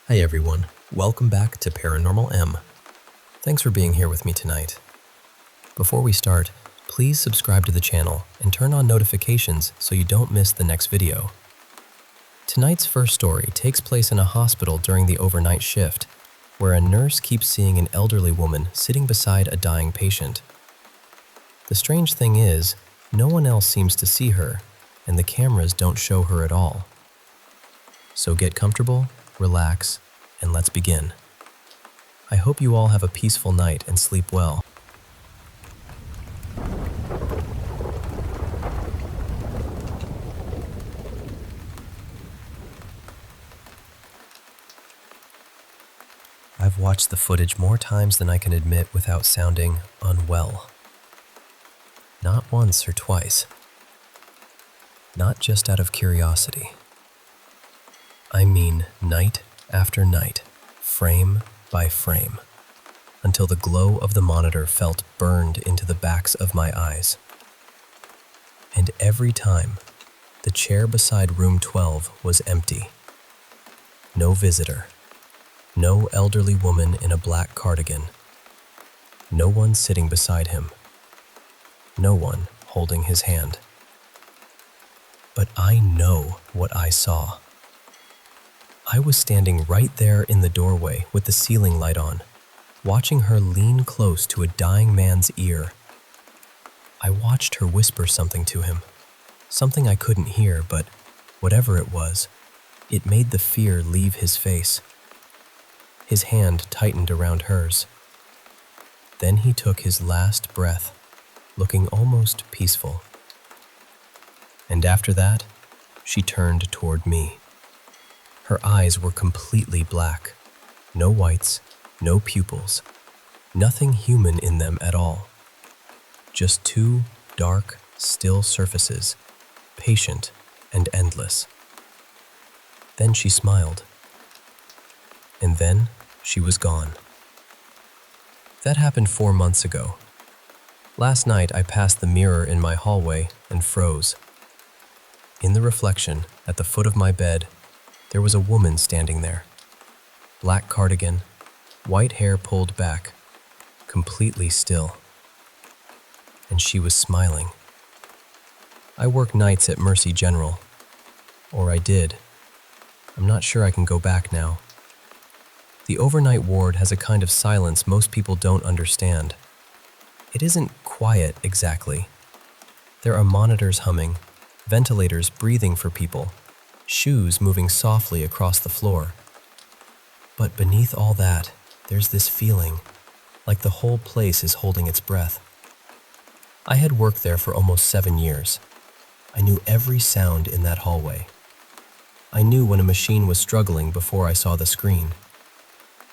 Hi everyone, welcome back to Paranormal M. Thanks for being here with me tonight. Before we start, please subscribe to the channel and turn on notifications so you don't miss the next video. Tonight's first story takes place in a hospital during the overnight shift, where a nurse keeps seeing an elderly woman sitting beside a dying patient. The strange thing is, no one else seems to see her, and the cameras don't show her at all. So get comfortable, relax, and let's begin. I hope you all have a peaceful night and sleep well. I've watched the footage more times than I can admit without sounding unwell. Not once or twice. Not just out of curiosity. I mean night after night, frame by frame, until the glow of the monitor felt burned into the backs of my eyes. And every time, the chair beside room 12 was empty. No visitor. No elderly woman in a black cardigan. No one sitting beside him. No one holding his hand. But I know what I saw. I was standing right there in the doorway with the ceiling light on, watching her lean close to a dying man's ear. I watched her whisper something to him, something I couldn't hear, but whatever it was, it made the fear leave his face. His hand tightened around hers. Then he took his last breath, looking almost peaceful. And after that, she turned toward me. Her eyes were completely black. No whites, no pupils, nothing human in them at all. Just two dark, still surfaces, patient and endless. Then she smiled. And then she was gone. That happened 4 months ago. Last night I passed the mirror in my hallway and froze. In the reflection, at the foot of my bed, there was a woman standing there. Black cardigan, white hair pulled back, completely still. And she was smiling. I work nights at Mercy General. Or I did. I'm not sure I can go back now. The overnight ward has a kind of silence most people don't understand. It isn't quiet exactly. There are monitors humming, ventilators breathing for people, shoes moving softly across the floor. But beneath all that, there's this feeling, like the whole place is holding its breath. I had worked there for almost 7 years. I knew every sound in that hallway. I knew when a machine was struggling before I saw the screen.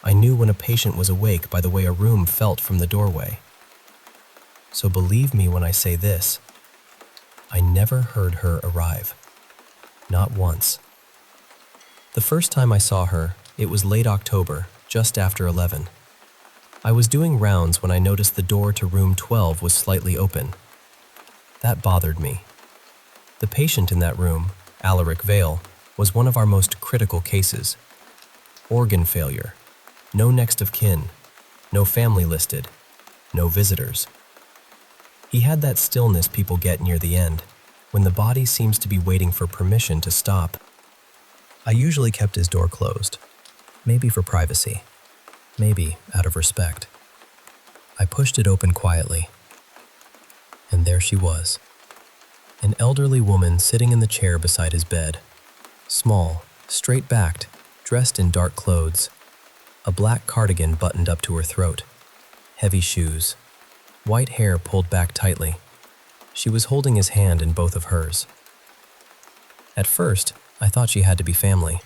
I knew when a patient was awake by the way a room felt from the doorway. So believe me when I say this, I never heard her arrive. Not once. The first time I saw her, it was late October, just after 11. I was doing rounds when I noticed the door to room 12 was slightly open. That bothered me. The patient in that room, Alaric Vale, was one of our most critical cases. Organ failure. No next of kin. No family listed. No visitors. He had that stillness people get near the end, when the body seems to be waiting for permission to stop. I usually kept his door closed, maybe for privacy, maybe out of respect. I pushed it open quietly, and there she was, an elderly woman sitting in the chair beside his bed, small, straight-backed, dressed in dark clothes, a black cardigan buttoned up to her throat, heavy shoes, white hair pulled back tightly. She was holding his hand in both of hers. At first, I thought she had to be family.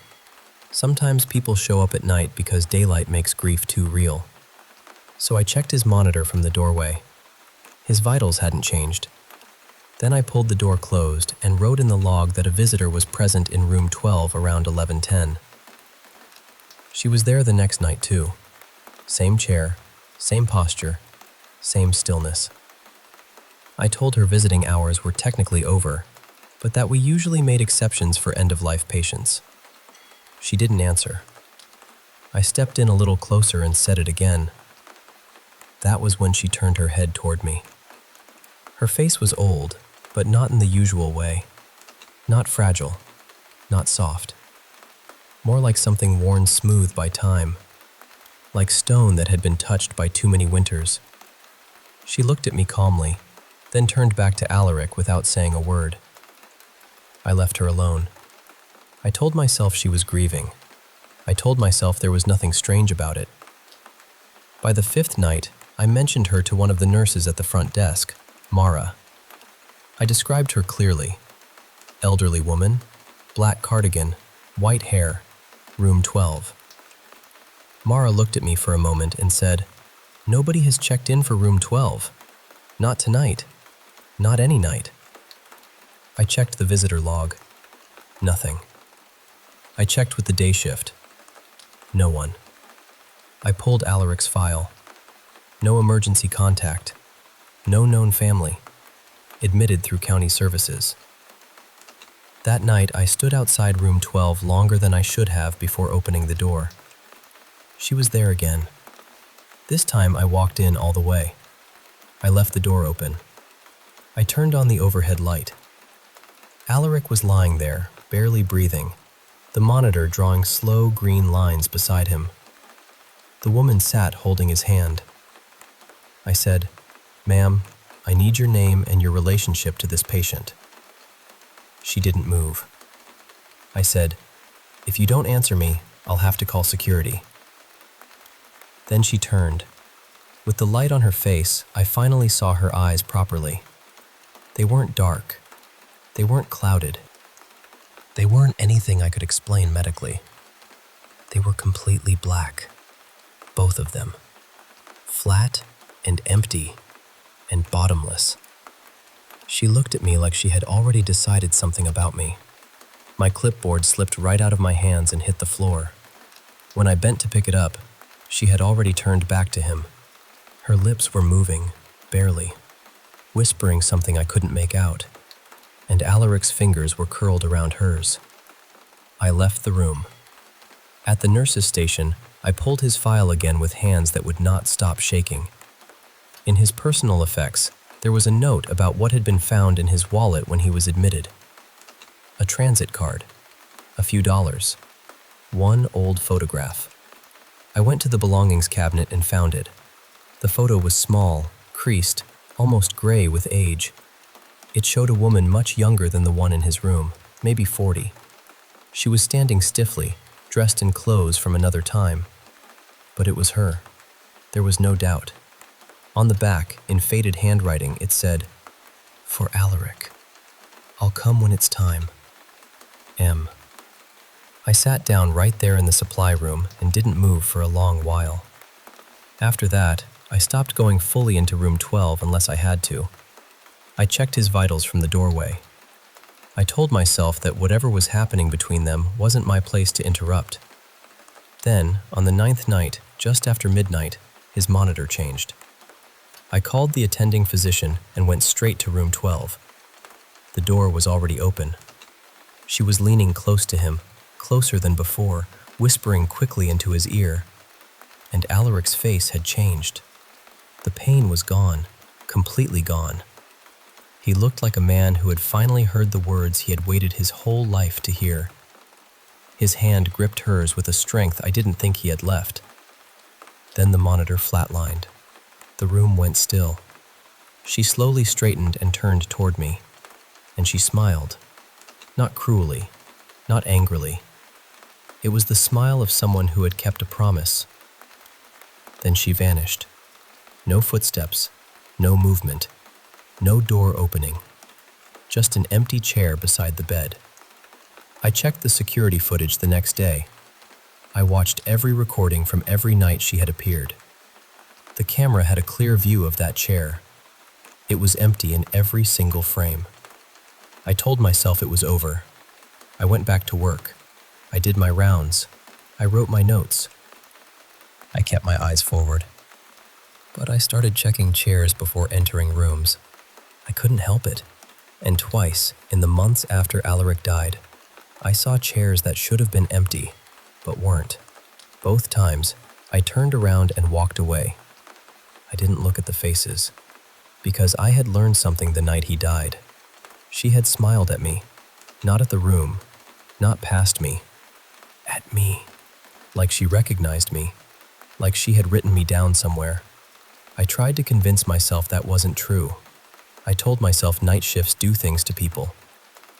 Sometimes people show up at night because daylight makes grief too real. So I checked his monitor from the doorway. His vitals hadn't changed. Then I pulled the door closed and wrote in the log that a visitor was present in room 12 around 11:10. She was there the next night too. Same chair, same posture, same stillness. I told her visiting hours were technically over, but that we usually made exceptions for end-of-life patients. She didn't answer. I stepped in a little closer and said it again. That was when she turned her head toward me. Her face was old, but not in the usual way. Not fragile, not soft. More like something worn smooth by time, like stone that had been touched by too many winters. She looked at me calmly, then turned back to Alaric without saying a word. I left her alone. I told myself she was grieving. I told myself there was nothing strange about it. By the 5th night, I mentioned her to one of the nurses at the front desk, Mara. I described her clearly. Elderly woman, black cardigan, white hair, room 12. Mara looked at me for a moment and said, "Nobody has checked in for room 12. Not tonight. Not any night." I checked the visitor log. Nothing. I checked with the day shift. No one. I pulled Alaric's file. No emergency contact. No known family. Admitted through county services. That night, I stood outside room 12 longer than I should have before opening the door. She was there again. This time, I walked in all the way. I left the door open. I turned on the overhead light. Alaric was lying there, barely breathing, the monitor drawing slow green lines beside him. The woman sat holding his hand. I said, "Ma'am, I need your name and your relationship to this patient." She didn't move. I said, "If you don't answer me, I'll have to call security." Then she turned. With the light on her face, I finally saw her eyes properly. They weren't dark. They weren't clouded. They weren't anything I could explain medically. They were completely black. Both of them. Flat and empty and bottomless. She looked at me like she had already decided something about me. My clipboard slipped right out of my hands and hit the floor. When I bent to pick it up, she had already turned back to him. Her lips were moving, barely, whispering something I couldn't make out, and Alaric's fingers were curled around hers. I left the room. At the nurse's station, I pulled his file again with hands that would not stop shaking. In his personal effects, there was a note about what had been found in his wallet when he was admitted. A transit card, a few dollars, one old photograph. I went to the belongings cabinet and found it. The photo was small, creased, almost gray with age. It showed a woman much younger than the one in his room, maybe 40. She was standing stiffly, dressed in clothes from another time. But it was her. There was no doubt. On the back, in faded handwriting, it said, "For Alaric. I'll come when it's time. M." I sat down right there in the supply room and didn't move for a long while. After that, I stopped going fully into room 12 unless I had to. I checked his vitals from the doorway. I told myself that whatever was happening between them wasn't my place to interrupt. Then, on the 9th night, just after midnight, his monitor changed. I called the attending physician and went straight to room 12. The door was already open. She was leaning close to him, closer than before, whispering quickly into his ear. And Alaric's face had changed. The pain was gone, completely gone. He looked like a man who had finally heard the words he had waited his whole life to hear. His hand gripped hers with a strength I didn't think he had left. Then the monitor flatlined. The room went still. She slowly straightened and turned toward me, and she smiled. Not cruelly, not angrily. It was the smile of someone who had kept a promise. Then she vanished. No footsteps, no movement, no door opening. Just an empty chair beside the bed. I checked the security footage the next day. I watched every recording from every night she had appeared. The camera had a clear view of that chair. It was empty in every single frame. I told myself it was over. I went back to work. I did my rounds. I wrote my notes. I kept my eyes forward. But I started checking chairs before entering rooms. I couldn't help it. And twice, in the months after Alaric died, I saw chairs that should have been empty, but weren't. Both times, I turned around and walked away. I didn't look at the faces, because I had learned something the night he died. She had smiled at me, not at the room, not past me, at me, like she recognized me, like she had written me down somewhere. I tried to convince myself that wasn't true. I told myself night shifts do things to people.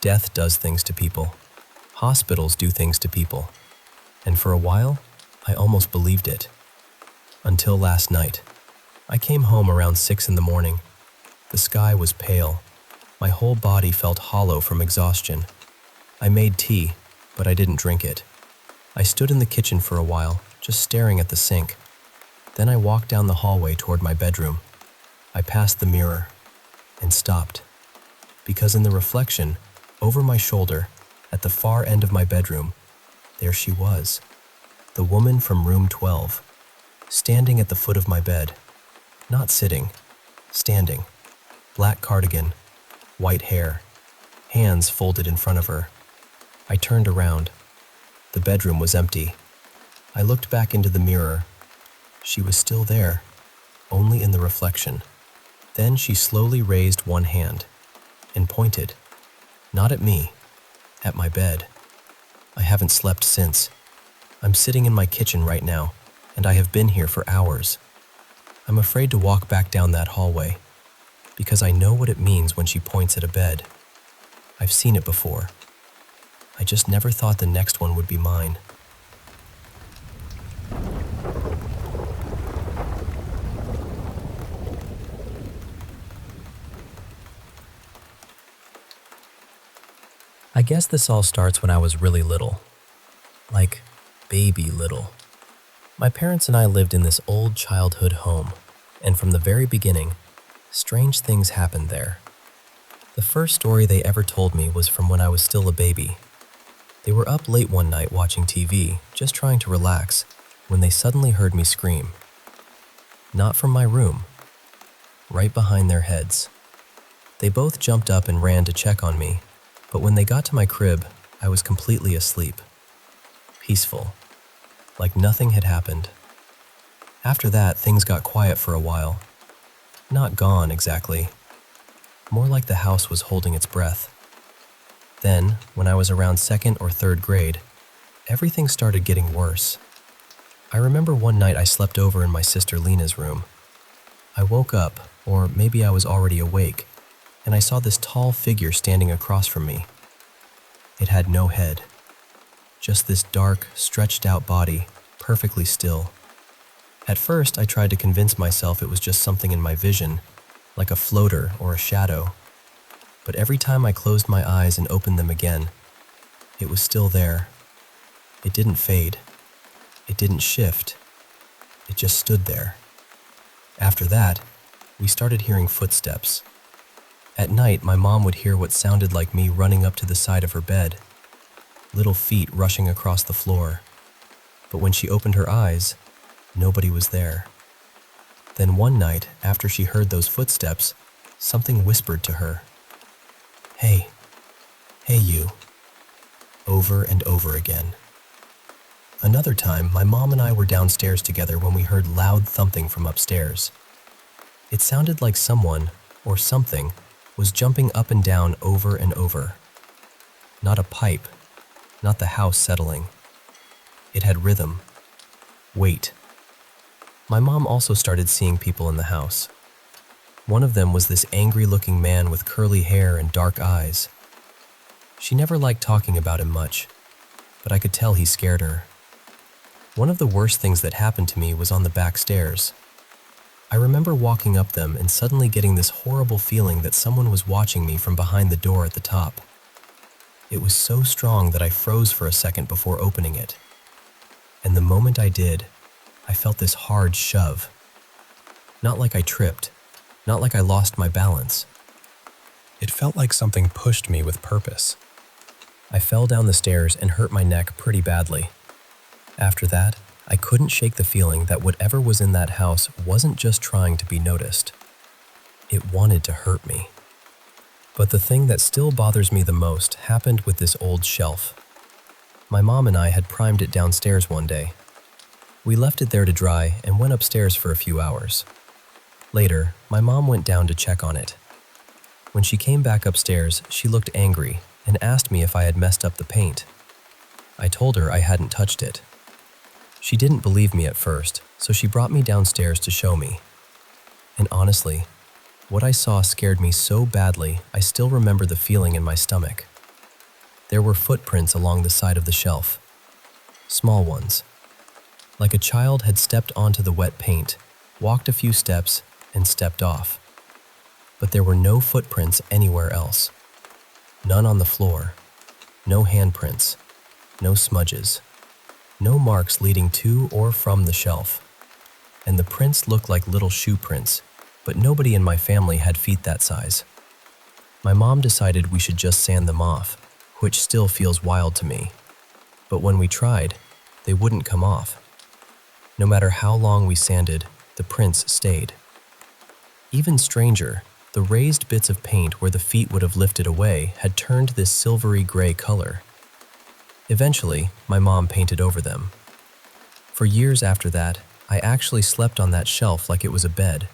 Death does things to people. Hospitals do things to people. And for a while, I almost believed it. Until last night. I came home around 6 in the morning. The sky was pale. My whole body felt hollow from exhaustion. I made tea, but I didn't drink it. I stood in the kitchen for a while, just staring at the sink. Then I walked down the hallway toward my bedroom. I passed the mirror and stopped, because in the reflection, over my shoulder, at the far end of my bedroom, there she was, the woman from room 12, standing at the foot of my bed, not sitting, standing, black cardigan, white hair, hands folded in front of her. I turned around. The bedroom was empty. I looked back into the mirror. She was still there, only in the reflection. Then she slowly raised one hand and pointed, not at me, at my bed. I haven't slept since. I'm sitting in my kitchen right now, and I have been here for hours. I'm afraid to walk back down that hallway, because I know what it means when she points at a bed. I've seen it before. I just never thought the next one would be mine. I guess this all starts when I was really little. Like, baby little. My parents and I lived in this old childhood home, and from the very beginning, strange things happened there. The first story they ever told me was from when I was still a baby. They were up late one night watching TV, just trying to relax, when they suddenly heard me scream. Not from my room, right behind their heads. They both jumped up and ran to check on me, but when they got to my crib, I was completely asleep. Peaceful, like nothing had happened. After that, things got quiet for a while. Not gone, exactly. More like the house was holding its breath. Then, when I was around 2nd or 3rd grade, everything started getting worse. I remember one night I slept over in my sister Lena's room. I woke up, or maybe I was already awake, and I saw this tall figure standing across from me. It had no head, just this dark, stretched-out body, perfectly still. At first, I tried to convince myself it was just something in my vision, like a floater or a shadow. But every time I closed my eyes and opened them again, it was still there. It didn't fade. It didn't shift. It just stood there. After that, we started hearing footsteps. At night, my mom would hear what sounded like me running up to the side of her bed, little feet rushing across the floor. But when she opened her eyes, nobody was there. Then one night, after she heard those footsteps, something whispered to her, "Hey, hey you," over and over again. Another time, my mom and I were downstairs together when we heard loud thumping from upstairs. It sounded like someone, or something, was jumping up and down over and over. Not a pipe, not the house settling. It had rhythm, weight. My mom also started seeing people in the house. One of them was this angry-looking man with curly hair and dark eyes. She never liked talking about him much, but I could tell he scared her. One of the worst things that happened to me was on the back stairs. I remember walking up them and suddenly getting this horrible feeling that someone was watching me from behind the door at the top. It was so strong that I froze for a second before opening it. And the moment I did, I felt this hard shove. Not like I tripped, not like I lost my balance. It felt like something pushed me with purpose. I fell down the stairs and hurt my neck pretty badly. After that, I couldn't shake the feeling that whatever was in that house wasn't just trying to be noticed. It wanted to hurt me. But the thing that still bothers me the most happened with this old shelf. My mom and I had primed it downstairs one day. We left it there to dry and went upstairs for a few hours. Later, my mom went down to check on it. When she came back upstairs, she looked angry and asked me if I had messed up the paint. I told her I hadn't touched it. She didn't believe me at first, so she brought me downstairs to show me. And honestly, what I saw scared me so badly I still remember the feeling in my stomach. There were footprints along the side of the shelf. Small ones. Like a child had stepped onto the wet paint, walked a few steps, and stepped off. But there were no footprints anywhere else. None on the floor. No handprints. No smudges. No marks leading to or from the shelf. And the prints looked like little shoe prints, but nobody in my family had feet that size. My mom decided we should just sand them off, which still feels wild to me. But when we tried, they wouldn't come off. No matter how long we sanded, the prints stayed. Even stranger, the raised bits of paint where the feet would have lifted away had turned this silvery gray color. Eventually, my mom painted over them. For years after that, I actually slept on that shelf like it was a bed.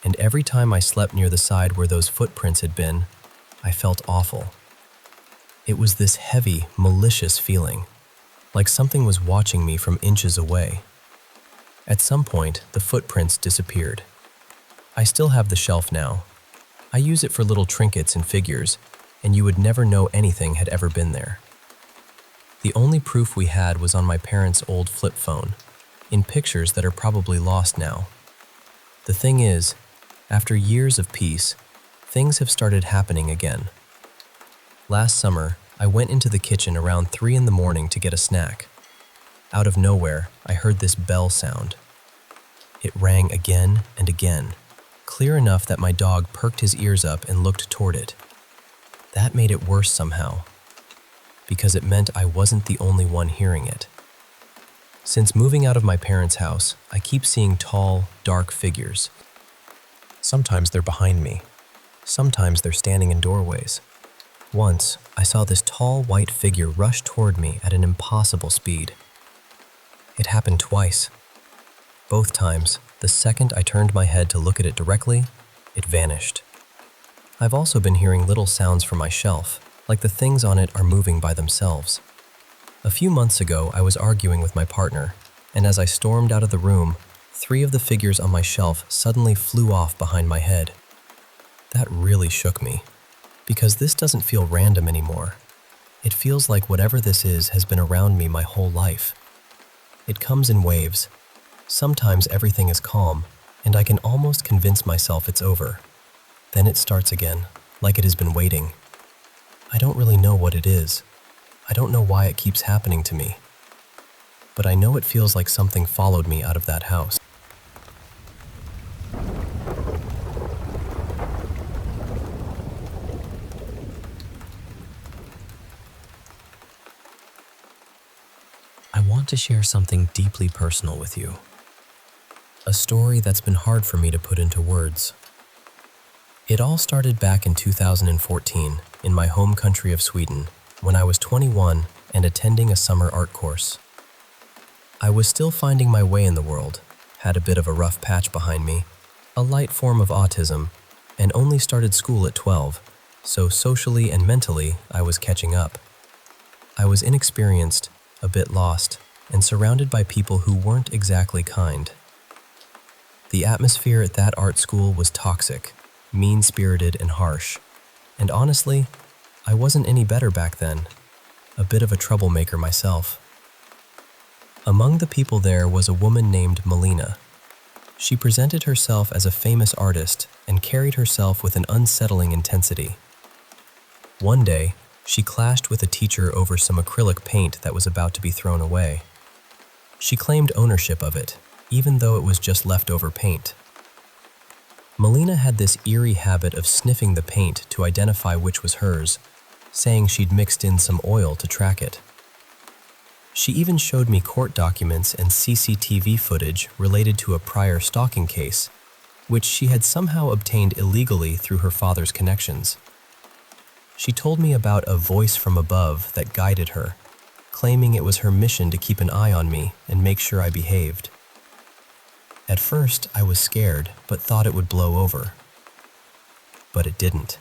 And every time I slept near the side where those footprints had been, I felt awful. It was this heavy, malicious feeling, like something was watching me from inches away. At some point, the footprints disappeared. I still have the shelf now. I use it for little trinkets and figures, and you would never know anything had ever been there. The only proof we had was on my parents' old flip phone, in pictures that are probably lost now. The thing is, after years of peace, things have started happening again. Last summer, I went into the kitchen around 3 in the morning to get a snack. Out of nowhere, I heard this bell sound. It rang again and again, clear enough that my dog perked his ears up and looked toward it. That made it worse somehow, because it meant I wasn't the only one hearing it. Since moving out of my parents' house, I keep seeing tall, dark figures. Sometimes they're behind me. Sometimes they're standing in doorways. Once, I saw this tall, white figure rush toward me at an impossible speed. It happened twice. Both times, the second I turned my head to look at it directly, it vanished. I've also been hearing little sounds from my shelf, like the things on it are moving by themselves. A few months ago, I was arguing with my partner, and as I stormed out of the room, 3 of the figures on my shelf suddenly flew off behind my head. That really shook me, because this doesn't feel random anymore. It feels like whatever this is has been around me my whole life. It comes in waves. Sometimes everything is calm, and I can almost convince myself it's over. Then it starts again, like it has been waiting. I don't really know what it is. I don't know why it keeps happening to me. But I know it feels like something followed me out of that house. I want to share something deeply personal with you. A story that's been hard for me to put into words. It all started back in 2014 in my home country of Sweden when I was 21 and attending a summer art course. I was still finding my way in the world, had a bit of a rough patch behind me, a light form of autism, and only started school at 12, so socially and mentally I was catching up. I was inexperienced, a bit lost, and surrounded by people who weren't exactly kind. The atmosphere at that art school was toxic, mean-spirited and harsh, and honestly, I wasn't any better back then, a bit of a troublemaker myself. Among the people there was a woman named Melina. She presented herself as a famous artist and carried herself with an unsettling intensity. One day, she clashed with a teacher over some acrylic paint that was about to be thrown away. She claimed ownership of it, even though it was just leftover paint. Melina had this eerie habit of sniffing the paint to identify which was hers, saying she'd mixed in some oil to track it. She even showed me court documents and CCTV footage related to a prior stalking case, which she had somehow obtained illegally through her father's connections. She told me about a voice from above that guided her, claiming it was her mission to keep an eye on me and make sure I behaved. At first, I was scared, but thought it would blow over. But it didn't.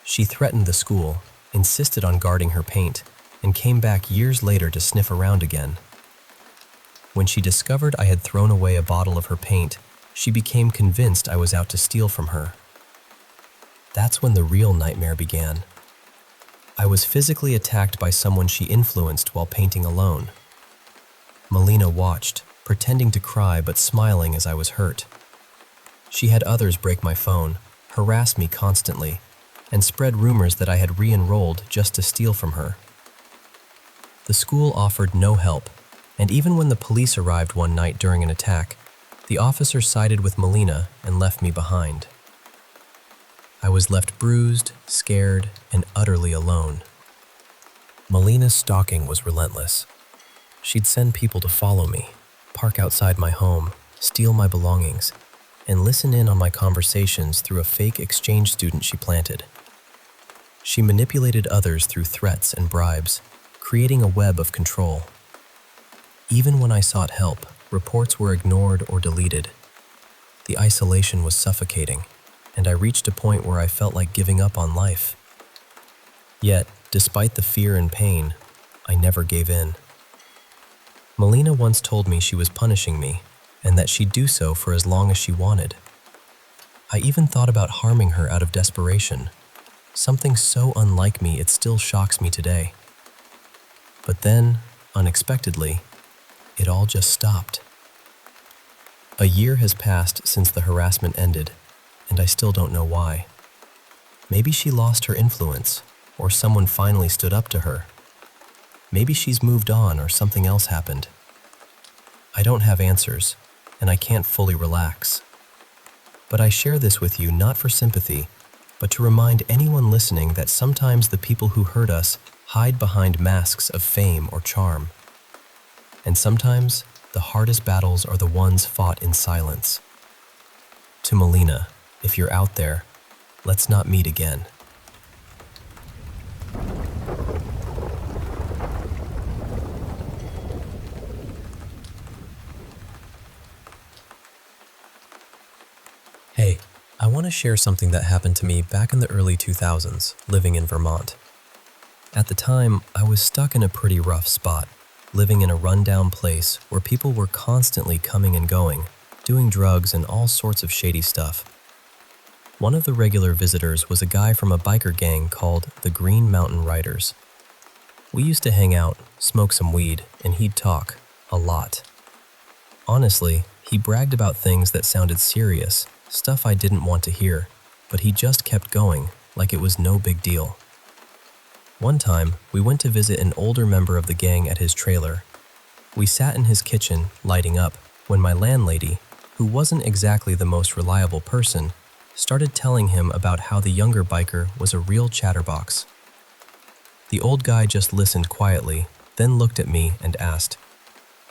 She threatened the school, insisted on guarding her paint, and came back years later to sniff around again. When she discovered I had thrown away a bottle of her paint, she became convinced I was out to steal from her. That's when the real nightmare began. I was physically attacked by someone she influenced while painting alone. Melina watched, pretending to cry but smiling as I was hurt. She had others break my phone, harass me constantly, and spread rumors that I had re-enrolled just to steal from her. The school offered no help, and even when the police arrived one night during an attack, the officer sided with Melina and left me behind. I was left bruised, scared, and utterly alone. Melina's stalking was relentless. She'd send people to follow me, park outside my home, steal my belongings, and listen in on my conversations through a fake exchange student she planted. She manipulated others through threats and bribes, creating a web of control. Even when I sought help, reports were ignored or deleted. The isolation was suffocating, and I reached a point where I felt like giving up on life. Yet, despite the fear and pain, I never gave in. Melina once told me she was punishing me, and that she'd do so for as long as she wanted. I even thought about harming her out of desperation, something so unlike me it still shocks me today. But then, unexpectedly, it all just stopped. A year has passed since the harassment ended, and I still don't know why. Maybe she lost her influence, or someone finally stood up to her. Maybe she's moved on or something else happened. I don't have answers, and I can't fully relax. But I share this with you not for sympathy, but to remind anyone listening that sometimes the people who hurt us hide behind masks of fame or charm. And sometimes, the hardest battles are the ones fought in silence. To Melina, if you're out there, let's not meet again. Hey, I want to share something that happened to me back in the early 2000s, living in Vermont. At the time, I was stuck in a pretty rough spot, living in a rundown place where people were constantly coming and going, doing drugs and all sorts of shady stuff. One of the regular visitors was a guy from a biker gang called the Green Mountain Riders. We used to hang out, smoke some weed, and he'd talk, a lot. Honestly, he bragged about things that sounded serious, stuff I didn't want to hear, but he just kept going, like it was no big deal. One time, we went to visit an older member of the gang at his trailer. We sat in his kitchen, lighting up, when my landlady, who wasn't exactly the most reliable person, started telling him about how the younger biker was a real chatterbox. The old guy just listened quietly, then looked at me and asked,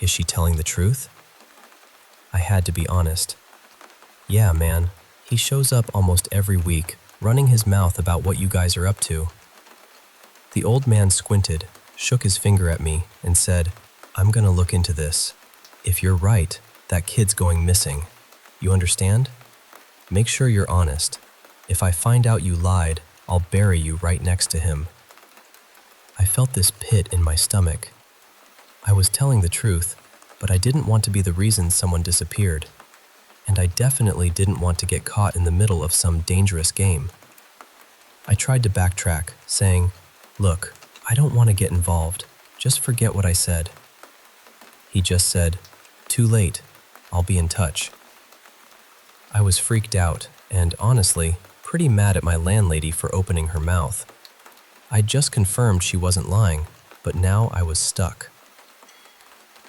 "Is she telling the truth?" I had to be honest. "Yeah, man, he shows up almost every week, running his mouth about what you guys are up to." The old man squinted, shook his finger at me, and said, "I'm gonna look into this. If you're right, that kid's going missing. You understand? Make sure you're honest. If I find out you lied, I'll bury you right next to him." I felt this pit in my stomach. I was telling the truth, but I didn't want to be the reason someone disappeared. And I definitely didn't want to get caught in the middle of some dangerous game. I tried to backtrack, saying, "Look, I don't want to get involved. Just forget what I said." He just said, "Too late. I'll be in touch." I was freaked out and, honestly, pretty mad at my landlady for opening her mouth. I'd just confirmed she wasn't lying, but now I was stuck.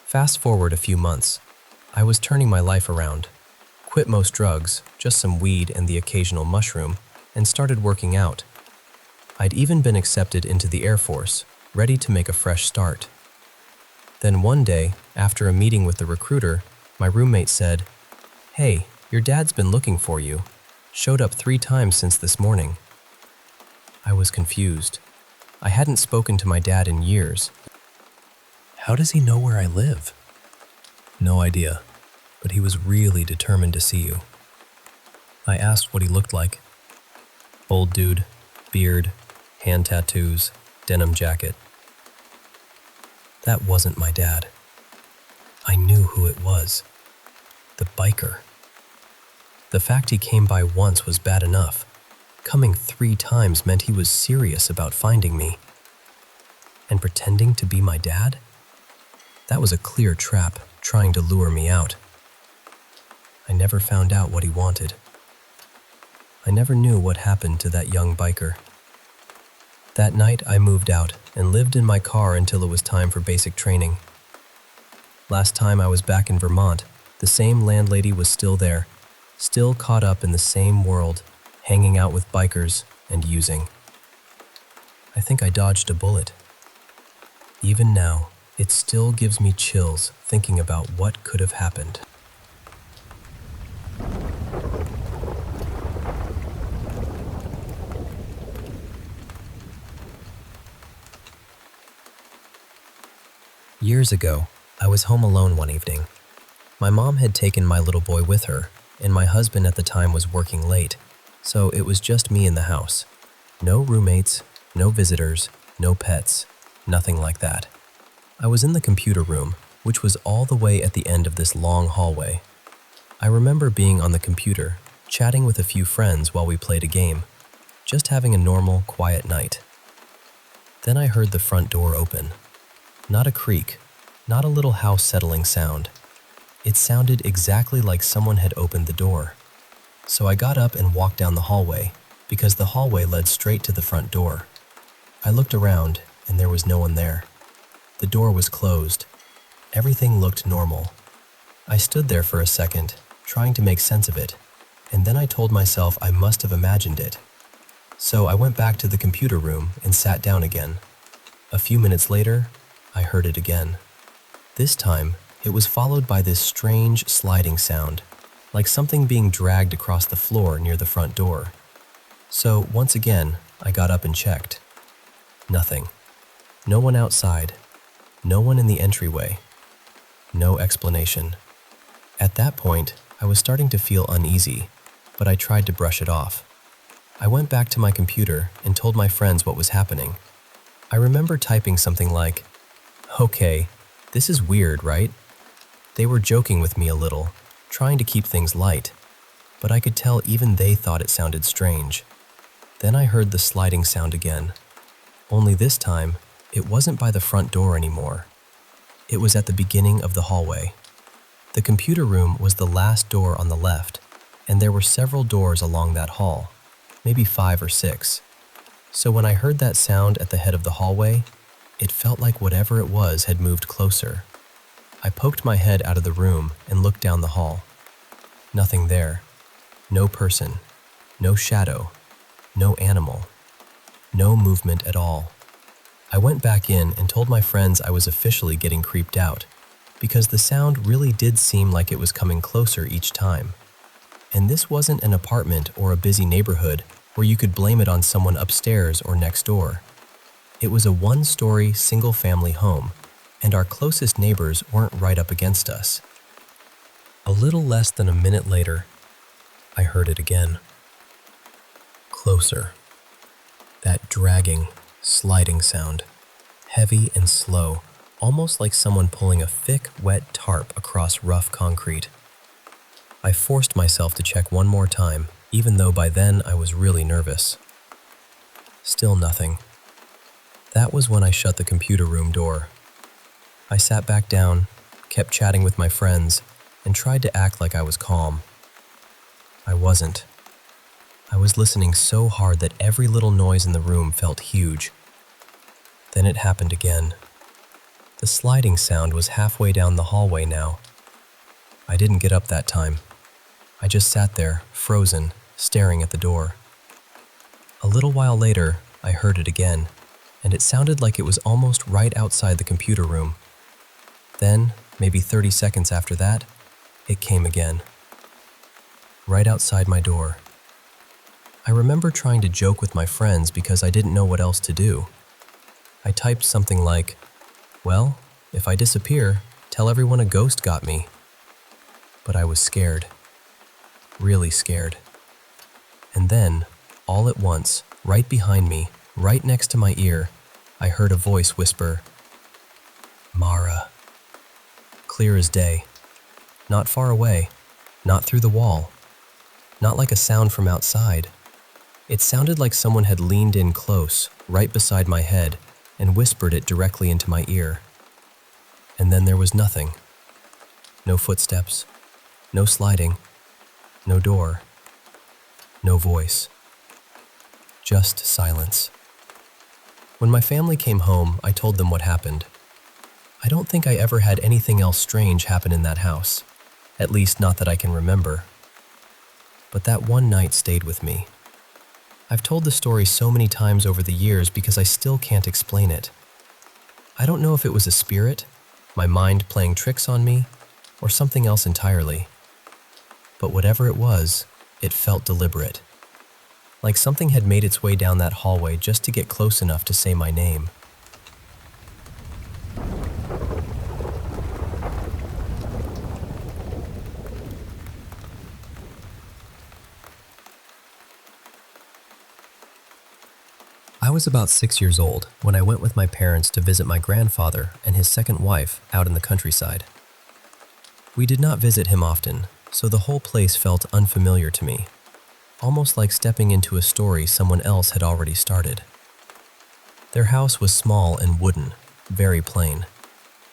Fast forward a few months. I was turning my life around. Quit most drugs, just some weed and the occasional mushroom, and started working out. I'd even been accepted into the Air Force, ready to make a fresh start. Then one day, after a meeting with the recruiter, my roommate said, "Hey, your dad's been looking for you. Showed up 3 times since this morning." I was confused. I hadn't spoken to my dad in years, How does he know where I live? No idea, but he was really determined to see you. I asked what he looked like. Old dude, beard, hand tattoos, denim jacket. That wasn't my dad. I knew who it was. The biker. The fact he came by once was bad enough. Coming 3 times meant he was serious about finding me. And pretending to be my dad? That was a clear trap trying to lure me out. I never found out what he wanted. I never knew what happened to that young biker. That night I moved out and lived in my car until it was time for basic training. Last time I was back in Vermont, the same landlady was still there, still caught up in the same world, hanging out with bikers and using. I think I dodged a bullet. Even now, it still gives me chills thinking about what could have happened. Years ago, I was home alone one evening. My mom had taken my little boy with her, and my husband at the time was working late, so it was just me in the house. No roommates, no visitors, no pets, nothing like that. I was in the computer room, which was all the way at the end of this long hallway. I remember being on the computer, chatting with a few friends while we played a game, just having a normal, quiet night. Then I heard the front door open. Not a creak, not a little house-settling sound. It sounded exactly like someone had opened the door. So I got up and walked down the hallway, because the hallway led straight to the front door. I looked around, and there was no one there. The door was closed. Everything looked normal. I stood there for a second, trying to make sense of it, and then I told myself I must have imagined it. So I went back to the computer room and sat down again. A few minutes later, I heard it again. This time, it was followed by this strange sliding sound, like something being dragged across the floor near the front door. So once again, I got up and checked. Nothing. No one outside. No one in the entryway. No explanation. At that point, I was starting to feel uneasy, but I tried to brush it off. I went back to my computer and told my friends what was happening. I remember typing something like, "Okay, this is weird, right?" They were joking with me a little, trying to keep things light, but I could tell even they thought it sounded strange. Then I heard the sliding sound again. Only this time, it wasn't by the front door anymore. It was at the beginning of the hallway. The computer room was the last door on the left, and there were several doors along that hall, maybe 5 or 6. So when I heard that sound at the head of the hallway, it felt like whatever it was had moved closer. I poked my head out of the room and looked down the hall. Nothing there. No person. No shadow. No animal. No movement at all. I went back in and told my friends I was officially getting creeped out, because the sound really did seem like it was coming closer each time. And this wasn't an apartment or a busy neighborhood where you could blame it on someone upstairs or next door. It was a 1-story, single-family home, and our closest neighbors weren't right up against us. A little less than a minute later, I heard it again. Closer. That dragging, sliding sound, heavy and slow, almost like someone pulling a thick, wet tarp across rough concrete. I forced myself to check one more time, even though by then I was really nervous. Still nothing. That was when I shut the computer room door. I sat back down, kept chatting with my friends, and tried to act like I was calm. I wasn't. I was listening so hard that every little noise in the room felt huge. Then it happened again. The sliding sound was halfway down the hallway now. I didn't get up that time. I just sat there, frozen, staring at the door. A little while later, I heard it again, and it sounded like it was almost right outside the computer room. Then, maybe 30 seconds after that, it came again. Right outside my door. I remember trying to joke with my friends because I didn't know what else to do. I typed something like, "Well, If I disappear, tell everyone a ghost got me. But I was scared, really scared. And then, all at once, right behind me, right next to my ear, I heard a voice whisper, "Mara." Clear as day. Not far away, not through the wall, not like a sound from outside. It sounded like someone had leaned in close, right beside my head, and whispered it directly into my ear. And then there was nothing. No footsteps, no sliding, no door, no voice. Just silence. When my family came home, I told them what happened. I don't think I ever had anything else strange happen in that house, at least not that I can remember. But that one night stayed with me. I've told the story so many times over the years because I still can't explain it. I don't know if it was a spirit, my mind playing tricks on me, or something else entirely. But whatever it was, it felt deliberate. Like something had made its way down that hallway just to get close enough to say my name. I was about 6 years old when I went with my parents to visit my grandfather and his second wife out in the countryside. We did not visit him often, so the whole place felt unfamiliar to me, almost like stepping into a story someone else had already started. Their house was small and wooden, very plain,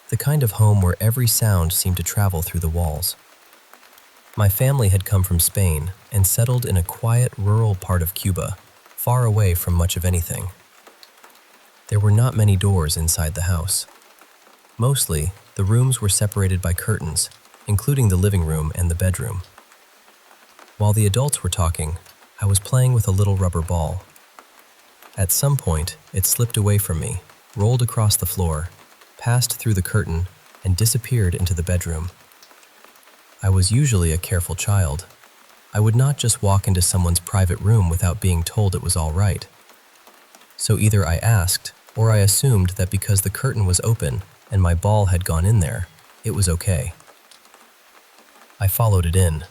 the kind of home where every sound seemed to travel through the walls. My family had come from Spain and settled in a quiet rural part of Cuba, far away from much of anything. There were not many doors inside the house. Mostly, the rooms were separated by curtains, including the living room and the bedroom. While the adults were talking, I was playing with a little rubber ball. At some point, it slipped away from me, rolled across the floor, passed through the curtain, and disappeared into the bedroom. I was usually a careful child. I would not just walk into someone's private room without being told it was all right. So either I asked, or I assumed that because the curtain was open and my ball had gone in there, it was okay. I followed it in.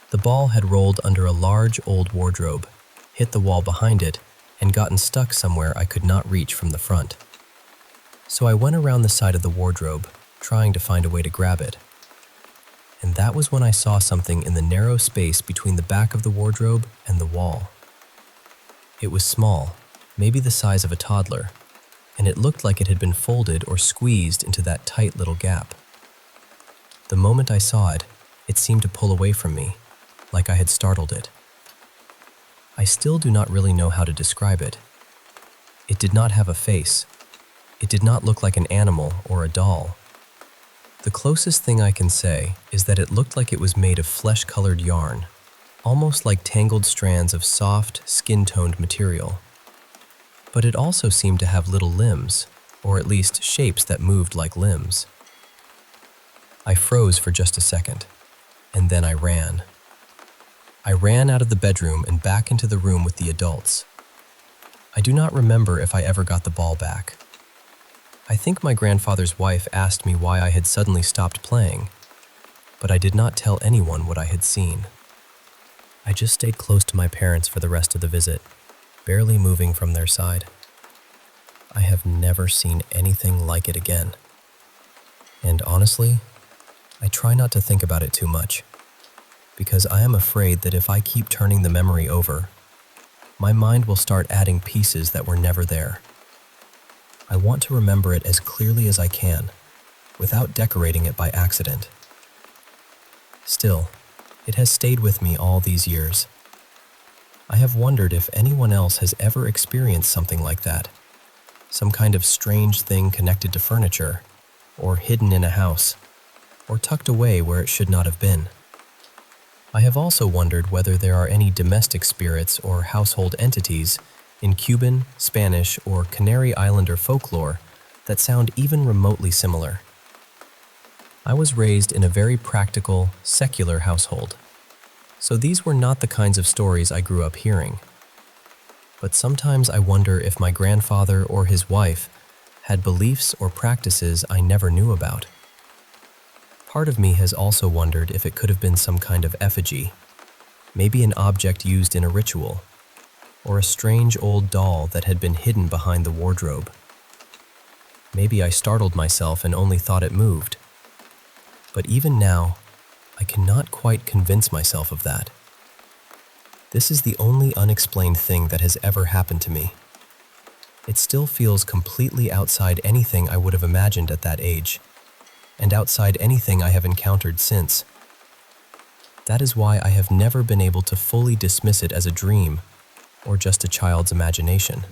The ball had rolled under a large old wardrobe, hit the wall behind it, and gotten stuck somewhere I could not reach from the front. So I went around the side of the wardrobe, trying to find a way to grab it. And that was when I saw something in the narrow space between the back of the wardrobe and the wall. It was small, maybe the size of a toddler, and it looked like it had been folded or squeezed into that tight little gap. The moment I saw it, it seemed to pull away from me, like I had startled it. I still do not really know how to describe it. It did not have a face. It did not look like an animal or a doll. The closest thing I can say is that it looked like it was made of flesh-colored yarn, almost like tangled strands of soft, skin-toned material. But it also seemed to have little limbs, or at least shapes that moved like limbs. I froze for just a second, and then I ran. I ran out of the bedroom and back into the room with the adults. I do not remember if I ever got the ball back. I think my grandfather's wife asked me why I had suddenly stopped playing, but I did not tell anyone what I had seen. I just stayed close to my parents for the rest of the visit, barely moving from their side. I have never seen anything like it again. And honestly, I try not to think about it too much, because I am afraid that if I keep turning the memory over, my mind will start adding pieces that were never there. I want to remember it as clearly as I can, without decorating it by accident. Still, it has stayed with me all these years. I have wondered if anyone else has ever experienced something like that, some kind of strange thing connected to furniture, or hidden in a house, or tucked away where it should not have been. I have also wondered whether there are any domestic spirits or household entities in Cuban, Spanish, or Canary Islander folklore that sound even remotely similar. I was raised in a very practical, secular household, so these were not the kinds of stories I grew up hearing. But sometimes I wonder if my grandfather or his wife had beliefs or practices I never knew about. Part of me has also wondered if it could have been some kind of effigy, maybe an object used in a ritual, or a strange old doll that had been hidden behind the wardrobe. Maybe I startled myself and only thought it moved. But even now, I cannot quite convince myself of that. This is the only unexplained thing that has ever happened to me. It still feels completely outside anything I would have imagined at that age, and outside anything I have encountered since. That is why I have never been able to fully dismiss it as a dream or just a child's imagination.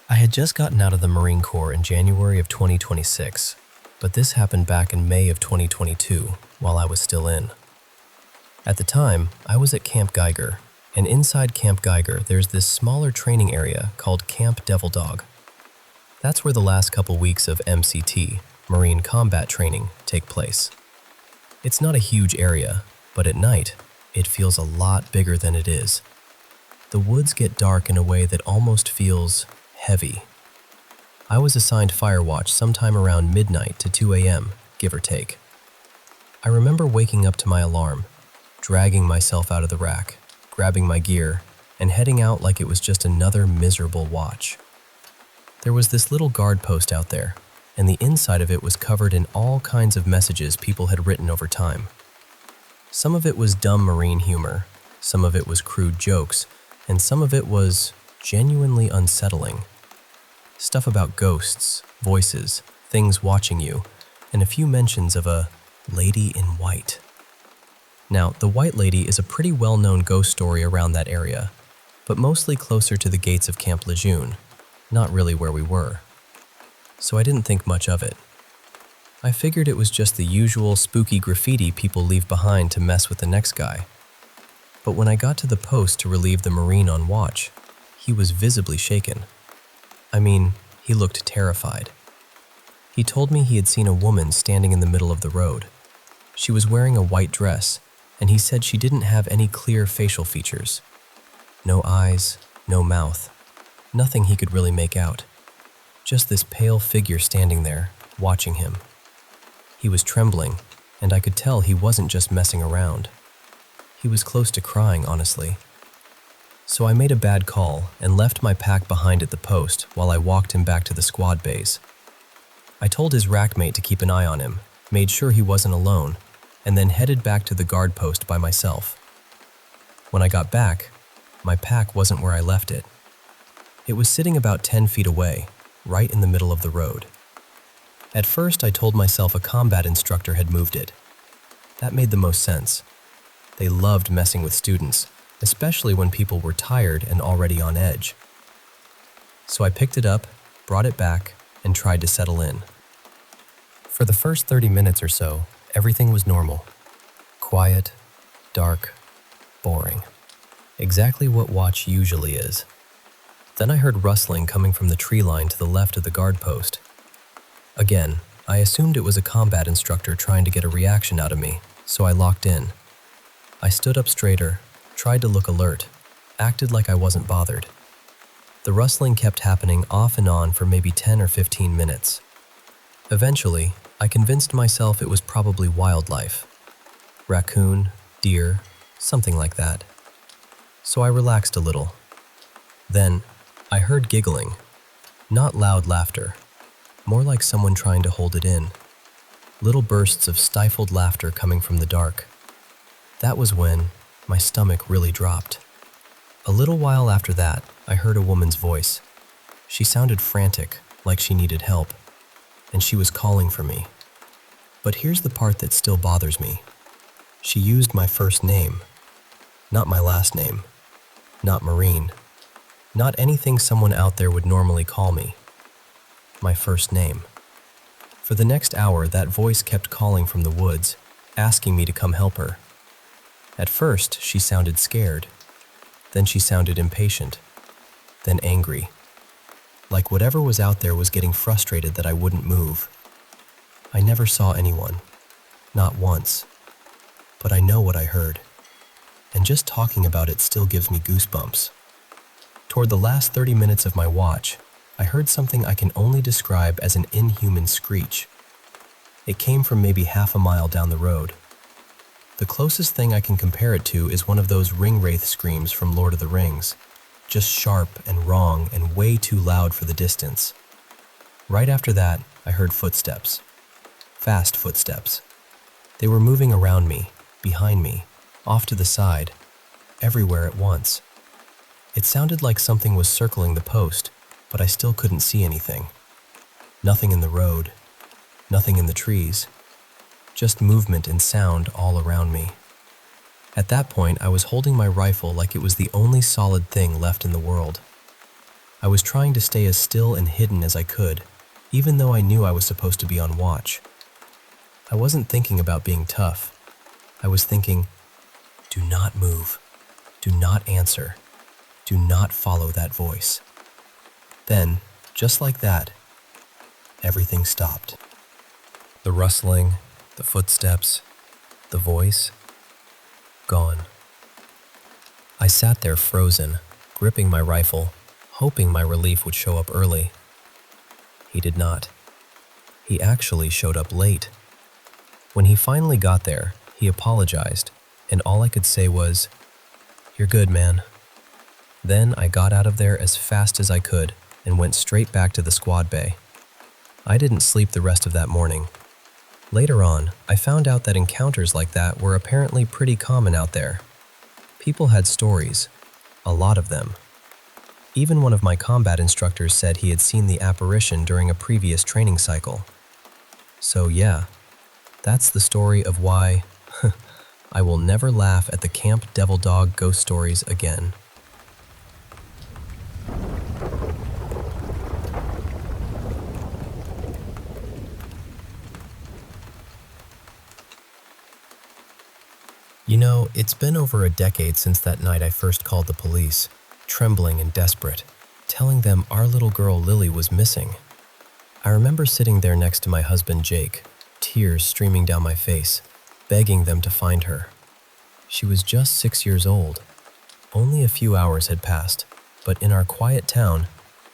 I had just gotten out of the Marine Corps in January of 2026, but this happened back in May of 2022 while I was still in. At the time, I was at Camp Geiger, and inside Camp Geiger there's this smaller training area called Camp Devil Dog. That's where the last couple weeks of MCT, Marine Combat Training, take place. It's not a huge area, but at night, it feels a lot bigger than it is. The woods get dark in a way that almost feels heavy. I was assigned fire watch sometime around midnight to 2 a.m., give or take. I remember waking up to my alarm, dragging myself out of the rack, grabbing my gear, and heading out like it was just another miserable watch. There was this little guard post out there, and the inside of it was covered in all kinds of messages people had written over time. Some of it was dumb Marine humor, some of it was crude jokes, and some of it was genuinely unsettling. Stuff about ghosts, voices, things watching you, and a few mentions of a lady in white. Now, the White Lady is a pretty well-known ghost story around that area, but mostly closer to the gates of Camp Lejeune, not really where we were. So I didn't think much of it. I figured it was just the usual spooky graffiti people leave behind to mess with the next guy. But when I got to the post to relieve the Marine on watch, he was visibly shaken. I mean, he looked terrified. He told me he had seen a woman standing in the middle of the road. She was wearing a white dress, and he said she didn't have any clear facial features. No eyes, no mouth, nothing he could really make out. Just this pale figure standing there, watching him. He was trembling, and I could tell he wasn't just messing around. He was close to crying, honestly. So I made a bad call and left my pack behind at the post while I walked him back to the squad base. I told his rackmate to keep an eye on him, made sure he wasn't alone, and then headed back to the guard post by myself. When I got back, my pack wasn't where I left it. It was sitting about 10 feet away, right in the middle of the road. At first, I told myself a combat instructor had moved it. That made the most sense. They loved messing with students, especially when people were tired and already on edge. So I picked it up, brought it back, and tried to settle in. For the first 30 minutes or so, everything was normal. Quiet, dark, boring. Exactly what watch usually is. Then I heard rustling coming from the tree line to the left of the guard post. Again, I assumed it was a combat instructor trying to get a reaction out of me, so I locked in. I stood up straighter, tried to look alert, acted like I wasn't bothered. The rustling kept happening off and on for maybe 10 or 15 minutes. Eventually, I convinced myself it was probably wildlife. Raccoon, deer, something like that. So I relaxed a little. Then, I heard giggling. Not loud laughter, more like someone trying to hold it in. Little bursts of stifled laughter coming from the dark. That was when my stomach really dropped. A little while after that, I heard a woman's voice. She sounded frantic, like she needed help, and she was calling for me. But here's the part that still bothers me. She used my first name, not my last name, not Marine, not anything someone out there would normally call me. My first name. For the next hour, that voice kept calling from the woods, asking me to come help her. At first, she sounded scared. Then she sounded impatient. Then angry. Like whatever was out there was getting frustrated that I wouldn't move. I never saw anyone. not once, but I know what I heard, and just talking about it still gives me goosebumps. Toward the last 30 minutes of my watch, I heard something I can only describe as an inhuman screech. It came from maybe half a mile down the road. The closest thing I can compare it to is one of those ring wraith screams from Lord of the Rings, just sharp and wrong and way too loud for the distance. Right after that, I heard footsteps. Fast footsteps. They were moving around me, behind me, off to the side, everywhere at once. It sounded like something was circling the post, but I still couldn't see anything. Nothing in the road, nothing in the trees, just movement and sound all around me. At that point, I was holding my rifle like it was the only solid thing left in the world. I was trying to stay as still and hidden as I could, even though I knew I was supposed to be on watch. I wasn't thinking about being tough. I was thinking, do not move, do not answer, do not follow that voice. Then, just like that, everything stopped. The rustling, the footsteps, the voice, gone. I sat there frozen, gripping my rifle, hoping my relief would show up early. He did not. He actually showed up late. When he finally got there, he apologized, and all I could say was, "You're good, man." Then I got out of there as fast as I could and went straight back to the squad bay. I didn't sleep the rest of that morning. Later on, I found out that encounters like that were apparently pretty common out there. People had stories, a lot of them. Even one of my combat instructors said he had seen the apparition during a previous training cycle. So yeah, that's the story of why I will never laugh at the Camp Devil Dog ghost stories again. You know, it's been over a decade since that night I first called the police, trembling and desperate, telling them our little girl Lily was missing. I remember sitting there next to my husband Jake, tears streaming down my face, begging them to find her. She was just 6 years old. Only a few hours had passed, but in our quiet town,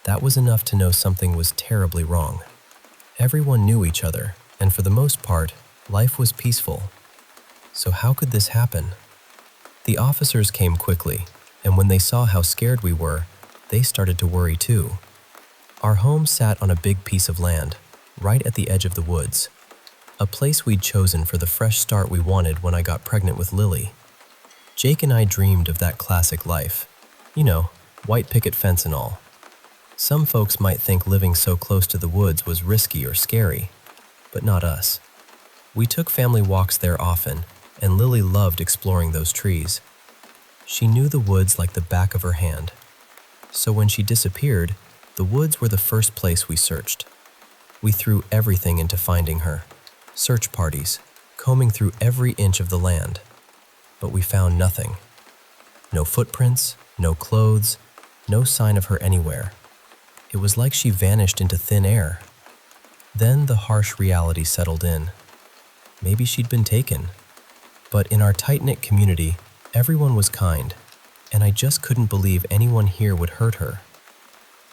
that was enough to know something was terribly wrong. Everyone knew each other, and for the most part, life was peaceful. So how could this happen? The officers came quickly, and when they saw how scared we were, they started to worry too. Our home sat on a big piece of land, right at the edge of the woods, a place we'd chosen for the fresh start we wanted when I got pregnant with Lily. Jake and I dreamed of that classic life. You know, white picket fence and all. Some folks might think living so close to the woods was risky or scary, but not us. We took family walks there often, and Lily loved exploring those trees. She knew the woods like the back of her hand. So when she disappeared, the woods were the first place we searched. We threw everything into finding her. Search parties, combing through every inch of the land. But we found nothing. No footprints, no clothes, no sign of her anywhere. It was like she vanished into thin air. Then the harsh reality settled in. Maybe she'd been taken. But in our tight-knit community, everyone was kind, and I just couldn't believe anyone here would hurt her.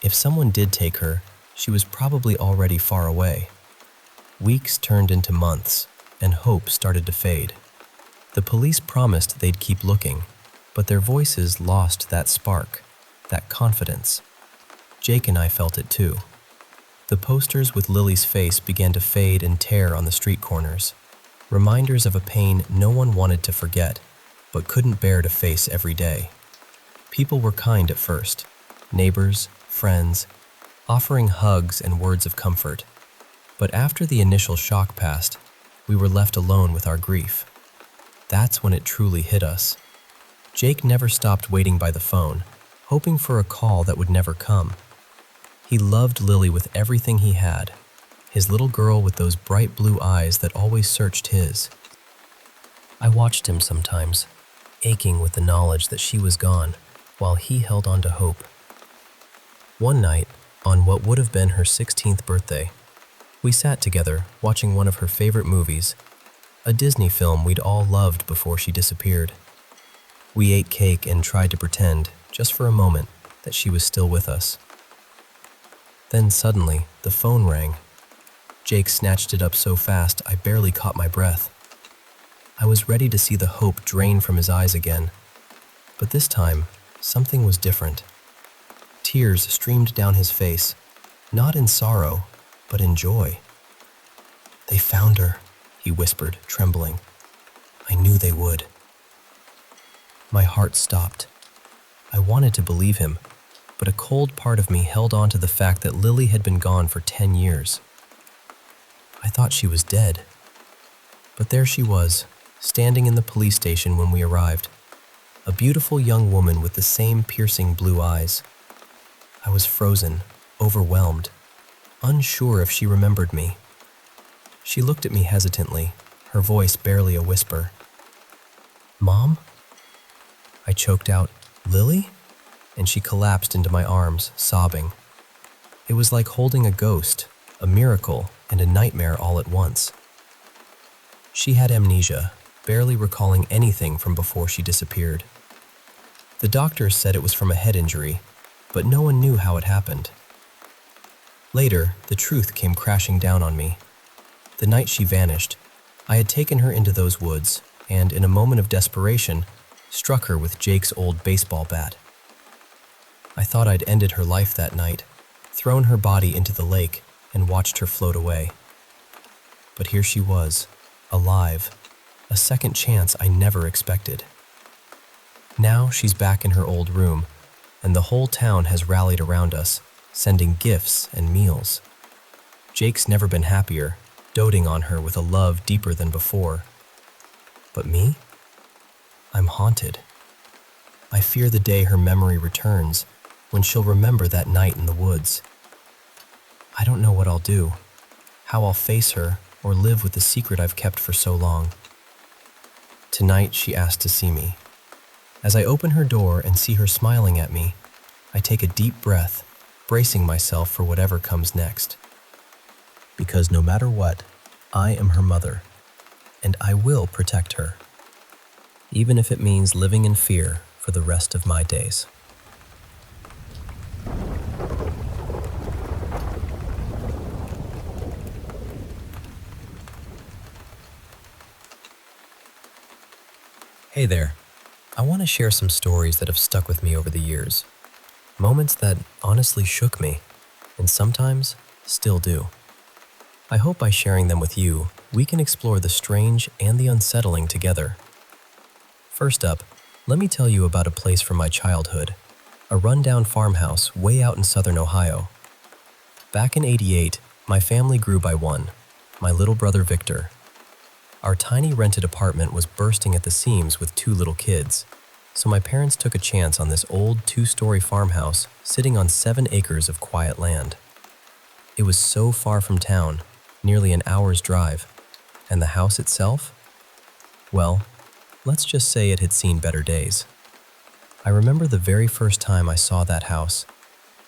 If someone did take her, she was probably already far away. Weeks turned into months, and hope started to fade. The police promised they'd keep looking, but their voices lost that spark, that confidence. Jake and I felt it too. The posters with Lily's face began to fade and tear on the street corners. Reminders of a pain no one wanted to forget, but couldn't bear to face every day. People were kind at first, neighbors, friends, offering hugs and words of comfort. But after the initial shock passed, we were left alone with our grief. That's when it truly hit us. Jake never stopped waiting by the phone, hoping for a call that would never come. He loved Lily with everything he had, his little girl with those bright blue eyes that always searched his. I watched him sometimes, aching with the knowledge that she was gone, while he held on to hope. One night, on what would have been her 16th birthday, we sat together watching one of her favorite movies. a Disney film we'd all loved before she disappeared. We ate cake and tried to pretend, just for a moment, that she was still with us. Then suddenly, the phone rang. Jake snatched it up so fast I barely caught my breath. I was ready to see the hope drain from his eyes again. But this time, something was different. Tears streamed down his face, not in sorrow, but in joy. "They found her," he whispered, trembling. "I knew they would." My heart stopped. I wanted to believe him, but a cold part of me held on to the fact that Lily had been gone for 10 years. I thought she was dead. But there she was, standing in the police station when we arrived. A beautiful young woman with the same piercing blue eyes. I was frozen, overwhelmed, unsure if she remembered me. She looked at me hesitantly, her voice barely a whisper. "Mom?" I choked out, "Lily?" And she collapsed into my arms, sobbing. It was like holding a ghost, a miracle, and a nightmare all at once. She had amnesia, barely recalling anything from before she disappeared. The doctors said it was from a head injury, but no one knew how it happened. Later, the truth came crashing down on me. The night she vanished, I had taken her into those woods and, in a moment of desperation, struck her with Jake's old baseball bat. I thought I'd ended her life that night, thrown her body into the lake, and watched her float away. But here she was, alive, a second chance I never expected. Now she's back in her old room, and the whole town has rallied around us, sending gifts and meals. Jake's never been happier, doting on her with a love deeper than before. But me? I'm haunted. I fear the day her memory returns, when she'll remember that night in the woods. I don't know what I'll do, how I'll face her, or live with the secret I've kept for so long. Tonight she asked to see me. As I open her door and see her smiling at me, I take a deep breath, bracing myself for whatever comes next. Because no matter what, I am her mother, and I will protect her, even if it means living in fear for the rest of my days. Hey there. I want to share some stories that have stuck with me over the years. Moments that honestly shook me, and sometimes still do. I hope by sharing them with you, we can explore the strange and the unsettling together. First up, let me tell you about a place from my childhood, a rundown farmhouse way out in southern Ohio. Back in '88, my family grew by one, my little brother Victor. Our tiny rented apartment was bursting at the seams with 2 little kids, so my parents took a chance on this old 2-story farmhouse sitting on 7 acres of quiet land. It was so far from town, nearly an hour's drive, and the house itself? Well, let's just say it had seen better days. I remember the very first time I saw that house.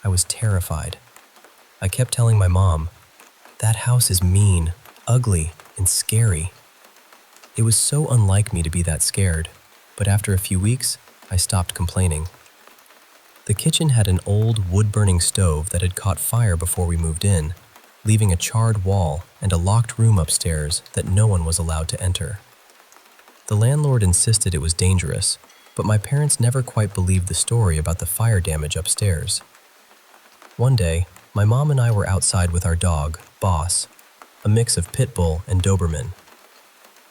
I was terrified. I kept telling my mom, "That house is mean, ugly, and scary." It was so unlike me to be that scared, but after a few weeks, I stopped complaining. The kitchen had an old wood-burning stove that had caught fire before we moved in, leaving a charred wall and a locked room upstairs that no one was allowed to enter. The landlord insisted it was dangerous, but my parents never quite believed the story about the fire damage upstairs. One day, my mom and I were outside with our dog, Boss, a mix of pit bull and Doberman.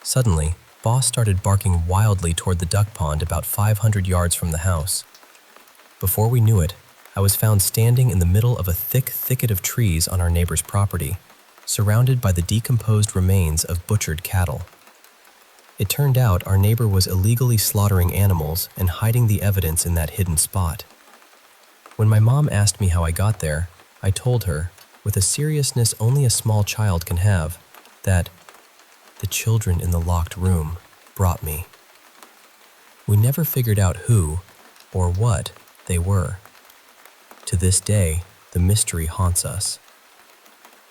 Suddenly, Boss started barking wildly toward the duck pond about 500 yards from the house. Before we knew it, I was found standing in the middle of a thick thicket of trees on our neighbor's property, surrounded by the decomposed remains of butchered cattle. It turned out our neighbor was illegally slaughtering animals and hiding the evidence in that hidden spot. When my mom asked me how I got there, I told her, with a seriousness only a small child can have, that the children in the locked room brought me. We never figured out who or what they were. To this day, the mystery haunts us.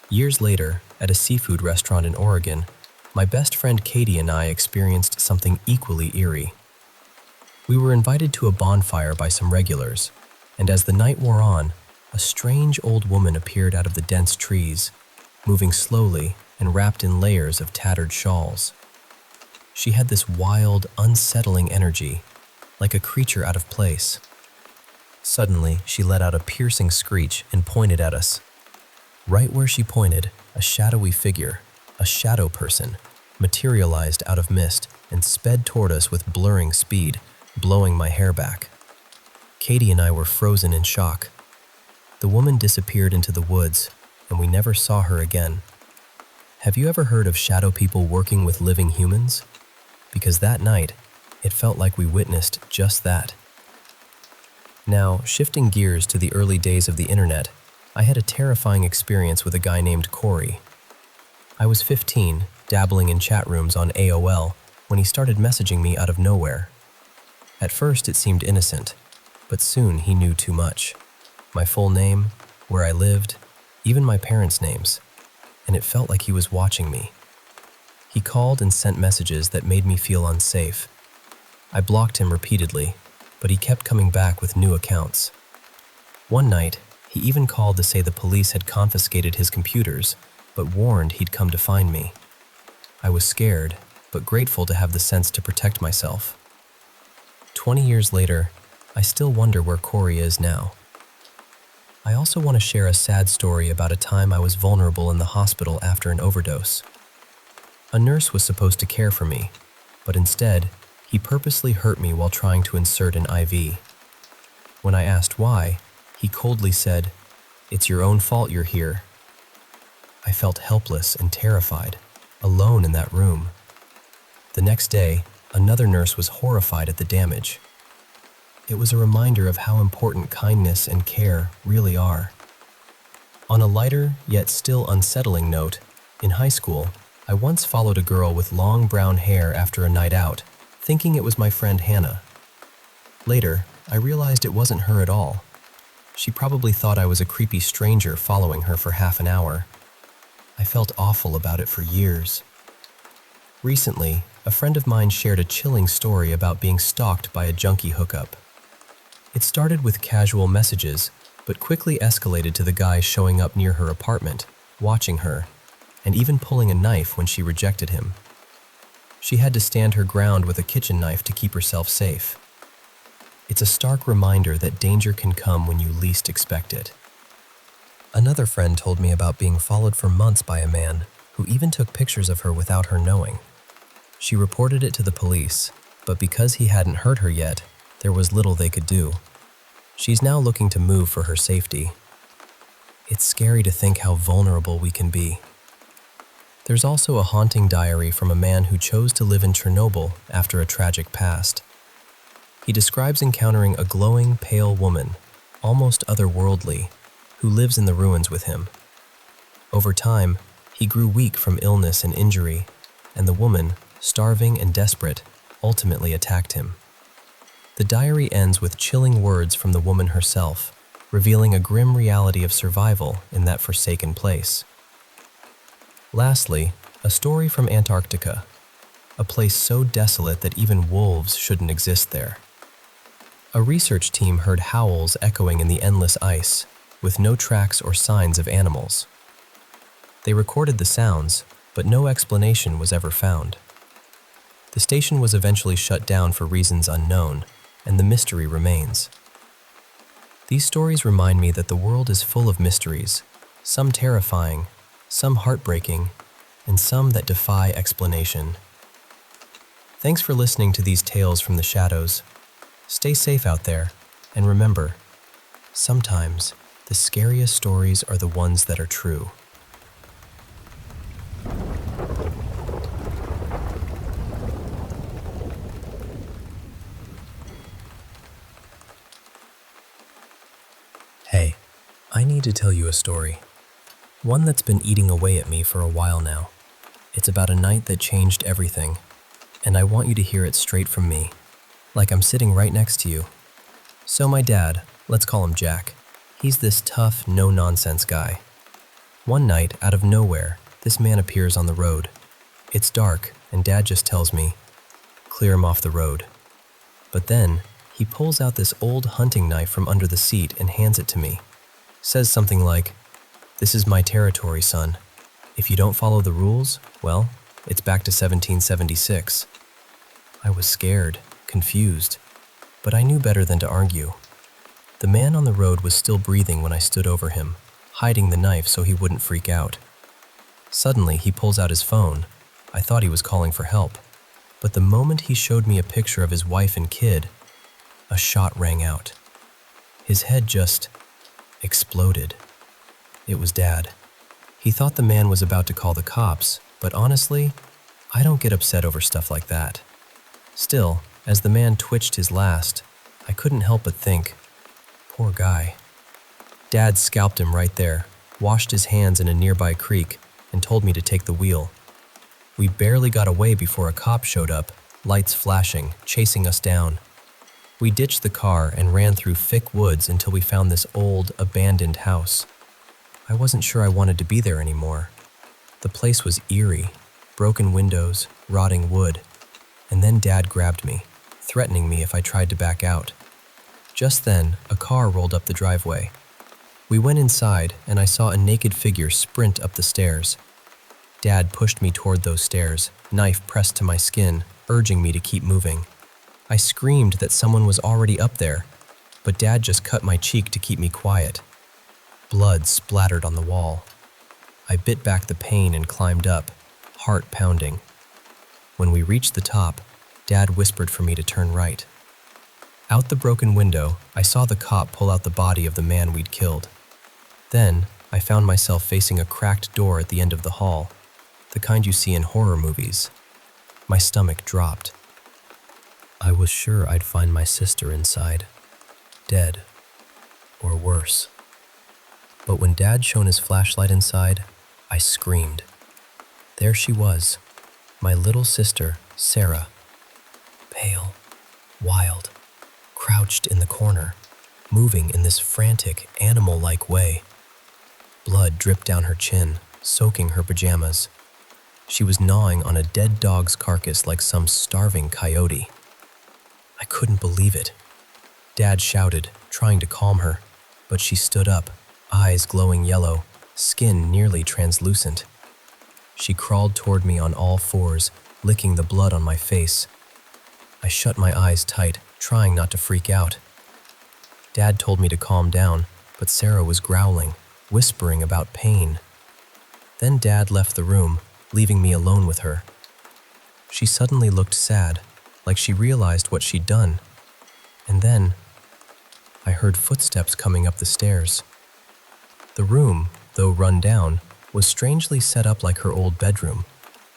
Years later, at a seafood restaurant in Oregon, my best friend Katie and I experienced something equally eerie. We were invited to a bonfire by some regulars, and as the night wore on, a strange old woman appeared out of the dense trees, moving slowly and wrapped in layers of tattered shawls. She had this wild, unsettling energy, like a creature out of place. Suddenly, she let out a piercing screech and pointed at us. Right where she pointed, a shadowy figure, a shadow person, materialized out of mist and sped toward us with blurring speed, blowing my hair back. Katie and I were frozen in shock. The woman disappeared into the woods, and we never saw her again. Have you ever heard of shadow people working with living humans? Because that night, it felt like we witnessed just that. Now, shifting gears to the early days of the internet, I had a terrifying experience with a guy named Corey. I was 15, dabbling in chat rooms on AOL, when he started messaging me out of nowhere. At first, it seemed innocent, but soon he knew too much. My full name, where I lived, even my parents' names, and it felt like he was watching me. He called and sent messages that made me feel unsafe. I blocked him repeatedly, but he kept coming back with new accounts. One night, he even called to say the police had confiscated his computers, but warned he'd come to find me. I was scared, but grateful to have the sense to protect myself. 20 years later, I still wonder where Corey is now. I also want to share a sad story about a time I was vulnerable in the hospital after an overdose. A nurse was supposed to care for me, but instead, he purposely hurt me while trying to insert an IV. When I asked why, he coldly said, "It's your own fault you're here." I felt helpless and terrified, alone in that room. The next day, another nurse was horrified at the damage. It was a reminder of how important kindness and care really are. On a lighter, yet still unsettling note, in high school, I once followed a girl with long brown hair after a night out, thinking it was my friend Hannah. Later, I realized it wasn't her at all. She probably thought I was a creepy stranger following her for half an hour. I felt awful about it for years. Recently, a friend of mine shared a chilling story about being stalked by a junkie hookup. It started with casual messages, but quickly escalated to the guy showing up near her apartment, watching her, and even pulling a knife when she rejected him. She had to stand her ground with a kitchen knife to keep herself safe. It's a stark reminder that danger can come when you least expect it. Another friend told me about being followed for months by a man who even took pictures of her without her knowing. She reported it to the police, but because he hadn't hurt her yet, there was little they could do. She's now looking to move for her safety. It's scary to think how vulnerable we can be. There's also a haunting diary from a man who chose to live in Chernobyl after a tragic past. He describes encountering a glowing, pale woman, almost otherworldly, who lives in the ruins with him. Over time, he grew weak from illness and injury, and the woman, starving and desperate, ultimately attacked him. The diary ends with chilling words from the woman herself, revealing a grim reality of survival in that forsaken place. Lastly, a story from Antarctica, a place so desolate that even wolves shouldn't exist there. A research team heard howls echoing in the endless ice, with no tracks or signs of animals. They recorded the sounds, but no explanation was ever found. The station was eventually shut down for reasons unknown, and the mystery remains. These stories remind me that the world is full of mysteries, some terrifying, some heartbreaking, and some that defy explanation. Thanks for listening to these tales from the shadows. Stay safe out there, and remember, sometimes the scariest stories are the ones that are true. Hey, I need to tell you a story. One that's been eating away at me for a while now. It's about a night that changed everything, and I want you to hear it straight from me, like I'm sitting right next to you. So my dad, let's call him Jack, he's this tough, no-nonsense guy. One night, out of nowhere, this man appears on the road. It's dark, and Dad just tells me, clear him off the road. But then, he pulls out this old hunting knife from under the seat and hands it to me. Says something like, "This is my territory, son. If you don't follow the rules, well, it's back to 1776. I was scared, confused, but I knew better than to argue. The man on the road was still breathing when I stood over him, hiding the knife so he wouldn't freak out. Suddenly, he pulls out his phone. I thought he was calling for help, but the moment he showed me a picture of his wife and kid, a shot rang out. His head just exploded. It was Dad. He thought the man was about to call the cops, but honestly, I don't get upset over stuff like that. Still, as the man twitched his last, I couldn't help but think, poor guy. Dad scalped him right there, washed his hands in a nearby creek, and told me to take the wheel. We barely got away before a cop showed up, lights flashing, chasing us down. We ditched the car and ran through thick woods until we found this old, abandoned house. I wasn't sure I wanted to be there anymore. The place was eerie, broken windows, rotting wood, and then Dad grabbed me, threatening me if I tried to back out. Just then, a car rolled up the driveway. We went inside, and I saw a naked figure sprint up the stairs. Dad pushed me toward those stairs, knife pressed to my skin, urging me to keep moving. I screamed that someone was already up there, but Dad just cut my cheek to keep me quiet. Blood splattered on the wall. I bit back the pain and climbed up, heart pounding. When we reached the top, Dad whispered for me to turn right. Out the broken window, I saw the cop pull out the body of the man we'd killed. Then, I found myself facing a cracked door at the end of the hall, the kind you see in horror movies. My stomach dropped. I was sure I'd find my sister inside, dead, or worse. But when Dad shone his flashlight inside, I screamed. There she was, my little sister, Sarah, pale, wild, crouched in the corner, moving in this frantic, animal-like way. Blood dripped down her chin, soaking her pajamas. She was gnawing on a dead dog's carcass like some starving coyote. I couldn't believe it. Dad shouted, trying to calm her, but she stood up, eyes glowing yellow, skin nearly translucent. She crawled toward me on all fours, licking the blood on my face. I shut my eyes tight, trying not to freak out. Dad told me to calm down, but Sarah was growling, whispering about pain. Then Dad left the room, leaving me alone with her. She suddenly looked sad, like she realized what she'd done. And then, I heard footsteps coming up the stairs. The room, though run down, was strangely set up like her old bedroom.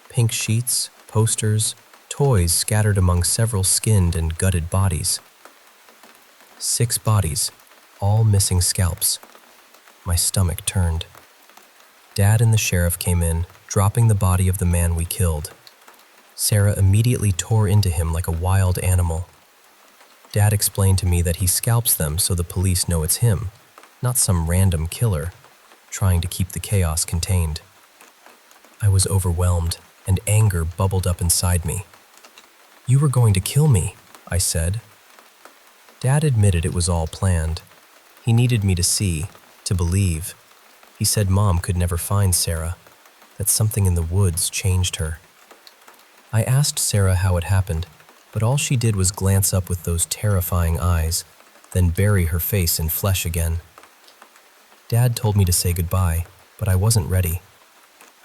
Pink sheets, posters, toys scattered among several skinned and gutted bodies. 6 bodies, all missing scalps. My stomach turned. Dad and the sheriff came in, dropping the body of the man we killed. Sarah immediately tore into him like a wild animal. Dad explained to me that he scalps them so the police know it's him, not some random killer, trying to keep the chaos contained. I was overwhelmed, and anger bubbled up inside me. "You were going to kill me," I said. Dad admitted it was all planned. He needed me to see, to believe. He said Mom could never find Sarah, that something in the woods changed her. I asked Sarah how it happened, but all she did was glance up with those terrifying eyes, then bury her face in flesh again. Dad told me to say goodbye, but I wasn't ready.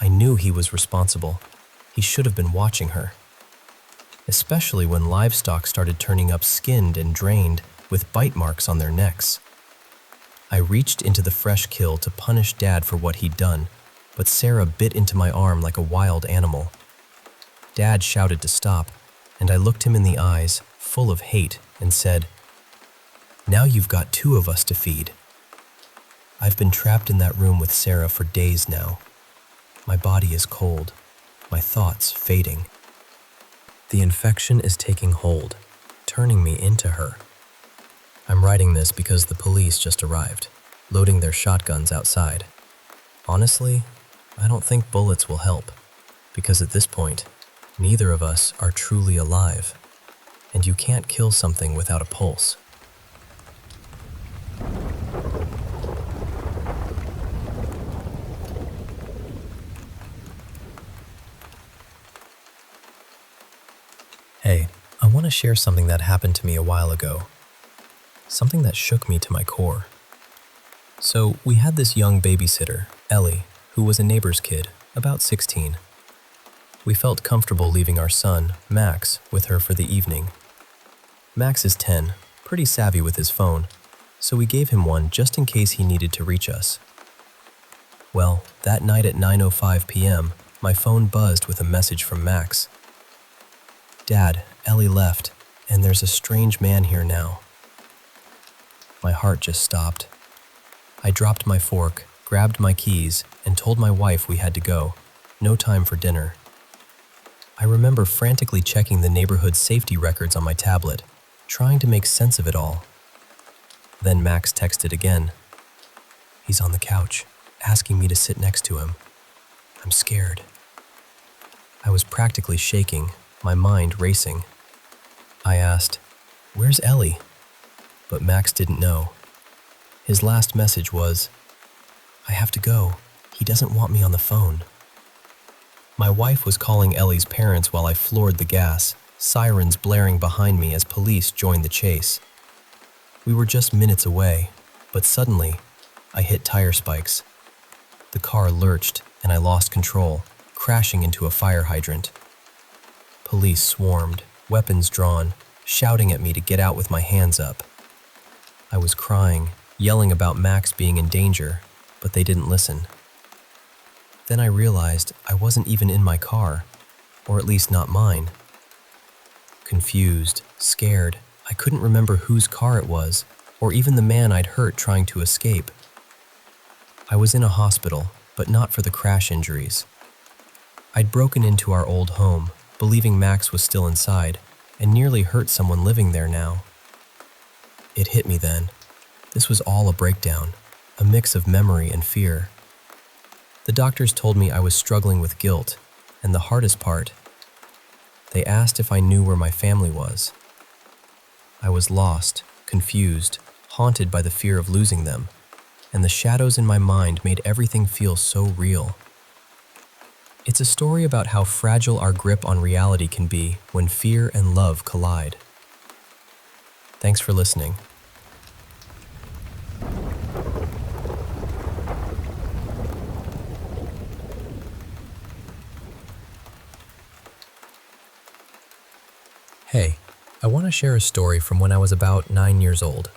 I knew he was responsible. He should have been watching her. Especially when livestock started turning up skinned and drained, with bite marks on their necks. I reached into the fresh kill to punish Dad for what he'd done, but Sarah bit into my arm like a wild animal. Dad shouted to stop, and I looked him in the eyes, full of hate, and said, "Now you've got 2 of us to feed." I've been trapped in that room with Sarah for days now. My body is cold, my thoughts fading. The infection is taking hold, turning me into her. I'm writing this because the police just arrived, loading their shotguns outside. Honestly, I don't think bullets will help. Because at this point, neither of us are truly alive, and you can't kill something without a pulse. Hey, I want to share something that happened to me a while ago. Something that shook me to my core. So, we had this young babysitter, Ellie, who was a neighbor's kid, about 16. We felt comfortable leaving our son, Max, with her for the evening. Max is 10, pretty savvy with his phone, so we gave him one just in case he needed to reach us. Well, that night at 9:05 p.m., my phone buzzed with a message from Max. "Dad, Ellie left, and there's a strange man here now." My heart just stopped. I dropped my fork, grabbed my keys, and told my wife we had to go. No time for dinner. I remember frantically checking the neighborhood safety records on my tablet, trying to make sense of it all. Then Max texted again. "He's on the couch, asking me to sit next to him. I'm scared." I was practically shaking, my mind racing. I asked, "Where's Ellie?" But Max didn't know. His last message was, "I have to go. He doesn't want me on the phone." My wife was calling Ellie's parents while I floored the gas, sirens blaring behind me as police joined the chase. We were just minutes away, but suddenly, I hit tire spikes. The car lurched and I lost control, crashing into a fire hydrant. Police swarmed, weapons drawn, shouting at me to get out with my hands up. I was crying, yelling about Max being in danger, but they didn't listen. Then I realized I wasn't even in my car, or at least not mine. Confused, scared, I couldn't remember whose car it was, or even the man I'd hurt trying to escape. I was in a hospital, but not for the crash injuries. I'd broken into our old home, believing Max was still inside, and nearly hurt someone living there now. It hit me then. This was all a breakdown, a mix of memory and fear. The doctors told me I was struggling with guilt, and the hardest part, they asked if I knew where my family was. I was lost, confused, haunted by the fear of losing them, and the shadows in my mind made everything feel so real. It's a story about how fragile our grip on reality can be when fear and love collide. Thanks for listening. Hey, I want to share a story from when I was about 9 years old.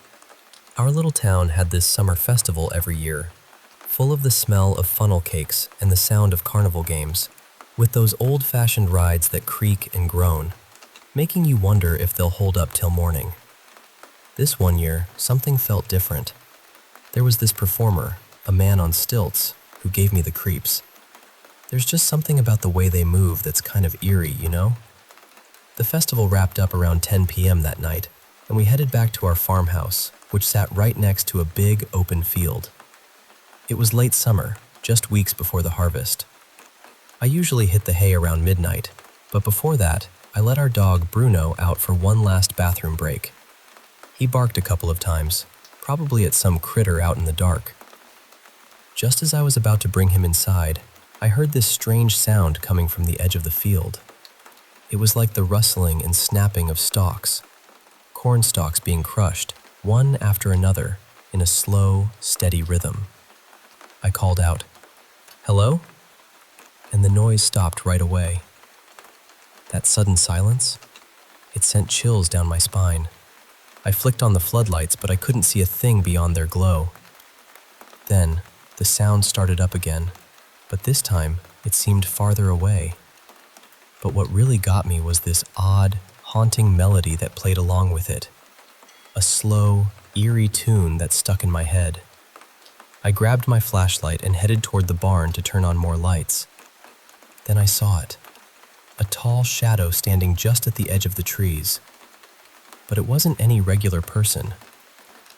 Our little town had this summer festival every year, full of the smell of funnel cakes and the sound of carnival games, with those old-fashioned rides that creak and groan, making you wonder if they'll hold up till morning. This one year, something felt different. There was this performer, a man on stilts, who gave me the creeps. There's just something about the way they move that's kind of eerie, you know? The festival wrapped up around 10 p.m. that night, and we headed back to our farmhouse, which sat right next to a big open field. It was late summer, just weeks before the harvest. I usually hit the hay around midnight, but before that, I let our dog Bruno out for one last bathroom break. He barked a couple of times, probably at some critter out in the dark. Just as I was about to bring him inside, I heard this strange sound coming from the edge of the field. It was like the rustling and snapping of stalks, corn stalks being crushed, one after another, in a slow, steady rhythm. I called out, "Hello?" And the noise stopped right away. That sudden silence, it sent chills down my spine. I flicked on the floodlights, but I couldn't see a thing beyond their glow. Then, the sound started up again, but this time, it seemed farther away. But what really got me was this odd, haunting melody that played along with it. A slow, eerie tune that stuck in my head. I grabbed my flashlight and headed toward the barn to turn on more lights. Then I saw it. A tall shadow standing just at the edge of the trees. But it wasn't any regular person.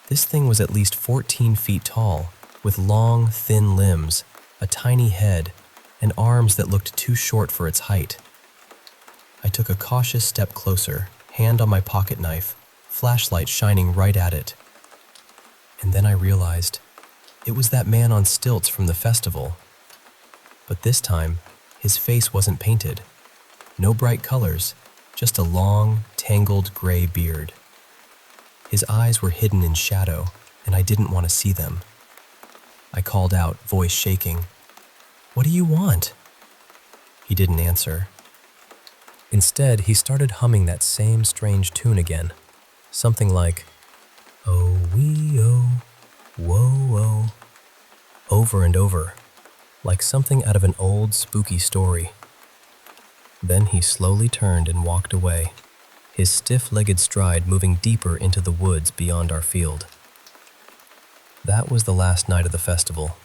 This thing was at least 14 feet tall, with long, thin limbs, a tiny head, and arms that looked too short for its height. I took a cautious step closer, hand on my pocket knife, flashlight shining right at it. And then I realized it was that man on stilts from the festival. But this time, his face wasn't painted. No bright colors, just a long, tangled gray beard. His eyes were hidden in shadow, and I didn't want to see them. I called out, voice shaking, "What do you want?" He didn't answer. Instead, he started humming that same strange tune again, something like, "Oh, wee, oh, whoa, oh," over and over, like something out of an old, spooky story. Then he slowly turned and walked away, his stiff-legged stride moving deeper into the woods beyond our field. That was the last night of the festival.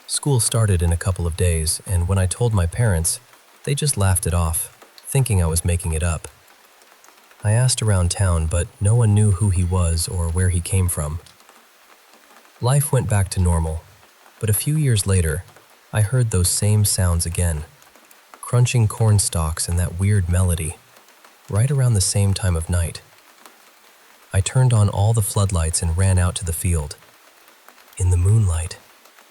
School started in a couple of days, and when I told my parents, they just laughed it off, thinking I was making it up. I asked around town, but no one knew who he was or where he came from. Life went back to normal, but a few years later, I heard those same sounds again, crunching corn stalks and that weird melody, right around the same time of night. I turned on all the floodlights and ran out to the field. In the moonlight,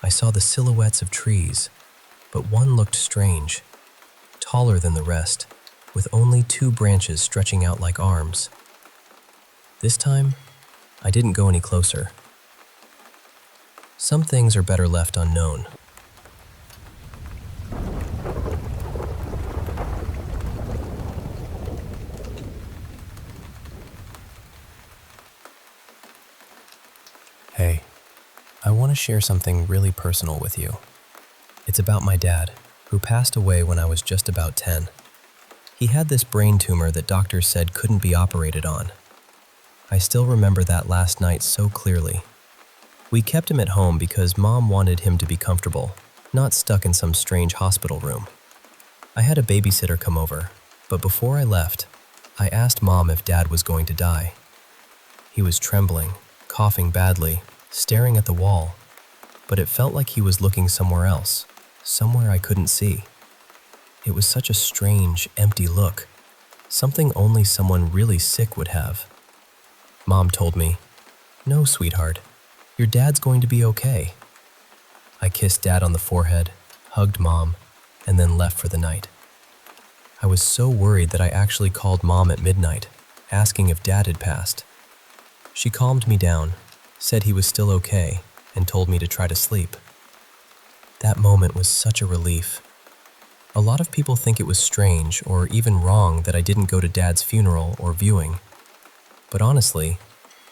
I saw the silhouettes of trees, but one looked strange, taller than the rest, with only 2 branches stretching out like arms. This time, I didn't go any closer. Some things are better left unknown. Hey, I want to share something really personal with you. It's about my dad, who passed away when I was just about 10. He had this brain tumor that doctors said couldn't be operated on. I still remember that last night so clearly. We kept him at home because Mom wanted him to be comfortable, not stuck in some strange hospital room. I had a babysitter come over, but before I left, I asked Mom if Dad was going to die. He was trembling, coughing badly, staring at the wall, but it felt like he was looking somewhere else, somewhere I couldn't see. It was such a strange, empty look, something only someone really sick would have. Mom told me, "No, sweetheart, your dad's going to be okay." I kissed Dad on the forehead, hugged Mom, and then left for the night. I was so worried that I actually called Mom at midnight, asking if Dad had passed. She calmed me down, said he was still okay, and told me to try to sleep. That moment was such a relief. A lot of people think it was strange or even wrong that I didn't go to Dad's funeral or viewing. But honestly,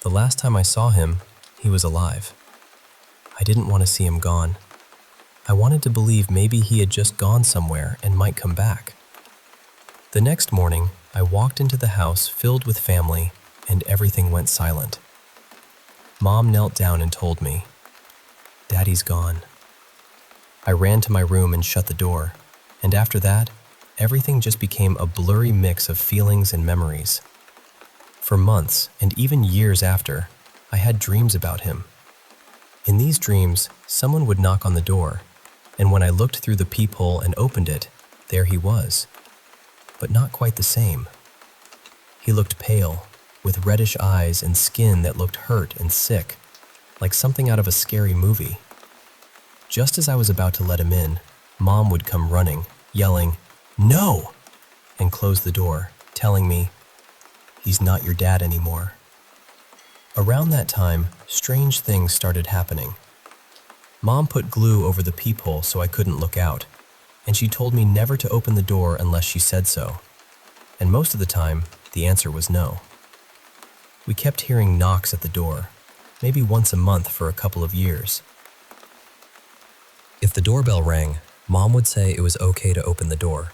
the last time I saw him, he was alive. I didn't want to see him gone. I wanted to believe maybe he had just gone somewhere and might come back. The next morning, I walked into the house filled with family, and everything went silent. Mom knelt down and told me, "Daddy's gone." I ran to my room and shut the door, and after that, everything just became a blurry mix of feelings and memories. For months, and even years after, I had dreams about him. In these dreams, someone would knock on the door, and when I looked through the peephole and opened it, there he was. But not quite the same. He looked pale, with reddish eyes and skin that looked hurt and sick, like something out of a scary movie. Just as I was about to let him in, Mom would come running, yelling, "No!" and close the door, telling me, "He's not your dad anymore." Around that time, strange things started happening. Mom put glue over the peephole so I couldn't look out, and she told me never to open the door unless she said so. And most of the time, the answer was no. We kept hearing knocks at the door, maybe once a month for a couple of years. If the doorbell rang, Mom would say it was okay to open the door,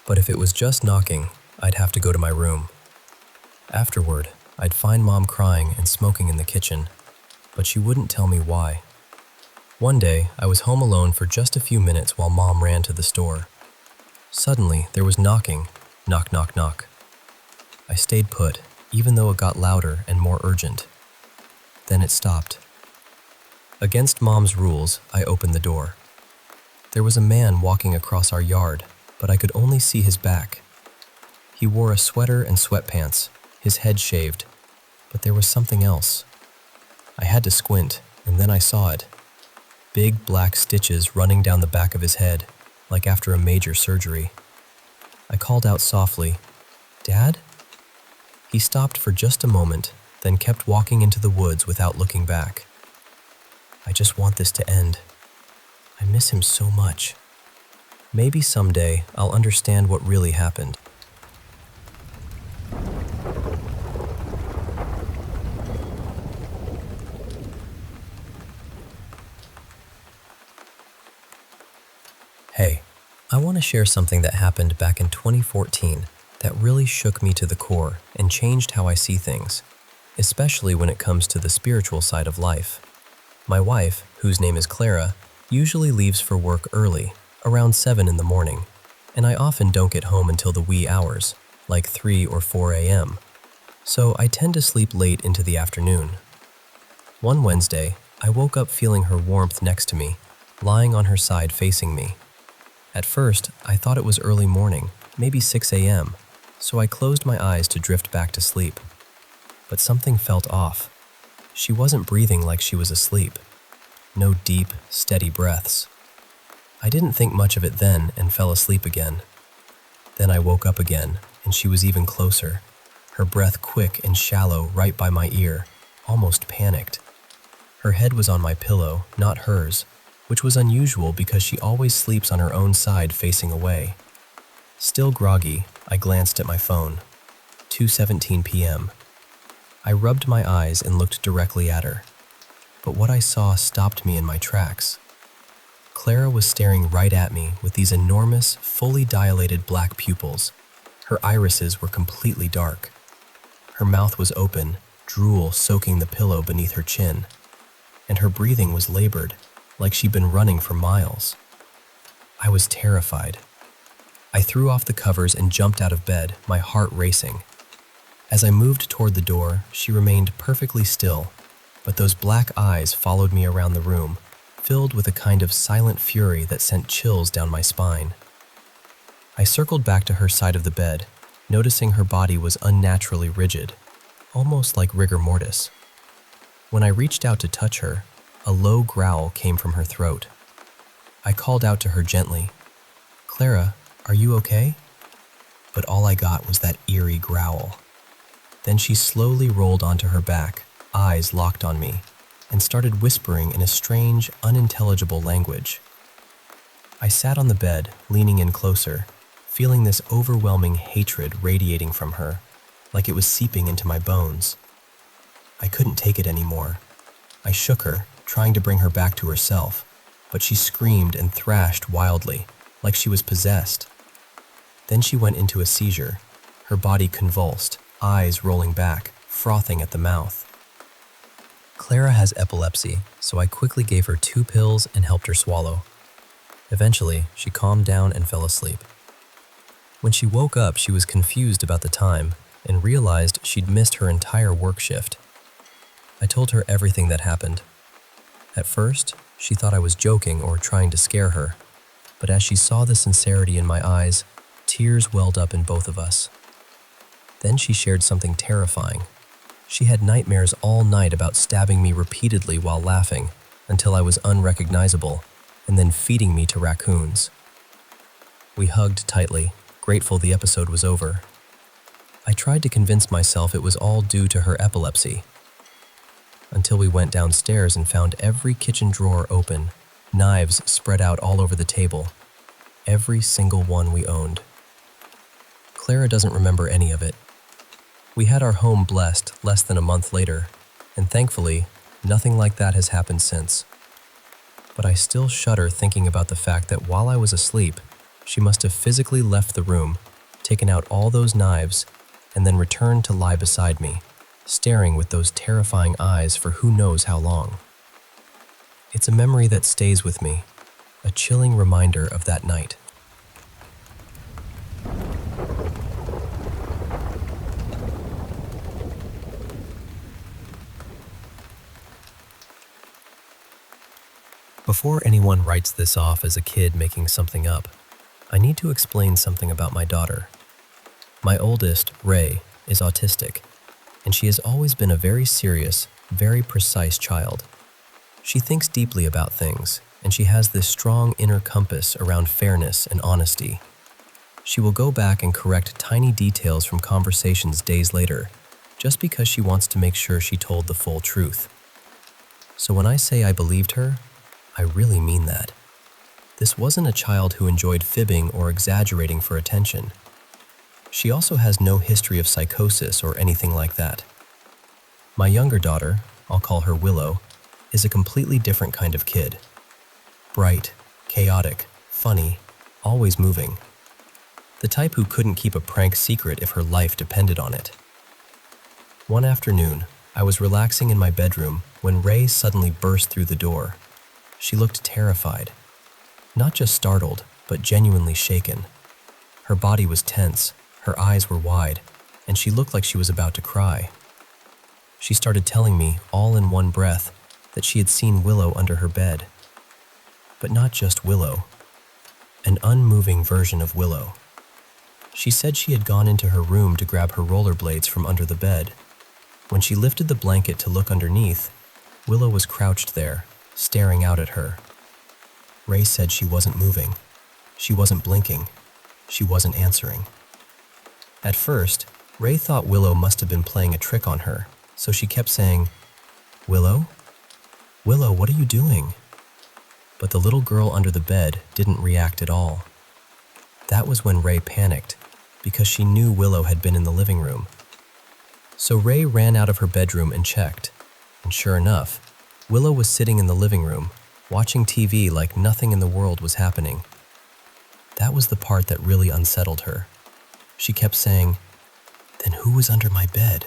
but if it was just knocking, I'd have to go to my room. Afterward, I'd find Mom crying and smoking in the kitchen, but she wouldn't tell me why. One day, I was home alone for just a few minutes while Mom ran to the store. Suddenly, there was knocking, knock, knock, knock. I stayed put, even though it got louder and more urgent. Then it stopped. Against Mom's rules, I opened the door. There was a man walking across our yard, but I could only see his back. He wore a sweater and sweatpants, his head shaved, but there was something else. I had to squint, and then I saw it. Big black stitches running down the back of his head, like after a major surgery. I called out softly, "Dad?" He stopped for just a moment, then kept walking into the woods without looking back. I just want this to end. I miss him so much. Maybe someday I'll understand what really happened. Hey, I want to share something that happened back in 2014 that really shook me to the core and changed how I see things, especially when it comes to the spiritual side of life. My wife, whose name is Clara, usually leaves for work early, around 7 in the morning, and I often don't get home until the wee hours, like 3 or 4 a.m. So I tend to sleep late into the afternoon. One Wednesday, I woke up feeling her warmth next to me, lying on her side facing me. At first, I thought it was early morning, maybe 6 a.m., so I closed my eyes to drift back to sleep. But something felt off. She wasn't breathing like she was asleep. No deep, steady breaths. I didn't think much of it then and fell asleep again. Then I woke up again, and she was even closer, her breath quick and shallow right by my ear, almost panicked. Her head was on my pillow, not hers, which was unusual because she always sleeps on her own side facing away. Still groggy, I glanced at my phone. 2:17 p.m. I rubbed my eyes and looked directly at her. But what I saw stopped me in my tracks. Clara was staring right at me with these enormous, fully dilated black pupils. Her irises were completely dark. Her mouth was open, drool soaking the pillow beneath her chin. And her breathing was labored, like she'd been running for miles. I was terrified. I threw off the covers and jumped out of bed, my heart racing. As I moved toward the door, she remained perfectly still, but those black eyes followed me around the room, filled with a kind of silent fury that sent chills down my spine. I circled back to her side of the bed, noticing her body was unnaturally rigid, almost like rigor mortis. When I reached out to touch her, a low growl came from her throat. I called out to her gently, "Clara, are you okay?" But all I got was that eerie growl. Then she slowly rolled onto her back, eyes locked on me, and started whispering in a strange, unintelligible language. I sat on the bed, leaning in closer, feeling this overwhelming hatred radiating from her, like it was seeping into my bones. I couldn't take it anymore. I shook her, trying to bring her back to herself, but she screamed and thrashed wildly, like she was possessed. Then she went into a seizure, her body convulsed, eyes rolling back, frothing at the mouth. Clara has epilepsy, so I quickly gave her 2 pills and helped her swallow. Eventually, she calmed down and fell asleep. When she woke up, she was confused about the time and realized she'd missed her entire work shift. I told her everything that happened. At first, she thought I was joking or trying to scare her, but as she saw the sincerity in my eyes, tears welled up in both of us. Then she shared something terrifying. She had nightmares all night about stabbing me repeatedly while laughing until I was unrecognizable, and then feeding me to raccoons. We hugged tightly, grateful the episode was over. I tried to convince myself it was all due to her epilepsy, until we went downstairs and found every kitchen drawer open, knives spread out all over the table, every single one we owned. Clara doesn't remember any of it. We had our home blessed less than a month later, and thankfully, nothing like that has happened since. But I still shudder thinking about the fact that while I was asleep, she must have physically left the room, taken out all those knives, and then returned to lie beside me, staring with those terrifying eyes for who knows how long. It's a memory that stays with me, a chilling reminder of that night. Before anyone writes this off as a kid making something up, I need to explain something about my daughter. My oldest, Ray, is autistic, and she has always been a very serious, very precise child. She thinks deeply about things, and she has this strong inner compass around fairness and honesty. She will go back and correct tiny details from conversations days later, just because she wants to make sure she told the full truth. So when I say I believed her, I really mean that. This wasn't a child who enjoyed fibbing or exaggerating for attention. She also has no history of psychosis or anything like that. My younger daughter, I'll call her Willow, is a completely different kind of kid. Bright, chaotic, funny, always moving. The type who couldn't keep a prank secret if her life depended on it. One afternoon, I was relaxing in my bedroom when Ray suddenly burst through the door. She looked terrified. Not just startled, but genuinely shaken. Her body was tense, her eyes were wide, and she looked like she was about to cry. She started telling me, all in one breath, that she had seen Willow under her bed. But not just Willow. An unmoving version of Willow. She said she had gone into her room to grab her rollerblades from under the bed. When she lifted the blanket to look underneath, Willow was crouched there, staring out at her. Ray said she wasn't moving. She wasn't blinking. She wasn't answering. At first, Ray thought Willow must have been playing a trick on her, so she kept saying, "Willow? Willow, what are you doing?" But the little girl under the bed didn't react at all. That was when Ray panicked, because she knew Willow had been in the living room. So Ray ran out of her bedroom and checked, and sure enough, Willow was sitting in the living room, watching TV like nothing in the world was happening. That was the part that really unsettled her. She kept saying, "Then who was under my bed?"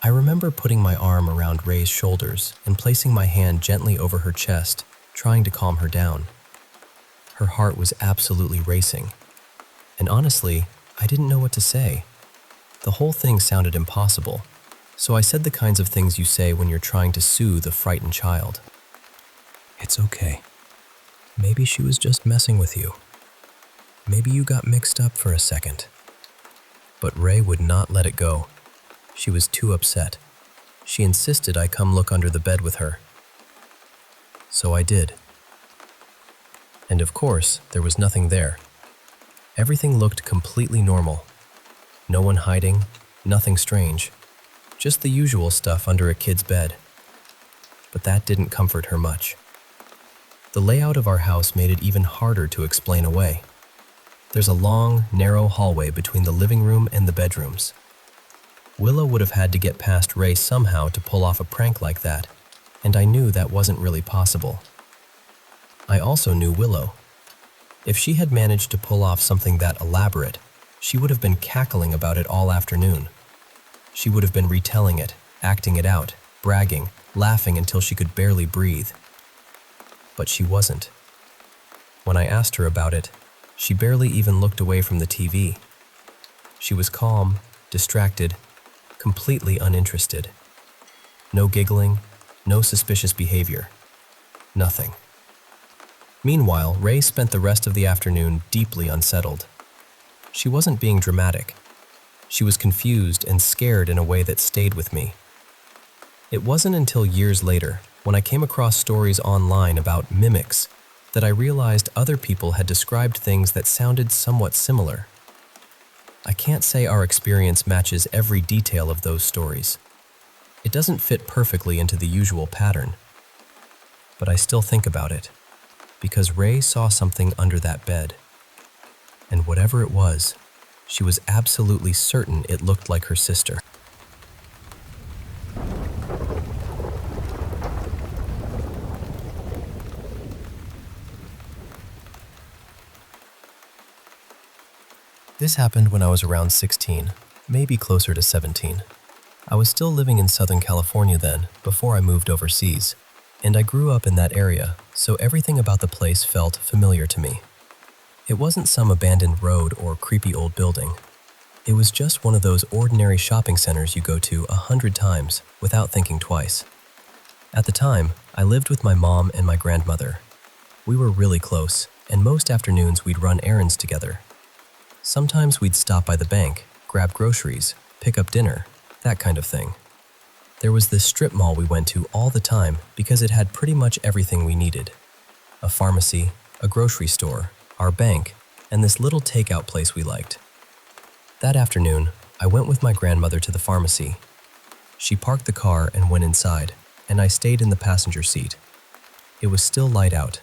I remember putting my arm around Ray's shoulders and placing my hand gently over her chest, trying to calm her down. Her heart was absolutely racing. And honestly, I didn't know what to say. The whole thing sounded impossible, so I said the kinds of things you say when you're trying to soothe a frightened child. "It's okay. Maybe she was just messing with you. Maybe you got mixed up for a second." But Ray would not let it go. She was too upset. She insisted I come look under the bed with her. So I did. And of course, there was nothing there. Everything looked completely normal. No one hiding, nothing strange. Just the usual stuff under a kid's bed. But that didn't comfort her much. The layout of our house made it even harder to explain away. There's a long, narrow hallway between the living room and the bedrooms. Willow would have had to get past Ray somehow to pull off a prank like that, and I knew that wasn't really possible. I also knew Willow. If she had managed to pull off something that elaborate, she would have been cackling about it all afternoon. She would have been retelling it, acting it out, bragging, laughing until she could barely breathe. But she wasn't. When I asked her about it, she barely even looked away from the TV. She was calm, distracted, completely uninterested. No giggling, no suspicious behavior. Nothing. Meanwhile, Ray spent the rest of the afternoon deeply unsettled. She wasn't being dramatic. She was confused and scared in a way that stayed with me. It wasn't until years later, when I came across stories online about mimics, that I realized other people had described things that sounded somewhat similar. I can't say our experience matches every detail of those stories. It doesn't fit perfectly into the usual pattern. But I still think about it, because Ray saw something under that bed. And whatever it was, she was absolutely certain it looked like her sister. This happened when I was around 16, maybe closer to 17. I was still living in Southern California then, before I moved overseas, and I grew up in that area, so everything about the place felt familiar to me. It wasn't some abandoned road or creepy old building. It was just one of those ordinary shopping centers you go to 100 times without thinking twice. At the time, I lived with my mom and my grandmother. We were really close, and most afternoons we'd run errands together. Sometimes we'd stop by the bank, grab groceries, pick up dinner, that kind of thing. There was this strip mall we went to all the time because it had pretty much everything we needed. A pharmacy, a grocery store, our bank, and this little takeout place we liked. That afternoon, I went with my grandmother to the pharmacy. She parked the car and went inside, and I stayed in the passenger seat. It was still light out.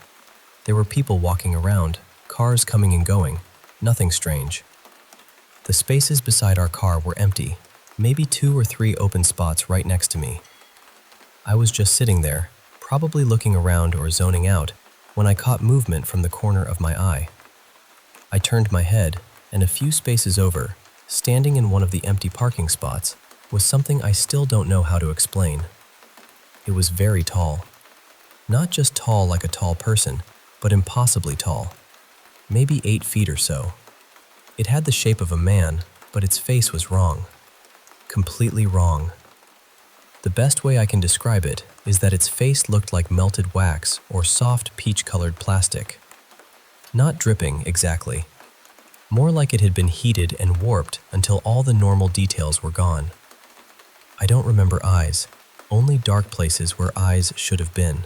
There were people walking around, cars coming and going, nothing strange. The spaces beside our car were empty, maybe 2 or 3 open spots right next to me. I was just sitting there, probably looking around or zoning out, when I caught movement from the corner of my eye. I turned my head, and a few spaces over, standing in one of the empty parking spots, was something I still don't know how to explain. It was very tall. Not just tall like a tall person, but impossibly tall. Maybe 8 feet or so. It had the shape of a man, but its face was wrong. Completely wrong. The best way I can describe it is that its face looked like melted wax or soft peach-colored plastic. Not dripping, exactly. More like it had been heated and warped until all the normal details were gone. I don't remember eyes, only dark places where eyes should have been.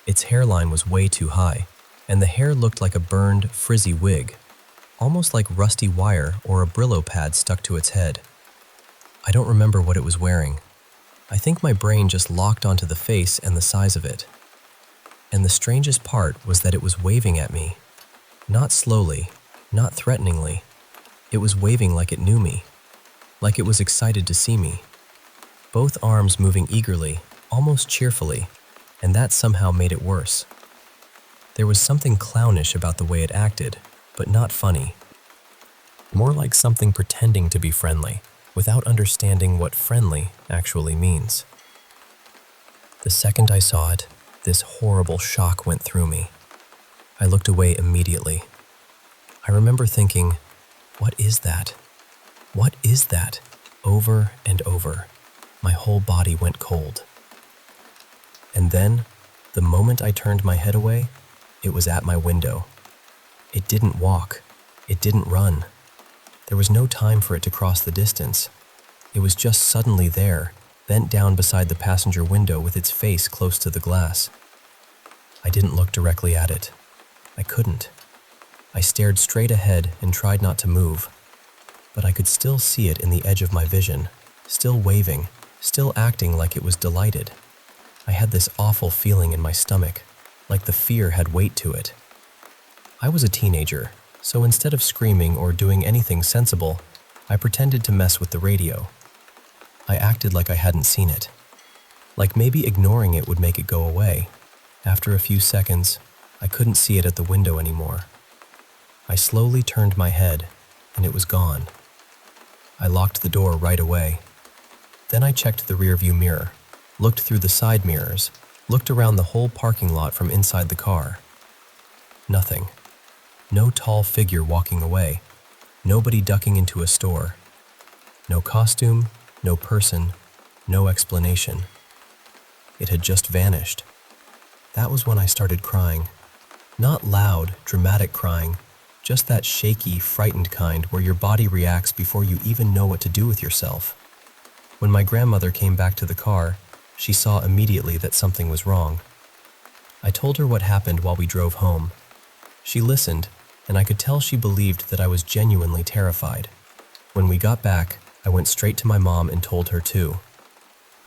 Its hairline was way too high, and the hair looked like a burned, frizzy wig, almost like rusty wire or a Brillo pad stuck to its head. I don't remember what it was wearing. I think my brain just locked onto the face and the size of it. And the strangest part was that it was waving at me. Not slowly, not threateningly. It was waving like it knew me, like it was excited to see me. Both arms moving eagerly, almost cheerfully, and that somehow made it worse. There was something clownish about the way it acted, but not funny. More like something pretending to be friendly, without understanding what friendly actually means. The second I saw it, this horrible shock went through me. I looked away immediately. I remember thinking, "What is that? What is that?" over and over. My whole body went cold. And then, the moment I turned my head away, it was at my window. It didn't walk. It didn't run. There was no time for it to cross the distance. It was just suddenly there, bent down beside the passenger window with its face close to the glass. I didn't look directly at it. I couldn't. I stared straight ahead and tried not to move, but I could still see it in the edge of my vision, still waving, still acting like it was delighted. I had this awful feeling in my stomach, like the fear had weight to it. I was a teenager, so instead of screaming or doing anything sensible, I pretended to mess with the radio. I acted like I hadn't seen it, like maybe ignoring it would make it go away. After a few seconds, I couldn't see it at the window anymore. I slowly turned my head, and it was gone. I locked the door right away. Then I checked the rearview mirror, looked through the side mirrors, looked around the whole parking lot from inside the car. Nothing. No tall figure walking away. Nobody ducking into a store. No costume, no person, no explanation. It had just vanished. That was when I started crying. Not loud, dramatic crying, just that shaky, frightened kind where your body reacts before you even know what to do with yourself. When my grandmother came back to the car, she saw immediately that something was wrong. I told her what happened while we drove home. She listened, and I could tell she believed that I was genuinely terrified. When we got back, I went straight to my mom and told her too.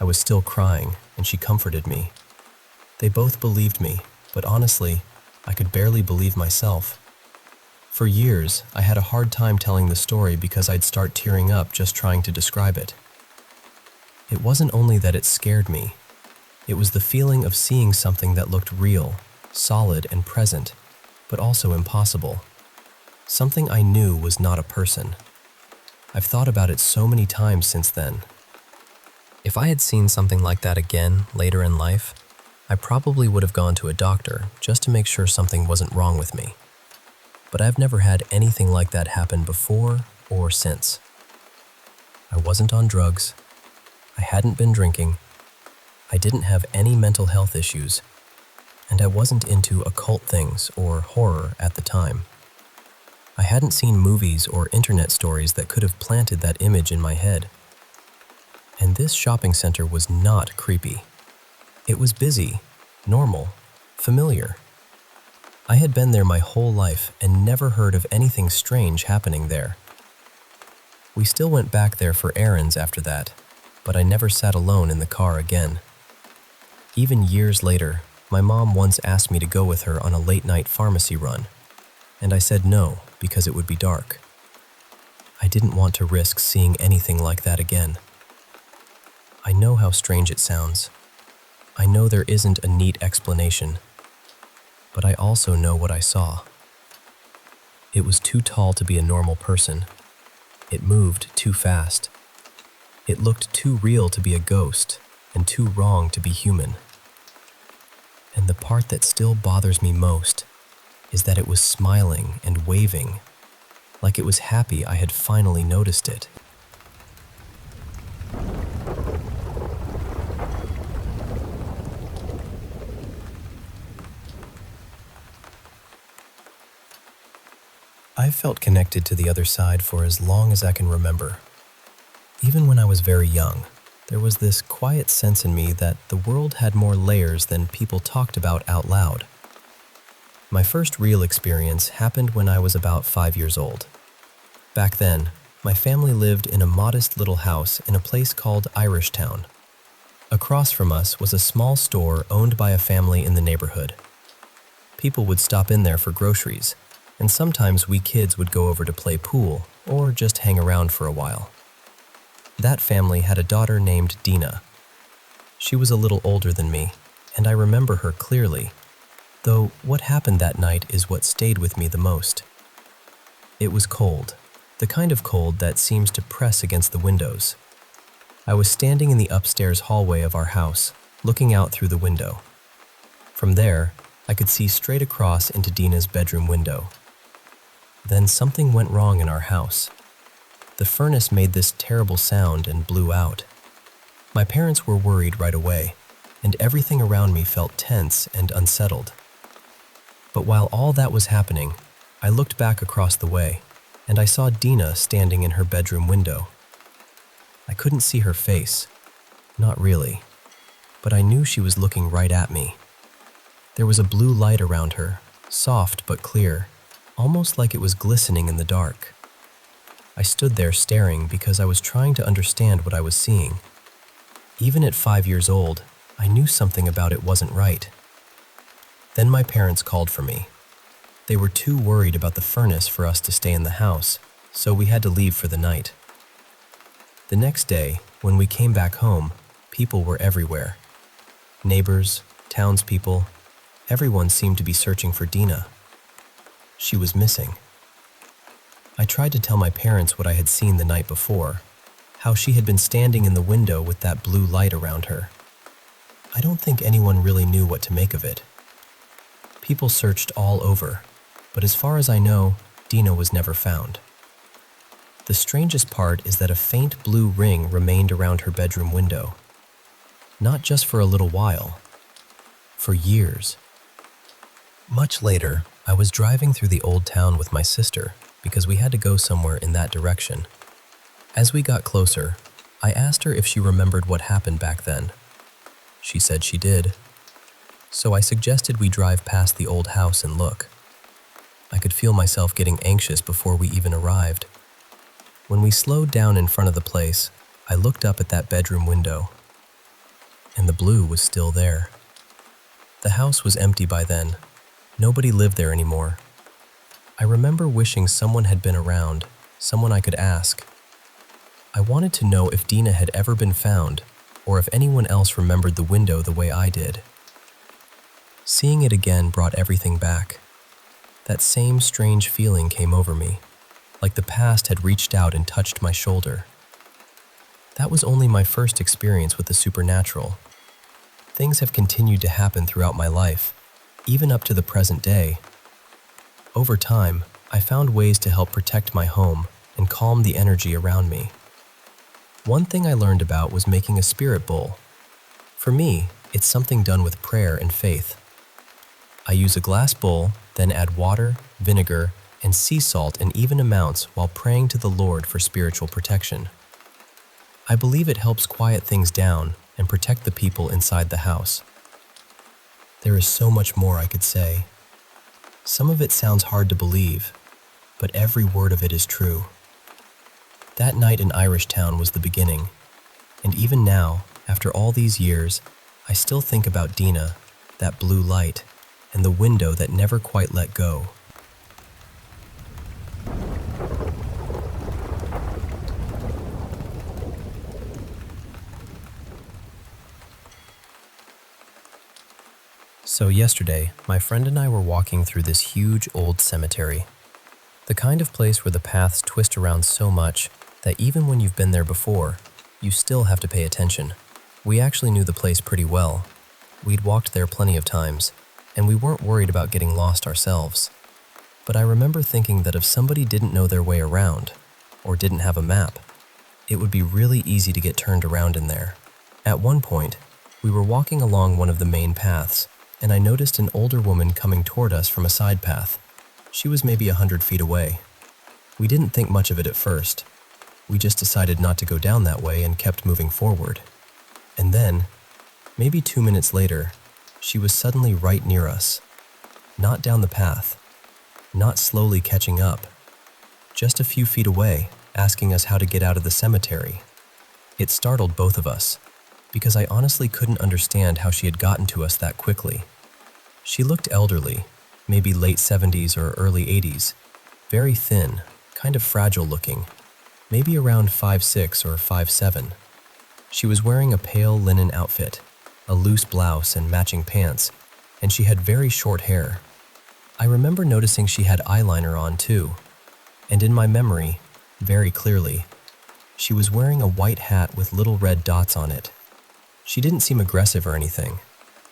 I was still crying, and she comforted me. They both believed me, but honestly, I could barely believe myself. For years, I had a hard time telling the story because I'd start tearing up just trying to describe it. It wasn't only that it scared me. It was the feeling of seeing something that looked real, solid and present, but also impossible. Something I knew was not a person. I've thought about it so many times since then. If I had seen something like that again later in life, I probably would have gone to a doctor just to make sure something wasn't wrong with me. But I've never had anything like that happen before or since. I wasn't on drugs. I hadn't been drinking. I didn't have any mental health issues, and I wasn't into occult things or horror at the time. I hadn't seen movies or internet stories that could have planted that image in my head. And this shopping center was not creepy. It was busy, normal, familiar. I had been there my whole life and never heard of anything strange happening there. We still went back there for errands after that, but I never sat alone in the car again. Even years later, my mom once asked me to go with her on a late-night pharmacy run, and I said no because it would be dark. I didn't want to risk seeing anything like that again. I know how strange it sounds. I know there isn't a neat explanation, but I also know what I saw. It was too tall to be a normal person. It moved too fast. It looked too real to be a ghost and too wrong to be human. And the part that still bothers me most is that it was smiling and waving, like it was happy I had finally noticed it. I've felt connected to the other side for as long as I can remember. Even when I was very young, there was this quiet sense in me that the world had more layers than people talked about out loud. My first real experience happened when I was about 5 years old. Back then, my family lived in a modest little house in a place called Irishtown. Across from us was a small store owned by a family in the neighborhood. People would stop in there for groceries, and sometimes we kids would go over to play pool or just hang around for a while. That family had a daughter named Dina. She was a little older than me, and I remember her clearly, though what happened that night is what stayed with me the most. It was cold, the kind of cold that seems to press against the windows. I was standing in the upstairs hallway of our house, looking out through the window. From there, I could see straight across into Dina's bedroom window. Then something went wrong in our house. The furnace made this terrible sound and blew out. My parents were worried right away, and everything around me felt tense and unsettled. But while all that was happening, I looked back across the way, and I saw Dina standing in her bedroom window. I couldn't see her face, not really, but I knew she was looking right at me. There was a blue light around her, soft but clear, almost like it was glistening in the dark. I stood there staring because I was trying to understand what I was seeing. Even at 5 years old, I knew something about it wasn't right. Then my parents called for me. They were too worried about the furnace for us to stay in the house, so we had to leave for the night. The next day, when we came back home, people were everywhere. Neighbors, townspeople, everyone seemed to be searching for Dina. She was missing. I tried to tell my parents what I had seen the night before, how she had been standing in the window with that blue light around her. I don't think anyone really knew what to make of it. People searched all over, but as far as I know, Dina was never found. The strangest part is that a faint blue ring remained around her bedroom window. Not just for a little while, for years. Much later, I was driving through the old town with my sister because we had to go somewhere in that direction. As we got closer, I asked her if she remembered what happened back then. She said she did. So I suggested we drive past the old house and look. I could feel myself getting anxious before we even arrived. When we slowed down in front of the place, I looked up at that bedroom window, and the blue was still there. The house was empty by then. Nobody lived there anymore. I remember wishing someone had been around, someone I could ask. I wanted to know if Dina had ever been found, or if anyone else remembered the window the way I did. Seeing it again brought everything back. That same strange feeling came over me, like the past had reached out and touched my shoulder. That was only my first experience with the supernatural. Things have continued to happen throughout my life, even up to the present day. Over time, I found ways to help protect my home and calm the energy around me. One thing I learned about was making a spirit bowl. For me, it's something done with prayer and faith. I use a glass bowl, then add water, vinegar, and sea salt in even amounts while praying to the Lord for spiritual protection. I believe it helps quiet things down and protect the people inside the house. There is so much more I could say. Some of it sounds hard to believe, but every word of it is true. That night in Irish Town was the beginning, and even now, after all these years, I still think about Dina, that blue light, and the window that never quite let go. So yesterday, my friend and I were walking through this huge old cemetery. The kind of place where the paths twist around so much that even when you've been there before, you still have to pay attention. We actually knew the place pretty well. We'd walked there plenty of times, and we weren't worried about getting lost ourselves. But I remember thinking that if somebody didn't know their way around, or didn't have a map, it would be really easy to get turned around in there. At one point, we were walking along one of the main paths, and I noticed an older woman coming toward us from a side path. She was maybe 100 feet away. We didn't think much of it at first. We just decided not to go down that way and kept moving forward. And then, maybe 2 minutes later, she was suddenly right near us. Not down the path, not slowly catching up, just a few feet away, asking us how to get out of the cemetery. It startled both of us, because I honestly couldn't understand how she had gotten to us that quickly. She looked elderly, maybe late 70s or early 80s, very thin, kind of fragile looking, maybe around 5'6" or 5'7". She was wearing a pale linen outfit, a loose blouse and matching pants, and she had very short hair. I remember noticing she had eyeliner on too, and in my memory, very clearly, she was wearing a white hat with little red dots on it. She didn't seem aggressive or anything.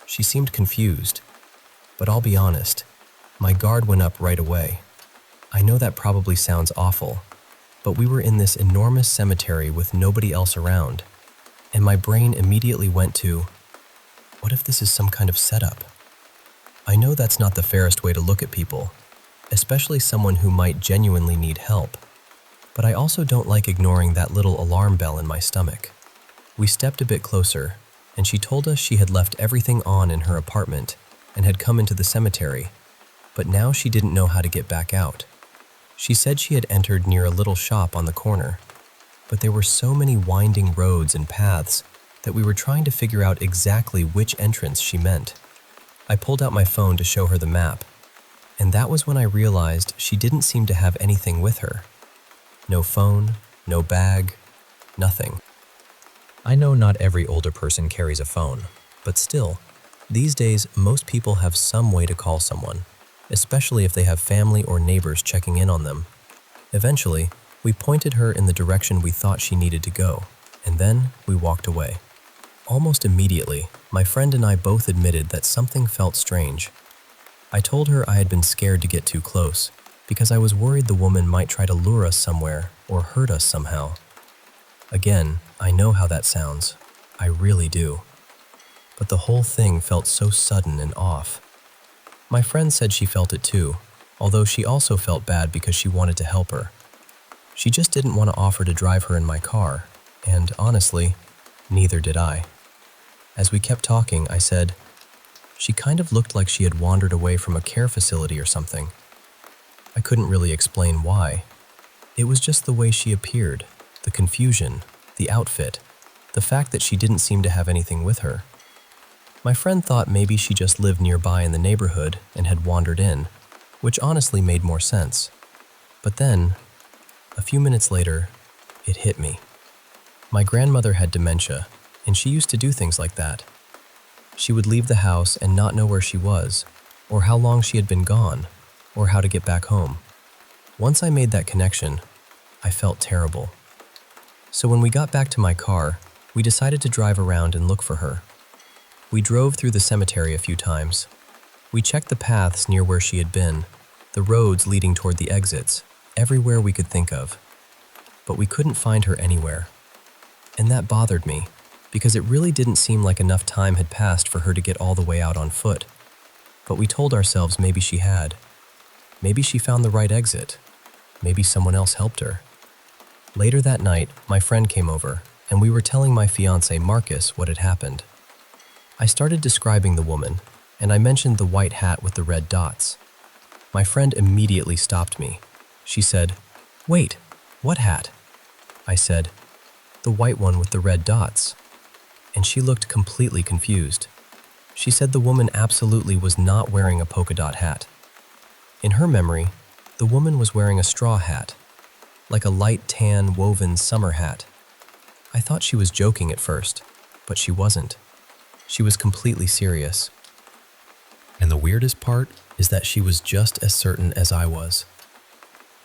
She seemed confused. But I'll be honest, my guard went up right away. I know that probably sounds awful, but we were in this enormous cemetery with nobody else around, and my brain immediately went to, what if this is some kind of setup? I know that's not the fairest way to look at people, especially someone who might genuinely need help, but I also don't like ignoring that little alarm bell in my stomach. We stepped a bit closer, and she told us she had left everything on in her apartment and had come into the cemetery, but now she didn't know how to get back out. She said she had entered near a little shop on the corner, but there were so many winding roads and paths that we were trying to figure out exactly which entrance she meant. I pulled out my phone to show her the map, and that was when I realized she didn't seem to have anything with her. No phone, no bag, nothing. I know not every older person carries a phone, but still, these days most people have some way to call someone, especially if they have family or neighbors checking in on them. Eventually, we pointed her in the direction we thought she needed to go, and then we walked away. Almost immediately, my friend and I both admitted that something felt strange. I told her I had been scared to get too close, because I was worried the woman might try to lure us somewhere or hurt us somehow. Again, I know how that sounds. I really do. But the whole thing felt so sudden and off. My friend said she felt it too, although she also felt bad because she wanted to help her. She just didn't want to offer to drive her in my car, and honestly, neither did I. As we kept talking, I said, she kind of looked like she had wandered away from a care facility or something. I couldn't really explain why. It was just the way she appeared, the confusion, the outfit, the fact that she didn't seem to have anything with her. My friend thought maybe she just lived nearby in the neighborhood and had wandered in, which honestly made more sense. But then, a few minutes later, it hit me. My grandmother had dementia, and she used to do things like that. She would leave the house and not know where she was, or how long she had been gone, or how to get back home. Once I made that connection, I felt terrible. So when we got back to my car, we decided to drive around and look for her. We drove through the cemetery a few times. We checked the paths near where she had been, the roads leading toward the exits, everywhere we could think of. But we couldn't find her anywhere. And that bothered me, because it really didn't seem like enough time had passed for her to get all the way out on foot. But we told ourselves maybe she had. Maybe she found the right exit. Maybe someone else helped her. Later that night, my friend came over, and we were telling my fiancé Marcus what had happened. I started describing the woman, and I mentioned the white hat with the red dots. My friend immediately stopped me. She said, "Wait, what hat?" I said, "The white one with the red dots." And she looked completely confused. She said the woman absolutely was not wearing a polka dot hat. In her memory, the woman was wearing a straw hat, like a light tan woven summer hat. I thought she was joking at first, but she wasn't. She was completely serious. And the weirdest part is that she was just as certain as I was.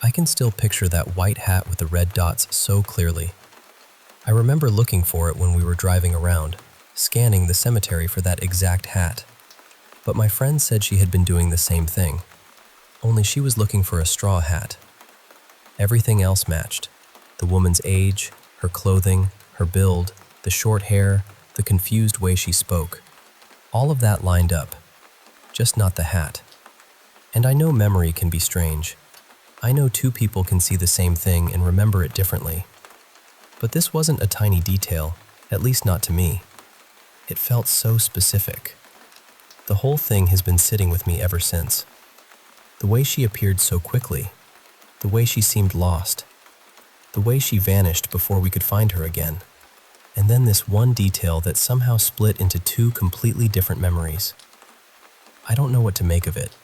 I can still picture that white hat with the red dots so clearly. I remember looking for it when we were driving around, scanning the cemetery for that exact hat. But my friend said she had been doing the same thing, only she was looking for a straw hat. Everything else matched. The woman's age, her clothing, her build, the short hair, the confused way she spoke. All of that lined up, just not the hat. And I know memory can be strange. I know two people can see the same thing and remember it differently. But this wasn't a tiny detail, at least not to me. It felt so specific. The whole thing has been sitting with me ever since. The way she appeared so quickly, the way she seemed lost, the way she vanished before we could find her again, and then this one detail that somehow split into two completely different memories. I don't know what to make of it.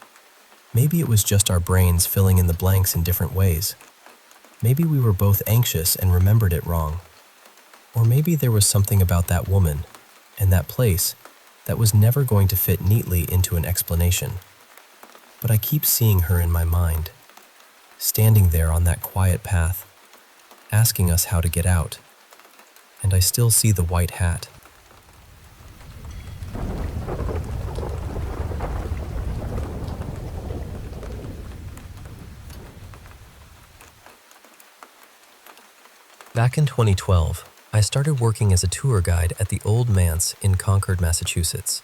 Maybe it was just our brains filling in the blanks in different ways. Maybe we were both anxious and remembered it wrong. Or maybe there was something about that woman and that place that was never going to fit neatly into an explanation. But I keep seeing her in my mind, standing there on that quiet path, asking us how to get out. And I still see the white hat. Back in 2012, I started working as a tour guide at the Old Manse in Concord, Massachusetts.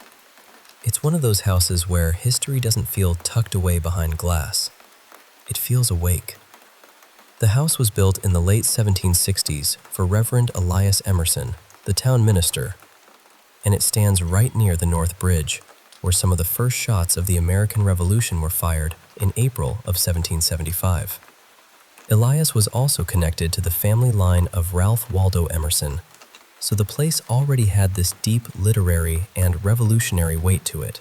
It's one of those houses where history doesn't feel tucked away behind glass. It feels awake. The house was built in the late 1760s for Reverend Elias Emerson, the town minister, and it stands right near the North Bridge, where some of the first shots of the American Revolution were fired in April of 1775. Elias was also connected to the family line of Ralph Waldo Emerson, so the place already had this deep literary and revolutionary weight to it.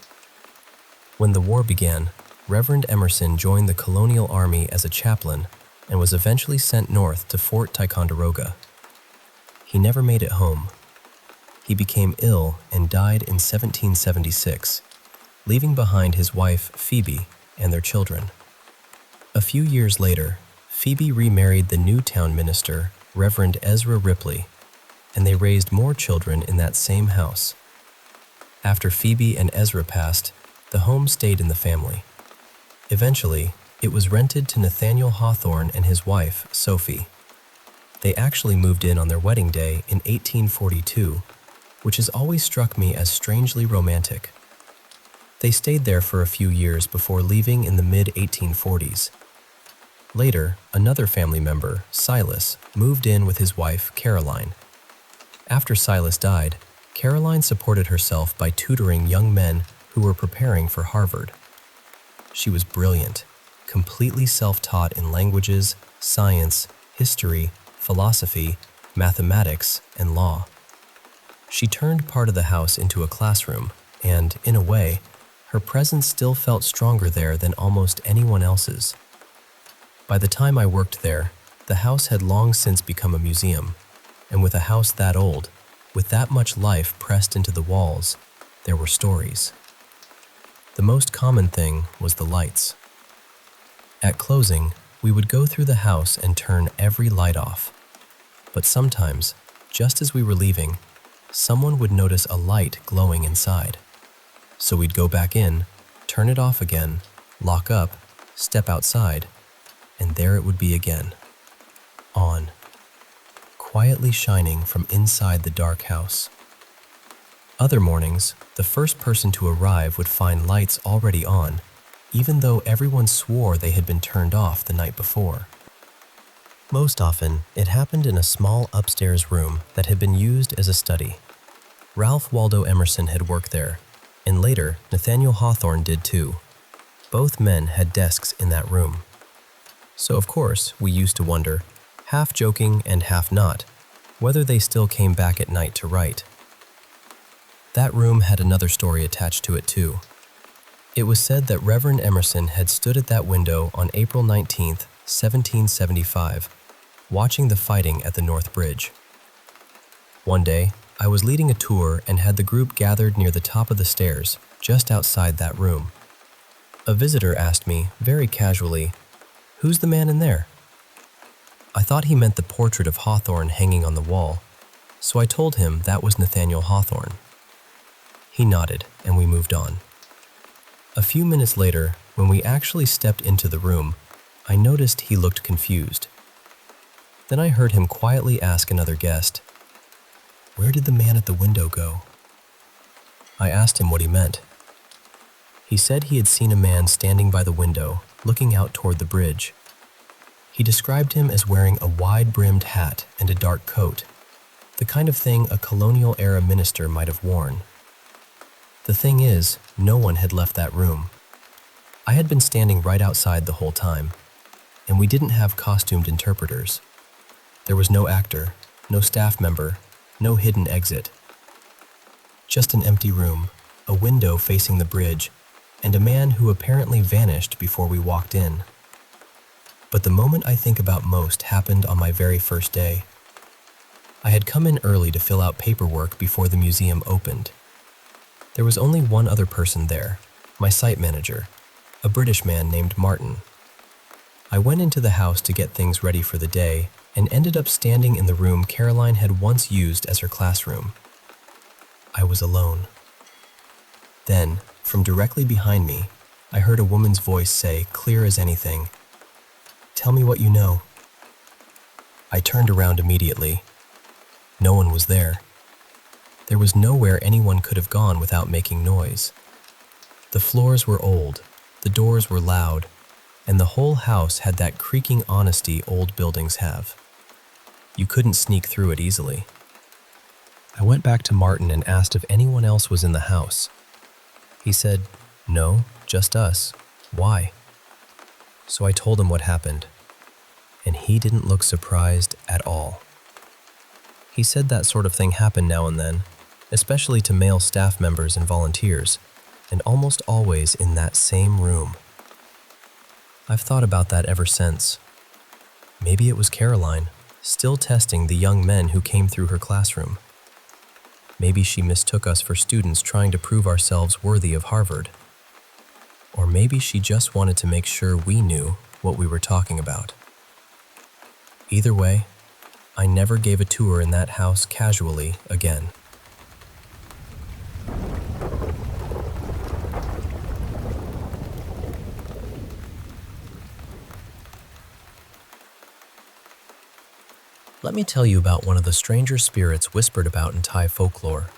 When the war began, Reverend Emerson joined the colonial army as a chaplain and was eventually sent north to Fort Ticonderoga. He never made it home. He became ill and died in 1776, leaving behind his wife, Phoebe, and their children. A few years later, Phoebe remarried the new town minister, Reverend Ezra Ripley, and they raised more children in that same house. After Phoebe and Ezra passed, the home stayed in the family. Eventually, it was rented to Nathaniel Hawthorne and his wife, Sophie. They actually moved in on their wedding day in 1842, which has always struck me as strangely romantic. They stayed there for a few years before leaving in the mid-1840s. Later, another family member, Silas, moved in with his wife, Caroline. After Silas died, Caroline supported herself by tutoring young men who were preparing for Harvard. She was brilliant, completely self-taught in languages, science, history, philosophy, mathematics, and law. She turned part of the house into a classroom, and, in a way, her presence still felt stronger there than almost anyone else's. By the time I worked there, the house had long since become a museum, and with a house that old, with that much life pressed into the walls, there were stories. The most common thing was the lights. At closing, we would go through the house and turn every light off. But sometimes, just as we were leaving, someone would notice a light glowing inside. So we'd go back in, turn it off again, lock up, step outside, and there it would be again. On. Quietly shining from inside the dark house. Other mornings, the first person to arrive would find lights already on, even though everyone swore they had been turned off the night before. Most often, it happened in a small upstairs room that had been used as a study. Ralph Waldo Emerson had worked there, and later, Nathaniel Hawthorne did too. Both men had desks in that room. So of course, we used to wonder, half joking and half not, whether they still came back at night to write. That room had another story attached to it too. It was said that Reverend Emerson had stood at that window on April 19, 1775, watching the fighting at the North Bridge. One day, I was leading a tour and had the group gathered near the top of the stairs, just outside that room. A visitor asked me, very casually, "Who's the man in there?" I thought he meant the portrait of Hawthorne hanging on the wall, so I told him that was Nathaniel Hawthorne. He nodded, and we moved on. A few minutes later, when we actually stepped into the room, I noticed he looked confused. Then I heard him quietly ask another guest, "Where did the man at the window go?" I asked him what he meant. He said he had seen a man standing by the window, looking out toward the bridge. He described him as wearing a wide-brimmed hat and a dark coat, the kind of thing a colonial-era minister might have worn. The thing is, no one had left that room. I had been standing right outside the whole time, and we didn't have costumed interpreters. There was no actor, no staff member, no hidden exit. Just an empty room, a window facing the bridge, and a man who apparently vanished before we walked in. But the moment I think about most happened on my very first day. I had come in early to fill out paperwork before the museum opened. There was only one other person there, my site manager, a British man named Martin. I went into the house to get things ready for the day and ended up standing in the room Caroline had once used as her classroom. I was alone. Then, from directly behind me, I heard a woman's voice say, clear as anything, "Tell me what you know." I turned around immediately. No one was there. There was nowhere anyone could have gone without making noise. The floors were old, the doors were loud, and the whole house had that creaking honesty old buildings have. You couldn't sneak through it easily. I went back to Martin and asked if anyone else was in the house. He said, "No, just us. Why?" So I told him what happened, and he didn't look surprised at all. He said that sort of thing happened now and then, especially to male staff members and volunteers, and almost always in that same room. I've thought about that ever since. Maybe it was Caroline, still testing the young men who came through her classroom. Maybe she mistook us for students trying to prove ourselves worthy of Harvard. Or maybe she just wanted to make sure we knew what we were talking about. Either way, I never gave a tour in that house casually again. Let me tell you about one of the stranger spirits whispered about in Thai folklore.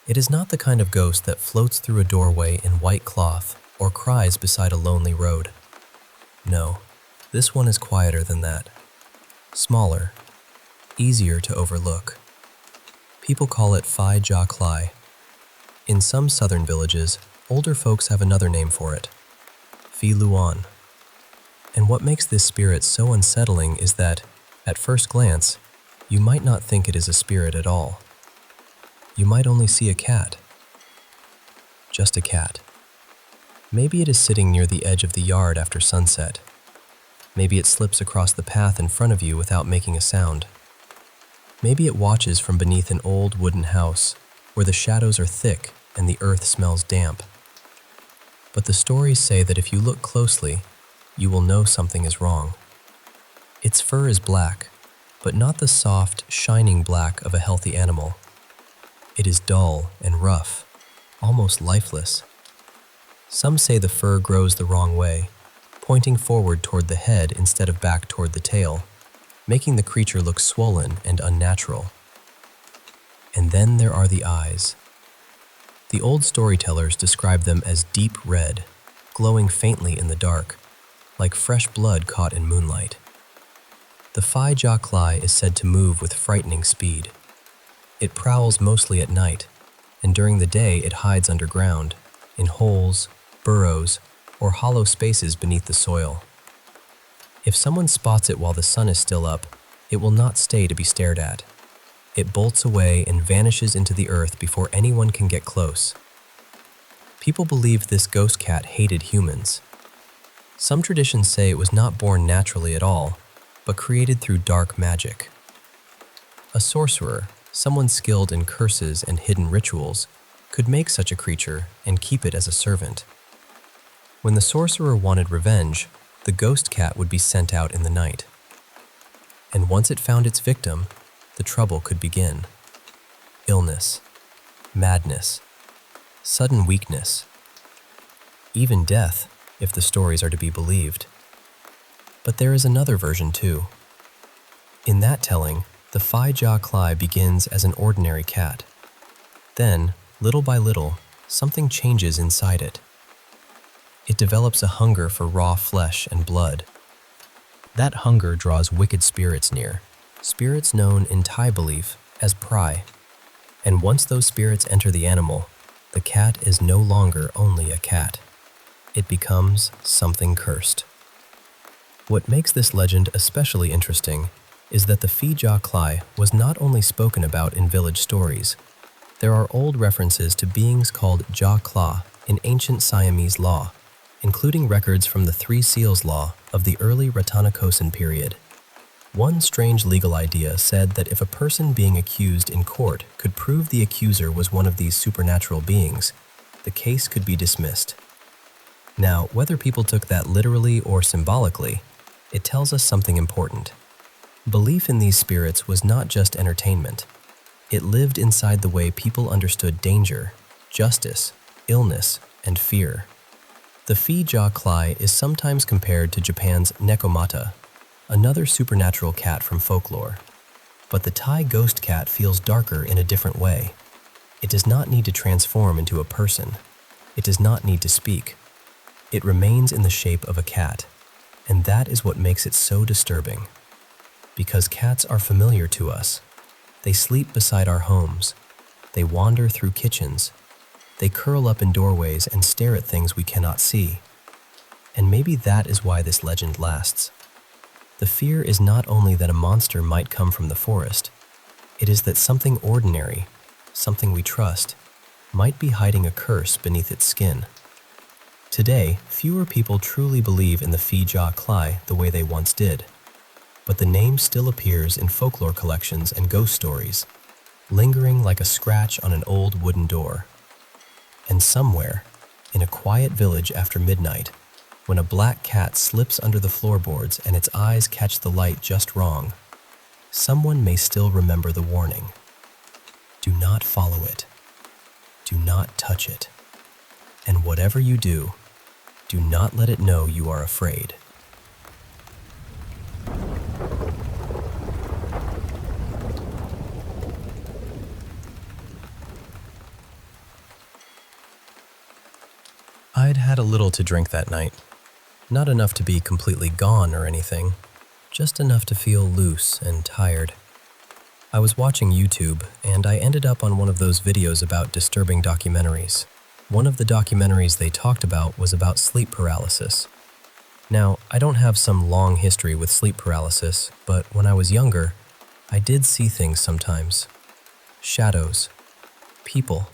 It is not the kind of ghost that floats through a doorway in white cloth or cries beside a lonely road. No, this one is quieter than that. Smaller, easier to overlook. People call it Phi Ja Klai. In some southern villages, older folks have another name for it, Phi Luan. And what makes this spirit so unsettling is that, at first glance, you might not think it is a spirit at all. You might only see a cat. Just a cat. Maybe it is sitting near the edge of the yard after sunset. Maybe it slips across the path in front of you without making a sound. Maybe it watches from beneath an old wooden house where the shadows are thick and the earth smells damp. But the stories say that if you look closely, you will know something is wrong. Its fur is black, but not the soft, shining black of a healthy animal. It is dull and rough, almost lifeless. Some say the fur grows the wrong way, pointing forward toward the head instead of back toward the tail, making the creature look swollen and unnatural. And then there are the eyes, The old storytellers describe them as deep red, glowing faintly in the dark, like fresh blood caught in moonlight. The Jaki is said to move with frightening speed. It prowls mostly at night, and during the day it hides underground, in holes, burrows, or hollow spaces beneath the soil. If someone spots it while the sun is still up, it will not stay to be stared at. It bolts away and vanishes into the earth before anyone can get close. People believe this ghost cat hated humans. Some traditions say it was not born naturally at all, but created through dark magic. A sorcerer, someone skilled in curses and hidden rituals, could make such a creature and keep it as a servant. When the sorcerer wanted revenge, the ghost cat would be sent out in the night. And once it found its victim, the trouble could begin. Illness, madness, sudden weakness, even death, if the stories are to be believed. But there is another version too. In that telling, the Jaki begins as an ordinary cat. Then, little by little, something changes inside it. It develops a hunger for raw flesh and blood. That hunger draws wicked spirits near, spirits known in Thai belief as prai. And once those spirits enter the animal, the cat is no longer only a cat. It becomes something cursed. What makes this legend especially interesting is that the Jaki was not only spoken about in village stories. There are old references to beings called Jaki in ancient Siamese law, including records from the Three Seals law of the early Ratanakosin period. One strange legal idea said that if a person being accused in court could prove the accuser was one of these supernatural beings, the case could be dismissed. Now, whether people took that literally or symbolically, it tells us something important. Belief in these spirits was not just entertainment. It lived inside the way people understood danger, justice, illness, and fear. The Jaki is sometimes compared to Japan's nekomata, another supernatural cat from folklore. But the Thai ghost cat feels darker in a different way. It does not need to transform into a person. It does not need to speak. It remains in the shape of a cat, and that is what makes it so disturbing. Because cats are familiar to us. They sleep beside our homes. They wander through kitchens. They curl up in doorways and stare at things we cannot see. And maybe that is why this legend lasts. The fear is not only that a monster might come from the forest, it is that something ordinary, something we trust, might be hiding a curse beneath its skin. Today, fewer people truly believe in the Jaki the way they once did, but the name still appears in folklore collections and ghost stories, lingering like a scratch on an old wooden door. And somewhere, in a quiet village after midnight, when a black cat slips under the floorboards and its eyes catch the light just wrong, someone may still remember the warning. Do not follow it. Do not touch it. And whatever you do not let it know you are afraid. I'd had a little to drink that night. Not enough to be completely gone or anything, just enough to feel loose and tired. I was watching YouTube, and I ended up on one of those videos about disturbing documentaries. One of the documentaries they talked about was about sleep paralysis. Now, I don't have some long history with sleep paralysis, but when I was younger, I did see things sometimes. Shadows, people,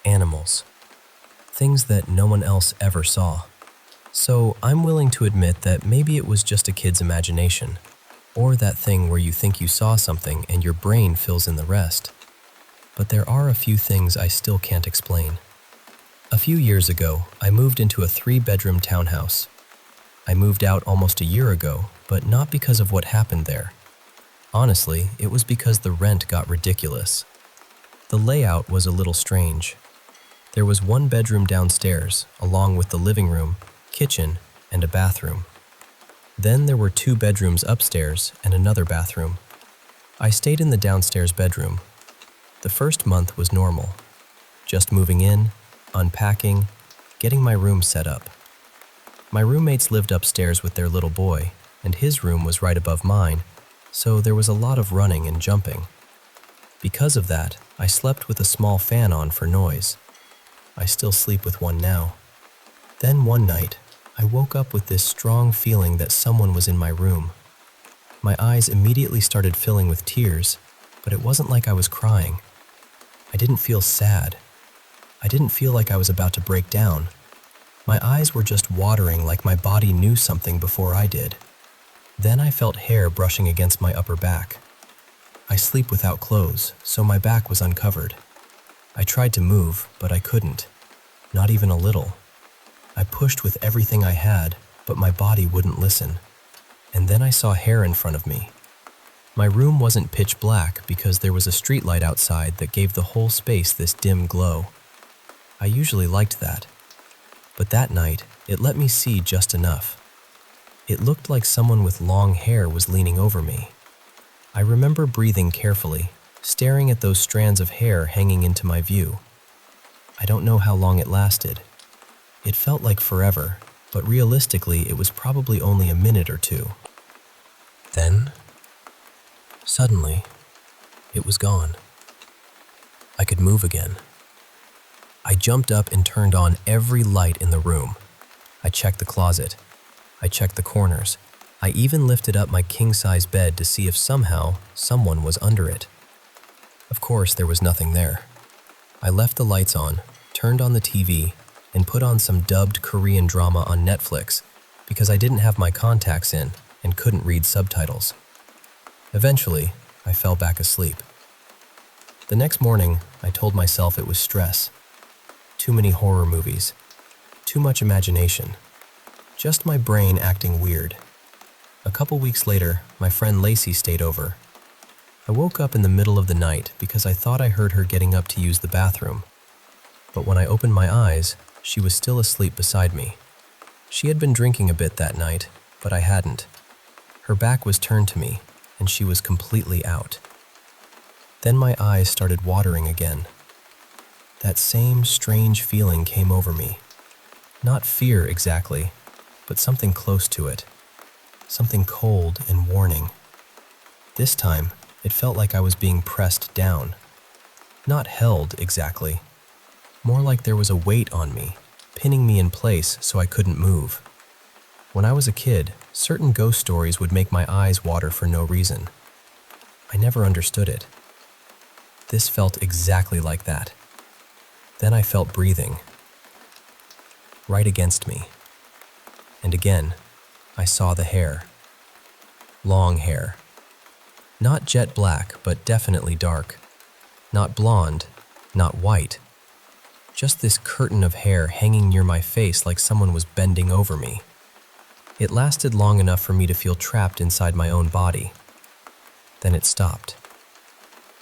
animals, things that no one else ever saw. So I'm willing to admit that maybe it was just a kid's imagination, or that thing where you think you saw something and your brain fills in the rest. But there are a few things I still can't explain. A few years ago, I moved into a 3-bedroom townhouse. I moved out almost a year ago, but not because of what happened there. Honestly, it was because the rent got ridiculous. The layout was a little strange. There was one bedroom downstairs, along with the living room, kitchen, and a bathroom. Then there were 2 bedrooms upstairs and another bathroom. I stayed in the downstairs bedroom. The first month was normal. just moving in, unpacking, getting my room set up. My roommates lived upstairs with their little boy, and his room was right above mine, so there was a lot of running and jumping. Because of that, I slept with a small fan on for noise. I still sleep with one now. Then one night, I woke up with this strong feeling that someone was in my room. My eyes immediately started filling with tears, but it wasn't like I was crying. I didn't feel sad. I didn't feel like I was about to break down. My eyes were just watering like my body knew something before I did. Then I felt hair brushing against my upper back. I sleep without clothes, so my back was uncovered. I tried to move, but I couldn't. Not even a little. I pushed with everything I had, but my body wouldn't listen. And then I saw hair in front of me. My room wasn't pitch black because there was a streetlight outside that gave the whole space this dim glow. I usually liked that. But that night, it let me see just enough. It looked like someone with long hair was leaning over me. I remember breathing carefully, staring at those strands of hair hanging into my view. I don't know how long it lasted. It felt like forever, but realistically it was probably only a minute or two. Then, suddenly, it was gone. I could move again. I jumped up and turned on every light in the room. I checked the closet. I checked the corners. I even lifted up my king-size bed to see if somehow someone was under it. Of course, there was nothing there. I left the lights on, turned on the TV, and put on some dubbed Korean drama on Netflix because I didn't have my contacts in and couldn't read subtitles. Eventually, I fell back asleep. The next morning, I told myself it was stress. Too many horror movies. Too much imagination. Just my brain acting weird. A couple weeks later, my friend Lacey stayed over. I woke up in the middle of the night because I thought I heard her getting up to use the bathroom. But when I opened my eyes, she was still asleep beside me. She had been drinking a bit that night, but I hadn't. Her back was turned to me, and she was completely out. Then my eyes started watering again. That same strange feeling came over me. Not fear exactly, but something close to it. Something cold and warning. This time, it felt like I was being pressed down. Not held exactly. More like there was a weight on me, pinning me in place so I couldn't move. When I was a kid, certain ghost stories would make my eyes water for no reason. I never understood it. This felt exactly like that. Then I felt breathing. Right against me. And again, I saw the hair. Long hair. Not jet black, but definitely dark. Not blonde, not white. Just this curtain of hair hanging near my face like someone was bending over me. It lasted long enough for me to feel trapped inside my own body. Then it stopped.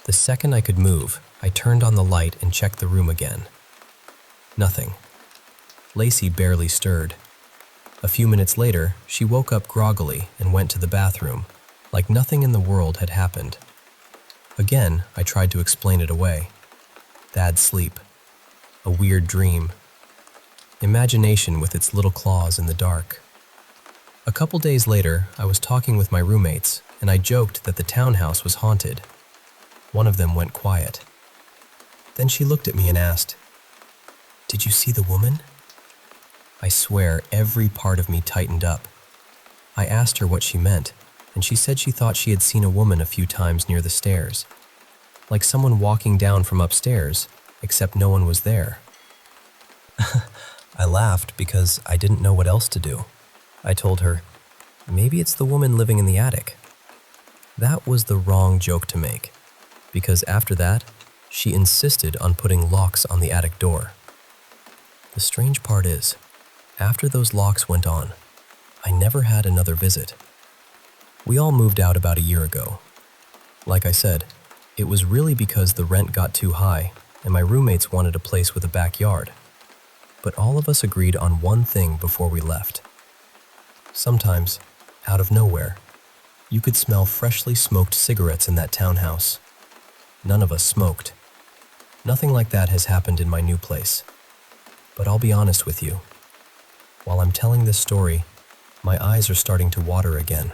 The second I could move, I turned on the light and checked the room again. Nothing. Lacey barely stirred. A few minutes later, she woke up groggily and went to the bathroom, like nothing in the world had happened. Again, I tried to explain it away. Bad sleep. A weird dream. Imagination with its little claws in the dark. A couple days later, I was talking with my roommates, and I joked that the townhouse was haunted. One of them went quiet. Then she looked at me and asked, "Did you see the woman?" I swear every part of me tightened up. I asked her what she meant, and she said she thought she had seen a woman a few times near the stairs. Like someone walking down from upstairs, except no one was there. I laughed because I didn't know what else to do. I told her, maybe it's the woman living in the attic. That was the wrong joke to make, because after that, she insisted on putting locks on the attic door. The strange part is, after those locks went on, I never had another visit. We all moved out about a year ago. Like I said, it was really because the rent got too high and my roommates wanted a place with a backyard. But all of us agreed on one thing before we left. Sometimes, out of nowhere, you could smell freshly smoked cigarettes in that townhouse. None of us smoked. Nothing like that has happened in my new place. But I'll be honest with you. While I'm telling this story, my eyes are starting to water again.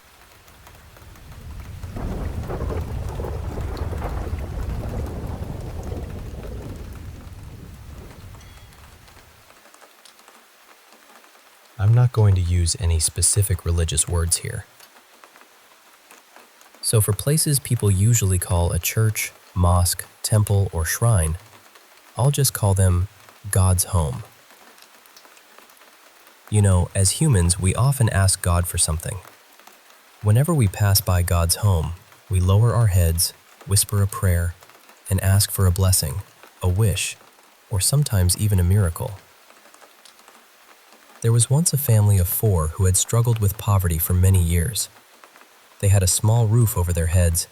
I'm not going to use any specific religious words here. So for places people usually call a church, mosque, temple, or shrine, I'll just call them God's home. You know, as humans, we often ask God for something. Whenever we pass by God's home, we lower our heads, whisper a prayer, and ask for a blessing, a wish, or sometimes even a miracle. There was once a family of 4 who had struggled with poverty for many years. They had a small roof over their heads,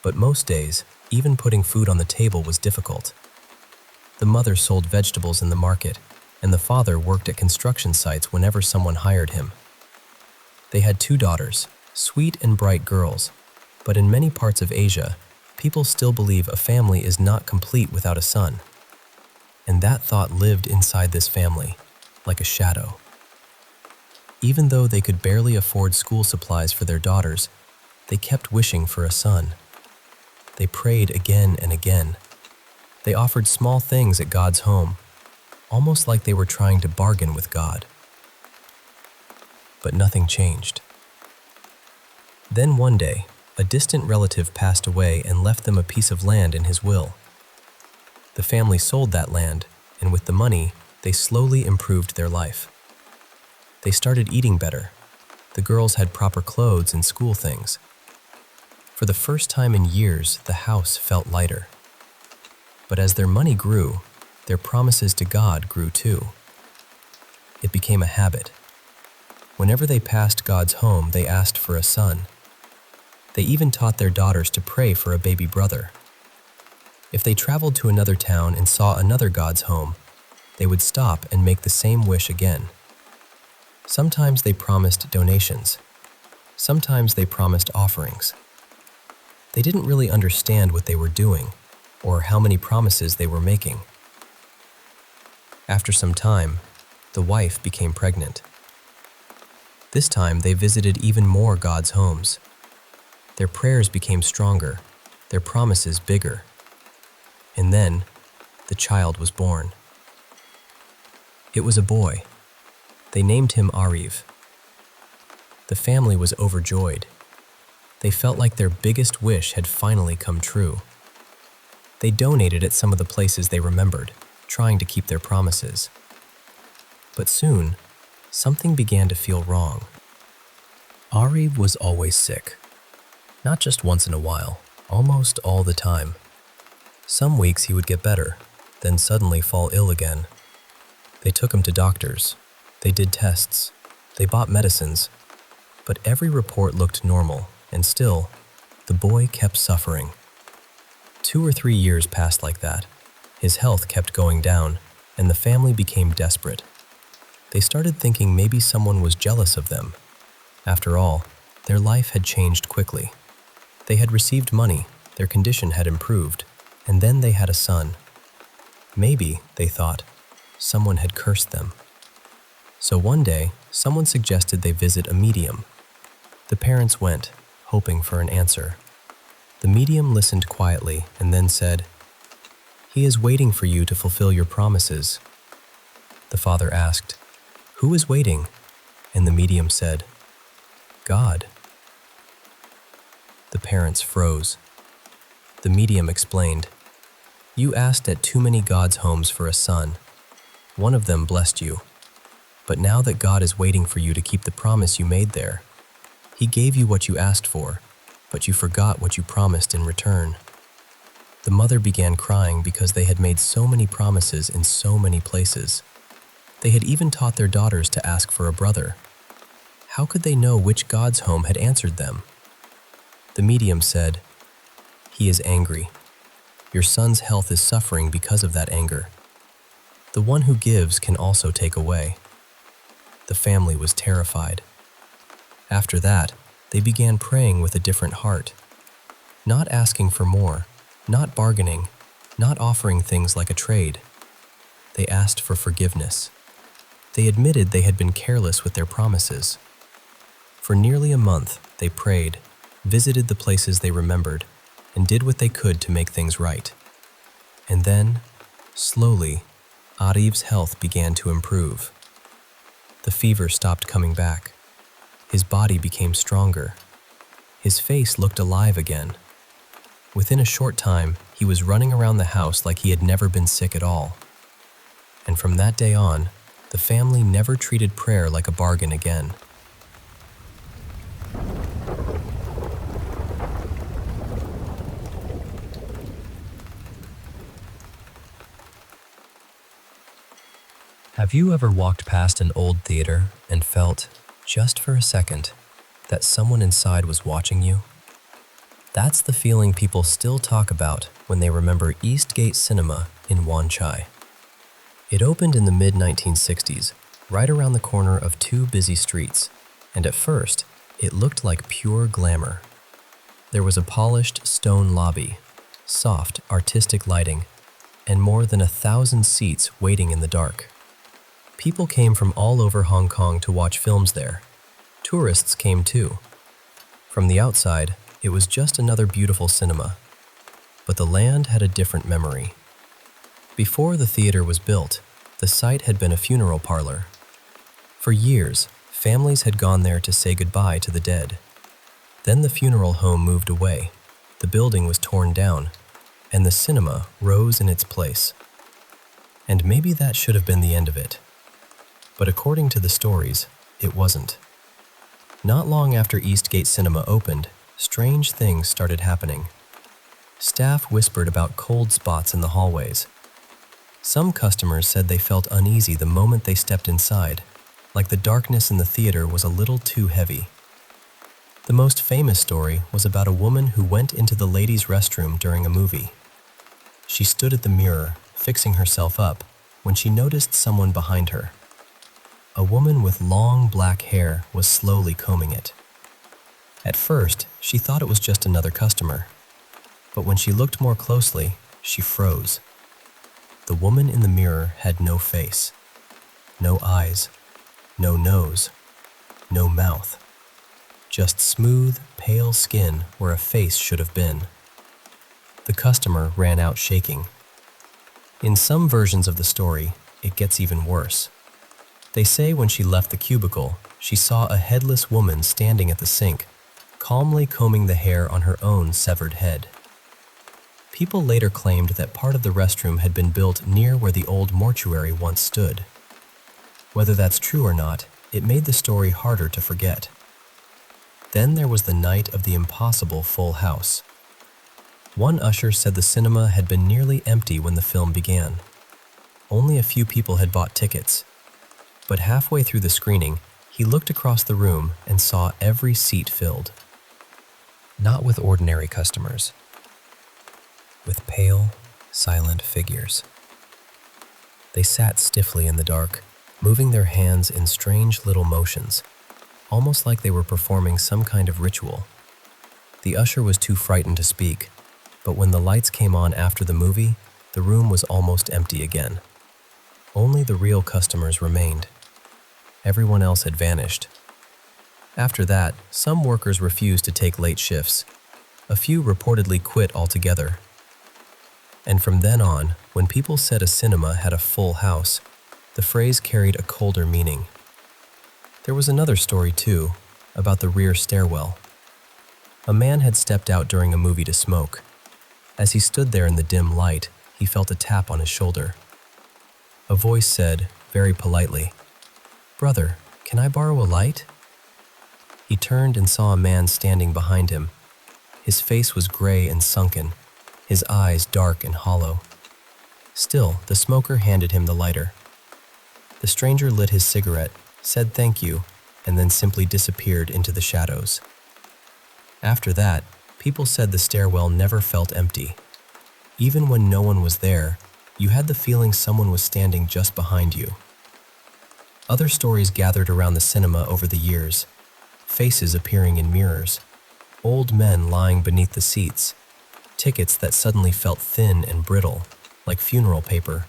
but most days, even putting food on the table was difficult. The mother sold vegetables in the market, and the father worked at construction sites whenever someone hired him. They had 2 daughters, sweet and bright girls, but in many parts of Asia, people still believe a family is not complete without a son. And that thought lived inside this family, like a shadow. Even though they could barely afford school supplies for their daughters, they kept wishing for a son. They prayed again and again. They offered small things at God's home, almost like they were trying to bargain with God. But nothing changed. Then one day, a distant relative passed away and left them a piece of land in his will. The family sold that land, and with the money, they slowly improved their life. They started eating better. The girls had proper clothes and school things. For the first time in years, the house felt lighter. But as their money grew, their promises to God grew too. It became a habit. Whenever they passed God's home, they asked for a son. They even taught their daughters to pray for a baby brother. If they traveled to another town and saw another God's home, they would stop and make the same wish again. Sometimes they promised donations. Sometimes they promised offerings. They didn't really understand what they were doing or how many promises they were making. After some time, the wife became pregnant. This time they visited even more God's homes. Their prayers became stronger, their promises bigger. And then, the child was born. It was a boy. They named him Ariv. The family was overjoyed. They felt like their biggest wish had finally come true. They donated at some of the places they remembered, trying to keep their promises. But soon, something began to feel wrong. Ariv was always sick. Not just once in a while, almost all the time. Some weeks he would get better, then suddenly fall ill again. They took him to doctors. They did tests. They bought medicines. But every report looked normal, and still, the boy kept suffering. 2 or 3 years passed like that. His health kept going down, and the family became desperate. They started thinking maybe someone was jealous of them. After all, their life had changed quickly. They had received money, their condition had improved, and then they had a son. Maybe, they thought, someone had cursed them. So one day, someone suggested they visit a medium. The parents went, hoping for an answer. The medium listened quietly and then said, "He is waiting for you to fulfill your promises." The father asked, "Who is waiting?" And the medium said, "God." The parents froze. The medium explained, "You asked at too many God's homes for a son. One of them blessed you. But now that God is waiting for you to keep the promise you made there, He gave you what you asked for, but you forgot what you promised in return." The mother began crying because they had made so many promises in so many places. They had even taught their daughters to ask for a brother. How could they know which God's home had answered them? The medium said, "He is angry. Your son's health is suffering because of that anger. The one who gives can also take away." The family was terrified. After that, they began praying with a different heart, not asking for more, not bargaining, not offering things like a trade. They asked for forgiveness. They admitted they had been careless with their promises. For nearly a month, they prayed, visited the places they remembered, and did what they could to make things right. And then, slowly, Arif's health began to improve. The fever stopped coming back. His body became stronger. His face looked alive again. Within a short time, he was running around the house like he had never been sick at all. And from that day on, the family never treated prayer like a bargain again. Have you ever walked past an old theater and felt, just for a second, that someone inside was watching you? That's the feeling people still talk about when they remember Eastgate Cinema in Wan Chai. It opened in the mid-1960s, right around the corner of two busy streets, and at first, it looked like pure glamour. There was a polished stone lobby, soft, artistic lighting, and more than 1,000 seats waiting in the dark. People came from all over Hong Kong to watch films there. Tourists came too. From the outside, it was just another beautiful cinema. But the land had a different memory. Before the theater was built, the site had been a funeral parlor. For years, families had gone there to say goodbye to the dead. Then the funeral home moved away, the building was torn down, and the cinema rose in its place. And maybe that should have been the end of it. But according to the stories, it wasn't. Not long after Eastgate Cinema opened, strange things started happening. Staff whispered about cold spots in the hallways. Some customers said they felt uneasy the moment they stepped inside, like the darkness in the theater was a little too heavy. The most famous story was about a woman who went into the ladies' restroom during a movie. She stood at the mirror, fixing herself up, when she noticed someone behind her. A woman with long black hair was slowly combing it. At first, she thought it was just another customer. But when she looked more closely, she froze. The woman in the mirror had no face, no eyes, no nose, no mouth. Just smooth, pale skin where a face should have been. The customer ran out shaking. In some versions of the story, it gets even worse. They say when she left the cubicle, she saw a headless woman standing at the sink, calmly combing the hair on her own severed head. People later claimed that part of the restroom had been built near where the old mortuary once stood. Whether that's true or not, it made the story harder to forget. Then there was the night of the impossible full house. One usher said the cinema had been nearly empty when the film began. Only a few people had bought tickets. But halfway through the screening, he looked across the room and saw every seat filled. Not with ordinary customers, with pale, silent figures. They sat stiffly in the dark, moving their hands in strange little motions, almost like they were performing some kind of ritual. The usher was too frightened to speak, but when the lights came on after the movie, the room was almost empty again. Only the real customers remained. Everyone else had vanished. After that, some workers refused to take late shifts. A few reportedly quit altogether. And from then on, when people said a cinema had a full house, the phrase carried a colder meaning. There was another story, too, about the rear stairwell. A man had stepped out during a movie to smoke. As he stood there in the dim light, he felt a tap on his shoulder. A voice said, very politely, "Brother, can I borrow a light?" He turned and saw a man standing behind him. His face was gray and sunken, his eyes dark and hollow. Still, the smoker handed him the lighter. The stranger lit his cigarette, said thank you, and then simply disappeared into the shadows. After that, people said the stairwell never felt empty. Even when no one was there, you had the feeling someone was standing just behind you. Other stories gathered around the cinema over the years, faces appearing in mirrors, old men lying beneath the seats, tickets that suddenly felt thin and brittle, like funeral paper.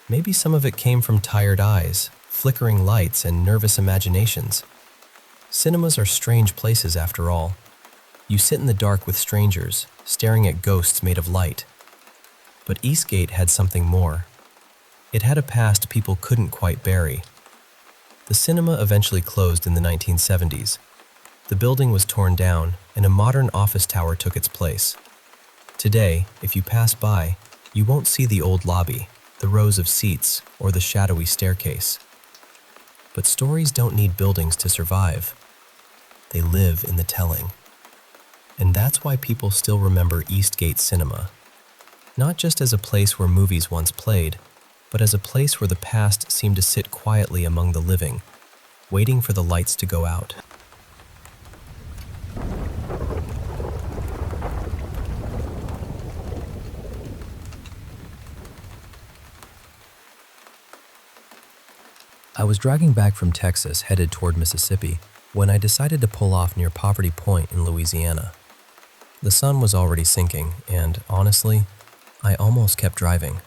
Maybe some of it came from tired eyes, flickering lights, and nervous imaginations. Cinemas are strange places after all. You sit in the dark with strangers, staring at ghosts made of light. But Eastgate had something more. It had a past people couldn't quite bury. The cinema eventually closed in the 1970s. The building was torn down, and a modern office tower took its place. Today, if you pass by, you won't see the old lobby, the rows of seats, or the shadowy staircase. But stories don't need buildings to survive. They live in the telling. And that's why people still remember Eastgate Cinema. Not just as a place where movies once played, but as a place where the past seemed to sit quietly among the living, waiting for the lights to go out. I was driving back from Texas headed toward Mississippi when I decided to pull off near Poverty Point in Louisiana. The sun was already sinking, and honestly, I almost kept driving.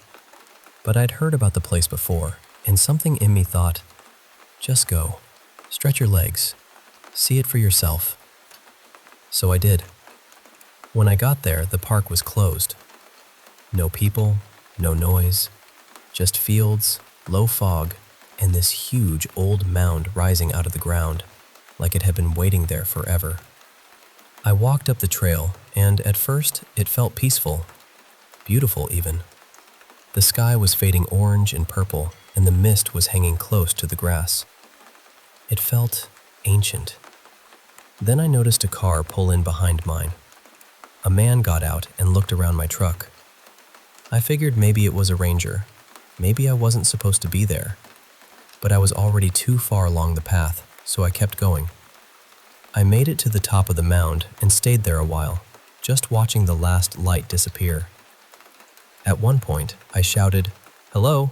But I'd heard about the place before, and something in me thought, just go, stretch your legs, see it for yourself. So I did. When I got there, the park was closed. No people, no noise, just fields, low fog, and this huge old mound rising out of the ground, like it had been waiting there forever. I walked up the trail, and at first it felt peaceful, beautiful even. The sky was fading orange and purple, and the mist was hanging close to the grass. It felt ancient. Then I noticed a car pull in behind mine. A man got out and looked around my truck. I figured maybe it was a ranger. Maybe I wasn't supposed to be there. But I was already too far along the path, so I kept going. I made it to the top of the mound and stayed there a while, just watching the last light disappear. At one point, I shouted, "Hello,"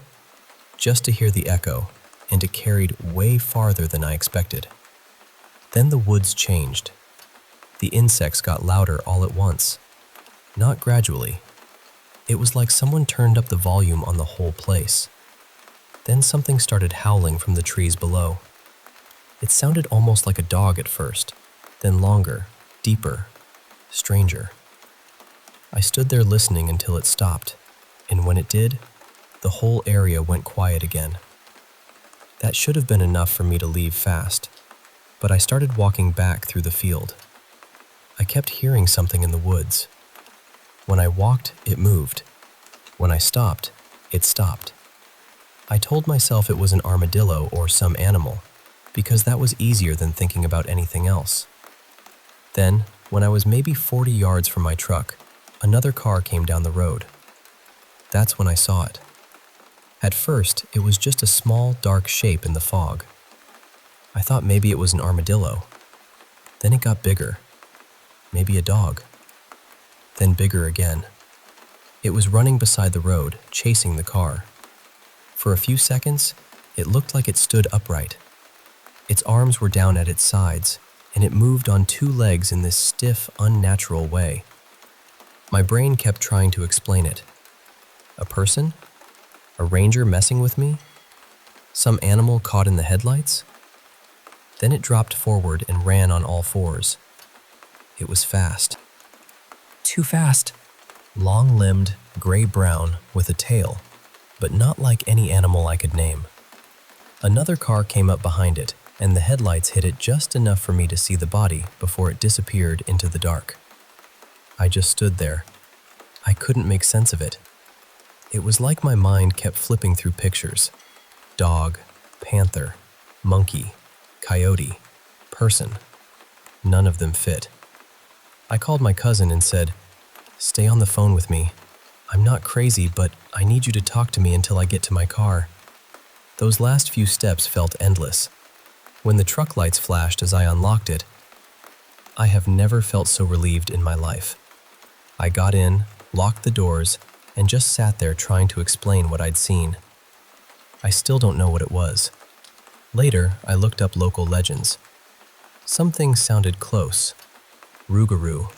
just to hear the echo, and it carried way farther than I expected. Then the woods changed. The insects got louder all at once, not gradually. It was like someone turned up the volume on the whole place. Then something started howling from the trees below. It sounded almost like a dog at first, then longer, deeper, stranger. I stood there listening until it stopped, and when it did, the whole area went quiet again. That should have been enough for me to leave fast, but I started walking back through the field. I kept hearing something in the woods. When I walked, it moved. When I stopped, it stopped. I told myself it was an armadillo or some animal, because that was easier than thinking about anything else. Then, when I was maybe 40 yards from my truck, another car came down the road. That's when I saw it. At first, it was just a small, dark shape in the fog. I thought maybe it was an armadillo. Then it got bigger. Maybe a dog. Then bigger again. It was running beside the road, chasing the car. For a few seconds, it looked like it stood upright. Its arms were down at its sides, and it moved on two legs in this stiff, unnatural way. My brain kept trying to explain it. A person? A ranger messing with me? Some animal caught in the headlights? Then it dropped forward and ran on all fours. It was fast. Too fast. Long-limbed, gray-brown, with a tail, but not like any animal I could name. Another car came up behind it, and the headlights hit it just enough for me to see the body before it disappeared into the dark. I just stood there. I couldn't make sense of it. It was like my mind kept flipping through pictures. Dog, panther, monkey, coyote, person. None of them fit. I called my cousin and said, "Stay on the phone with me. I'm not crazy, but I need you to talk to me until I get to my car." Those last few steps felt endless. When the truck lights flashed as I unlocked it, I have never felt so relieved in my life. I got in, locked the doors, and just sat there trying to explain what I'd seen. I still don't know what it was. Later, I looked up local legends. Some things sounded close. Rougarou,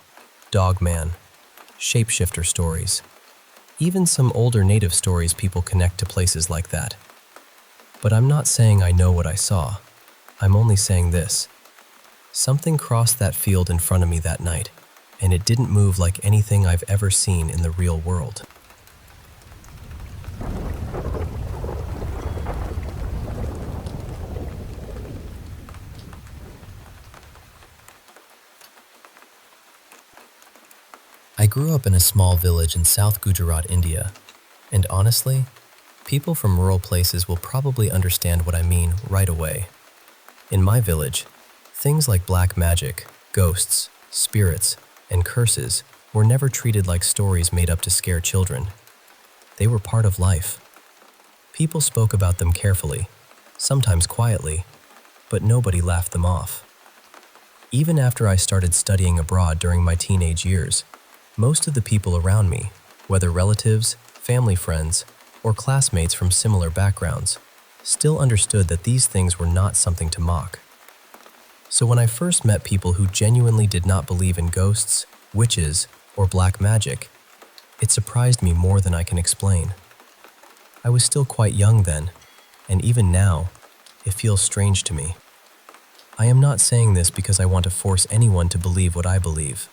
Dogman, shapeshifter stories, even some older native stories people connect to places like that. But I'm not saying I know what I saw. I'm only saying this. Something crossed that field in front of me that night, and it didn't move like anything I've ever seen in the real world. I grew up in a small village in South Gujarat, India, and honestly, people from rural places will probably understand what I mean right away. In my village, things like black magic, ghosts, spirits, and curses were never treated like stories made up to scare children. They were part of life. People spoke about them carefully, sometimes quietly, but nobody laughed them off. Even after I started studying abroad during my teenage years, most of the people around me, whether relatives, family friends, or classmates from similar backgrounds, still understood that these things were not something to mock. So when I first met people who genuinely did not believe in ghosts, witches, or black magic, it surprised me more than I can explain. I was still quite young then, and even now, it feels strange to me. I am not saying this because I want to force anyone to believe what I believe.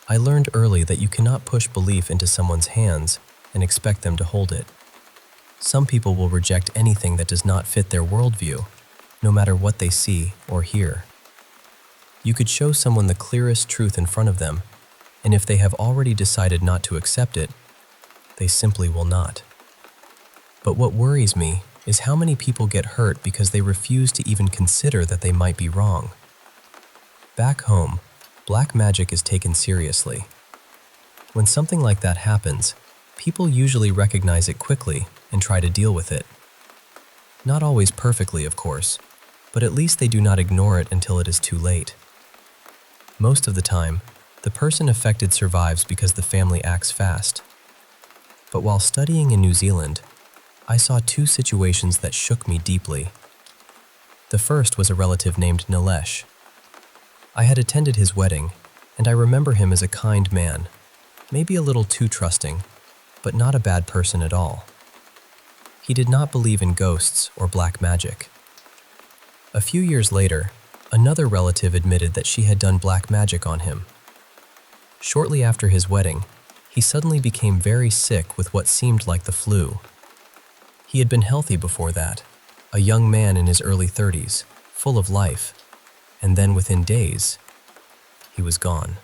I learned early that you cannot push belief into someone's hands and expect them to hold it. Some people will reject anything that does not fit their worldview, no matter what they see or hear. You could show someone the clearest truth in front of them, and if they have already decided not to accept it, they simply will not. But what worries me is how many people get hurt because they refuse to even consider that they might be wrong. Back home, black magic is taken seriously. When something like that happens, people usually recognize it quickly and try to deal with it. Not always perfectly, of course, but at least they do not ignore it until it is too late. Most of the time, the person affected survives because the family acts fast. But while studying in New Zealand, I saw two situations that shook me deeply. The first was a relative named Nilesh. I had attended his wedding, and I remember him as a kind man, maybe a little too trusting, but not a bad person at all. He did not believe in ghosts or black magic. A few years later, another relative admitted that she had done black magic on him. Shortly after his wedding, he suddenly became very sick with what seemed like the flu. He had been healthy before that, a young man in his early 30s, full of life, and then within days, he was gone.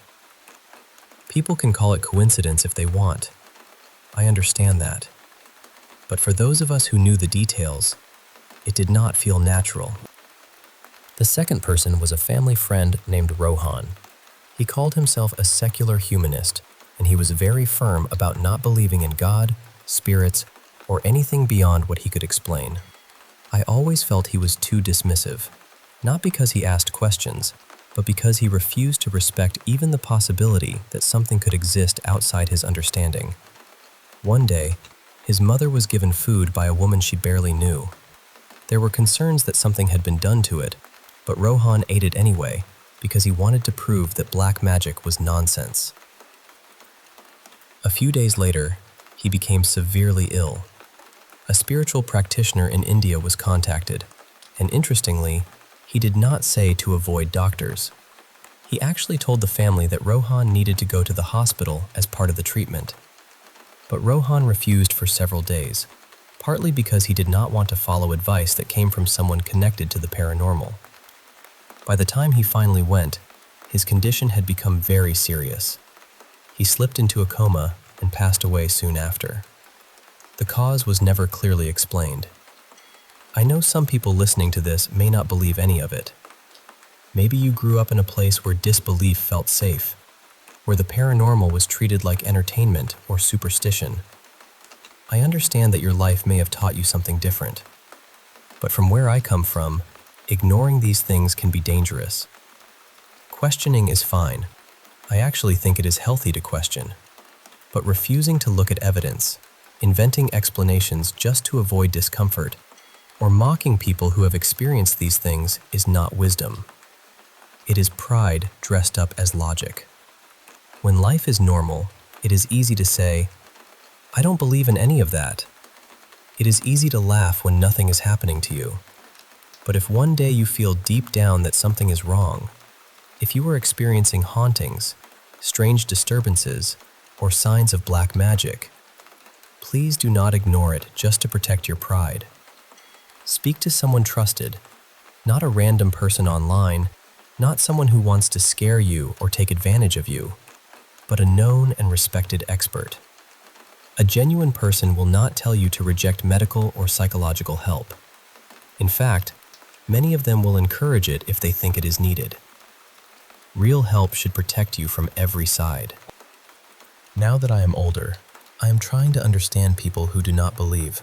People can call it coincidence if they want. I understand that. But for those of us who knew the details, it did not feel natural. The second person was a family friend named Rohan. He called himself a secular humanist, and he was very firm about not believing in God, spirits, or anything beyond what he could explain. I always felt he was too dismissive, not because he asked questions, but because he refused to respect even the possibility that something could exist outside his understanding. One day, his mother was given food by a woman she barely knew. There were concerns that something had been done to it, but Rohan ate it anyway because he wanted to prove that black magic was nonsense. A few days later, he became severely ill. A spiritual practitioner in India was contacted, and interestingly, he did not say to avoid doctors. He actually told the family that Rohan needed to go to the hospital as part of the treatment. But Rohan refused for several days, partly because he did not want to follow advice that came from someone connected to the paranormal. By the time he finally went, his condition had become very serious. He slipped into a coma and passed away soon after. The cause was never clearly explained. I know some people listening to this may not believe any of it. Maybe you grew up in a place where disbelief felt safe, where the paranormal was treated like entertainment or superstition. I understand that your life may have taught you something different. But from where I come from, ignoring these things can be dangerous. Questioning is fine. I actually think it is healthy to question. But refusing to look at evidence, inventing explanations just to avoid discomfort, or mocking people who have experienced these things is not wisdom. It is pride dressed up as logic. When life is normal, It is easy to say, "I don't believe in any of that." It is easy to laugh when nothing is happening to you. But if one day you feel deep down that something is wrong, if you are experiencing hauntings, strange disturbances, or signs of black magic, please do not ignore it just to protect your pride. Speak to someone trusted, not a random person online, not someone who wants to scare you or take advantage of you, but a known and respected expert. A genuine person will not tell you to reject medical or psychological help. In fact, many of them will encourage it if they think it is needed. Real help should protect you from every side. Now that I am older, I am trying to understand people who do not believe.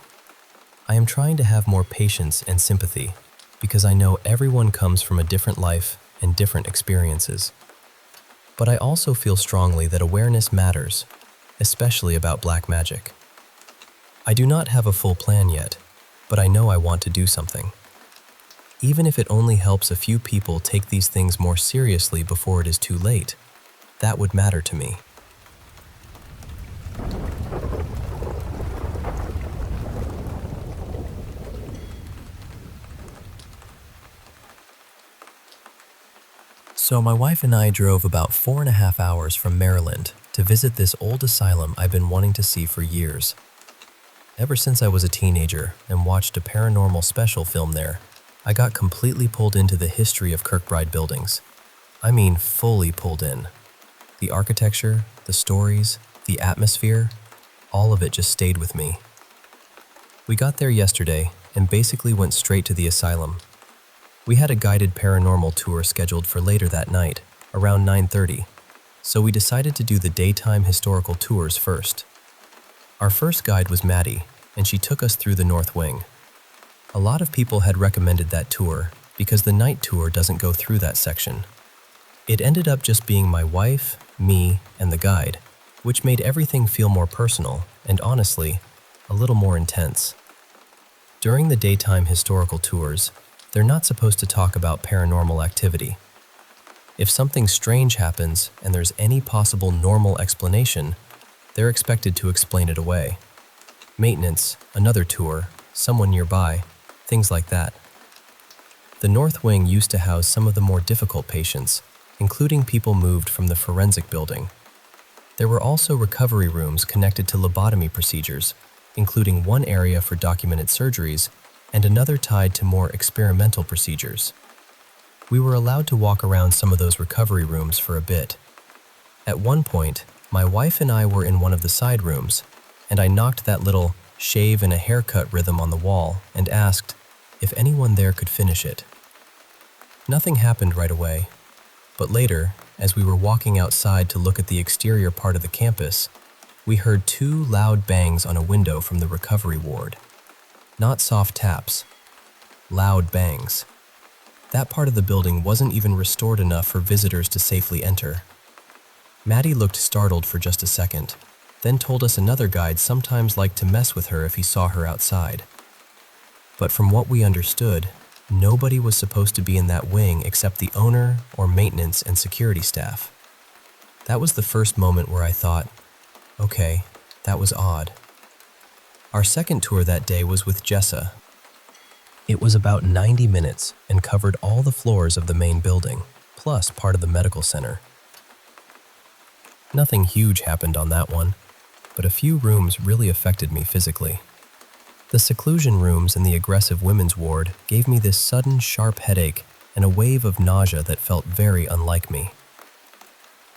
I am trying to have more patience and sympathy because I know everyone comes from a different life and different experiences. But I also feel strongly that awareness matters, especially about black magic. I do not have a full plan yet, but I know I want to do something. Even if it only helps a few people take these things more seriously before it is too late, that would matter to me. So my wife and I drove about 4.5 hours from Maryland to visit this old asylum I've been wanting to see for years. Ever since I was a teenager and watched a paranormal special film there, I got completely pulled into the history of Kirkbride buildings. I mean, fully pulled in. The architecture, the stories, the atmosphere, all of it just stayed with me. We got there yesterday and basically went straight to the asylum. We had a guided paranormal tour scheduled for later that night, around 9:30, so we decided to do the daytime historical tours first. Our first guide was Maddie, and she took us through the North Wing. A lot of people had recommended that tour because the night tour doesn't go through that section. It ended up just being my wife, me, and the guide, which made everything feel more personal and, honestly, a little more intense. During the daytime historical tours, they're not supposed to talk about paranormal activity. If something strange happens and there's any possible normal explanation, they're expected to explain it away. Maintenance, another tour, someone nearby, things like that. The North Wing used to house some of the more difficult patients, including people moved from the forensic building. There were also recovery rooms connected to lobotomy procedures, including one area for documented surgeries and another tied to more experimental procedures. We were allowed to walk around some of those recovery rooms for a bit. At one point, my wife and I were in one of the side rooms, and I knocked that little shave and a haircut rhythm on the wall and asked if anyone there could finish it. Nothing happened right away, but later, as we were walking outside to look at the exterior part of the campus, we heard 2 loud bangs on a window from the recovery ward. Not soft taps, loud bangs. That part of the building wasn't even restored enough for visitors to safely enter. Maddie looked startled for just a second, then told us another guide sometimes liked to mess with her if he saw her outside. But from what we understood, nobody was supposed to be in that wing except the owner or maintenance and security staff. That was the first moment where I thought, okay, that was odd. Our second tour that day was with Jessa. It was about 90 minutes and covered all the floors of the main building, plus part of the medical center. Nothing huge happened on that one, but a few rooms really affected me physically. The seclusion rooms in the aggressive women's ward gave me this sudden sharp headache and a wave of nausea that felt very unlike me.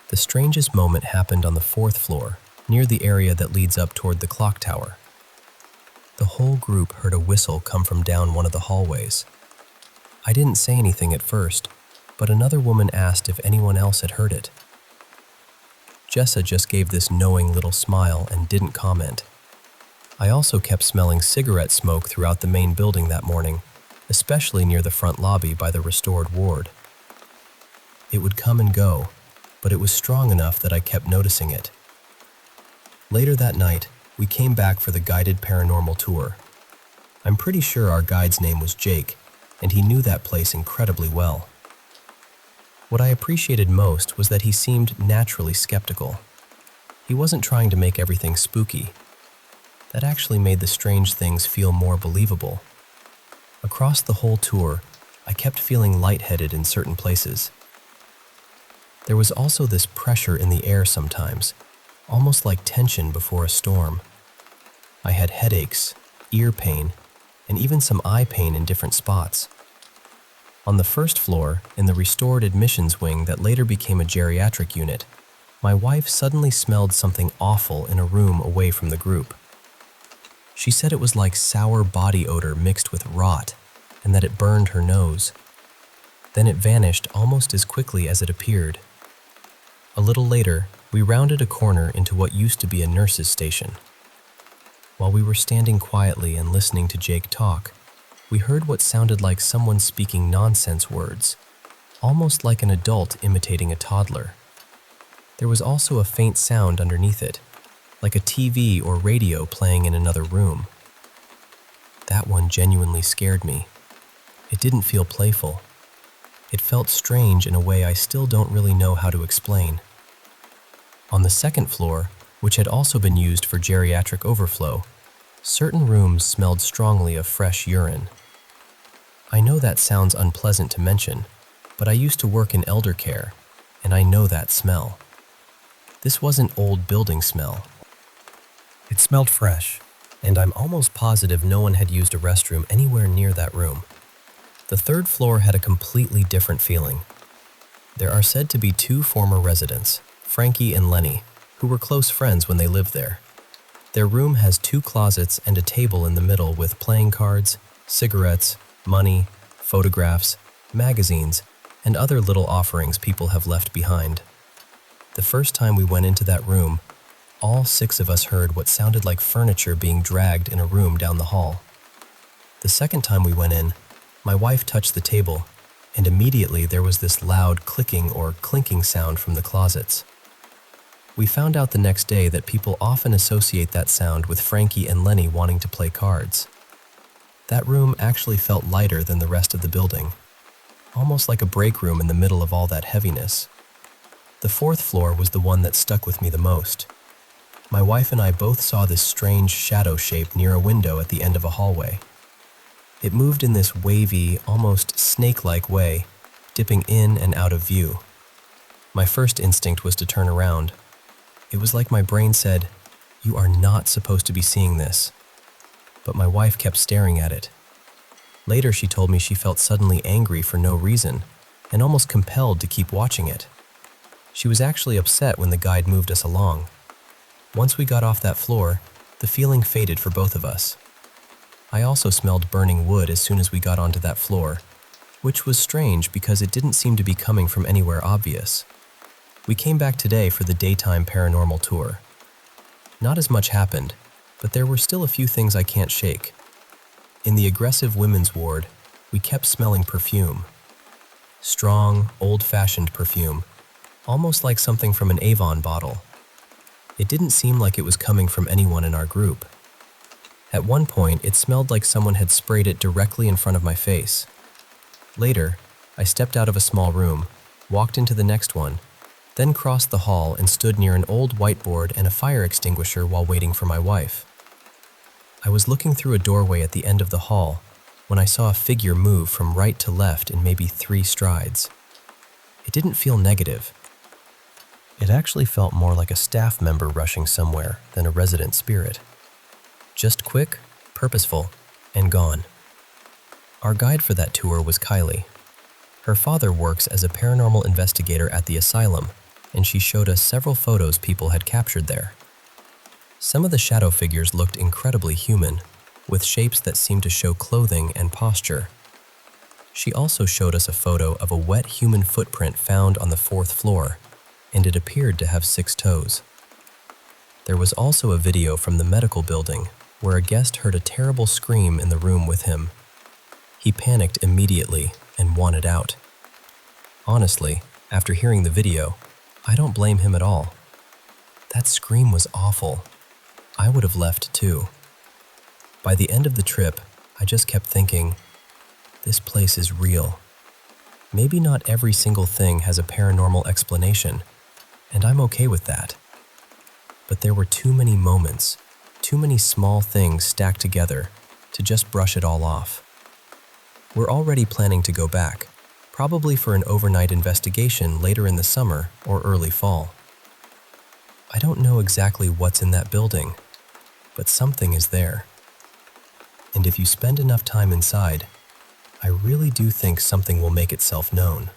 The strangest moment happened on the 4th floor, near the area that leads up toward the clock tower. The whole group heard a whistle come from down one of the hallways. I didn't say anything at first, but another woman asked if anyone else had heard it. Jessa just gave this knowing little smile and didn't comment. I also kept smelling cigarette smoke throughout the main building that morning, especially near the front lobby by the restored ward. It would come and go, but it was strong enough that I kept noticing it. Later that night, we came back for the guided paranormal tour. I'm pretty sure our guide's name was Jake, and he knew that place incredibly well. What I appreciated most was that he seemed naturally skeptical. He He wasn't trying to make everything spooky. That actually made the strange things feel more believable. Across the whole tour, I kept feeling lightheaded in certain places. There was also this pressure in the air sometimes, almost like tension before a storm. I had headaches, ear pain, and even some eye pain in different spots. On the first floor, in the restored admissions wing that later became a geriatric unit, my wife suddenly smelled something awful in a room away from the group. She said it was like sour body odor mixed with rot, and that it burned her nose. Then it vanished almost as quickly as it appeared. A little later, we rounded a corner into what used to be a nurse's station. While we were standing quietly and listening to Jake talk, we heard what sounded like someone speaking nonsense words, almost like an adult imitating a toddler. There was also a faint sound underneath it, like a TV or radio playing in another room. That one genuinely scared me. It didn't feel playful. It felt strange in a way I still don't really know how to explain. On the second floor, which had also been used for geriatric overflow, certain rooms smelled strongly of fresh urine. I know that sounds unpleasant to mention, but I used to work in elder care, and I know that smell. This wasn't old building smell. It smelled fresh, and I'm almost positive no one had used a restroom anywhere near that room. The third floor had a completely different feeling. There are said to be two former residents, Frankie and Lenny, who were close friends when they lived there. Their room has 2 closets and a table in the middle with playing cards, cigarettes, money, photographs, magazines, and other little offerings people have left behind. The first time we went into that room, all 6 of us heard what sounded like furniture being dragged in a room down the hall. The second time we went in, my wife touched the table, and immediately there was this loud clicking or clinking sound from the closets. We found out the next day that people often associate that sound with Frankie and Lenny wanting to play cards. That room actually felt lighter than the rest of the building, almost like a break room in the middle of all that heaviness. The fourth floor was the one that stuck with me the most. My wife and I both saw this strange shadow shape near a window at the end of a hallway. It moved in this wavy, almost snake-like way, dipping in and out of view. My first instinct was to turn around. It was like my brain said, "You are not supposed to be seeing this." But my wife kept staring at it. Later, she told me she felt suddenly angry for no reason and almost compelled to keep watching it. She was actually upset when the guide moved us along. Once we got off that floor, the feeling faded for both of us. I also smelled burning wood as soon as we got onto that floor, which was strange because it didn't seem to be coming from anywhere obvious. We came back today for the daytime paranormal tour. Not as much happened, but there were still a few things I can't shake. In the aggressive women's ward, we kept smelling perfume. Strong, old-fashioned perfume, almost like something from an Avon bottle. It didn't seem like it was coming from anyone in our group. At one point, it smelled like someone had sprayed it directly in front of my face. Later, I stepped out of a small room, walked into the next one, then crossed the hall and stood near an old whiteboard and a fire extinguisher while waiting for my wife. I was looking through a doorway at the end of the hall when I saw a figure move from right to left in maybe 3 strides. It didn't feel negative. It actually felt more like a staff member rushing somewhere than a resident spirit. Just quick, purposeful, and gone. Our guide for that tour was Kylie. Her father works as a paranormal investigator at the asylum, and she showed us several photos people had captured there. Some of the shadow figures looked incredibly human, with shapes that seemed to show clothing and posture. She also showed us a photo of a wet human footprint found on the 4th floor, and it appeared to have 6 toes. There was also a video from the medical building where a guest heard a terrible scream in the room with him. He panicked immediately and wanted out. Honestly, after hearing the video, I don't blame him at all. That scream was awful. I would have left too. By the end of the trip, I just kept thinking, this place is real. Maybe not every single thing has a paranormal explanation, and I'm okay with that. but there were too many moments, too many small things stacked together to just brush it all off. We're already planning to go back, probably for an overnight investigation later in the summer or early fall. I don't know exactly what's in that building, but something is there. And if you spend enough time inside, I really do think something will make itself known.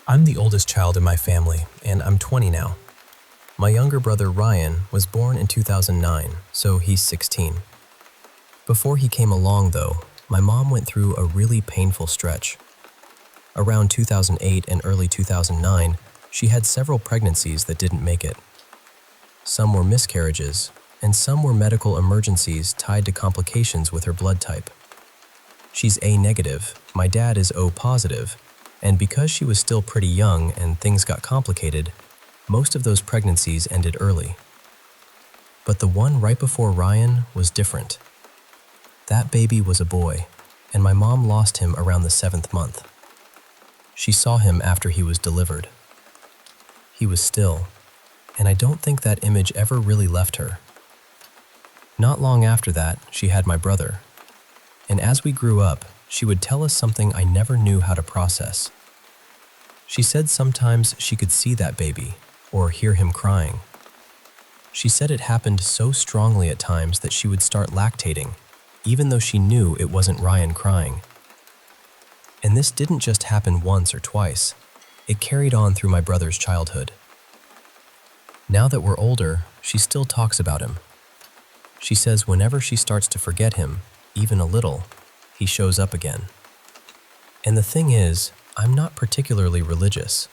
I'm the oldest child in my family, and I'm 20 now. My younger brother Ryan was born in 2009, so he's 16. Before he came along, though, my mom went through a really painful stretch. Around 2008 and early 2009, she had several pregnancies that didn't make it. Some were miscarriages, and some were medical emergencies tied to complications with her blood type. She's A negative, my dad is O positive, and because she was still pretty young and things got complicated, most of those pregnancies ended early. But the one right before Ryan was different. That baby was a boy, and my mom lost him around the 7th month. She saw him after he was delivered. He was still, and I don't think that image ever really left her. Not long after that, she had my brother, and as we grew up, she would tell us something I never knew how to process. She said sometimes she could see that baby or hear him crying. She said it happened so strongly at times that she would start lactating, even though she knew it wasn't Ryan crying. And this didn't just happen once or twice. It carried on through my brother's childhood. Now that we're older, she still talks about him. She says whenever she starts to forget him, even a little, he shows up again. And the thing is, I'm not particularly religious.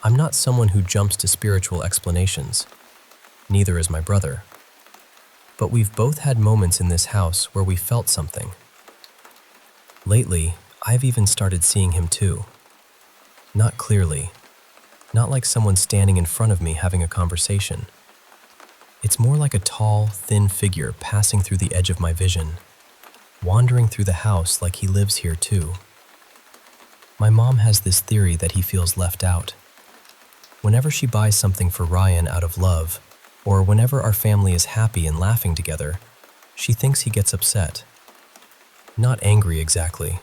I'm not someone who jumps to spiritual explanations. Neither is my brother. But we've both had moments in this house where we felt something. Lately, I've even started seeing him too. Not clearly. Not like someone standing in front of me having a conversation. It's more like a tall, thin figure passing through the edge of my vision, wandering through the house like he lives here too. My mom has this theory that he feels left out. Whenever she buys something for Ryan out of love, or whenever our family is happy and laughing together, she thinks he gets upset. Not angry exactly.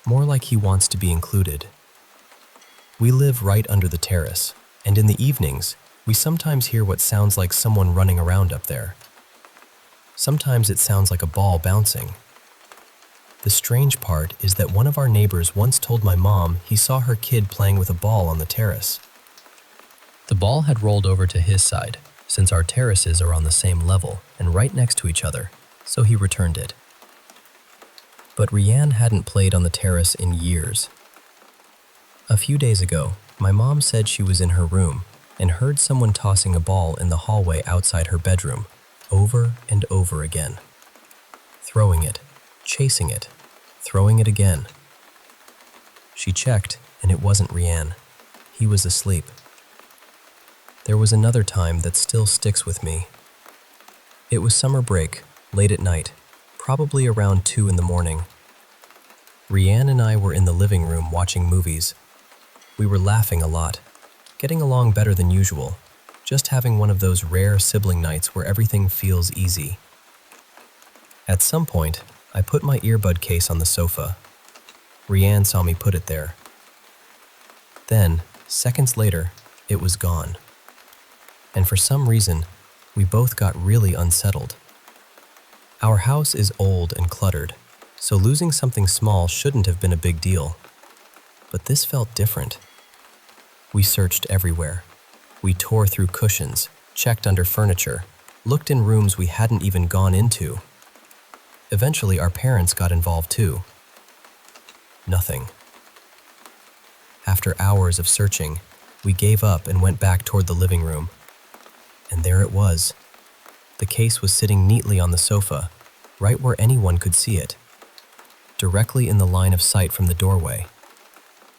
More like he wants to be included. We live right under the terrace, and in the evenings, we sometimes hear what sounds like someone running around up there. Sometimes it sounds like a ball bouncing. The strange part is that one of our neighbors once told my mom he saw her kid playing with a ball on the terrace. The ball had rolled over to his side, since our terraces are on the same level and right next to each other, so he returned it. But Rianne hadn't played on the terrace in years. A few days ago, my mom said she was in her room and heard someone tossing a ball in the hallway outside her bedroom, over and over again. Throwing it, chasing it, throwing it again. She checked, and it wasn't Rianne. He was asleep. There was another time that still sticks with me. It was summer break, late at night, probably around 2 in the morning. Rianne and I were in the living room watching movies. We were laughing a lot, getting along better than usual, just having one of those rare sibling nights where everything feels easy. At some point, I put my earbud case on the sofa. Rianne saw me put it there. Then, seconds later, it was gone. And for some reason, we both got really unsettled. Our house is old and cluttered, so losing something small shouldn't have been a big deal. But this felt different. We searched everywhere. We tore through cushions, checked under furniture, looked in rooms we hadn't even gone into. Eventually, our parents got involved too. Nothing. After hours of searching, we gave up and went back toward the living room. And there it was. The case was sitting neatly on the sofa, right where anyone could see it, directly in the line of sight from the doorway.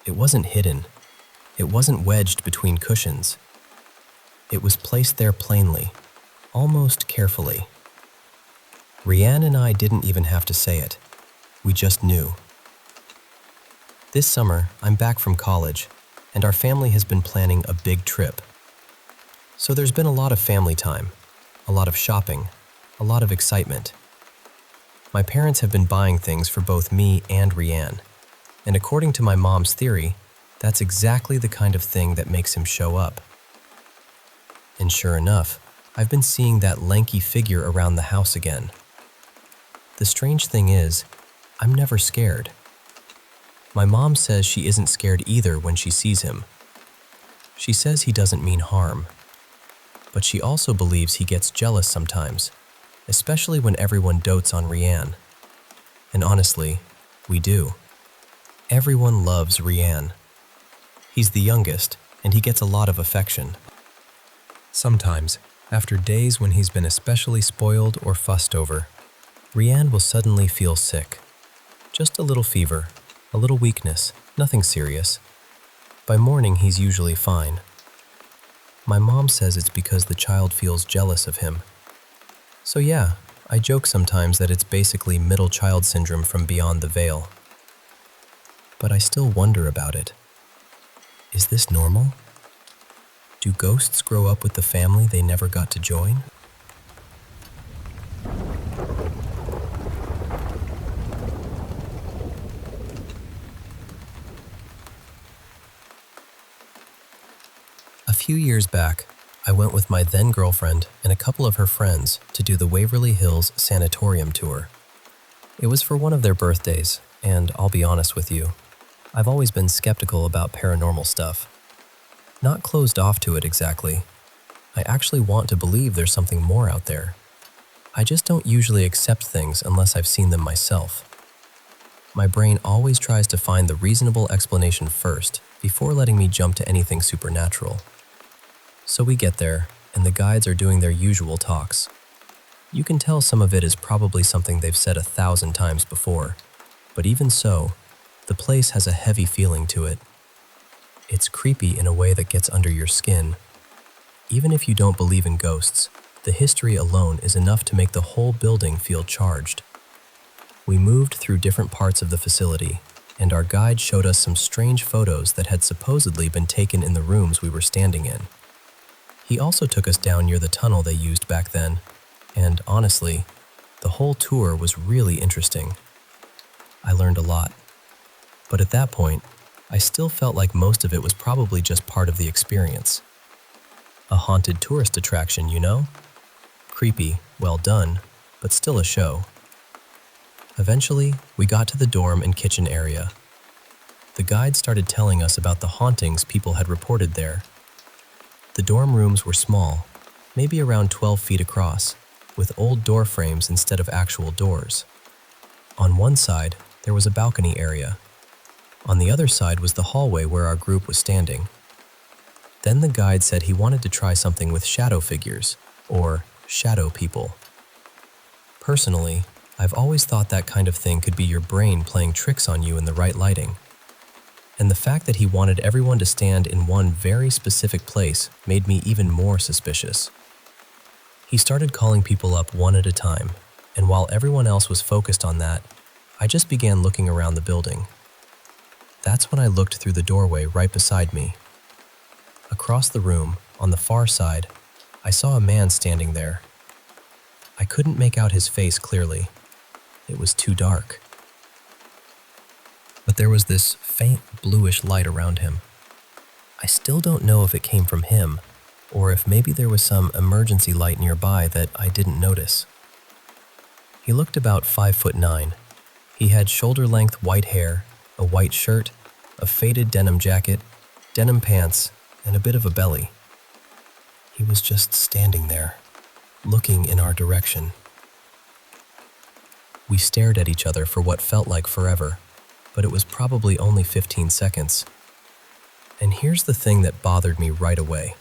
It wasn't hidden. It wasn't wedged between cushions. It was placed there plainly, almost carefully. Rianne and I didn't even have to say it. We just knew. This summer, I'm back from college, and our family has been planning a big trip. So there's been a lot of family time, a lot of shopping, a lot of excitement. My parents have been buying things for both me and Rianne, and according to my mom's theory, that's exactly the kind of thing that makes him show up. And sure enough, I've been seeing that lanky figure around the house again. The strange thing is, I'm never scared. My mom says she isn't scared either when she sees him. She says he doesn't mean harm. But she also believes he gets jealous sometimes, especially when everyone dotes on Rianne. And honestly, we do. Everyone loves Rianne. He's the youngest, and he gets a lot of affection. Sometimes, after days when he's been especially spoiled or fussed over, Rianne will suddenly feel sick. Just a little fever, a little weakness, nothing serious. By morning, he's usually fine. My mom says it's because the child feels jealous of him. So yeah, I joke sometimes that it's basically middle child syndrome from beyond the veil. But I still wonder about it. Is this normal? Do ghosts grow up with the family they never got to join? A few years back, I went with my then girlfriend and a couple of her friends to do the Waverly Hills Sanatorium tour. It was for one of their birthdays, and I'll be honest with you, I've always been skeptical about paranormal stuff. Not closed off to it exactly. I actually want to believe there's something more out there. I just don't usually accept things unless I've seen them myself. My brain always tries to find the reasonable explanation first before letting me jump to anything supernatural. So we get there, and the guides are doing their usual talks. You can tell some of it is probably something they've said 1,000 times before, but even so, the place has a heavy feeling to it. It's creepy in a way that gets under your skin. Even if you don't believe in ghosts, the history alone is enough to make the whole building feel charged. We moved through different parts of the facility, and our guide showed us some strange photos that had supposedly been taken in the rooms we were standing in. He also took us down near the tunnel they used back then, and honestly, the whole tour was really interesting. I learned a lot. But at that point, I still felt like most of it was probably just part of the experience. A haunted tourist attraction, you know? Creepy, well done, but still a show. Eventually, we got to the dorm and kitchen area. The guide started telling us about the hauntings people had reported there. The dorm rooms were small, maybe around 12 feet across, with old door frames instead of actual doors. On one side, there was a balcony area. On the other side was the hallway where our group was standing. Then the guide said he wanted to try something with shadow figures, or shadow people. Personally, I've always thought that kind of thing could be your brain playing tricks on you in the right lighting. And the fact that he wanted everyone to stand in one very specific place made me even more suspicious. He started calling people up one at a time, and while everyone else was focused on that, I just began looking around the building. That's when I looked through the doorway right beside me. Across the room, on the far side, I saw a man standing there. I couldn't make out his face clearly. It was too dark. But there was this faint bluish light around him. I still don't know if it came from him, or if maybe there was some emergency light nearby that I didn't notice. He looked about 5'9". He had shoulder-length white hair, a white shirt, a faded denim jacket, denim pants, and a bit of a belly. He was just standing there, looking in our direction. We stared at each other for what felt like forever, but it was probably only 15 seconds. And here's the thing that bothered me right away.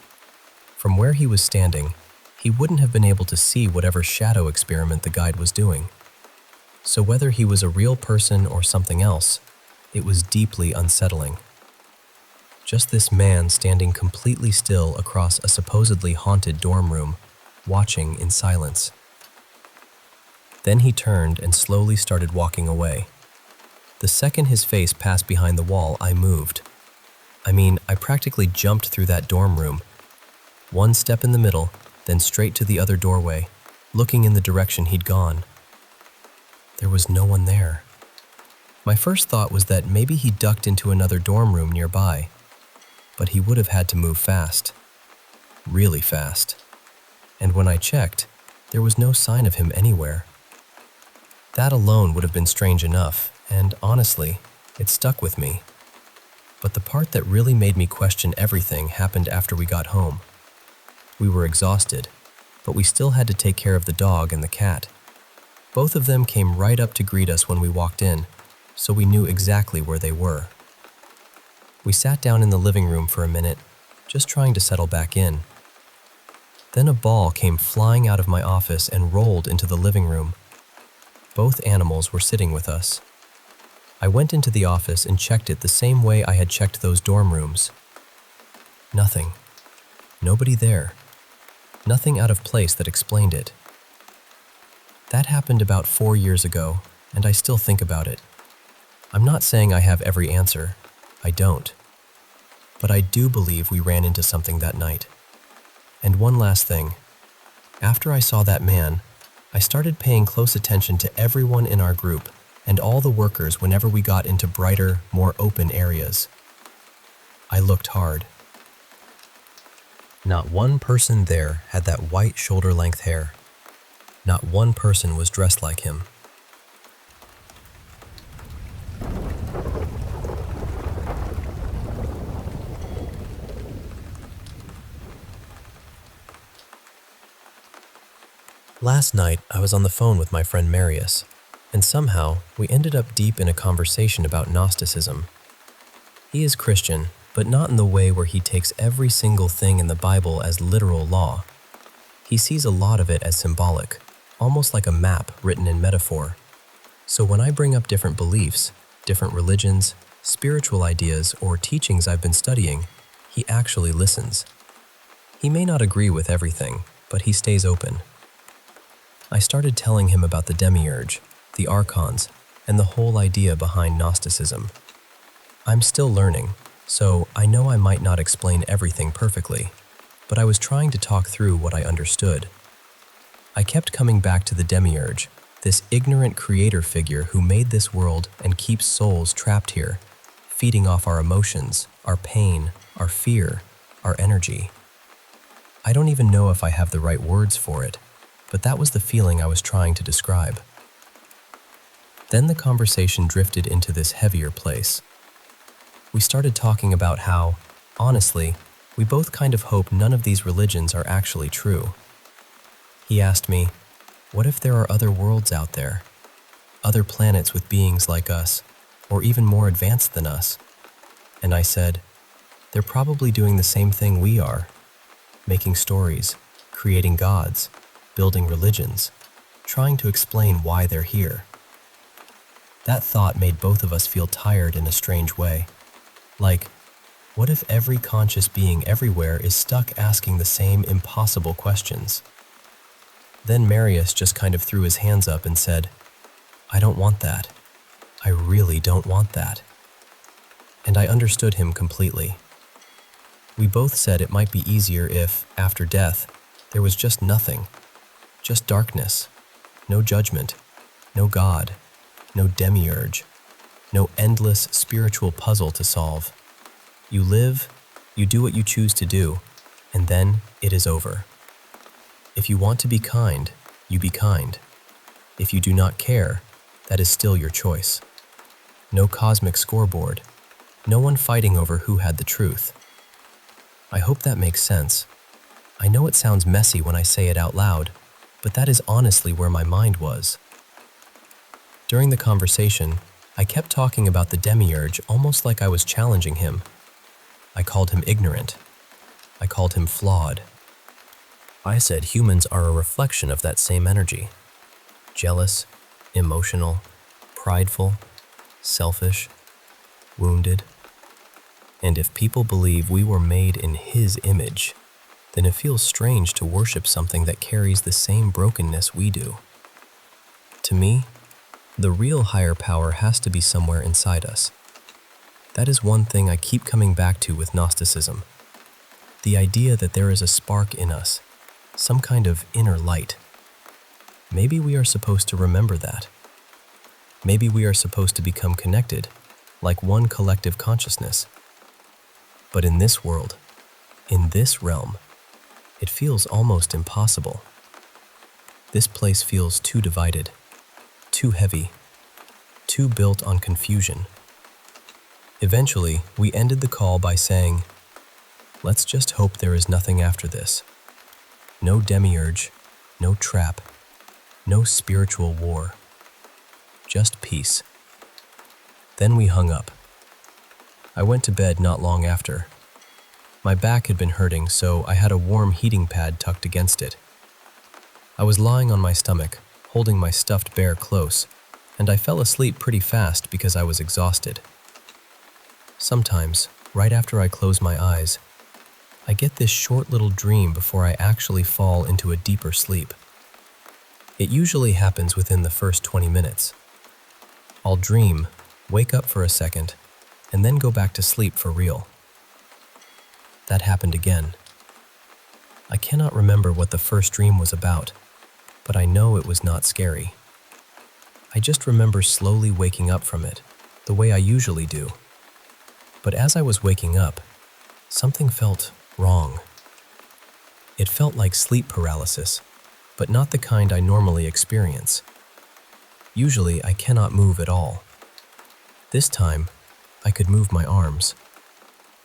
From where he was standing, he wouldn't have been able to see whatever shadow experiment the guide was doing. So whether he was a real person or something else, it was deeply unsettling. Just this man standing completely still across a supposedly haunted dorm room, watching in silence. Then he turned and slowly started walking away. The second his face passed behind the wall, I moved. I practically jumped through that dorm room. One step in the middle, then straight to the other doorway, looking in the direction he'd gone. There was no one there. My first thought was that maybe he ducked into another dorm room nearby, but he would have had to move fast. Really fast. And when I checked, there was no sign of him anywhere. That alone would have been strange enough, and honestly, it stuck with me. But the part that really made me question everything happened after we got home. We were exhausted, but we still had to take care of the dog and the cat. Both of them came right up to greet us when we walked in, so we knew exactly where they were. We sat down in the living room for a minute, just trying to settle back in. Then a ball came flying out of my office and rolled into the living room. Both animals were sitting with us. I went into the office and checked it the same way I had checked those dorm rooms. Nothing. Nobody there. Nothing out of place that explained it. That happened about 4 years ago, and I still think about it. I'm not saying I have every answer. I don't. But I do believe we ran into something that night. And one last thing. After I saw that man, I started paying close attention to everyone in our group and all the workers whenever we got into brighter, more open areas. I looked hard. Not one person there had that white shoulder-length hair. Not one person was dressed like him. Last night, I was on the phone with my friend Marius, and somehow we ended up deep in a conversation about Gnosticism. He is Christian, but not in the way where he takes every single thing in the Bible as literal law. He sees a lot of it as symbolic, almost like a map written in metaphor. So when I bring up different beliefs, different religions, spiritual ideas, or teachings I've been studying, he actually listens. He may not agree with everything, but he stays open. I started telling him about the demiurge, the archons, and the whole idea behind Gnosticism. I'm still learning, so I know I might not explain everything perfectly, but I was trying to talk through what I understood. I kept coming back to the demiurge, this ignorant creator figure who made this world and keeps souls trapped here, feeding off our emotions, our pain, our fear, our energy. I don't even know if I have the right words for it, but that was the feeling I was trying to describe. Then the conversation drifted into this heavier place. We started talking about how, honestly, we both kind of hope none of these religions are actually true. He asked me, what if there are other worlds out there? Other planets with beings like us, or even more advanced than us? And I said, they're probably doing the same thing we are, making stories, creating gods, building religions, trying to explain why they're here. That thought made both of us feel tired in a strange way. Like, what if every conscious being everywhere is stuck asking the same impossible questions? Then Marius just kind of threw his hands up and said, I don't want that. I really don't want that. And I understood him completely. We both said it might be easier if, after death, there was just nothing. Just darkness. No judgment. No God. No demiurge. No endless spiritual puzzle to solve. You live, you do what you choose to do, and then it is over. If you want to be kind, you be kind. If you do not care, that is still your choice. No cosmic scoreboard. No one fighting over who had the truth. I hope that makes sense. I know it sounds messy when I say it out loud, but that is honestly where my mind was. During the conversation, I kept talking about the demiurge almost like I was challenging him. I called him ignorant. I called him flawed. I said humans are a reflection of that same energy. Jealous, emotional, prideful, selfish, wounded. And if people believe we were made in His image, then it feels strange to worship something that carries the same brokenness we do. To me, the real higher power has to be somewhere inside us. That is one thing I keep coming back to with Gnosticism. The idea that there is a spark in us, some kind of inner light. Maybe we are supposed to remember that. Maybe we are supposed to become connected, like one collective consciousness. But in this world, in this realm, it feels almost impossible. This place feels too divided, too heavy, too built on confusion. Eventually, we ended the call by saying, "Let's just hope there is nothing after this. No demiurge, no trap, no spiritual war. Just peace." Then we hung up. I went to bed not long after. My back had been hurting, so I had a warm heating pad tucked against it. I was lying on my stomach, holding my stuffed bear close, and I fell asleep pretty fast because I was exhausted. Sometimes, right after I close my eyes, I get this short little dream before I actually fall into a deeper sleep. It usually happens within the first 20 minutes. I'll dream, wake up for a second, and then go back to sleep for real. That happened again. I cannot remember what the first dream was about, but I know it was not scary. I just remember slowly waking up from it, the way I usually do. But as I was waking up, something felt wrong. It felt like sleep paralysis, but not the kind I normally experience. Usually, I cannot move at all. This time, I could move my arms.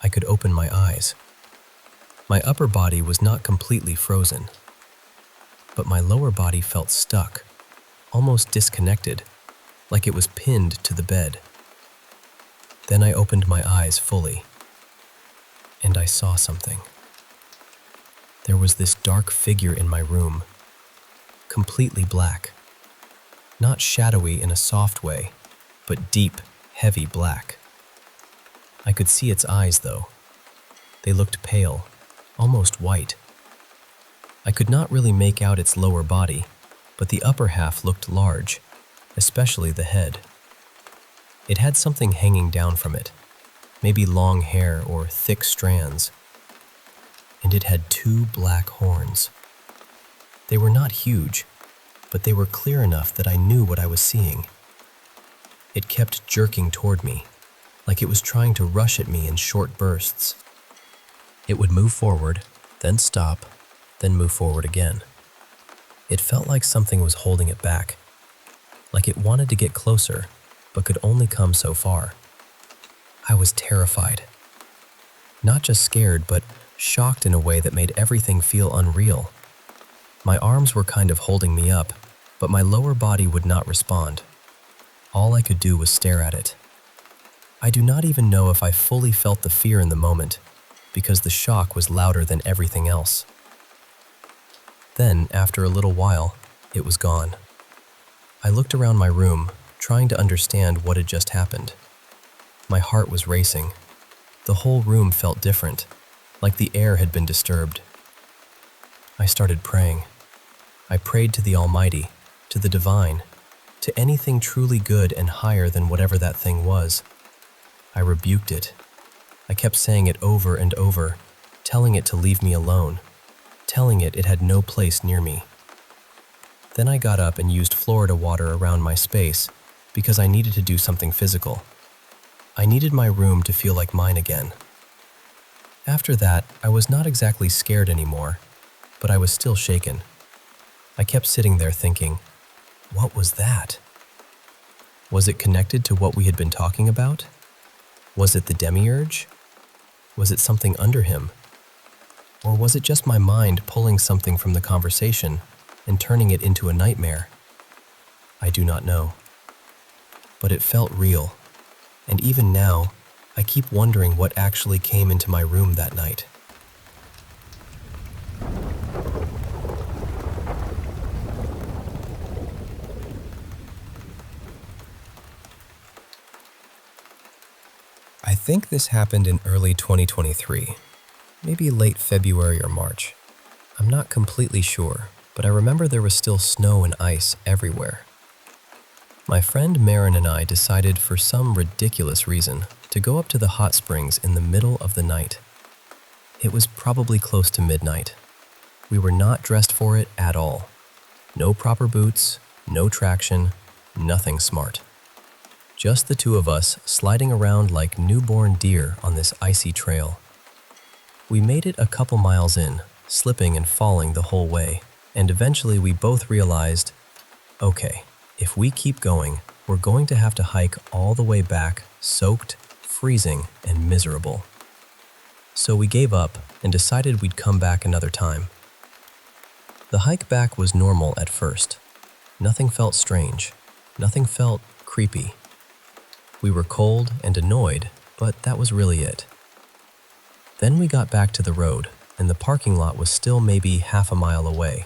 I could open my eyes. My upper body was not completely frozen, but my lower body felt stuck, almost disconnected, like it was pinned to the bed. Then I opened my eyes fully, and I saw something. There was this dark figure in my room, completely black. Not shadowy in a soft way, but deep, heavy black. I could see its eyes, though. They looked pale, almost white. I could not really make out its lower body, but the upper half looked large, especially the head. It had something hanging down from it, maybe long hair or thick strands. And it had 2 black horns. They were not huge, but they were clear enough that I knew what I was seeing. It kept jerking toward me, like it was trying to rush at me in short bursts. It would move forward, then stop, then move forward again. It felt like something was holding it back, like it wanted to get closer, but could only come so far. I was terrified. Not just scared, but shocked in a way that made everything feel unreal. My arms were kind of holding me up, but my lower body would not respond. All I could do was stare at it. I do not even know if I fully felt the fear in the moment, because the shock was louder than everything else. Then, after a little while, it was gone. I looked around my room, trying to understand what had just happened. My heart was racing. The whole room felt different, like the air had been disturbed. I started praying. I prayed to the Almighty, to the Divine, to anything truly good and higher than whatever that thing was. I rebuked it. I kept saying it over and over, telling it to leave me alone, telling it it had no place near me. Then I got up and used Florida water around my space because I needed to do something physical. I needed my room to feel like mine again. After that, I was not exactly scared anymore, but I was still shaken. I kept sitting there thinking, what was that? Was it connected to what we had been talking about? Was it the demiurge? Was it something under him? Or was it just my mind pulling something from the conversation and turning it into a nightmare? I do not know. But it felt real, and even now, I keep wondering what actually came into my room that night. I think this happened in early 2023, maybe late February or March. I'm not completely sure, but I remember there was still snow and ice everywhere. My friend Marin and I decided for some ridiculous reason to go up to the hot springs in the middle of the night. It was probably close to midnight. We were not dressed for it at all. No proper boots, no traction, nothing smart. Just the two of us sliding around like newborn deer on this icy trail. We made it a couple miles in, slipping and falling the whole way, and eventually we both realized, okay, if we keep going, we're going to have to hike all the way back, soaked, freezing, and miserable. So we gave up and decided we'd come back another time. The hike back was normal at first. Nothing felt strange. Nothing felt creepy. We were cold and annoyed, but that was really it. Then we got back to the road, and the parking lot was still maybe half a mile away.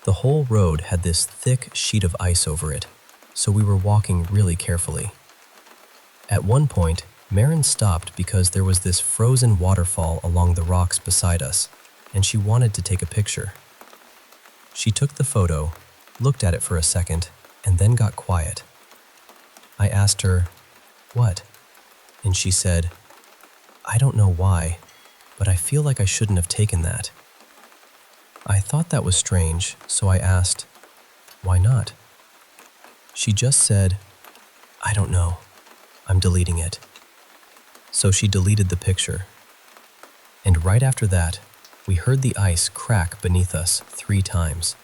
The whole road had this thick sheet of ice over it, so we were walking really carefully. At one point, Marin stopped because there was this frozen waterfall along the rocks beside us, and she wanted to take a picture. She took the photo, looked at it for a second, and then got quiet. I asked her, "What?" And she said, "I don't know why, but I feel like I shouldn't have taken that." I thought that was strange, so I asked, "Why not?" She just said, "I don't know. I'm deleting it." So she deleted the picture. And right after that, we heard the ice crack beneath us 3 times.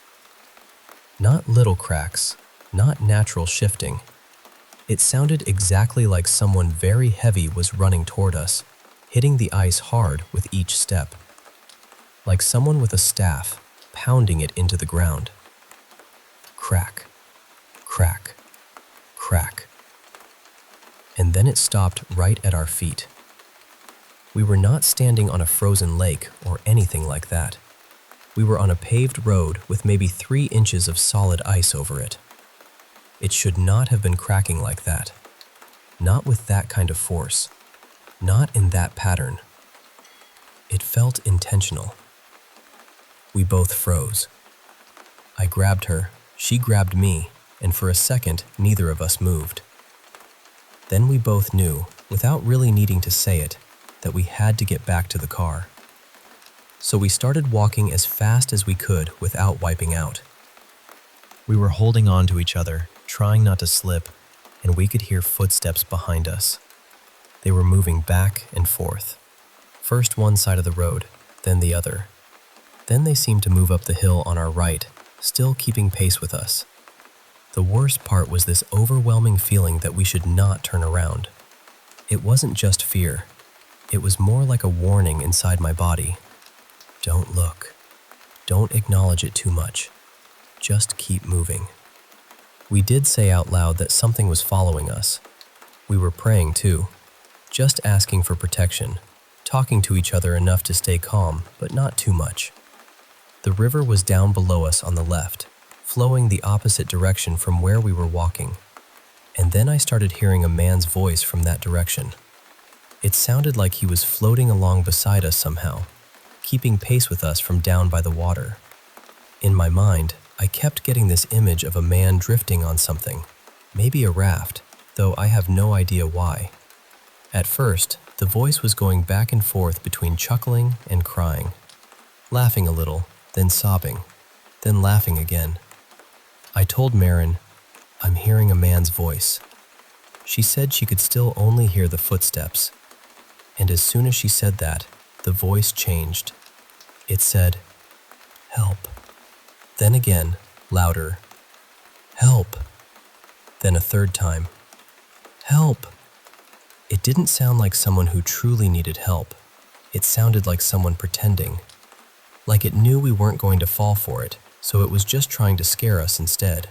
Not little cracks, not natural shifting. It sounded exactly like someone very heavy was running toward us, hitting the ice hard with each step. Like someone with a staff, pounding it into the ground. Crack, crack, crack. And then it stopped right at our feet. We were not standing on a frozen lake or anything like that. We were on a paved road with maybe 3 inches of solid ice over it. It should not have been cracking like that. Not with that kind of force. Not in that pattern. It felt intentional. We both froze. I grabbed her, she grabbed me, and for a second, neither of us moved. Then we both knew, without really needing to say it, that we had to get back to the car. So we started walking as fast as we could without wiping out. We were holding on to each other, trying not to slip, and we could hear footsteps behind us. They were moving back and forth. First one side of the road, then the other. Then they seemed to move up the hill on our right, still keeping pace with us. The worst part was this overwhelming feeling that we should not turn around. It wasn't just fear. It was more like a warning inside my body. Don't look. Don't acknowledge it too much. Just keep moving. We did say out loud that something was following us. We were praying too, just asking for protection, talking to each other enough to stay calm, but not too much. The river was down below us on the left, flowing the opposite direction from where we were walking. And then I started hearing a man's voice from that direction. It sounded like he was floating along beside us somehow, keeping pace with us from down by the water. In my mind, I kept getting this image of a man drifting on something, maybe a raft, though I have no idea why. At first, the voice was going back and forth between chuckling and crying, laughing a little, then sobbing, then laughing again. I told Marin, "I'm hearing a man's voice." She said she could still only hear the footsteps, and as soon as she said that, the voice changed. It said, "Help." Then again, louder, "Help." Then a third time, "Help." It didn't sound like someone who truly needed help. It sounded like someone pretending, like it knew we weren't going to fall for it, so it was just trying to scare us instead.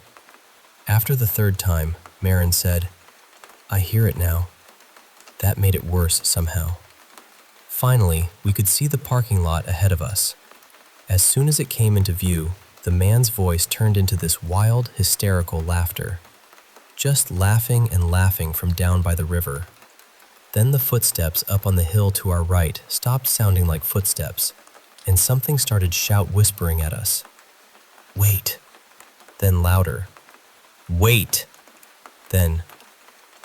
After the third time, Marin said, "I hear it now." That made it worse somehow. Finally, we could see the parking lot ahead of us. As soon as it came into view, the man's voice turned into this wild, hysterical laughter. Just laughing and laughing from down by the river. Then the footsteps up on the hill to our right stopped sounding like footsteps, and something started whispering at us. "Wait." Then louder. "Wait." Then,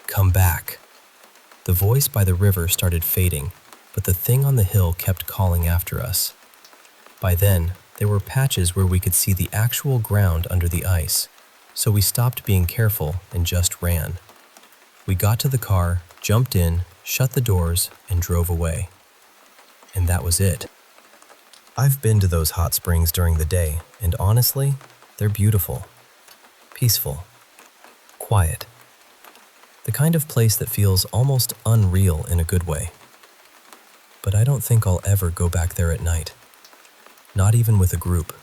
"Come back." The voice by the river started fading, but the thing on the hill kept calling after us. By then, there were patches where we could see the actual ground under the ice, so we stopped being careful and just ran. We got to the car, jumped in, shut the doors, and drove away. And that was it. I've been to those hot springs during the day, and honestly, they're beautiful, peaceful, quiet. The kind of place that feels almost unreal in a good way. But I don't think I'll ever go back there at night. Not even with a group.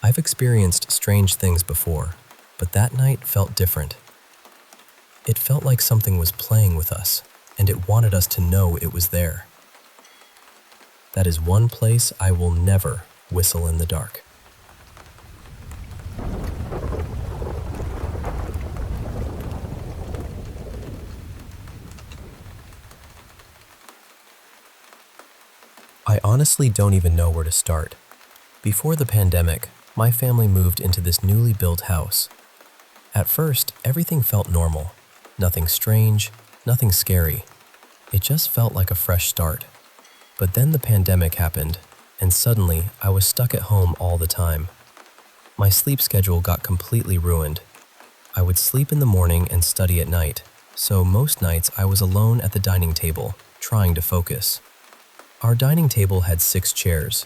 I've experienced strange things before, but that night felt different. It felt like something was playing with us, and it wanted us to know it was there. That is one place I will never whistle in the dark. I honestly don't even know where to start. Before the pandemic, my family moved into this newly built house. At first, everything felt normal. Nothing strange, nothing scary. It just felt like a fresh start. But then the pandemic happened, and suddenly I was stuck at home all the time. My sleep schedule got completely ruined. I would sleep in the morning and study at night, so most nights I was alone at the dining table, trying to focus. Our dining table had 6 chairs.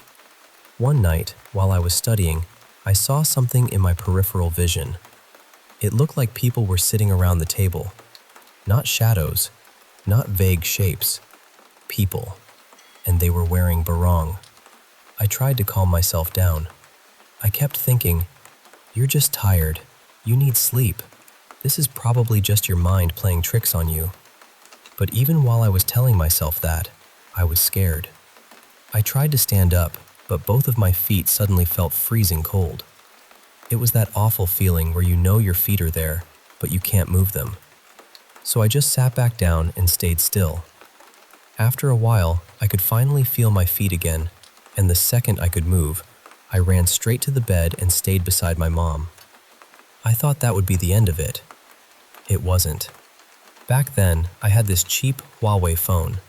One night, while I was studying, I saw something in my peripheral vision. It looked like people were sitting around the table. Not shadows, not vague shapes. People. And they were wearing barong. I tried to calm myself down. I kept thinking, "You're just tired. You need sleep. This is probably just your mind playing tricks on you." But even while I was telling myself that, I was scared. I tried to stand up, but both of my feet suddenly felt freezing cold. It was that awful feeling where you know your feet are there, but you can't move them. So I just sat back down and stayed still. After a while, I could finally feel my feet again, and the second I could move, I ran straight to the bed and stayed beside my mom. I thought that would be the end of it. It wasn't. Back then, I had this cheap Huawei phone.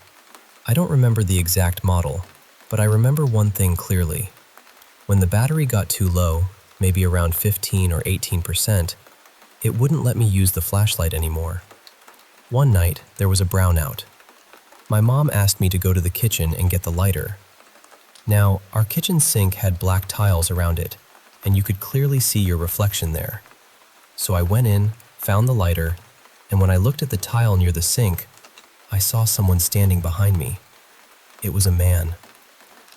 I don't remember the exact model, but I remember one thing clearly. When the battery got too low, maybe around 15 or 18%, it wouldn't let me use the flashlight anymore. One night, there was a brownout. My mom asked me to go to the kitchen and get the lighter. Now, our kitchen sink had black tiles around it, and you could clearly see your reflection there. So I went in, found the lighter, and when I looked at the tile near the sink, I saw someone standing behind me. It was a man.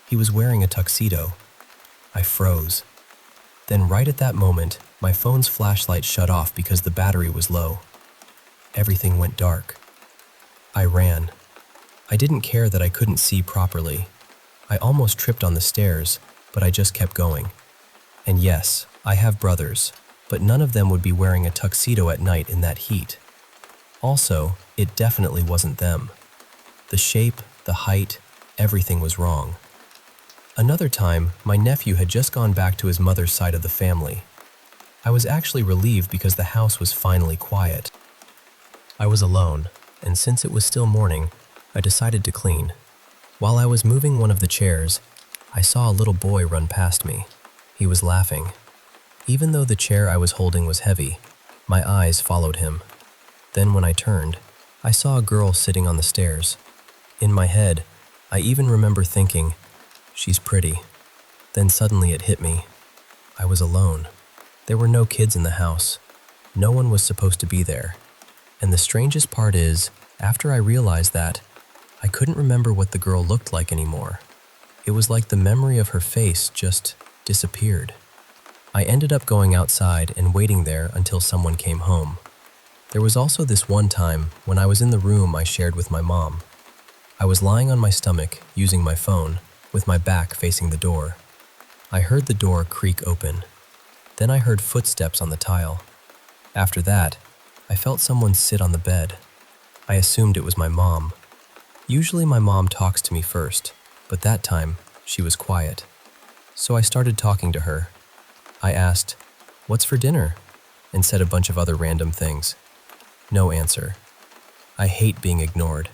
He was wearing a tuxedo. I froze. Then right at that moment, my phone's flashlight shut off because the battery was low. Everything went dark. I ran. I didn't care that I couldn't see properly. I almost tripped on the stairs, but I just kept going. And yes, I have brothers, but none of them would be wearing a tuxedo at night in that heat. Also, it definitely wasn't them. The shape, the height, everything was wrong. Another time, my nephew had just gone back to his mother's side of the family. I was actually relieved because the house was finally quiet. I was alone, and since it was still morning, I decided to clean. While I was moving one of the chairs, I saw a little boy run past me. He was laughing. Even though the chair I was holding was heavy, my eyes followed him. Then when I turned, I saw a girl sitting on the stairs. In my head, I even remember thinking, "She's pretty." Then suddenly it hit me. I was alone. There were no kids in the house. No one was supposed to be there. And the strangest part is, after I realized that, I couldn't remember what the girl looked like anymore. It was like the memory of her face just disappeared. I ended up going outside and waiting there until someone came home. There was also this one time when I was in the room I shared with my mom. I was lying on my stomach, using my phone, with my back facing the door. I heard the door creak open. Then I heard footsteps on the tile. After that, I felt someone sit on the bed. I assumed it was my mom. Usually my mom talks to me first, but that time, she was quiet. So I started talking to her. I asked, "What's for dinner?" and said a bunch of other random things. No answer. I hate being ignored,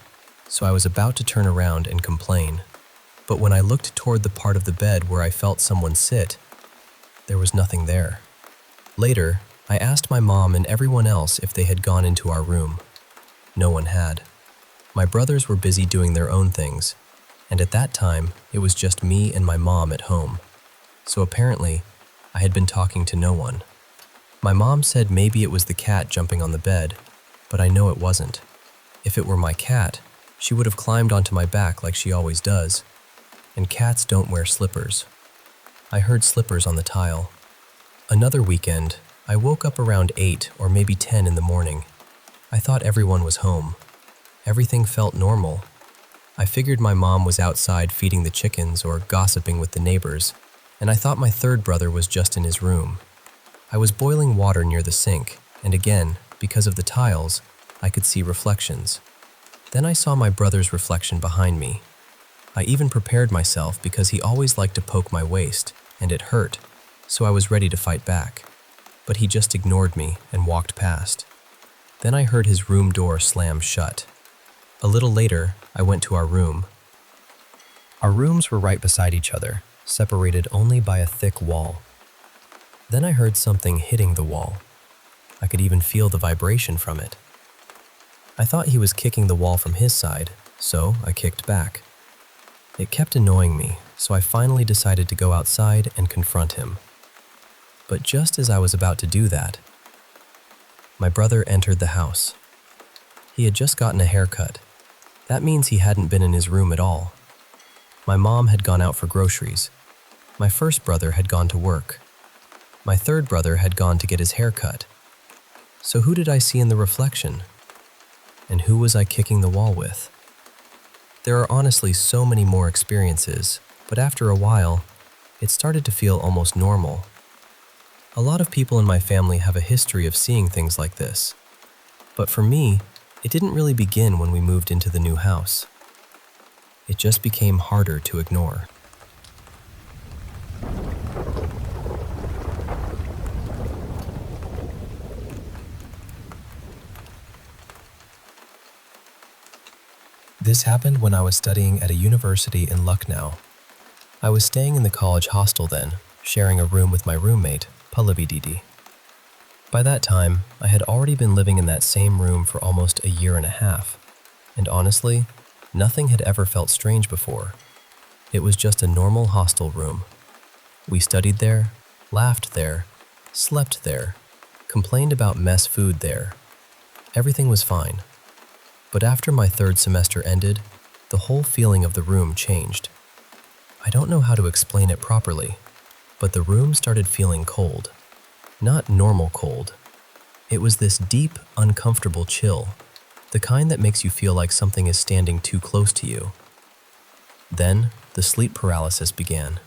so I was about to turn around and complain. But when I looked toward the part of the bed where I felt someone sit, there was nothing there. Later, I asked my mom and everyone else if they had gone into our room. No one had. My brothers were busy doing their own things, and at that time, it was just me and my mom at home. So apparently, I had been talking to no one. My mom said maybe it was the cat jumping on the bed, but I know it wasn't. If it were my cat, she would have climbed onto my back like she always does. And cats don't wear slippers. I heard slippers on the tile. Another weekend, I woke up around 8 or maybe 10 in the morning. I thought everyone was home. Everything felt normal. I figured my mom was outside feeding the chickens or gossiping with the neighbors, and I thought my third brother was just in his room. I was boiling water near the sink, and again, because of the tiles, I could see reflections. Then I saw my brother's reflection behind me. I even prepared myself because he always liked to poke my waist, and it hurt, so I was ready to fight back. But he just ignored me and walked past. Then I heard his room door slam shut. A little later, I went to our room. Our rooms were right beside each other, separated only by a thick wall. Then I heard something hitting the wall. I could even feel the vibration from it. I thought he was kicking the wall from his side, so I kicked back. It kept annoying me, so I finally decided to go outside and confront him. But just as I was about to do that, my brother entered the house. He had just gotten a haircut. That means he hadn't been in his room at all. My mom had gone out for groceries. My first brother had gone to work. My third brother had gone to get his hair cut. So who did I see in the reflection? And who was I kicking the wall with? There are honestly so many more experiences, but after a while, it started to feel almost normal. A lot of people in my family have a history of seeing things like this. But for me, it didn't really begin when we moved into the new house. It just became harder to ignore. This happened when I was studying at a university in Lucknow. I was staying in the college hostel then, sharing a room with my roommate, Pallavi Didi. By that time, I had already been living in that same room for almost a year and a half, and honestly, nothing had ever felt strange before. It was just a normal hostel room. We studied there, laughed there, slept there, complained about mess food there. Everything was fine. But after my third semester ended, the whole feeling of the room changed. I don't know how to explain it properly, but the room started feeling cold. Not normal cold. It was this deep, uncomfortable chill, the kind that makes you feel like something is standing too close to you. Then, the sleep paralysis began.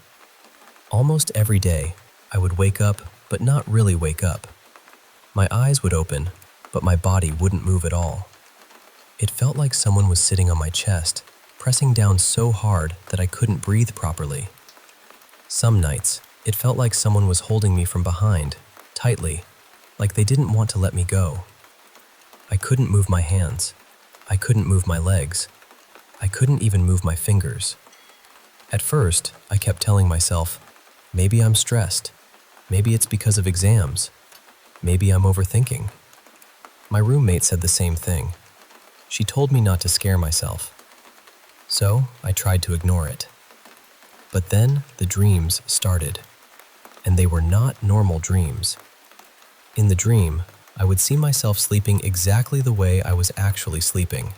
Almost every day, I would wake up, but not really wake up. My eyes would open, but my body wouldn't move at all. It felt like someone was sitting on my chest, pressing down so hard that I couldn't breathe properly. Some nights, it felt like someone was holding me from behind, tightly, like they didn't want to let me go. I couldn't move my hands. I couldn't move my legs. I couldn't even move my fingers. At first, I kept telling myself, maybe I'm stressed. Maybe it's because of exams. Maybe I'm overthinking. My roommate said the same thing. She told me not to scare myself. So I tried to ignore it. But then the dreams started. And they were not normal dreams. In the dream, I would see myself sleeping exactly the way I was actually sleeping.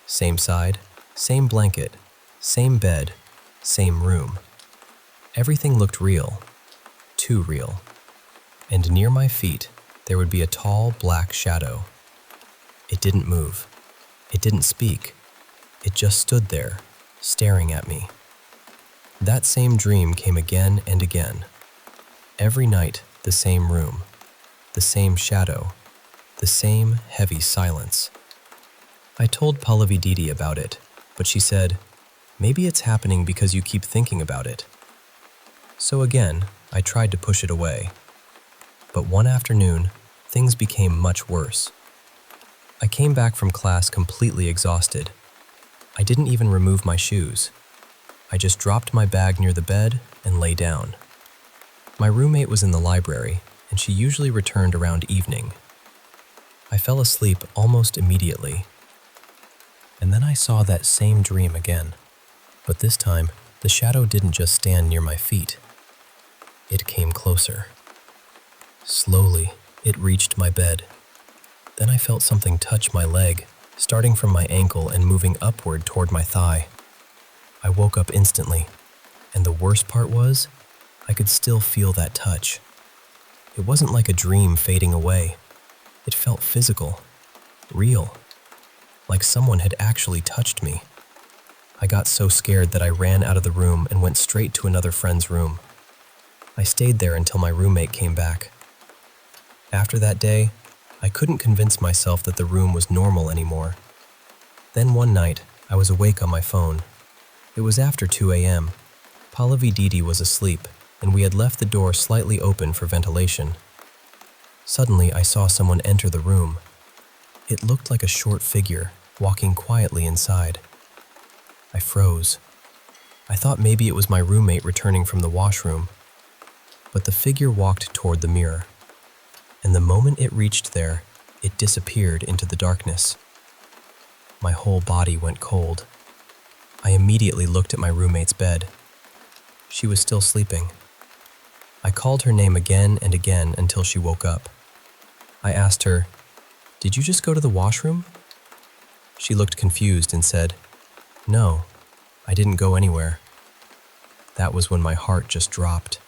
Same side, same blanket, same bed, same room. Everything looked real, too real. And near my feet, there would be a tall black shadow. It didn't move. It didn't speak. It just stood there, staring at me. That same dream came again and again. Every night, the same room, the same shadow, the same heavy silence. I told Pallavi Didi about it, but she said, maybe it's happening because you keep thinking about it. So again, I tried to push it away. But one afternoon, things became much worse. I came back from class completely exhausted. I didn't even remove my shoes. I just dropped my bag near the bed and lay down. My roommate was in the library, and she usually returned around evening. I fell asleep almost immediately. And then I saw that same dream again. But this time, the shadow didn't just stand near my feet. It came closer. Slowly, it reached my bed. Then I felt something touch my leg, starting from my ankle and moving upward toward my thigh. I woke up instantly, and the worst part was, I could still feel that touch. It wasn't like a dream fading away. It felt physical, real, like someone had actually touched me. I got so scared that I ran out of the room and went straight to another friend's room. I stayed there until my roommate came back. After that day, I couldn't convince myself that the room was normal anymore. Then one night, I was awake on my phone. It was after 2 a.m. Pallavi Didi was asleep, and we had left the door slightly open for ventilation. Suddenly, I saw someone enter the room. It looked like a short figure, walking quietly inside. I froze. I thought maybe it was my roommate returning from the washroom. But the figure walked toward the mirror, and the moment it reached there, it disappeared into the darkness. My whole body went cold. I immediately looked at my roommate's bed. She was still sleeping. I called her name again and again until she woke up. I asked her, "Did you just go to the washroom?" She looked confused and said, "No, I didn't go anywhere." That was when my heart just dropped.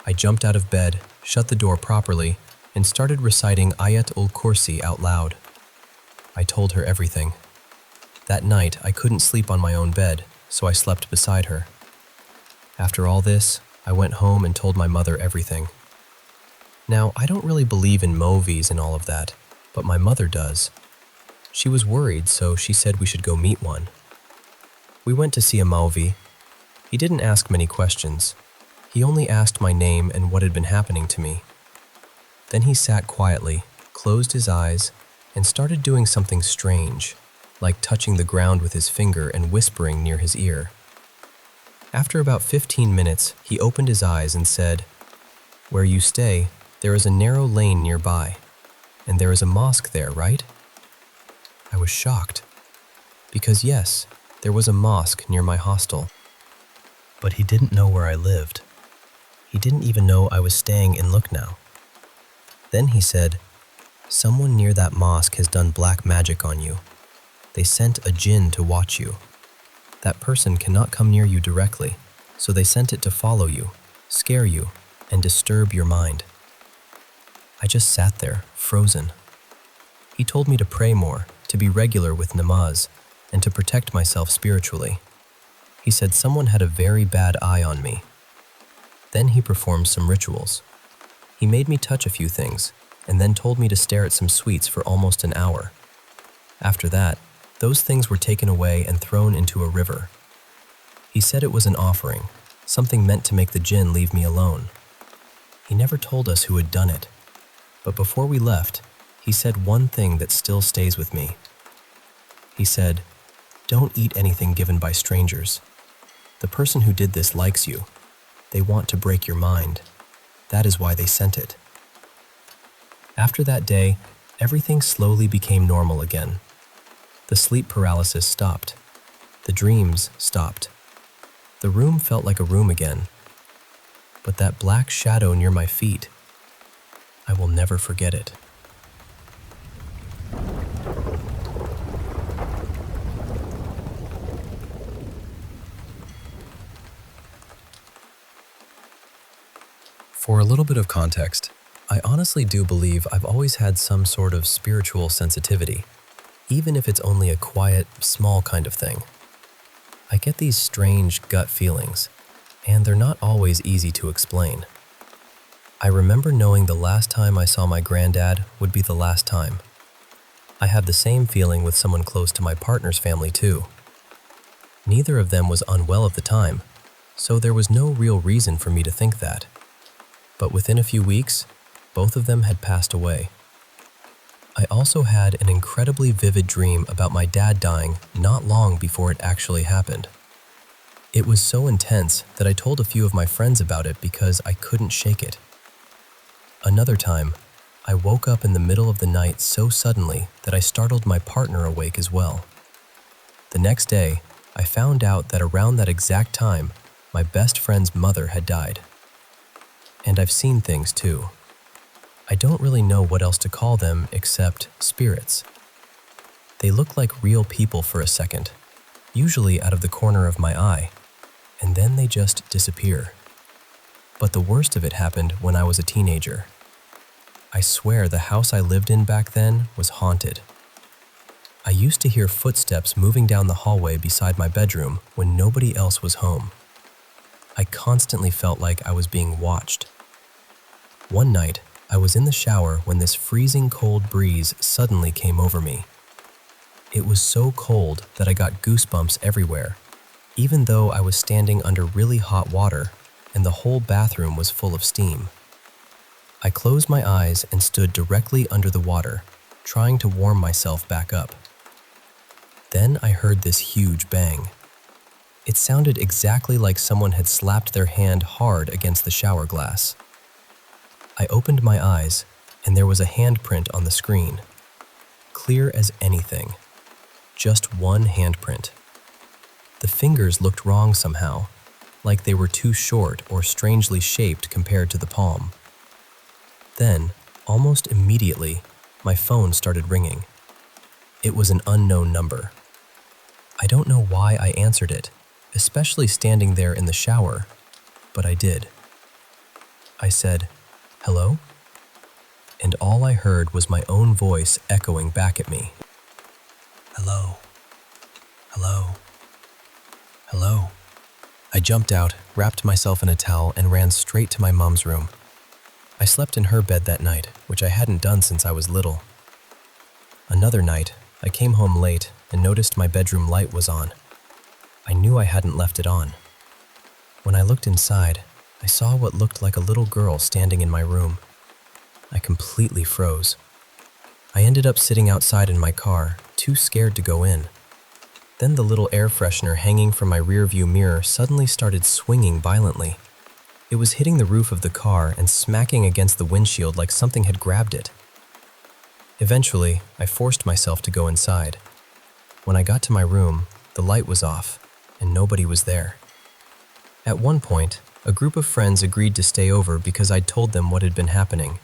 I jumped out of bed, shut the door properly, and started reciting Ayat ul-Kursi out loud. I told her everything. That night, I couldn't sleep on my own bed, so I slept beside her. After all this, I went home and told my mother everything. Now, I don't really believe in movies and all of that, but my mother does. She was worried, so she said we should go meet one. We went to see a movie. He didn't ask many questions. He only asked my name and what had been happening to me. Then he sat quietly, closed his eyes, and started doing something strange, like touching the ground with his finger and whispering near his ear. After about 15 minutes, he opened his eyes and said, "Where you stay, there is a narrow lane nearby, and there is a mosque there, right?" I was shocked, because yes, there was a mosque near my hostel. But he didn't know where I lived. He didn't even know I was staying in Lucknow. Then he said, "Someone near that mosque has done black magic on you. They sent a jinn to watch you. That person cannot come near you directly, so they sent it to follow you, scare you, and disturb your mind." I just sat there, frozen. He told me to pray more, to be regular with namaz, and to protect myself spiritually. He said someone had a very bad eye on me. Then he performed some rituals. He made me touch a few things, and then told me to stare at some sweets for almost an hour. After that, those things were taken away and thrown into a river. He said it was an offering, something meant to make the jinn leave me alone. He never told us who had done it, but before we left, he said one thing that still stays with me. He said, "Don't eat anything given by strangers. The person who did this likes you. They want to break your mind. That is why they sent it." After that day, everything slowly became normal again. The sleep paralysis stopped. The dreams stopped. The room felt like a room again. But that black shadow near my feet, I will never forget it. For a little bit of context, I honestly do believe I've always had some sort of spiritual sensitivity, even if it's only a quiet, small kind of thing. I get these strange gut feelings, and they're not always easy to explain. I remember knowing the last time I saw my granddad would be the last time. I have the same feeling with someone close to my partner's family too. Neither of them was unwell at the time, so there was no real reason for me to think that. But within a few weeks, Both of them had passed away. I also had an incredibly vivid dream about my dad dying not long before it actually happened. It was so intense that I told a few of my friends about it because I couldn't shake it. Another time, I woke up in the middle of the night so suddenly that I startled my partner awake as well. The next day, I found out that around that exact time, my best friend's mother had died. And I've seen things too. I don't really know what else to call them except spirits. They look like real people for a second, usually out of the corner of my eye, and then they just disappear. But the worst of it happened when I was a teenager. I swear the house I lived in back then was haunted. I used to hear footsteps moving down the hallway beside my bedroom when nobody else was home. I constantly felt like I was being watched. One night, I was in the shower when this freezing cold breeze suddenly came over me. It was so cold that I got goosebumps everywhere, even though I was standing under really hot water and the whole bathroom was full of steam. I closed my eyes and stood directly under the water, trying to warm myself back up. Then I heard this huge bang. It sounded exactly like someone had slapped their hand hard against the shower glass. I opened my eyes, and there was a handprint on the screen. Clear as anything. Just one handprint. The fingers looked wrong somehow, like they were too short or strangely shaped compared to the palm. Then, almost immediately, my phone started ringing. It was an unknown number. I don't know why I answered it, especially standing there in the shower, but I did. I said, "Hello?" And all I heard was my own voice echoing back at me. "Hello. Hello. Hello." I jumped out, wrapped myself in a towel, and ran straight to my mom's room. I slept in her bed that night, which I hadn't done since I was little. Another night, I came home late and noticed my bedroom light was on. I knew I hadn't left it on. When I looked inside, I saw what looked like a little girl standing in my room. I completely froze. I ended up sitting outside in my car, too scared to go in. Then the little air freshener hanging from my rearview mirror suddenly started swinging violently. It was hitting the roof of the car and smacking against the windshield like something had grabbed it. Eventually, I forced myself to go inside. When I got to my room, the light was off, and nobody was there. At one point, a group of friends agreed to stay over because I'd told them what had been happening.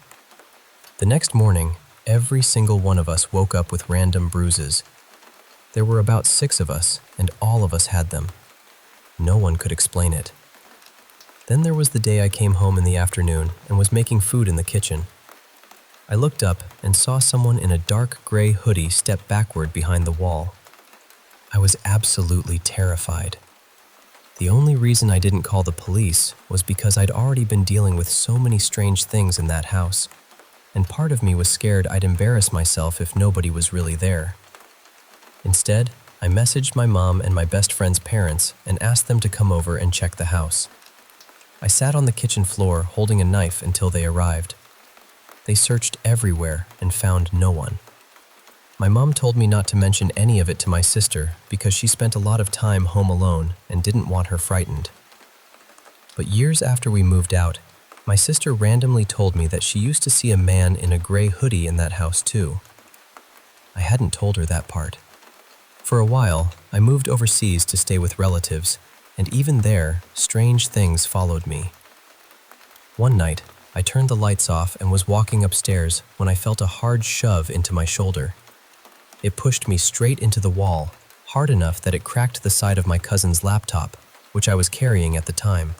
The next morning, every single one of us woke up with random bruises. There were about 6 of us, and all of us had them. No one could explain it. Then there was the day I came home in the afternoon and was making food in the kitchen. I looked up and saw someone in a dark gray hoodie step backward behind the wall. I was absolutely terrified. The only reason I didn't call the police was because I'd already been dealing with so many strange things in that house, and part of me was scared I'd embarrass myself if nobody was really there. Instead, I messaged my mom and my best friend's parents and asked them to come over and check the house. I sat on the kitchen floor holding a knife until they arrived. They searched everywhere and found no one. My mom told me not to mention any of it to my sister because she spent a lot of time home alone and didn't want her frightened. But years after we moved out, my sister randomly told me that she used to see a man in a gray hoodie in that house too. I hadn't told her that part. For a while, I moved overseas to stay with relatives, and even there, strange things followed me. One night, I turned the lights off and was walking upstairs when I felt a hard shove into my shoulder. It pushed me straight into the wall, hard enough that it cracked the side of my cousin's laptop, which I was carrying at the time.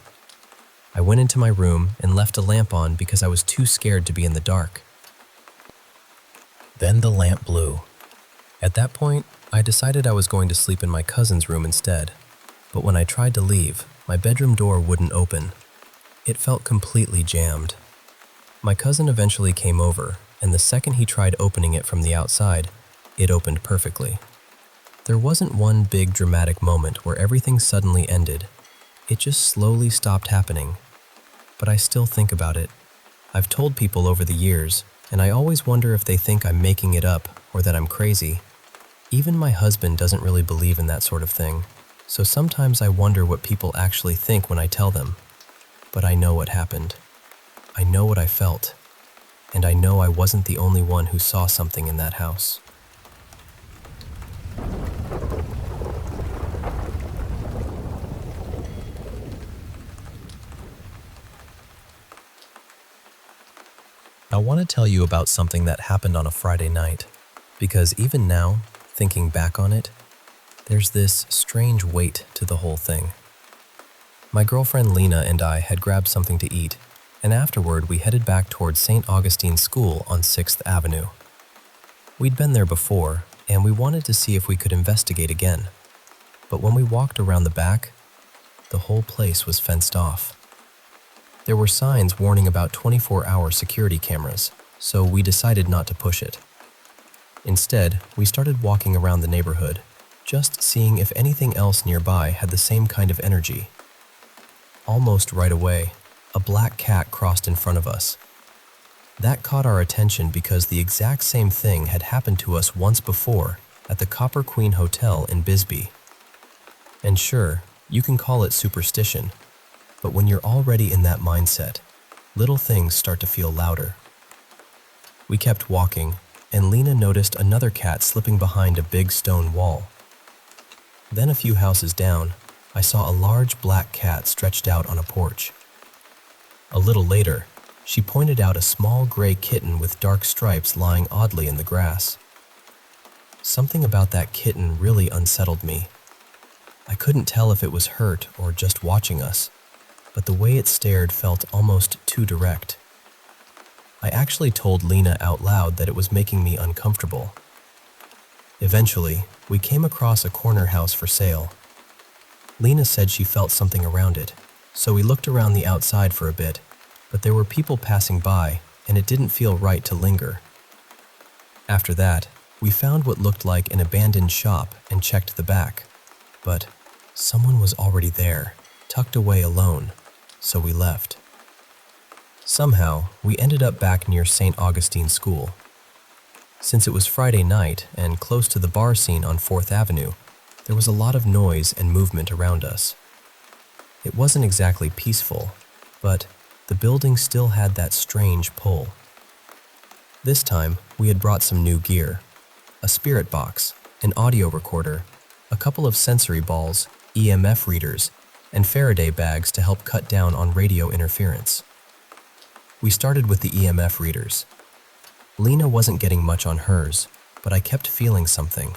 I went into my room and left a lamp on because I was too scared to be in the dark. Then the lamp blew. At that point, I decided I was going to sleep in my cousin's room instead. But when I tried to leave, my bedroom door wouldn't open. It felt completely jammed. My cousin eventually came over, and the second he tried opening it from the outside, it opened perfectly. There wasn't one big dramatic moment where everything suddenly ended. It just slowly stopped happening. But I still think about it, I've told people over the years, and I always wonder if they think I'm making it up or that I'm crazy. Even my husband doesn't really believe in that sort of thing, so sometimes I wonder what people actually think when I tell them. But I know what happened. I know what I felt, and I know I wasn't the only one who saw something in that house. I want to tell you about something that happened on a Friday night, because even now, thinking back on it, there's this strange weight to the whole thing. My girlfriend Lena and I had grabbed something to eat, and afterward we headed back towards St. Augustine's School on 6th Avenue. We'd been there before, and we wanted to see if we could investigate again. But when we walked around the back, the whole place was fenced off. There were signs warning about 24-hour security cameras, so we decided not to push it. Instead, we started walking around the neighborhood, just seeing if anything else nearby had the same kind of energy. Almost right away, a black cat crossed in front of us. That caught our attention because the exact same thing had happened to us once before at the Copper Queen Hotel in Bisbee. And sure, you can call it superstition, but when you're already in that mindset, little things start to feel louder. We kept walking, and Lena noticed another cat slipping behind a big stone wall. Then a few houses down, I saw a large black cat stretched out on a porch. A little later, she pointed out a small gray kitten with dark stripes lying oddly in the grass. Something about that kitten really unsettled me. I couldn't tell if it was hurt or just watching us, but the way it stared felt almost too direct. I actually told Lena out loud that it was making me uncomfortable. Eventually, we came across a corner house for sale. Lena said she felt something around it, so we looked around the outside for a bit, but there were people passing by, and it didn't feel right to linger. After that, we found what looked like an abandoned shop and checked the back, but someone was already there, tucked away alone, so we left. Somehow, we ended up back near St. Augustine's School. Since it was Friday night and close to the bar scene on 4th Avenue, there was a lot of noise and movement around us. It wasn't exactly peaceful, but the building still had that strange pull. This time, we had brought some new gear: a spirit box, an audio recorder, a couple of sensory balls, EMF readers, and Faraday bags to help cut down on radio interference. We started with the EMF readers. Lena wasn't getting much on hers, but I kept feeling something.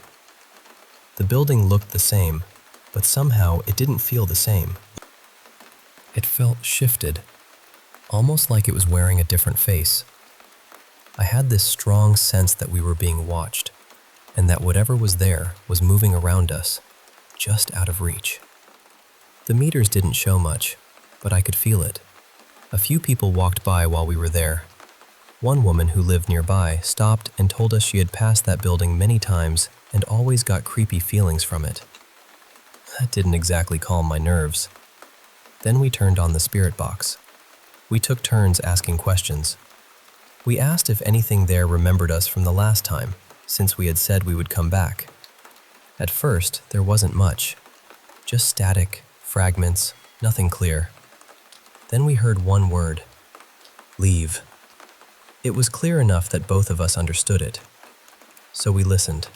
The building looked the same, but somehow it didn't feel the same. It felt shifted, almost like it was wearing a different face. I had this strong sense that we were being watched, and that whatever was there was moving around us, just out of reach. The meters didn't show much, but I could feel it. A few people walked by while we were there. One woman who lived nearby stopped and told us she had passed that building many times and always got creepy feelings from it. That didn't exactly calm my nerves. Then we turned on the spirit box. We took turns asking questions. We asked if anything there remembered us from the last time, since we had said we would come back. At first, there wasn't much. Just static, fragments, nothing clear. Then we heard one word: leave. It was clear enough that both of us understood it. So we listened.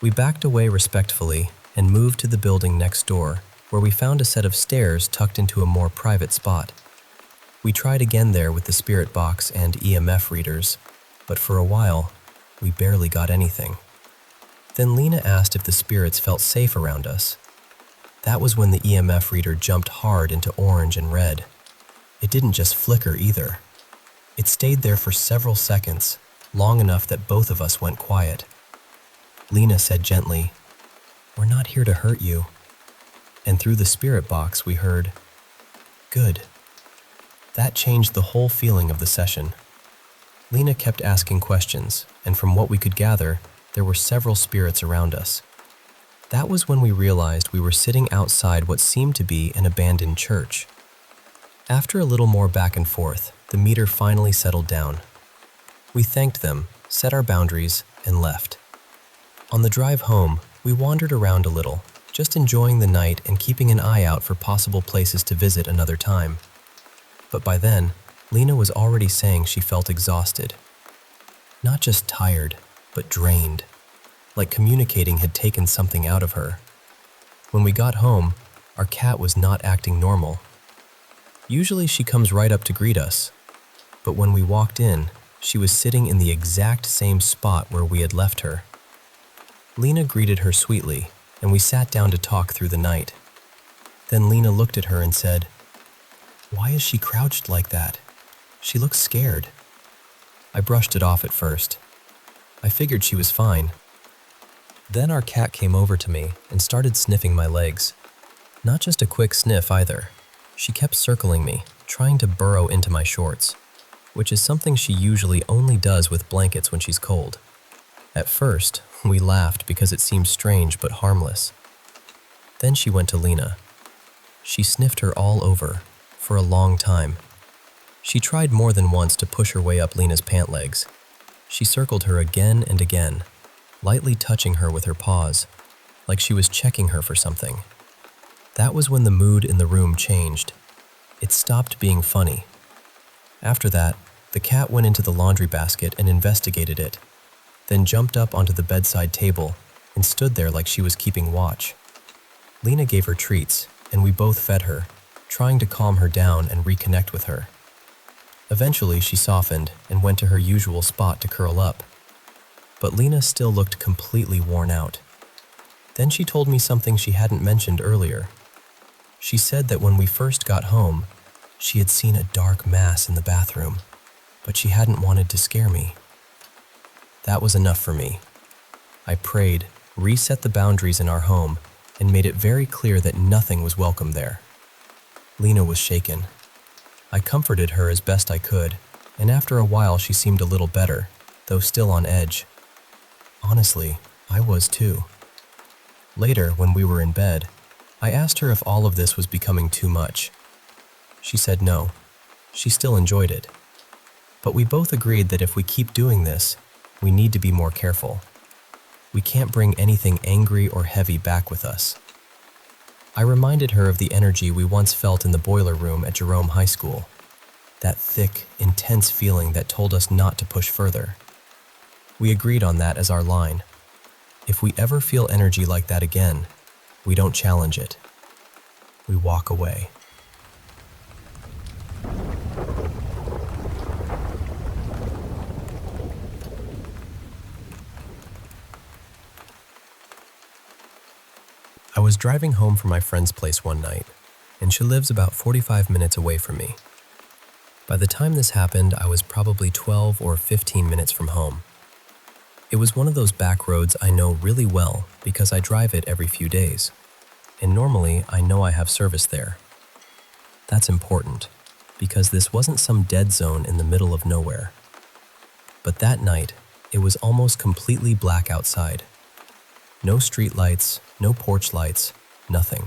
We backed away respectfully and moved to the building next door, where we found a set of stairs tucked into a more private spot. We tried again there with the spirit box and EMF readers, but for a while, we barely got anything. Then Lena asked if the spirits felt safe around us. That was when the EMF reader jumped hard into orange and red. It didn't just flicker either. It stayed there for several seconds, long enough that both of us went quiet. Lena said gently, "We're not here to hurt you." And through the spirit box we heard, "Good." That changed the whole feeling of the session. Lena kept asking questions, and from what we could gather, there were several spirits around us. That was when we realized we were sitting outside what seemed to be an abandoned church. After a little more back and forth, the the meter finally settled down. We thanked them, set our boundaries, and left. On the drive home, we wandered around a little, just enjoying the night and keeping an eye out for possible places to visit another time. But by then, Lena was already saying she felt exhausted. Not just tired, but drained, like communicating had taken something out of her. When we got home, our cat was not acting normal. Usually she comes right up to greet us, but when we walked in, she was sitting in the exact same spot where we had left her. Lena greeted her sweetly, and we sat down to talk through the night. Then Lena looked at her and said, "Why is she crouched like that? She looks scared." I brushed it off at first. I figured she was fine. Then our cat came over to me and started sniffing my legs. Not just a quick sniff either. She kept circling me, trying to burrow into my shorts, which is something she usually only does with blankets when she's cold. At first, we laughed because it seemed strange but harmless. Then she went to Lena. She sniffed her all over, for a long time. She tried more than once to push her way up Lena's pant legs. She circled her again and again, lightly touching her with her paws, like she was checking her for something. That was when the mood in the room changed. It stopped being funny. After that, the cat went into the laundry basket and investigated it, then jumped up onto the bedside table and stood there like she was keeping watch. Lena gave her treats, and we both fed her, trying to calm her down and reconnect with her. Eventually, she softened and went to her usual spot to curl up. But Lena still looked completely worn out. Then she told me something she hadn't mentioned earlier. She said that when we first got home, she had seen a dark mass in the bathroom, but she hadn't wanted to scare me. That was enough for me. I prayed, reset the boundaries in our home, and made it very clear that nothing was welcome there. Lena was shaken. I comforted her as best I could, and after a while she seemed a little better, though still on edge. Honestly, I was too. Later, when we were in bed, I asked her if all of this was becoming too much. She said no. She still enjoyed it. But we both agreed that if we keep doing this, we need to be more careful. We can't bring anything angry or heavy back with us. I reminded her of the energy we once felt in the boiler room at Jerome High School. That thick, intense feeling that told us not to push further. We agreed on that as our line. If we ever feel energy like that again, we don't challenge it. We walk away. I was driving home from my friend's place one night, and she lives about 45 minutes away from me. By the time this happened, I was probably 12 or 15 minutes from home. It was one of those back roads I know really well because I drive it every few days, and normally I know I have service there. That's important, because this wasn't some dead zone in the middle of nowhere. But that night, it was almost completely black outside. No street lights, no porch lights, nothing.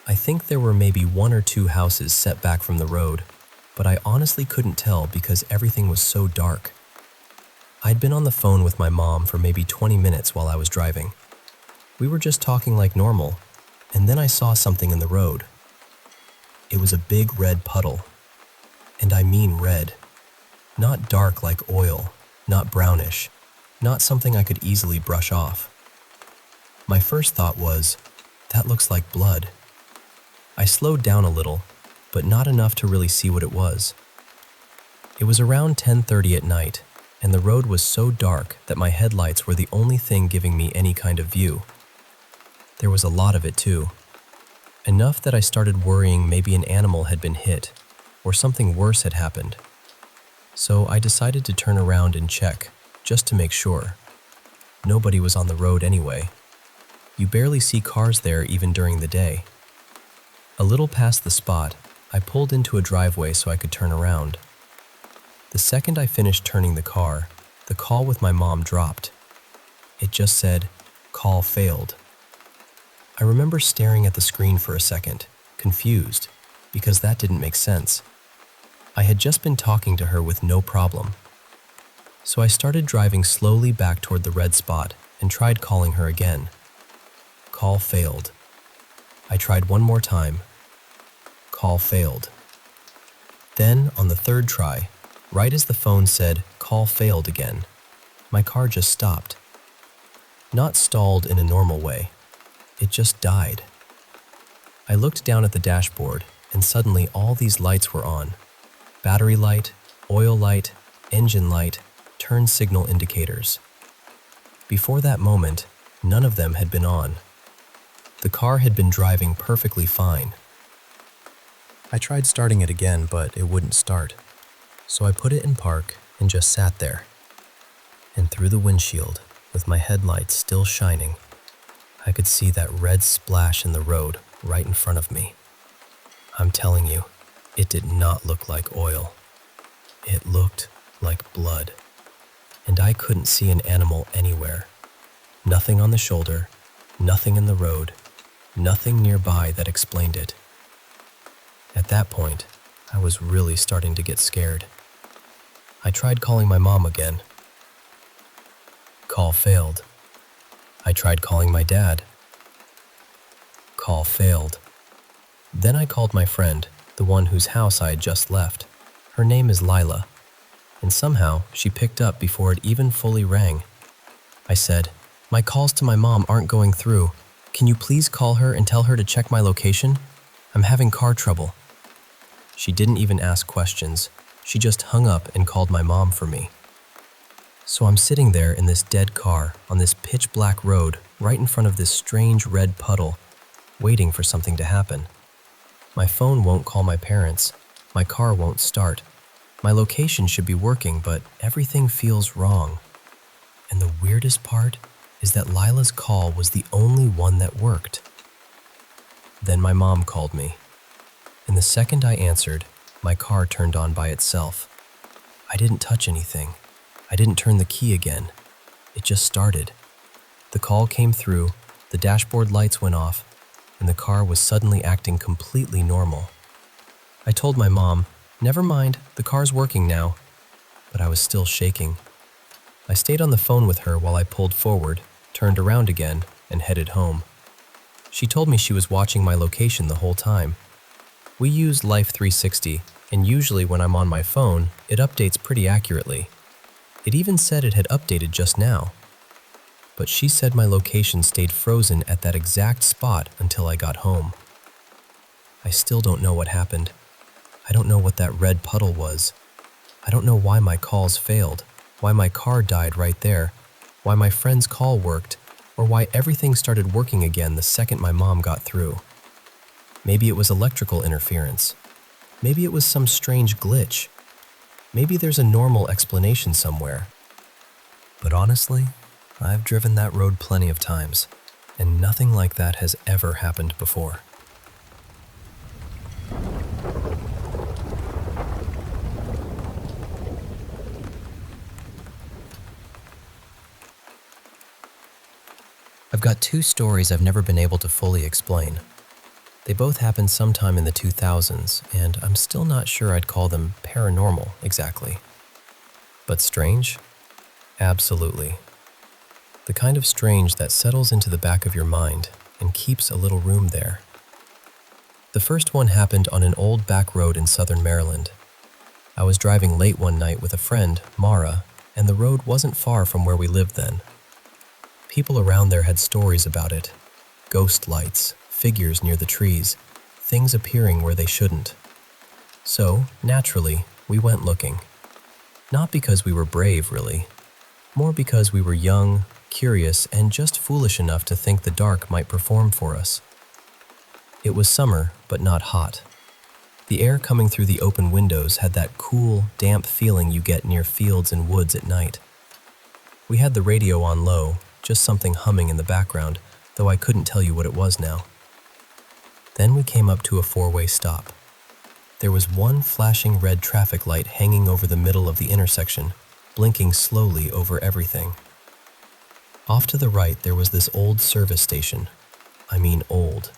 I think there were maybe 1 or 2 houses set back from the road, but I honestly couldn't tell because everything was so dark. I'd been on the phone with my mom for maybe 20 minutes while I was driving. We were just talking like normal, and then I saw something in the road. It was a big red puddle. And I mean red. Not dark like oil, not brownish, not something I could easily brush off. My first thought was, that looks like blood. I slowed down a little, but not enough to really see what it was. It was around 10:30 at night, and the road was so dark that my headlights were the only thing giving me any kind of view. There was a lot of it too. Enough that I started worrying maybe an animal had been hit, or something worse had happened. So I decided to turn around and check, just to make sure. Nobody was on the road anyway. You barely see cars there even during the day. A little past the spot, I pulled into a driveway so I could turn around. The second I finished turning the car, the call with my mom dropped. It just said, "Call failed." I remember staring at the screen for a second, confused, because that didn't make sense. I had just been talking to her with no problem. So I started driving slowly back toward the red spot and tried calling her again. Call failed. I tried one more time. Call failed. Then, on the third try, right as the phone said, "Call failed" again, my car just stopped. Not stalled in a normal way. It just died. I looked down at the dashboard, and suddenly all these lights were on. Battery light, oil light, engine light, turn signal indicators. Before that moment, none of them had been on. The car had been driving perfectly fine. I tried starting it again, but it wouldn't start. So I put it in park and just sat there. And through the windshield, with my headlights still shining, I could see that red splash in the road right in front of me. I'm telling you, it did not look like oil. It looked like blood. And I couldn't see an animal anywhere. Nothing on the shoulder, nothing in the road, nothing nearby that explained it. At that point, I was really starting to get scared. I tried calling my mom again. Call failed. I tried calling my dad. Call failed. Then I called my friend, the one whose house I had just left. Her name is Lila, and somehow she picked up before it even fully rang. I said, "My calls to my mom aren't going through. Can you please call her and tell her to check my location? I'm having car trouble." She didn't even ask questions. She just hung up and called my mom for me. So I'm sitting there in this dead car on this pitch black road right in front of this strange red puddle, waiting for something to happen. My phone won't call my parents. My car won't start. My location should be working, but everything feels wrong. And the weirdest part is that Lila's call was the only one that worked. Then my mom called me. And the second I answered, my car turned on by itself. I didn't touch anything. I didn't turn the key again. It just started. The call came through, the dashboard lights went off, and the car was suddenly acting completely normal. I told my mom, "Never mind, the car's working now." But I was still shaking. I stayed on the phone with her while I pulled forward, turned around again, and headed home. She told me she was watching my location the whole time. We use Life 360, and usually when I'm on my phone, it updates pretty accurately. It even said it had updated just now. But she said my location stayed frozen at that exact spot until I got home. I still don't know what happened. I don't know what that red puddle was. I don't know why my calls failed, why my car died right there, why my friend's call worked, or why everything started working again the second my mom got through. Maybe it was electrical interference. Maybe it was some strange glitch. Maybe there's a normal explanation somewhere. But honestly, I've driven that road plenty of times, and nothing like that has ever happened before. I've got two stories I've never been able to fully explain. They both happened sometime in the 2000s, and I'm still not sure I'd call them paranormal exactly. But strange? Absolutely. The kind of strange that settles into the back of your mind and keeps a little room there. The first one happened on an old back road in southern Maryland. I was driving late one night with a friend, Mara, and the road wasn't far from where we lived then. People around there had stories about it. Ghost lights, figures near the trees, things appearing where they shouldn't. So, naturally, we went looking. Not because we were brave, really. More because we were young, curious, and just foolish enough to think the dark might perform for us. It was summer, but not hot. The air coming through the open windows had that cool, damp feeling you get near fields and woods at night. We had the radio on low, just something humming in the background, though I couldn't tell you what it was now. Then we came up to a four-way stop. There was one flashing red traffic light hanging over the middle of the intersection, blinking slowly over everything. Off to the right, there was this old service station. I mean old.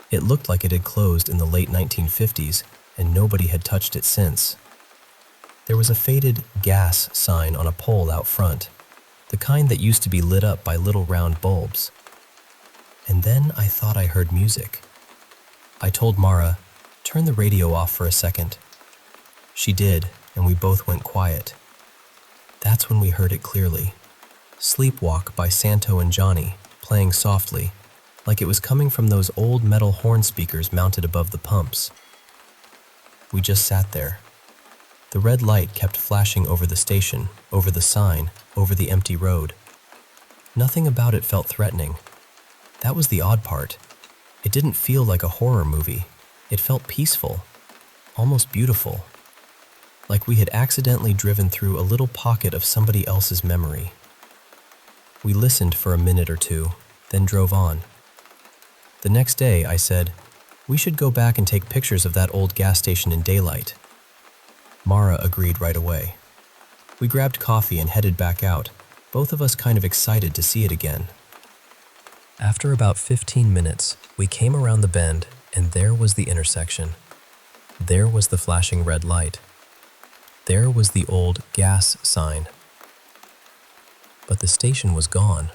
It looked like it had closed in the late 1950s, and nobody had touched it since. There was a faded gas sign on a pole out front, the kind that used to be lit up by little round bulbs. And then I thought I heard music. I told Mara, "Turn the radio off for a second." She did, and we both went quiet. That's when we heard it clearly. Sleepwalk by Santo and Johnny, playing softly, like it was coming from those old metal horn speakers mounted above the pumps. We just sat there. The red light kept flashing over the station, over the sign, over the empty road. Nothing about it felt threatening. That was the odd part. It didn't feel like a horror movie. It felt peaceful, almost beautiful, like we had accidentally driven through a little pocket of somebody else's memory. We listened for a minute or two, then drove on. The next day, I said, "We should go back and take pictures of that old gas station in daylight." Mara agreed right away. We grabbed coffee and headed back out, both of us kind of excited to see it again. After about 15 minutes, we came around the bend, and there was the intersection. There was the flashing red light. There was the old gas sign. But the station was gone.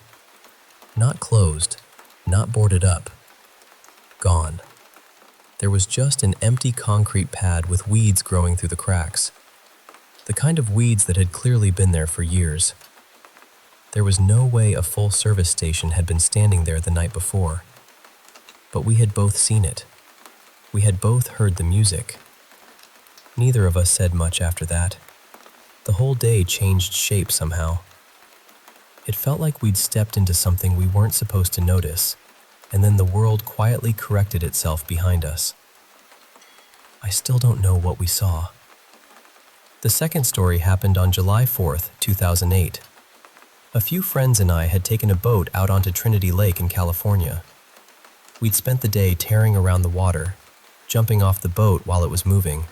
Not closed, not boarded up. Gone. There was just an empty concrete pad with weeds growing through the cracks. The kind of weeds that had clearly been there for years. There was no way a full service station had been standing there the night before. But we had both seen it. We had both heard the music. Neither of us said much after that. The whole day changed shape somehow. It felt like we'd stepped into something we weren't supposed to notice, and then the world quietly corrected itself behind us. I still don't know what we saw. The second story happened on July 4th, 2008. A few friends and I had taken a boat out onto Trinity Lake in California. We'd spent the day tearing around the water, jumping off the boat while it was moving,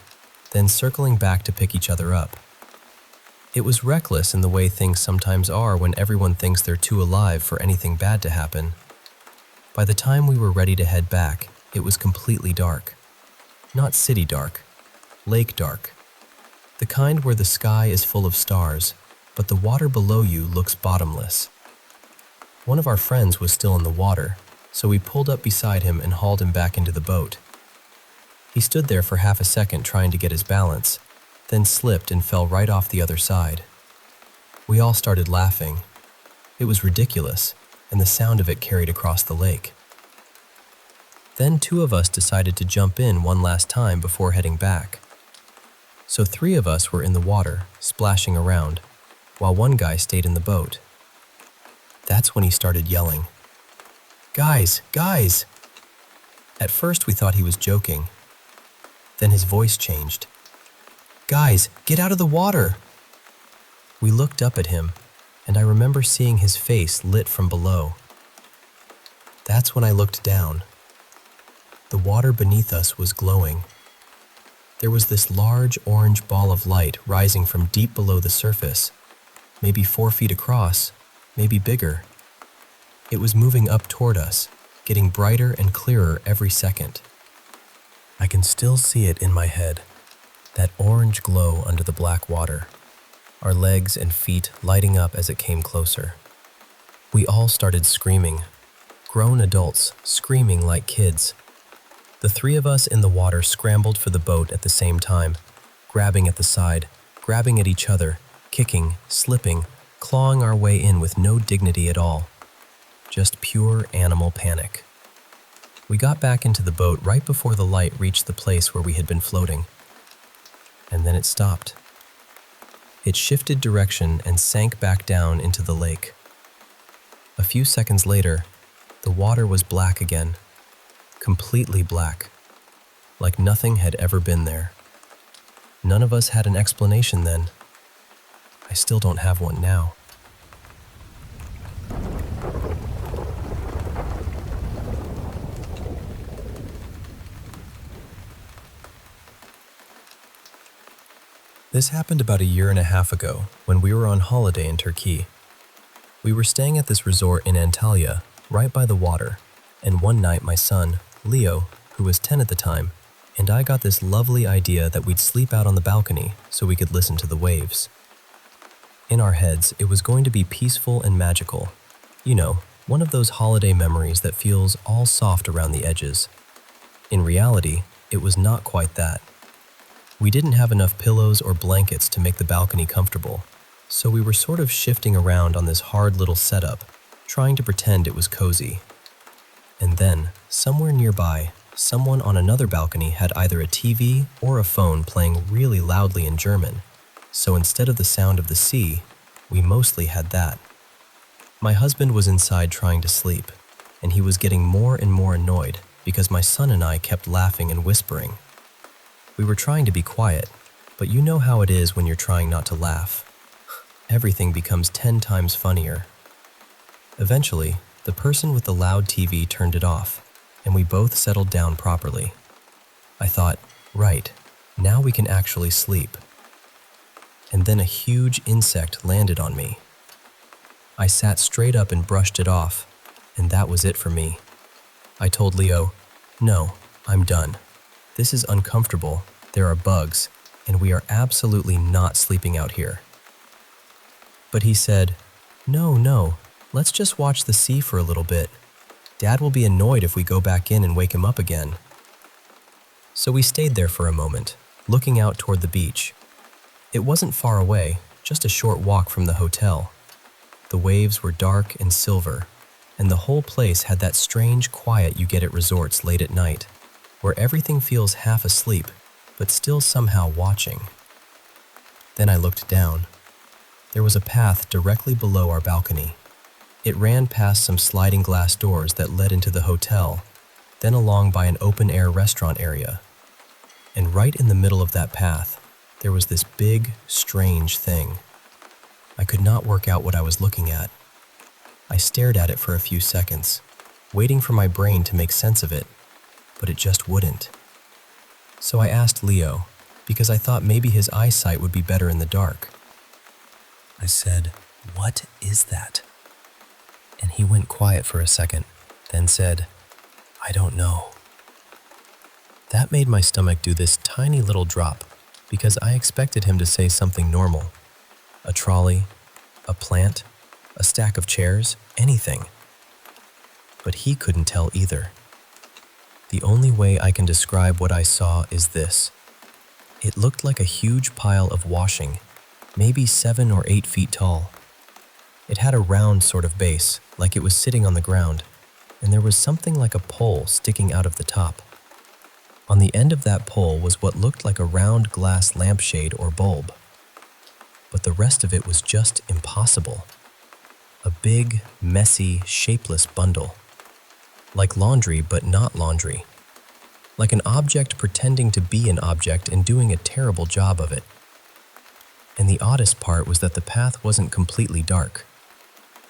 then circling back to pick each other up. It was reckless in the way things sometimes are when everyone thinks they're too alive for anything bad to happen. By the time we were ready to head back, it was completely dark. Not city dark, lake dark. The kind where the sky is full of stars, but the water below you looks bottomless. One of our friends was still in the water, so we pulled up beside him and hauled him back into the boat. He stood there for half a second trying to get his balance, then slipped and fell right off the other side. We all started laughing. It was ridiculous, and the sound of it carried across the lake. Then two of us decided to jump in one last time before heading back. So three of us were in the water, splashing around, while one guy stayed in the boat. That's when he started yelling, "Guys, guys!" At first we thought he was joking. Then his voice changed. "Guys, get out of the water!" We looked up at him, and I remember seeing his face lit from below. That's when I looked down. The water beneath us was glowing. There was this large orange ball of light rising from deep below the surface, maybe 4 feet across, maybe bigger. It was moving up toward us, getting brighter and clearer every second. I can still see it in my head, that orange glow under the black water, our legs and feet lighting up as it came closer. We all started screaming, grown adults screaming like kids. The three of us in the water scrambled for the boat at the same time, grabbing at the side, grabbing at each other, kicking, slipping, clawing our way in with no dignity at all. Just pure animal panic. We got back into the boat right before the light reached the place where we had been floating. And then it stopped. It shifted direction and sank back down into the lake. A few seconds later, the water was black again, completely black, like nothing had ever been there. None of us had an explanation then. I still don't have one now. This happened about a year and a half ago when we were on holiday in Turkey. We were staying at this resort in Antalya, right by the water, and one night my son, Leo, who was 10 at the time, and I got this lovely idea that we'd sleep out on the balcony so we could listen to the waves. In our heads, it was going to be peaceful and magical. You know, one of those holiday memories that feels all soft around the edges. In reality, it was not quite that. We didn't have enough pillows or blankets to make the balcony comfortable, so we were sort of shifting around on this hard little setup, trying to pretend it was cozy. And then, somewhere nearby, someone on another balcony had either a TV or a phone playing really loudly in German, so instead of the sound of the sea, we mostly had that. My husband was inside trying to sleep, and he was getting more and more annoyed because my son and I kept laughing and whispering. We were trying to be quiet, but you know how it is when you're trying not to laugh. Everything becomes 10 times funnier. Eventually, the person with the loud TV turned it off, and we both settled down properly. I thought, right, now we can actually sleep. And then a huge insect landed on me. I sat straight up and brushed it off, and that was it for me. I told Leo, "No, I'm done. This is uncomfortable, there are bugs, and we are absolutely not sleeping out here." But he said, No, let's just watch the sea for a little bit. Dad will be annoyed if we go back in and wake him up again." So we stayed there for a moment, looking out toward the beach. It wasn't far away, just a short walk from the hotel. The waves were dark and silver, and the whole place had that strange quiet you get at resorts late at night, where everything feels half asleep, but still somehow watching. Then I looked down. There was a path directly below our balcony. It ran past some sliding glass doors that led into the hotel, then along by an open-air restaurant area. And right in the middle of that path, there was this big, strange thing. I could not work out what I was looking at. I stared at it for a few seconds, waiting for my brain to make sense of it, but it just wouldn't. So I asked Leo, because I thought maybe his eyesight would be better in the dark. I said, "What is that?" And he went quiet for a second, then said, "I don't know." That made my stomach do this tiny little drop, because I expected him to say something normal. A trolley, a plant, a stack of chairs, anything. But he couldn't tell either. The only way I can describe what I saw is this. It looked like a huge pile of washing, maybe 7 or 8 feet tall. It had a round sort of base, like it was sitting on the ground, and there was something like a pole sticking out of the top. On the end of that pole was what looked like a round glass lampshade or bulb. But the rest of it was just impossible. A big, messy, shapeless bundle. Like laundry, but not laundry. Like an object pretending to be an object and doing a terrible job of it. And the oddest part was that the path wasn't completely dark.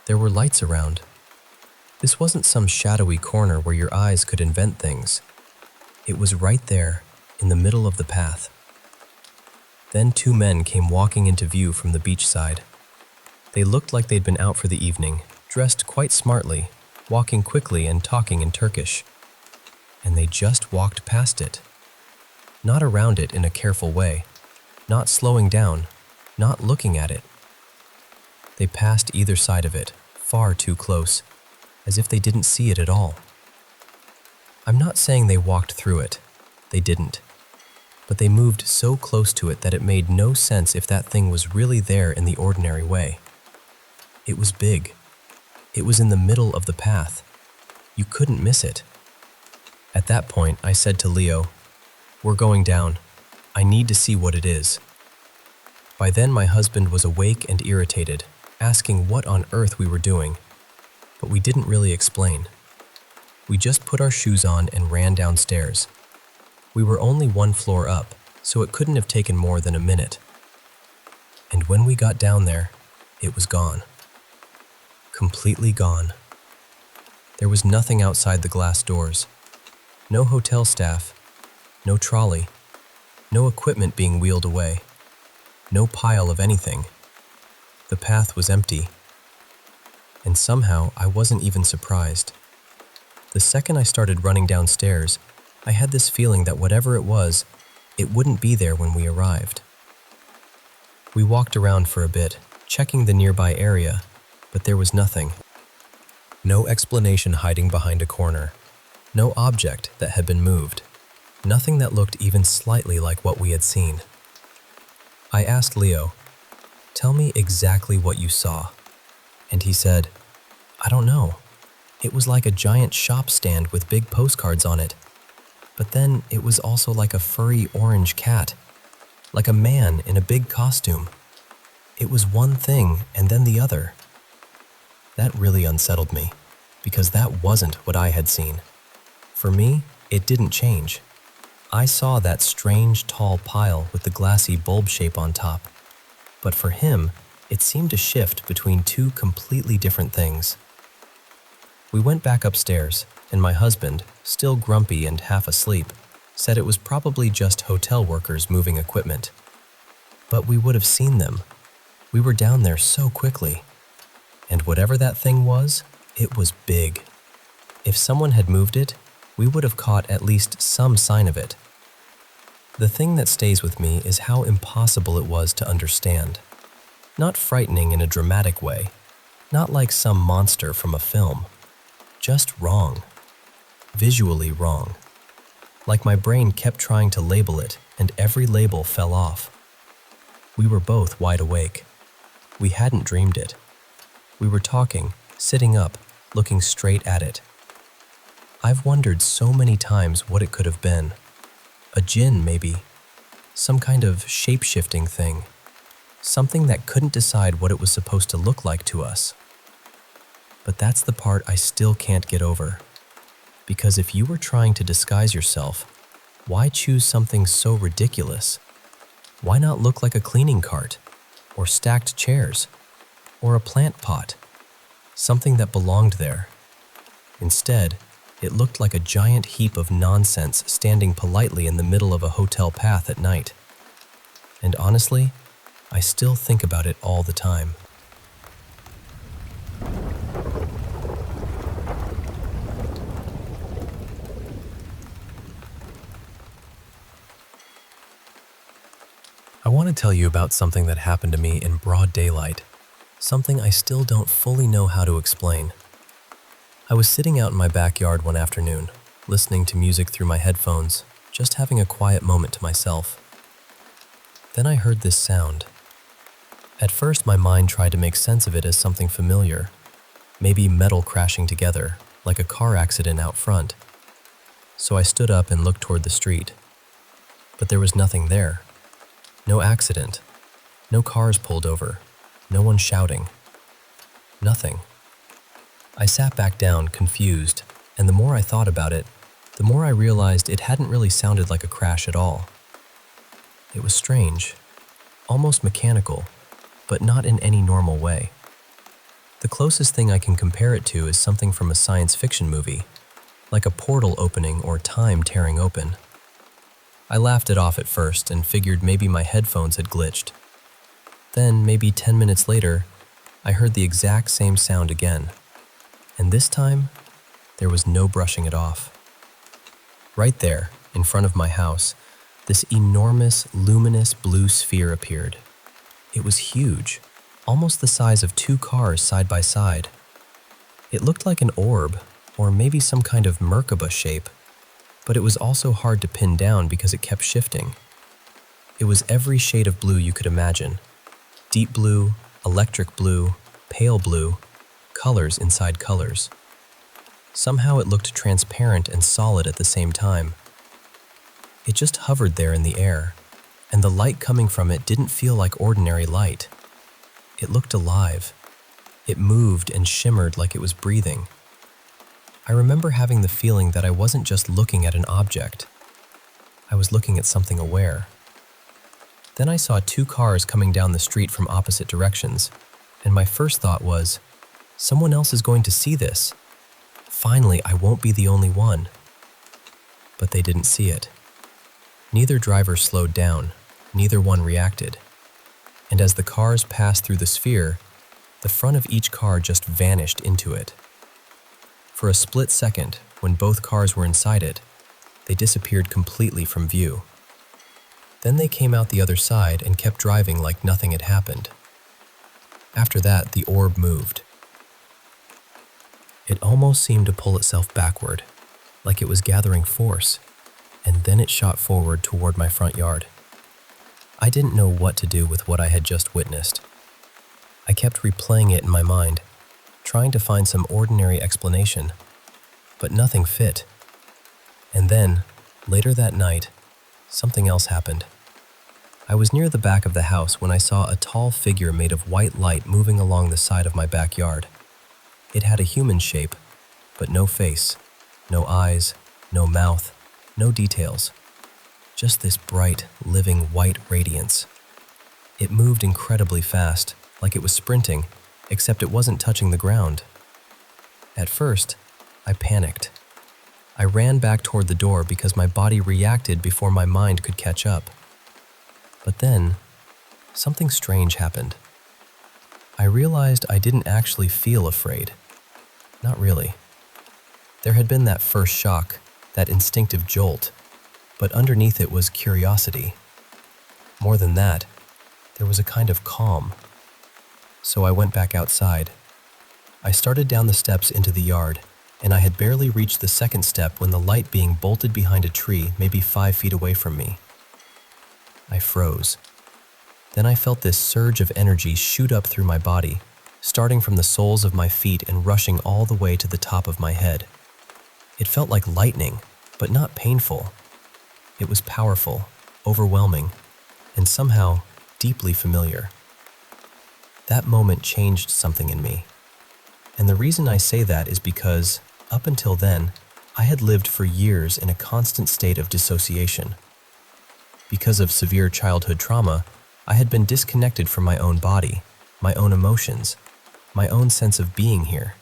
There were lights around. This wasn't some shadowy corner where your eyes could invent things. It was right there, in the middle of the path. Then 2 men came walking into view from the beachside. They looked like they'd been out for the evening, dressed quite smartly, walking quickly and talking in Turkish. And they just walked past it. Not around it in a careful way, not slowing down, not looking at it. They passed either side of it, far too close, as if they didn't see it at all. I'm not saying they walked through it. They didn't. But they moved so close to it that it made no sense if that thing was really there in the ordinary way. It was big. It was in the middle of the path. You couldn't miss it. At that point, I said to Leo, "We're going down. I need to see what it is." By then, my husband was awake and irritated, asking what on earth we were doing, but we didn't really explain. We just put our shoes on and ran downstairs. We were only 1 floor up, so it couldn't have taken more than a minute. And when we got down there, it was gone. Completely gone. There was nothing outside the glass doors. No hotel staff, no trolley, no equipment being wheeled away, no pile of anything. The path was empty. And somehow I wasn't even surprised. The second I started running downstairs, I had this feeling that whatever it was, it wouldn't be there when we arrived. We walked around for a bit, checking the nearby area, but there was nothing. No explanation hiding behind a corner. No object that had been moved. Nothing that looked even slightly like what we had seen. I asked Leo, "Tell me exactly what you saw." And he said, "I don't know. It was like a giant shop stand with big postcards on it. But then it was also like a furry orange cat, like a man in a big costume. It was one thing and then the other." That really unsettled me, because that wasn't what I had seen. For me, it didn't change. I saw that strange tall pile with the glassy bulb shape on top. But for him, it seemed to shift between two completely different things. We went back upstairs, and my husband, still grumpy and half asleep, said it was probably just hotel workers moving equipment. But we would have seen them. We were down there so quickly. And whatever that thing was, it was big. If someone had moved it, we would have caught at least some sign of it. The thing that stays with me is how impossible it was to understand. Not frightening in a dramatic way, not like some monster from a film. Just wrong. Visually wrong. Like my brain kept trying to label it, and every label fell off. We were both wide awake. We hadn't dreamed it. We were talking, sitting up, looking straight at it. I've wondered so many times what it could have been. A djinn, maybe. Some kind of shape-shifting thing. Something that couldn't decide what it was supposed to look like to us. But that's the part I still can't get over. Because if you were trying to disguise yourself, why choose something so ridiculous? Why not look like a cleaning cart, or stacked chairs, or a plant pot? Something that belonged there. Instead, it looked like a giant heap of nonsense standing politely in the middle of a hotel path at night. And honestly, I still think about it all the time. I want to tell you about something that happened to me in broad daylight, something I still don't fully know how to explain. I was sitting out in my backyard one afternoon, listening to music through my headphones, just having a quiet moment to myself. Then I heard this sound. At first, my mind tried to make sense of it as something familiar, maybe metal crashing together, like a car accident out front. So I stood up and looked toward the street. But there was nothing there. No accident. No cars pulled over. No one shouting. Nothing. I sat back down, confused, and the more I thought about it, the more I realized it hadn't really sounded like a crash at all. It was strange, almost mechanical, but not in any normal way. The closest thing I can compare it to is something from a science fiction movie, like a portal opening or time tearing open. I laughed it off at first and figured maybe my headphones had glitched. Then, maybe 10 minutes later, I heard the exact same sound again. And this time, there was no brushing it off. Right there, in front of my house, this enormous, luminous blue sphere appeared. It was huge, almost the size of two cars side by side. It looked like an orb, or maybe some kind of Merkaba shape, but it was also hard to pin down because it kept shifting. It was every shade of blue you could imagine. Deep blue, electric blue, pale blue, colors inside colors. Somehow it looked transparent and solid at the same time. It just hovered there in the air, and the light coming from it didn't feel like ordinary light. It looked alive. It moved and shimmered like it was breathing. I remember having the feeling that I wasn't just looking at an object. I was looking at something aware. Then I saw two cars coming down the street from opposite directions, and my first thought was, someone else is going to see this. Finally, I won't be the only one. But they didn't see it. Neither driver slowed down, neither one reacted. And as the cars passed through the sphere, the front of each car just vanished into it. For a split second, when both cars were inside it, They disappeared completely from view. Then they came out the other side and kept driving like nothing had happened. After that, the orb moved. It almost seemed to pull itself backward, like it was gathering force, and then it shot forward toward my front yard. I didn't know what to do with what I had just witnessed. I kept replaying it in my mind, trying to find some ordinary explanation, but nothing fit. And then, later that night, something else happened. I was near the back of the house when I saw a tall figure made of white light moving along the side of my backyard. It had a human shape, but no face, no eyes, no mouth, no details. Just this bright, living white radiance. It moved incredibly fast, like it was sprinting, except it wasn't touching the ground. At first, I panicked. I ran back toward the door because my body reacted before my mind could catch up. But then, something strange happened. I realized I didn't actually feel afraid. Not really. There had been that first shock, that instinctive jolt, but underneath it was curiosity. More than that, there was a kind of calm. So I went back outside. I started down the steps into the yard, and I had barely reached the second step when the light being bolted behind a tree maybe 5 feet away from me. I froze. Then I felt this surge of energy shoot up through my body, starting from the soles of my feet and rushing all the way to the top of my head. It felt like lightning, but not painful. It was powerful, overwhelming, and somehow deeply familiar. That moment changed something in me. And the reason I say that is because, up until then, I had lived for years in a constant state of dissociation. Because of severe childhood trauma, I had been disconnected from my own body, my own emotions, my own sense of being here.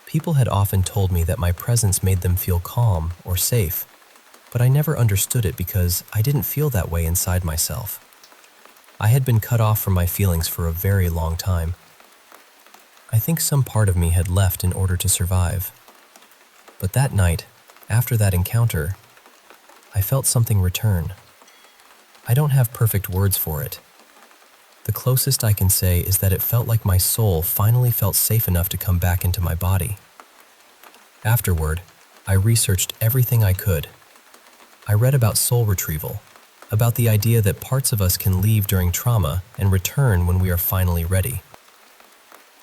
People had often told me that my presence made them feel calm or safe, but I never understood it because I didn't feel that way inside myself. I had been cut off from my feelings for a very long time. I think some part of me had left in order to survive. But that night, after that encounter, I felt something return. I don't have perfect words for it. The closest I can say is that it felt like my soul finally felt safe enough to come back into my body. Afterward, I researched everything I could. I read about soul retrieval, about the idea that parts of us can leave during trauma and return when we are finally ready.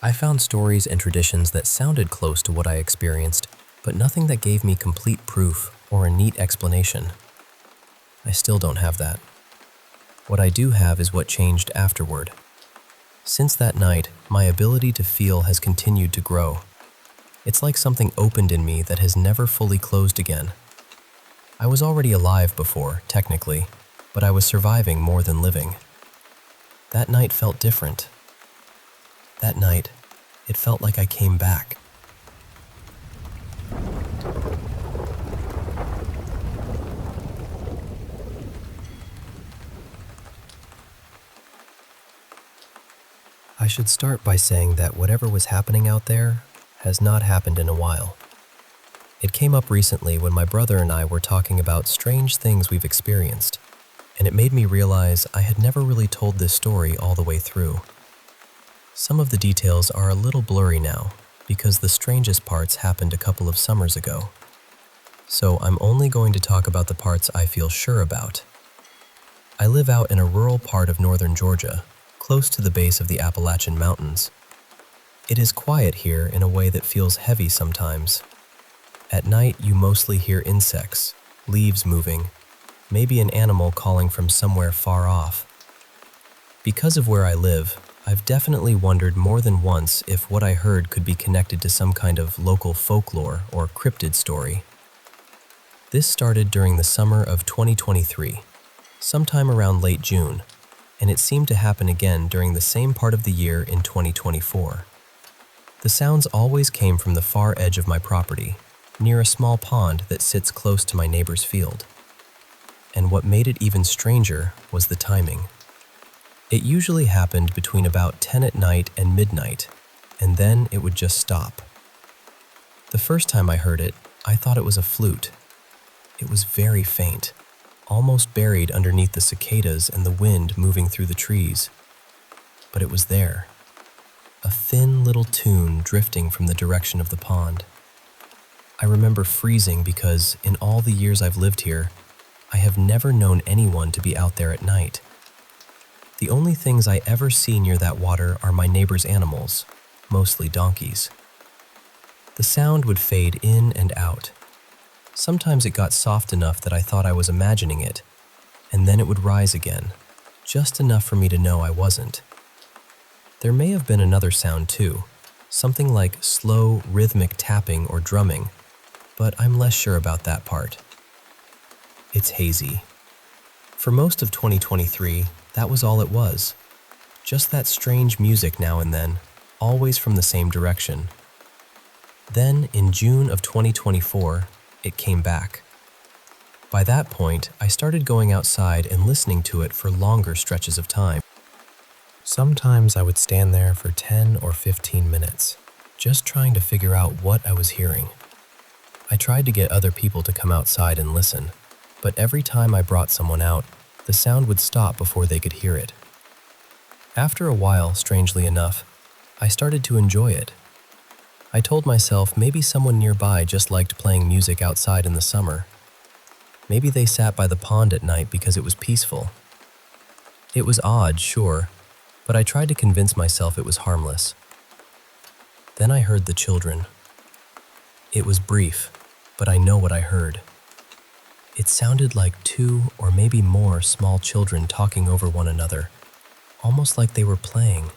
I found stories and traditions that sounded close to what I experienced, but nothing that gave me complete proof or a neat explanation. I still don't have that. What I do have is what changed afterward. Since that night, my ability to feel has continued to grow. It's like something opened in me that has never fully closed again. I was already alive before, technically, but I was surviving more than living. That night felt different. That night, it felt like I came back. I should start by saying that whatever was happening out there has not happened in a while. It came up recently when my brother and I were talking about strange things we've experienced, and it made me realize I had never really told this story all the way through. Some of the details are a little blurry now because the strangest parts happened a couple of summers ago. So I'm only going to talk about the parts I feel sure about. I live out in a rural part of northern Georgia, close to the base of the Appalachian Mountains. It is quiet here in a way that feels heavy sometimes. At night, you mostly hear insects, leaves moving, maybe an animal calling from somewhere far off. Because of where I live, I've definitely wondered more than once if what I heard could be connected to some kind of local folklore or cryptid story. This started during the summer of 2023, sometime around late June, and it seemed to happen again during the same part of the year in 2024. The sounds always came from the far edge of my property, near a small pond that sits close to my neighbor's field. And what made it even stranger was the timing. It usually happened between about 10 at night and midnight, and then it would just stop. The first time I heard it, I thought it was a flute. It was very faint, almost buried underneath the cicadas and the wind moving through the trees. But it was there, a thin little tune drifting from the direction of the pond. I remember freezing because, in all the years I've lived here, I have never known anyone to be out there at night. The only things I ever see near that water are my neighbor's animals, mostly donkeys. The sound would fade in and out. Sometimes it got soft enough that I thought I was imagining it, and then it would rise again, just enough for me to know I wasn't. There may have been another sound too, something like slow, rhythmic tapping or drumming, but I'm less sure about that part. It's hazy. For most of 2023, that was all it was. Just that strange music now and then, always from the same direction. Then, in June of 2024, it came back. By that point, I started going outside and listening to it for longer stretches of time. Sometimes I would stand there for 10 or 15 minutes, just trying to figure out what I was hearing. I tried to get other people to come outside and listen, but every time I brought someone out, the sound would stop before they could hear it. After a while, strangely enough, I started to enjoy it. I told myself maybe someone nearby just liked playing music outside in the summer. Maybe they sat by the pond at night because it was peaceful. It was odd, sure, but I tried to convince myself it was harmless. Then I heard the children. It was brief, but I know what I heard. It sounded like 2 or maybe more small children talking over one another, almost like they were playing.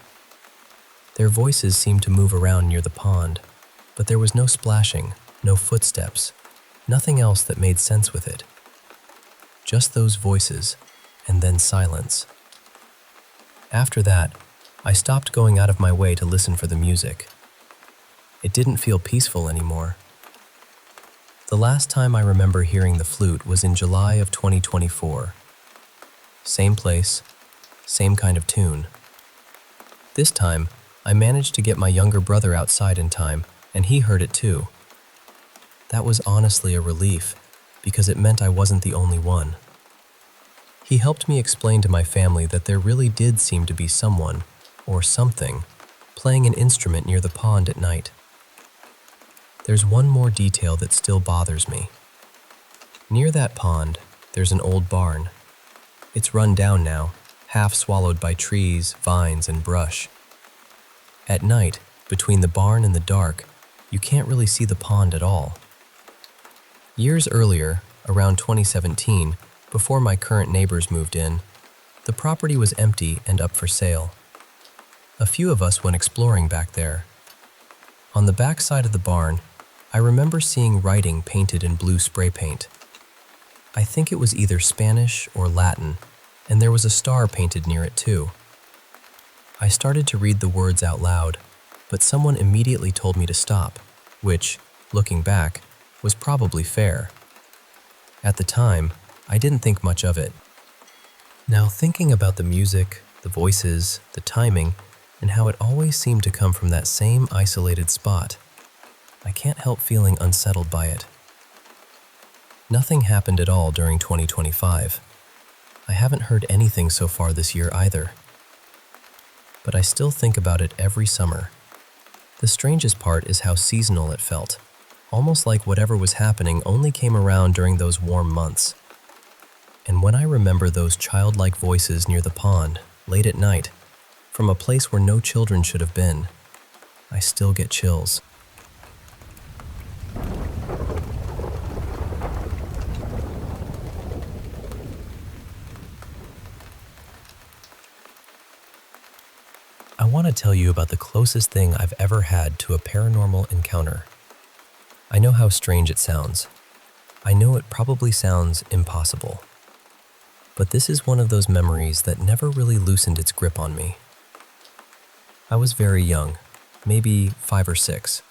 Their voices seemed to move around near the pond, but there was no splashing, no footsteps, nothing else that made sense with it. Just those voices, and then silence. After that, I stopped going out of my way to listen for the music. It didn't feel peaceful anymore. The last time I remember hearing the flute was in July of 2024. Same place, same kind of tune. This time, I managed to get my younger brother outside in time, and he heard it too. That was honestly a relief, because it meant I wasn't the only one. He helped me explain to my family that there really did seem to be someone, or something, playing an instrument near the pond at night. There's one more detail that still bothers me. Near that pond, there's an old barn. It's run down now, half swallowed by trees, vines, and brush. At night, between the barn and the dark, you can't really see the pond at all. Years earlier, around 2017, before my current neighbors moved in, the property was empty and up for sale. A few of us went exploring back there. On the back side of the barn, I remember seeing writing painted in blue spray paint. I think it was either Spanish or Latin, and there was a star painted near it too. I started to read the words out loud, but someone immediately told me to stop, which, looking back, was probably fair. At the time, I didn't think much of it. Now thinking about the music, the voices, the timing, and how it always seemed to come from that same isolated spot, I can't help feeling unsettled by it. Nothing happened at all during 2025. I haven't heard anything so far this year either. But I still think about it every summer. The strangest part is how seasonal it felt, almost like whatever was happening only came around during those warm months. And when I remember those childlike voices near the pond, late at night, from a place where no children should have been, I still get chills. I want to tell you about the closest thing I've ever had to a paranormal encounter. I know how strange it sounds. I know it probably sounds impossible. But this is one of those memories that never really loosened its grip on me. I was very young, maybe 5 or 6.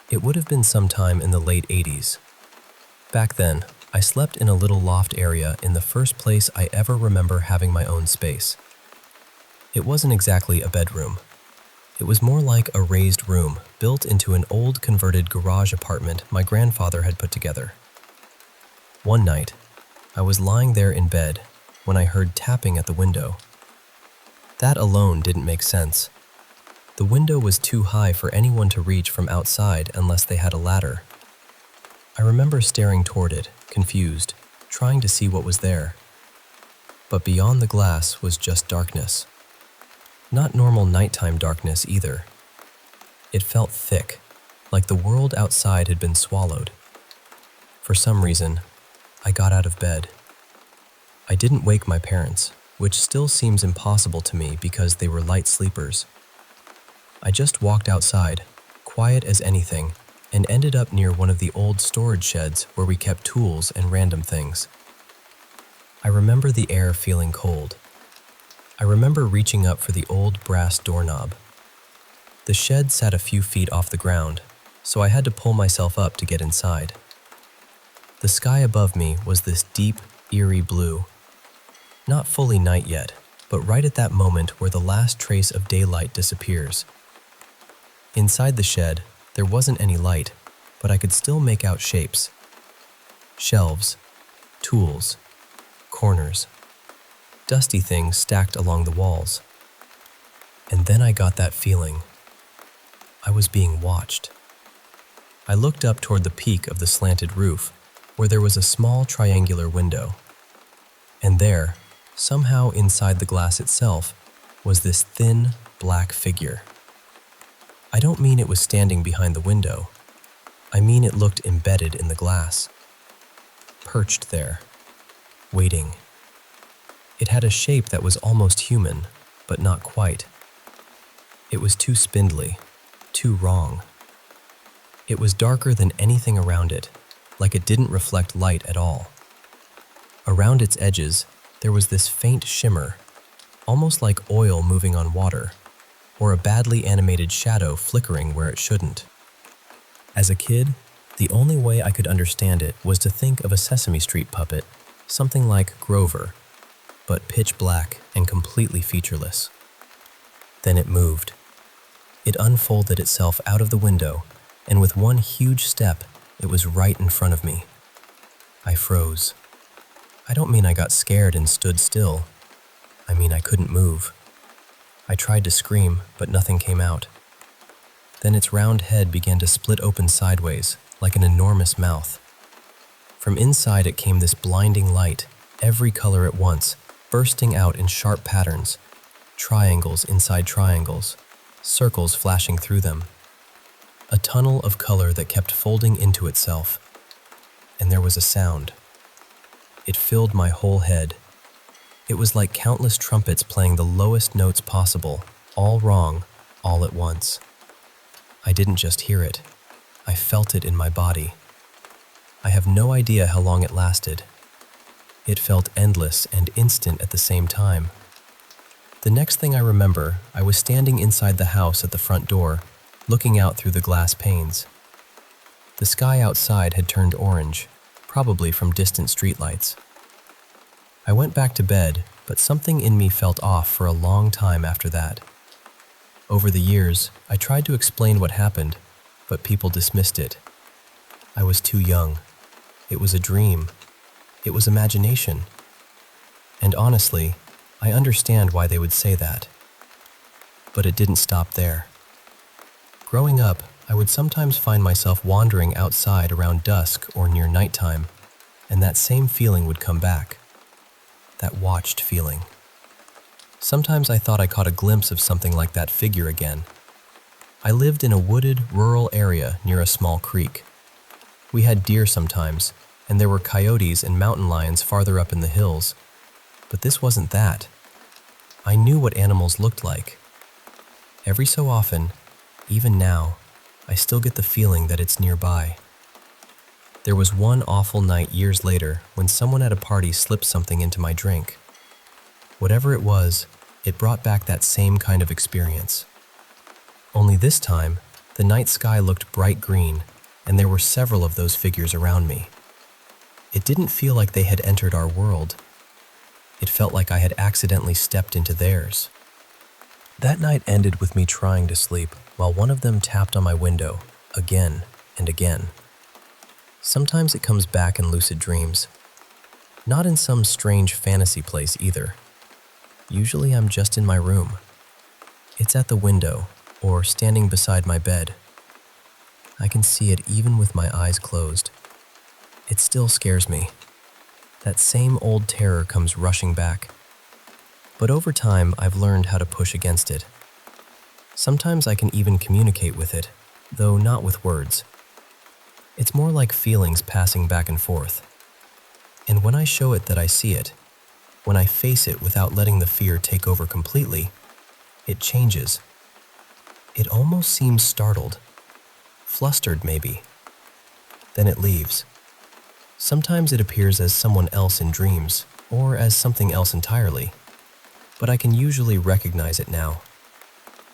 It would have been sometime in the late 80s. Back then, I slept in a little loft area in the first place I ever remember having my own space. It wasn't exactly a bedroom. It was more like a raised room built into an old converted garage apartment my grandfather had put together. One night, I was lying there in bed when I heard tapping at the window. That alone didn't make sense. The window was too high for anyone to reach from outside unless they had a ladder. I remember staring toward it, confused, trying to see what was there. But beyond the glass was just darkness. Not normal nighttime darkness either. It felt thick, like the world outside had been swallowed. For some reason, I got out of bed. I didn't wake my parents, which still seems impossible to me because they were light sleepers. I just walked outside, quiet as anything, and ended up near one of the old storage sheds where we kept tools and random things. I remember the air feeling cold. I remember reaching up for the old brass doorknob. The shed sat a few feet off the ground, so I had to pull myself up to get inside. The sky above me was this deep, eerie blue. Not fully night yet, but right at that moment where the last trace of daylight disappears. Inside the shed, there wasn't any light, but I could still make out shapes. Shelves, tools, corners, dusty things stacked along the walls. And then I got that feeling. I was being watched. I looked up toward the peak of the slanted roof, where there was a small triangular window. And there, somehow inside the glass itself, was this thin, black figure. I don't mean it was standing behind the window. I mean it looked embedded in the glass. Perched there, waiting. It had a shape that was almost human, but not quite. It was too spindly, too wrong. It was darker than anything around it, like it didn't reflect light at all. Around its edges, there was this faint shimmer, almost like oil moving on water, or a badly animated shadow flickering where it shouldn't. As a kid, the only way I could understand it was to think of a Sesame Street puppet, something like Grover, but pitch black and completely featureless. Then it moved. It unfolded itself out of the window, and with one huge step, it was right in front of me. I froze. I don't mean I got scared and stood still. I mean I couldn't move. I tried to scream, but nothing came out. Then its round head began to split open sideways, like an enormous mouth. From inside it came this blinding light, every color at once, bursting out in sharp patterns, triangles inside triangles, circles flashing through them. A tunnel of color that kept folding into itself. And there was a sound. It filled my whole head. It was like countless trumpets playing the lowest notes possible, all wrong, all at once. I didn't just hear it. I felt it in my body. I have no idea how long it lasted. It felt endless and instant at the same time. The next thing I remember, I was standing inside the house at the front door, looking out through the glass panes. The sky outside had turned orange, probably from distant streetlights. I went back to bed, but something in me felt off for a long time after that. Over the years, I tried to explain what happened, but people dismissed it. I was too young. It was a dream. It was imagination. And honestly, I understand why they would say that. But it didn't stop there. Growing up, I would sometimes find myself wandering outside around dusk or near nighttime, and that same feeling would come back. That watched feeling. Sometimes I thought I caught a glimpse of something like that figure again. I lived in a wooded, rural area near a small creek. We had deer sometimes, and there were coyotes and mountain lions farther up in the hills. But this wasn't that. I knew what animals looked like. Every so often, even now, I still get the feeling that it's nearby. There was one awful night years later when someone at a party slipped something into my drink. Whatever it was, it brought back that same kind of experience. Only this time, the night sky looked bright green, and there were several of those figures around me. It didn't feel like they had entered our world. It felt like I had accidentally stepped into theirs. That night ended with me trying to sleep while one of them tapped on my window again and again. Sometimes it comes back in lucid dreams, not in some strange fantasy place either. Usually I'm just in my room. It's at the window or standing beside my bed. I can see it even with my eyes closed. It still scares me. That same old terror comes rushing back. But over time, I've learned how to push against it. Sometimes I can even communicate with it, though not with words. It's more like feelings passing back and forth. And when I show it that I see it, when I face it without letting the fear take over completely, it changes. It almost seems startled, flustered maybe. Then it leaves. Sometimes it appears as someone else in dreams, or as something else entirely. But I can usually recognize it now.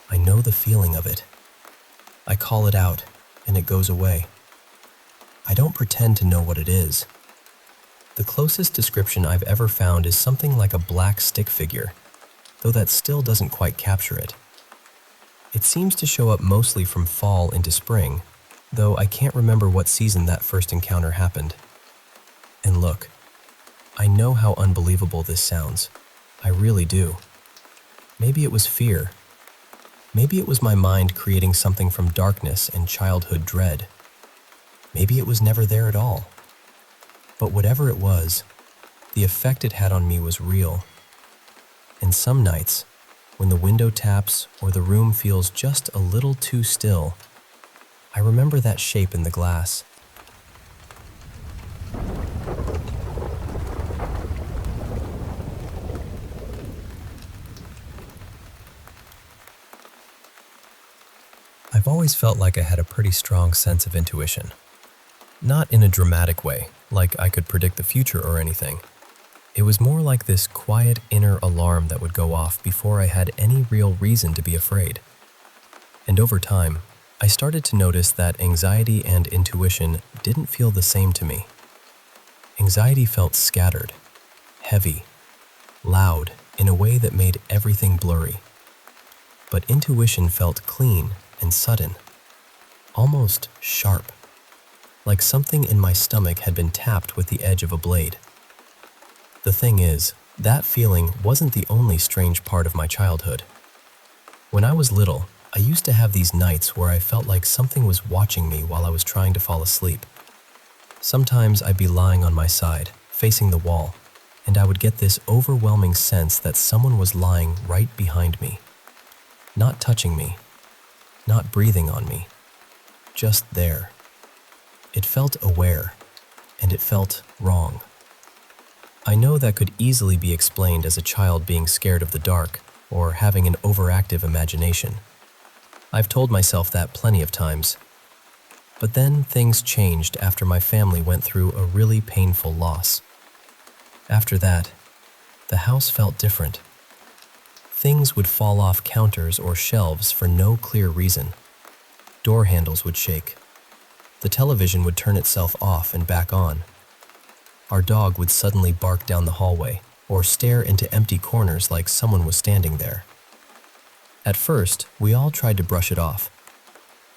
I know the feeling of it. I call it out, and it goes away. I don't pretend to know what it is. The closest description I've ever found is something like a black stick figure, though that still doesn't quite capture it. It seems to show up mostly from fall into spring, though I can't remember what season that first encounter happened. And look, I know how unbelievable this sounds. I really do. Maybe it was fear. Maybe it was my mind creating something from darkness and childhood dread. Maybe it was never there at all. But whatever it was, the effect it had on me was real. And some nights, when the window taps or the room feels just a little too still, I remember that shape in the glass. I've always felt like I had a pretty strong sense of intuition. Not in a dramatic way, like I could predict the future or anything. It was more like this quiet inner alarm that would go off before I had any real reason to be afraid. And over time, I started to notice that anxiety and intuition didn't feel the same to me. Anxiety felt scattered, heavy, loud in a way that made everything blurry. But intuition felt clean and sudden, almost sharp, like something in my stomach had been tapped with the edge of a blade. The thing is, that feeling wasn't the only strange part of my childhood. When I was little, I used to have these nights where I felt like something was watching me while I was trying to fall asleep. Sometimes I'd be lying on my side, facing the wall, and I would get this overwhelming sense that someone was lying right behind me. Not touching me, not breathing on me, just there. It felt aware, and it felt wrong. I know that could easily be explained as a child being scared of the dark or having an overactive imagination. I've told myself that plenty of times. But then things changed after my family went through a really painful loss. After that, the house felt different. Things would fall off counters or shelves for no clear reason. Door handles would shake. The television would turn itself off and back on. Our dog would suddenly bark down the hallway or stare into empty corners like someone was standing there. At first, we all tried to brush it off.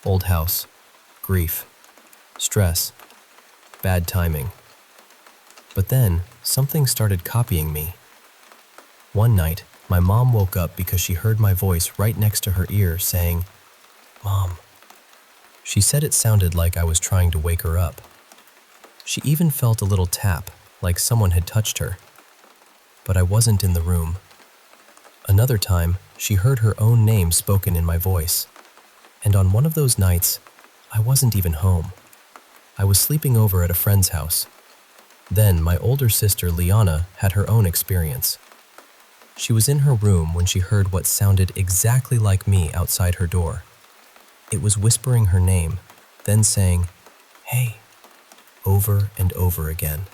Old house, grief, stress, bad timing. But then, something started copying me. One night, my mom woke up because she heard my voice right next to her ear saying, "Mom." She said it sounded like I was trying to wake her up. She even felt a little tap, like someone had touched her. But I wasn't in the room. Another time, she heard her own name spoken in my voice. And on one of those nights, I wasn't even home. I was sleeping over at a friend's house. Then my older sister, Liana, had her own experience. She was in her room when she heard what sounded exactly like me outside her door. It was whispering her name, then saying, "Hey," over and over again.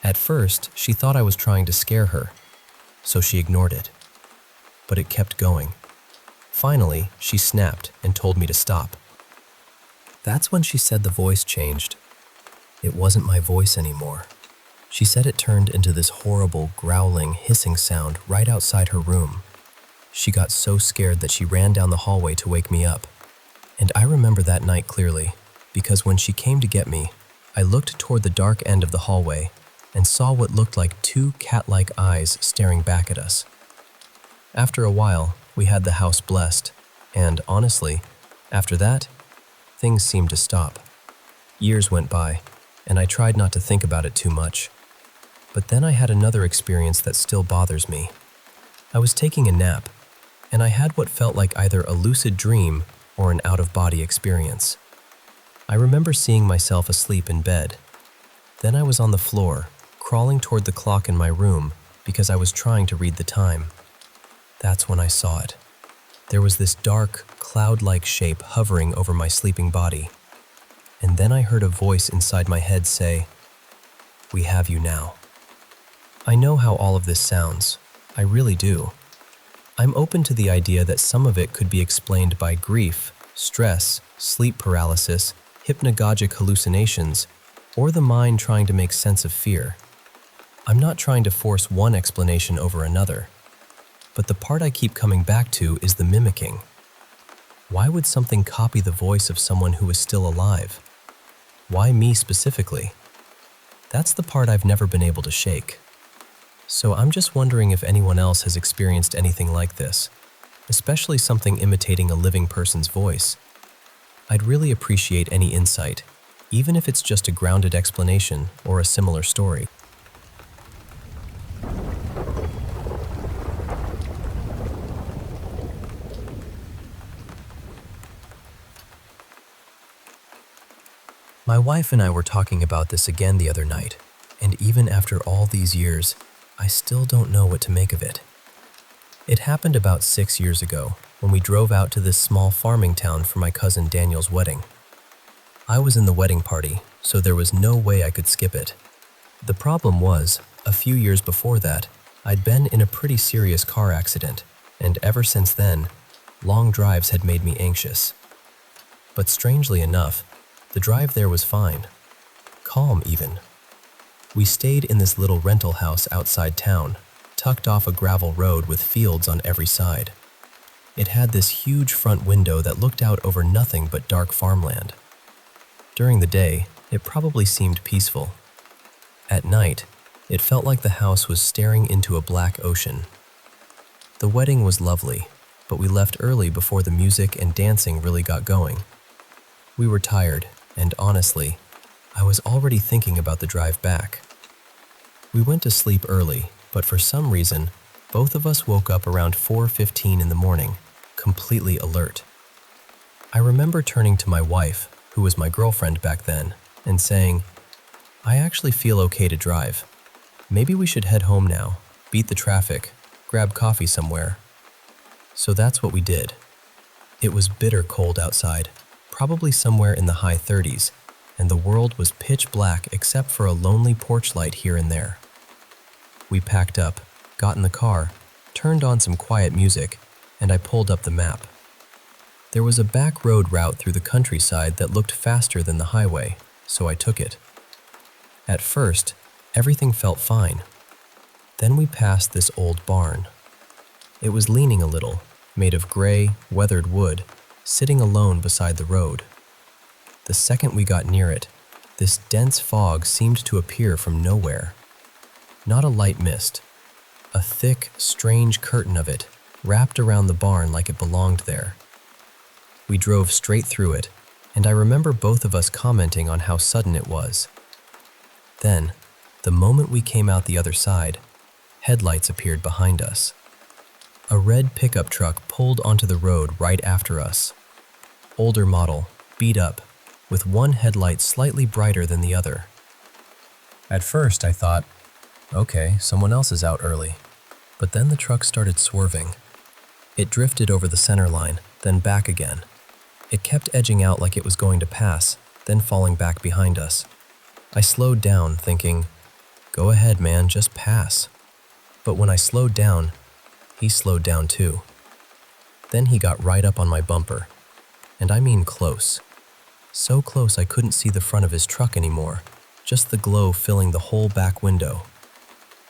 At first, she thought I was trying to scare her, so she ignored it. But it kept going. Finally, she snapped and told me to stop. That's when she said the voice changed. It wasn't my voice anymore. She said it turned into this horrible, growling, hissing sound right outside her room. She got so scared that she ran down the hallway to wake me up. And I remember that night clearly, because when she came to get me, I looked toward the dark end of the hallway and saw what looked like two cat-like eyes staring back at us. After a while, we had the house blessed, and honestly, after that, things seemed to stop. Years went by, and I tried not to think about it too much. But then I had another experience that still bothers me. I was taking a nap, and I had what felt like either a lucid dream or an out-of-body experience. I remember seeing myself asleep in bed. Then I was on the floor, crawling toward the clock in my room because I was trying to read the time. That's when I saw it. There was this dark, cloud-like shape hovering over my sleeping body. And then I heard a voice inside my head say, "We have you now." I know how all of this sounds. I really do. I'm open to the idea that some of it could be explained by grief, stress, sleep paralysis, hypnagogic hallucinations, or the mind trying to make sense of fear. I'm not trying to force one explanation over another, but the part I keep coming back to is the mimicking. Why would something copy the voice of someone who is still alive? Why me specifically? That's the part I've never been able to shake. So I'm just wondering if anyone else has experienced anything like this, especially something imitating a living person's voice. I'd really appreciate any insight, even if it's just a grounded explanation or a similar story. My wife and I were talking about this again the other night, and even after all these years, I still don't know what to make of it. It happened about 6 years ago when we drove out to this small farming town for my cousin Daniel's wedding. I was in the wedding party, so there was no way I could skip it. The problem was, a few years before that, I'd been in a pretty serious car accident, and ever since then, long drives had made me anxious. But strangely enough, the drive there was fine. Calm even. We stayed in this little rental house outside town, tucked off a gravel road with fields on every side. It had this huge front window that looked out over nothing but dark farmland. During the day, it probably seemed peaceful. At night, it felt like the house was staring into a black ocean. The wedding was lovely, but we left early before the music and dancing really got going. We were tired, and honestly, I was already thinking about the drive back. We went to sleep early, but for some reason, both of us woke up around 4:15 in the morning, completely alert. I remember turning to my wife, who was my girlfriend back then, and saying, "I actually feel okay to drive. Maybe we should head home now, beat the traffic, grab coffee somewhere." So that's what we did. It was bitter cold outside, probably somewhere in the high 30s, and the world was pitch black except for a lonely porch light here and there. We packed up, got in the car, turned on some quiet music, and I pulled up the map. There was a back road route through the countryside that looked faster than the highway, so I took it. At first, everything felt fine. Then we passed this old barn. It was leaning a little, made of gray, weathered wood, sitting alone beside the road. The second we got near it, this dense fog seemed to appear from nowhere. Not a light mist. A thick, strange curtain of it wrapped around the barn like it belonged there. We drove straight through it, and I remember both of us commenting on how sudden it was. Then, the moment we came out the other side, headlights appeared behind us. A red pickup truck pulled onto the road right after us. Older model, beat up, with one headlight slightly brighter than the other. At first I thought, okay, someone else is out early. But then the truck started swerving. It drifted over the center line, then back again. It kept edging out like it was going to pass, then falling back behind us. I slowed down, thinking, go ahead, man, just pass. But when I slowed down, he slowed down too. Then he got right up on my bumper. And I mean close. So close I couldn't see the front of his truck anymore, just the glow filling the whole back window.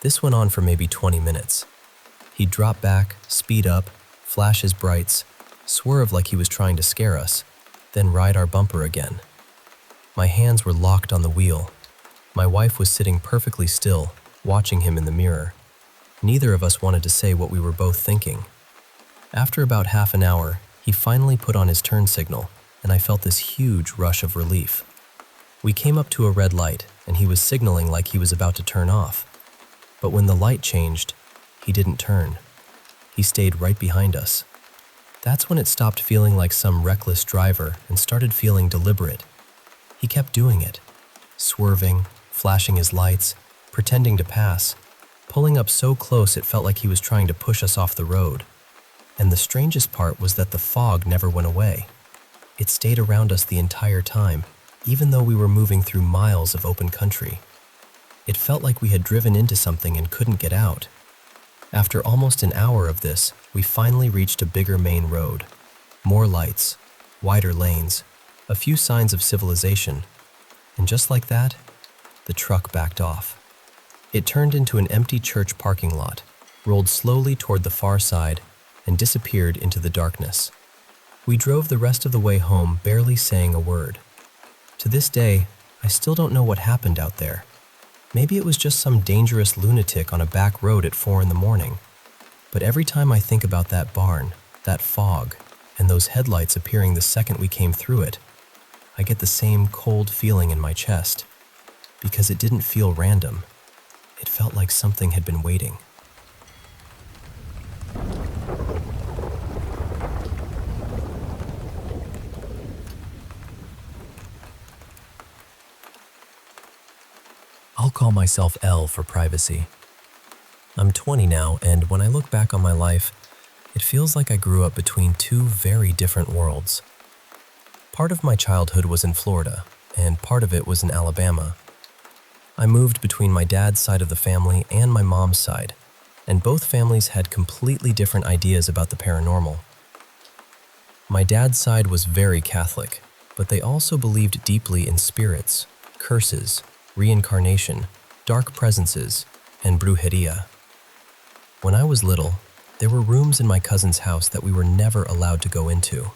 This went on for maybe 20 minutes. He'd drop back, speed up, flash his brights, swerve like he was trying to scare us, then ride our bumper again. My hands were locked on the wheel. My wife was sitting perfectly still, watching him in the mirror. Neither of us wanted to say what we were both thinking. After about half an hour, he finally put on his turn signal, and I felt this huge rush of relief. We came up to a red light, and he was signaling like he was about to turn off. But when the light changed, he didn't turn. He stayed right behind us. That's when it stopped feeling like some reckless driver and started feeling deliberate. He kept doing it, swerving, flashing his lights, pretending to pass, pulling up so close it felt like he was trying to push us off the road. And the strangest part was that the fog never went away. It stayed around us the entire time, even though we were moving through miles of open country. It felt like we had driven into something and couldn't get out. After almost an hour of this, we finally reached a bigger main road. More lights, wider lanes, a few signs of civilization, and just like that, the truck backed off. It turned into an empty church parking lot, rolled slowly toward the far side, and disappeared into the darkness. We drove the rest of the way home barely saying a word. To this day, I still don't know what happened out there. Maybe it was just some dangerous lunatic on a back road at 4 in the morning. But every time I think about that barn, that fog, and those headlights appearing the second we came through it, I get the same cold feeling in my chest. Because it didn't feel random. It felt like something had been waiting. I'll call myself L for privacy. I'm 20 now, and when I look back on my life, it feels like I grew up between two very different worlds. Part of my childhood was in Florida, and part of it was in Alabama. I moved between my dad's side of the family and my mom's side, and both families had completely different ideas about the paranormal. My dad's side was very Catholic, but they also believed deeply in spirits, curses, reincarnation, dark presences, and brujeria. When I was little, there were rooms in my cousin's house that we were never allowed to go into.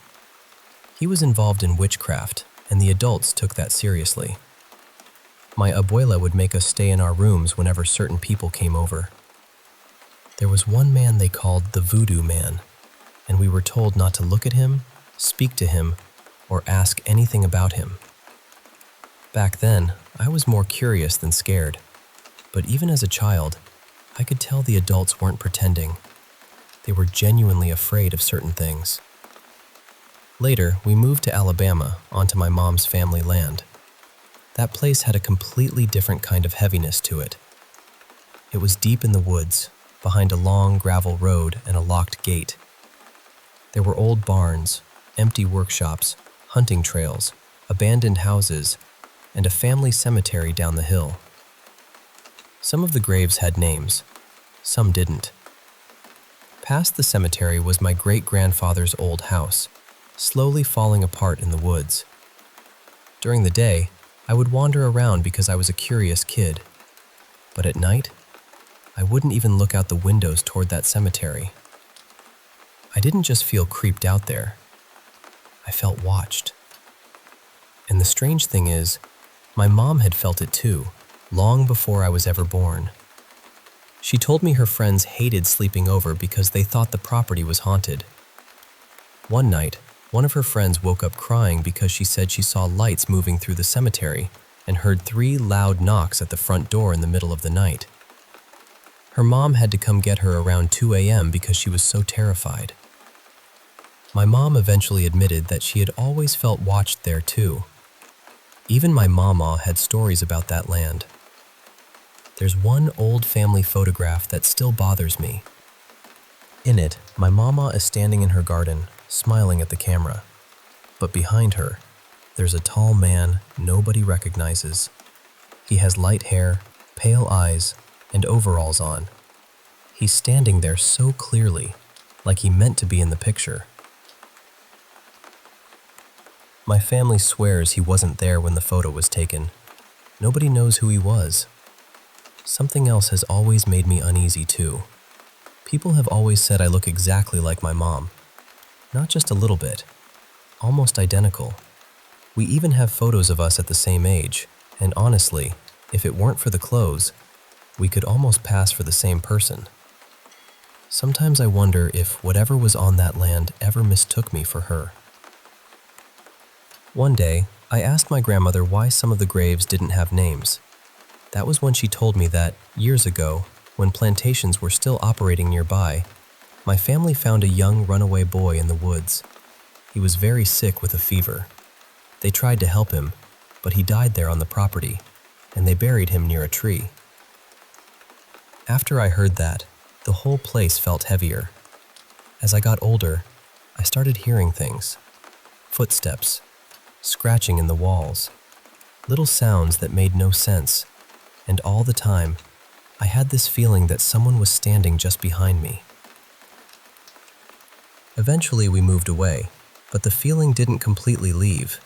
He was involved in witchcraft, and the adults took that seriously. My abuela would make us stay in our rooms whenever certain people came over. There was one man they called the Voodoo Man, and we were told not to look at him, speak to him, or ask anything about him. Back then, I was more curious than scared, but even as a child, I could tell the adults weren't pretending. They were genuinely afraid of certain things. Later, we moved to Alabama onto my mom's family land. That place had a completely different kind of heaviness to it. It was deep in the woods, behind a long gravel road and a locked gate. There were old barns, empty workshops, hunting trails, abandoned houses, and a family cemetery down the hill. Some of the graves had names, some didn't. Past the cemetery was my great-grandfather's old house, slowly falling apart in the woods. During the day, I would wander around because I was a curious kid. But at night, I wouldn't even look out the windows toward that cemetery. I didn't just feel creeped out there. I felt watched. And the strange thing is, my mom had felt it too, long before I was ever born. She told me her friends hated sleeping over because they thought the property was haunted. One night, one of her friends woke up crying because she said she saw lights moving through the cemetery and heard 3 loud knocks at the front door in the middle of the night. Her mom had to come get her around 2 a.m. because she was so terrified. My mom eventually admitted that she had always felt watched there too. Even my mama had stories about that land. There's one old family photograph that still bothers me. In it, my mama is standing in her garden, smiling at the camera. But behind her, there's a tall man nobody recognizes. He has light hair, pale eyes, and overalls on. He's standing there so clearly, like he meant to be in the picture. My family swears he wasn't there when the photo was taken. Nobody knows who he was. Something else has always made me uneasy too. People have always said I look exactly like my mom. Not just a little bit, almost identical. We even have photos of us at the same age, and honestly, if it weren't for the clothes, we could almost pass for the same person. Sometimes I wonder if whatever was on that land ever mistook me for her. One day, I asked my grandmother why some of the graves didn't have names. That was when she told me that, years ago, when plantations were still operating nearby, my family found a young runaway boy in the woods. He was very sick with a fever. They tried to help him, but he died there on the property, and they buried him near a tree. After I heard that, the whole place felt heavier. As I got older, I started hearing things. Footsteps, scratching in the walls, little sounds that made no sense, and all the time, I had this feeling that someone was standing just behind me. Eventually we moved away, but the feeling didn't completely leave.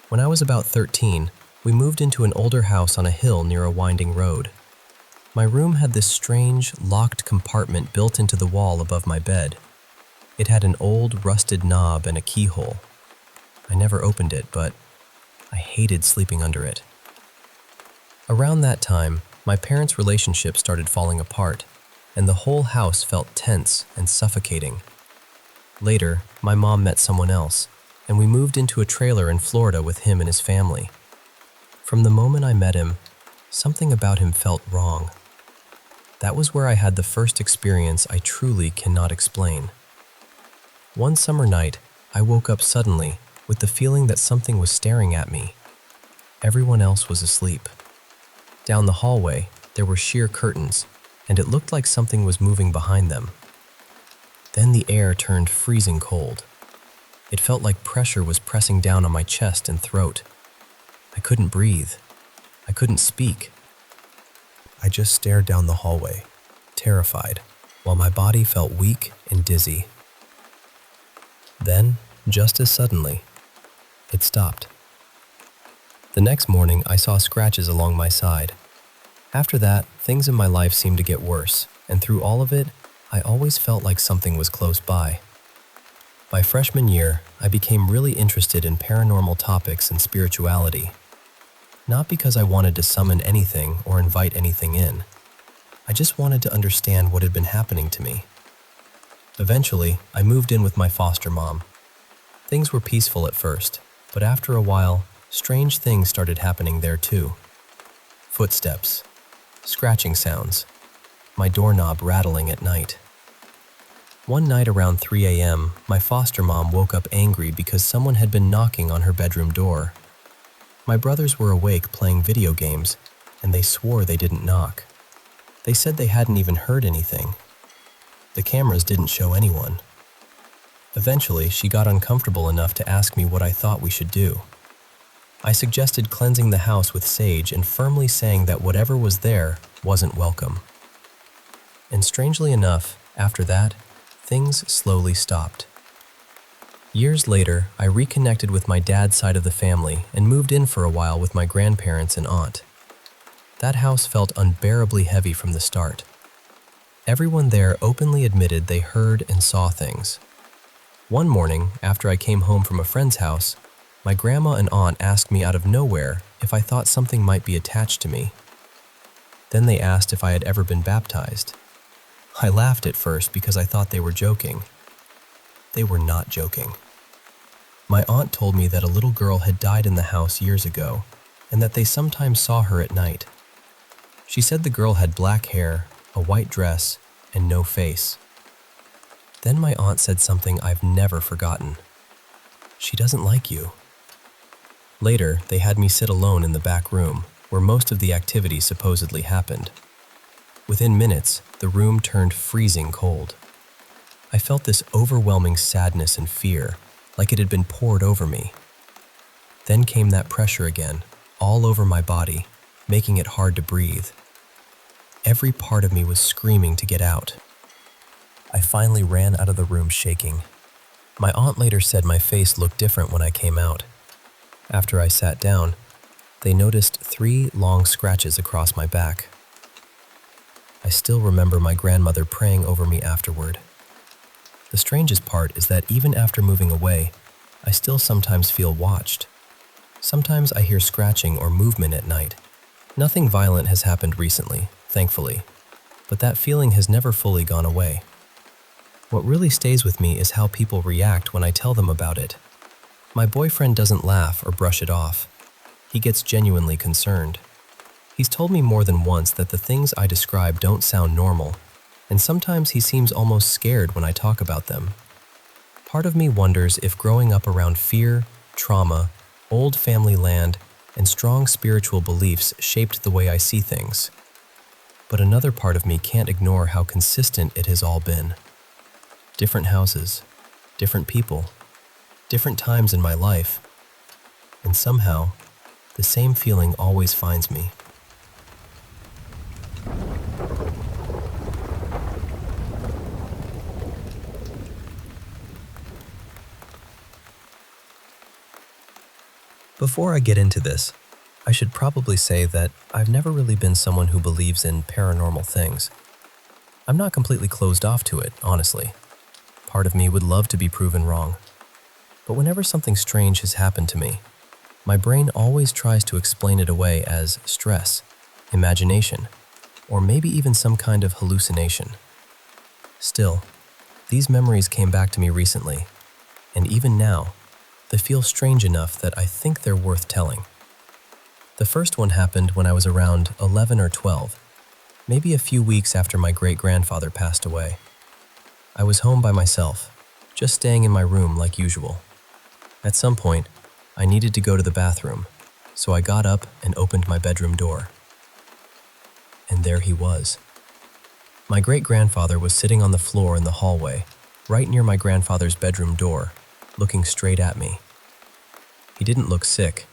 When I was about 13, we moved into an older house on a hill near a winding road. My room had this strange, locked compartment built into the wall above my bed. It had an old, rusted knob and a keyhole. I never opened it, but I hated sleeping under it. Around that time, my parents' relationship started falling apart, and the whole house felt tense and suffocating. Later, my mom met someone else, and we moved into a trailer in Florida with him and his family. From the moment I met him, something about him felt wrong. That was where I had the first experience I truly cannot explain. One summer night, I woke up suddenly with the feeling that something was staring at me. Everyone else was asleep. Down the hallway, there were sheer curtains, and it looked like something was moving behind them. Then the air turned freezing cold. It felt like pressure was pressing down on my chest and throat. I couldn't breathe. I couldn't speak. I just stared down the hallway, terrified, while my body felt weak and dizzy. Then, just as suddenly, it stopped. The next morning, I saw scratches along my side. After that, things in my life seemed to get worse, and through all of it, I always felt like something was close by. By freshman year, I became really interested in paranormal topics and spirituality. Not because I wanted to summon anything or invite anything in. I just wanted to understand what had been happening to me. Eventually, I moved in with my foster mom. Things were peaceful at first, but after a while, strange things started happening there too. Footsteps, scratching sounds, my doorknob rattling at night. One night around 3 a.m., my foster mom woke up angry because someone had been knocking on her bedroom door. My brothers were awake playing video games, and they swore they didn't knock. They said they hadn't even heard anything. The cameras didn't show anyone. Eventually, she got uncomfortable enough to ask me what I thought we should do. I suggested cleansing the house with sage and firmly saying that whatever was there wasn't welcome. And strangely enough, after that, things slowly stopped. Years later, I reconnected with my dad's side of the family and moved in for a while with my grandparents and aunt. That house felt unbearably heavy from the start. Everyone there openly admitted they heard and saw things. One morning, after I came home from a friend's house, my grandma and aunt asked me out of nowhere if I thought something might be attached to me. Then they asked if I had ever been baptized. I laughed at first because I thought they were joking. They were not joking. My aunt told me that a little girl had died in the house years ago, and that they sometimes saw her at night. She said the girl had black hair, a white dress, and no face. Then my aunt said something I've never forgotten. She doesn't like you. Later, they had me sit alone in the back room, where most of the activity supposedly happened. Within minutes, the room turned freezing cold. I felt this overwhelming sadness and fear, like it had been poured over me. Then came that pressure again, all over my body, making it hard to breathe. Every part of me was screaming to get out. I finally ran out of the room shaking. My aunt later said my face looked different when I came out. After I sat down, they noticed 3 long scratches across my back. I still remember my grandmother praying over me afterward. The strangest part is that even after moving away, I still sometimes feel watched. Sometimes I hear scratching or movement at night. Nothing violent has happened recently, thankfully, but that feeling has never fully gone away. What really stays with me is how people react when I tell them about it. My boyfriend doesn't laugh or brush it off. He gets genuinely concerned. He's told me more than once that the things I describe don't sound normal, and sometimes he seems almost scared when I talk about them. Part of me wonders if growing up around fear, trauma, old family land, and strong spiritual beliefs shaped the way I see things. But another part of me can't ignore how consistent it has all been. Different houses, different people, different times in my life, and somehow, the same feeling always finds me. Before I get into this, I should probably say that I've never really been someone who believes in paranormal things. I'm not completely closed off to it, honestly. Part of me would love to be proven wrong. But whenever something strange has happened to me, my brain always tries to explain it away as stress, imagination, or maybe even some kind of hallucination. Still, these memories came back to me recently, and even now, they feel strange enough that I think they're worth telling. The first one happened when I was around 11 or 12, maybe a few weeks after my great-grandfather passed away. I was home by myself, just staying in my room like usual. At some point, I needed to go to the bathroom, so I got up and opened my bedroom door. And there he was. My great-grandfather was sitting on the floor in the hallway, right near my grandfather's bedroom door, looking straight at me. He didn't look sick.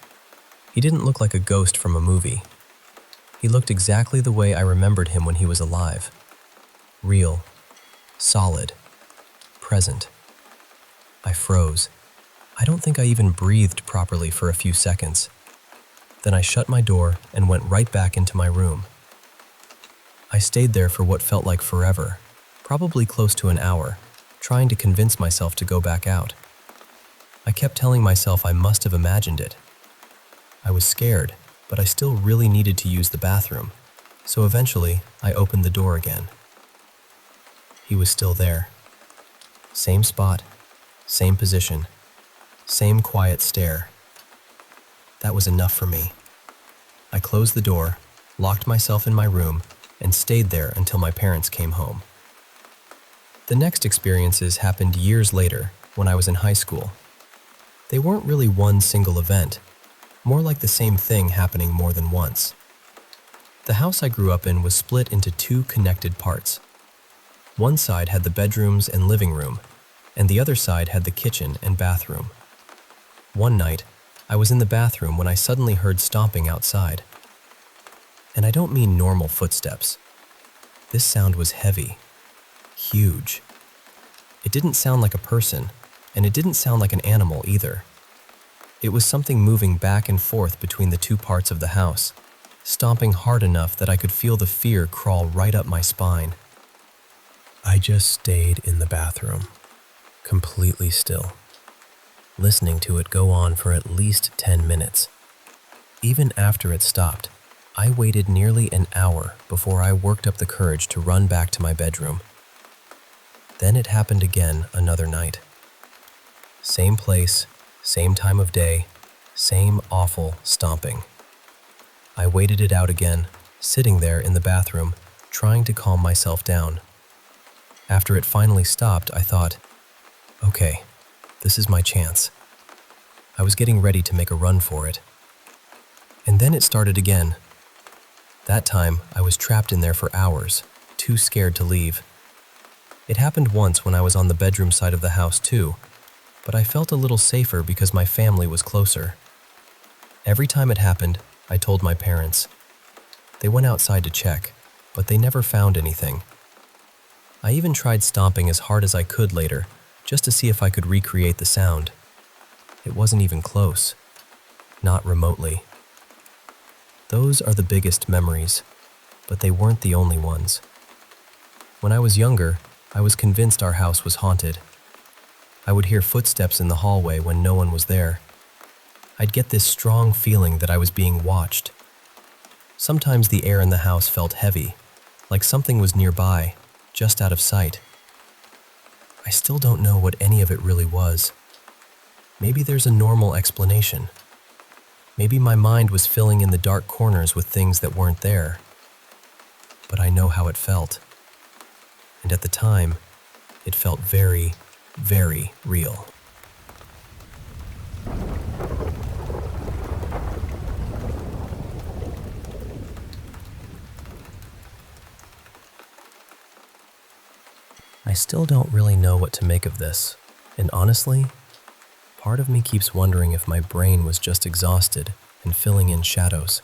He didn't look like a ghost from a movie. He looked exactly the way I remembered him when he was alive. Real, solid, present. I froze. I don't think I even breathed properly for a few seconds. Then I shut my door and went right back into my room. I stayed there for what felt like forever, probably close to an hour, trying to convince myself to go back out. I kept telling myself I must have imagined it. I was scared, but I still really needed to use the bathroom, so eventually I opened the door again. He was still there. Same spot, same position, same quiet stare. That was enough for me. I closed the door, locked myself in my room, and stayed there until my parents came home. The next experiences happened years later, when I was in high school. They weren't really one single event, more like the same thing happening more than once. The house I grew up in was split into two connected parts. One side had the bedrooms and living room, and the other side had the kitchen and bathroom. One night, I was in the bathroom when I suddenly heard stomping outside. And I don't mean normal footsteps. This sound was heavy, huge. It didn't sound like a person, and it didn't sound like an animal either. It was something moving back and forth between the two parts of the house, stomping hard enough that I could feel the fear crawl right up my spine. I just stayed in the bathroom, completely still, listening to it go on for at least 10 minutes. Even after it stopped, I waited nearly an hour before I worked up the courage to run back to my bedroom. Then it happened again another night. Same place, same time of day, same awful stomping. I waited it out again, sitting there in the bathroom, trying to calm myself down. After it finally stopped, I thought, okay, this is my chance. I was getting ready to make a run for it. And then it started again. That time, I was trapped in there for hours, too scared to leave. It happened once when I was on the bedroom side of the house too, but I felt a little safer because my family was closer. Every time it happened, I told my parents. They went outside to check, but they never found anything. I even tried stomping as hard as I could later, just to see if I could recreate the sound. It wasn't even close. Not remotely. Those are the biggest memories, but they weren't the only ones. When I was younger, I was convinced our house was haunted. I would hear footsteps in the hallway when no one was there. I'd get this strong feeling that I was being watched. Sometimes the air in the house felt heavy, like something was nearby, just out of sight. I still don't know what any of it really was. Maybe there's a normal explanation. Maybe my mind was filling in the dark corners with things that weren't there. But I know how it felt. And at the time, it felt very, very real. I still don't really know what to make of this, and honestly, part of me keeps wondering if my brain was just exhausted and filling in shadows.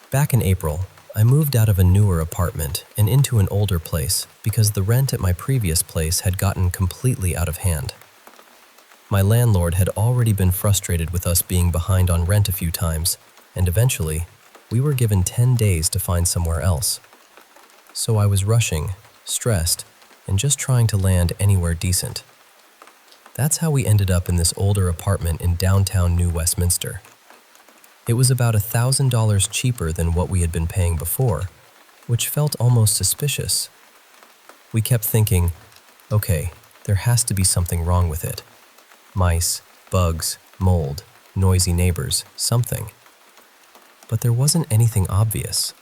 Back in April, I moved out of a newer apartment and into an older place because the rent at my previous place had gotten completely out of hand. My landlord had already been frustrated with us being behind on rent a few times, and eventually, we were given 10 days to find somewhere else. So I was rushing, stressed, and just trying to land anywhere decent. That's how we ended up in this older apartment in downtown New Westminster. It was about $1,000 cheaper than what we had been paying before, which felt almost suspicious. We kept thinking, okay, there has to be something wrong with it. Mice, bugs, mold, noisy neighbors, something. But there wasn't anything obvious.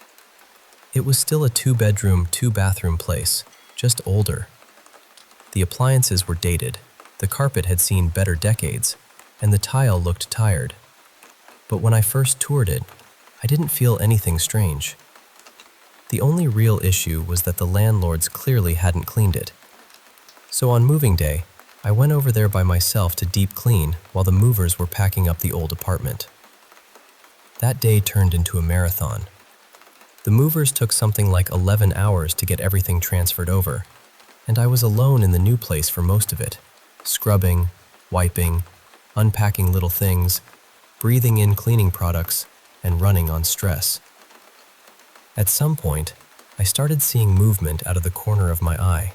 It was still a 2-bedroom, 2-bathroom place, just older. The appliances were dated, the carpet had seen better decades, and the tile looked tired. But when I first toured it, I didn't feel anything strange. The only real issue was that the landlords clearly hadn't cleaned it. So on moving day, I went over there by myself to deep clean while the movers were packing up the old apartment. That day turned into a marathon. The movers took something like 11 hours to get everything transferred over, and I was alone in the new place for most of it, scrubbing, wiping, unpacking little things, breathing in cleaning products, and running on stress. At some point, I started seeing movement out of the corner of my eye.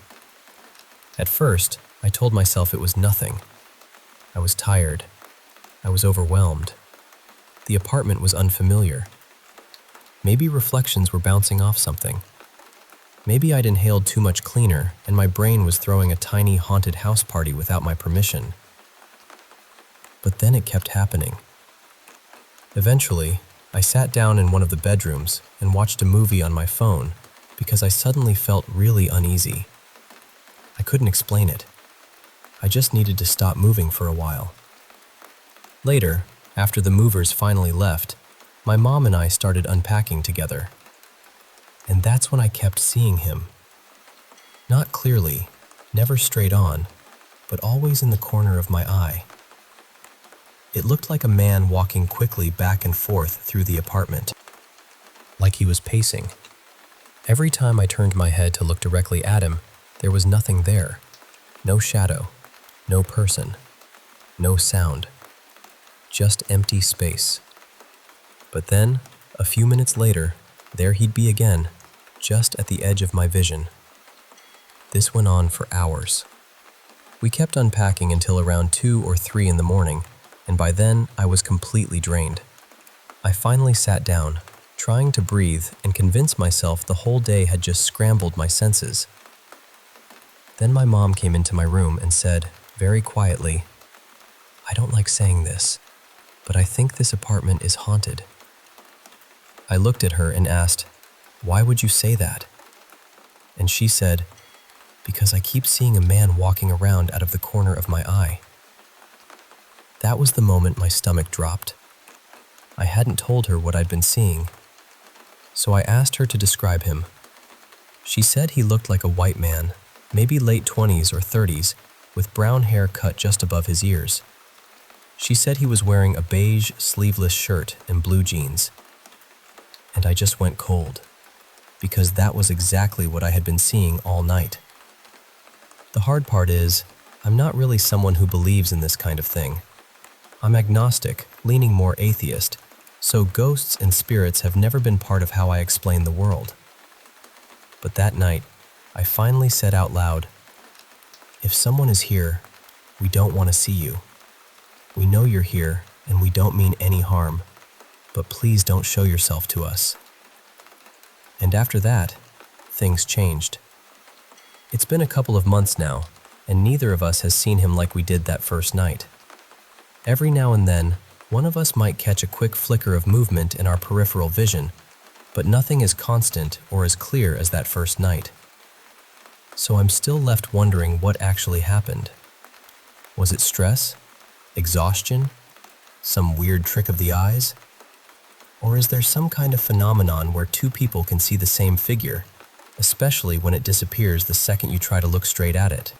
At first, I told myself it was nothing. I was tired. I was overwhelmed. The apartment was unfamiliar. Maybe reflections were bouncing off something. Maybe I'd inhaled too much cleaner and my brain was throwing a tiny haunted house party without my permission. But then it kept happening. Eventually, I sat down in one of the bedrooms and watched a movie on my phone because I suddenly felt really uneasy. I couldn't explain it. I just needed to stop moving for a while. Later, after the movers finally left, my mom and I started unpacking together. And that's when I kept seeing him. Not clearly, never straight on, but always in the corner of my eye. It looked like a man walking quickly back and forth through the apartment, like he was pacing. Every time I turned my head to look directly at him, there was nothing there. No shadow, no person, no sound. Just empty space. But then, a few minutes later, there he'd be again, just at the edge of my vision. This went on for hours. We kept unpacking until around 2 or 3 in the morning, and by then I was completely drained. I finally sat down, trying to breathe and convince myself the whole day had just scrambled my senses. Then my mom came into my room and said, very quietly, "I don't like saying this, but I think this apartment is haunted." I looked at her and asked, "Why would you say that?" And she said, "Because I keep seeing a man walking around out of the corner of my eye." That was the moment my stomach dropped. I hadn't told her what I'd been seeing, so I asked her to describe him. She said he looked like a white man, maybe late 20s or 30s, with brown hair cut just above his ears. She said he was wearing a beige, sleeveless shirt and blue jeans. And I just went cold, because that was exactly what I had been seeing all night. The hard part is, I'm not really someone who believes in this kind of thing. I'm agnostic, leaning more atheist, so ghosts and spirits have never been part of how I explain the world. But that night, I finally said out loud, "If someone is here, we don't want to see you." We know you're here, and we don't mean any harm, but please don't show yourself to us." And after that, things changed. It's been a couple of months now, and neither of us has seen him like we did that first night. Every now and then, one of us might catch a quick flicker of movement in our peripheral vision, but nothing is constant or as clear as that first night. So I'm still left wondering what actually happened. Was it stress? Exhaustion? Some weird trick of the eyes? Or is there some kind of phenomenon where two people can see the same figure, especially when it disappears the second you try to look straight at it?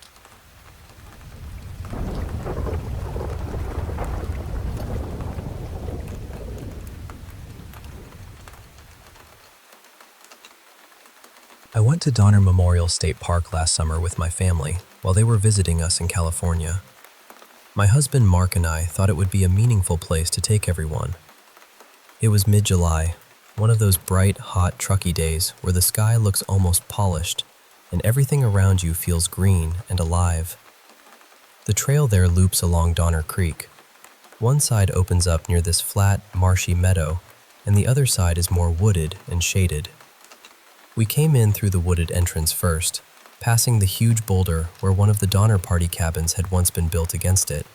I went to Donner Memorial State Park last summer with my family while they were visiting us in California. My husband Mark and I thought it would be a meaningful place to take everyone. It was mid-July, one of those bright, hot, trucky days where the sky looks almost polished and everything around you feels green and alive. The trail there loops along Donner Creek. One side opens up near this flat, marshy meadow, and the other side is more wooded and shaded. We came in through the wooded entrance first, passing the huge boulder where one of the Donner Party cabins had once been built against it.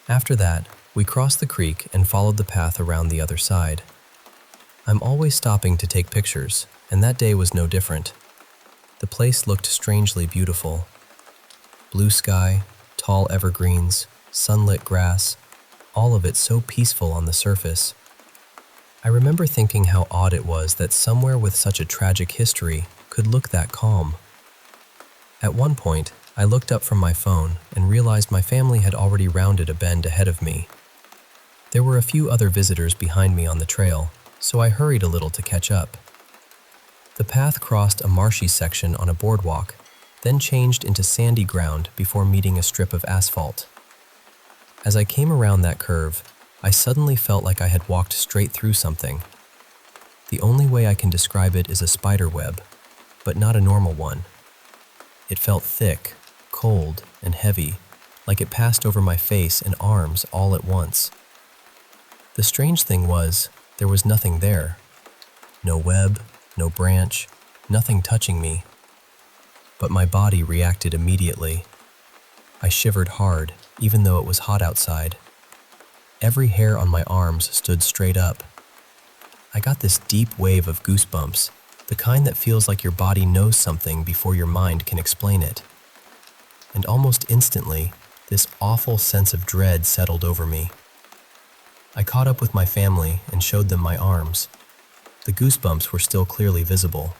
After that, we crossed the creek and followed the path around the other side. I'm always stopping to take pictures, and that day was no different. The place looked strangely beautiful. Blue sky, tall evergreens, sunlit grass, all of it so peaceful on the surface. I remember thinking how odd it was that somewhere with such a tragic history could look that calm. At one point, I looked up from my phone and realized my family had already rounded a bend ahead of me. There were a few other visitors behind me on the trail, so I hurried a little to catch up. The path crossed a marshy section on a boardwalk, then changed into sandy ground before meeting a strip of asphalt. As I came around that curve, I suddenly felt like I had walked straight through something. The only way I can describe it is a spider web, but not a normal one. It felt thick, cold, and heavy, like it passed over my face and arms all at once. The strange thing was, there was nothing there. No web, no branch, nothing touching me. But my body reacted immediately. I shivered hard, even though it was hot outside. Every hair on my arms stood straight up. I got this deep wave of goosebumps, the kind that feels like your body knows something before your mind can explain it. And almost instantly, this awful sense of dread settled over me. I caught up with my family and showed them my arms. The goosebumps were still clearly visible.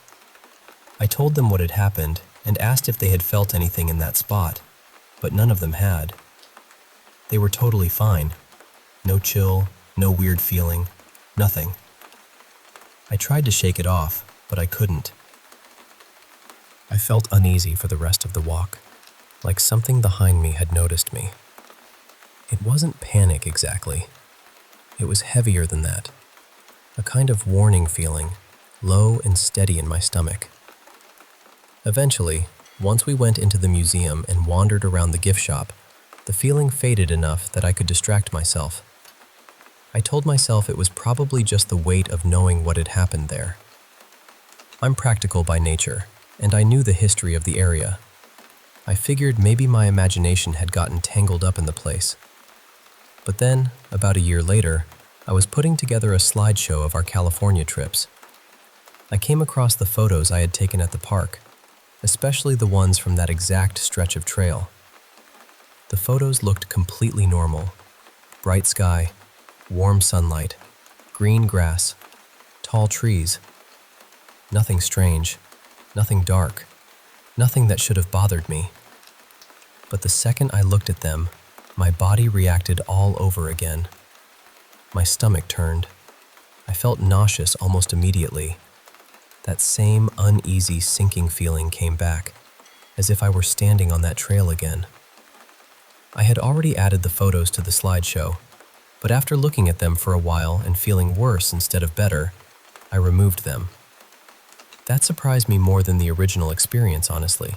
I told them what had happened and asked if they had felt anything in that spot, but none of them had. They were totally fine. No chill, no weird feeling, nothing. I tried to shake it off, but I couldn't. I felt uneasy for the rest of the walk, like something behind me had noticed me. It wasn't panic exactly. It was heavier than that. A kind of warning feeling, low and steady in my stomach. Eventually, once we went into the museum and wandered around the gift shop, the feeling faded enough that I could distract myself. I told myself it was probably just the weight of knowing what had happened there. I'm practical by nature, and I knew the history of the area. I figured maybe my imagination had gotten tangled up in the place. But then, about a year later, I was putting together a slideshow of our California trips. I came across the photos I had taken at the park, especially the ones from that exact stretch of trail. The photos looked completely normal. Bright sky, warm sunlight, green grass, tall trees. Nothing strange, nothing dark, nothing that should have bothered me. But the second I looked at them, my body reacted all over again. My stomach turned. I felt nauseous almost immediately. That same uneasy, sinking feeling came back, as if I were standing on that trail again. I had already added the photos to the slideshow, but after looking at them for a while and feeling worse instead of better, I removed them. That surprised me more than the original experience, honestly.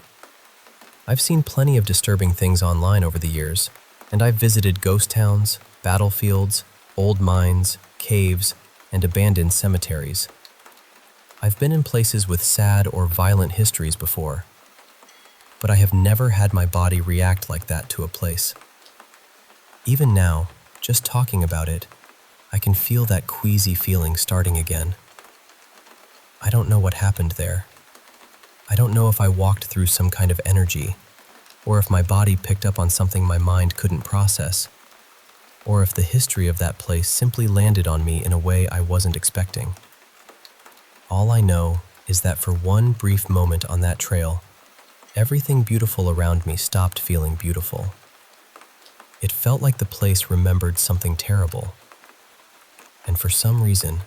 I've seen plenty of disturbing things online over the years, And I've visited ghost towns, battlefields, old mines, caves, and abandoned cemeteries. I've been in places with sad or violent histories before, but I have never had my body react like that to a place. Even now, just talking about it, I can feel that queasy feeling starting again. I don't know what happened there. I don't know if I walked through some kind of energy, or if my body picked up on something my mind couldn't process, or if the history of that place simply landed on me in a way I wasn't expecting. All I know is that for one brief moment on that trail, everything beautiful around me stopped feeling beautiful. It felt like the place remembered something terrible, and for some reason,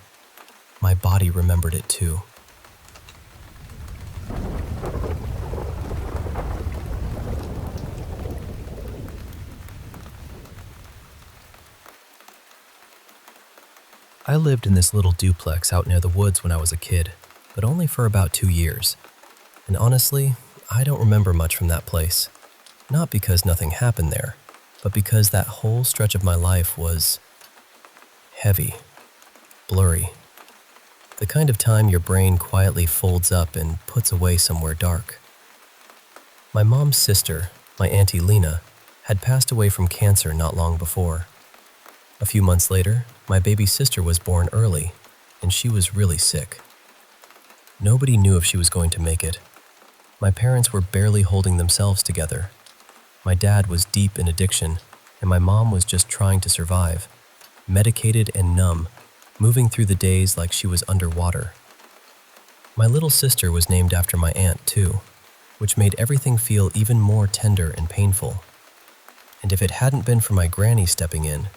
my body remembered it too. I lived in this little duplex out near the woods when I was a kid, but only for about 2 years. And honestly, I don't remember much from that place. Not because nothing happened there, but because that whole stretch of my life was heavy, blurry. The kind of time your brain quietly folds up and puts away somewhere dark. My mom's sister, my Auntie Lena, had passed away from cancer not long before. A few months later, my baby sister was born early, and she was really sick. Nobody knew if she was going to make it. My parents were barely holding themselves together. My dad was deep in addiction, and my mom was just trying to survive, medicated and numb, moving through the days like she was underwater. My little sister was named after my aunt, too, which made everything feel even more tender and painful. And if it hadn't been for my granny stepping in,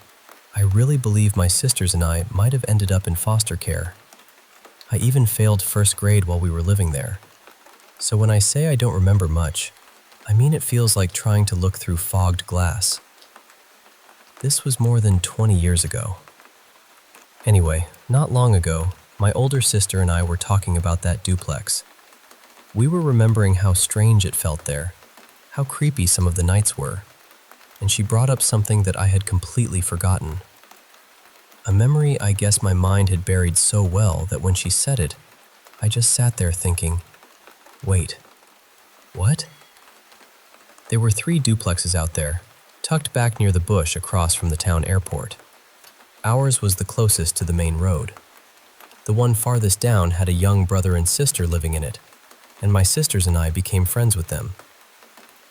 I really believe my sisters and I might have ended up in foster care. I even failed first grade while we were living there. So when I say I don't remember much, I mean it feels like trying to look through fogged glass. This was more than 20 years ago. Anyway, not long ago, my older sister and I were talking about that duplex. We were remembering how strange it felt there, how creepy some of the nights were, and she brought up something that I had completely forgotten. A memory I guess my mind had buried so well that when she said it, I just sat there thinking, wait, what? There were 3 duplexes out there, tucked back near the bush across from the town airport. Ours was the closest to the main road. The one farthest down had a young brother and sister living in it, and my sisters and I became friends with them.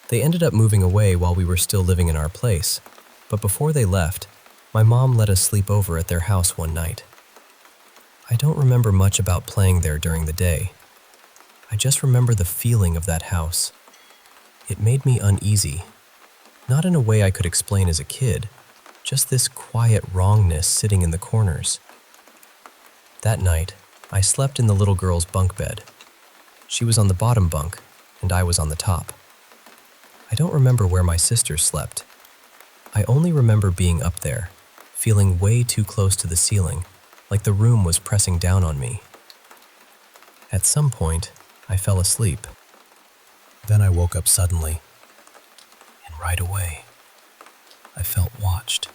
They ended up moving away while we were still living in our place, but before they left, my mom let us sleep over at their house one night. I don't remember much about playing there during the day. I just remember the feeling of that house. It made me uneasy, not in a way I could explain as a kid, just this quiet wrongness sitting in the corners. That night, I slept in the little girl's bunk bed. She was on the bottom bunk, and I was on the top. I don't remember where my sisters slept. I only remember being up there, feeling way too close to the ceiling, like the room was pressing down on me. At some point, I fell asleep. Then I woke up suddenly, and right away, I felt watched.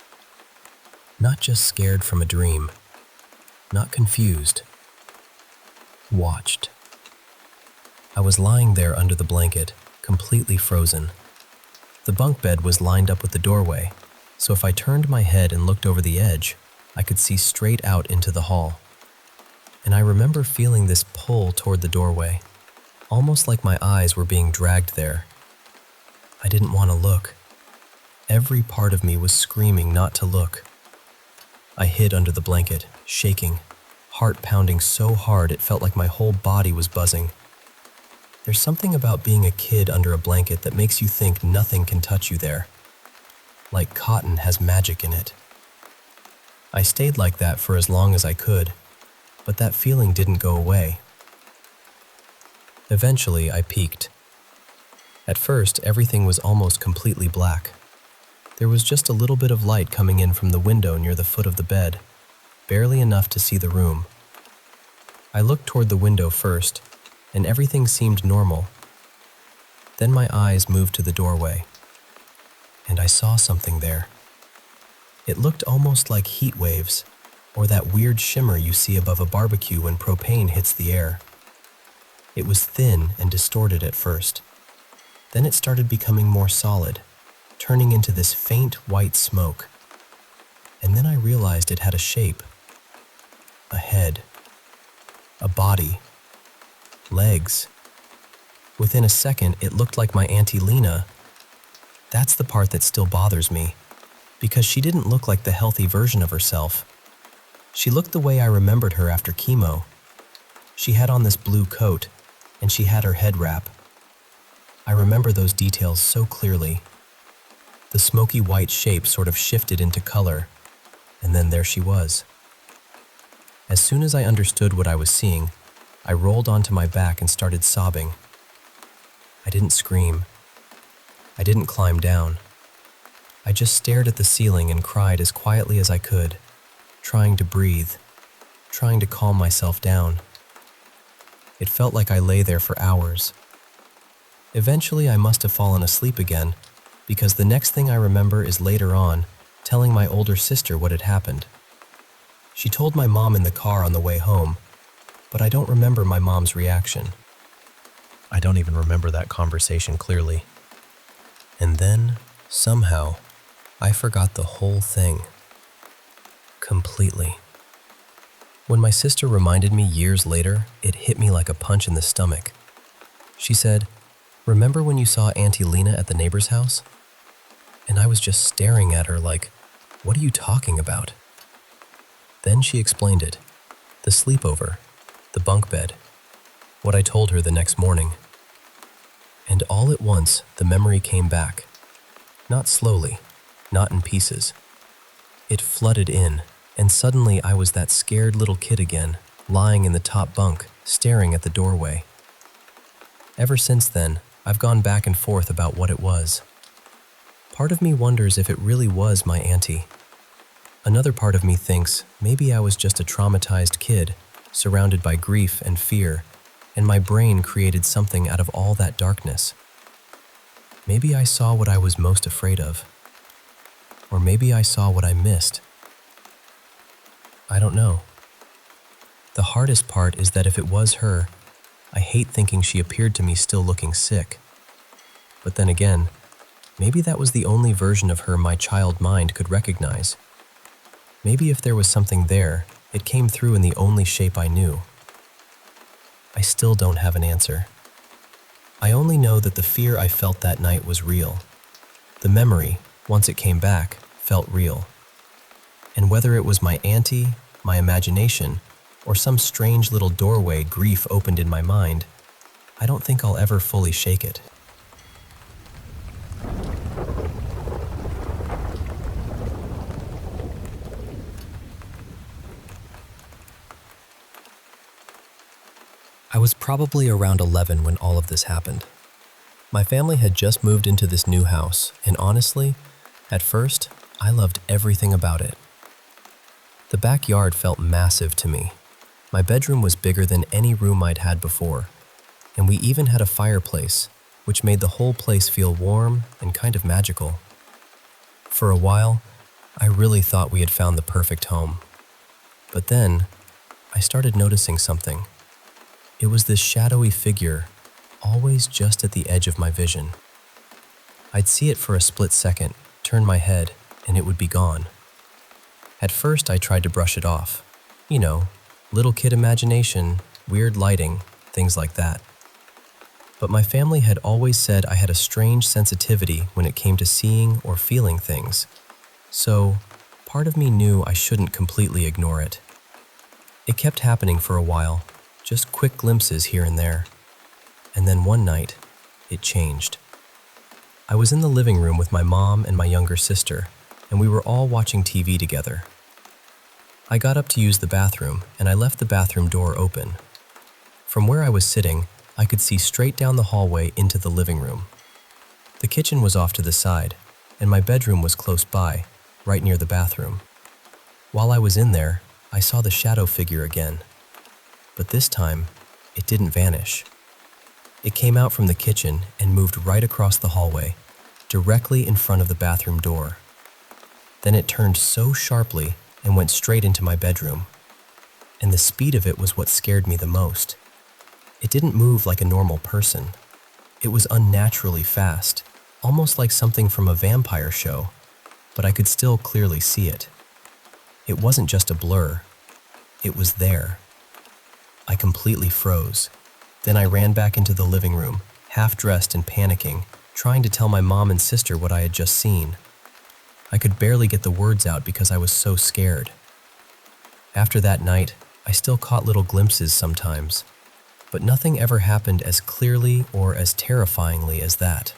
Not just scared from a dream, not confused, watched. I was lying there under the blanket, completely frozen. The bunk bed was lined up with the doorway, so if I turned my head and looked over the edge, I could see straight out into the hall. And I remember feeling this pull toward the doorway, almost like my eyes were being dragged there. I didn't want to look. Every part of me was screaming not to look. I hid under the blanket, shaking, heart pounding so hard it felt like my whole body was buzzing. There's something about being a kid under a blanket that makes you think nothing can touch you there. Like cotton has magic in it. I stayed like that for as long as I could, but that feeling didn't go away. Eventually, I peeked. At first, everything was almost completely black. There was just a little bit of light coming in from the window near the foot of the bed, barely enough to see the room. I looked toward the window first, and everything seemed normal. Then my eyes moved to the doorway. and I saw something there. It looked almost like heat waves, or that weird shimmer you see above a barbecue when propane hits the air. It was thin and distorted at first. Then it started becoming more solid, turning into this faint white smoke. And then I realized it had a shape. A head. A body. Legs. Within a second, it looked like my Auntie Lena. That's the part that still bothers me, because she didn't look like the healthy version of herself. She looked the way I remembered her after chemo. She had on this blue coat, and she had her head wrap. I remember those details so clearly. The smoky white shape sort of shifted into color, and then there she was. As soon as I understood what I was seeing, I rolled onto my back and started sobbing. I didn't scream. I didn't climb down. I just stared at the ceiling and cried as quietly as I could, trying to breathe, trying to calm myself down. It felt like I lay there for hours. Eventually, I must have fallen asleep again, because the next thing I remember is later on, telling my older sister what had happened. She told my mom in the car on the way home, but I don't remember my mom's reaction. I don't even remember that conversation clearly. And then, somehow, I forgot the whole thing. Completely. When my sister reminded me years later, it hit me like a punch in the stomach. She said, "Remember when you saw Auntie Lena at the neighbor's house?" And I was just staring at her like, "What are you talking about?" Then she explained it. The sleepover, the bunk bed, what I told her the next morning. And all at once, the memory came back. Not slowly, not in pieces. It flooded in, and suddenly I was that scared little kid again, lying in the top bunk, staring at the doorway. Ever since then, I've gone back and forth about what it was. Part of me wonders if it really was my auntie. Another part of me thinks maybe I was just a traumatized kid, surrounded by grief and fear, and my brain created something out of all that darkness. Maybe I saw what I was most afraid of. Or maybe I saw what I missed. I don't know. The hardest part is that if it was her, I hate thinking she appeared to me still looking sick. But then again, maybe that was the only version of her my child mind could recognize. Maybe if there was something there, it came through in the only shape I knew. I still don't have an answer. I only know that the fear I felt that night was real. The memory, once it came back, felt real. And whether it was my auntie, my imagination, or some strange little doorway grief opened in my mind, I don't think I'll ever fully shake it. I was probably around 11 when all of this happened. My family had just moved into this new house, and honestly, at first, I loved everything about it. The backyard felt massive to me. My bedroom was bigger than any room I'd had before, and we even had a fireplace, which made the whole place feel warm and kind of magical. For a while, I really thought we had found the perfect home. But then, I started noticing something. It was this shadowy figure, always just at the edge of my vision. I'd see it for a split second, turn my head, and it would be gone. At first, I tried to brush it off. You know, little kid imagination, weird lighting, things like that. But my family had always said I had a strange sensitivity when it came to seeing or feeling things. So, part of me knew I shouldn't completely ignore it. It kept happening for a while, just quick glimpses here and there. And then one night, it changed. I was in the living room with my mom and my younger sister, and we were all watching TV together. I got up to use the bathroom, and I left the bathroom door open. From where I was sitting, I could see straight down the hallway into the living room. The kitchen was off to the side, and my bedroom was close by, right near the bathroom. While I was in there, I saw the shadow figure again. But this time, it didn't vanish. It came out from the kitchen and moved right across the hallway, directly in front of the bathroom door. Then it turned so sharply and went straight into my bedroom. And the speed of it was what scared me the most. It didn't move like a normal person. It was unnaturally fast, almost like something from a vampire show, but I could still clearly see it. It wasn't just a blur. It was there. I completely froze. Then I ran back into the living room, half-dressed and panicking, trying to tell my mom and sister what I had just seen. I could barely get the words out because I was so scared. After that night, I still caught little glimpses sometimes, but nothing ever happened as clearly or as terrifyingly as that.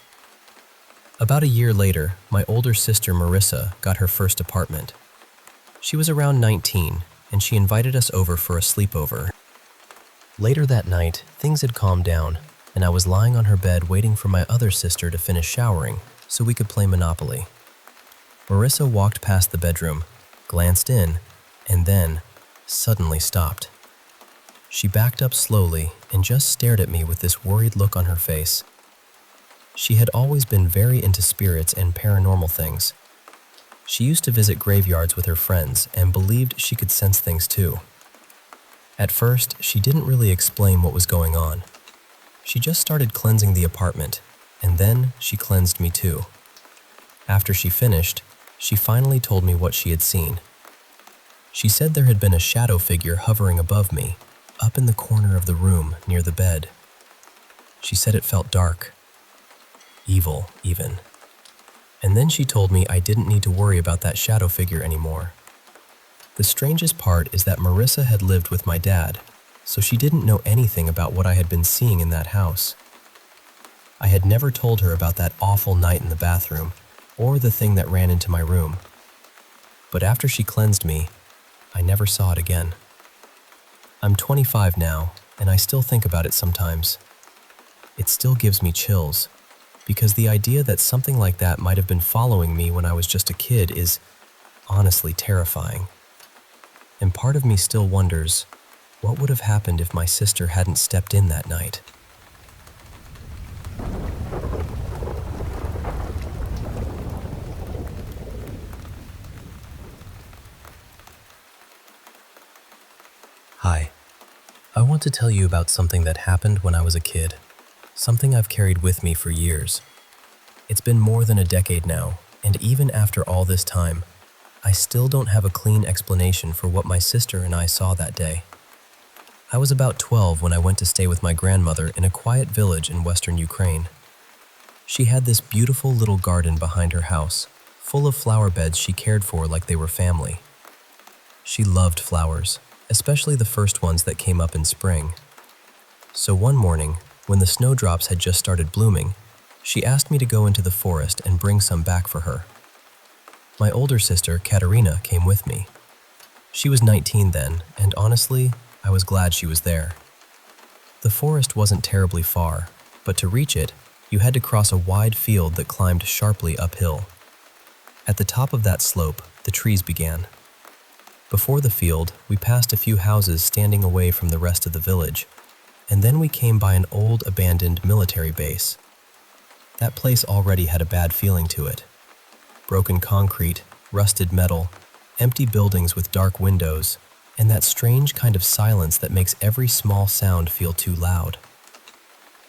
About a year later, my older sister Marissa got her first apartment. She was around 19, and she invited us over for a sleepover. Later that night, things had calmed down, and I was lying on her bed waiting for my other sister to finish showering so we could play Monopoly. Marissa walked past the bedroom, glanced in, and then suddenly stopped. She backed up slowly and just stared at me with this worried look on her face. She had always been very into spirits and paranormal things. She used to visit graveyards with her friends and believed she could sense things too. At first, she didn't really explain what was going on. She just started cleansing the apartment, and then she cleansed me too. After she finished, she finally told me what she had seen. She said there had been a shadow figure hovering above me, up in the corner of the room near the bed. She said it felt dark, evil even. And then she told me I didn't need to worry about that shadow figure anymore. The strangest part is that Marissa had lived with my dad, so she didn't know anything about what I had been seeing in that house. I had never told her about that awful night in the bathroom, or the thing that ran into my room. But after she cleansed me, I never saw it again. I'm 25 now, and I still think about it sometimes. It still gives me chills, because the idea that something like that might have been following me when I was just a kid is honestly terrifying. And part of me still wonders, what would have happened if my sister hadn't stepped in that night? Hi, I want to tell you about something that happened when I was a kid, something I've carried with me for years. It's been more than a decade now, and even after all this time, I still don't have a clean explanation for what my sister and I saw that day. I was about 12 when I went to stay with my grandmother in a quiet village in western Ukraine. She had this beautiful little garden behind her house, full of flower beds she cared for like they were family. She loved flowers, especially the first ones that came up in spring. So one morning, when the snowdrops had just started blooming, she asked me to go into the forest and bring some back for her. My older sister, Katerina, came with me. She was 19 then, and honestly, I was glad she was there. The forest wasn't terribly far, but to reach it, you had to cross a wide field that climbed sharply uphill. At the top of that slope, the trees began. Before the field, we passed a few houses standing away from the rest of the village, and then we came by an old abandoned military base. That place already had a bad feeling to it. Broken concrete, rusted metal, empty buildings with dark windows, and that strange kind of silence that makes every small sound feel too loud.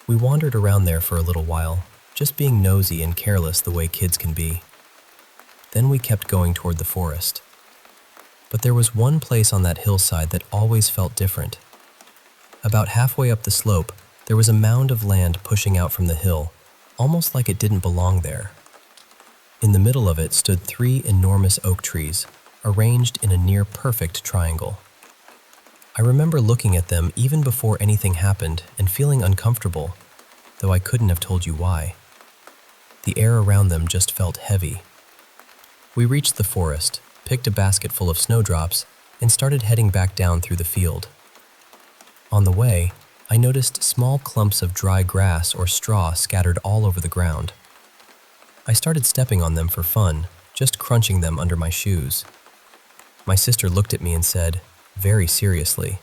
We wandered around there for a little while, just being nosy and careless the way kids can be. Then we kept going toward the forest. But there was one place on that hillside that always felt different. About halfway up the slope, there was a mound of land pushing out from the hill, almost like it didn't belong there. In the middle of it stood 3 enormous oak trees, arranged in a near-perfect triangle. I remember looking at them even before anything happened and feeling uncomfortable, though I couldn't have told you why. The air around them just felt heavy. We reached the forest, picked a basket full of snowdrops, and started heading back down through the field. On the way, I noticed small clumps of dry grass or straw scattered all over the ground. I started stepping on them for fun, just crunching them under my shoes. My sister looked at me and said, very seriously,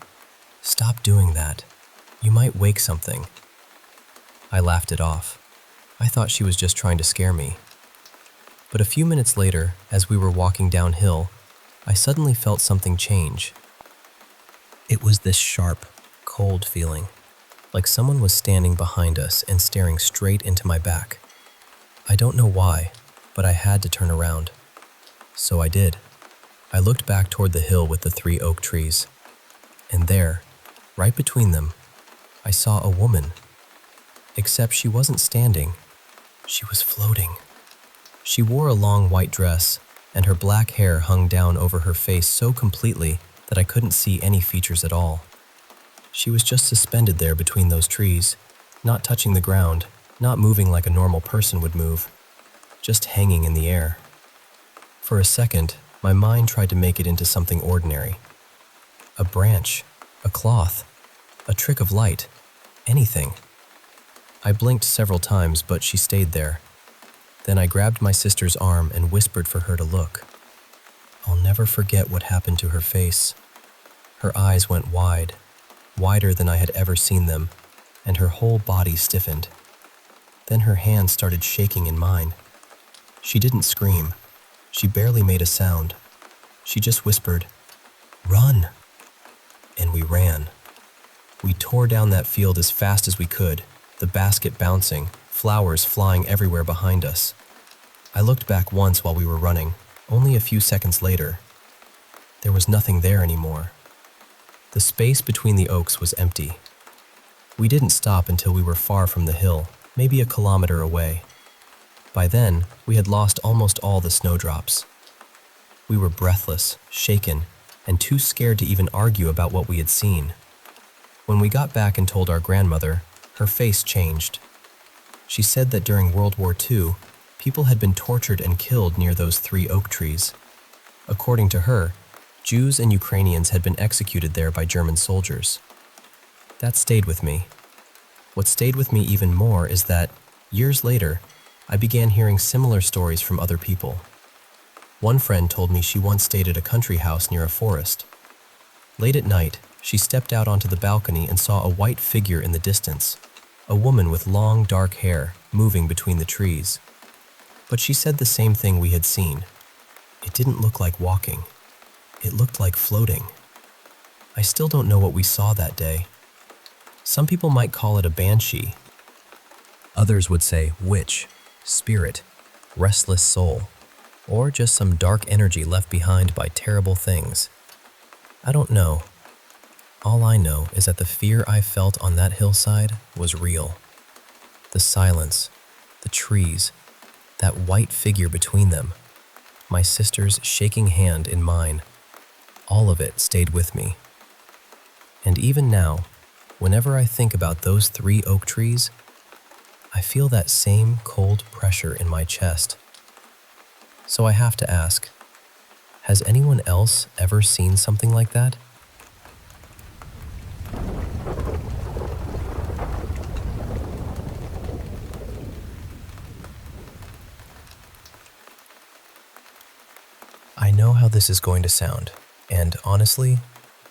"Stop doing that. You might wake something." I laughed it off. I thought she was just trying to scare me, But a few minutes later, as we were walking downhill, I suddenly felt something change. It was this sharp, cold feeling, like someone was standing behind us and staring straight into my back. I don't know why, but I had to turn around. So I did. I looked back toward the hill with the 3 oak trees, and there, right between them, I saw a woman. Except she wasn't standing, she was floating. She wore a long white dress, and her black hair hung down over her face so completely that I couldn't see any features at all. She was just suspended there between those trees, not touching the ground, not moving like a normal person would move, just hanging in the air. For a second, my mind tried to make it into something ordinary. A branch, a cloth, a trick of light, anything. I blinked several times, but she stayed there. Then I grabbed my sister's arm and whispered for her to look. I'll never forget what happened to her face. Her eyes went wide, wider than I had ever seen them, and her whole body stiffened. Then her hands started shaking in mine. She didn't scream. She barely made a sound. She just whispered, "Run!" And we ran. We tore down that field as fast as we could, the basket bouncing, flowers flying everywhere behind us. I looked back once while we were running, only a few seconds later. There was nothing there anymore. The space between the oaks was empty. We didn't stop until we were far from the hill, maybe a kilometer away. By then, we had lost almost all the snowdrops. We were breathless, shaken, and too scared to even argue about what we had seen. When we got back and told our grandmother, her face changed. She said that during World War II, people had been tortured and killed near those 3 oak trees. According to her, Jews and Ukrainians had been executed there by German soldiers. That stayed with me. What stayed with me even more is that, years later, I began hearing similar stories from other people. One friend told me she once stayed at a country house near a forest. Late at night, she stepped out onto the balcony and saw a white figure in the distance, a woman with long, dark hair moving between the trees. But she said the same thing we had seen. It didn't look like walking. It looked like floating. I still don't know what we saw that day. Some people might call it a banshee. Others would say witch, spirit, restless soul, or just some dark energy left behind by terrible things. I don't know. All I know is that the fear I felt on that hillside was real. The silence, the trees, that white figure between them, my sister's shaking hand in mine, all of it stayed with me. And even now, whenever I think about those 3 oak trees, I feel that same cold pressure in my chest. So I have to ask, has anyone else ever seen something like that? I know how this is going to sound, and honestly,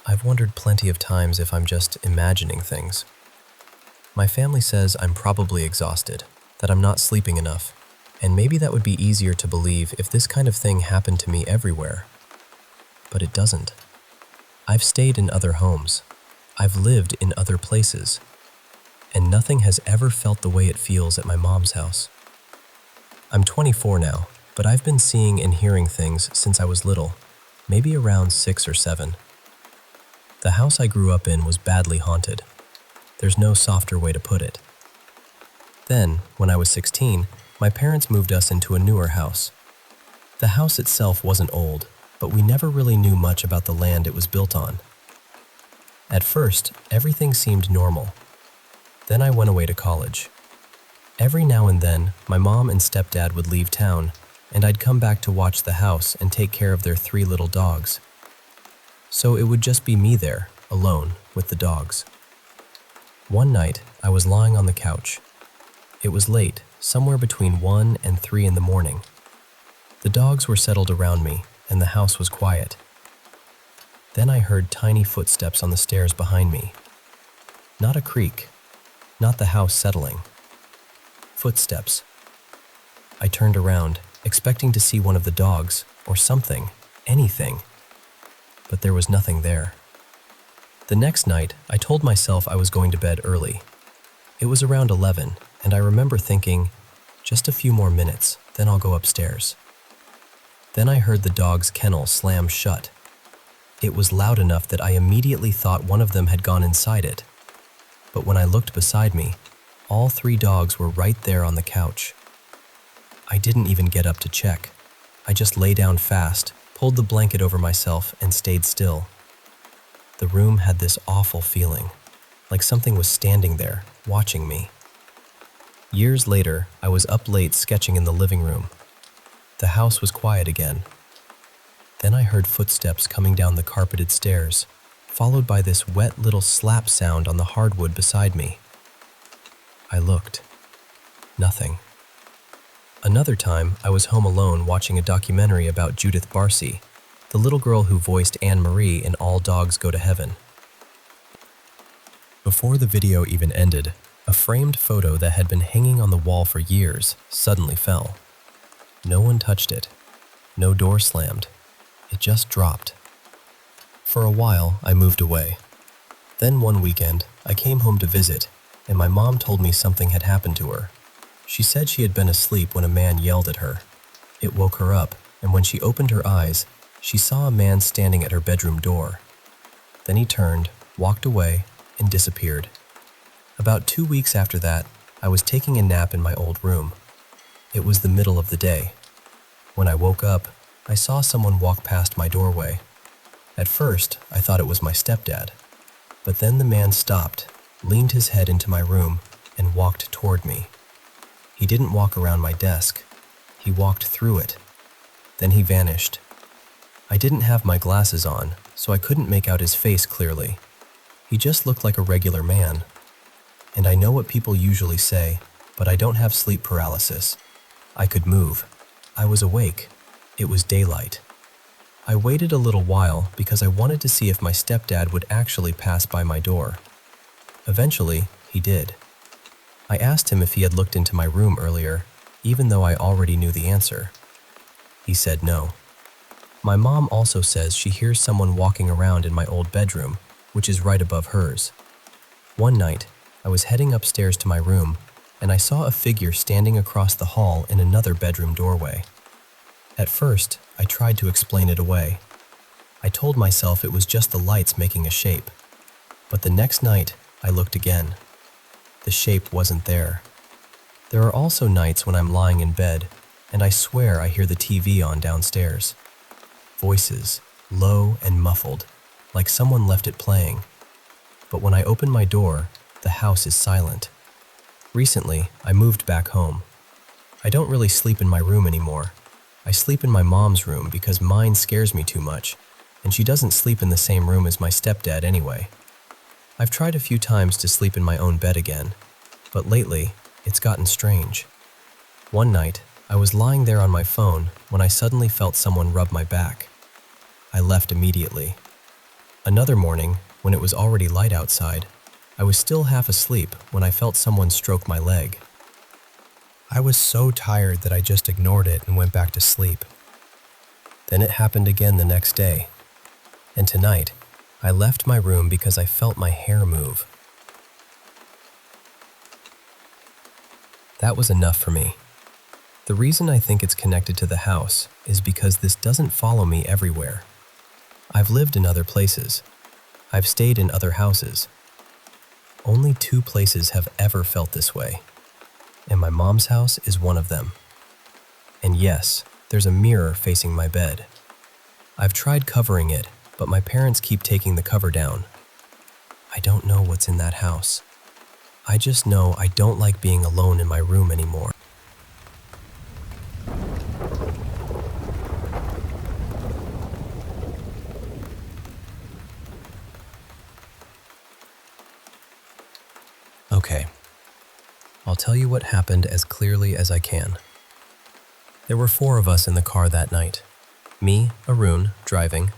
I've wondered plenty of times if I'm just imagining things. My family says I'm probably exhausted, that I'm not sleeping enough, and maybe that would be easier to believe if this kind of thing happened to me everywhere. But it doesn't. I've stayed in other homes. I've lived in other places. And nothing has ever felt the way it feels at my mom's house. I'm 24 now, but I've been seeing and hearing things since I was little, maybe around 6 or 7. The house I grew up in was badly haunted. There's no softer way to put it. Then, when I was 16, my parents moved us into a newer house. The house itself wasn't old, but we never really knew much about the land it was built on. At first, everything seemed normal. Then I went away to college. Every now and then, my mom and stepdad would leave town, and I'd come back to watch the house and take care of their 3 little dogs. So it would just be me there, alone, with the dogs. One night, I was lying on the couch. It was late, somewhere between 1 and 3 in the morning. The dogs were settled around me, and the house was quiet. Then I heard tiny footsteps on the stairs behind me. Not a creak, not the house settling. Footsteps. I turned around, expecting to see one of the dogs or something, anything, but there was nothing there. The next night, I told myself I was going to bed early. It was around 11, and I remember thinking, just a few more minutes, then I'll go upstairs. Then I heard the dog's kennel slam shut. It was loud enough that I immediately thought one of them had gone inside it. But when I looked beside me, all 3 dogs were right there on the couch. I didn't even get up to check. I just lay down fast, pulled the blanket over myself, and stayed still. The room had this awful feeling, like something was standing there, watching me. Years later, I was up late sketching in the living room. The house was quiet again. Then I heard footsteps coming down the carpeted stairs, followed by this wet little slap sound on the hardwood beside me. I looked. Nothing. Another time, I was home alone watching a documentary about Judith Barcy, the little girl who voiced Anne-Marie in All Dogs Go to Heaven. Before the video even ended, a framed photo that had been hanging on the wall for years suddenly fell. No one touched it. No door slammed. It just dropped. For a while, I moved away. Then one weekend, I came home to visit, and my mom told me something had happened to her. She said she had been asleep when a man yelled at her. It woke her up, and when she opened her eyes, she saw a man standing at her bedroom door. Then he turned, walked away, and disappeared. About 2 weeks after that, I was taking a nap in my old room. It was the middle of the day. When I woke up, I saw someone walk past my doorway. At first, I thought it was my stepdad. But then the man stopped, leaned his head into my room, and walked toward me. He didn't walk around my desk. He walked through it. Then he vanished. I didn't have my glasses on, so I couldn't make out his face clearly. He just looked like a regular man. And I know what people usually say, but I don't have sleep paralysis. I could move. I was awake. It was daylight. I waited a little while because I wanted to see if my stepdad would actually pass by my door. Eventually, he did. I asked him if he had looked into my room earlier, even though I already knew the answer. He said no. My mom also says she hears someone walking around in my old bedroom, which is right above hers. One night, I was heading upstairs to my room, and I saw a figure standing across the hall in another bedroom doorway. At first, I tried to explain it away. I told myself it was just the lights making a shape. But the next night, I looked again. The shape wasn't there. There are also nights when I'm lying in bed, and I swear I hear the TV on downstairs. Voices, low and muffled, like someone left it playing. But when I open my door, the house is silent. Recently, I moved back home. I don't really sleep in my room anymore. I sleep in my mom's room because mine scares me too much, and she doesn't sleep in the same room as my stepdad anyway. I've tried a few times to sleep in my own bed again, but lately, it's gotten strange. One night, I was lying there on my phone when I suddenly felt someone rub my back. I left immediately. Another morning, when it was already light outside, I was still half asleep when I felt someone stroke my leg. I was so tired that I just ignored it and went back to sleep. Then it happened again the next day, and tonight, I left my room because I felt my hair move. That was enough for me. The reason I think it's connected to the house is because this doesn't follow me everywhere. I've lived in other places. I've stayed in other houses. Only 2 places have ever felt this way, and my mom's house is one of them. And yes, there's a mirror facing my bed. I've tried covering it, but my parents keep taking the cover down. I don't know what's in that house. I just know I don't like being alone in my room anymore. Okay, I'll tell you what happened as clearly as I can. There were 4 of us in the car that night. Me, Arun, driving.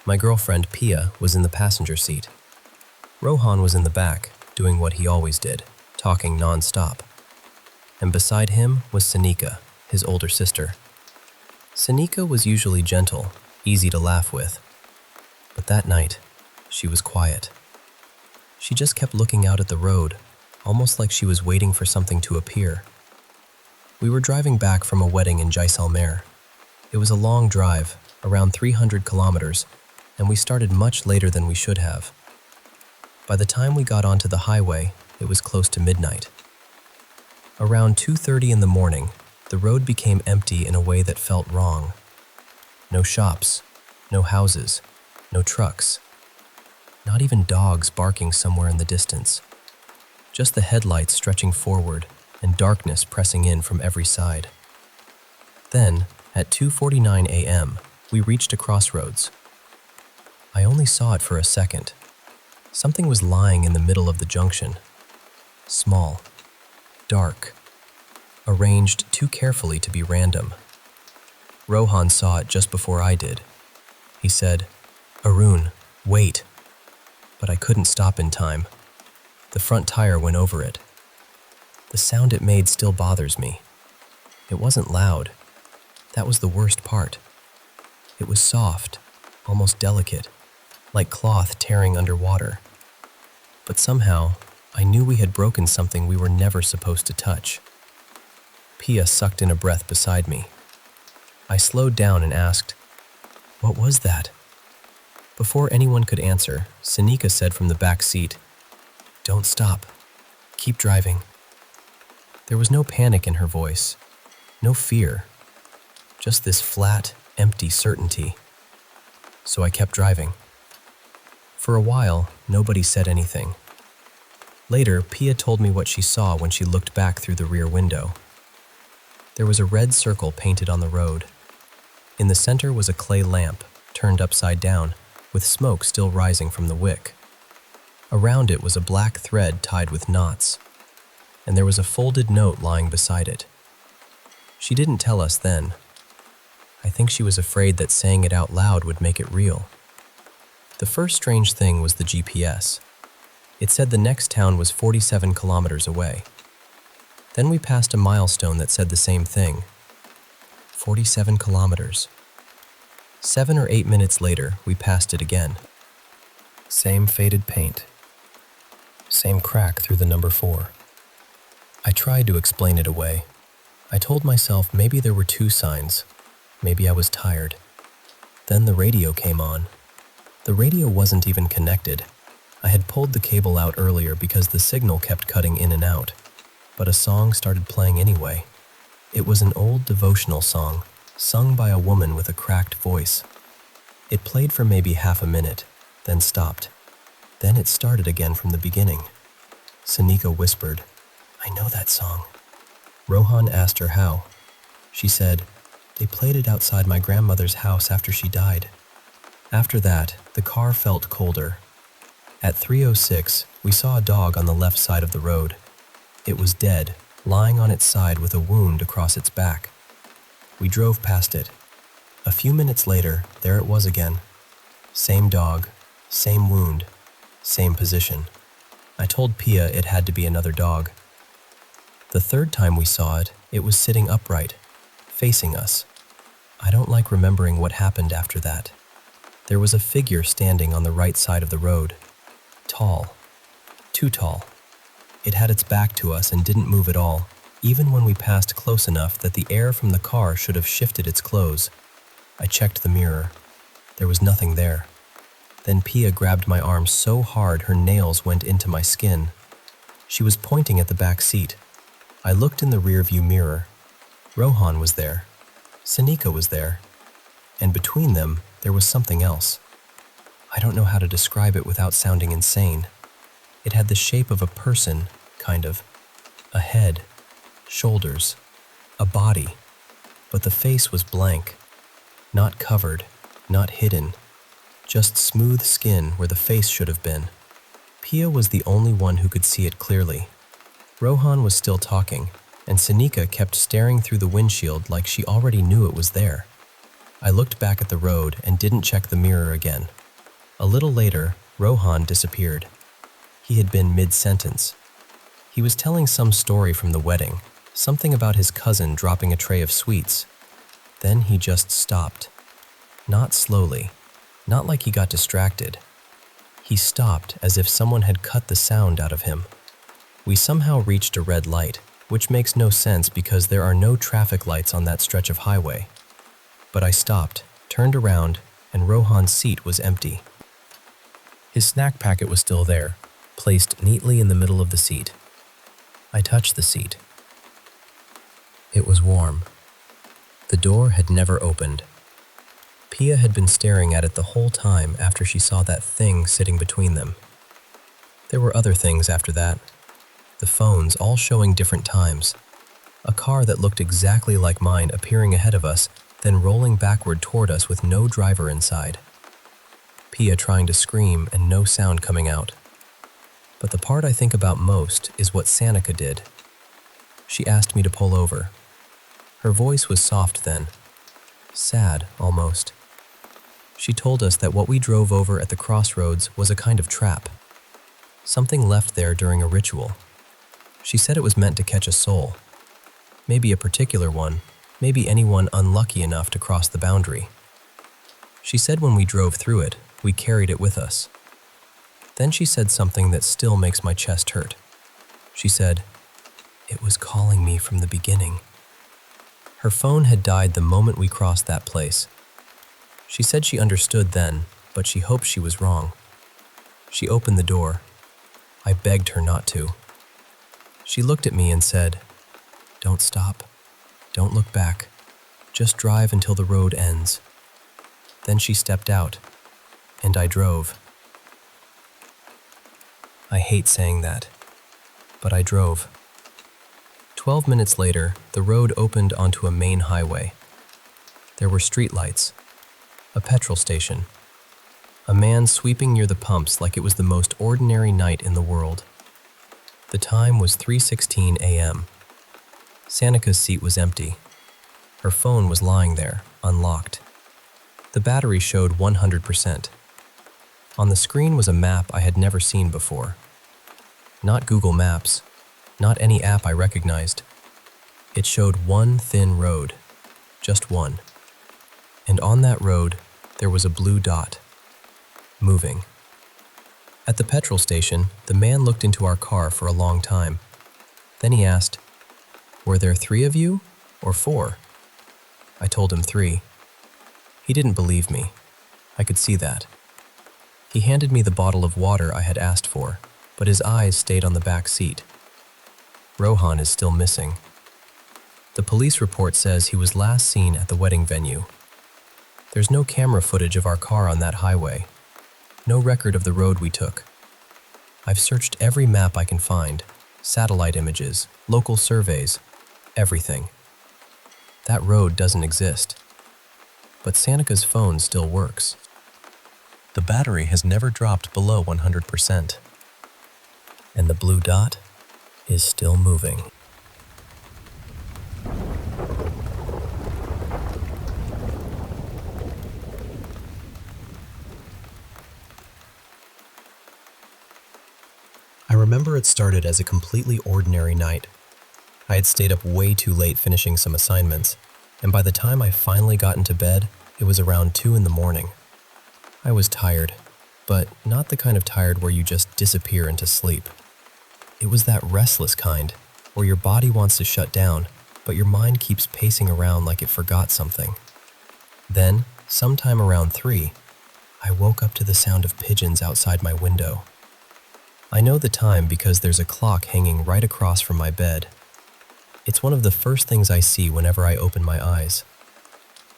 My girlfriend, Pia, was in the passenger seat. Rohan was in the back, doing what he always did, talking non-stop. And beside him was Sanika, his older sister. Sanika was usually gentle, easy to laugh with, but that night, she was quiet. She just kept looking out at the road, almost like she was waiting for something to appear. We were driving back from a wedding in Jaisalmer. It was a long drive, around 300 kilometers, and we started much later than we should have. By the time we got onto the highway, it was close to midnight. Around 2:30 in the morning, the road became empty in a way that felt wrong. No shops, no houses, no trucks. Not even dogs barking somewhere in the distance. Just the headlights stretching forward and darkness pressing in from every side. Then, at 2:49 a.m., we reached a crossroads. I only saw it for a second. Something was lying in the middle of the junction. Small, dark, arranged too carefully to be random. Rohan saw it just before I did. He said, "Arun, wait." But I couldn't stop in time. The front tire went over it. The sound it made still bothers me. It wasn't loud. That was the worst part. It was soft, almost delicate, like cloth tearing underwater. But somehow, I knew we had broken something we were never supposed to touch. Pia sucked in a breath beside me. I slowed down and asked, "What was that?" Before anyone could answer, Sanika said from the back seat, "Don't stop. Keep driving." There was no panic in her voice, no fear, just this flat, empty certainty. So I kept driving. For a while, nobody said anything. Later, Pia told me what she saw when she looked back through the rear window. There was a red circle painted on the road. In the center was a clay lamp, turned upside down, with smoke still rising from the wick. Around it was a black thread tied with knots, and there was a folded note lying beside it. She didn't tell us then. I think she was afraid that saying it out loud would make it real. The first strange thing was the GPS. It said the next town was 47 kilometers away. Then we passed a milestone that said the same thing. 47 kilometers. 7 or 8 minutes later, we passed it again. Same faded paint. Same crack through the number 4. I tried to explain it away. I told myself maybe there were 2 signs. Maybe I was tired. Then the radio came on. The radio wasn't even connected. I had pulled the cable out earlier because the signal kept cutting in and out. But a song started playing anyway. It was an old devotional song, sung by a woman with a cracked voice. It played for maybe half a minute, then stopped. Then it started again from the beginning. Sanika whispered, "I know that song." Rohan asked her how. She said, "They played it outside my grandmother's house after she died." After that, the car felt colder. At 3:06, we saw a dog on the left side of the road. It was dead, lying on its side with a wound across its back. We drove past it. A few minutes later, there it was again. Same dog, same wound, same position. I told Pia it had to be another dog. The third time we saw it, it was sitting upright, facing us. I don't like remembering what happened after that. There was a figure standing on the right side of the road. Tall. Too tall. It had its back to us and didn't move at all, even when we passed close enough that the air from the car should have shifted its clothes. I checked the mirror. There was nothing there. Then Pia grabbed my arm so hard her nails went into my skin. She was pointing at the back seat. I looked in the rearview mirror. Rohan was there. Sanika was there. And between them, there was something else. I don't know how to describe it without sounding insane. It had the shape of a person, kind of. A head, shoulders, a body. But the face was blank. Not covered, not hidden. Just smooth skin where the face should have been. Pia was the only one who could see it clearly. Rohan was still talking, and Sanika kept staring through the windshield like she already knew it was there. I looked back at the road and didn't check the mirror again. A little later, Rohan disappeared. He had been mid-sentence. He was telling some story from the wedding, something about his cousin dropping a tray of sweets. Then he just stopped. Not slowly, not like he got distracted. He stopped as if someone had cut the sound out of him. We somehow reached a red light, which makes no sense because there are no traffic lights on that stretch of highway. But I stopped, turned around, and Rohan's seat was empty. His snack packet was still there, placed neatly in the middle of the seat. I touched the seat. It was warm. The door had never opened. Pia had been staring at it the whole time after she saw that thing sitting between them. There were other things after that. The phones all showing different times. A car that looked exactly like mine appearing ahead of us, then rolling backward toward us with no driver inside. Pia trying to scream and no sound coming out. But the part I think about most is what Sanika did. She asked me to pull over. Her voice was soft then, sad almost. She told us that what we drove over at the crossroads was a kind of trap, something left there during a ritual. She said it was meant to catch a soul, maybe a particular one, maybe anyone unlucky enough to cross the boundary. She said when we drove through it, we carried it with us. Then she said something that still makes my chest hurt. She said, "It was calling me from the beginning." Her phone had died the moment we crossed that place. She said she understood then, but she hoped she was wrong. She opened the door. I begged her not to. She looked at me and said, "Don't stop. Don't look back. Just drive until the road ends." Then she stepped out, and I drove. I hate saying that, but I drove. 12 minutes later, the road opened onto a main highway. There were streetlights, a petrol station, a man sweeping near the pumps like it was the most ordinary night in the world. The time was 3:16 a.m. Sanika's seat was empty. Her phone was lying there, unlocked. The battery showed 100%. On the screen was a map I had never seen before. Not Google Maps, not any app I recognized. It showed one thin road, just one. And on that road, there was a blue dot, moving. At the petrol station, the man looked into our car for a long time. Then he asked, "Were there 3 of you or 4?" I told him 3. He didn't believe me. I could see that. He handed me the bottle of water I had asked for, but his eyes stayed on the back seat. Rohan is still missing. The police report says he was last seen at the wedding venue. There's no camera footage of our car on that highway. No record of the road we took. I've searched every map I can find, satellite images, local surveys, everything. That road doesn't exist. But Sanika's phone still works. The battery has never dropped below 100%. And the blue dot is still moving. I remember it started as a completely ordinary night. I had stayed up way too late finishing some assignments, and by the time I finally got into bed, it was around 2 in the morning. I was tired, but not the kind of tired where you just disappear into sleep. It was that restless kind, where your body wants to shut down, but your mind keeps pacing around like it forgot something. Then, sometime around 3, I woke up to the sound of pigeons outside my window. I know the time because there's a clock hanging right across from my bed. It's one of the first things I see whenever I open my eyes.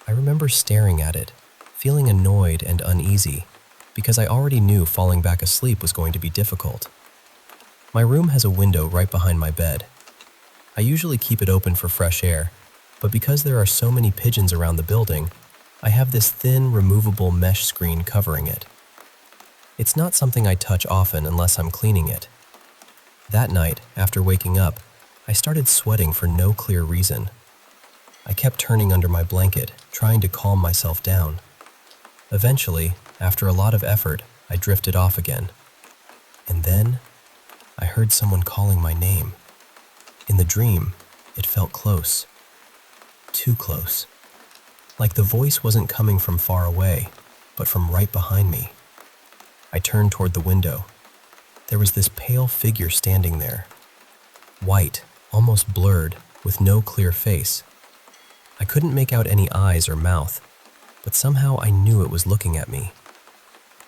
I remember staring at it, feeling annoyed and uneasy, because I already knew falling back asleep was going to be difficult. My room has a window right behind my bed. I usually keep it open for fresh air, but because there are so many pigeons around the building, I have this thin, removable mesh screen covering it. It's not something I touch often unless I'm cleaning it. That night, after waking up, I started sweating for no clear reason. I kept turning under my blanket, trying to calm myself down. Eventually, after a lot of effort, I drifted off again. And then, I heard someone calling my name. In the dream, it felt close. Too close. like the voice wasn't coming from far away, but from right behind me. I turned toward the window. There was this pale figure standing there, white, almost blurred, with no clear face. I couldn't make out any eyes or mouth, but somehow I knew it was looking at me.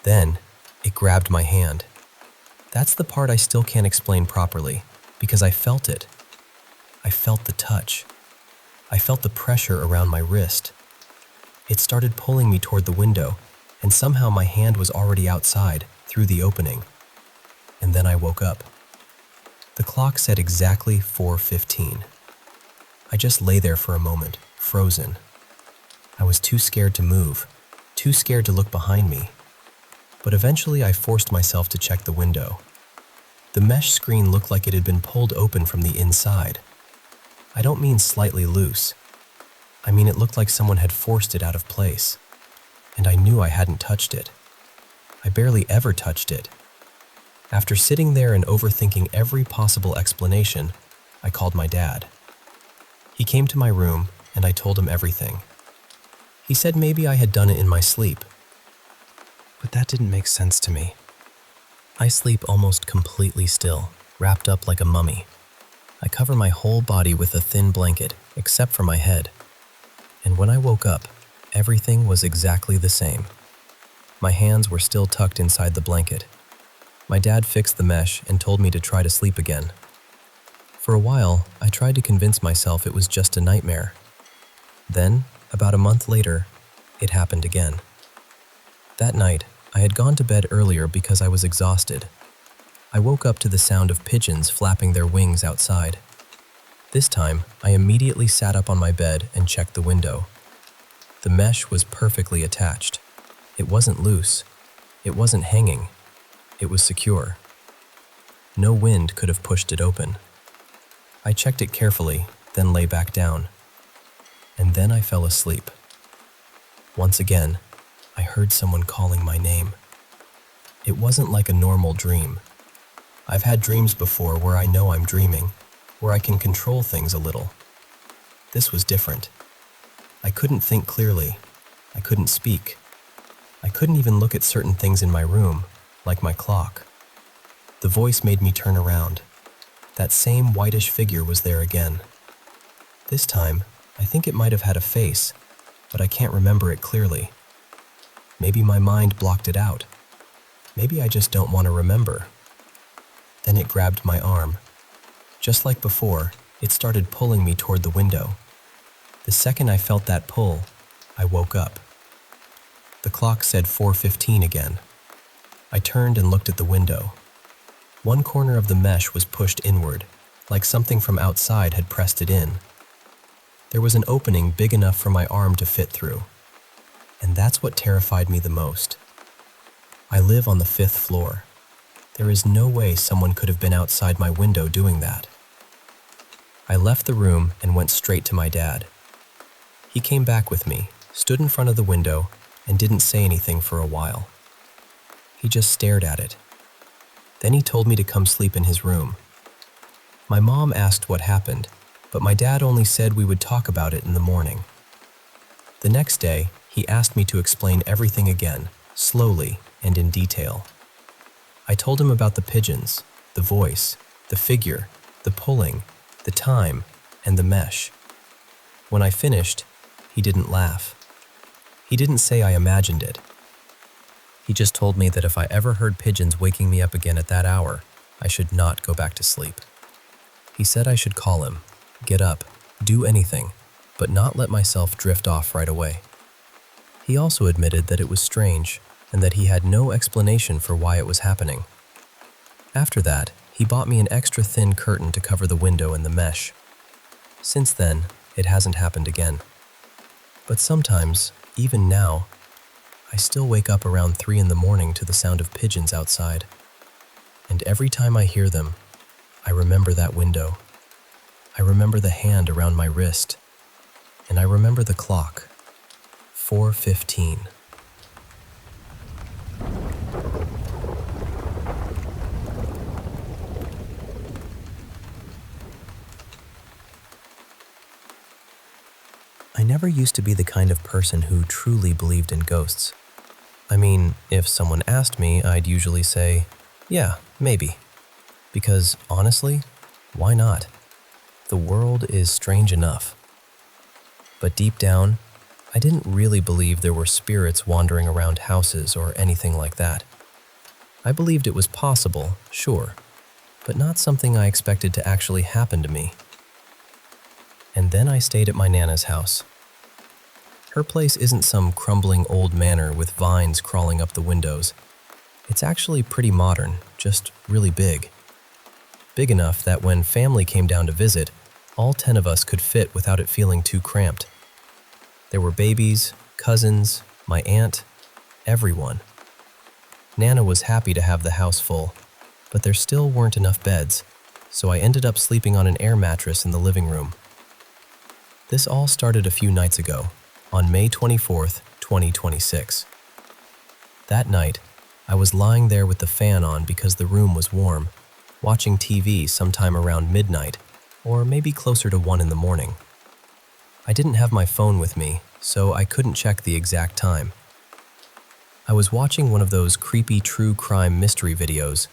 Then, it grabbed my hand. That's the part I still can't explain properly, because I felt it. I felt the touch. I felt the pressure around my wrist. It started pulling me toward the window, and somehow my hand was already outside, through the opening. And then I woke up. The clock said exactly 4:15. I just lay there for a moment, frozen. I was too scared to move, too scared to look behind me. But eventually I forced myself to check the window. The mesh screen looked like it had been pulled open from the inside. I don't mean slightly loose. I mean it looked like someone had forced it out of place. And I knew I hadn't touched it. I barely ever touched it. After sitting there and overthinking every possible explanation, I called my dad. He came to my room and I told him everything. He said maybe I had done it in my sleep. But that didn't make sense to me. I sleep almost completely still, wrapped up like a mummy. I cover my whole body with a thin blanket, except for my head. And when I woke up, everything was exactly the same. My hands were still tucked inside the blanket. My dad fixed the mesh and told me to try to sleep again. For a while, I tried to convince myself it was just a nightmare. Then, about a month later, it happened again. That night, I had gone to bed earlier because I was exhausted. I woke up to the sound of pigeons flapping their wings outside. This time, I immediately sat up on my bed and checked the window. The mesh was perfectly attached. It wasn't loose. It wasn't hanging. It was secure. No wind could have pushed it open. I checked it carefully, then lay back down. And then I fell asleep. Once again, I heard someone calling my name. It wasn't like a normal dream. I've had dreams before where I know I'm dreaming, where I can control things a little. This was different. I couldn't think clearly. I couldn't speak. I couldn't even look at certain things in my room, like my clock. The voice made me turn around. That same whitish figure was there again. This time, I think it might have had a face, but I can't remember it clearly. Maybe my mind blocked it out. Maybe I just don't want to remember. Then it grabbed my arm. Just like before, it started pulling me toward the window. The second I felt that pull, I woke up. The clock said 4:15 again. I turned and looked at the window. One corner of the mesh was pushed inward, like something from outside had pressed it in. There was an opening big enough for my arm to fit through. And that's what terrified me the most. I live on the 5th floor. There is no way someone could have been outside my window doing that. I left the room and went straight to my dad. He came back with me, stood in front of the window, and didn't say anything for a while. He just stared at it. Then he told me to come sleep in his room. My mom asked what happened, but my dad only said we would talk about it in the morning. The next day, he asked me to explain everything again, slowly and in detail. I told him about the pigeons, the voice, the figure, the pulling, the time, and the mesh. When I finished, he didn't laugh. He didn't say I imagined it. He just told me that if I ever heard pigeons waking me up again at that hour, I should not go back to sleep. He said I should call him, get up, do anything, but not let myself drift off right away. He also admitted that it was strange and that he had no explanation for why it was happening. After that, he bought me an extra thin curtain to cover the window and the mesh. Since then, it hasn't happened again. But sometimes, even now, I still wake up around 3 in the morning to the sound of pigeons outside. And every time I hear them, I remember that window. I remember the hand around my wrist. And I remember the clock. 4:15. I never used to be the kind of person who truly believed in ghosts. I mean, if someone asked me, I'd usually say, yeah, maybe. Because honestly, why not? The world is strange enough. But deep down, I didn't really believe there were spirits wandering around houses or anything like that. I believed it was possible, sure, but not something I expected to actually happen to me. And then I stayed at my Nana's house. Her place isn't some crumbling old manor with vines crawling up the windows. It's actually pretty modern, just really big. Big enough that when family came down to visit, all 10 of us could fit without it feeling too cramped. There were babies, cousins, my aunt, everyone. Nana was happy to have the house full, but there still weren't enough beds, so I ended up sleeping on an air mattress in the living room. This all started a few nights ago, on May 24th, 2026. That night, I was lying there with the fan on because the room was warm, watching TV sometime around midnight, or maybe closer to 1 in the morning. I didn't have my phone with me, so I couldn't check the exact time. I was watching one of those creepy true crime mystery videos,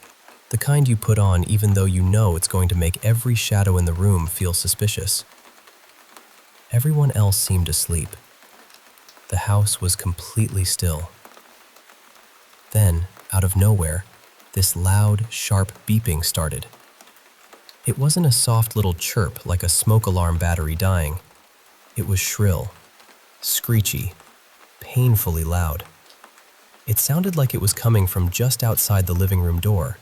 the kind you put on even though you know it's going to make every shadow in the room feel suspicious. Everyone else seemed asleep. The house was completely still. Then, out of nowhere, this loud, sharp beeping started. It wasn't a soft little chirp like a smoke alarm battery dying. It was shrill, screechy, painfully loud. It sounded like it was coming from just outside the living room door.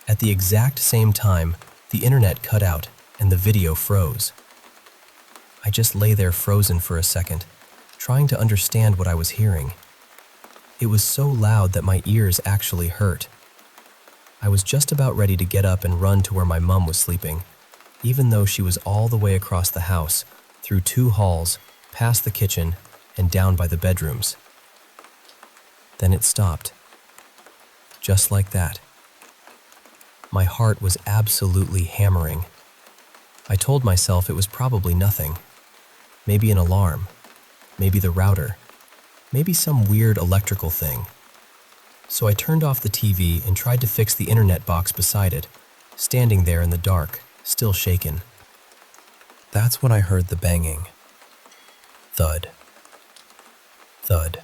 At the exact same time, the internet cut out and the video froze. I just lay there frozen for a second, trying to understand what I was hearing. It was so loud that my ears actually hurt. I was just about ready to get up and run to where my mom was sleeping, even though she was all the way across the house, through 2 halls, past the kitchen, and down by the bedrooms. Then it stopped. Just like that. My heart was absolutely hammering. I told myself it was probably nothing. Maybe an alarm. Maybe the router. Maybe some weird electrical thing. So I turned off the TV and tried to fix the internet box beside it, standing there in the dark, still shaken. That's when I heard the banging. Thud. Thud.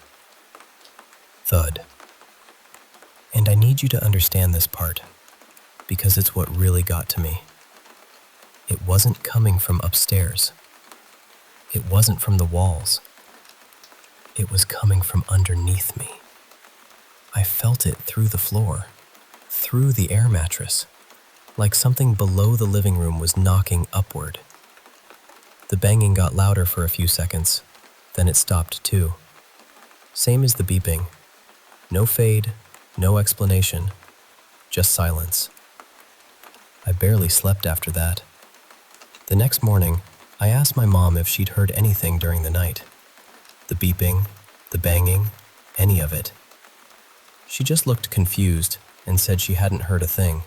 Thud. And I need you to understand this part, because it's what really got to me. It wasn't coming from upstairs. It wasn't from the walls. It was coming from underneath me. I felt it through the floor, through the air mattress, like something below the living room was knocking upward. The banging got louder for a few seconds, then it stopped too. Same as the beeping. No fade, no explanation, just silence. I barely slept after that. The next morning, I asked my mom if she'd heard anything during the night. The beeping, the banging, any of it. She just looked confused and said she hadn't heard a thing.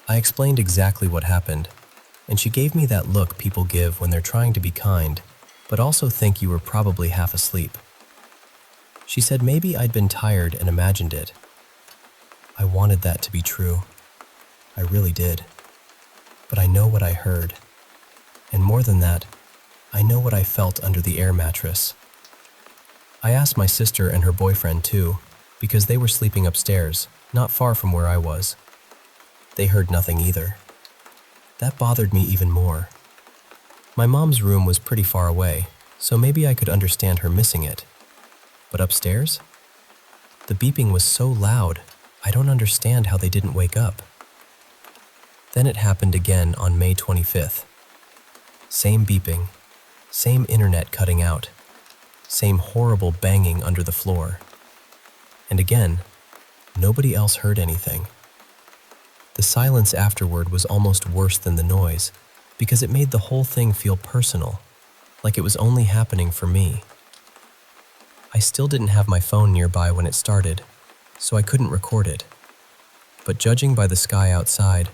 I explained exactly what happened, and she gave me that look people give when they're trying to be kind, but also think you were probably half asleep. She said maybe I'd been tired and imagined it. I wanted that to be true. I really did. But I know what I heard. And more than that, I know what I felt under the air mattress. I asked my sister and her boyfriend too, because they were sleeping upstairs, not far from where I was. They heard nothing either. That bothered me even more. My mom's room was pretty far away, so maybe I could understand her missing it. But upstairs? The beeping was so loud, I don't understand how they didn't wake up. Then it happened again on May 25th. Same beeping, same internet cutting out, same horrible banging under the floor. And again, nobody else heard anything. The silence afterward was almost worse than the noise, because it made the whole thing feel personal, like it was only happening for me. I still didn't have my phone nearby when it started, so I couldn't record it. But judging by the sky outside,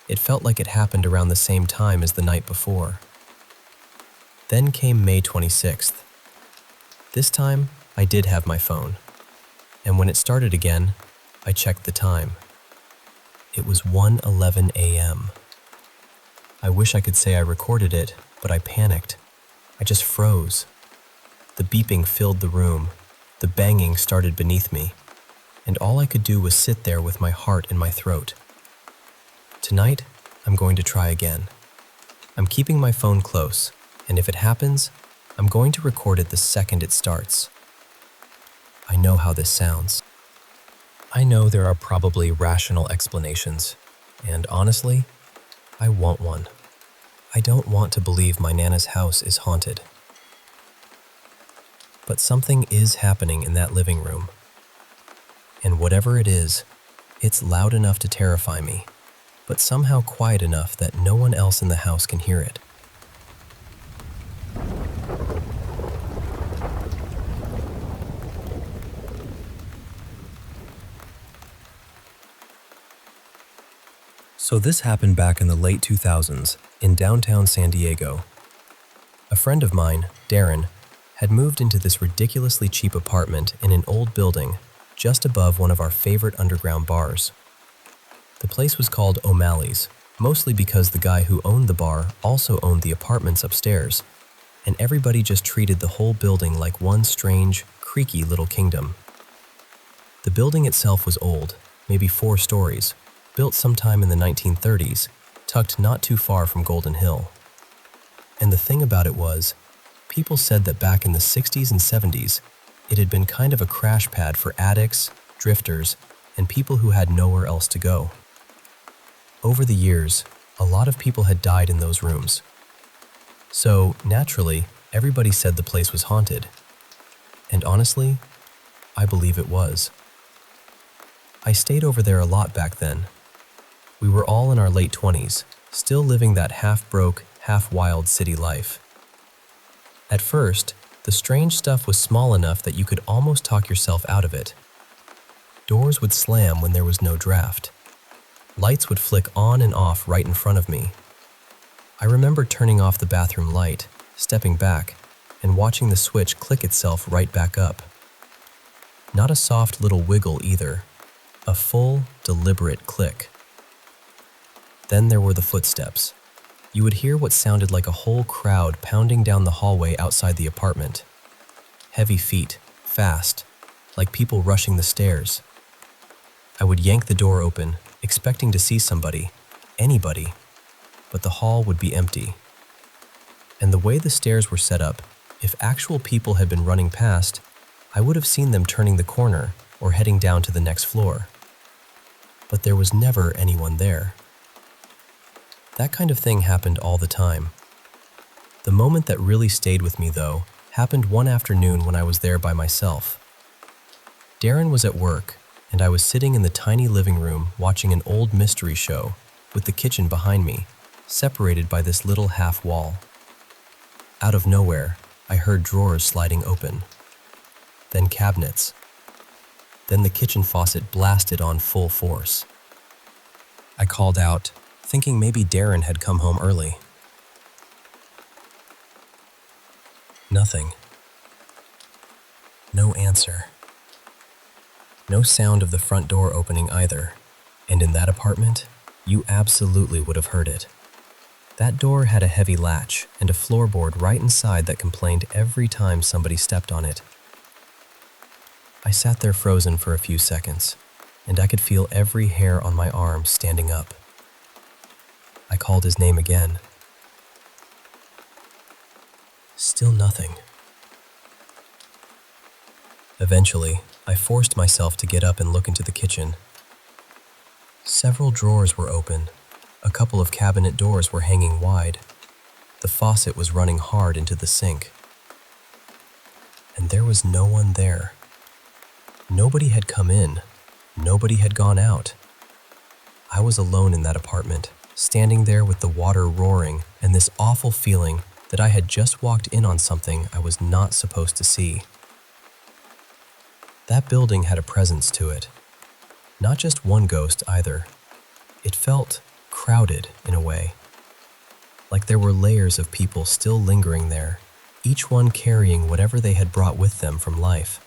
it felt like it happened around the same time as the night before. Then came May 26th. This time, I did have my phone. And when it started again, I checked the time. It was 1:11 a.m. I wish I could say I recorded it, but I panicked. I just froze. The beeping filled the room. The banging started beneath me. And all I could do was sit there with my heart in my throat. Tonight, I'm going to try again. I'm keeping my phone close, and if it happens, I'm going to record it the second it starts. I know how this sounds. I know there are probably rational explanations, and honestly, I want one. I don't want to believe my Nana's house is haunted. But something is happening in that living room. And whatever it is, it's loud enough to terrify me, but somehow quiet enough that no one else in the house can hear it. So this happened back in the late 2000s in downtown San Diego. A friend of mine, Darren, had moved into this ridiculously cheap apartment in an old building just above one of our favorite underground bars. The place was called O'Malley's, mostly because the guy who owned the bar also owned the apartments upstairs, and everybody just treated the whole building like one strange, creaky little kingdom. The building itself was old, maybe 4 stories, built sometime in the 1930s, tucked not too far from Golden Hill. And the thing about it was, people said that back in the 60s and 70s, it had been kind of a crash pad for addicts, drifters, and people who had nowhere else to go. Over the years, a lot of people had died in those rooms. So, naturally, everybody said the place was haunted. And honestly, I believe it was. I stayed over there a lot back then. We were all in our late 20s, still living that half-broke, half-wild city life. At first, the strange stuff was small enough that you could almost talk yourself out of it. Doors would slam when there was no draft. Lights would flick on and off right in front of me. I remember turning off the bathroom light, stepping back, and watching the switch click itself right back up. Not a soft little wiggle either, a full, deliberate click. Then there were the footsteps. You would hear what sounded like a whole crowd pounding down the hallway outside the apartment. Heavy feet, fast, like people rushing the stairs. I would yank the door open, expecting to see somebody, anybody, but the hall would be empty. And the way the stairs were set up, if actual people had been running past, I would have seen them turning the corner or heading down to the next floor. But there was never anyone there. That kind of thing happened all the time. The moment that really stayed with me, though, happened one afternoon when I was there by myself. Darren was at work, and I was sitting in the tiny living room watching an old mystery show with the kitchen behind me, separated by this little half wall. Out of nowhere, I heard drawers sliding open. Then cabinets. Then the kitchen faucet blasted on full force. I called out, thinking maybe Darren had come home early. Nothing. No answer. No sound of the front door opening either, and in that apartment, you absolutely would have heard it. That door had a heavy latch and a floorboard right inside that complained every time somebody stepped on it. I sat there frozen for a few seconds, and I could feel every hair on my arm standing up. I called his name again. Still nothing. Eventually, I forced myself to get up and look into the kitchen. Several drawers were open. A couple of cabinet doors were hanging wide. The faucet was running hard into the sink. And there was no one there. Nobody had come in. Nobody had gone out. I was alone in that apartment, standing there with the water roaring and this awful feeling that I had just walked in on something I was not supposed to see. That building had a presence to it. Not just one ghost either. It felt crowded in a way. like there were layers of people still lingering there, each one carrying whatever they had brought with them from life.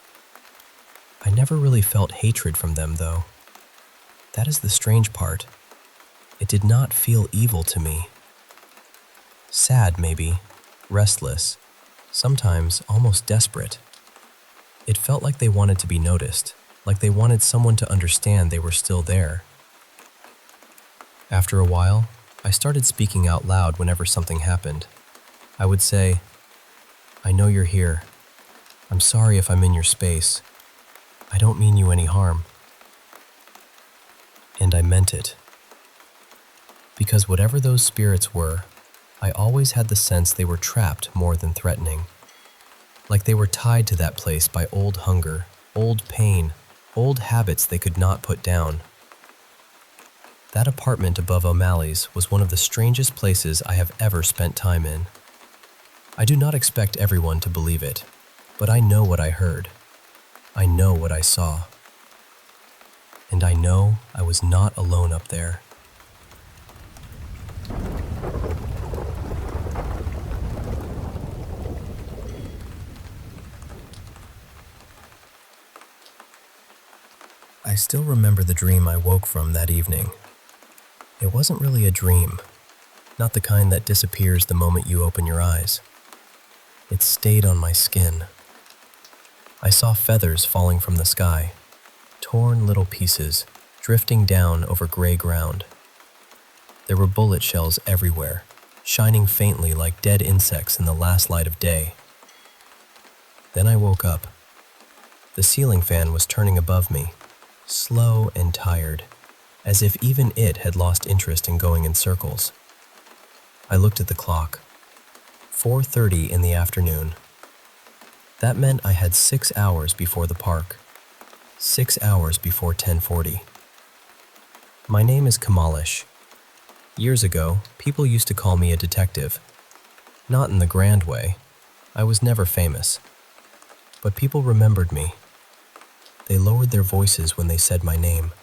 I never really felt hatred from them, though. That is the strange part. It did not feel evil to me. Sad, maybe, restless, sometimes almost desperate. It felt like they wanted to be noticed, like they wanted someone to understand they were still there. After a while, I started speaking out loud whenever something happened. I would say, "I know you're here. I'm sorry if I'm in your space. I don't mean you any harm." And I meant it. Because whatever those spirits were, I always had the sense they were trapped more than threatening. Like they were tied to that place by old hunger, old pain, old habits they could not put down. That apartment above O'Malley's was one of the strangest places I have ever spent time in. I do not expect everyone to believe it, but I know what I heard. I know what I saw. And I know I was not alone up there. I still remember the dream I woke from that evening. It wasn't really a dream, not the kind that disappears the moment you open your eyes. It stayed on my skin. I saw feathers falling from the sky, torn little pieces drifting down over gray ground. There were bullet shells everywhere, shining faintly like dead insects in the last light of day. Then I woke up. The ceiling fan was turning above me, slow and tired, as if even it had lost interest in going in circles. I looked at the clock. 4:30 in the afternoon. That meant I had 6 hours before the park. 6 hours before 10:40. My name is Kamalish. Years ago, people used to call me a detective. Not in the grand way. I was never famous. But people remembered me. They lowered their voices when they said my name,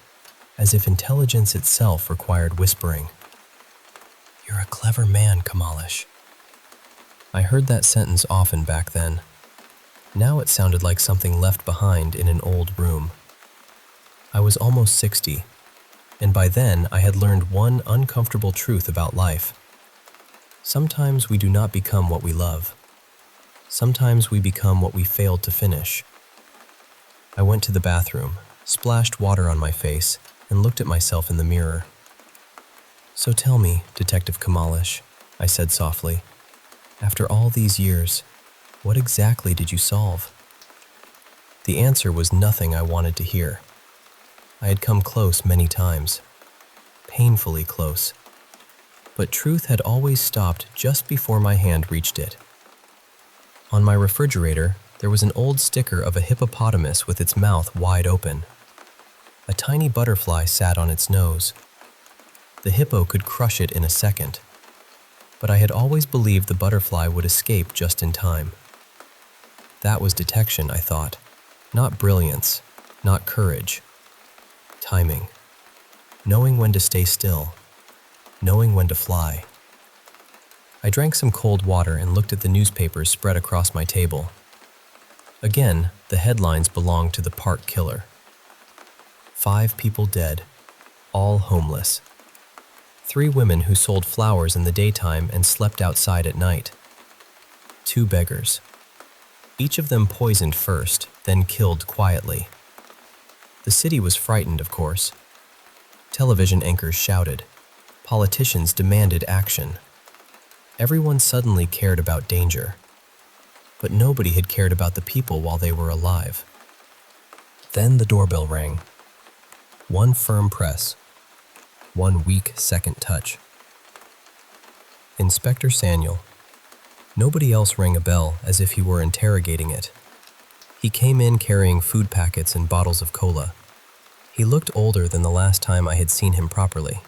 as if intelligence itself required whispering. "You're a clever man, Kamalish." I heard that sentence often back then. Now it sounded like something left behind in an old room. I was almost 60, and by then I had learned one uncomfortable truth about life. Sometimes we do not become what we love. Sometimes we become what we failed to finish. I went to the bathroom, splashed water on my face, and looked at myself in the mirror. "So tell me, Detective Kamalish," I said softly, "after all these years, what exactly did you solve?" The answer was nothing I wanted to hear. I had come close many times, painfully close, but truth had always stopped just before my hand reached it. On my refrigerator, there was an old sticker of a hippopotamus with its mouth wide open. A tiny butterfly sat on its nose. The hippo could crush it in a second, but I had always believed the butterfly would escape just in time. That was detection, I thought, not brilliance, not courage. Timing. Knowing when to stay still. Knowing when to fly. I drank some cold water and looked at the newspapers spread across my table. Again, the headlines belonged to the park killer. 5 people dead, all homeless. 3 women who sold flowers in the daytime and slept outside at night. 2 beggars. Each of them poisoned first, then killed quietly. The city was frightened, of course. Television anchors shouted. Politicians demanded action. Everyone suddenly cared about danger. But nobody had cared about the people while they were alive. Then the doorbell rang. One firm press. One weak second touch. Inspector Saniel. Nobody else rang a bell as if he were interrogating it. He came in carrying food packets and bottles of cola. He looked older than the last time I had seen him properly.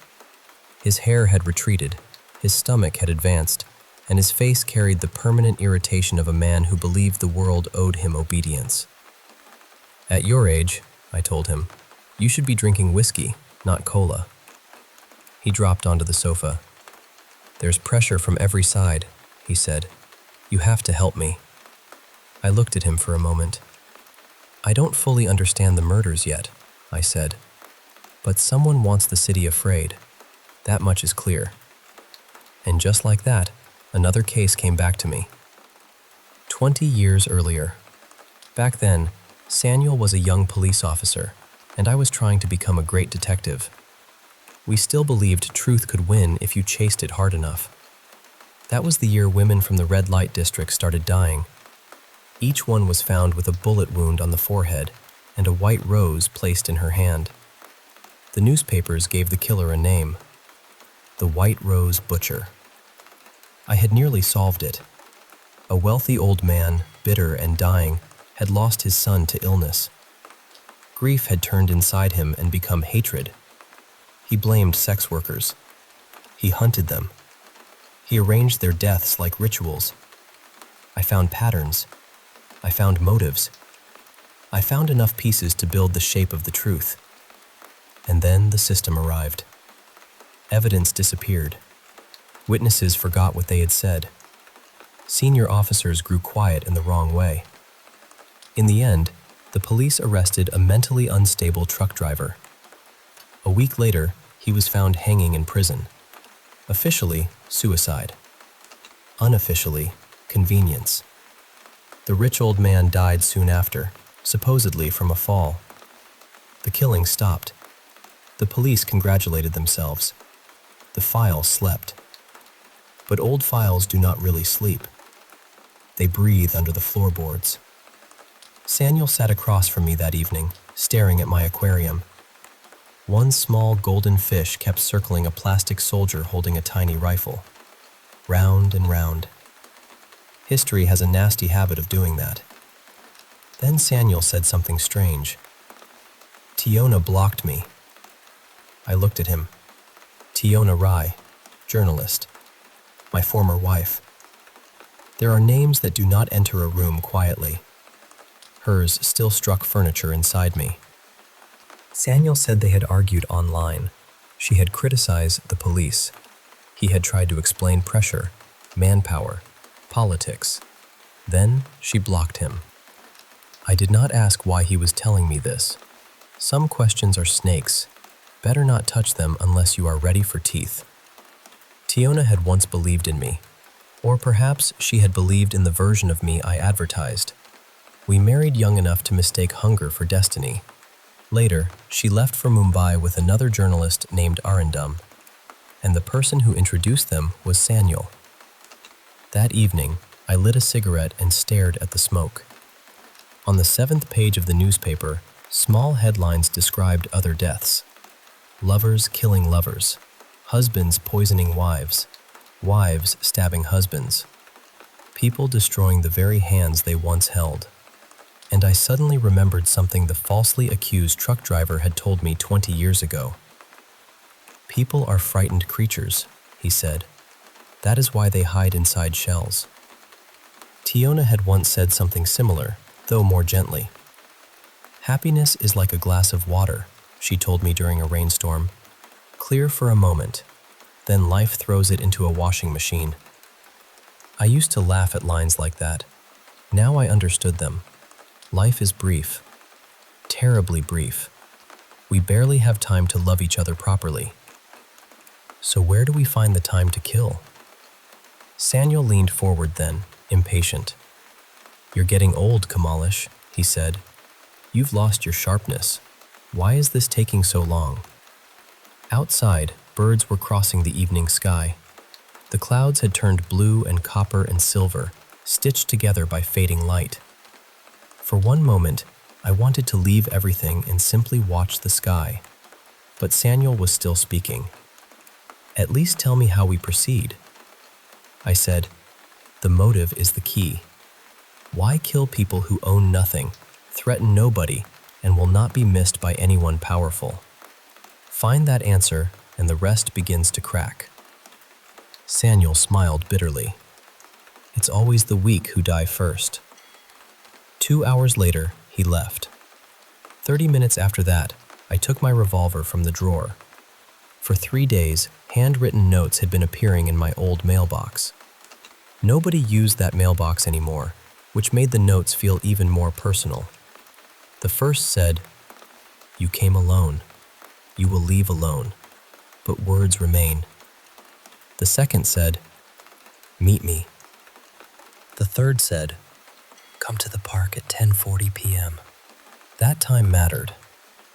His hair had retreated, his stomach had advanced, and his face carried the permanent irritation of a man who believed the world owed him obedience. "At your age," I told him, "you should be drinking whiskey, not cola." He dropped onto the sofa. "There's pressure from every side," he said. "You have to help me." I looked at him for a moment. "I don't fully understand the murders yet," I said. "But someone wants the city afraid. That much is clear." And just like that, another case came back to me. 20 years earlier. Back then, Samuel was a young police officer, and I was trying to become a great detective. We still believed truth could win if you chased it hard enough. That was the year women from the red light district started dying. Each one was found with a bullet wound on the forehead and a white rose placed in her hand. The newspapers gave the killer a name: the White Rose Butcher. I had nearly solved it. A wealthy old man, bitter and dying, had lost his son to illness. Grief had turned inside him and become hatred. He blamed sex workers. He hunted them. He arranged their deaths like rituals. I found patterns. I found motives. I found enough pieces to build the shape of the truth. And then the system arrived. Evidence disappeared. Witnesses forgot what they had said. Senior officers grew quiet in the wrong way. In the end, the police arrested a mentally unstable truck driver. A week later, he was found hanging in prison. Officially, suicide. Unofficially, convenience. The rich old man died soon after, supposedly from a fall. The killing stopped. The police congratulated themselves. The file slept. But old files do not really sleep. They breathe under the floorboards. Samuel sat across from me that evening, staring at my aquarium. One small golden fish kept circling a plastic soldier holding a tiny rifle. Round and round. History has a nasty habit of doing that. Then Samuel said something strange. "Tiona blocked me." I looked at him. Tiona Rai, journalist. My former wife. There are names that do not enter a room quietly. Hers still struck furniture inside me. Samuel said they had argued online. She had criticized the police. He had tried to explain pressure, manpower, politics. Then she blocked him. I did not ask why he was telling me this. Some questions are snakes. Better not touch them unless you are ready for teeth. Tiona had once believed in me. Or perhaps she had believed in the version of me I advertised. We married young enough to mistake hunger for destiny. Later, she left for Mumbai with another journalist named Arindam, and the person who introduced them was Samuel. That evening, I lit a cigarette and stared at the smoke. On the 7th page of the newspaper, small headlines described other deaths. Lovers killing lovers, husbands poisoning wives, wives stabbing husbands, people destroying the very hands they once held. And I suddenly remembered something the falsely accused truck driver had told me 20 years ago. "People are frightened creatures," he said. "That is why they hide inside shells." Tiona had once said something similar, though more gently. "Happiness is like a glass of water," she told me during a rainstorm. "Clear for a moment, then life throws it into a washing machine." I used to laugh at lines like that. Now I understood them. Life is brief, terribly brief. We barely have time to love each other properly. So where do we find the time to kill? Samuel leaned forward then, impatient. "You're getting old, Kamalish," he said. "You've lost your sharpness. Why is this taking so long?" Outside, birds were crossing the evening sky. The clouds had turned blue and copper and silver, stitched together by fading light. For one moment, I wanted to leave everything and simply watch the sky. But Samuel was still speaking. "At least tell me how we proceed." I said, "The motive is the key. Why kill people who own nothing, threaten nobody, and will not be missed by anyone powerful? Find that answer, and the rest begins to crack." Samuel smiled bitterly. "It's always the weak who die first." 2 hours later, he left. 30 minutes after that, I took my revolver from the drawer. For 3 days, handwritten notes had been appearing in my old mailbox. Nobody used that mailbox anymore, which made the notes feel even more personal. The first said, "You came alone. You will leave alone, but words remain." The second said, "Meet me." The third said, "Come to the park at 10:40 p.m." That time mattered.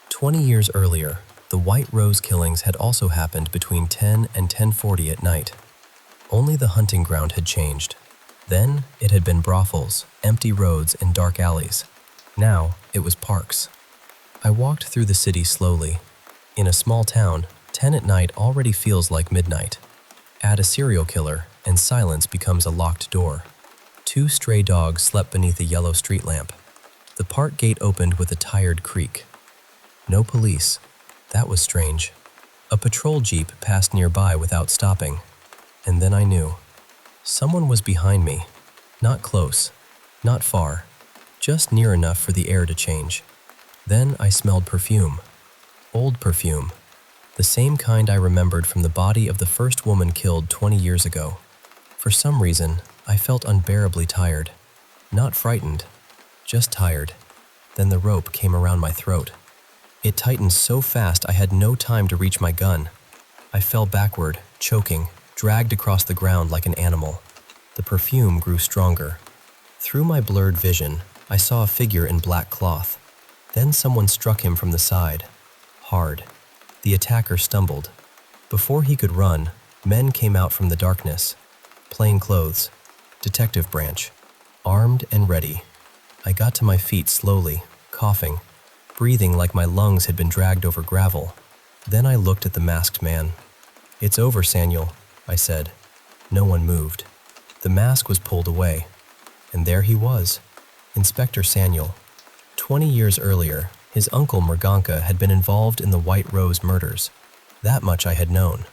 20 years earlier, the White Rose killings had also happened between 10 and 10:40 at night. Only the hunting ground had changed. Then, it had been brothels, empty roads, and dark alleys. Now, it was parks. I walked through the city slowly. In a small town, 10 at night already feels like midnight. Add a serial killer, and silence becomes a locked door. 2 stray dogs slept beneath a yellow street lamp. The park gate opened with a tired creak. No police. That was strange. A patrol jeep passed nearby without stopping. And then I knew. Someone was behind me. Not close. Not far. Just near enough for the air to change. Then I smelled perfume. Old perfume. The same kind I remembered from the body of the first woman killed 20 years ago. For some reason, I felt unbearably tired. Not frightened. Just tired. Then the rope came around my throat. It tightened so fast I had no time to reach my gun. I fell backward, choking, dragged across the ground like an animal. The perfume grew stronger. Through my blurred vision, I saw a figure in black cloth. Then someone struck him from the side. Hard. The attacker stumbled. Before he could run, men came out from the darkness. Plain clothes. Detective branch. Armed and ready. I got to my feet slowly, coughing, breathing like my lungs had been dragged over gravel. Then I looked at the masked man. "It's over, Samuel," I said. No one moved. The mask was pulled away. And there he was, Inspector Samuel. 20 years earlier, his uncle Mrganka had been involved in the White Rose murders. That much I had known.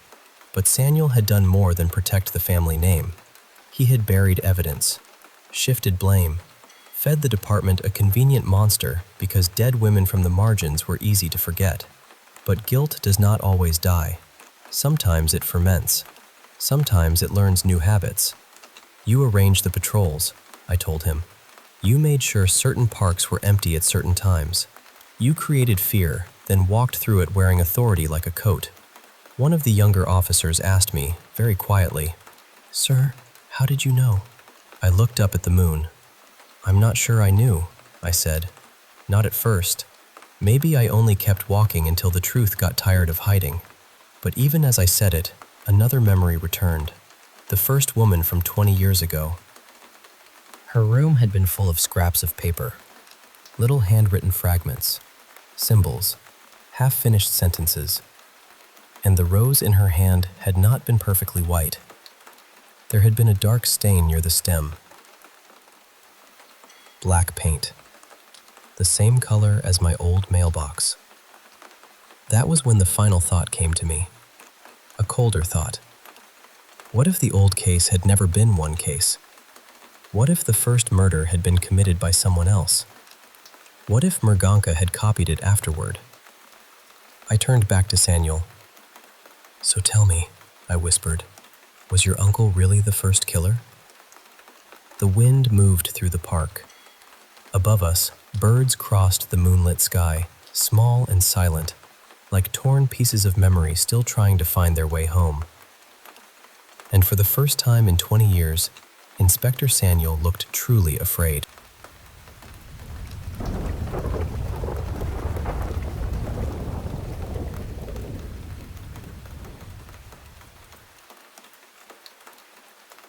But Samuel had done more than protect the family name. He had buried evidence, shifted blame, fed the department a convenient monster because dead women from the margins were easy to forget. But guilt does not always die. Sometimes it ferments. Sometimes it learns new habits. "You arranged the patrols," I told him. "You made sure certain parks were empty at certain times. You created fear, then walked through it wearing authority like a coat." One of the younger officers asked me, very quietly, "Sir, how did you know?" I looked up at the moon. "I'm not sure I knew," I said. "Not at first. Maybe I only kept walking until the truth got tired of hiding." But even as I said it, another memory returned. The first woman from 20 years ago. Her room had been full of scraps of paper, little handwritten fragments, symbols, half-finished sentences, and the rose in her hand had not been perfectly white. There had been a dark stain near the stem. Black paint. The same color as my old mailbox. That was when the final thought came to me. A colder thought. What if the old case had never been one case? What if the first murder had been committed by someone else? What if Mrganka had copied it afterward? I turned back to Samuel. "So tell me," I whispered, "was your uncle really the first killer?" The wind moved through the park. Above us, birds crossed the moonlit sky, small and silent, like torn pieces of memory still trying to find their way home. And for the first time in 20 years, Inspector Samuel looked truly afraid.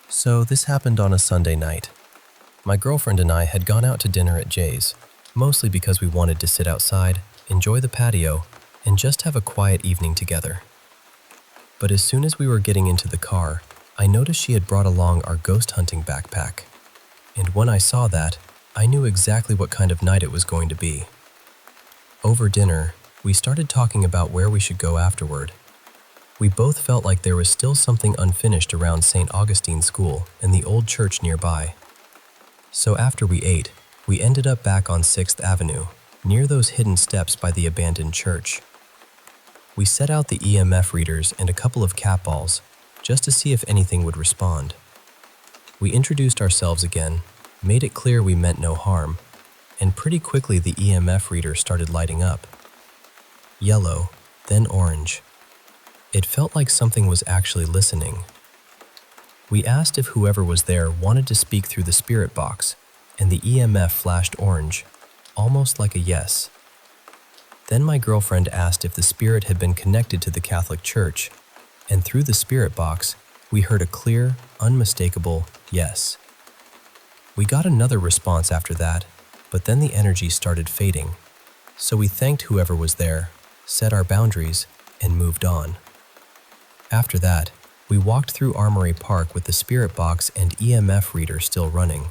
So this happened on a Sunday night. My girlfriend and I had gone out to dinner at Jay's, mostly because we wanted to sit outside, enjoy the patio, and just have a quiet evening together. But as soon as we were getting into the car, I noticed she had brought along our ghost hunting backpack. And when I saw that, I knew exactly what kind of night it was going to be. Over dinner, we started talking about where we should go afterward. We both felt like there was still something unfinished around St. Augustine School and the old church nearby. So after we ate, we ended up back on 6th Avenue, near those hidden steps by the abandoned church. We set out the EMF readers and a couple of cat balls just to see if anything would respond. We introduced ourselves again, made it clear we meant no harm, and pretty quickly the EMF reader started lighting up. Yellow, then orange. It felt like something was actually listening. We asked if whoever was there wanted to speak through the spirit box, and the EMF flashed orange, almost like a yes. Then my girlfriend asked if the spirit had been connected to the Catholic Church, and through the spirit box, we heard a clear, unmistakable yes. We got another response after that, but then the energy started fading, so we thanked whoever was there, set our boundaries, and moved on. After that, we walked through Armory Park with the spirit box and EMF reader still running.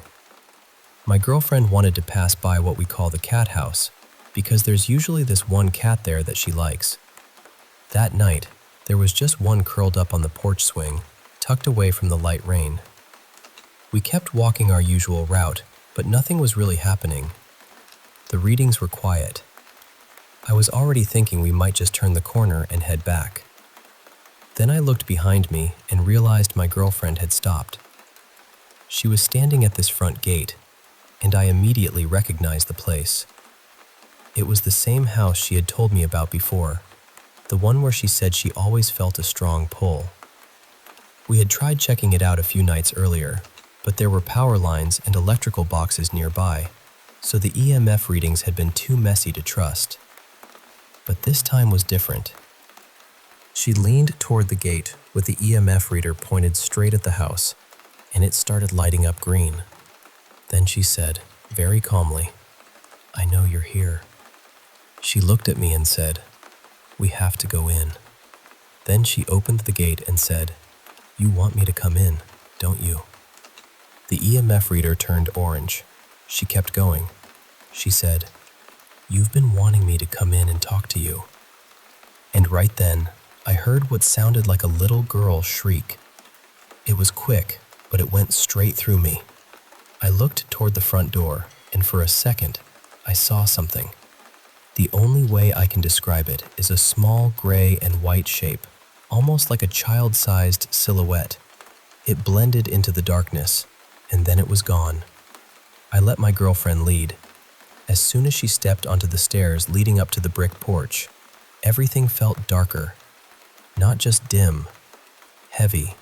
My girlfriend wanted to pass by what we call the cat house, because there's usually this one cat there that she likes. That night, there was just one curled up on the porch swing, tucked away from the light rain. We kept walking our usual route, but nothing was really happening. The readings were quiet. I was already thinking we might just turn the corner and head back. Then I looked behind me and realized my girlfriend had stopped. She was standing at this front gate, and I immediately recognized the place. It was the same house she had told me about before, the one where she said she always felt a strong pull. We had tried checking it out a few nights earlier, but there were power lines and electrical boxes nearby, so the EMF readings had been too messy to trust. But this time was different. She leaned toward the gate with the EMF reader pointed straight at the house, and it started lighting up green. Then she said, very calmly, "I know you're here." She looked at me and said, "We have to go in." Then she opened the gate and said, "You want me to come in, don't you?" The EMF reader turned orange. She kept going. She said, "You've been wanting me to come in and talk to you." And right then, I heard what sounded like a little girl shriek. It was quick, but it went straight through me. I looked toward the front door, and for a second, I saw something. The only way I can describe it is a small gray and white shape, almost like a child-sized silhouette. It blended into the darkness, and then it was gone. I let my girlfriend lead. As soon as she stepped onto the stairs leading up to the brick porch, everything felt darker. Not just dim, heavy,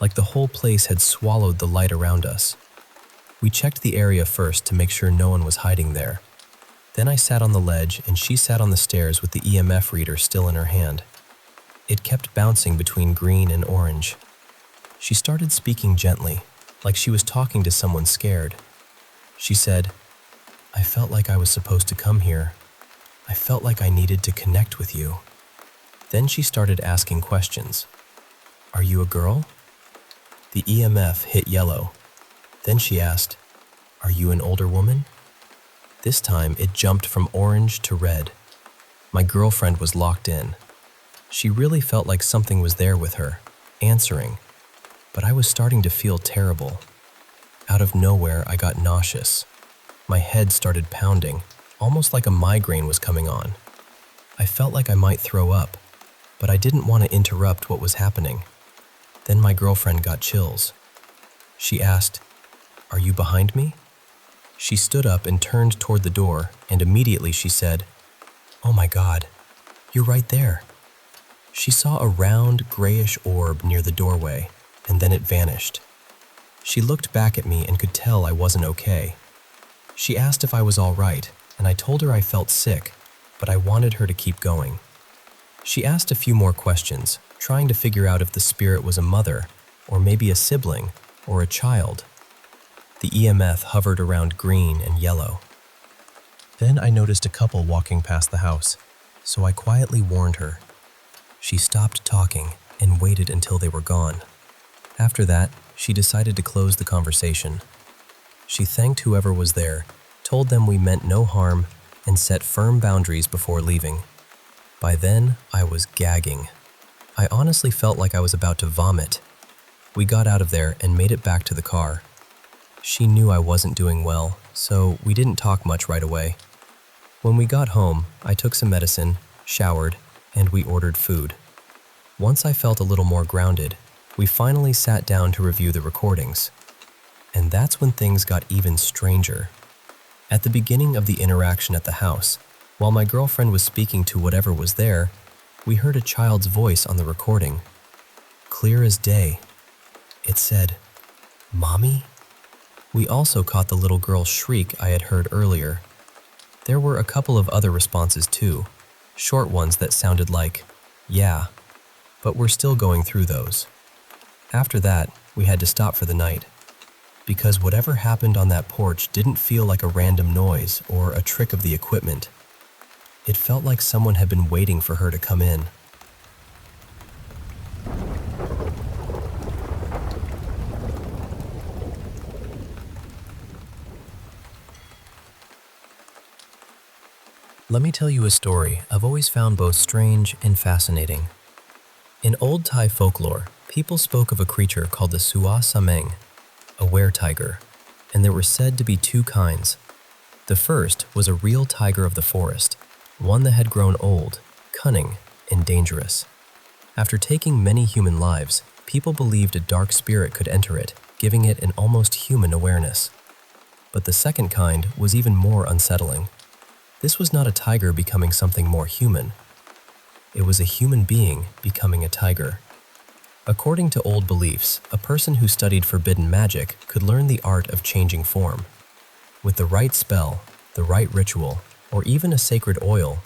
like the whole place had swallowed the light around us. We checked the area first to make sure no one was hiding there. Then I sat on the ledge and she sat on the stairs with the EMF reader still in her hand. It kept bouncing between green and orange. She started speaking gently, like she was talking to someone scared. She said, "I felt like I was supposed to come here. I felt like I needed to connect with you." Then she started asking questions. "Are you a girl?" The EMF hit yellow. Then she asked, "Are you an older woman?" This time it jumped from orange to red. My girlfriend was locked in. She really felt like something was there with her, answering, but I was starting to feel terrible. Out of nowhere, I got nauseous. My head started pounding, almost like a migraine was coming on. I felt like I might throw up, but I didn't want to interrupt what was happening. Then my girlfriend got chills. She asked, "Are you behind me?" She stood up and turned toward the door, and immediately she said, "Oh my God, you're right there." She saw a round, grayish orb near the doorway, and then it vanished. She looked back at me and could tell I wasn't okay. She asked if I was all right, and I told her I felt sick, but I wanted her to keep going. She asked a few more questions, trying to figure out if the spirit was a mother, or maybe a sibling, or a child. The EMF hovered around green and yellow. Then I noticed a couple walking past the house, so I quietly warned her. She stopped talking and waited until they were gone. After that, she decided to close the conversation. She thanked whoever was there, told them we meant no harm, and set firm boundaries before leaving. By then, I was gagging. I honestly felt like I was about to vomit. We got out of there and made it back to the car. She knew I wasn't doing well, so we didn't talk much right away. When we got home, I took some medicine, showered, and we ordered food. Once I felt a little more grounded, we finally sat down to review the recordings. And that's when things got even stranger. At the beginning of the interaction at the house, while my girlfriend was speaking to whatever was there, we heard a child's voice on the recording. Clear as day. It said, "Mommy?" We also caught the little girl's shriek I had heard earlier. There were a couple of other responses too, short ones that sounded like, "Yeah," but we're still going through those. After that, we had to stop for the night, because whatever happened on that porch didn't feel like a random noise or a trick of the equipment. It felt like someone had been waiting for her to come in. Let me tell you a story I've always found both strange and fascinating. In old Thai folklore, people spoke of a creature called the Sua Sameng, a were-tiger, and there were said to be two kinds. The first was a real tiger of the forest, one that had grown old, cunning, and dangerous. After taking many human lives, people believed a dark spirit could enter it, giving it an almost human awareness. But the second kind was even more unsettling. This was not a tiger becoming something more human. It was a human being becoming a tiger. According to old beliefs, a person who studied forbidden magic could learn the art of changing form. With the right spell, the right ritual, or even a sacred oil,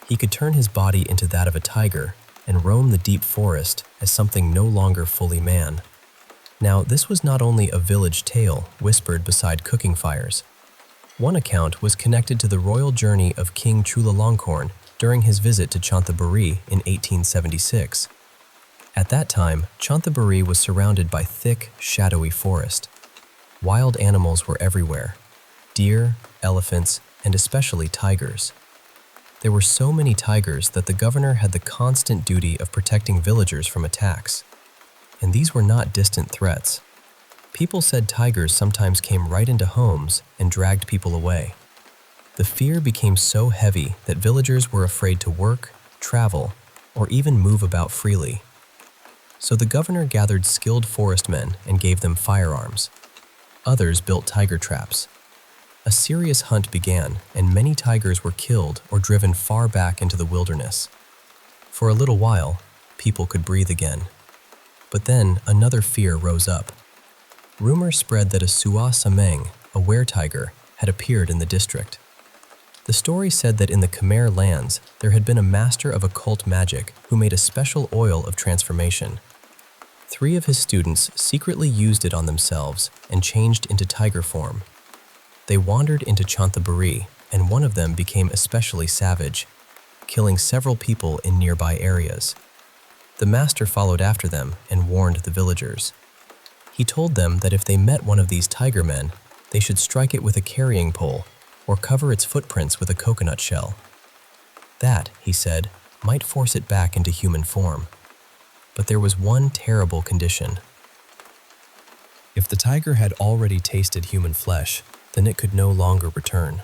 he could turn his body into that of a tiger and roam the deep forest as something no longer fully man. Now, this was not only a village tale whispered beside cooking fires. One account was connected to the royal journey of King Chulalongkorn during his visit to Chanthaburi in 1876. At that time, Chanthaburi was surrounded by thick, shadowy forest. Wild animals were everywhere: deer, elephants, and especially tigers. There were so many tigers that the governor had the constant duty of protecting villagers from attacks. And these were not distant threats. People said tigers sometimes came right into homes and dragged people away. The fear became so heavy that villagers were afraid to work, travel, or even move about freely. So the governor gathered skilled forest men and gave them firearms. Others built tiger traps. A serious hunt began, and many tigers were killed or driven far back into the wilderness. For a little while, people could breathe again. But then another fear rose up. Rumors spread that a Sua Sameng, a were-tiger, had appeared in the district. The story said that in the Khmer lands, there had been a master of occult magic who made a special oil of transformation. 3 of his students secretly used it on themselves and changed into tiger form. They wandered into Chanthaburi, and one of them became especially savage, killing several people in nearby areas. The master followed after them and warned the villagers. He told them that if they met one of these tiger men, they should strike it with a carrying pole or cover its footprints with a coconut shell. That, he said, might force it back into human form. But there was one terrible condition. If the tiger had already tasted human flesh, then it could no longer return.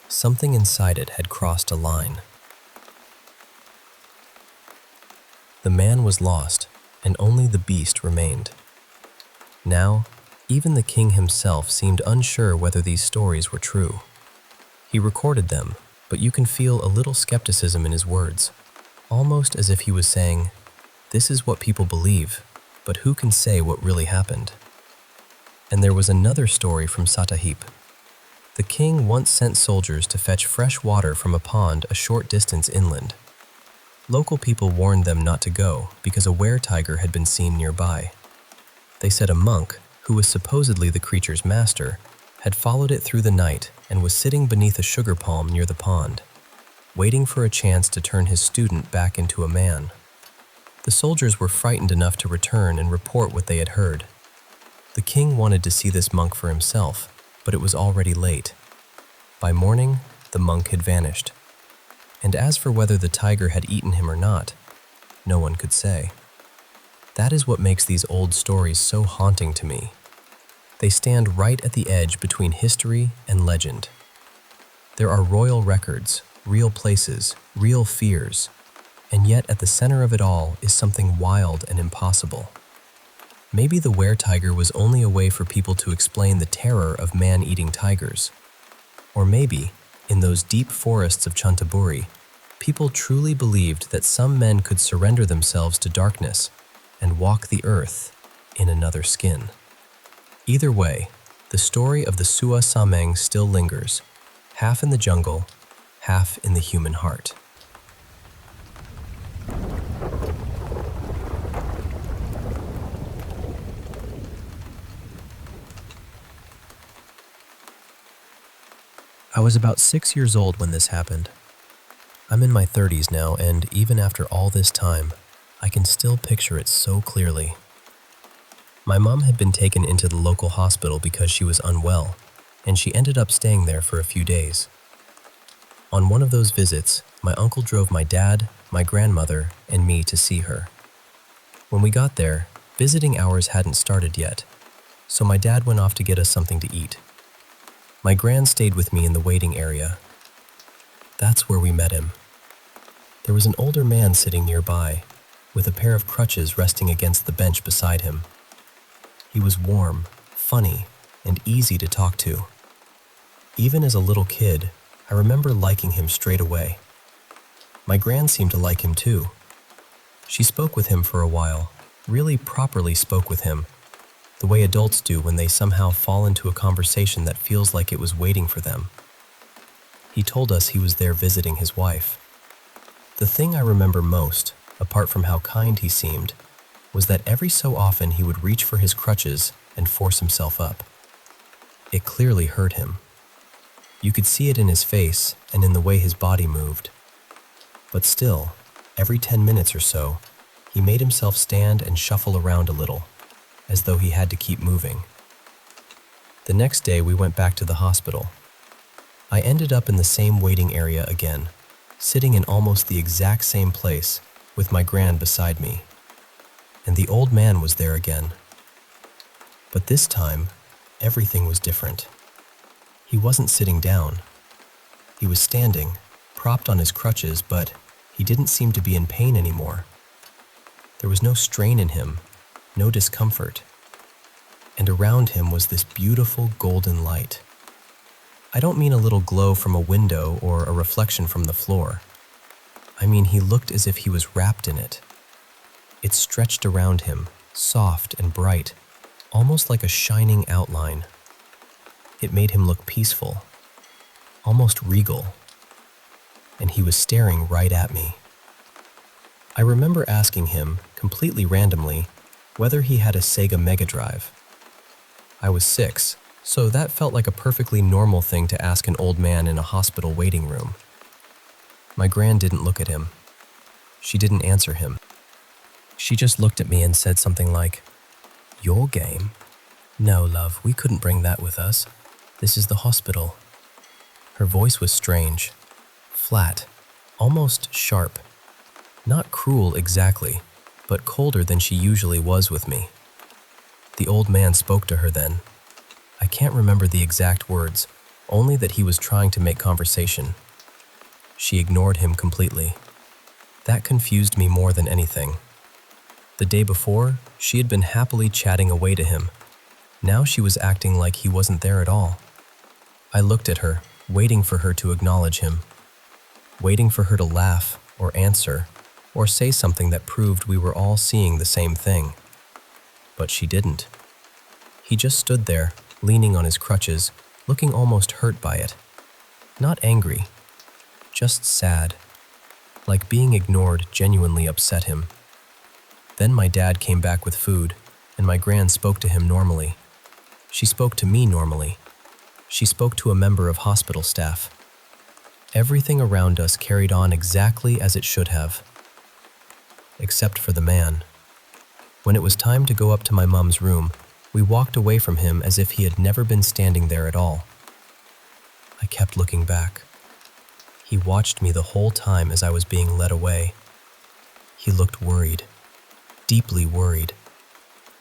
Something inside it had crossed a line. The man was lost, and only the beast remained. Now, even the king himself seemed unsure whether these stories were true. He recorded them, but you can feel a little skepticism in his words, almost as if he was saying, "This is what people believe, but who can say what really happened?" And there was another story from Satahip. The king once sent soldiers to fetch fresh water from a pond a short distance inland. Local people warned them not to go because a were-tiger had been seen nearby. They said a monk, who was supposedly the creature's master, had followed it through the night and was sitting beneath a sugar palm near the pond, waiting for a chance to turn his student back into a man. The soldiers were frightened enough to return and report what they had heard. The king wanted to see this monk for himself, but it was already late. By morning, the monk had vanished. And as for whether the tiger had eaten him or not, no one could say. That is what makes these old stories so haunting to me. They stand right at the edge between history and legend. There are royal records, real places, real fears, And yet at the center of it all is something wild and impossible. Maybe the were-tiger was only a way for people to explain the terror of man-eating tigers. Or maybe, in those deep forests of Chantaburi, people truly believed that some men could surrender themselves to darkness and walk the earth in another skin. Either way, the story of the Sua Sameng still lingers, half in the jungle, half in the human heart. I was about 6 years old when this happened. I'm in my 30s now, and even after all this time, I can still picture it so clearly. My mom had been taken into the local hospital because she was unwell, and she ended up staying there for a few days. On one of those visits, my uncle drove my dad, my grandmother, and me to see her. When we got there, visiting hours hadn't started yet, so my dad went off to get us something to eat. My gran stayed with me in the waiting area. That's where we met him. There was an older man sitting nearby, with a pair of crutches resting against the bench beside him. He was warm, funny, and easy to talk to. Even as a little kid, I remember liking him straight away. My gran seemed to like him too. She spoke with him for a while, really properly spoke with him, the way adults do when they somehow fall into a conversation that feels like it was waiting for them. He told us he was there visiting his wife. The thing I remember most, apart from how kind he seemed, was that every so often he would reach for his crutches and force himself up. It clearly hurt him. You could see it in his face and in the way his body moved. But still, every 10 minutes or so, he made himself stand and shuffle around a little, as though he had to keep moving. The next day we went back to the hospital. I ended up in the same waiting area again, sitting in almost the exact same place, with my gran beside me. And the old man was there again. But this time, everything was different. He wasn't sitting down. He was standing, propped on his crutches, but he didn't seem to be in pain anymore. There was no strain in him, no discomfort. And around him was this beautiful golden light. I don't mean a little glow from a window or a reflection from the floor. I mean he looked as if he was wrapped in it. It stretched around him, soft and bright, almost like a shining outline. It made him look peaceful, almost regal. And he was staring right at me. I remember asking him, completely randomly, whether he had a Sega Mega Drive. I was 6, so that felt like a perfectly normal thing to ask an old man in a hospital waiting room. My gran didn't look at him. She didn't answer him. She just looked at me and said something like, "Your game? No, love, we couldn't bring that with us. This is the hospital." Her voice was strange, flat, almost sharp. Not cruel exactly, but colder than she usually was with me. The old man spoke to her then. I can't remember the exact words, only that he was trying to make conversation. She ignored him completely. That confused me more than anything. The day before, she had been happily chatting away to him. Now she was acting like he wasn't there at all. I looked at her, waiting for her to acknowledge him, waiting for her to laugh or answer or say something that proved we were all seeing the same thing. But she didn't. He just stood there, leaning on his crutches, looking almost hurt by it. Not angry, just sad. Like being ignored genuinely upset him. Then my dad came back with food, and my gran spoke to him normally. She spoke to me normally. She spoke to a member of hospital staff. Everything around us carried on exactly as it should have. Except for the man. When it was time to go up to my mom's room, we walked away from him as if he had never been standing there at all. I kept looking back. He watched me the whole time as I was being led away. He looked worried, deeply worried,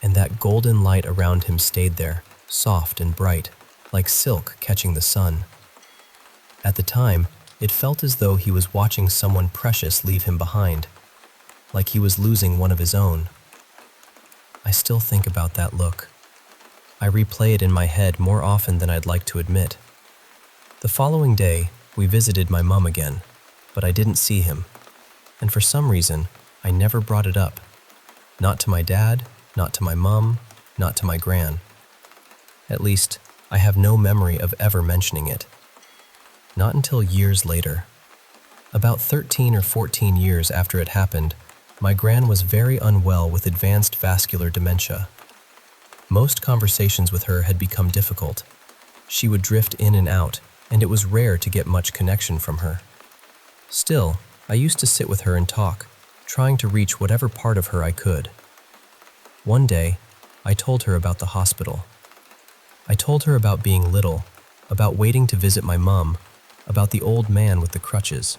and that golden light around him stayed there, soft and bright, like silk catching the sun. At the time, it felt as though he was watching someone precious leave him behind, like he was losing one of his own. I still think about that look. I replay it in my head more often than I'd like to admit. The following day, we visited my mom again, but I didn't see him. And for some reason, I never brought it up. Not to my dad, not to my mom, not to my gran. At least, I have no memory of ever mentioning it. Not until years later. About 13 or 14 years after it happened, my gran was very unwell with advanced vascular dementia. Most conversations with her had become difficult. She would drift in and out, and it was rare to get much connection from her. Still, I used to sit with her and talk, trying to reach whatever part of her I could. One day, I told her about the hospital. I told her about being little, about waiting to visit my mom, about the old man with the crutches.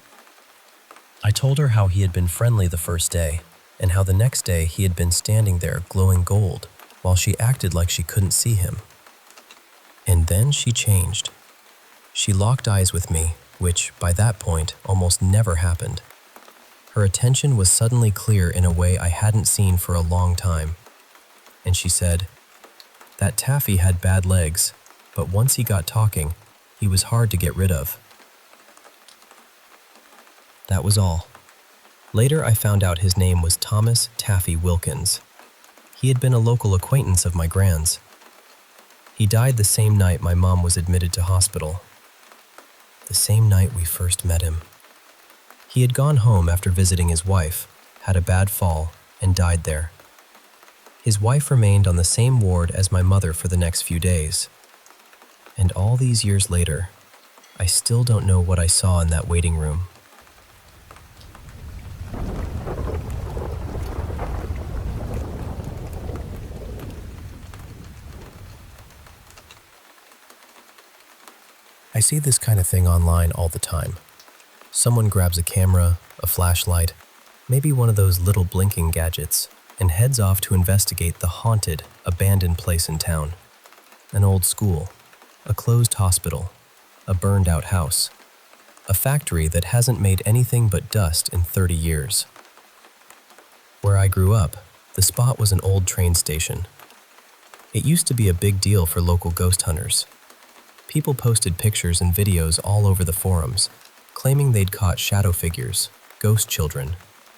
I told her how he had been friendly the first day, and how the next day he had been standing there glowing gold, while she acted like she couldn't see him. And then she changed. She locked eyes with me, which, by that point, almost never happened. Her attention was suddenly clear in a way I hadn't seen for a long time. And she said, "That Taffy had bad legs, but once he got talking, he was hard to get rid of." That was all. Later I found out his name was Thomas Taffy Wilkins. He had been a local acquaintance of my gran's. He died the same night my mom was admitted to hospital. The same night we first met him. He had gone home after visiting his wife, had a bad fall, and died there. His wife remained on the same ward as my mother for the next few days. And all these years later, I still don't know what I saw in that waiting room. I see this kind of thing online all the time. Someone grabs a camera, a flashlight, maybe one of those little blinking gadgets, and heads off to investigate the haunted, abandoned place in town. An old school, a closed hospital, a burned-out house, a factory that hasn't made anything but dust in 30 years. Where I grew up, the spot was an old train station. It used to be a big deal for local ghost hunters. People posted pictures and videos all over the forums, claiming they'd caught shadow figures, ghost children,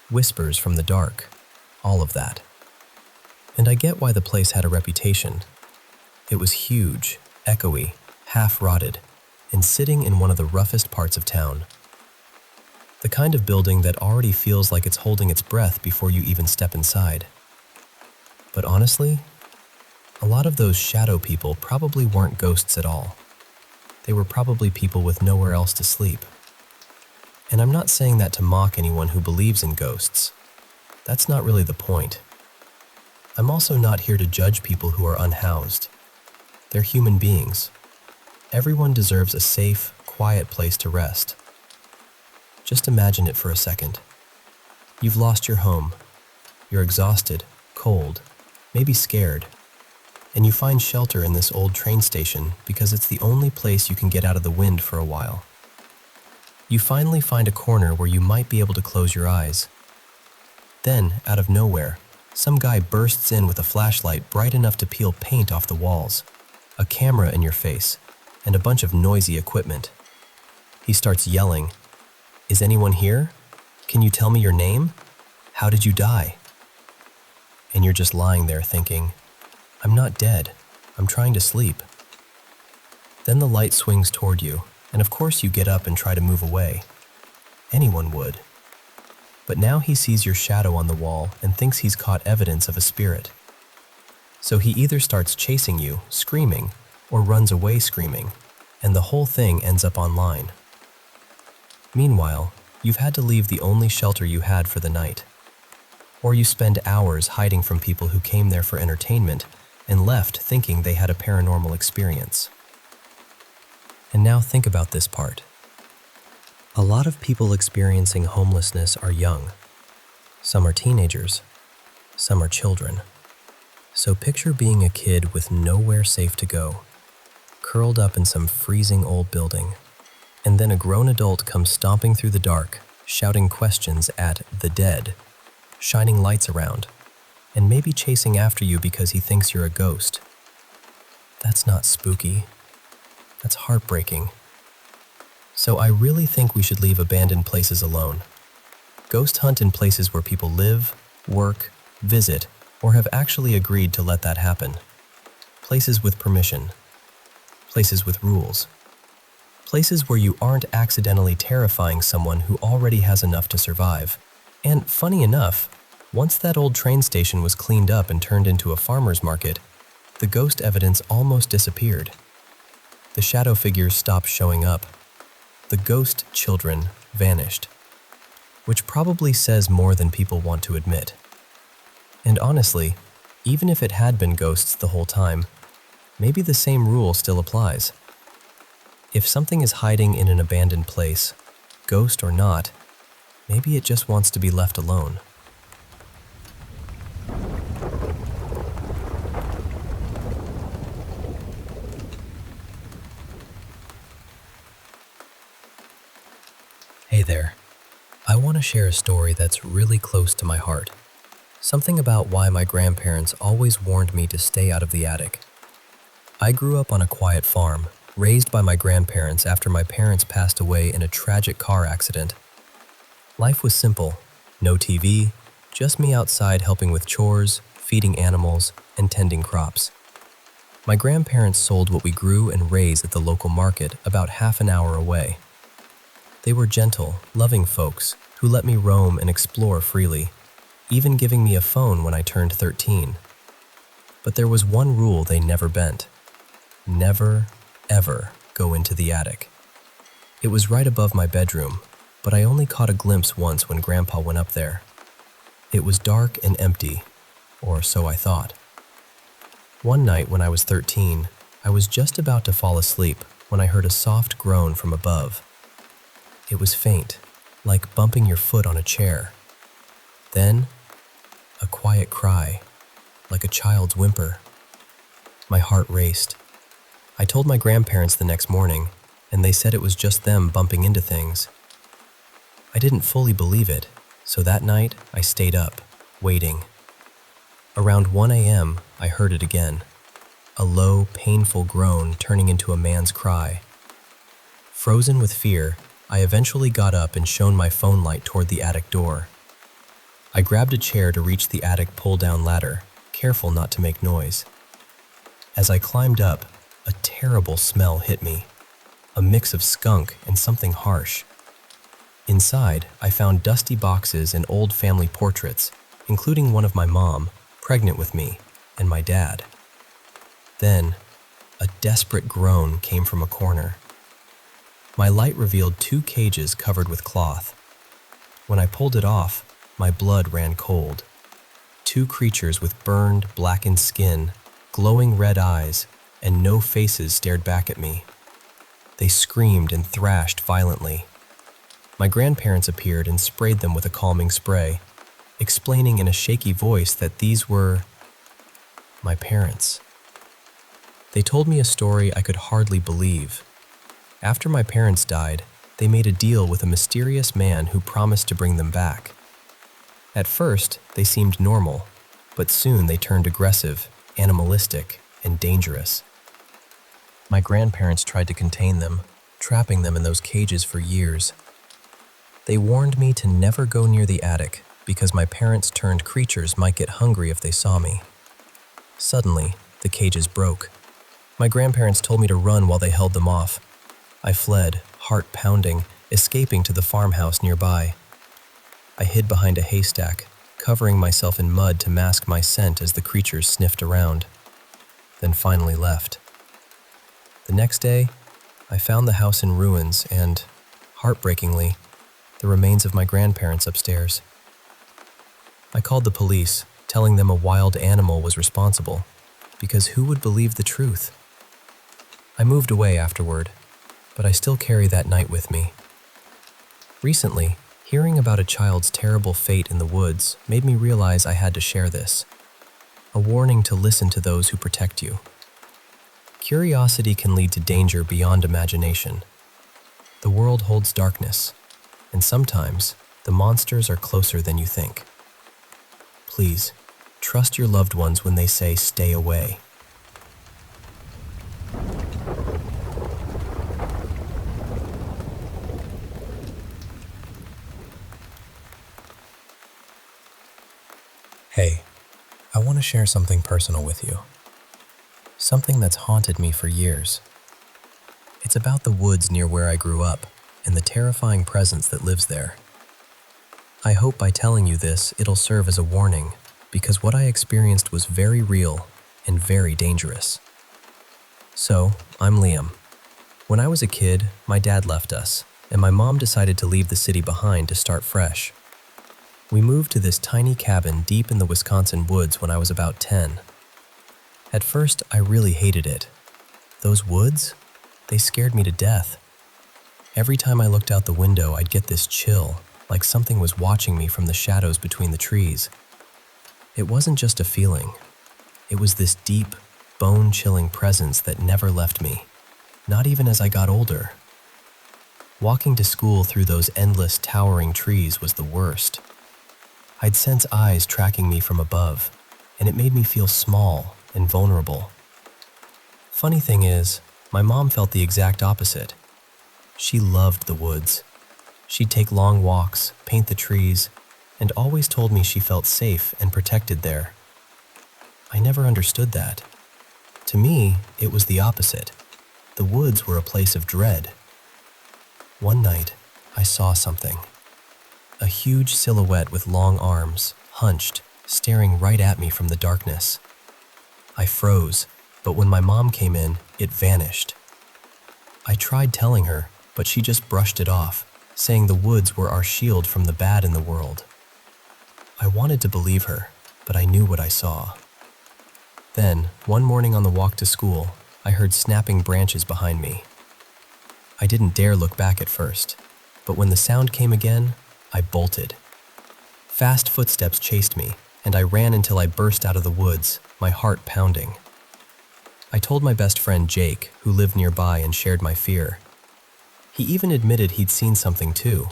whispers from the dark, all of that. And I get why the place had a reputation. It was huge, echoey, half-rotted, and sitting in one of the roughest parts of town. The kind of building that already feels like it's holding its breath before you even step inside. But honestly, a lot of those shadow people probably weren't ghosts at all. They were probably people with nowhere else to sleep. And I'm not saying that to mock anyone who believes in ghosts. That's not really the point. I'm also not here to judge people who are unhoused. They're human beings. Everyone deserves a safe, quiet place to rest. Just imagine it for a second. You've lost your home. You're exhausted, cold, maybe scared. And you find shelter in this old train station because it's the only place you can get out of the wind for a while. You finally find a corner where you might be able to close your eyes. Then, out of nowhere, some guy bursts in with a flashlight bright enough to peel paint off the walls, a camera in your face, and a bunch of noisy equipment. He starts yelling, "Is anyone here? Can you tell me your name? How did you die?" And you're just lying there thinking, "I'm not dead. I'm trying to sleep." Then the light swings toward you, and of course you get up and try to move away. Anyone would. But now he sees your shadow on the wall and thinks he's caught evidence of a spirit. So he either starts chasing you, screaming, or runs away screaming, and the whole thing ends up online. Meanwhile, you've had to leave the only shelter you had for the night. Or you spend hours hiding from people who came there for entertainment and left thinking they had a paranormal experience. And now think about this part. A lot of people experiencing homelessness are young. Some are teenagers. Some are children. So picture being a kid with nowhere safe to go, curled up in some freezing old building, and then a grown adult comes stomping through the dark, shouting questions at the dead. shining lights around, and maybe chasing after you because he thinks you're a ghost. That's not spooky. That's heartbreaking. So I really think we should leave abandoned places alone. Ghost hunt in places where people live, work, visit, or have actually agreed to let that happen. Places with permission. Places with rules. Places where you aren't accidentally terrifying someone who already has enough to survive. And funny enough, once that old train station was cleaned up and turned into a farmer's market, the ghost evidence almost disappeared. The shadow figures stopped showing up. The ghost children vanished, which probably says more than people want to admit. And honestly, even if it had been ghosts the whole time, maybe the same rule still applies. If something is hiding in an abandoned place, ghost or not, maybe it just wants to be left alone. Hey there. I want to share a story that's really close to my heart. Something about why my grandparents always warned me to stay out of the attic. I grew up on a quiet farm, raised by my grandparents after my parents passed away in a tragic car accident. Life was simple. No TV, just me outside helping with chores, feeding animals, and tending crops. My grandparents sold what we grew and raised at the local market about half an hour away. They were gentle, loving folks who let me roam and explore freely, even giving me a phone when I turned 13. But there was one rule they never bent. Never, ever go into the attic. It was right above my bedroom, but I only caught a glimpse once when Grandpa went up there. It was dark and empty, or so I thought. One night when I was 13, I was just about to fall asleep when I heard a soft groan from above. It was faint, like bumping your foot on a chair. Then, a quiet cry, like a child's whimper. My heart raced. I told my grandparents the next morning, and they said it was just them bumping into things. I didn't fully believe it, so that night I stayed up, waiting. Around 1 a.m., I heard it again, a low, painful groan turning into a man's cry. Frozen with fear, I eventually got up and shone my phone light toward the attic door. I grabbed a chair to reach the attic pull-down ladder, careful not to make noise. As I climbed up, a terrible smell hit me, a mix of skunk and something harsh. Inside, I found dusty boxes and old family portraits, including one of my mom, pregnant with me, and my dad. Then, a desperate groan came from a corner. My light revealed 2 cages covered with cloth. When I pulled it off, my blood ran cold. 2 creatures with burned, blackened skin, glowing red eyes, and no faces stared back at me. They screamed and thrashed violently. My grandparents appeared and sprayed them with a calming spray, explaining in a shaky voice that these were my parents. They told me a story I could hardly believe. After my parents died, they made a deal with a mysterious man who promised to bring them back. At first, they seemed normal, but soon they turned aggressive, animalistic, and dangerous. My grandparents tried to contain them, trapping them in those cages for years. They warned me to never go near the attic because my parents-turned creatures might get hungry if they saw me. Suddenly, the cages broke. My grandparents told me to run while they held them off. I fled, heart pounding, escaping to the farmhouse nearby. I hid behind a haystack, covering myself in mud to mask my scent as the creatures sniffed around, then finally left. The next day, I found the house in ruins and, heartbreakingly, the remains of my grandparents upstairs. I called the police, telling them a wild animal was responsible, because who would believe the truth? I moved away afterward, but I still carry that night with me. Recently, hearing about a child's terrible fate in the woods made me realize I had to share this. A warning to listen to those who protect you. Curiosity can lead to danger beyond imagination. The world holds darkness, and sometimes the monsters are closer than you think. Please, trust your loved ones when they say stay away. Hey, I want to share something personal with you. Something that's haunted me for years. It's about the woods near where I grew up and the terrifying presence that lives there. I hope by telling you this, it'll serve as a warning, because what I experienced was very real and very dangerous. So, I'm Liam. When I was a kid, my dad left us, and my mom decided to leave the city behind to start fresh. We moved to this tiny cabin deep in the Wisconsin woods when I was about 10. At first, I really hated it. Those woods? They scared me to death. Every time I looked out the window, I'd get this chill, like something was watching me from the shadows between the trees. It wasn't just a feeling. It was this deep, bone-chilling presence that never left me, not even as I got older. Walking to school through those endless, towering trees was the worst. I'd sense eyes tracking me from above, and it made me feel small and vulnerable. Funny thing is, my mom felt the exact opposite. She loved the woods. She'd take long walks, paint the trees, and always told me she felt safe and protected there. I never understood that. To me, it was the opposite. The woods were a place of dread. One night, I saw something. A huge silhouette with long arms, hunched, staring right at me from the darkness. I froze, but when my mom came in, it vanished. I tried telling her, but she just brushed it off, saying the woods were our shield from the bad in the world. I wanted to believe her, but I knew what I saw. Then, one morning on the walk to school, I heard snapping branches behind me. I didn't dare look back at first, but when the sound came again, I bolted. Fast footsteps chased me, and I ran until I burst out of the woods, my heart pounding. I told my best friend Jake, who lived nearby and shared my fear. He even admitted he'd seen something too.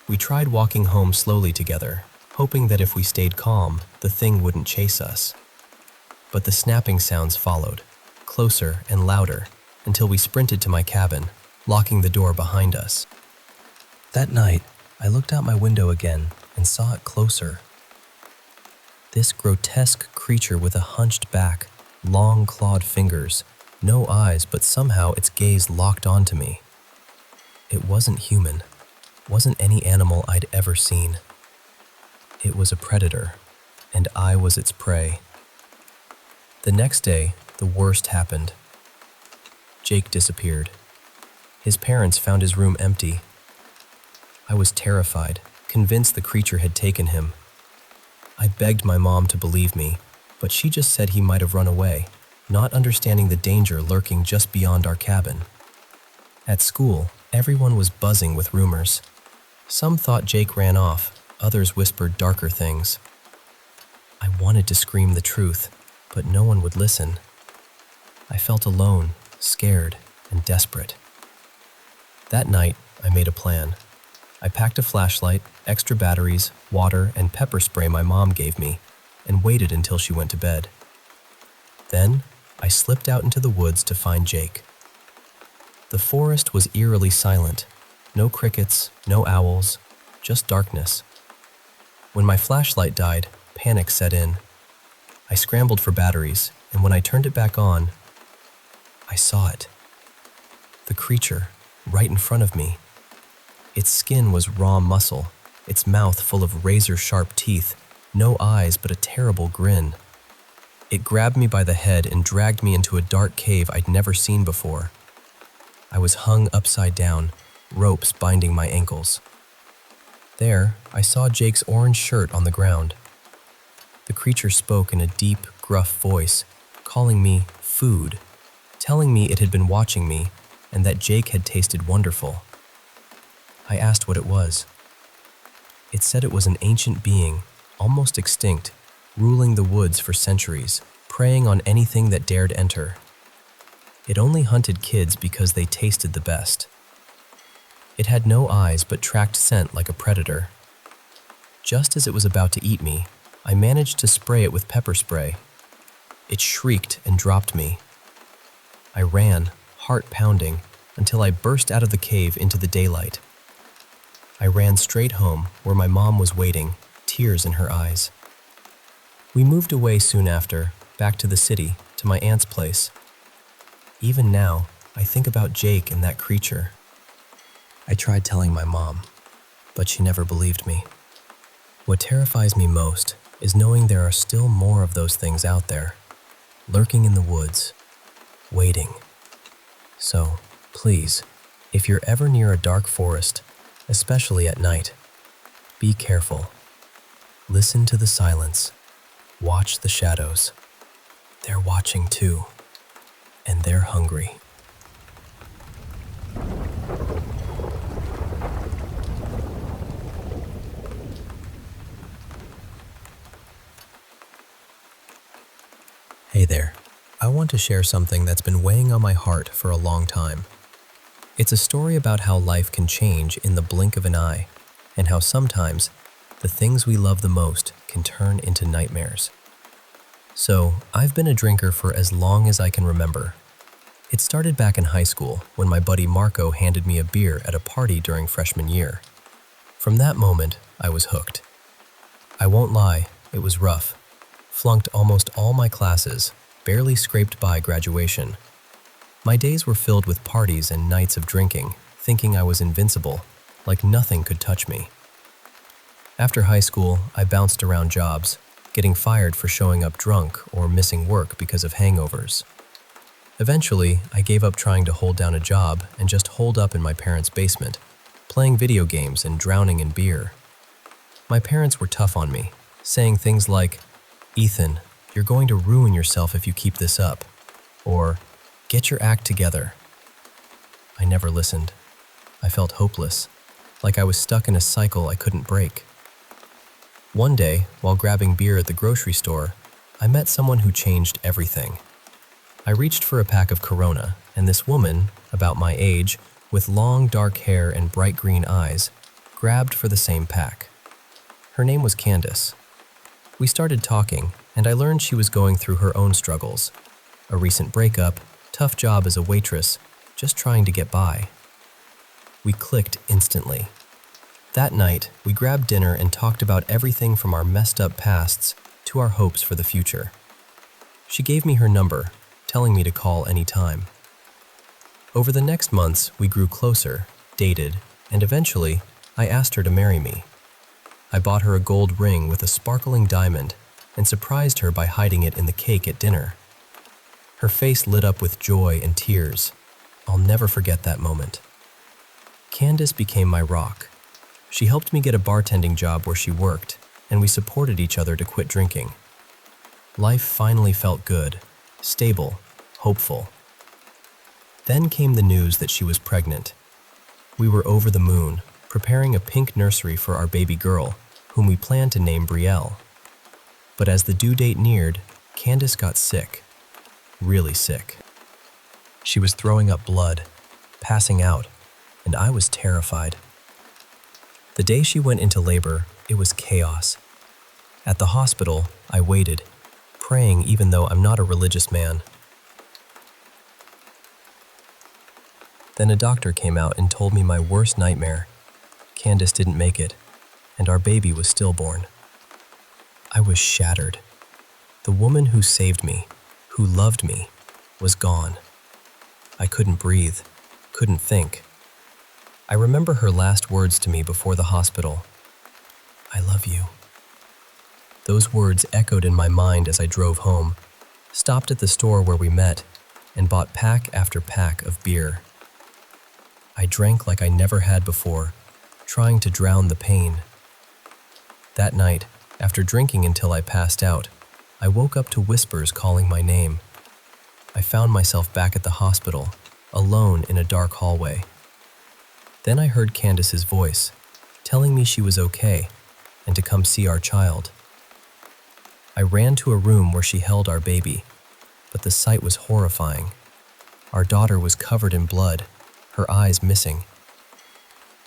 We tried walking home slowly together, hoping that if we stayed calm, the thing wouldn't chase us. But the snapping sounds followed, closer and louder, until we sprinted to my cabin, locking the door behind us. That night, I looked out my window again and saw it closer. This grotesque creature with a hunched back, long clawed fingers, no eyes, but somehow its gaze locked onto me. It wasn't human, wasn't any animal I'd ever seen. It was a predator, and I was its prey. The next day, the worst happened. Jake disappeared. His parents found his room empty. I was terrified, convinced the creature had taken him. I begged my mom to believe me, but she just said he might have run away, not understanding the danger lurking just beyond our cabin. At school, everyone was buzzing with rumors. Some thought Jake ran off, others whispered darker things. I wanted to scream the truth, but no one would listen. I felt alone, scared, and desperate. That night, I made a plan. I packed a flashlight, extra batteries, water, and pepper spray my mom gave me, and waited until she went to bed. Then, I slipped out into the woods to find Jake. The forest was eerily silent. No crickets, no owls, just darkness. When my flashlight died, panic set in. I scrambled for batteries, and when I turned it back on, I saw it. The creature, right in front of me. Its skin was raw muscle, its mouth full of razor-sharp teeth, no eyes but a terrible grin. It grabbed me by the head and dragged me into a dark cave I'd never seen before. I was hung upside down, ropes binding my ankles. There, I saw Jake's orange shirt on the ground. The creature spoke in a deep, gruff voice, calling me food, telling me it had been watching me and that Jake had tasted wonderful. I asked what it was. It said it was an ancient being, almost extinct, ruling the woods for centuries, preying on anything that dared enter. It only hunted kids because they tasted the best. It had no eyes but tracked scent like a predator. Just as it was about to eat me, I managed to spray it with pepper spray. It shrieked and dropped me. I ran, heart pounding, until I burst out of the cave into the daylight. I ran straight home, where my mom was waiting, tears in her eyes. We moved away soon after, back to the city, to my aunt's place. Even now, I think about Jake and that creature. I tried telling my mom, but she never believed me. What terrifies me most is knowing there are still more of those things out there, lurking in the woods, waiting. So, please, if you're ever near a dark forest, especially at night, be careful. Listen to the silence. Watch the shadows. They're watching too, and they're hungry. Hey there. I want to share something that's been weighing on my heart for a long time. It's a story about how life can change in the blink of an eye, and how sometimes the things we love the most can turn into nightmares. So, I've been a drinker for as long as I can remember. It started back in high school when my buddy Marco handed me a beer at a party during freshman year. From that moment, I was hooked. I won't lie, it was rough. Flunked almost all my classes, barely scraped by graduation. My days were filled with parties and nights of drinking, thinking I was invincible, like nothing could touch me. After high school, I bounced around jobs, getting fired for showing up drunk or missing work because of hangovers. Eventually, I gave up trying to hold down a job and just holed up in my parents' basement, playing video games and drowning in beer. My parents were tough on me, saying things like, "Ethan, you're going to ruin yourself if you keep this up," or "Get your act together." I never listened. I felt hopeless, like I was stuck in a cycle I couldn't break. One day, while grabbing beer at the grocery store, I met someone who changed everything. I reached for a pack of Corona, and this woman, about my age, with long dark hair and bright green eyes, grabbed for the same pack. Her name was Candace. We started talking, and I learned she was going through her own struggles. A recent breakup, tough job as a waitress, just trying to get by. We clicked instantly. That night, we grabbed dinner and talked about everything from our messed up pasts to our hopes for the future. She gave me her number, telling me to call any time. Over the next months, we grew closer, dated, and eventually, I asked her to marry me. I bought her a gold ring with a sparkling diamond and surprised her by hiding it in the cake at dinner. Her face lit up with joy and tears. I'll never forget that moment. Candace became my rock. She helped me get a bartending job where she worked, and we supported each other to quit drinking. Life finally felt good, stable, hopeful. Then came the news that she was pregnant. We were over the moon, preparing a pink nursery for our baby girl, whom we planned to name Brielle. But as the due date neared, Candace got sick. Really sick. She was throwing up blood, passing out, and I was terrified. The day she went into labor, it was chaos. At the hospital, I waited, praying even though I'm not a religious man. Then a doctor came out and told me my worst nightmare. Candace didn't make it, and our baby was stillborn. I was shattered. The woman who saved me, who loved me, was gone. I couldn't breathe, couldn't think. I remember her last words to me before the hospital. "I love you." Those words echoed in my mind as I drove home, stopped at the store where we met, and bought pack after pack of beer. I drank like I never had before, trying to drown the pain. That night, after drinking until I passed out, I woke up to whispers calling my name. I found myself back at the hospital, alone in a dark hallway. Then I heard Candace's voice, telling me she was okay and to come see our child. I ran to a room where she held our baby, but the sight was horrifying. Our daughter was covered in blood, her eyes missing.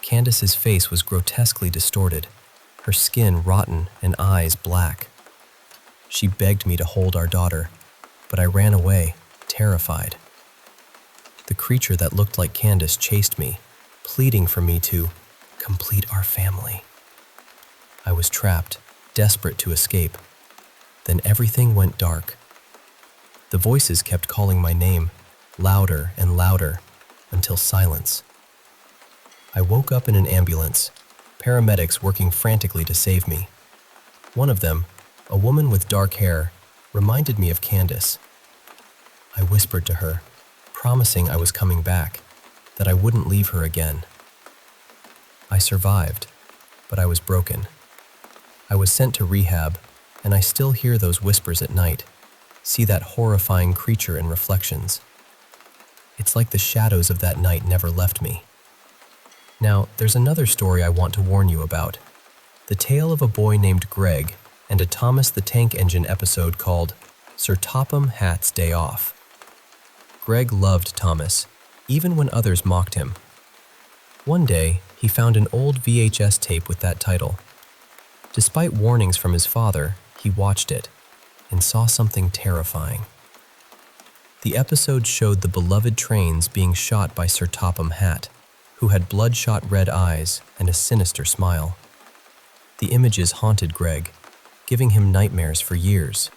Candace's face was grotesquely distorted, her skin rotten and eyes black. She begged me to hold our daughter, but I ran away, terrified. The creature that looked like Candace chased me, pleading for me to complete our family. I was trapped, desperate to escape. Then everything went dark. The voices kept calling my name, louder and louder, until silence. I woke up in an ambulance, paramedics working frantically to save me. One of them, a woman with dark hair, reminded me of Candace. I whispered to her, promising I was coming back, that I wouldn't leave her again. I survived, but I was broken. I was sent to rehab, and I still hear those whispers at night, see that horrifying creature in reflections. It's like the shadows of that night never left me. Now, there's another story I want to warn you about. The tale of a boy named Greg and a Thomas the Tank Engine episode called Sir Topham Hatt's Day Off. Greg loved Thomas, even when others mocked him. One day, he found an old VHS tape with that title. Despite warnings from his father, he watched it and saw something terrifying. The episode showed the beloved trains being shot by Sir Topham Hatt, who had bloodshot red eyes and a sinister smile. The images haunted Greg, giving him nightmares for years.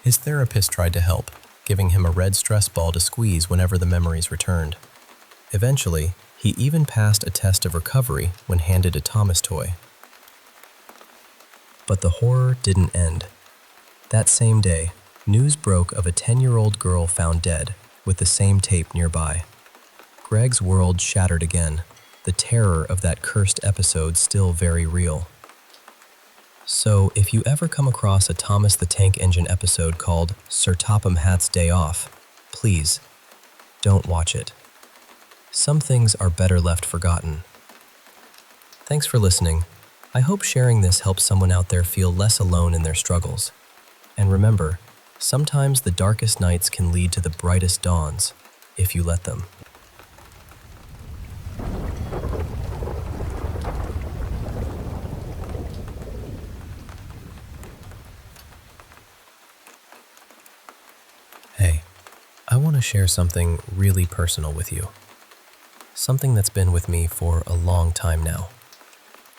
His therapist tried to help, giving him a red stress ball to squeeze whenever the memories returned. Eventually, he even passed a test of recovery when handed a Thomas toy. But the horror didn't end. That same day, news broke of a 10-year-old girl found dead with the same tape nearby. Greg's world shattered again, the terror of that cursed episode still very real. So, if you ever come across a Thomas the Tank Engine episode called Sir Topham Hatt's Day Off, please, don't watch it. Some things are better left forgotten. Thanks for listening. I hope sharing this helps someone out there feel less alone in their struggles. And remember, sometimes the darkest nights can lead to the brightest dawns, if you let them. Hey, I want to share something really personal with you. Something that's been with me for a long time now.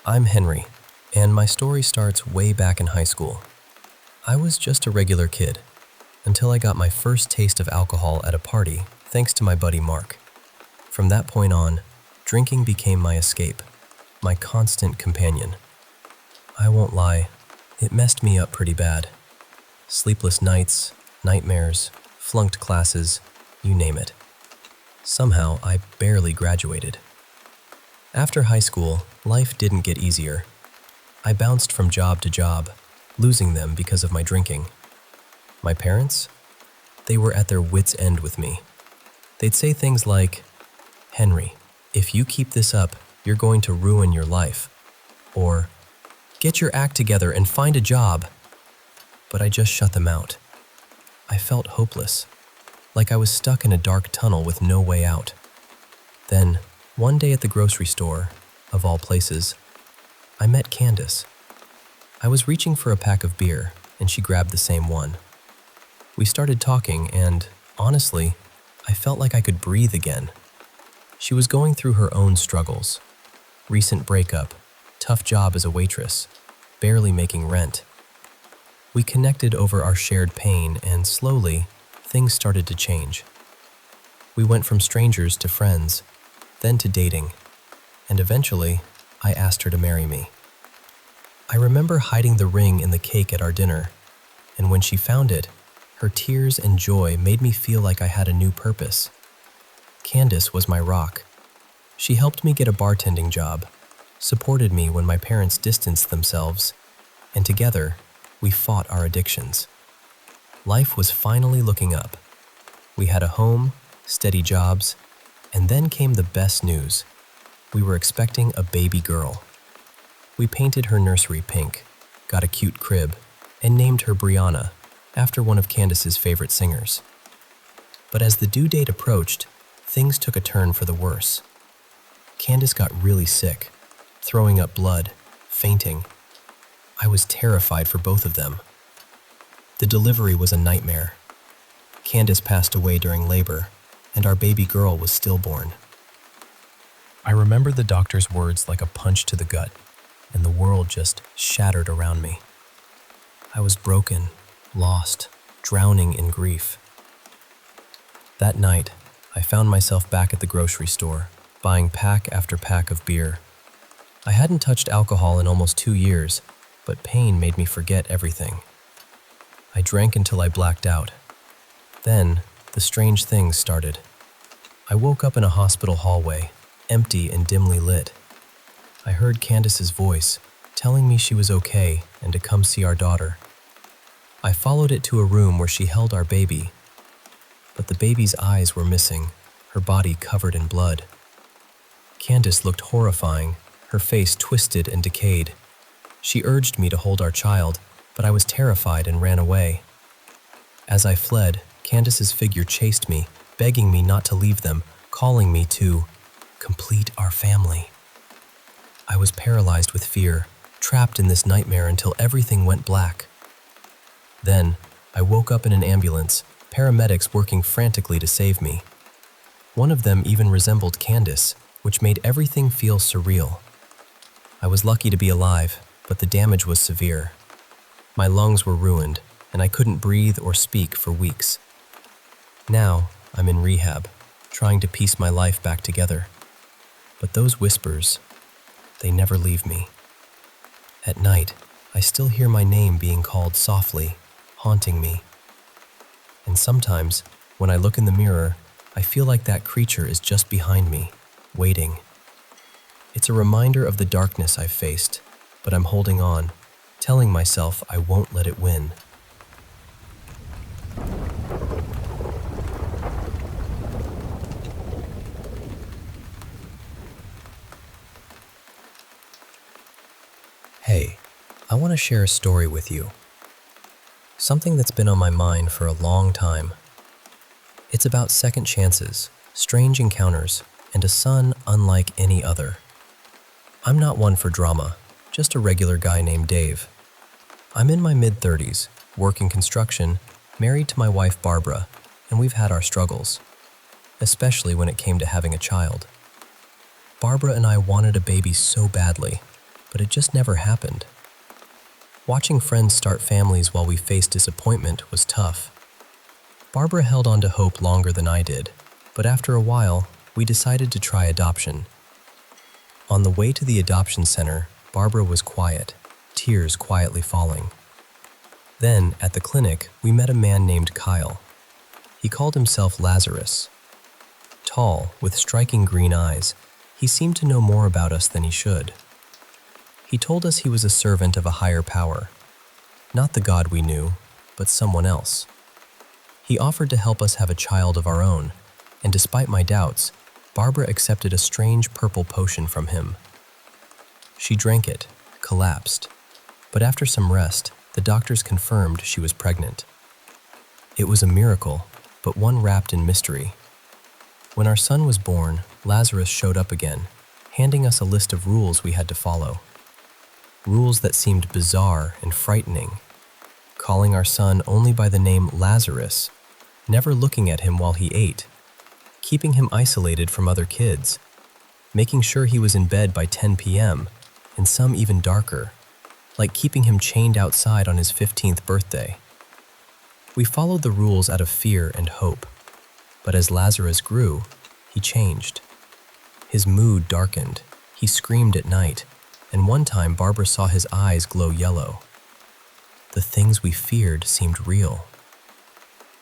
I'm Henry, and my story starts way back in high school. I was just a regular kid, until I got my first taste of alcohol at a party, thanks to my buddy Mark. From that point on, drinking became my escape, my constant companion. I won't lie, it messed me up pretty bad. Sleepless nights, nightmares, flunked classes, you name it. Somehow, I barely graduated. After high school, life didn't get easier. I bounced from job to job, losing them because of my drinking. My parents? They were at their wits' end with me. They'd say things like, "Henry, if you keep this up, you're going to ruin your life." Or, "Get your act together and find a job." But I just shut them out. I felt hopeless, like I was stuck in a dark tunnel with no way out. Then, one day at the grocery store, of all places, I met Candace. I was reaching for a pack of beer, and she grabbed the same one. We started talking, and, honestly, I felt like I could breathe again. She was going through her own struggles. Recent breakup, tough job as a waitress, barely making rent. We connected over our shared pain, and slowly, things started to change. We went from strangers to friends, then to dating, and eventually, I asked her to marry me. I remember hiding the ring in the cake at our dinner, and when she found it, her tears and joy made me feel like I had a new purpose. Candace was my rock. She helped me get a bartending job, supported me when my parents distanced themselves, and together, we fought our addictions. Life was finally looking up. We had a home, steady jobs, and then came the best news. We were expecting a baby girl. We painted her nursery pink, got a cute crib, and named her Brianna, after one of Candace's favorite singers. But as the due date approached, things took a turn for the worse. Candace got really sick, throwing up blood, fainting. I was terrified for both of them. The delivery was a nightmare. Candace passed away during labor, and our baby girl was stillborn. I remember the doctor's words like a punch to the gut, and the world just shattered around me. I was broken, lost, drowning in grief. That night, I found myself back at the grocery store, buying pack after pack of beer. I hadn't touched alcohol in almost 2 years, but pain made me forget everything. I drank until I blacked out. Then, the strange things started. I woke up in a hospital hallway, empty and dimly lit. I heard Candace's voice, telling me she was okay and to come see our daughter. I followed it to a room where she held our baby, but the baby's eyes were missing, her body covered in blood. Candace looked horrifying, her face twisted and decayed. She urged me to hold our child, but I was terrified and ran away. As I fled, Candace's figure chased me, begging me not to leave them, calling me to complete our family. I was paralyzed with fear, trapped in this nightmare until everything went black. Then, I woke up in an ambulance, paramedics working frantically to save me. One of them even resembled Candace, which made everything feel surreal. I was lucky to be alive, but the damage was severe. My lungs were ruined, and I couldn't breathe or speak for weeks. Now, I'm in rehab, trying to piece my life back together. But those whispers, they never leave me. At night, I still hear my name being called softly, haunting me. And sometimes, when I look in the mirror, I feel like that creature is just behind me, waiting. It's a reminder of the darkness I've faced, but I'm holding on, telling myself I won't let it win. Hey, I want to share a story with you. Something that's been on my mind for a long time. It's about second chances, strange encounters, and a son unlike any other. I'm not one for drama, just a regular guy named Dave. I'm in my mid-30s, working construction, married to my wife Barbara, and we've had our struggles, especially when it came to having a child. Barbara and I wanted a baby so badly, but it just never happened. Watching friends start families while we faced disappointment was tough. Barbara held on to hope longer than I did, but after a while, we decided to try adoption. On the way to the adoption center, Barbara was quiet, tears quietly falling. Then, at the clinic, we met a man named Kyle. He called himself Lazarus. Tall, with striking green eyes, he seemed to know more about us than he should. He told us he was a servant of a higher power, not the God we knew, but someone else. He offered to help us have a child of our own, and despite my doubts, Barbara accepted a strange purple potion from him. She drank it, collapsed, but after some rest, the doctors confirmed she was pregnant. It was a miracle, but one wrapped in mystery. When our son was born, Lazarus showed up again, handing us a list of rules we had to follow. Rules that seemed bizarre and frightening. Calling our son only by the name Lazarus, never looking at him while he ate, keeping him isolated from other kids, making sure he was in bed by 10 p.m., and some even darker, like keeping him chained outside on his 15th birthday. We followed the rules out of fear and hope, but as Lazarus grew, he changed. His mood darkened, he screamed at night, and one time Barbara saw his eyes glow yellow. The things we feared seemed real.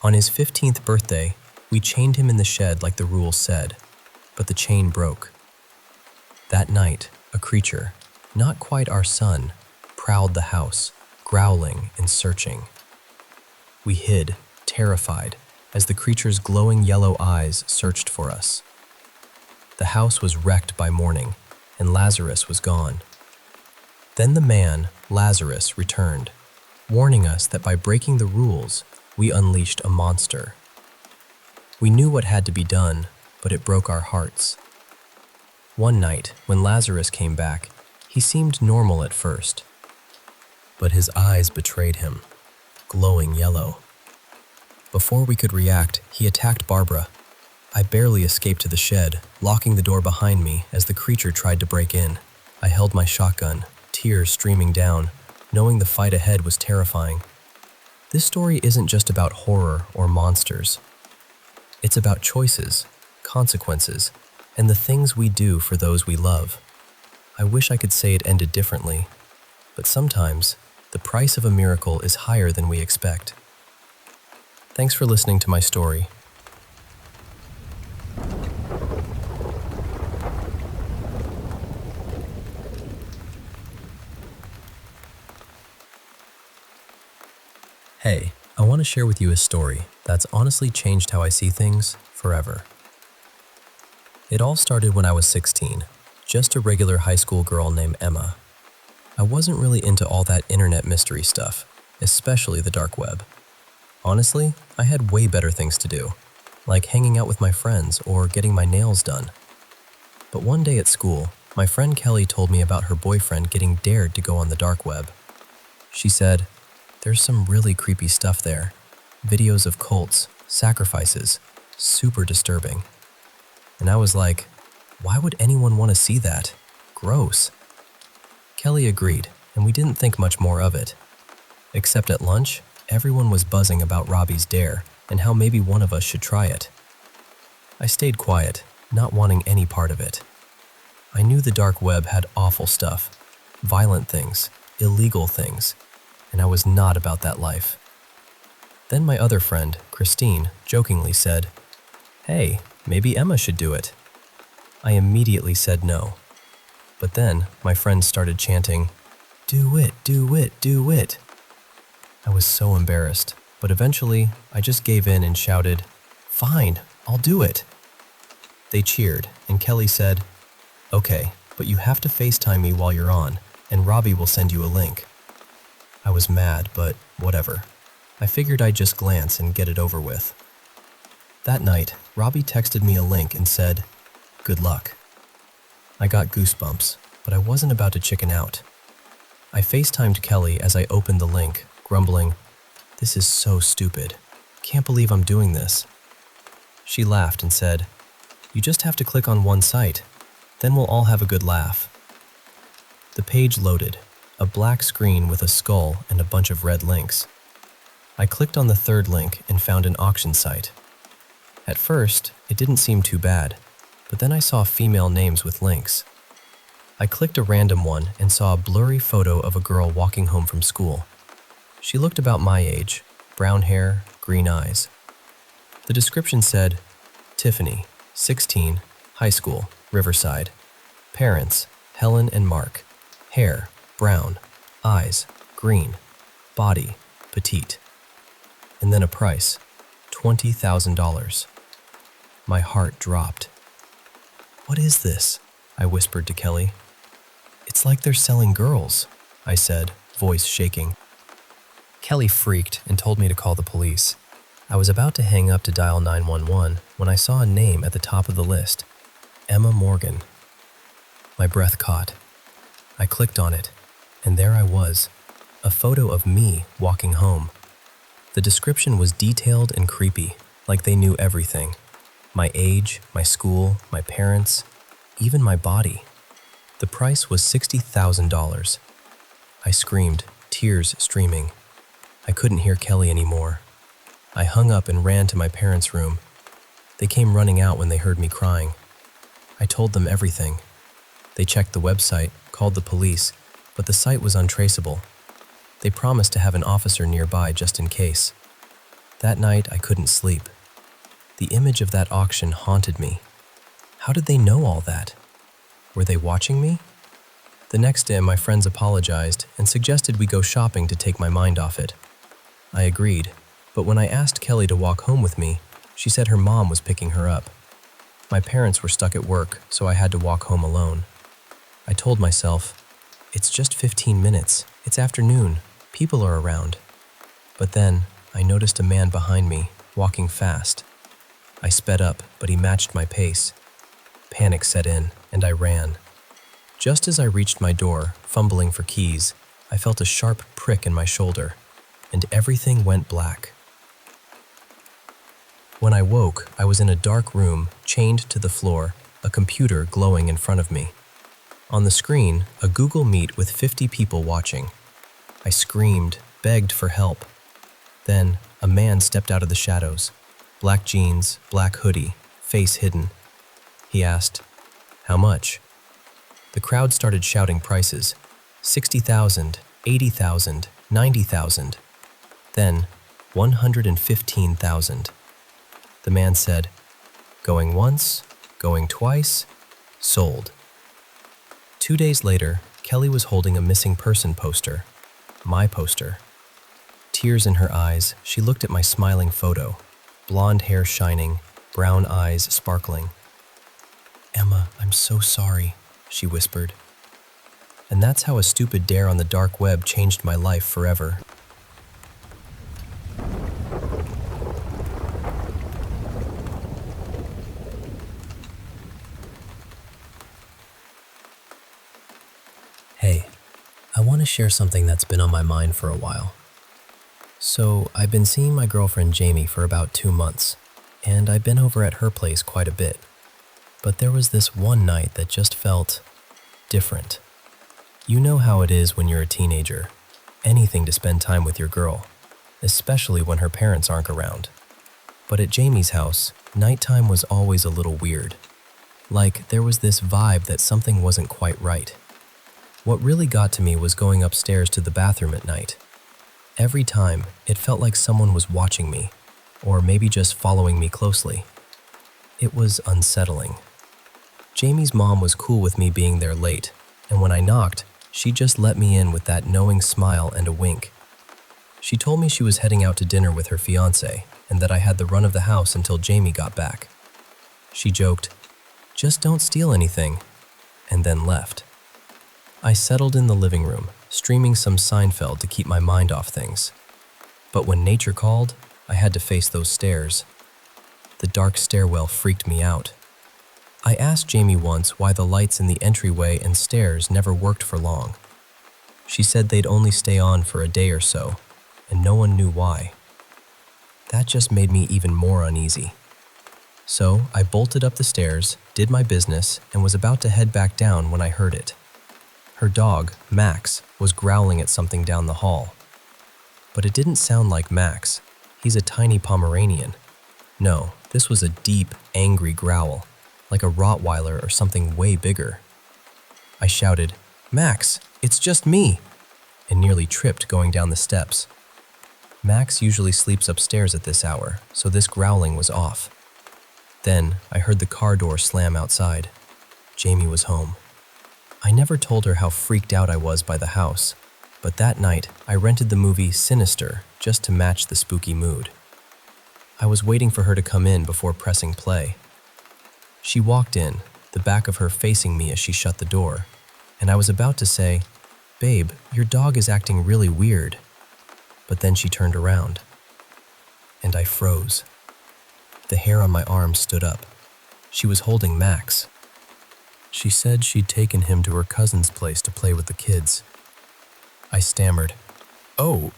On his 15th birthday, we chained him in the shed like the rules said, but the chain broke. That night, a creature, not quite our son, prowled the house, growling and searching. We hid, terrified, as the creature's glowing yellow eyes searched for us. The house was wrecked by morning, and Lazarus was gone. Then the man, Lazarus, returned, warning us that by breaking the rules, we unleashed a monster. We knew what had to be done, but it broke our hearts. One night, when Lazarus came back, he seemed normal at first, but his eyes betrayed him. glowing yellow. Before we could react, he attacked Barbara. I barely escaped to the shed, locking the door behind me as the creature tried to break in. I held my shotgun, tears streaming down, knowing the fight ahead was terrifying. This story isn't just about horror or monsters. It's about choices, consequences, and the things we do for those we love. I wish I could say it ended differently, but sometimes the price of a miracle is higher than we expect. Thanks for listening to my story. Hey, I want to share with you a story that's honestly changed how I see things forever. It all started when I was 16, just a regular high school girl named Emma. I wasn't really into all that internet mystery stuff, especially the dark web. Honestly, I had way better things to do, like hanging out with my friends or getting my nails done. But one day at school, my friend Kelly told me about her boyfriend getting dared to go on the dark web. She said, "There's some really creepy stuff there. Videos of cults, sacrifices, super disturbing." And I was like, why would anyone want to see that? Gross. Kelly agreed, and we didn't think much more of it. Except at lunch, everyone was buzzing about Robbie's dare and how maybe one of us should try it. I stayed quiet, not wanting any part of it. I knew the dark web had awful stuff, violent things, illegal things, and I was not about that life. Then my other friend, Christine, jokingly said, "Hey, maybe Emma should do it." I immediately said no. But then my friends started chanting, "Do it, do it, do it." I was so embarrassed, but eventually I just gave in and shouted, "Fine, I'll do it." They cheered, and Kelly said, "Okay, but you have to FaceTime me while you're on, and Robbie will send you a link." I was mad, but whatever. I figured I'd just glance and get it over with. That night, Robbie texted me a link and said, "Good luck." I got goosebumps, but I wasn't about to chicken out. I FaceTimed Kelly as I opened the link, grumbling, "This is so stupid. Can't believe I'm doing this." She laughed and said, "You just have to click on one site. Then we'll all have a good laugh." The page loaded, a black screen with a skull and a bunch of red links. I clicked on the third link and found an auction site. At first, it didn't seem too bad, but then I saw female names with links. I clicked a random one and saw a blurry photo of a girl walking home from school. She looked about my age, brown hair, green eyes. The description said, Tiffany, 16, high school, Riverside. Parents, Helen and Mark. Hair, brown. Eyes, green. Body, petite. And then a price, $20,000. My heart dropped. "What is this?" I whispered to Kelly. "It's like they're selling girls," I said, voice shaking. Kelly freaked and told me to call the police. I was about to hang up to dial 911 when I saw a name at the top of the list, Emma Morgan. My breath caught. I clicked on it, and there I was, a photo of me walking home. The description was detailed and creepy, like they knew everything. My age, my school, my parents, even my body. The price was $60,000. I screamed, tears streaming. I couldn't hear Kelly anymore. I hung up and ran to my parents' room. They came running out when they heard me crying. I told them everything. They checked the website, called the police, but the site was untraceable. They promised to have an officer nearby just in case. That night, I couldn't sleep. The image of that auction haunted me. How did they know all that? Were they watching me? The next day, my friends apologized and suggested we go shopping to take my mind off it. I agreed, but when I asked Kelly to walk home with me, she said her mom was picking her up. My parents were stuck at work, so I had to walk home alone. I told myself, it's just 15 minutes, it's afternoon, people are around. But then, I noticed a man behind me, walking fast. I sped up, but he matched my pace. Panic set in, and I ran. Just as I reached my door, fumbling for keys, I felt a sharp prick in my shoulder. and everything went black. When I woke, I was in a dark room, chained to the floor, a computer glowing in front of me. On the screen, a Google Meet with 50 people watching. I screamed, begged for help. Then, a man stepped out of the shadows. Black jeans, black hoodie, face hidden. He asked, "How much?" The crowd started shouting prices. 60,000, 80,000, 90,000. Then, 115,000. The man said, "Going once, going twice, sold." 2 days later, Kelly was holding a missing person poster. My poster. Tears in her eyes, she looked at my smiling photo. Blonde hair shining, brown eyes sparkling. "Emma, I'm so sorry," she whispered. And that's how a stupid dare on the dark web changed my life forever. Hey, I want to share something that's been on my mind for a while. So, I've been seeing my girlfriend Jame for about 2 months, and I've been over at her place quite a bit. But there was this one night that just felt different. You know how it is when you're a teenager. Anything to spend time with your girl, especially when her parents aren't around. But at Jame's house, nighttime was always a little weird. Like, there was this vibe that something wasn't quite right. What really got to me was going upstairs to the bathroom at night. Every time, it felt like someone was watching me, or maybe just following me closely. It was unsettling. Jame's mom was cool with me being there late, and when I knocked, she just let me in with that knowing smile and a wink. She told me she was heading out to dinner with her fiancé, and that I had the run of the house until Jame got back. She joked, "Just don't steal anything," and then left. I settled in the living room, streaming some Seinfeld to keep my mind off things. But when nature called, I had to face those stairs. The dark stairwell freaked me out. I asked Jame once why the lights in the entryway and stairs never worked for long. She said they'd only stay on for a day or so, and no one knew why. That just made me even more uneasy. So I bolted up the stairs, did my business, and was about to head back down when I heard it. Her dog, Max, was growling at something down the hall. But it didn't sound like Max. He's a tiny Pomeranian. No, this was a deep, angry growl, like a Rottweiler or something way bigger. I shouted, "Max, it's just me," and nearly tripped going down the steps. Max usually sleeps upstairs at this hour, so this growling was off. Then I heard the car door slam outside. Jame was home. I never told her how freaked out I was by the house, but that night I rented the movie Sinister just to match the spooky mood. I was waiting for her to come in before pressing play. She walked in, the back of her facing me as she shut the door, and I was about to say, "Babe, your dog is acting really weird." But then she turned around, and I froze. The hair on my arm stood up. She was holding Max. She said she'd taken him to her cousin's place to play with the kids. I stammered, "Oh,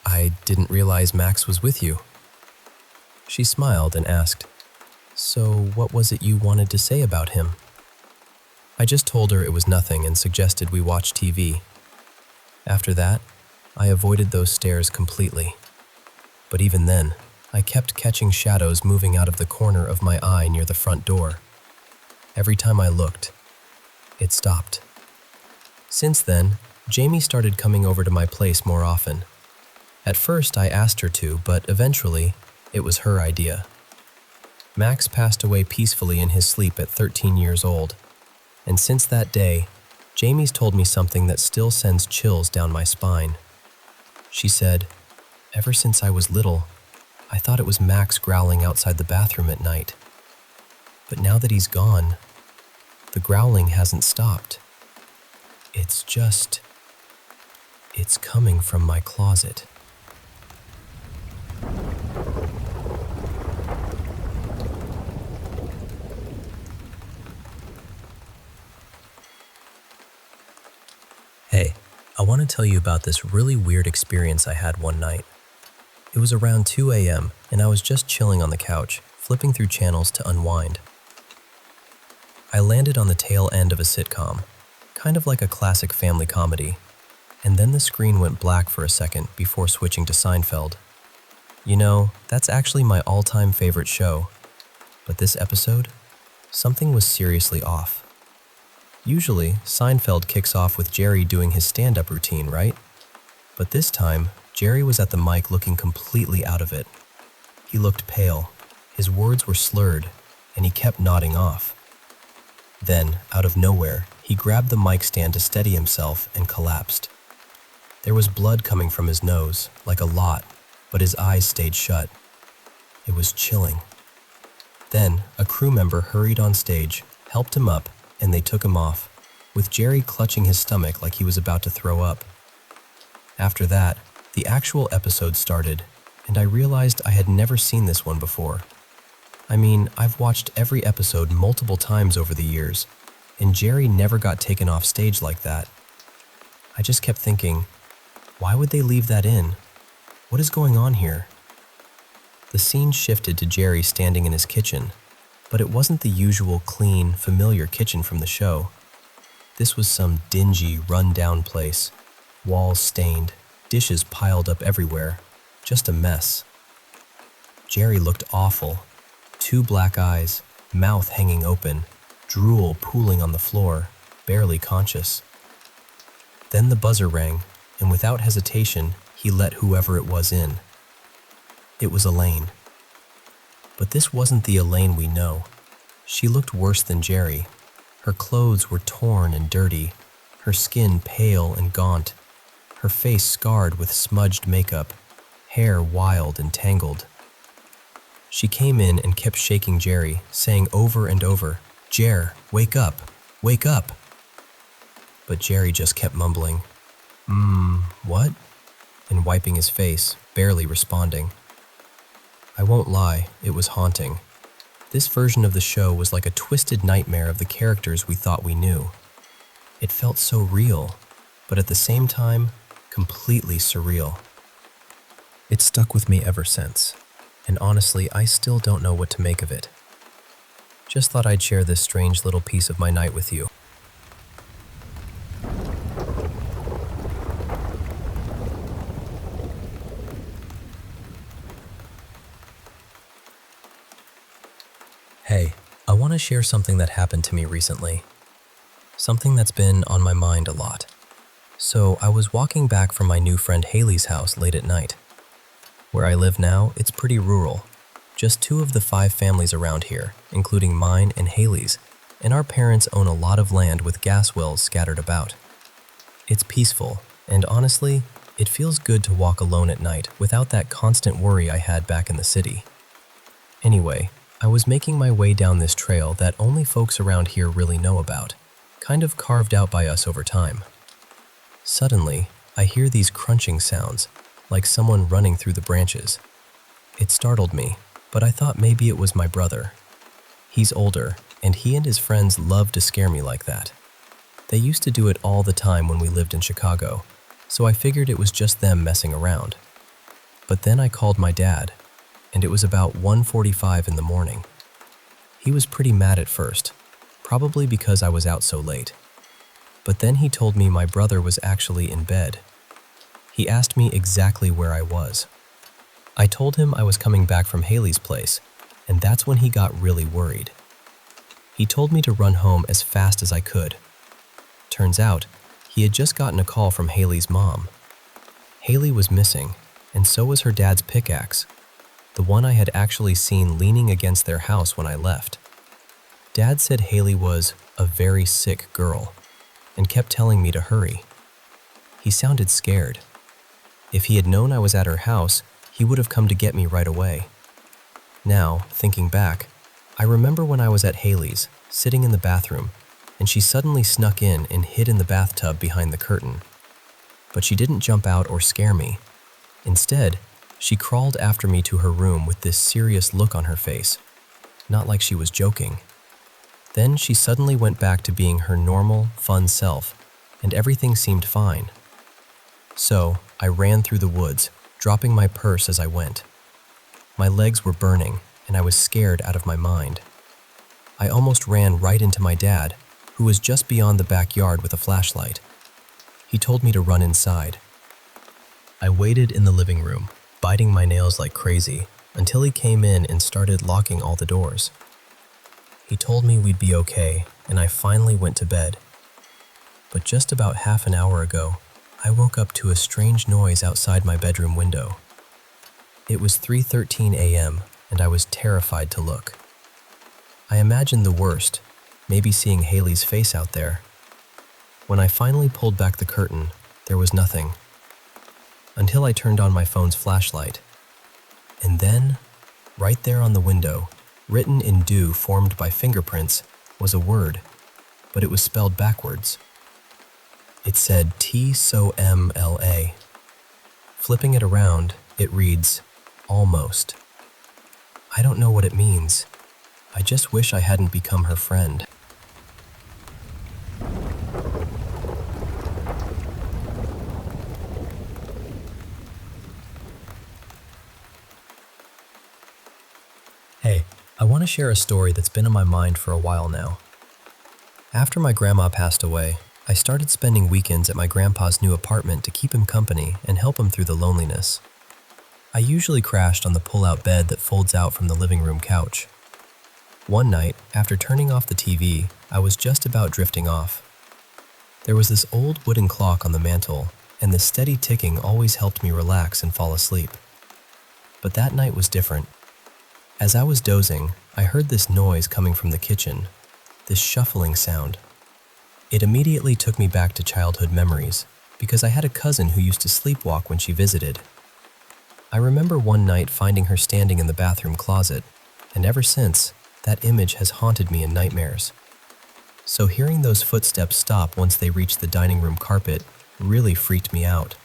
I didn't realize Max was with you." She smiled and asked, "So what was it you wanted to say about him?" I just told her it was nothing and suggested we watch TV. After that, I avoided those stairs completely. But even then, I kept catching shadows moving out of the corner of my eye near the front door. Every time I looked, it stopped. Since then, Jame started coming over to my place more often. At first, I asked her to, but eventually, it was her idea. Max passed away peacefully in his sleep at 13 years old, and since that day, Jame's told me something that still sends chills down my spine. She said, "Ever since I was little, I thought it was Max growling outside the bathroom at night. But now that he's gone, the growling hasn't stopped. It's coming from my closet." Hey, I want to tell you about this really weird experience I had one night. It was around 2 a.m. and I was just chilling on the couch, flipping through channels to unwind. I landed on the tail end of a sitcom, kind of like a classic family comedy, and then the screen went black for a second before switching to Seinfeld. You know, that's actually my all-time favorite show, but this episode, something was seriously off. Usually, Seinfeld kicks off with Jerry doing his stand-up routine, right? But this time, Jerry was at the mic looking completely out of it. He looked pale, his words were slurred, and he kept nodding off. Then, out of nowhere, he grabbed the mic stand to steady himself and collapsed. There was blood coming from his nose, like a lot, but his eyes stayed shut. It was chilling. Then, a crew member hurried on stage, helped him up, and they took him off, with Jerry clutching his stomach like he was about to throw up. After that, the actual episode started, and I realized I had never seen this one before. I mean, I've watched every episode multiple times over the years, and Jerry never got taken off stage like that. I just kept thinking, why would they leave that in? What is going on here? The scene shifted to Jerry standing in his kitchen, but it wasn't the usual clean, familiar kitchen from the show. This was some dingy, run-down place. Walls stained, dishes piled up everywhere, just a mess. Jerry looked awful. 2 black eyes, mouth hanging open, drool pooling on the floor, barely conscious. Then the buzzer rang, and without hesitation, he let whoever it was in. It was Elaine. But this wasn't the Elaine we know. She looked worse than Jerry. Her clothes were torn and dirty, her skin pale and gaunt, her face scarred with smudged makeup, hair wild and tangled. She came in and kept shaking Jerry, saying over and over, "Jer, wake up, wake up." But Jerry just kept mumbling, what?" and wiping his face, barely responding. I won't lie, it was haunting. This version of the show was like a twisted nightmare of the characters we thought we knew. It felt so real, but at the same time, completely surreal. It stuck with me ever since, and honestly, I still don't know what to make of it. Just thought I'd share this strange little piece of my night with you. Hey, I want to share something that happened to me recently. Something that's been on my mind a lot. So I was walking back from my new friend Haley's house late at night. Where I live now, it's pretty rural. Just 2 of the 5 families around here, including mine and Haley's, and our parents own a lot of land with gas wells scattered about. It's peaceful, and honestly, it feels good to walk alone at night without that constant worry I had back in the city. Anyway, I was making my way down this trail that only folks around here really know about, kind of carved out by us over time. Suddenly, I hear these crunching sounds, like someone running through the branches. It startled me, but I thought maybe it was my brother. He's older, and he and his friends love to scare me like that. They used to do it all the time when we lived in Chicago, so I figured it was just them messing around. But then I called my dad, and it was about 1:45 in the morning. He was pretty mad at first, probably because I was out so late. But then he told me my brother was actually in bed. He asked me exactly where I was. I told him I was coming back from Haley's place, and that's when he got really worried. He told me to run home as fast as I could. Turns out, he had just gotten a call from Haley's mom. Haley was missing, and so was her dad's pickaxe, the one I had actually seen leaning against their house when I left. Dad said Haley was a very sick girl, and kept telling me to hurry. He sounded scared. If he had known I was at her house, he would have come to get me right away. Now, thinking back, I remember when I was at Haley's, sitting in the bathroom, and she suddenly snuck in and hid in the bathtub behind the curtain. But she didn't jump out or scare me. Instead, she crawled after me to her room with this serious look on her face, not like she was joking. Then she suddenly went back to being her normal, fun self, and everything seemed fine. So I ran through the woods, dropping my purse as I went. My legs were burning, and I was scared out of my mind. I almost ran right into my dad, who was just beyond the backyard with a flashlight. He told me to run inside. I waited in the living room, biting my nails like crazy, until he came in and started locking all the doors. He told me we'd be okay, and I finally went to bed. But just about half an hour ago, I woke up to a strange noise outside my bedroom window. It was 3:13 a.m., and I was terrified to look. I imagined the worst, maybe seeing Haley's face out there. When I finally pulled back the curtain, there was nothing. Until I turned on my phone's flashlight. And then, right there on the window, written in dew formed by fingerprints, was a word, but it was spelled backwards. It said T-S-O-M-L-A. Flipping it around, it reads, almost. I don't know what it means. I just wish I hadn't become her friend. Hey, I want to share a story that's been on my mind for a while now. After my grandma passed away, I started spending weekends at my grandpa's new apartment to keep him company and help him through the loneliness. I usually crashed on the pull-out bed that folds out from the living room couch. One night, after turning off the TV, I was just about drifting off. There was this old wooden clock on the mantel, and the steady ticking always helped me relax and fall asleep. But that night was different. As I was dozing, I heard this noise coming from the kitchen, this shuffling sound. It immediately took me back to childhood memories, because I had a cousin who used to sleepwalk when she visited. I remember one night finding her standing in the bathroom closet, and ever since, that image has haunted me in nightmares. So hearing those footsteps stop once they reached the dining room carpet really freaked me out.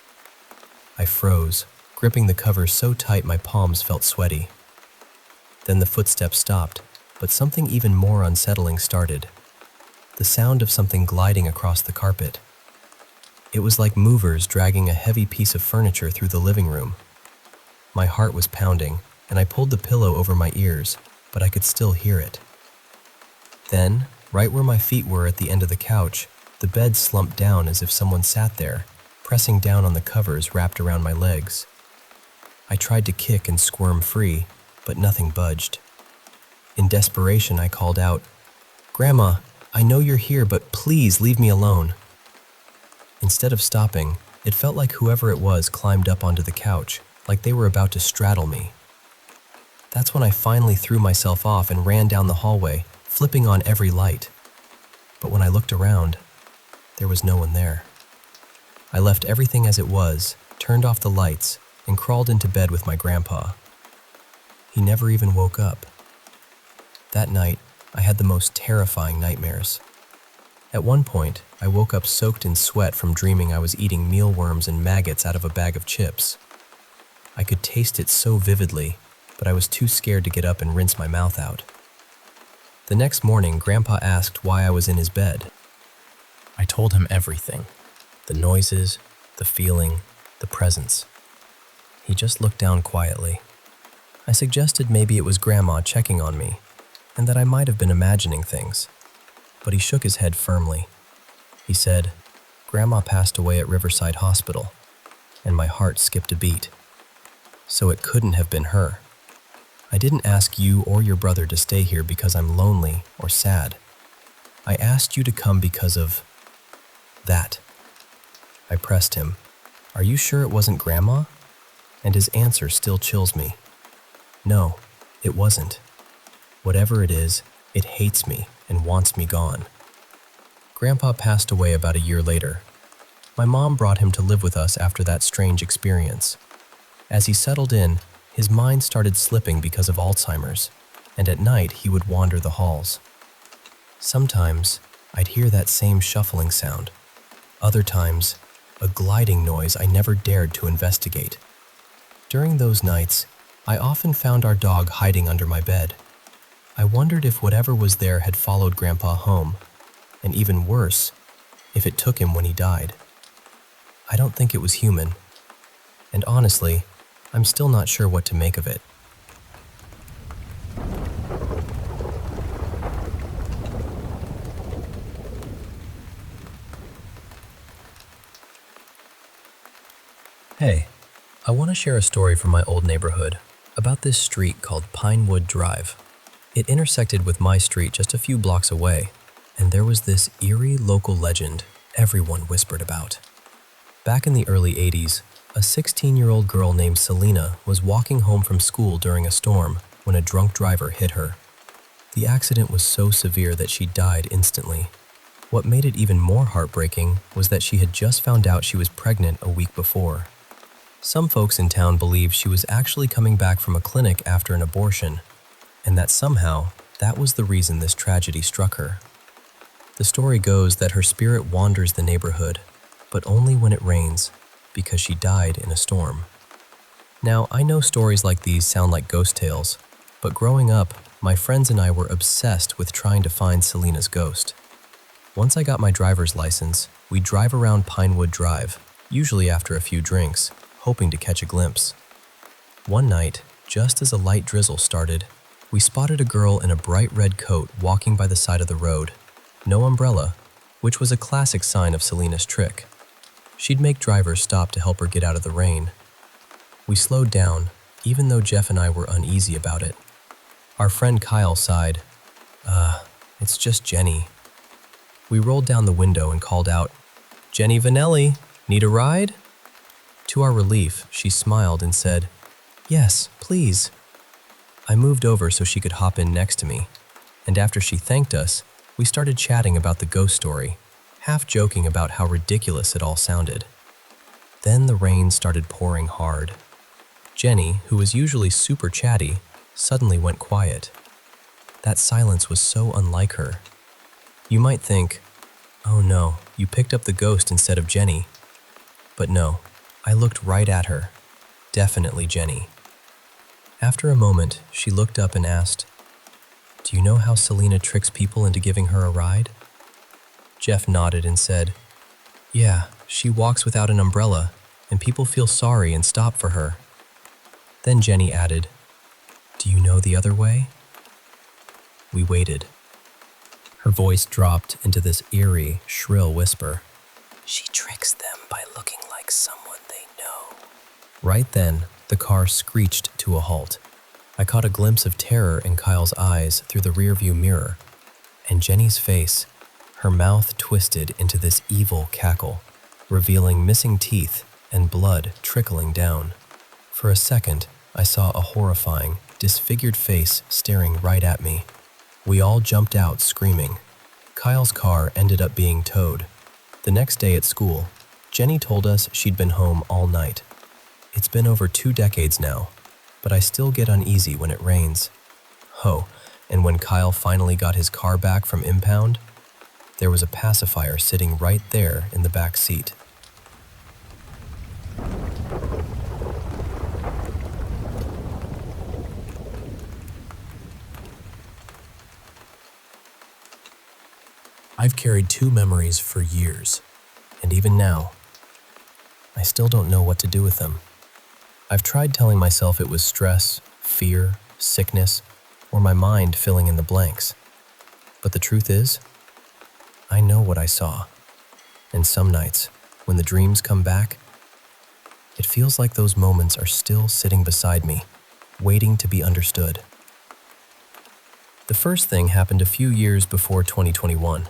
I froze, gripping the covers so tight my palms felt sweaty. Then the footsteps stopped, but something even more unsettling started. The sound of something gliding across the carpet. It was like movers dragging a heavy piece of furniture through the living room. My heart was pounding, and I pulled the pillow over my ears, but I could still hear it. Then, right where my feet were at the end of the couch, the bed slumped down as if someone sat there, pressing down on the covers wrapped around my legs. I tried to kick and squirm free, but nothing budged. In desperation, I called out, "Grandma, I know you're here, but please leave me alone." Instead of stopping, it felt like whoever it was climbed up onto the couch, like they were about to straddle me. That's when I finally threw myself off and ran down the hallway, flipping on every light. But when I looked around, there was no one there. I left everything as it was, turned off the lights, and crawled into bed with my grandpa. He never even woke up. That night, I had the most terrifying nightmares. At one point, I woke up soaked in sweat from dreaming I was eating mealworms and maggots out of a bag of chips. I could taste it so vividly, but I was too scared to get up and rinse my mouth out. The next morning, Grandpa asked why I was in his bed. I told him everything. The noises, the feeling, the presence. He just looked down quietly. I suggested maybe it was Grandma checking on me, and that I might have been imagining things. But he shook his head firmly. He said, "Grandma passed away at Riverside Hospital," and my heart skipped a beat. So it couldn't have been her. I didn't ask you or your brother to stay here because I'm lonely or sad. I asked you to come because of that. I pressed him. Are you sure it wasn't Grandma? And his answer still chills me. No, it wasn't. Whatever it is, it hates me and wants me gone. Grandpa passed away about a year later. My mom brought him to live with us after that strange experience. As he settled in, his mind started slipping because of Alzheimer's, and at night he would wander the halls. Sometimes, I'd hear that same shuffling sound. Other times, a gliding noise I never dared to investigate. During those nights, I often found our dog hiding under my bed. I wondered if whatever was there had followed Grandpa home, and even worse, if it took him when he died. I don't think it was human, and honestly, I'm still not sure what to make of it. Hey, I want to share a story from my old neighborhood about this street called Pinewood Drive. It intersected with my street just a few blocks away, and there was this eerie local legend everyone whispered about. Back in the early 80s, a 16-year-old girl named Selena was walking home from school during a storm when a drunk driver hit her. The accident was so severe that she died instantly. What made it even more heartbreaking was that she had just found out she was pregnant a week before. Some folks in town believed she was actually coming back from a clinic after an abortion, and that somehow that was the reason this tragedy struck her. The story goes that her spirit wanders the neighborhood, but only when it rains, because she died in a storm. Now, I know stories like these sound like ghost tales, but growing up, my friends and I were obsessed with trying to find Selena's ghost. Once I got my driver's license, we'd drive around Pinewood Drive, usually after a few drinks, hoping to catch a glimpse. One night, just as a light drizzle started, we spotted a girl in a bright red coat walking by the side of the road. No umbrella, which was a classic sign of Selena's trick. She'd make drivers stop to help her get out of the rain. We slowed down, even though Jeff and I were uneasy about it. Our friend Kyle sighed, it's just Jenny. We rolled down the window and called out, "Jenny Vanelli, need a ride?" To our relief, she smiled and said, "Yes, please." I moved over so she could hop in next to me, and after she thanked us, we started chatting about the ghost story, half joking about how ridiculous it all sounded. Then the rain started pouring hard. Jenny, who was usually super chatty, suddenly went quiet. That silence was so unlike her. You might think, oh no, you picked up the ghost instead of Jenny. But no, I looked right at her. Definitely Jenny. After a moment, she looked up and asked, "Do you know how Selena tricks people into giving her a ride?" Jeff nodded and said, "Yeah, she walks without an umbrella, and people feel sorry and stop for her." Then Jenny added, "Do you know the other way?" We waited. Her voice dropped into this eerie, shrill whisper. "She tricks them by looking like someone they know." Right then, the car screeched to a halt. I caught a glimpse of terror in Kyle's eyes through the rearview mirror, and Jenny's face, her mouth twisted into this evil cackle, revealing missing teeth and blood trickling down. For a second, I saw a horrifying, disfigured face staring right at me. We all jumped out screaming. Kyle's car ended up being towed. The next day at school, Jenny told us she'd been home all night. It's been over 2 decades now, but I still get uneasy when it rains. Oh, and when Kyle finally got his car back from impound, there was a pacifier sitting right there in the back seat. I've carried 2 memories for years, and even now, I still don't know what to do with them. I've tried telling myself it was stress, fear, sickness, or my mind filling in the blanks. But the truth is, I know what I saw. And some nights, when the dreams come back, it feels like those moments are still sitting beside me, waiting to be understood. The first thing happened a few years before 2021.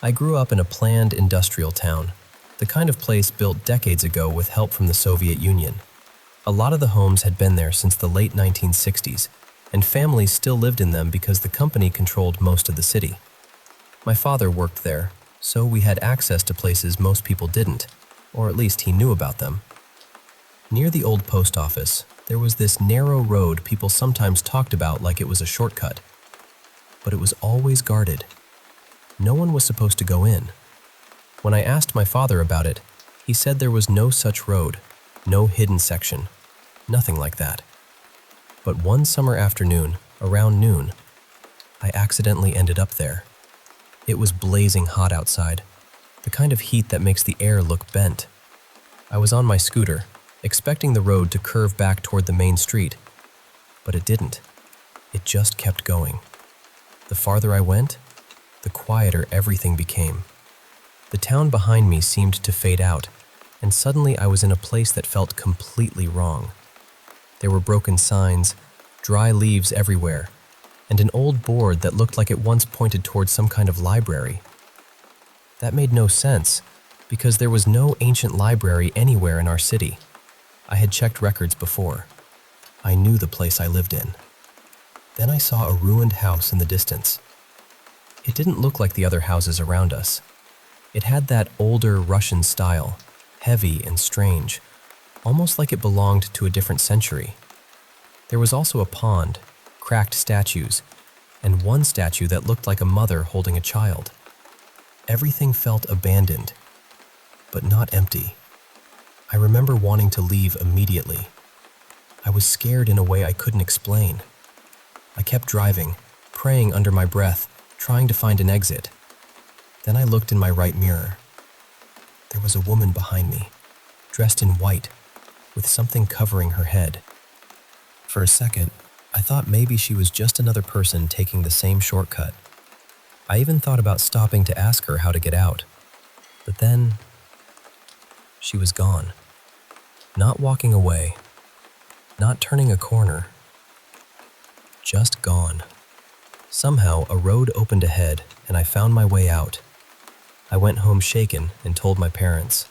I grew up in a planned industrial town, the kind of place built decades ago with help from the Soviet Union. A lot of the homes had been there since the late 1960s, and families still lived in them because the company controlled most of the city. My father worked there, so we had access to places most people didn't, or at least he knew about them. Near the old post office, there was this narrow road people sometimes talked about like it was a shortcut. But it was always guarded. No one was supposed to go in. When I asked my father about it, he said there was no such road, no hidden section, nothing like that. But one summer afternoon, around noon, I accidentally ended up there. It was blazing hot outside, the kind of heat that makes the air look bent. I was on my scooter, expecting the road to curve back toward the main street, but it didn't. It just kept going. The farther I went, the quieter everything became. The town behind me seemed to fade out, and suddenly I was in a place that felt completely wrong. There were broken signs, dry leaves everywhere, and an old board that looked like it once pointed towards some kind of library. That made no sense, because there was no ancient library anywhere in our city. I had checked records before. I knew the place I lived in. Then I saw a ruined house in the distance. It didn't look like the other houses around us. It had that older Russian style, heavy and strange, almost like it belonged to a different century. There was also a pond, cracked statues, and one statue that looked like a mother holding a child. Everything felt abandoned, but not empty. I remember wanting to leave immediately. I was scared in a way I couldn't explain. I kept driving, praying under my breath, trying to find an exit. Then I looked in my right mirror. There was a woman behind me, dressed in white, with something covering her head. For a second, I thought maybe she was just another person taking the same shortcut. I even thought about stopping to ask her how to get out. But then, she was gone. Not walking away, not turning a corner, just gone. Somehow, a road opened ahead, and I found my way out. I went home shaken and told my parents.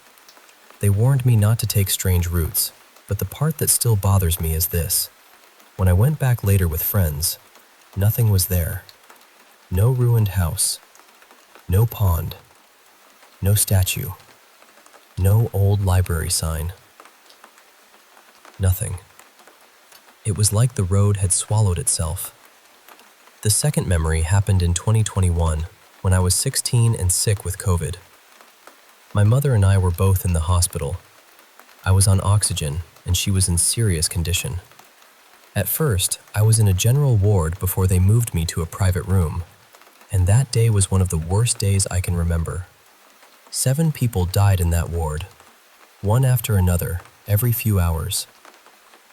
They warned me not to take strange routes, but the part that still bothers me is this. When I went back later with friends, nothing was there. No ruined house, no pond, no statue, no old library sign. Nothing. It was like the road had swallowed itself. The second memory happened in 2021 when I was 16 and sick with COVID. My mother and I were both in the hospital. I was on oxygen and she was in serious condition. At first, I was in a general ward before they moved me to a private room, and that day was one of the worst days I can remember. 7 people died in that ward, one after another, every few hours.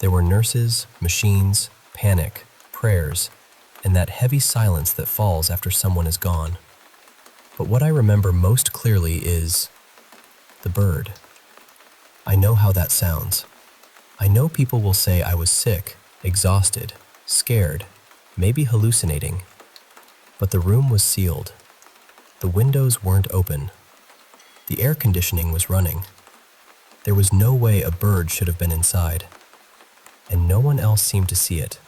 There were nurses, machines, panic, prayers, and that heavy silence that falls after someone is gone. But what I remember most clearly is the bird. I know how that sounds. I know people will say I was sick, exhausted, scared, maybe hallucinating. But the room was sealed. The windows weren't open. The air conditioning was running. There was no way a bird should have been inside. And no one else seemed to see it.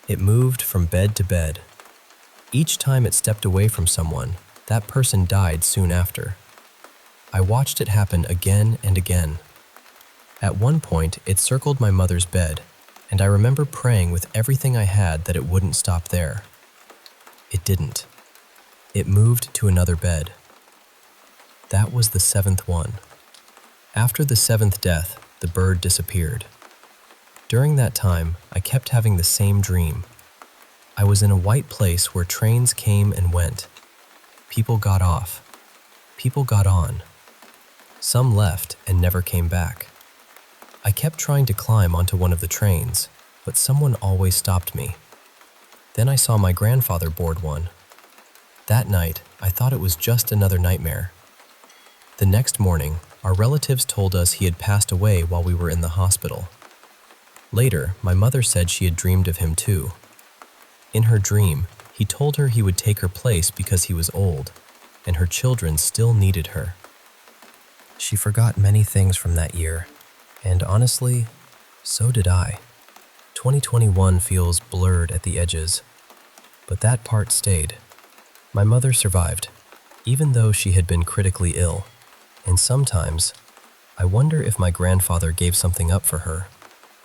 It moved from bed to bed. Each time it stepped away from someone, that person died soon after. I watched it happen again and again. At one point, it circled my mother's bed, and I remember praying with everything I had that it wouldn't stop there. It didn't. It moved to another bed. That was the 7th one. After the 7th death, the bird disappeared. During that time, I kept having the same dream. I was in a white place where trains came and went. People got off. People got on. Some left and never came back. I kept trying to climb onto one of the trains, but someone always stopped me. Then I saw my grandfather board one. That night, I thought it was just another nightmare. The next morning, our relatives told us he had passed away while we were in the hospital. Later, my mother said she had dreamed of him too. In her dream, he told her he would take her place because he was old, and her children still needed her. She forgot many things from that year, and honestly, so did I. 2021 feels blurred at the edges, but that part stayed. My mother survived, even though she had been critically ill, and sometimes, I wonder if my grandfather gave something up for her.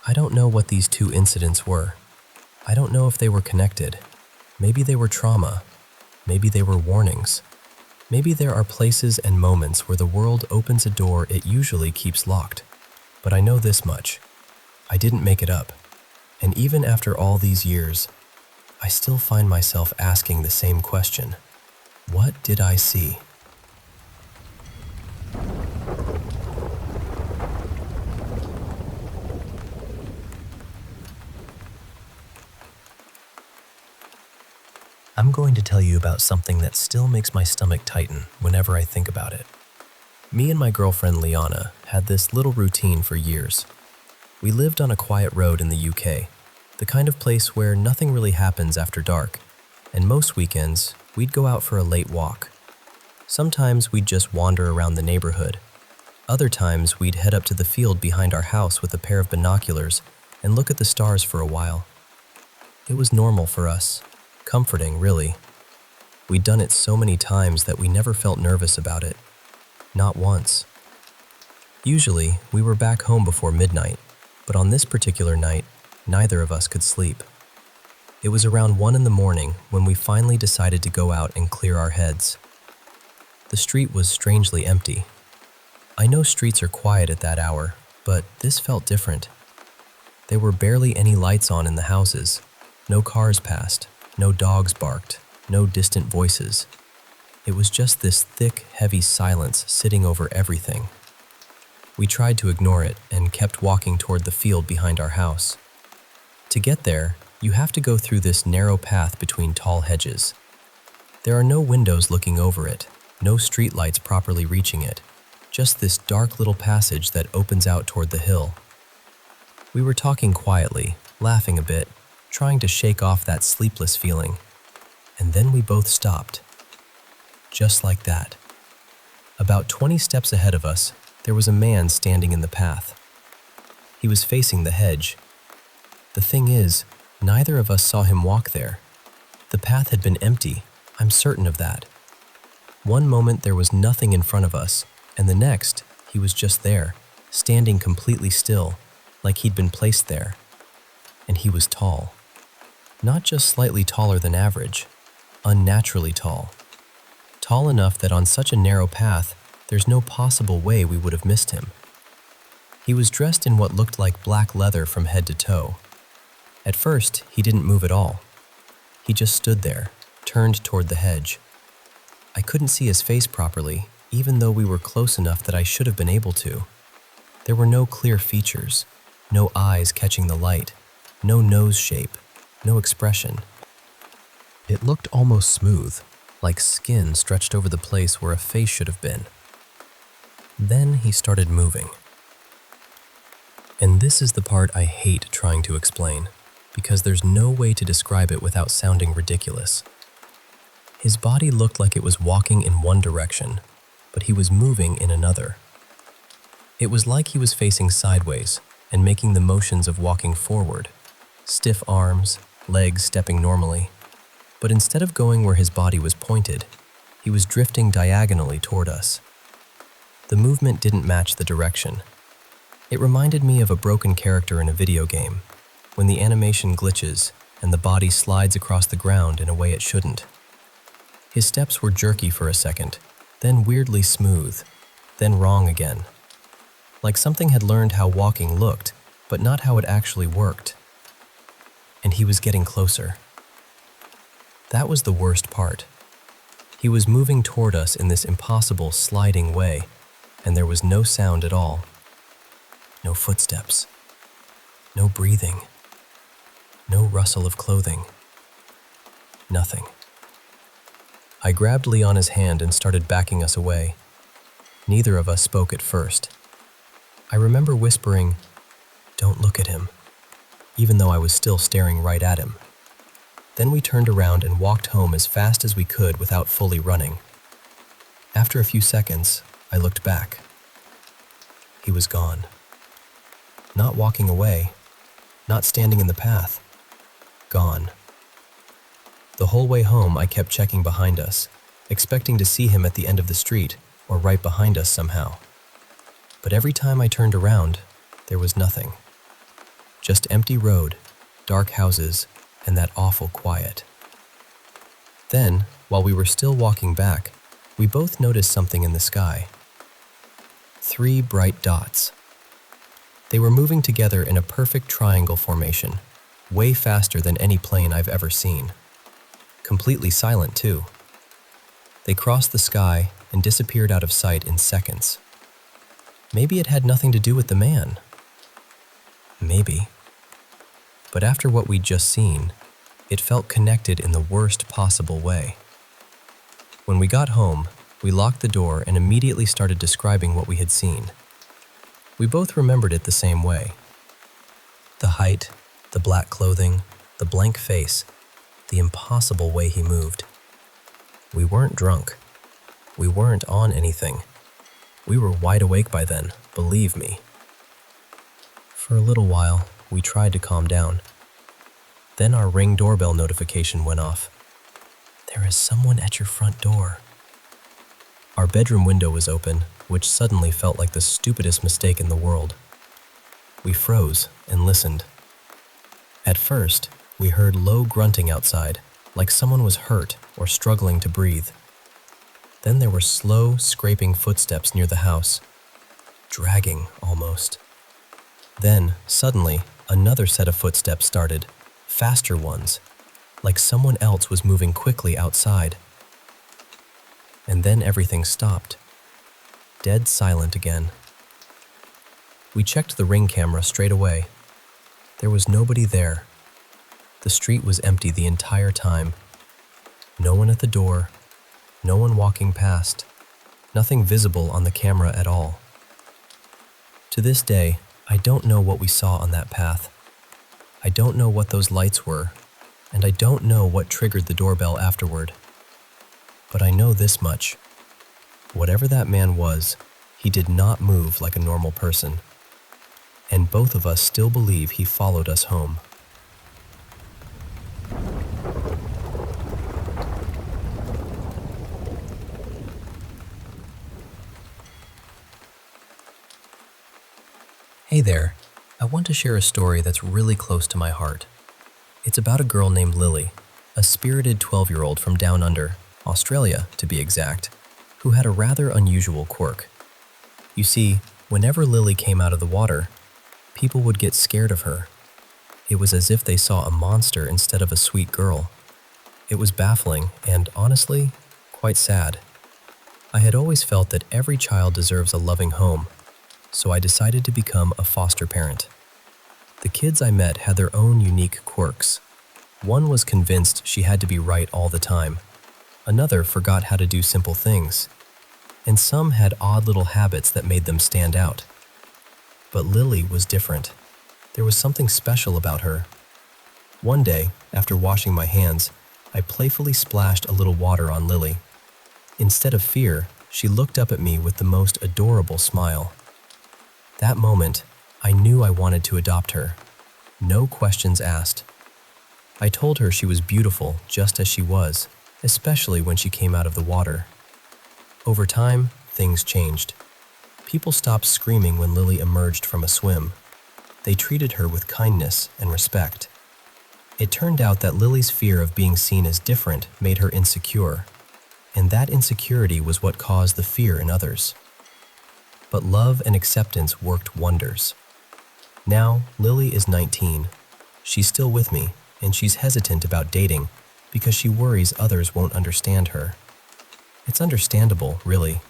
I don't know what these 2 incidents were. I don't know if they were connected. Maybe they were trauma. Maybe they were warnings. Maybe there are places and moments where the world opens a door it usually keeps locked. But I know this much. I didn't make it up. And even after all these years, I still find myself asking the same question. What did I see? I'm going to tell you about something that still makes my stomach tighten whenever I think about it. Me and my girlfriend Liana had this little routine for years. We lived on a quiet road in the UK, the kind of place where nothing really happens after dark, and most weekends we'd go out for a late walk. Sometimes we'd just wander around the neighborhood. Other times we'd head up to the field behind our house with a pair of binoculars and look at the stars for a while. It was normal for us, comforting really. We'd done it so many times that we never felt nervous about it. Not once. Usually, we were back home before midnight, but on this particular night, neither of us could sleep. It was around 1 in the morning when we finally decided to go out and clear our heads. The street was strangely empty. I know streets are quiet at that hour, but this felt different. There were barely any lights on in the houses. No cars passed, no dogs barked, no distant voices. It was just this thick, heavy silence sitting over everything. We tried to ignore it and kept walking toward the field behind our house. To get there, you have to go through this narrow path between tall hedges. There are no windows looking over it, no street lights properly reaching it, just this dark little passage that opens out toward the hill. We were talking quietly, laughing a bit, trying to shake off that sleepless feeling. And then we both stopped. Just like that. About 20 steps ahead of us, there was a man standing in the path. He was facing the hedge. The thing is, neither of us saw him walk there. The path had been empty, I'm certain of that. One moment there was nothing in front of us, and the next, he was just there, standing completely still, like he'd been placed there. And he was tall. Not just slightly taller than average, unnaturally tall. Tall enough that on such a narrow path, there's no possible way we would have missed him. He was dressed in what looked like black leather from head to toe. At first, he didn't move at all. He just stood there, turned toward the hedge. I couldn't see his face properly, even though we were close enough that I should have been able to. There were no clear features, no eyes catching the light, no nose shape, no expression. It looked almost smooth, like skin stretched over the place where a face should have been. Then he started moving. And this is the part I hate trying to explain, because there's no way to describe it without sounding ridiculous. His body looked like it was walking in one direction, but he was moving in another. It was like he was facing sideways and making the motions of walking forward, stiff arms, legs stepping normally. But instead of going where his body was pointed, he was drifting diagonally toward us. The movement didn't match the direction. It reminded me of a broken character in a video game, when the animation glitches and the body slides across the ground in a way it shouldn't. His steps were jerky for a second, then weirdly smooth, then wrong again. Like something had learned how walking looked, but not how it actually worked. And he was getting closer. That was the worst part. He was moving toward us in this impossible sliding way, and there was no sound at all. No footsteps. No breathing. No rustle of clothing. Nothing. I grabbed Liana's hand and started backing us away. Neither of us spoke at first. I remember whispering, "Don't look at him," even though I was still staring right at him. Then we turned around and walked home as fast as we could without fully running. After a few seconds, I looked back. He was gone. Not walking away, not standing in the path. Gone. The whole way home, I kept checking behind us, expecting to see him at the end of the street or right behind us somehow. But every time I turned around, there was nothing. Just empty road, dark houses, and that awful quiet. Then, while we were still walking back, we both noticed something in the sky. 3 bright dots. They were moving together in a perfect triangle formation, way faster than any plane I've ever seen. Completely silent, too. They crossed the sky and disappeared out of sight in seconds. Maybe it had nothing to do with the man. Maybe. But after what we'd just seen, It felt connected in the worst possible way. When we got home, we locked the door and immediately started describing what we had seen. We both remembered it the same way. The height, the black clothing, the blank face, the impossible way he moved. We weren't drunk. We weren't on anything. We were wide awake by then, believe me. For a little while, we tried to calm down. Then our Ring doorbell notification went off. There is someone at your front door. Our bedroom window was open, which suddenly felt like the stupidest mistake in the world. We froze and listened. At first, we heard low grunting outside, like someone was hurt or struggling to breathe. Then there were slow, scraping footsteps near the house, dragging almost. Then, suddenly, another set of footsteps started, faster ones, like someone else was moving quickly outside. And then everything stopped. Dead silent again. We checked the Ring camera straight away. There was nobody there. The street was empty the entire time. No one at the door, no one walking past, nothing visible on the camera at all. To this day, I don't know what we saw on that path. I don't know what those lights were, and I don't know what triggered the doorbell afterward. But I know this much. Whatever that man was, he did not move like a normal person. And both of us still believe he followed us home. Hey there, I want to share a story that's really close to my heart. It's about a girl named Lily, a spirited 12-year-old from down under, Australia to be exact, who had a rather unusual quirk. You see, whenever Lily came out of the water, people would get scared of her. It was as if they saw a monster instead of a sweet girl. It was baffling and, honestly, quite sad. I had always felt that every child deserves a loving home, so I decided to become a foster parent. The kids I met had their own unique quirks. One was convinced she had to be right all the time. Another forgot how to do simple things. And some had odd little habits that made them stand out. But Lily was different. There was something special about her. One day, after washing my hands, I playfully splashed a little water on Lily. Instead of fear, she looked up at me with the most adorable smile. That moment, I knew I wanted to adopt her. No questions asked. I told her she was beautiful just as she was, especially when she came out of the water. Over time, things changed. People stopped screaming when Lily emerged from a swim. They treated her with kindness and respect. It turned out that Lily's fear of being seen as different made her insecure, and that insecurity was what caused the fear in others. But love and acceptance worked wonders. Now, Lily is 19. She's still with me, and she's hesitant about dating because she worries others won't understand her. It's understandable, really.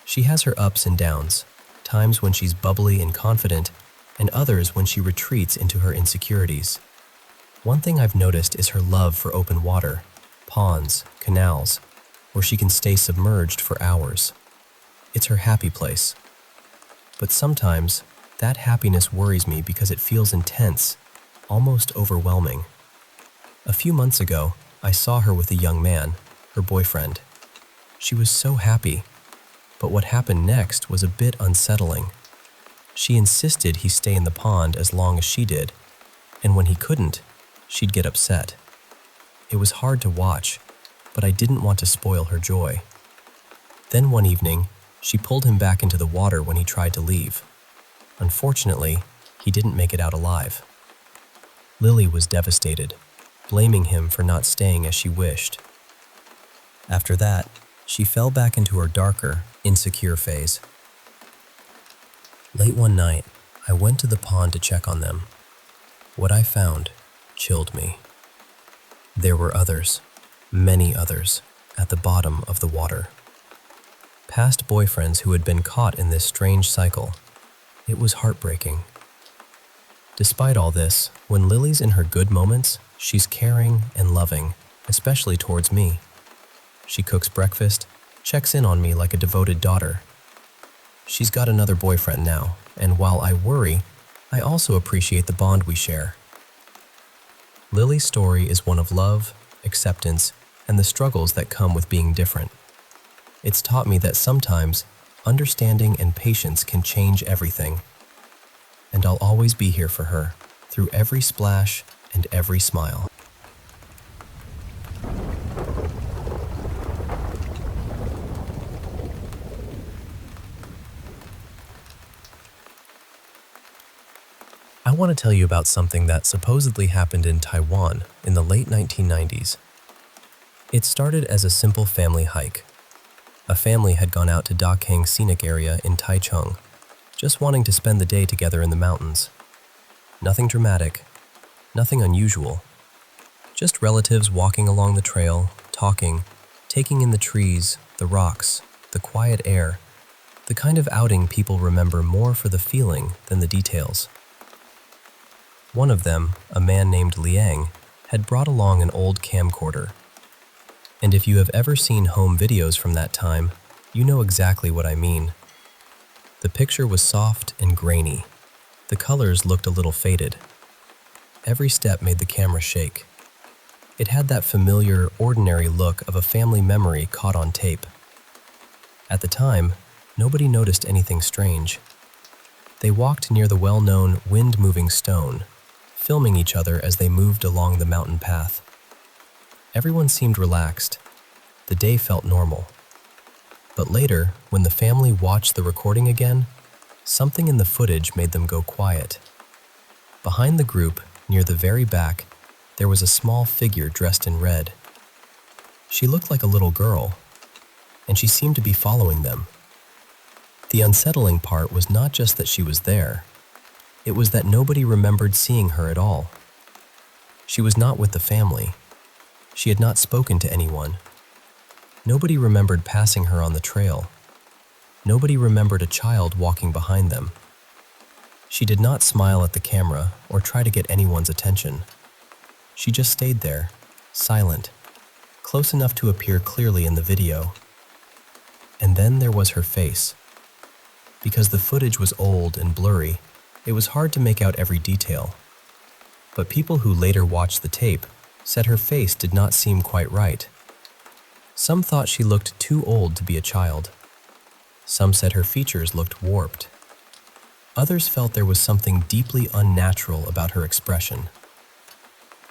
She has her ups and downs, times when she's bubbly and confident, and others when she retreats into her insecurities. One thing I've noticed is her love for open water, ponds, canals, where she can stay submerged for hours. It's her happy place. But sometimes, that happiness worries me because it feels intense, almost overwhelming. A few months ago, I saw her with a young man, her boyfriend. She was so happy, but what happened next was a bit unsettling. She insisted he stay in the pond as long as she did, and when he couldn't, she'd get upset. It was hard to watch, but I didn't want to spoil her joy. Then one evening, she pulled him back into the water when he tried to leave. Unfortunately, he didn't make it out alive. Lily was devastated, blaming him for not staying as she wished. After that, she fell back into her darker, insecure phase. Late one night, I went to the pond to check on them. What I found chilled me. There were others, many others, at the bottom of the water. Past boyfriends who had been caught in this strange cycle. It was heartbreaking. Despite all this, when Lily's in her good moments, she's caring and loving, especially towards me. She cooks breakfast, checks in on me like a devoted daughter. She's got another boyfriend now, and while I worry, I also appreciate the bond we share. Lily's story is one of love, acceptance, and the struggles that come with being different. It's taught me that sometimes understanding and patience can change everything. And I'll always be here for her, through every splash and every smile. I want to tell you about something that supposedly happened in Taiwan in the late 1990s. It started as a simple family hike. A family had gone out to Dakang Scenic Area in Taichung, just wanting to spend the day together in the mountains. Nothing dramatic, nothing unusual. Just relatives walking along the trail, talking, taking in the trees, the rocks, the quiet air, the kind of outing people remember more for the feeling than the details. One of them, a man named Liang, had brought along an old camcorder. And if you have ever seen home videos from that time, you know exactly what I mean. The picture was soft and grainy. The colors looked a little faded. Every step made the camera shake. It had that familiar, ordinary look of a family memory caught on tape. At the time, nobody noticed anything strange. They walked near the well-known wind-moving stone, filming each other as they moved along the mountain path. Everyone seemed relaxed. The day felt normal. But later, when the family watched the recording again, something in the footage made them go quiet. Behind the group, near the very back, there was a small figure dressed in red. She looked like a little girl, and she seemed to be following them. The unsettling part was not just that she was there. It was that nobody remembered seeing her at all. She was not with the family. She had not spoken to anyone. Nobody remembered passing her on the trail. Nobody remembered a child walking behind them. She did not smile at the camera or try to get anyone's attention. She just stayed there, silent, close enough to appear clearly in the video. And then there was her face. Because the footage was old and blurry, it was hard to make out every detail. But people who later watched the tape said her face did not seem quite right. Some thought she looked too old to be a child. Some said her features looked warped. Others felt there was something deeply unnatural about her expression.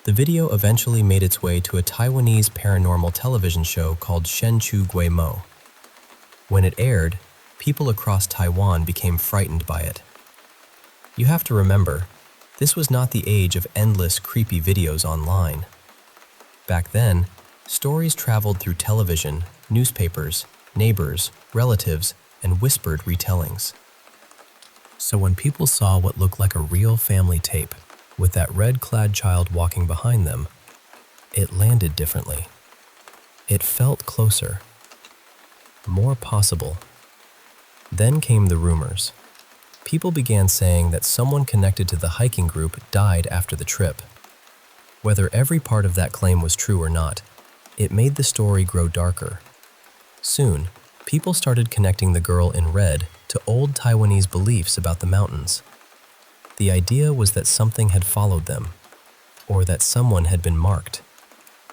The video eventually made its way to a Taiwanese paranormal television show called Shenchu Gui Mo. When it aired, people across Taiwan became frightened by it. You have to remember, this was not the age of endless creepy videos online. Back then, stories traveled through television, newspapers, neighbors, relatives, and whispered retellings. So when people saw what looked like a real family tape, with that red-clad child walking behind them, it landed differently. It felt closer, more possible. Then came the rumors. People began saying that someone connected to the hiking group died after the trip. Whether every part of that claim was true or not, it made the story grow darker. Soon, people started connecting the girl in red to old Taiwanese beliefs about the mountains. The idea was that something had followed them, or that someone had been marked,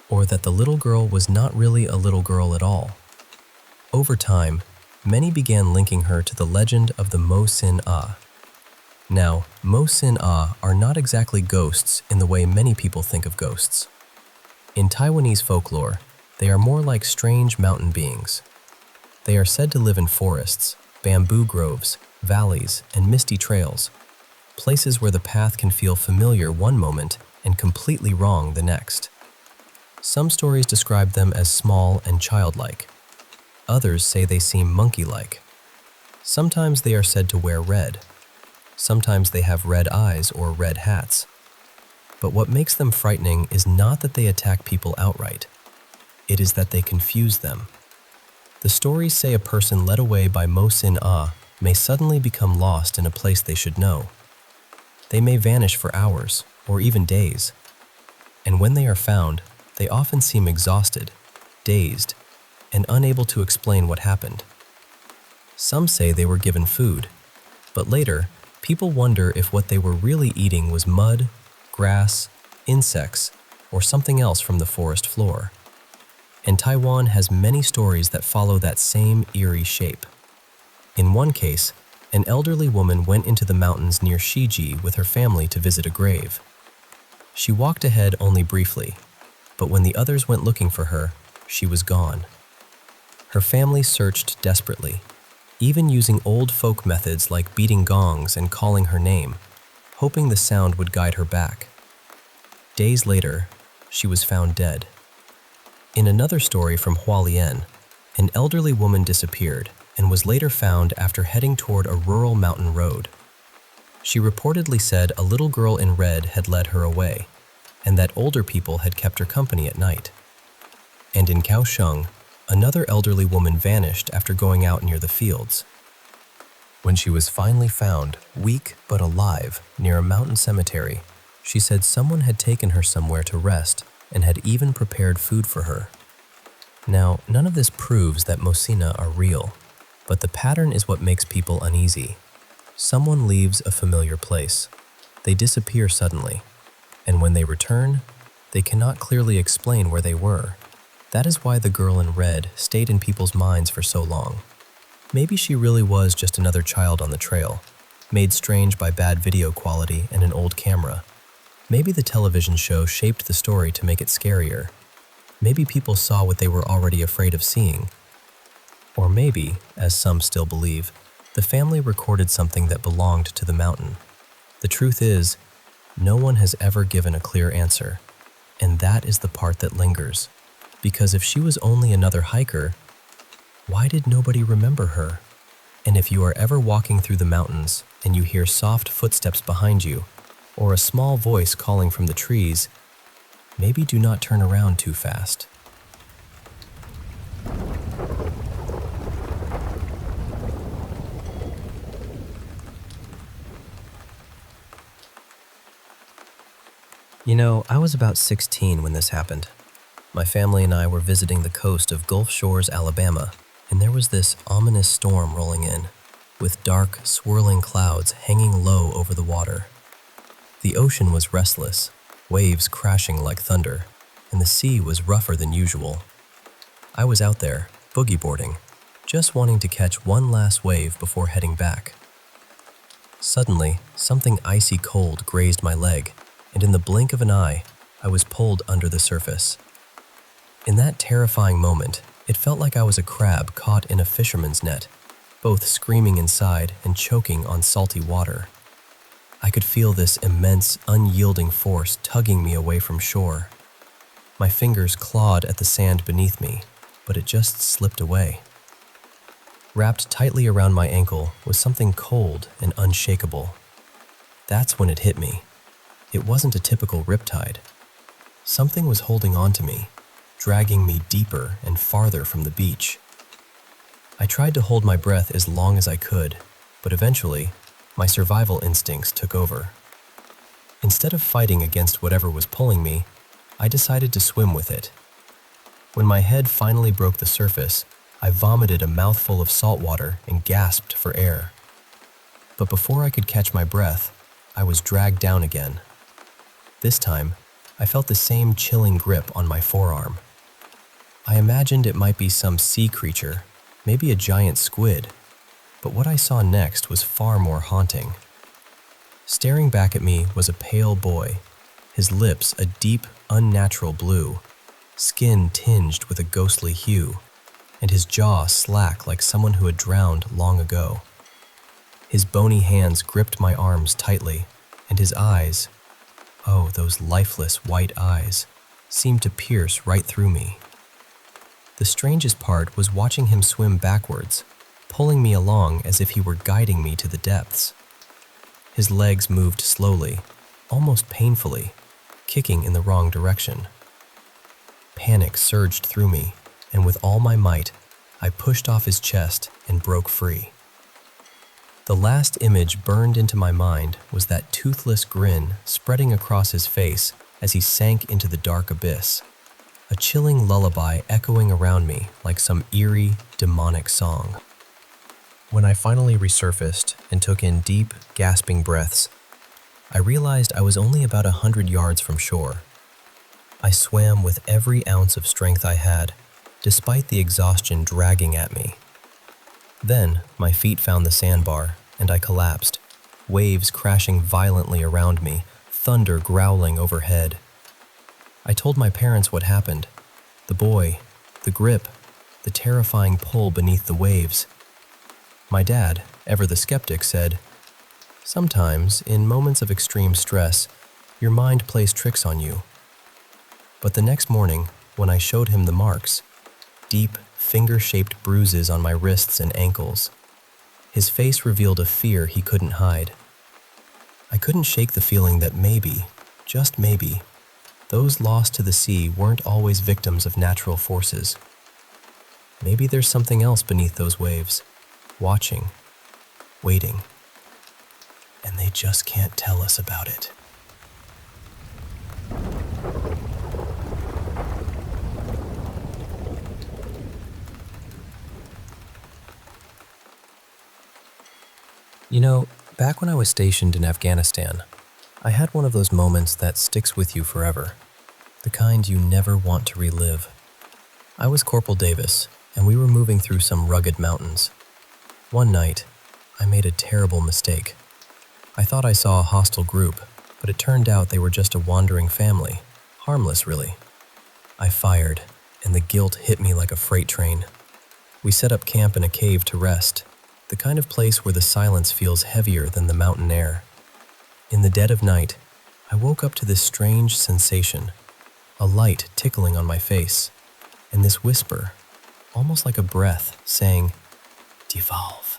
or that the little girl was not really a little girl at all. Over time, many began linking her to the legend of the Mo Sin Ah. Now, Mo Sin Ah are not exactly ghosts in the way many people think of ghosts. In Taiwanese folklore, they are more like strange mountain beings. They are said to live in forests, bamboo groves, valleys, and misty trails, places where the path can feel familiar one moment and completely wrong the next. Some stories describe them as small and childlike. Others say they seem monkey-like. Sometimes they are said to wear red. Sometimes they have red eyes or red hats. But what makes them frightening is not that they attack people outright. It is that they confuse them. The stories say a person led away by Mo Sin Ah may suddenly become lost in a place they should know. They may vanish for hours or even days. And when they are found, they often seem exhausted, dazed, and unable to explain what happened. Some say they were given food, but later, people wonder if what they were really eating was mud, grass, insects, or something else from the forest floor. And Taiwan has many stories that follow that same eerie shape. In one case, an elderly woman went into the mountains near Shiji with her family to visit a grave. She walked ahead only briefly, but when the others went looking for her, she was gone. Her family searched desperately, even using old folk methods like beating gongs and calling her name, hoping the sound would guide her back. Days later, she was found dead. In another story from Hualien, an elderly woman disappeared and was later found after heading toward a rural mountain road. She reportedly said a little girl in red had led her away, and that older people had kept her company at night. And in Kaohsiung, another elderly woman vanished after going out near the fields. When she was finally found, weak but alive, near a mountain cemetery, she said someone had taken her somewhere to rest and had even prepared food for her. Now, none of this proves that Mosina are real, but the pattern is what makes people uneasy. Someone leaves a familiar place. They disappear suddenly, and when they return, they cannot clearly explain where they were. That is why the girl in red stayed in people's minds for so long. Maybe she really was just another child on the trail, made strange by bad video quality and an old camera. Maybe the television show shaped the story to make it scarier. Maybe people saw what they were already afraid of seeing. Or maybe, as some still believe, the family recorded something that belonged to the mountain. The truth is, no one has ever given a clear answer, and that is the part that lingers. Because if she was only another hiker, why did nobody remember her? And if you are ever walking through the mountains and you hear soft footsteps behind you, or a small voice calling from the trees, maybe do not turn around too fast. You know, I was about 16 when this happened. My family and I were visiting the coast of Gulf Shores, Alabama, and there was this ominous storm rolling in, with dark, swirling clouds hanging low over the water. The ocean was restless, waves crashing like thunder, and the sea was rougher than usual. I was out there, boogie boarding, just wanting to catch one last wave before heading back. Suddenly, something icy cold grazed my leg, and in the blink of an eye, I was pulled under the surface. In that terrifying moment, it felt like I was a crab caught in a fisherman's net, both screaming inside and choking on salty water. I could feel this immense, unyielding force tugging me away from shore. My fingers clawed at the sand beneath me, but it just slipped away. Wrapped tightly around my ankle was something cold and unshakable. That's when it hit me. It wasn't a typical riptide. Something was holding on to me, dragging me deeper and farther from the beach. I tried to hold my breath as long as I could, but eventually, my survival instincts took over. Instead of fighting against whatever was pulling me, I decided to swim with it. When my head finally broke the surface, I vomited a mouthful of salt water and gasped for air. But before I could catch my breath, I was dragged down again. This time, I felt the same chilling grip on my forearm. I imagined it might be some sea creature, maybe a giant squid, but what I saw next was far more haunting. Staring back at me was a pale boy, his lips a deep, unnatural blue, skin tinged with a ghostly hue, and his jaw slack like someone who had drowned long ago. His bony hands gripped my arms tightly, and his eyes, oh, those lifeless white eyes, seemed to pierce right through me. The strangest part was watching him swim backwards, pulling me along as if he were guiding me to the depths. His legs moved slowly, almost painfully, kicking in the wrong direction. Panic surged through me, and with all my might, I pushed off his chest and broke free. The last image burned into my mind was that toothless grin spreading across his face as he sank into the dark abyss, a chilling lullaby echoing around me like some eerie, demonic song. When I finally resurfaced and took in deep, gasping breaths, I realized I was only about 100 yards from shore. I swam with every ounce of strength I had, despite the exhaustion dragging at me. Then, my feet found the sandbar, and I collapsed, waves crashing violently around me, thunder growling overhead. I told my parents what happened. The buoy, the grip, the terrifying pull beneath the waves. My dad, ever the skeptic, said, "Sometimes, in moments of extreme stress, your mind plays tricks on you." But the next morning, when I showed him the marks, deep, finger-shaped bruises on my wrists and ankles, his face revealed a fear he couldn't hide. I couldn't shake the feeling that maybe, just maybe, those lost to the sea weren't always victims of natural forces. Maybe there's something else beneath those waves, watching, waiting, and they just can't tell us about it. You know, back when I was stationed in Afghanistan, I had one of those moments that sticks with you forever, the kind you never want to relive. I was Corporal Davis, and we were moving through some rugged mountains. One night, I made a terrible mistake. I thought I saw a hostile group, but it turned out they were just a wandering family, harmless really. I fired, and the guilt hit me like a freight train. We set up camp in a cave to rest, the kind of place where the silence feels heavier than the mountain air. In the dead of night, I woke up to this strange sensation, a light tickling on my face, and this whisper, almost like a breath, saying, "Devolve."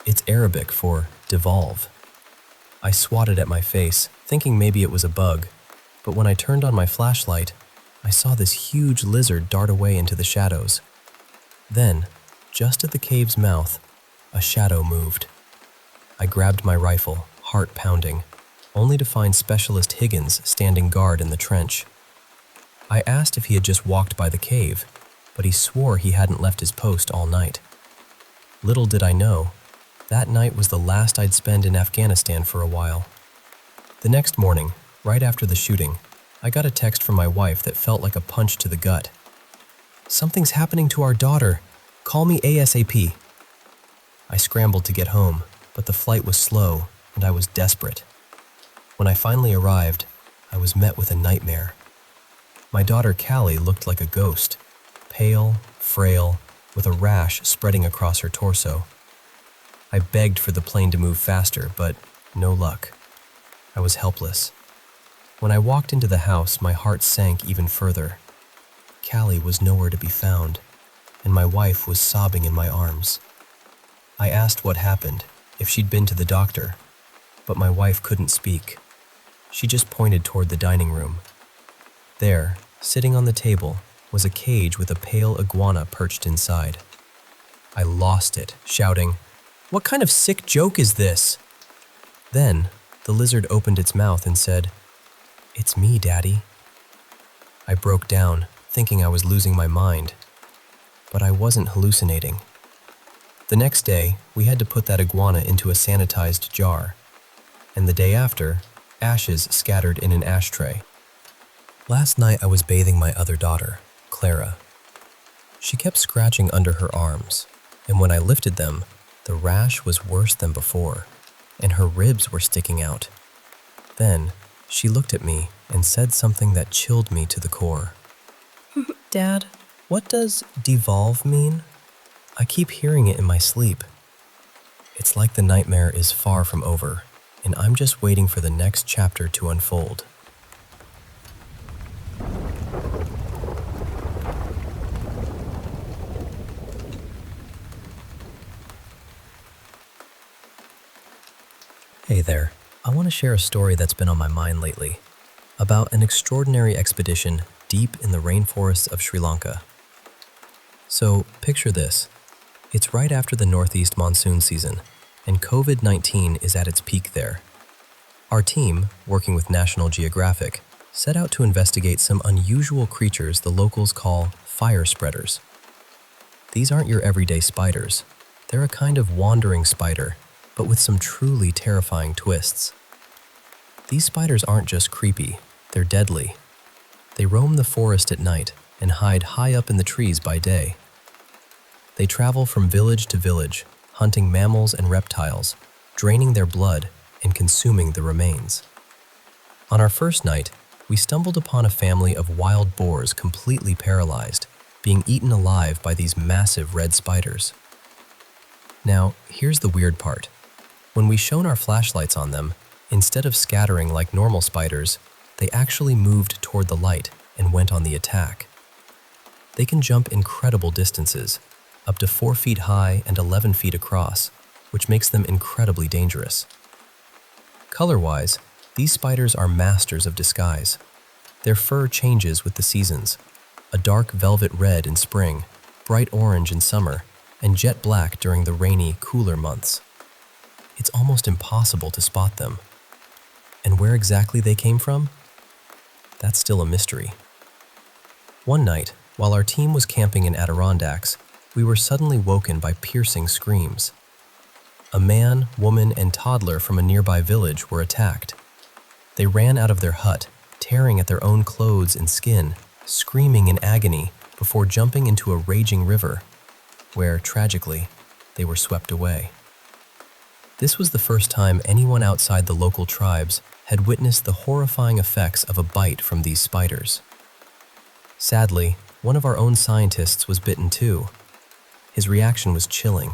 It's Arabic for devolve. I swatted at my face, thinking maybe it was a bug, but when I turned on my flashlight, I saw this huge lizard dart away into the shadows. Then, just at the cave's mouth, a shadow moved. I grabbed my rifle, heart pounding, only to find Specialist Higgins standing guard in the trench. I asked if he had just walked by the cave, but he swore he hadn't left his post all night. Little did I know, that night was the last I'd spend in Afghanistan for a while. The next morning, right after the shooting, I got a text from my wife that felt like a punch to the gut. "Something's happening to our daughter. Call me ASAP." I scrambled to get home, but the flight was slow and I was desperate. When I finally arrived, I was met with a nightmare. My daughter Callie looked like a ghost, pale, frail, with a rash spreading across her torso. I begged for the plane to move faster, but no luck. I was helpless. When I walked into the house, my heart sank even further. Callie was nowhere to be found, and my wife was sobbing in my arms. I asked what happened, if she'd been to the doctor, but my wife couldn't speak. She just pointed toward the dining room. There, sitting on the table, was a cage with a pale iguana perched inside. I lost it, shouting, "What kind of sick joke is this?" Then, the lizard opened its mouth and said, "It's me, Daddy." I broke down, thinking I was losing my mind, but I wasn't hallucinating. The next day, we had to put that iguana into a sanitized jar, and the day after, ashes scattered in an ashtray. Last night I was bathing my other daughter, Clara. She kept scratching under her arms, and when I lifted them, the rash was worse than before, and her ribs were sticking out. Then, she looked at me and said something that chilled me to the core. "Dad, what does devolve mean? I keep hearing it in my sleep." It's like the nightmare is far from over, and I'm just waiting for the next chapter to unfold. Hey there, I want to share a story that's been on my mind lately, about an extraordinary expedition deep in the rainforests of Sri Lanka. So, picture this. It's right after the northeast monsoon season, and COVID-19 is at its peak there. Our team, working with National Geographic, set out to investigate some unusual creatures the locals call fire spreaders. These aren't your everyday spiders. They're a kind of wandering spider, but with some truly terrifying twists. These spiders aren't just creepy, they're deadly. They roam the forest at night and hide high up in the trees by day. They travel from village to village, hunting mammals and reptiles, draining their blood and consuming the remains. On our first night, we stumbled upon a family of wild boars completely paralyzed, being eaten alive by these massive red spiders. Now, here's the weird part. When we shone our flashlights on them, instead of scattering like normal spiders, they actually moved toward the light and went on the attack. They can jump incredible distances, up to 4 feet high and 11 feet across, which makes them incredibly dangerous. Color-wise, these spiders are masters of disguise. Their fur changes with the seasons, a dark velvet red in spring, bright orange in summer, and jet black during the rainy, cooler months. It's almost impossible to spot them. And where exactly they came from? That's still a mystery. One night, while our team was camping in Adirondacks, we were suddenly woken by piercing screams. A man, woman, and toddler from a nearby village were attacked. They ran out of their hut, tearing at their own clothes and skin, screaming in agony before jumping into a raging river, where, tragically, they were swept away. This was the first time anyone outside the local tribes had witnessed the horrifying effects of a bite from these spiders. Sadly, one of our own scientists was bitten too. His reaction was chilling.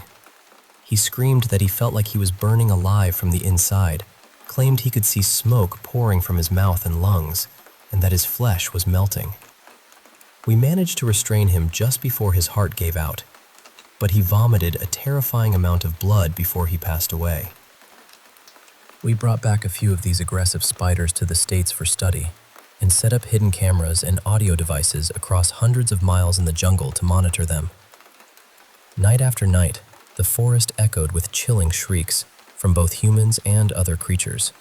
He screamed that he felt like he was burning alive from the inside, claimed he could see smoke pouring from his mouth and lungs, and that his flesh was melting. We managed to restrain him just before his heart gave out, but he vomited a terrifying amount of blood before he passed away. We brought back a few of these aggressive spiders to the States for study and set up hidden cameras and audio devices across hundreds of miles in the jungle to monitor them. Night after night, the forest echoed with chilling shrieks from both humans and other creatures.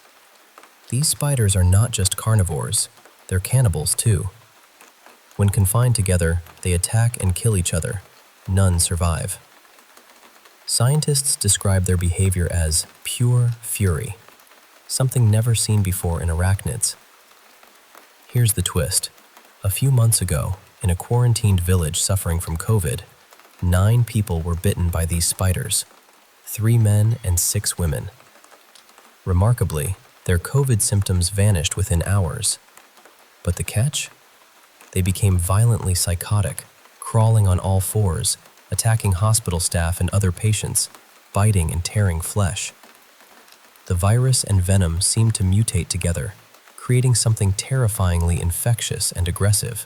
These spiders are not just carnivores, they're cannibals too. When confined together, they attack and kill each other. None survive. Scientists describe their behavior as pure fury, something never seen before in arachnids. Here's the twist. A few months ago, in a quarantined village suffering from COVID, 9 people were bitten by these spiders, 3 men and 6 women. Remarkably, their COVID symptoms vanished within hours. But the catch? They became violently psychotic, crawling on all fours, attacking hospital staff and other patients, biting and tearing flesh. The virus and venom seemed to mutate together, creating something terrifyingly infectious and aggressive.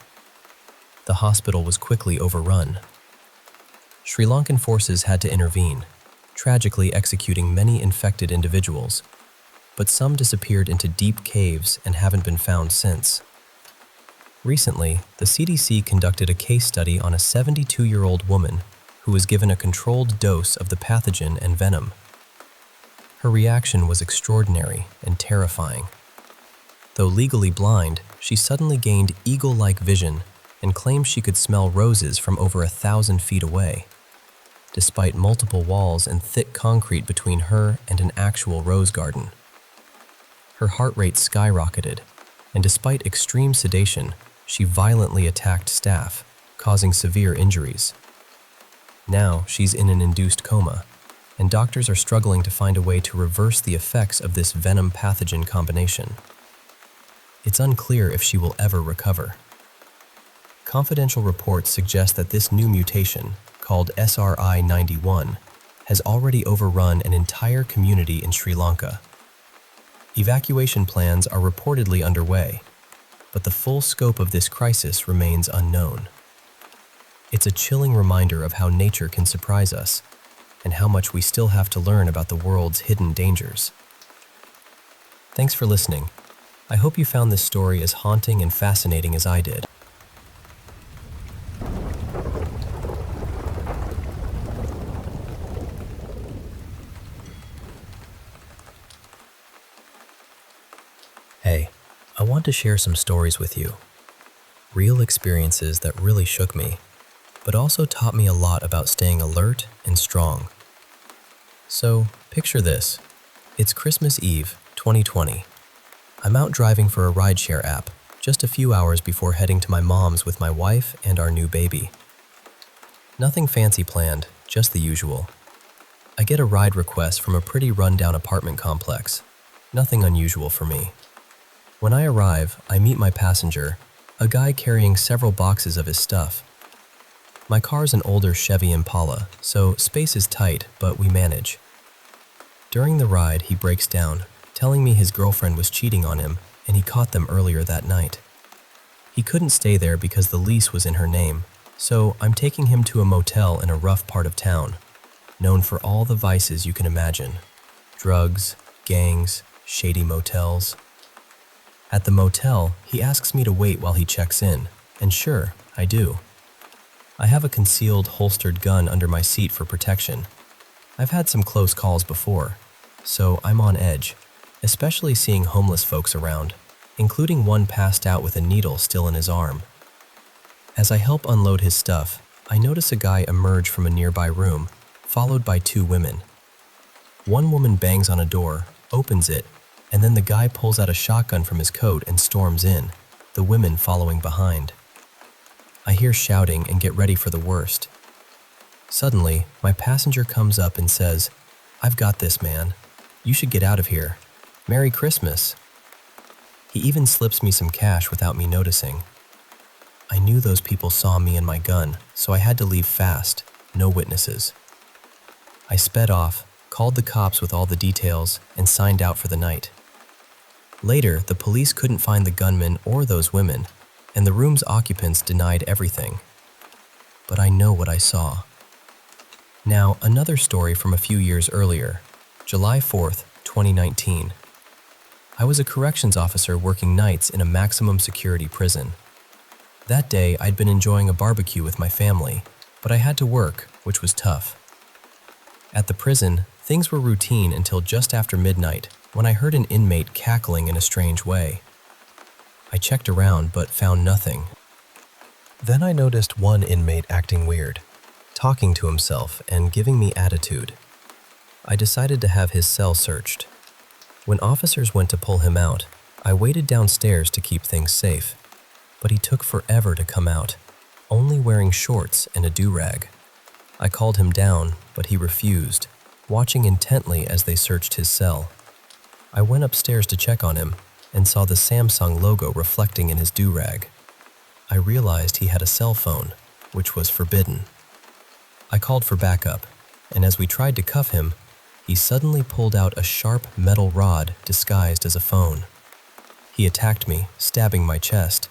The hospital was quickly overrun. Sri Lankan forces had to intervene, tragically executing many infected individuals, but some disappeared into deep caves and haven't been found since. Recently, the CDC conducted a case study on a 72-year-old woman who was given a controlled dose of the pathogen and venom. Her reaction was extraordinary and terrifying. Though legally blind, she suddenly gained eagle-like vision and claimed she could smell roses from over 1,000 feet away, despite multiple walls and thick concrete between her and an actual rose garden. Her heart rate skyrocketed, and despite extreme sedation, she violently attacked staff, causing severe injuries. Now she's in an induced coma, and doctors are struggling to find a way to reverse the effects of this venom-pathogen combination. It's unclear if she will ever recover. Confidential reports suggest that this new mutation, called SRI-91, has already overrun an entire community in Sri Lanka. Evacuation plans are reportedly underway, but the full scope of this crisis remains unknown. It's a chilling reminder of how nature can surprise us, and how much we still have to learn about the world's hidden dangers. Thanks for listening. I hope you found this story as haunting and fascinating as I did. to share some stories with you. Real experiences that really shook me, but also taught me a lot about staying alert and strong. So, picture this. It's Christmas Eve, 2020. I'm out driving for a rideshare app, just a few hours before heading to my mom's with my wife and our new baby. Nothing fancy planned, just the usual. I get a ride request from a pretty rundown apartment complex. Nothing unusual for me. When I arrive, I meet my passenger, a guy carrying several boxes of his stuff. My car's an older Chevy Impala, so space is tight, but we manage. During the ride, he breaks down, telling me his girlfriend was cheating on him and he caught them earlier that night. He couldn't stay there because the lease was in her name, so I'm taking him to a motel in a rough part of town, known for all the vices you can imagine. Drugs, gangs, shady motels. At the motel, he asks me to wait while he checks in, and sure, I do. I have a concealed, holstered gun under my seat for protection. I've had some close calls before, so I'm on edge, especially seeing homeless folks around, including one passed out with a needle still in his arm. As I help unload his stuff, I notice a guy emerge from a nearby room, followed by two women. One woman bangs on a door, opens it, and then the guy pulls out a shotgun from his coat and storms in, the women following behind. I hear shouting and get ready for the worst. Suddenly, my passenger comes up and says, "I've got this, man. You should get out of here. Merry Christmas." He even slips me some cash without me noticing. I knew those people saw me and my gun, so I had to leave fast, no witnesses. I sped off, called the cops with all the details, and signed out for the night. Later, the police couldn't find the gunman or those women, and the room's occupants denied everything. But I know what I saw. Now, another story from a few years earlier, July 4th, 2019. I was a corrections officer working nights in a maximum security prison. That day, I'd been enjoying a barbecue with my family, but I had to work, which was tough. At the prison, things were routine until just after midnight, when I heard an inmate cackling in a strange way. I checked around but found nothing. Then I noticed one inmate acting weird, talking to himself and giving me attitude. I decided to have his cell searched. When officers went to pull him out, I waited downstairs to keep things safe, but he took forever to come out, only wearing shorts and a do-rag. I called him down, but he refused, watching intently as they searched his cell. I went upstairs to check on him and saw the Samsung logo reflecting in his do-rag. I realized he had a cell phone, which was forbidden. I called for backup, and as we tried to cuff him, he suddenly pulled out a sharp metal rod disguised as a phone. He attacked me, stabbing my chest.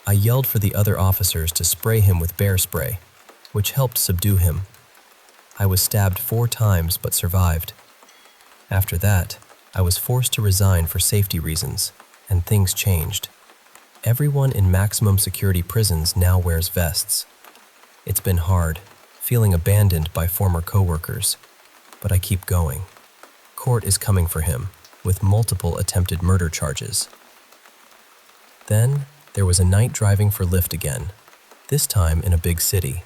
I yelled for the other officers to spray him with bear spray, which helped subdue him. I was stabbed 4 times but survived. After that, I was forced to resign for safety reasons, and things changed. Everyone in maximum security prisons now wears vests. It's been hard, feeling abandoned by former coworkers, but I keep going. Court is coming for him, with multiple attempted murder charges. Then, there was a night driving for Lyft again, this time in a big city.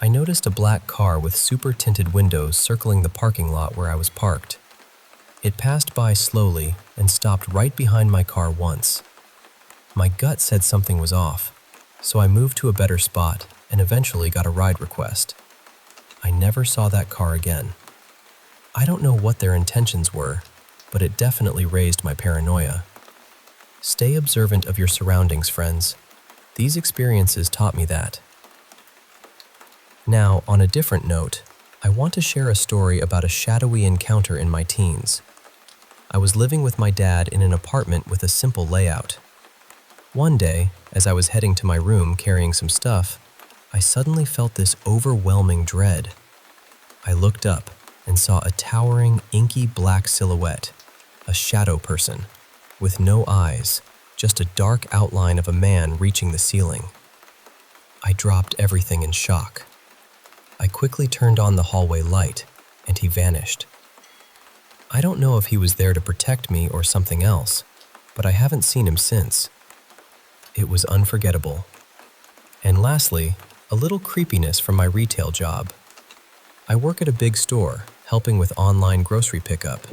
I noticed a black car with super tinted windows circling the parking lot where I was parked. It passed by slowly and stopped right behind my car once. My gut said something was off, so I moved to a better spot and eventually got a ride request. I never saw that car again. I don't know what their intentions were, but it definitely raised my paranoia. Stay observant of your surroundings, friends. These experiences taught me that. Now, on a different note, I want to share a story about a shadowy encounter in my teens. I was living with my dad in an apartment with a simple layout. One day, as I was heading to my room carrying some stuff, I suddenly felt this overwhelming dread. I looked up and saw a towering, inky black silhouette, a shadow person, with no eyes, just a dark outline of a man reaching the ceiling. I dropped everything in shock. I quickly turned on the hallway light, and he vanished. I don't know if he was there to protect me or something else, but I haven't seen him since. It was unforgettable. And lastly, a little creepiness from my retail job. I work at a big store, helping with online grocery pickup.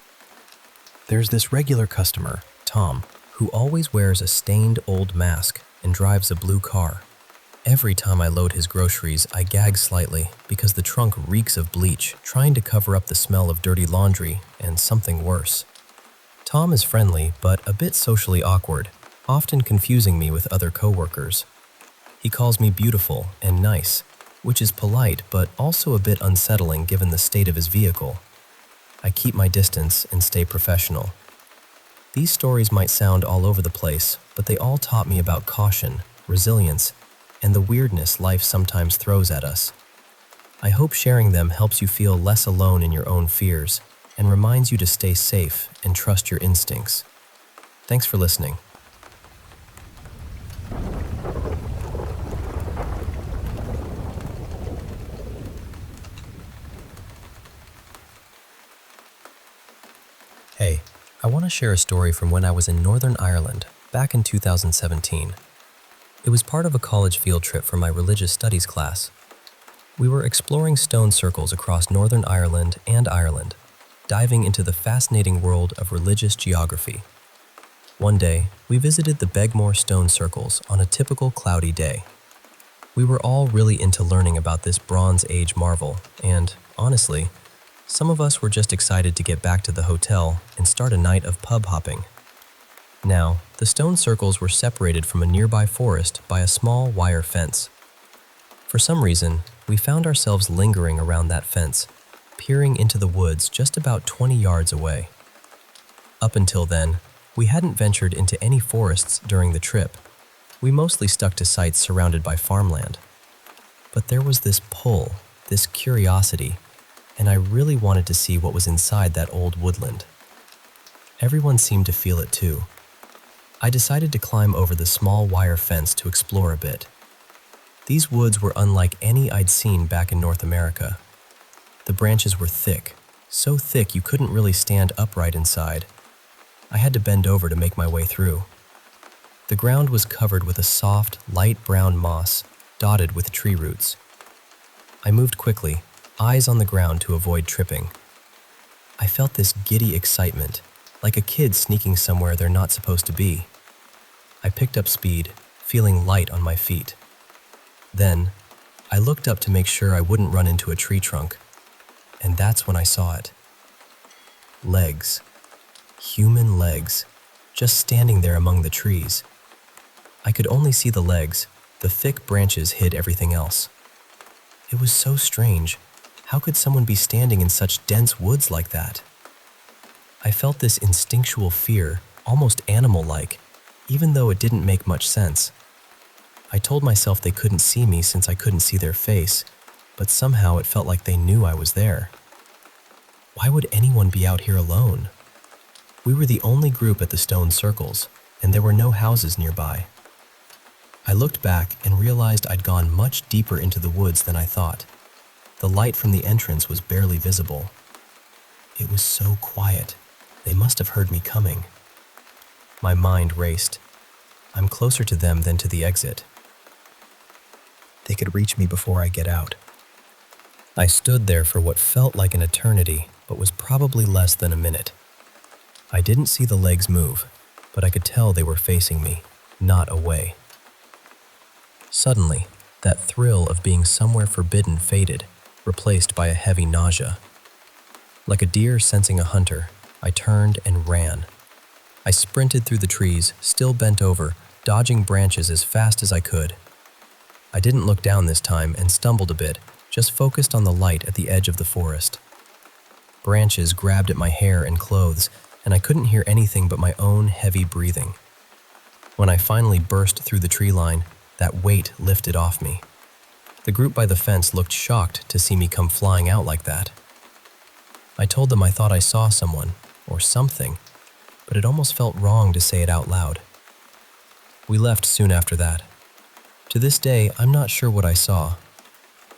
There's this regular customer, Tom, who always wears a stained old mask and drives a blue car. Every time I load his groceries, I gag slightly because the trunk reeks of bleach, trying to cover up the smell of dirty laundry and something worse. Tom is friendly, but a bit socially awkward, often confusing me with other coworkers. He calls me beautiful and nice, which is polite but also a bit unsettling given the state of his vehicle. I keep my distance and stay professional. These stories might sound all over the place, but they all taught me about caution, resilience, and the weirdness life sometimes throws at us. I hope sharing them helps you feel less alone in your own fears and reminds you to stay safe and trust your instincts. Thanks for listening. Hey, I want to share a story from when I was in Northern Ireland back in 2017. It was part of a college field trip for my religious studies class. We were exploring stone circles across Northern Ireland and Ireland, diving into the fascinating world of religious geography. One day, we visited the Begmore stone circles on a typical cloudy day. We were all really into learning about this Bronze Age marvel, and, honestly, some of us were just excited to get back to the hotel and start a night of pub hopping. Now, the stone circles were separated from a nearby forest by a small wire fence. For some reason, we found ourselves lingering around that fence, peering into the woods just about 20 yards away. Up until then, we hadn't ventured into any forests during the trip. We mostly stuck to sites surrounded by farmland. But there was this pull, this curiosity, and I really wanted to see what was inside that old woodland. Everyone seemed to feel it too. I decided to climb over the small wire fence to explore a bit. These woods were unlike any I'd seen back in North America. The branches were thick, so thick you couldn't really stand upright inside. I had to bend over to make my way through. The ground was covered with a soft, light brown moss, dotted with tree roots. I moved quickly, eyes on the ground to avoid tripping. I felt this giddy excitement, like a kid sneaking somewhere they're not supposed to be. I picked up speed, feeling light on my feet. Then, I looked up to make sure I wouldn't run into a tree trunk, and that's when I saw it. Legs. Human legs, just standing there among the trees. I could only see the legs, the thick branches hid everything else. It was so strange. How could someone be standing in such dense woods like that? I felt this instinctual fear, almost animal-like, even though it didn't make much sense. I told myself they couldn't see me since I couldn't see their face, but somehow it felt like they knew I was there. Why would anyone be out here alone? We were the only group at the stone circles, and there were no houses nearby. I looked back and realized I'd gone much deeper into the woods than I thought. The light from the entrance was barely visible. It was so quiet. They must have heard me coming. My mind raced. I'm closer to them than to the exit. They could reach me before I get out. I stood there for what felt like an eternity, but was probably less than a minute. I didn't see the legs move, but I could tell they were facing me, not away. Suddenly, that thrill of being somewhere forbidden faded, replaced by a heavy nausea. Like a deer sensing a hunter, I turned and ran. I sprinted through the trees, still bent over, dodging branches as fast as I could. I didn't look down this time and stumbled a bit, just focused on the light at the edge of the forest. Branches grabbed at my hair and clothes, and I couldn't hear anything but my own heavy breathing. When I finally burst through the tree line, that weight lifted off me. The group by the fence looked shocked to see me come flying out like that. I told them I thought I saw someone, or something, but it almost felt wrong to say it out loud. We left soon after that. To this day, I'm not sure what I saw.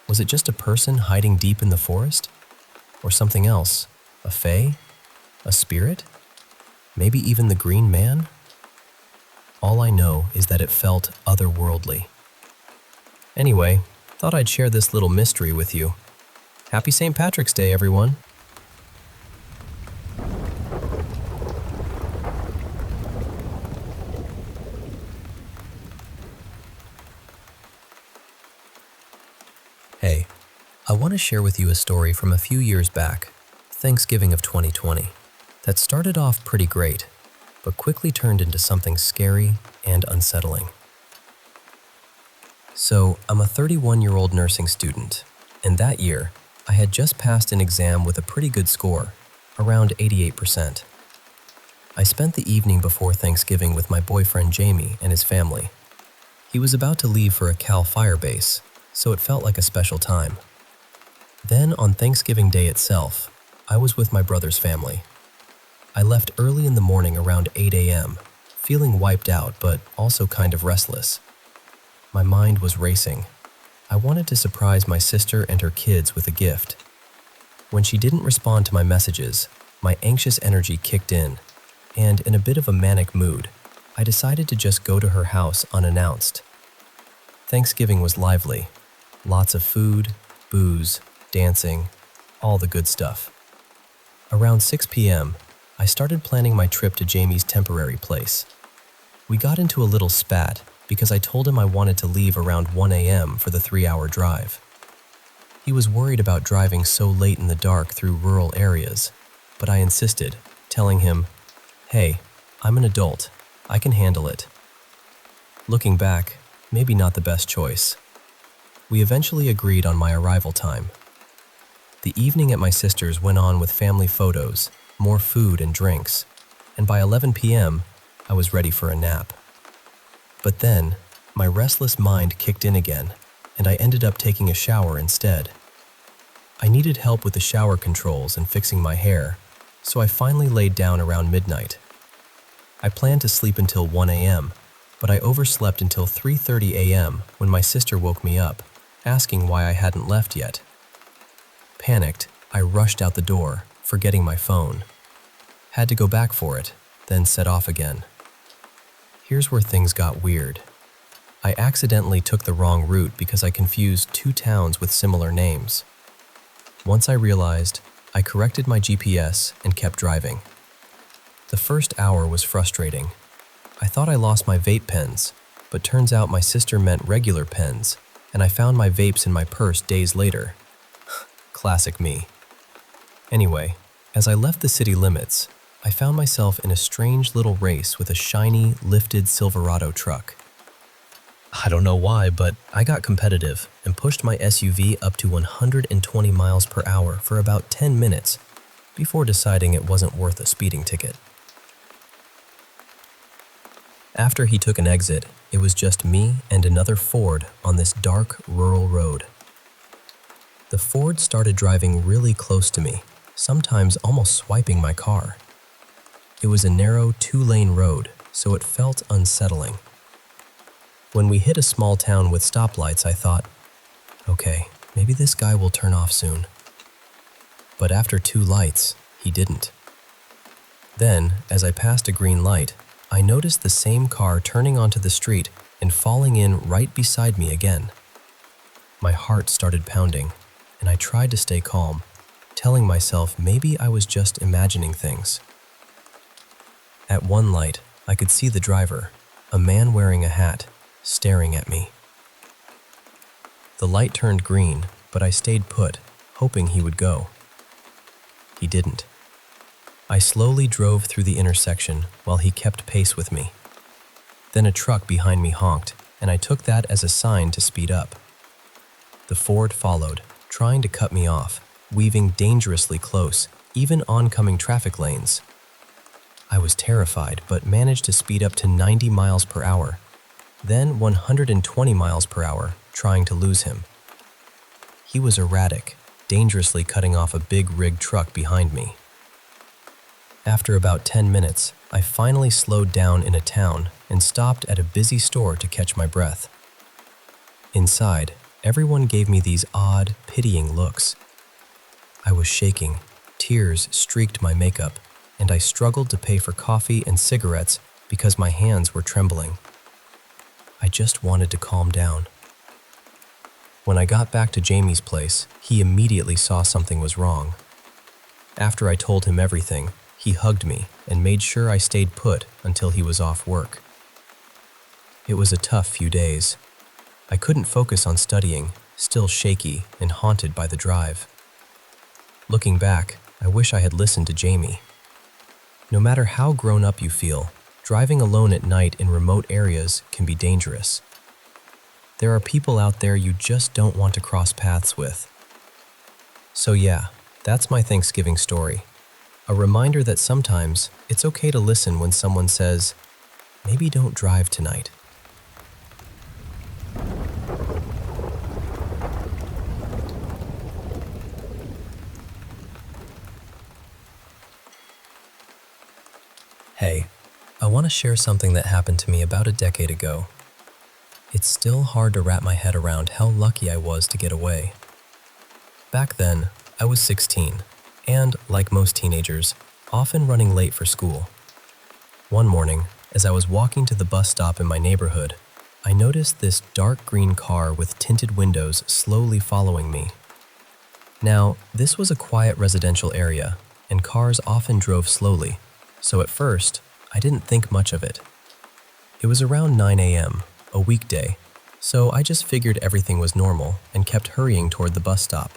Was it just a person hiding deep in the forest? Or something else? A fae? A spirit? Maybe even the Green Man? All I know is that it felt otherworldly. Anyway, thought I'd share this little mystery with you. Happy St. Patrick's Day, everyone! Hey, I want to share with you a story from a few years back, Thanksgiving of 2020, that started off pretty great, but quickly turned into something scary and unsettling. So, I'm a 31-year-old nursing student, and that year, I had just passed an exam with a pretty good score, around 88%. I spent the evening before Thanksgiving with my boyfriend Jame and his family. He was about to leave for a Cal Fire base, so it felt like a special time. Then, on Thanksgiving Day itself, I was with my brother's family. I left early in the morning around 8 a.m., feeling wiped out but also kind of restless. My mind was racing. I wanted to surprise my sister and her kids with a gift. When she didn't respond to my messages, my anxious energy kicked in, and in a bit of a manic mood, I decided to just go to her house unannounced. Thanksgiving was lively. Lots of food, booze, dancing, all the good stuff. Around 6 p.m., I started planning my trip to Jame's temporary place. We got into a little spat because I told him I wanted to leave around 1 a.m. for the 3-hour drive. He was worried about driving so late in the dark through rural areas, but I insisted, telling him, "Hey, I'm an adult. I can handle it." Looking back, maybe not the best choice. We eventually agreed on my arrival time. The evening at my sister's went on with family photos, more food and drinks, and by 11 p.m., I was ready for a nap. But then, my restless mind kicked in again, and I ended up taking a shower instead. I needed help with the shower controls and fixing my hair, so I finally laid down around midnight. I planned to sleep until 1 a.m., but I overslept until 3:30 a.m. when my sister woke me up, asking why I hadn't left yet. Panicked, I rushed out the door, forgetting my phone. Had to go back for it, then set off again. Here's where things got weird. I accidentally took the wrong route because I confused 2 towns with similar names. Once I realized, I corrected my GPS and kept driving. The first hour was frustrating. I thought I lost my vape pens, but turns out my sister meant regular pens, and I found my vapes in my purse days later. Classic me. Anyway, as I left the city limits, I found myself in a strange little race with a shiny, lifted Silverado truck. I don't know why, but I got competitive and pushed my SUV up to 120 miles per hour for about 10 minutes before deciding it wasn't worth a speeding ticket. After he took an exit, it was just me and another Ford on this dark, rural road. The Ford started driving really close to me, sometimes almost swiping my car. It was a narrow 2-lane road, so it felt unsettling. When we hit a small town with stoplights, I thought, okay, maybe this guy will turn off soon. But after 2 lights, he didn't. Then, as I passed a green light, I noticed the same car turning onto the street and falling in right beside me again. My heart started pounding, and I tried to stay calm, telling myself maybe I was just imagining things. At one light, I could see the driver, a man wearing a hat, staring at me. The light turned green, but I stayed put, hoping he would go. He didn't. I slowly drove through the intersection while he kept pace with me. Then a truck behind me honked, and I took that as a sign to speed up. The Ford followed, trying to cut me off, weaving dangerously close, even oncoming traffic lanes. I was terrified, but managed to speed up to 90 miles per hour, then 120 miles per hour, trying to lose him. He was erratic, dangerously cutting off a big rig truck behind me. After about 10 minutes, I finally slowed down in a town and stopped at a busy store to catch my breath. Inside, everyone gave me these odd, pitying looks. I was shaking, tears streaked my makeup, and I struggled to pay for coffee and cigarettes because my hands were trembling. I just wanted to calm down. When I got back to Jame's place, he immediately saw something was wrong. After I told him everything, he hugged me and made sure I stayed put until he was off work. It was a tough few days. I couldn't focus on studying, still shaky and haunted by the drive. Looking back, I wish I had listened to Jame. No matter how grown up you feel, driving alone at night in remote areas can be dangerous. There are people out there you just don't want to cross paths with. So yeah, that's my Thanksgiving story. A reminder that sometimes it's okay to listen when someone says, maybe don't drive tonight. Hey, I want to share something that happened to me about a decade ago. It's still hard to wrap my head around how lucky I was to get away. Back then, I was 16, and, like most teenagers, often running late for school. One morning, as I was walking to the bus stop in my neighborhood, I noticed this dark green car with tinted windows slowly following me. Now, this was a quiet residential area, and cars often drove slowly, so at first, I didn't think much of it. It was around 9 a.m., a weekday, so I just figured everything was normal and kept hurrying toward the bus stop.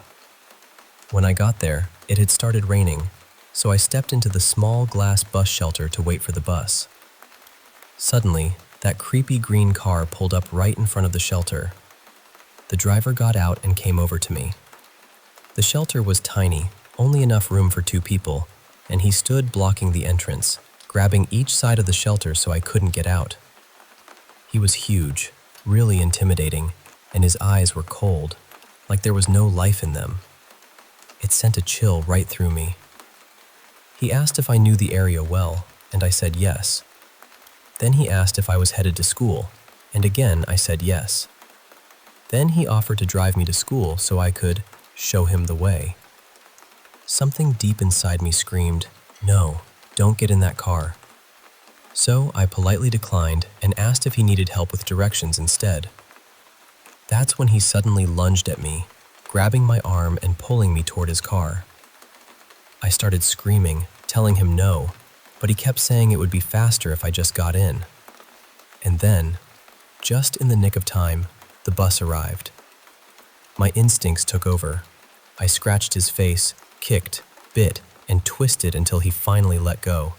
When I got there, it had started raining, so I stepped into the small glass bus shelter to wait for the bus. Suddenly, that creepy green car pulled up right in front of the shelter. The driver got out and came over to me. The shelter was tiny, only enough room for 2 people, and he stood blocking the entrance, grabbing each side of the shelter so I couldn't get out. He was huge, really intimidating, and his eyes were cold, like there was no life in them. It sent a chill right through me. He asked if I knew the area well, and I said yes. Then he asked if I was headed to school, and again I said yes. Then he offered to drive me to school so I could show him the way. Something deep inside me screamed, "No, don't get in that car." So I politely declined and asked if he needed help with directions instead. That's when he suddenly lunged at me, grabbing my arm and pulling me toward his car. I started screaming, telling him no, but he kept saying it would be faster if I just got in. And then, just in the nick of time, the bus arrived. My instincts took over. I scratched his face, kicked, bit, and twisted until he finally let go.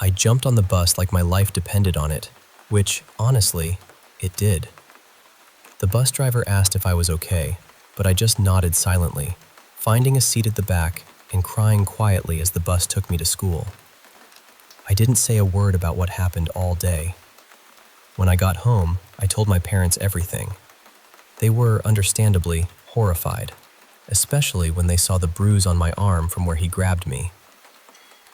I jumped on the bus like my life depended on it, which, honestly, it did. The bus driver asked if I was okay, but I just nodded silently, finding a seat at the back and crying quietly as the bus took me to school. I didn't say a word about what happened all day. When I got home, I told my parents everything. They were, understandably, horrified, especially when they saw the bruise on my arm from where he grabbed me.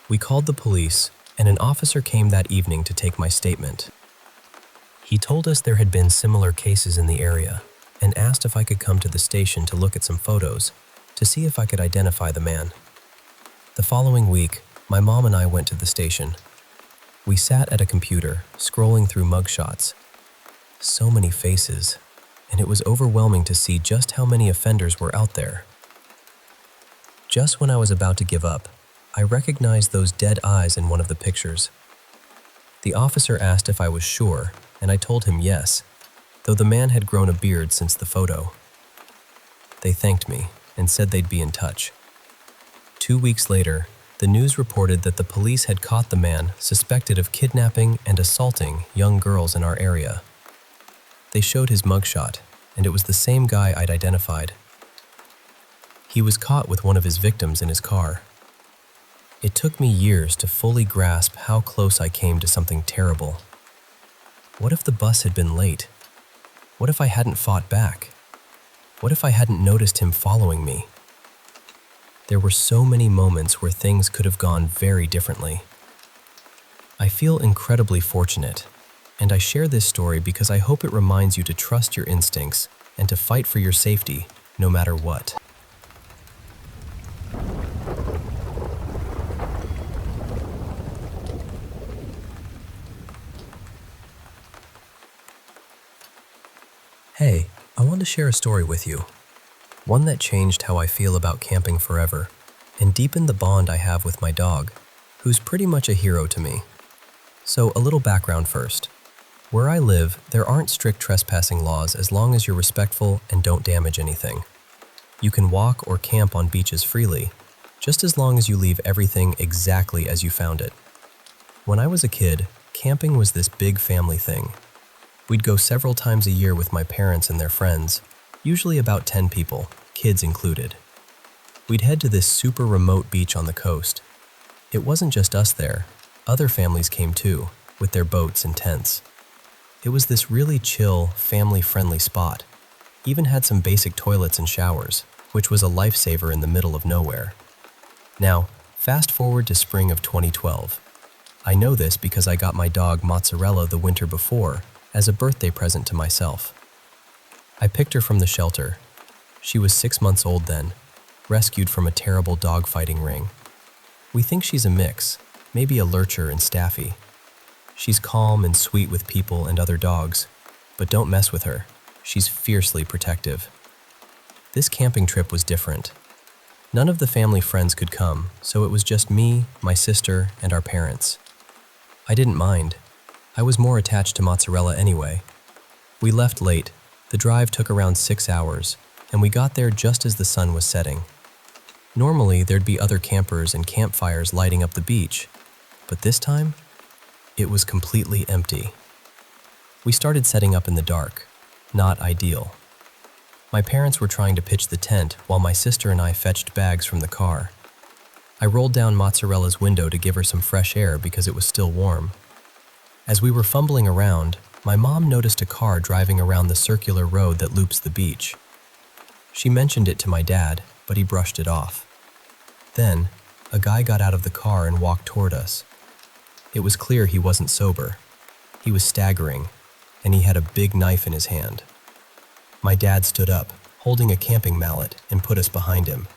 We called the police, and an officer came that evening to take my statement. He told us there had been similar cases in the area and asked if I could come to the station to look at some photos to see if I could identify the man. The following week, my mom and I went to the station. We sat at a computer, scrolling through mugshots. So many faces, and it was overwhelming to see just how many offenders were out there. Just when I was about to give up, I recognized those dead eyes in one of the pictures. The officer asked if I was sure, and I told him yes, though the man had grown a beard since the photo. They thanked me and said they'd be in touch. 2 weeks later, the news reported that the police had caught the man suspected of kidnapping and assaulting young girls in our area. They showed his mugshot, and it was the same guy I'd identified. He was caught with one of his victims in his car. It took me years to fully grasp how close I came to something terrible. What if the bus had been late? What if I hadn't fought back? What if I hadn't noticed him following me? There were so many moments where things could have gone very differently. I feel incredibly fortunate, and I share this story because I hope it reminds you to trust your instincts and to fight for your safety, no matter what. Hey, I want to share a story with you. One that changed how I feel about camping forever and deepened the bond I have with my dog, who's pretty much a hero to me. So, a little background first. Where I live, there aren't strict trespassing laws as long as you're respectful and don't damage anything. You can walk or camp on beaches freely, just as long as you leave everything exactly as you found it. When I was a kid, camping was this big family thing. We'd go several times a year with my parents and their friends, usually about 10 people, kids included. We'd head to this super remote beach on the coast. It wasn't just us there, other families came too, with their boats and tents. It was this really chill, family-friendly spot. Even had some basic toilets and showers, which was a lifesaver in the middle of nowhere. Now, fast forward to spring of 2012. I know this because I got my dog Mozzarella the winter before as a birthday present to myself. I picked her from the shelter. She was 6 months old then, rescued from a terrible dog fighting ring. We think she's a mix, maybe a lurcher and staffy. She's calm and sweet with people and other dogs, but don't mess with her. She's fiercely protective. This camping trip was different. None of the family friends could come, so it was just me, my sister, and our parents. I didn't mind. I was more attached to Mozzarella anyway. We left late. The drive took around 6 hours, and we got there just as the sun was setting. Normally, there'd be other campers and campfires lighting up the beach, but this time, it was completely empty. We started setting up in the dark. Not ideal. My parents were trying to pitch the tent while my sister and I fetched bags from the car. I rolled down Mozzarella's window to give her some fresh air because it was still warm. As we were fumbling around, my mom noticed a car driving around the circular road that loops the beach. She mentioned it to my dad, but he brushed it off. Then, a guy got out of the car and walked toward us. It was clear he wasn't sober. He was staggering, and he had a big knife in his hand. My dad stood up, holding a camping mallet, and put us behind him.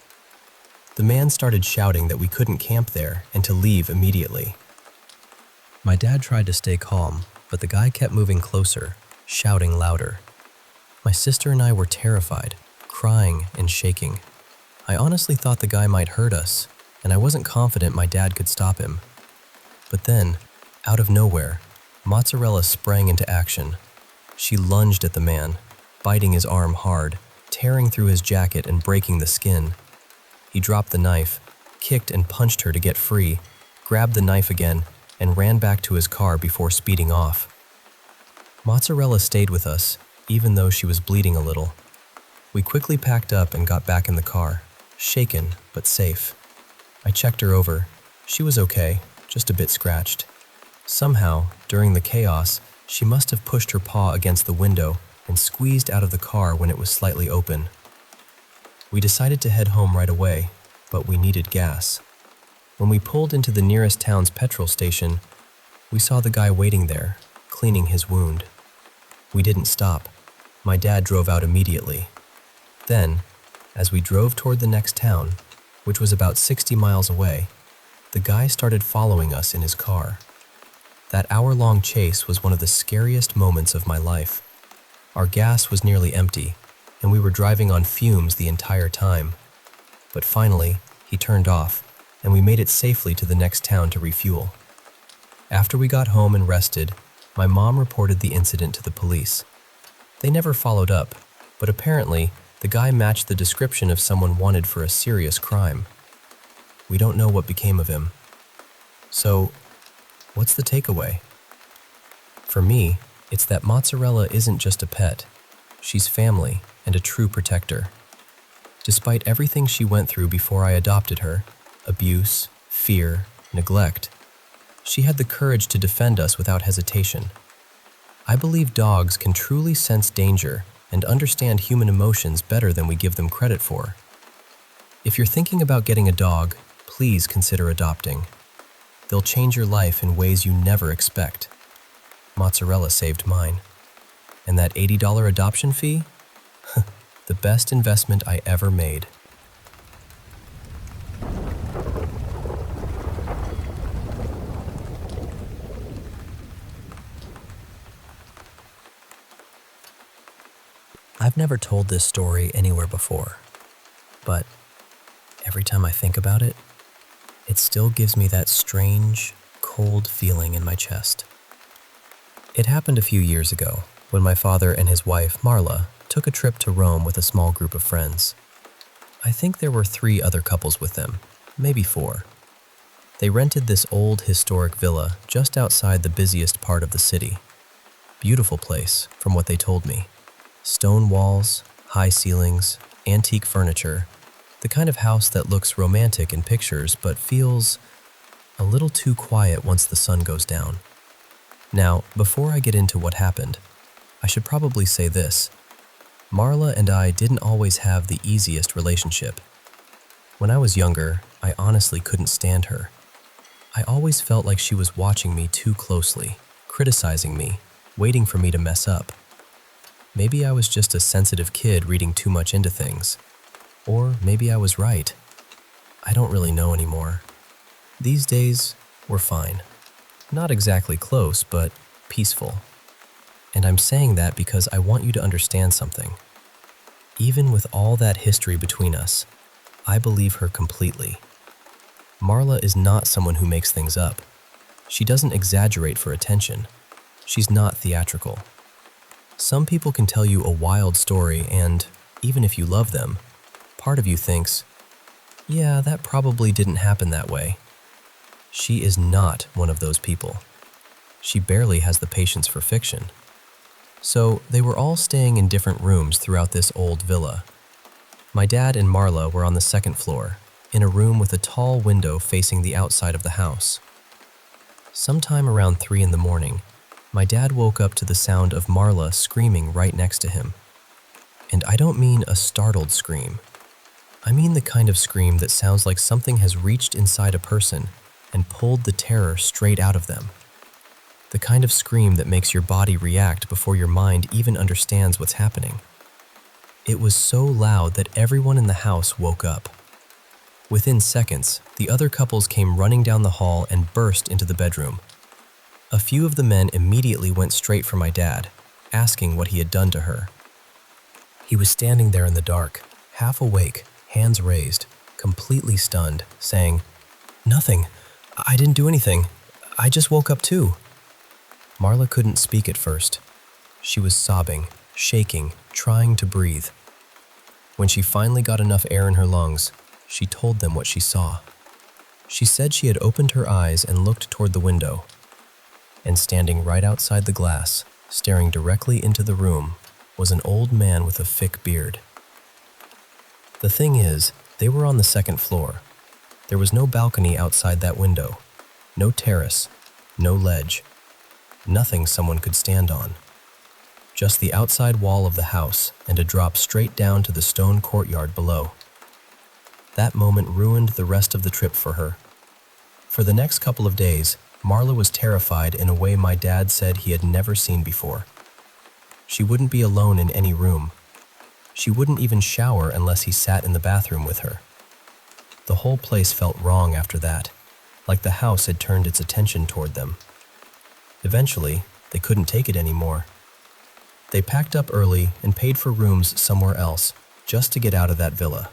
The man started shouting that we couldn't camp there and to leave immediately. My dad tried to stay calm, but the guy kept moving closer, shouting louder. My sister and I were terrified, crying and shaking. I honestly thought the guy might hurt us, and I wasn't confident my dad could stop him. But then, out of nowhere, Mozzarella sprang into action. She lunged at the man, biting his arm hard, tearing through his jacket and breaking the skin. He dropped the knife, kicked and punched her to get free, grabbed the knife again, and ran back to his car before speeding off. Mozzarella stayed with us, even though she was bleeding a little. We quickly packed up and got back in the car, shaken but safe. I checked her over. She was okay, just a bit scratched. Somehow, during the chaos, she must have pushed her paw against the window and squeezed out of the car when it was slightly open. We decided to head home right away, but we needed gas. When we pulled into the nearest town's petrol station, we saw the guy waiting there, cleaning his wound. We didn't stop. My dad drove out immediately. Then, as we drove toward the next town, which was about 60 miles away, the guy started following us in his car. That hour-long chase was one of the scariest moments of my life. Our gas was nearly empty, and we were driving on fumes the entire time. But finally, he turned off, and we made it safely to the next town to refuel. After we got home and rested, my mom reported the incident to the police. They never followed up, but apparently, the guy matched the description of someone wanted for a serious crime. We don't know what became of him. So, what's the takeaway? For me, it's that Mozzarella isn't just a pet. She's family and a true protector. Despite everything she went through before I adopted her, abuse, fear, neglect, she had the courage to defend us without hesitation. I believe dogs can truly sense danger and understand human emotions better than we give them credit for. If you're thinking about getting a dog, please consider adopting. They'll change your life in ways you never expect. Mozzarella saved mine. And that $80 adoption fee? The best investment I ever made. I've never told this story anywhere before, but every time I think about it, it still gives me that strange, cold feeling in my chest. It happened a few years ago when my father and his wife, Marla, took a trip to Rome with a small group of friends. I think there were 3 other couples with them, maybe 4. They rented this old historic villa just outside the busiest part of the city. Beautiful place, from what they told me. Stone walls, high ceilings, antique furniture, the kind of house that looks romantic in pictures but feels a little too quiet once the sun goes down. Now, before I get into what happened, I should probably say this. Marla and I didn't always have the easiest relationship. When I was younger, I honestly couldn't stand her. I always felt like she was watching me too closely, criticizing me, waiting for me to mess up. Maybe I was just a sensitive kid reading too much into things. Or maybe I was right. I don't really know anymore. These days, we're fine. Not exactly close, but peaceful. And I'm saying that because I want you to understand something. Even with all that history between us, I believe her completely. Marla is not someone who makes things up. She doesn't exaggerate for attention. She's not theatrical. Some people can tell you a wild story and, even if you love them, part of you thinks, yeah, that probably didn't happen that way. She is not one of those people. She barely has the patience for fiction. So they were all staying in different rooms throughout this old villa. My dad and Marla were on the 2nd floor, in a room with a tall window facing the outside of the house. Sometime around 3 in the morning, my dad woke up to the sound of Marla screaming right next to him. And I don't mean a startled scream. I mean the kind of scream that sounds like something has reached inside a person and pulled the terror straight out of them. The kind of scream that makes your body react before your mind even understands what's happening. It was so loud that everyone in the house woke up. Within seconds, the other couples came running down the hall and burst into the bedroom. A few of the men immediately went straight for my dad, asking what he had done to her. He was standing there in the dark, half awake, hands raised, completely stunned, saying, "Nothing. I didn't do anything. I just woke up too." Marla couldn't speak at first. She was sobbing, shaking, trying to breathe. When she finally got enough air in her lungs, she told them what she saw. She said she had opened her eyes and looked toward the window. And standing right outside the glass, staring directly into the room, was an old man with a thick beard. The thing is, they were on the 2nd floor. There was no balcony outside that window, no terrace, no ledge, nothing someone could stand on. Just the outside wall of the house and a drop straight down to the stone courtyard below. That moment ruined the rest of the trip for her. For the next couple of days, Marla was terrified in a way my dad said he had never seen before. She wouldn't be alone in any room. She wouldn't even shower unless he sat in the bathroom with her. The whole place felt wrong after that, like the house had turned its attention toward them. Eventually, they couldn't take it anymore. They packed up early and paid for rooms somewhere else, just to get out of that villa.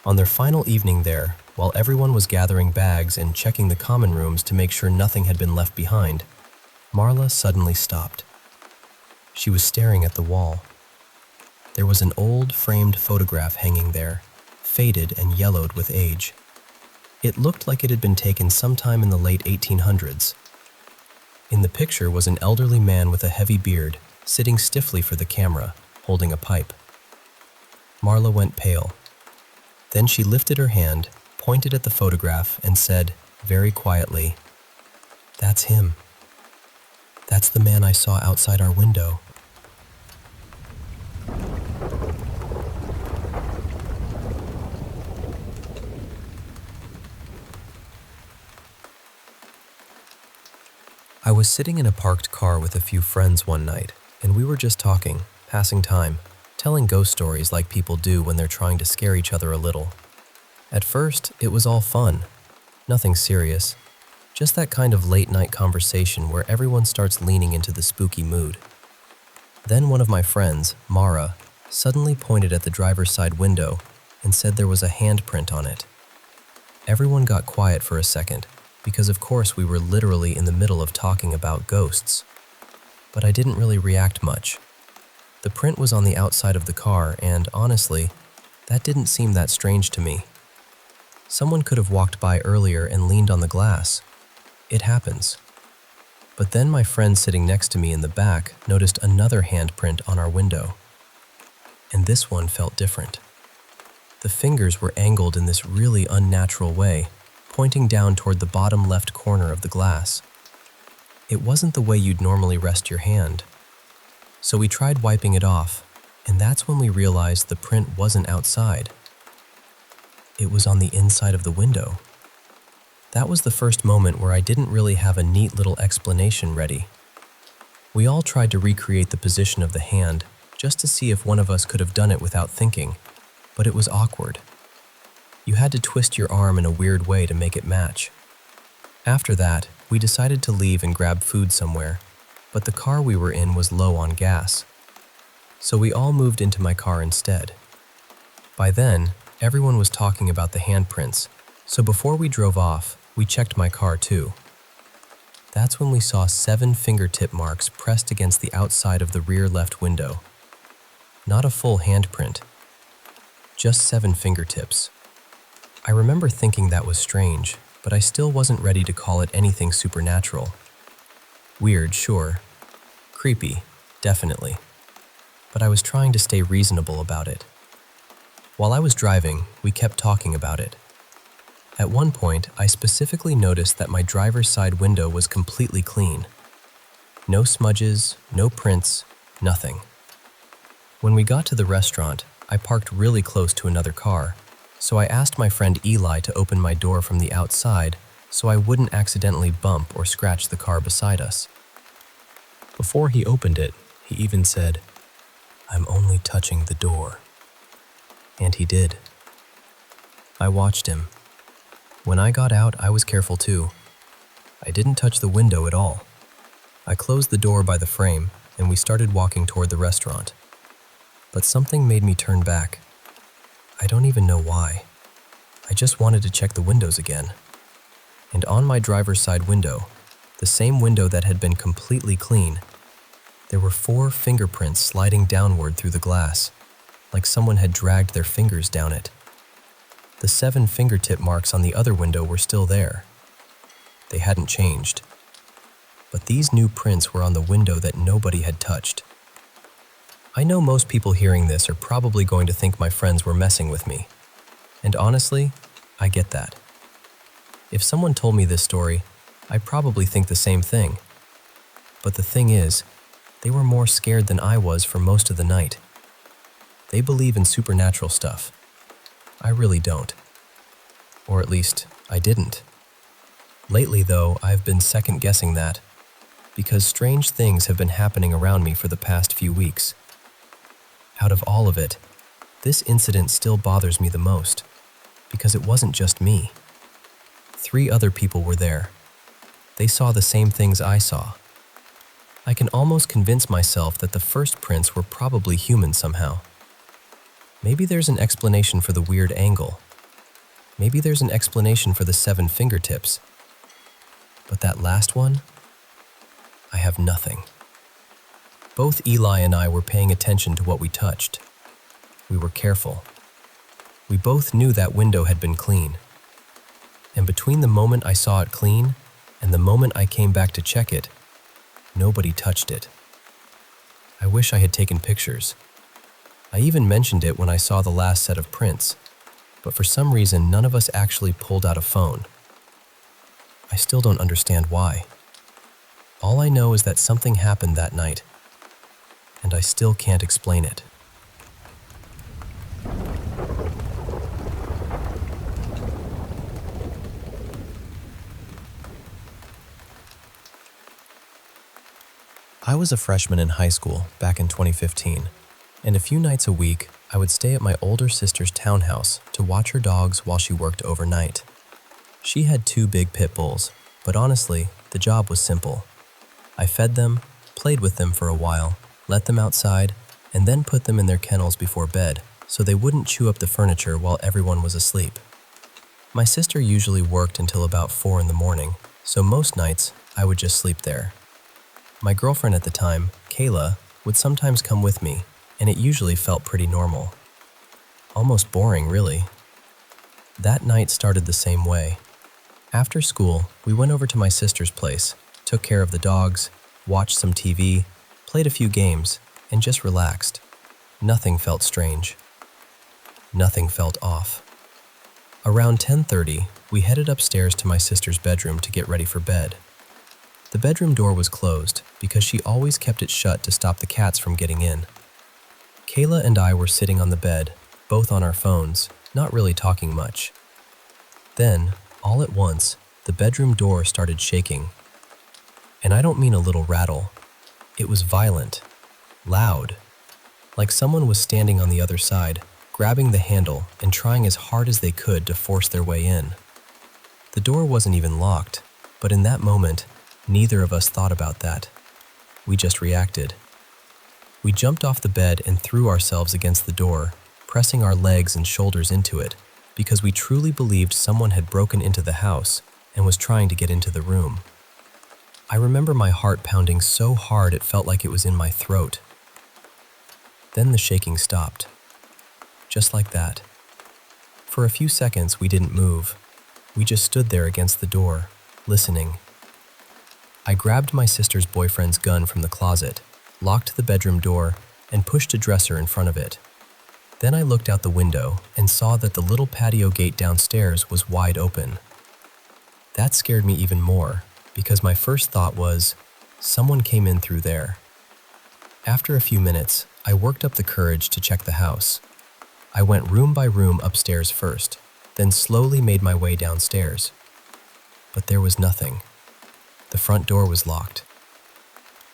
On their final evening there, while everyone was gathering bags and checking the common rooms to make sure nothing had been left behind, Marla suddenly stopped. She was staring at the wall. There was an old framed photograph hanging there, faded and yellowed with age. It looked like it had been taken sometime in the late 1800s. In the picture was an elderly man with a heavy beard, sitting stiffly for the camera, holding a pipe. Marla went pale. Then she lifted her hand, pointed at the photograph, and said, very quietly, "That's him. That's the man I saw outside our window." I was sitting in a parked car with a few friends one night, and we were just talking, passing time, telling ghost stories like people do when they're trying to scare each other a little. At first, it was all fun. Nothing serious. Just that kind of late-night conversation where everyone starts leaning into the spooky mood. Then one of my friends, Mara, suddenly pointed at the driver's side window and said there was a handprint on it. Everyone got quiet for a second, because of course we were literally in the middle of talking about ghosts. But I didn't really react much. The print was on the outside of the car, and honestly, that didn't seem that strange to me. Someone could have walked by earlier and leaned on the glass. It happens. But then my friend sitting next to me in the back noticed another handprint on our window. And this one felt different. The fingers were angled in this really unnatural way, pointing down toward the bottom left corner of the glass. It wasn't the way you'd normally rest your hand. So we tried wiping it off, and that's when we realized the print wasn't outside. It was on the inside of the window. That was the first moment where I didn't really have a neat little explanation ready. We all tried to recreate the position of the hand just to see if one of us could have done it without thinking, but it was awkward. You had to twist your arm in a weird way to make it match. After that, we decided to leave and grab food somewhere, but the car we were in was low on gas. So we all moved into my car instead. By then, everyone was talking about the handprints, so before we drove off, we checked my car too. That's when we saw 7 fingertip marks pressed against the outside of the rear left window. Not a full handprint, just 7 fingertips. I remember thinking that was strange, but I still wasn't ready to call it anything supernatural. Weird, sure. Creepy, definitely. But I was trying to stay reasonable about it. While I was driving, we kept talking about it. At one point, I specifically noticed that my driver's side window was completely clean. No smudges, no prints, nothing. When we got to the restaurant, I parked really close to another car, so I asked my friend Eli to open my door from the outside so I wouldn't accidentally bump or scratch the car beside us. Before he opened it, he even said, "I'm only touching the door." And he did. I watched him. When I got out, I was careful too. I didn't touch the window at all. I closed the door by the frame, and we started walking toward the restaurant. But something made me turn back. I don't even know why. I just wanted to check the windows again. And on my driver's side window, the same window that had been completely clean, there were 4 fingerprints sliding downward through the glass, like someone had dragged their fingers down it. The 7 fingertip marks on the other window were still there. They hadn't changed. But these new prints were on the window that nobody had touched. I know most people hearing this are probably going to think my friends were messing with me. And honestly, I get that. If someone told me this story, I'd probably think the same thing. But the thing is, they were more scared than I was for most of the night. They believe in supernatural stuff. I really don't. Or at least, I didn't. Lately, though, I've been second-guessing that, because strange things have been happening around me for the past few weeks. Out of all of it, this incident still bothers me the most, because it wasn't just me. 3 other people were there. They saw the same things I saw. I can almost convince myself that the first prints were probably human somehow. Maybe there's an explanation for the weird angle. Maybe there's an explanation for the 7 fingertips. But that last one? I have nothing. Both Eli and I were paying attention to what we touched. We were careful. We both knew that window had been clean. And between the moment I saw it clean and the moment I came back to check it, nobody touched it. I wish I had taken pictures. I even mentioned it when I saw the last set of prints, but for some reason none of us actually pulled out a phone. I still don't understand why. All I know is that something happened that night, and I still can't explain it. I was a freshman in high school back in 2015. And a few nights a week, I would stay at my older sister's townhouse to watch her dogs while she worked overnight. She had 2 big pit bulls, but honestly, the job was simple. I fed them, played with them for a while, let them outside, and then put them in their kennels before bed so they wouldn't chew up the furniture while everyone was asleep. My sister usually worked until about 4 in the morning, so most nights I would just sleep there. My girlfriend at the time, Kayla, would sometimes come with me, and it usually felt pretty normal. Almost boring, really. That night started the same way. After school, we went over to my sister's place, took care of the dogs, watched some TV, played a few games, and just relaxed. Nothing felt strange. Nothing felt off. Around 10:30, we headed upstairs to my sister's bedroom to get ready for bed. The bedroom door was closed because she always kept it shut to stop the cats from getting in. Kayla and I were sitting on the bed, both on our phones, not really talking much. Then, all at once, the bedroom door started shaking. And I don't mean a little rattle. It was violent, loud, like someone was standing on the other side, grabbing the handle and trying as hard as they could to force their way in. The door wasn't even locked, but in that moment, neither of us thought about that. We just reacted. We jumped off the bed and threw ourselves against the door, pressing our legs and shoulders into it, because we truly believed someone had broken into the house and was trying to get into the room. I remember my heart pounding so hard it felt like it was in my throat. Then the shaking stopped. Just like that. For a few seconds, we didn't move. We just stood there against the door, listening. I grabbed my sister's boyfriend's gun from the closet, locked the bedroom door, and pushed a dresser in front of it. Then I looked out the window and saw that the little patio gate downstairs was wide open. That scared me even more, because my first thought was, someone came in through there. After a few minutes, I worked up the courage to check the house. I went room by room upstairs first, then slowly made my way downstairs. But there was nothing. The front door was locked.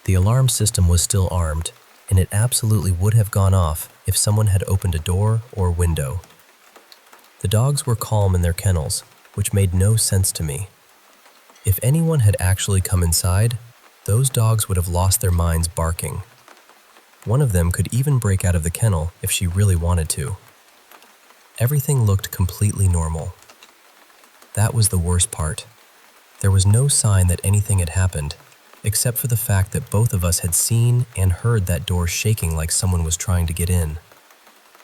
The alarm system was still armed, and it absolutely would have gone off if someone had opened a door or window. The dogs were calm in their kennels, which made no sense to me. If anyone had actually come inside, those dogs would have lost their minds barking. One of them could even break out of the kennel if she really wanted to. Everything looked completely normal. That was the worst part. There was no sign that anything had happened, except for the fact that both of us had seen and heard that door shaking like someone was trying to get in.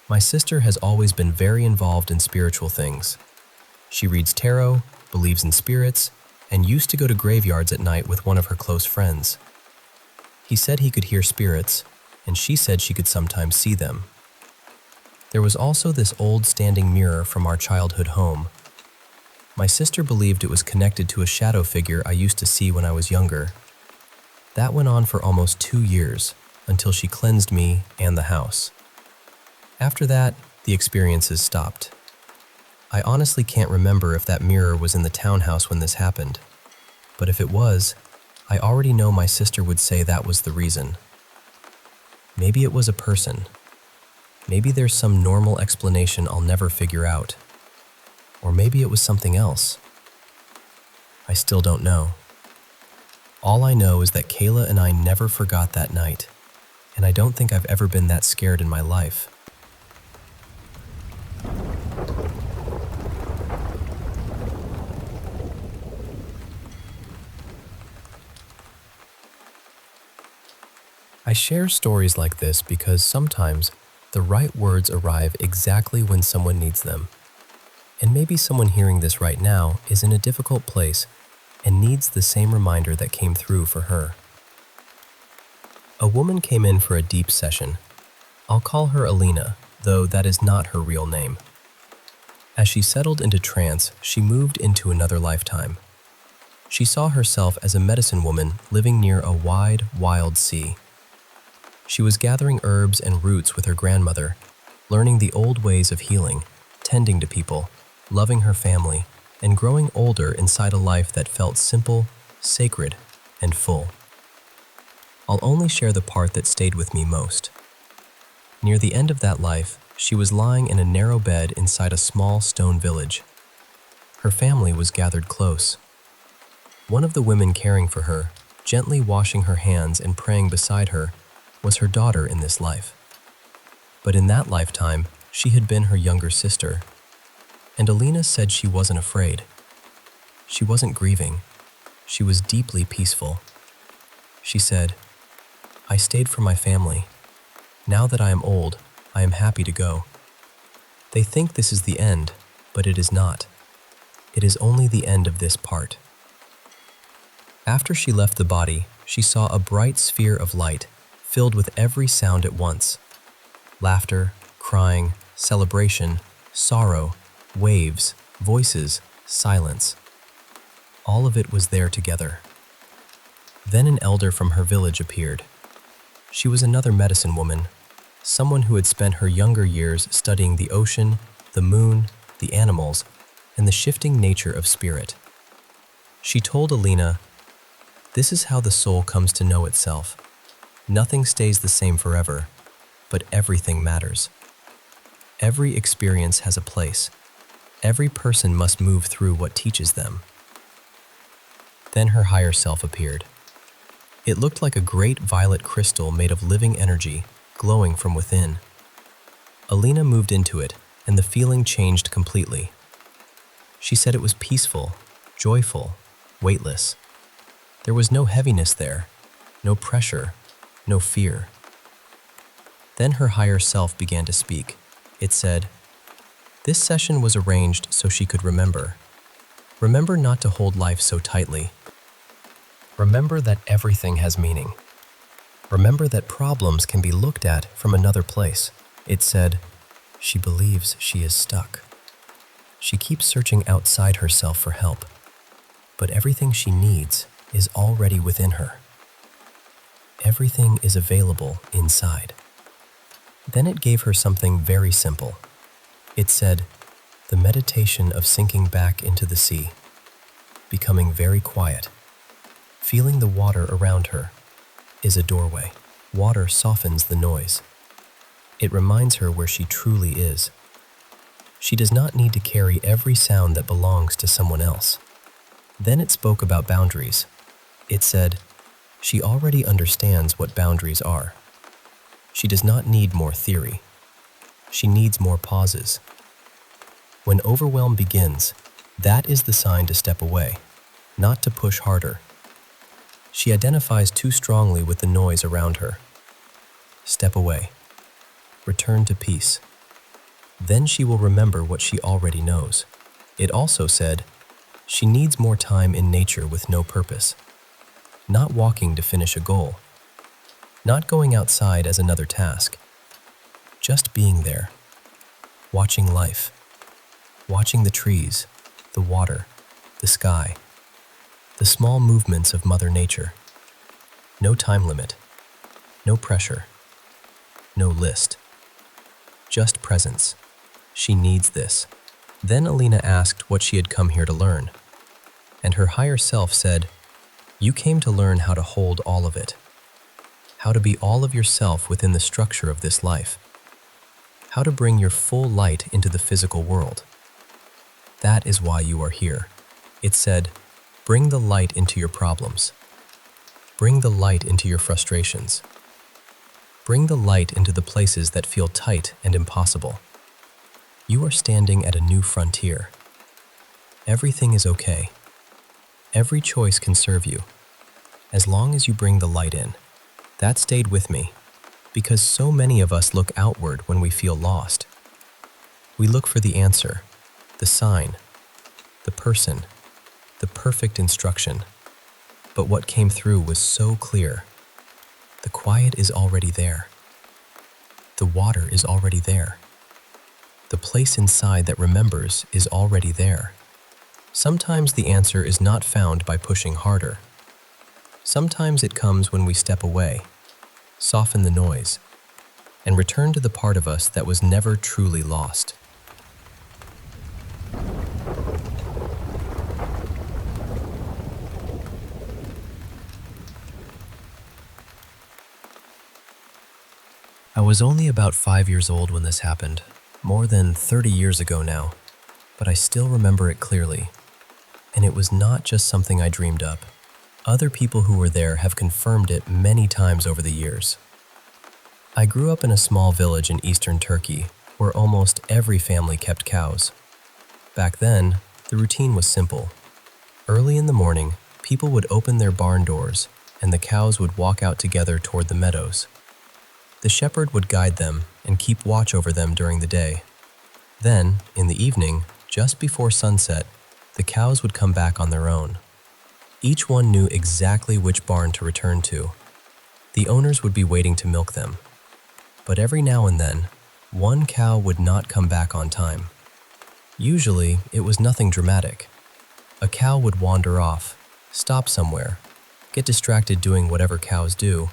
My sister has always been very involved in spiritual things. She reads tarot, believes in spirits, and used to go to graveyards at night with one of her close friends. He said he could hear spirits, and she said she could sometimes see them. There was also this old standing mirror from our childhood home. My sister believed it was connected to a shadow figure I used to see when I was younger. That went on for almost 2 years, until she cleansed me and the house. After that, the experiences stopped. I honestly can't remember if that mirror was in the townhouse when this happened, but if it was, I already know my sister would say that was the reason. Maybe it was a person. Maybe there's some normal explanation I'll never figure out. Or maybe it was something else. I still don't know. All I know is that Kayla and I never forgot that night, and I don't think I've ever been that scared in my life. I share stories like this because sometimes the right words arrive exactly when someone needs them. And maybe someone hearing this right now is in a difficult place and needs the same reminder that came through for her. A woman came in for a deep session. I'll call her Alina, though that is not her real name. As she settled into trance, she moved into another lifetime. She saw herself as a medicine woman living near a wide, wild sea. She was gathering herbs and roots with her grandmother, learning the old ways of healing, tending to people, loving her family, and growing older inside a life that felt simple, sacred, and full. I'll only share the part that stayed with me most. Near the end of that life, she was lying in a narrow bed inside a small stone village. Her family was gathered close. One of the women caring for her, gently washing her hands and praying beside her, was her daughter in this life. But in that lifetime, she had been her younger sister, and Alina said she wasn't afraid. She wasn't grieving. She was deeply peaceful. She said, "I stayed for my family. Now that I am old, I am happy to go. They think this is the end, but it is not. It is only the end of this part." After she left the body, she saw a bright sphere of light filled with every sound at once. Laughter, crying, celebration, sorrow, waves, voices, silence. All of it was there together. Then an elder from her village appeared. She was another medicine woman, someone who had spent her younger years studying the ocean, the moon, the animals, and the shifting nature of spirit. She told Alina, "This is how the soul comes to know itself. Nothing stays the same forever, but everything matters. Every experience has a place. Every person must move through what teaches them." Then her higher self appeared. It looked like a great violet crystal made of living energy, glowing from within. Alina moved into it, and the feeling changed completely. She said it was peaceful, joyful, weightless. There was no heaviness there, no pressure, no fear. Then her higher self began to speak. It said, "This session was arranged so she could remember. Remember not to hold life so tightly. Remember that everything has meaning. Remember that problems can be looked at from another place." It said, "She believes she is stuck. She keeps searching outside herself for help, but everything she needs is already within her. Everything is available inside." Then it gave her something very simple. It said, "The meditation of sinking back into the sea, becoming very quiet, feeling the water around her, is a doorway. Water softens the noise. It reminds her where she truly is. She does not need to carry every sound that belongs to someone else." Then it spoke about boundaries. It said, "She already understands what boundaries are. She does not need more theory. She needs more pauses. When overwhelm begins, that is the sign to step away, not to push harder. She identifies too strongly with the noise around her. Step away. Return to peace. Then she will remember what she already knows." It also said, "She needs more time in nature with no purpose. Not walking to finish a goal. Not going outside as another task. Just being there. Watching life. Watching the trees, the water, the sky. The small movements of Mother Nature. No time limit. No pressure. No list. Just presence. She needs this." Then Alina asked what she had come here to learn, and her higher self said, "You came to learn how to hold all of it, how to be all of yourself within the structure of this life, how to bring your full light into the physical world. That is why you are here." It said, "Bring the light into your problems. Bring the light into your frustrations. Bring the light into the places that feel tight and impossible. You are standing at a new frontier. Everything is okay. Every choice can serve you, as long as you bring the light in." That stayed with me, because so many of us look outward when we feel lost. We look for the answer, the sign, the person, the perfect instruction. But what came through was so clear. The quiet is already there. The water is already there. The place inside that remembers is already there. Sometimes the answer is not found by pushing harder. Sometimes it comes when we step away, soften the noise, and return to the part of us that was never truly lost. I was only about 5 years old when this happened, more than 30 years ago now, but I still remember it clearly. And it was not just something I dreamed up. Other people who were there have confirmed it many times over the years. I grew up in a small village in eastern Turkey where almost every family kept cows. Back then, the routine was simple. Early in the morning, people would open their barn doors and the cows would walk out together toward the meadows. The shepherd would guide them and keep watch over them during the day. Then, in the evening, just before sunset, the cows would come back on their own. Each one knew exactly which barn to return to. The owners would be waiting to milk them. But every now and then, one cow would not come back on time. Usually, it was nothing dramatic. A cow would wander off, stop somewhere, get distracted doing whatever cows do,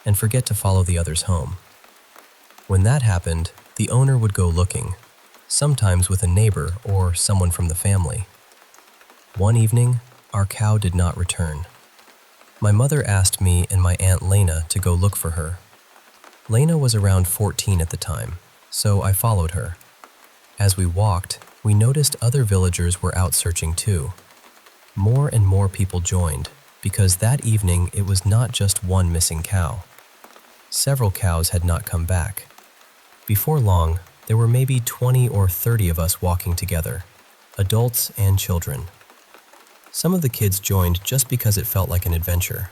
and forget to follow the others home. When that happened, the owner would go looking, sometimes with a neighbor or someone from the family. One evening, our cow did not return. My mother asked me and my Aunt Lena to go look for her. Lena was around 14 at the time, so I followed her. As we walked, we noticed other villagers were out searching too. More and more people joined, because that evening it was not just one missing cow. Several cows had not come back. Before long, there were maybe 20 or 30 of us walking together, adults and children. Some of the kids joined just because it felt like an adventure.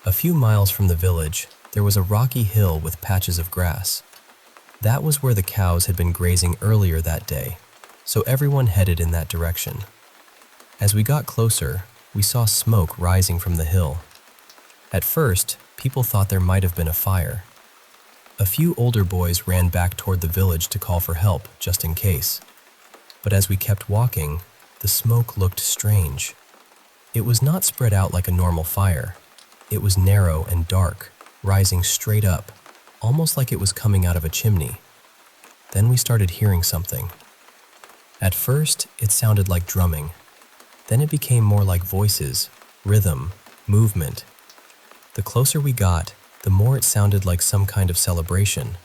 A few miles from the village, there was a rocky hill with patches of grass. That was where the cows had been grazing earlier that day, so everyone headed in that direction. As we got closer, we saw smoke rising from the hill. At first, people thought there might have been a fire. A few older boys ran back toward the village to call for help, just in case. But as we kept walking, the smoke looked strange. It was not spread out like a normal fire. It was narrow and dark, rising straight up, almost like it was coming out of a chimney. Then we started hearing something. At first, it sounded like drumming. Then it became more like voices, rhythm, movement. The closer we got, the more it sounded like some kind of celebration.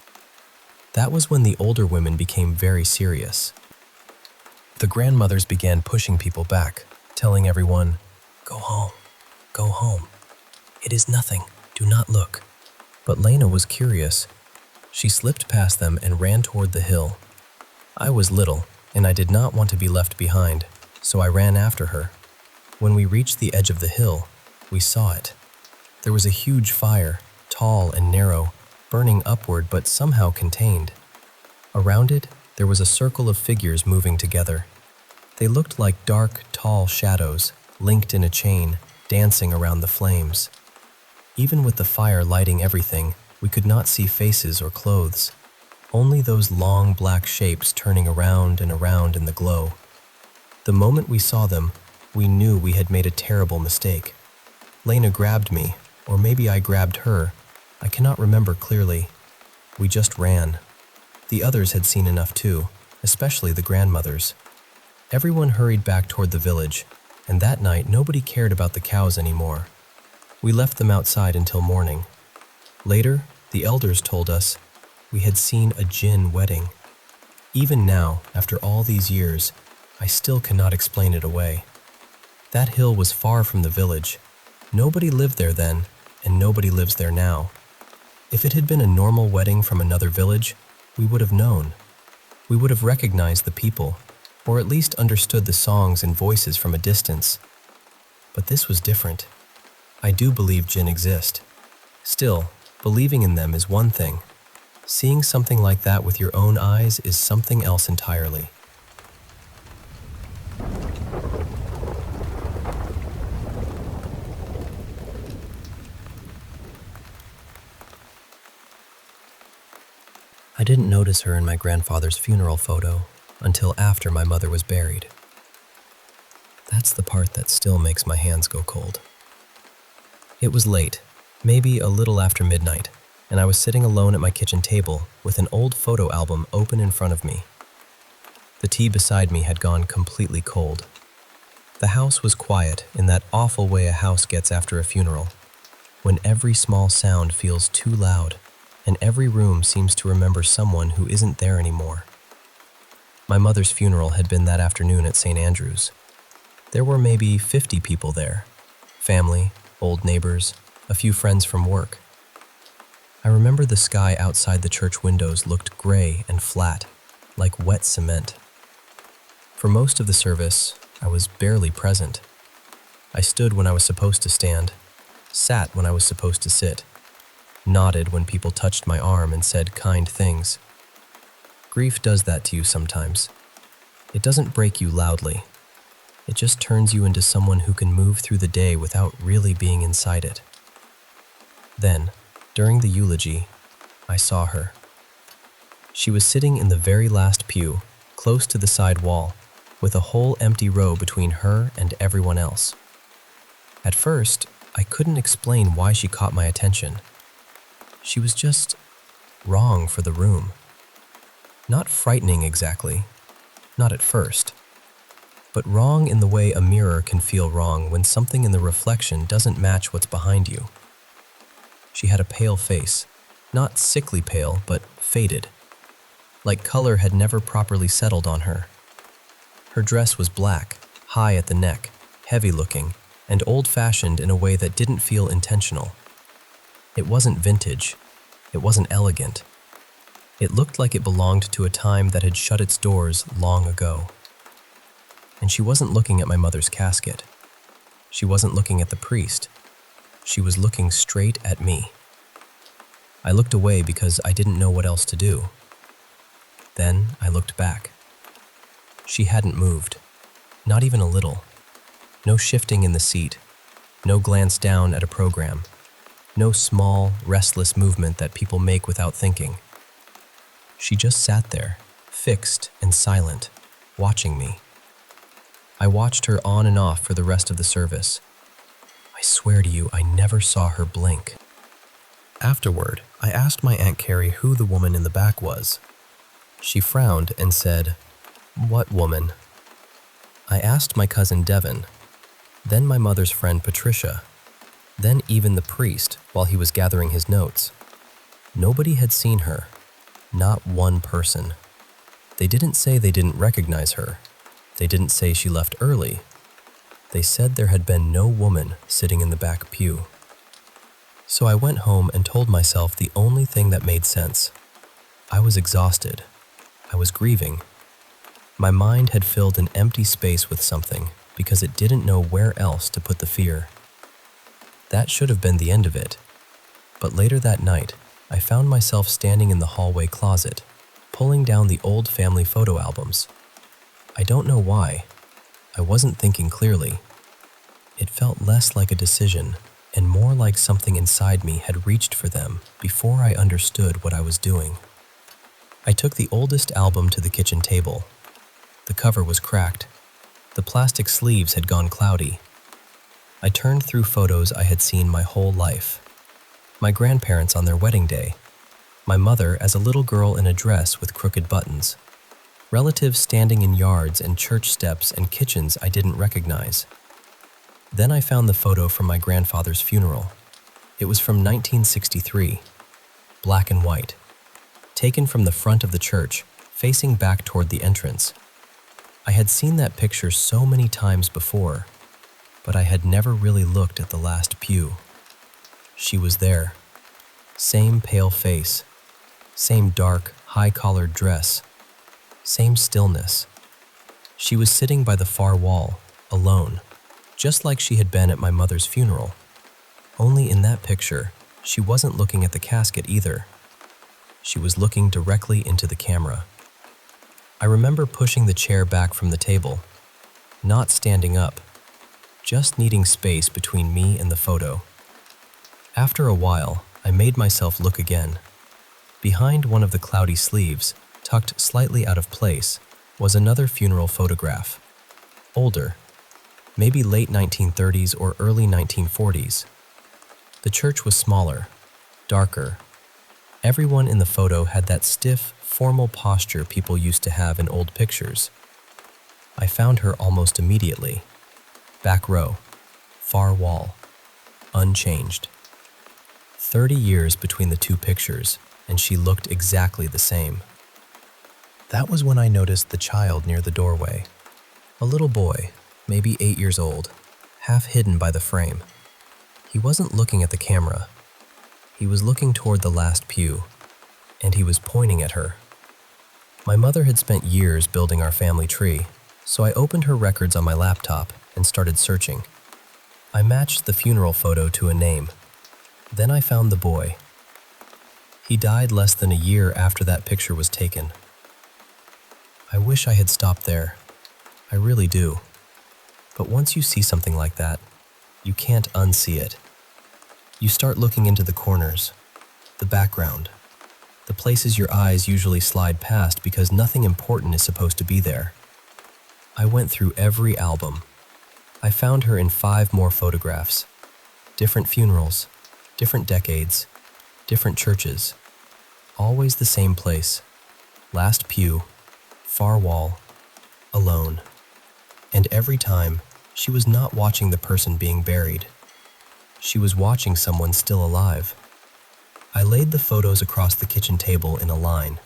That was when the older women became very serious. The grandmothers began pushing people back, telling everyone, "Go home, go home. It is nothing, do not look." But Lena was curious. She slipped past them and ran toward the hill. I was little, and I did not want to be left behind, so I ran after her. When we reached the edge of the hill, we saw it. There was a huge fire, tall and narrow, burning upward but somehow contained. Around it, there was a circle of figures moving together. They looked like dark, tall shadows, linked in a chain, dancing around the flames. Even with the fire lighting everything, we could not see faces or clothes, only those long black shapes turning around and around in the glow. The moment we saw them, we knew we had made a terrible mistake. Lena grabbed me, or maybe I grabbed her. I cannot remember clearly. We just ran. The others had seen enough too, especially the grandmothers. Everyone hurried back toward the village, and that night nobody cared about the cows anymore. We left them outside until morning. Later, the elders told us we had seen a jinn wedding. Even now, after all these years, I still cannot explain it away. That hill was far from the village. Nobody lived there then, and nobody lives there now. If it had been a normal wedding from another village, we would have known. We would have recognized the people, or at least understood the songs and voices from a distance. But this was different. I do believe jinn exist. Still, believing in them is one thing. Seeing something like that with your own eyes is something else entirely. I didn't notice her in my grandfather's funeral photo until after my mother was buried. That's the part that still makes my hands go cold. It was late, maybe a little after midnight, and I was sitting alone at my kitchen table with an old photo album open in front of me. The tea beside me had gone completely cold. The house was quiet in that awful way a house gets after a funeral, when every small sound feels too loud and every room seems to remember someone who isn't there anymore. My mother's funeral had been that afternoon at St. Andrew's. There were maybe 50 people there, family, old neighbors, a few friends from work. I remember the sky outside the church windows looked gray and flat, like wet cement. For most of the service, I was barely present. I stood when I was supposed to stand, sat when I was supposed to sit, nodded when people touched my arm and said kind things. Grief does that to you sometimes. It doesn't break you loudly. It just turns you into someone who can move through the day without really being inside it. Then, during the eulogy, I saw her. She was sitting in the very last pew, close to the side wall, with a whole empty row between her and everyone else. At first, I couldn't explain why she caught my attention. She was just wrong for the room. Not frightening exactly, not at first, but wrong in the way a mirror can feel wrong when something in the reflection doesn't match what's behind you. She had a pale face, not sickly pale, but faded, like color had never properly settled on her. Her dress was black, high at the neck, heavy-looking, and old-fashioned in a way that didn't feel intentional. It wasn't vintage. It wasn't elegant. It looked like it belonged to a time that had shut its doors long ago. And she wasn't looking at my mother's casket. She wasn't looking at the priest. She was looking straight at me. I looked away because I didn't know what else to do. Then I looked back. She hadn't moved, not even a little. No shifting in the seat, no glance down at a program, no small, restless movement that people make without thinking. She just sat there, fixed and silent, watching me. I watched her on and off for the rest of the service. I swear to you, I never saw her blink. Afterward, I asked my Aunt Carrie who the woman in the back was. She frowned and said, "What woman?" I asked my cousin Devin, then my mother's friend Patricia, then even the priest while he was gathering his notes. Nobody had seen her, not one person. They didn't say they didn't recognize her. They didn't say she left early. They said there had been no woman sitting in the back pew. So I went home and told myself the only thing that made sense. I was exhausted. I was grieving. My mind had filled an empty space with something because it didn't know where else to put the fear. That should have been the end of it. But later that night, I found myself standing in the hallway closet, pulling down the old family photo albums. I don't know why. I wasn't thinking clearly. It felt less like a decision and more like something inside me had reached for them before I understood what I was doing. I took the oldest album to the kitchen table. The cover was cracked. The plastic sleeves had gone cloudy. I turned through photos I had seen my whole life. My grandparents on their wedding day. My mother as a little girl in a dress with crooked buttons. Relatives standing in yards and church steps and kitchens I didn't recognize. Then I found the photo from my grandfather's funeral. It was from 1963, black and white, taken from the front of the church, facing back toward the entrance. I had seen that picture so many times before, but I had never really looked at the last pew. She was there. Same pale face, same dark, high-collared dress, same stillness. She was sitting by the far wall, alone, just like she had been at my mother's funeral. Only in that picture, she wasn't looking at the casket either. She was looking directly into the camera. I remember pushing the chair back from the table, not standing up, just needing space between me and the photo. After a while, I made myself look again. Behind one of the cloudy sleeves, tucked slightly out of place, was another funeral photograph. Older, maybe late 1930s or early 1940s. The church was smaller, darker. Everyone in the photo had that stiff, formal posture people used to have in old pictures. I found her almost immediately. Back row, far wall, unchanged. 30 years between the two pictures, and she looked exactly the same. That was when I noticed the child near the doorway. A little boy, maybe 8 years old, half hidden by the frame. He wasn't looking at the camera. He was looking toward the last pew, and he was pointing at her. My mother had spent years building our family tree, so I opened her records on my laptop and started searching. I matched the funeral photo to a name. Then I found the boy. He died less than a year after that picture was taken. I wish I had stopped there. I really do. But once you see something like that, you can't unsee it. You start looking into the corners, the background, the places your eyes usually slide past because nothing important is supposed to be there. I went through every album. I found her in 5 more photographs. Different funerals, different decades, different churches. Always the same place. Last pew, far wall, alone. And every time, she was not watching the person being buried. She was watching someone still alive. I laid the photos across the kitchen table in a line.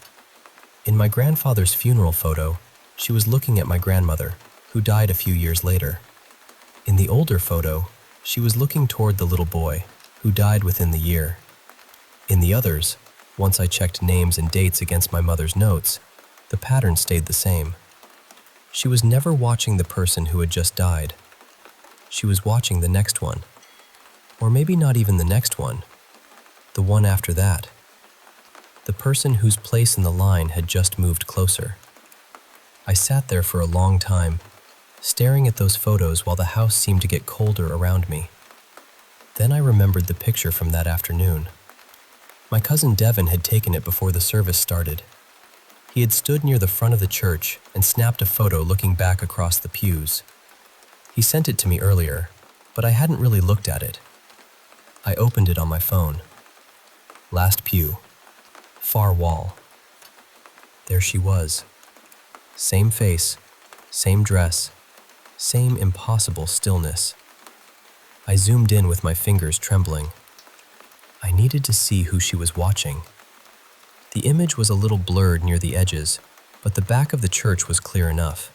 In my grandfather's funeral photo, she was looking at my grandmother, who died a few years later. In the older photo, she was looking toward the little boy, who died within the year. In the others, once I checked names and dates against my mother's notes, the pattern stayed the same. She was never watching the person who had just died. She was watching the next one. Or maybe not even the next one. The one after that. The person whose place in the line had just moved closer. I sat there for a long time, staring at those photos while the house seemed to get colder around me. Then I remembered the picture from that afternoon. My cousin Devin had taken it before the service started. He had stood near the front of the church and snapped a photo looking back across the pews. He sent it to me earlier, but I hadn't really looked at it. I opened it on my phone. Last pew. Far wall. There she was. Same face, same dress, same impossible stillness. I zoomed in with my fingers trembling. I needed to see who she was watching. The image was a little blurred near the edges, but the back of the church was clear enough.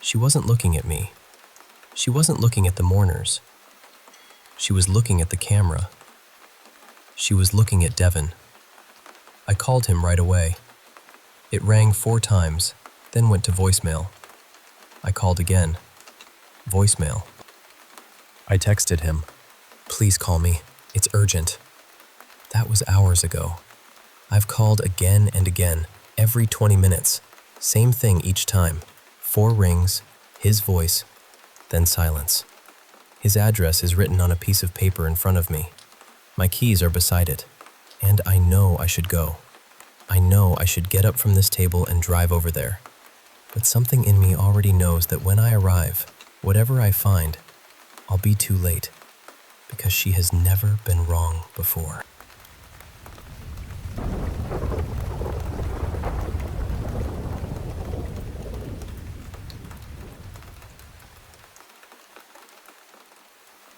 She wasn't looking at me. She wasn't looking at the mourners. She was looking at the camera. She was looking at Devin. I called him right away. It rang 4 times, then went to voicemail. I called again. Voicemail. I texted him. Please call me. It's urgent. That was hours ago. I've called again and again, every 20 minutes. Same thing each time. 4 rings, his voice, then silence. His address is written on a piece of paper in front of me. My keys are beside it, and I know I should go. I know I should get up from this table and drive over there. But something in me already knows that when I arrive, whatever I find, I'll be too late, because she has never been wrong before.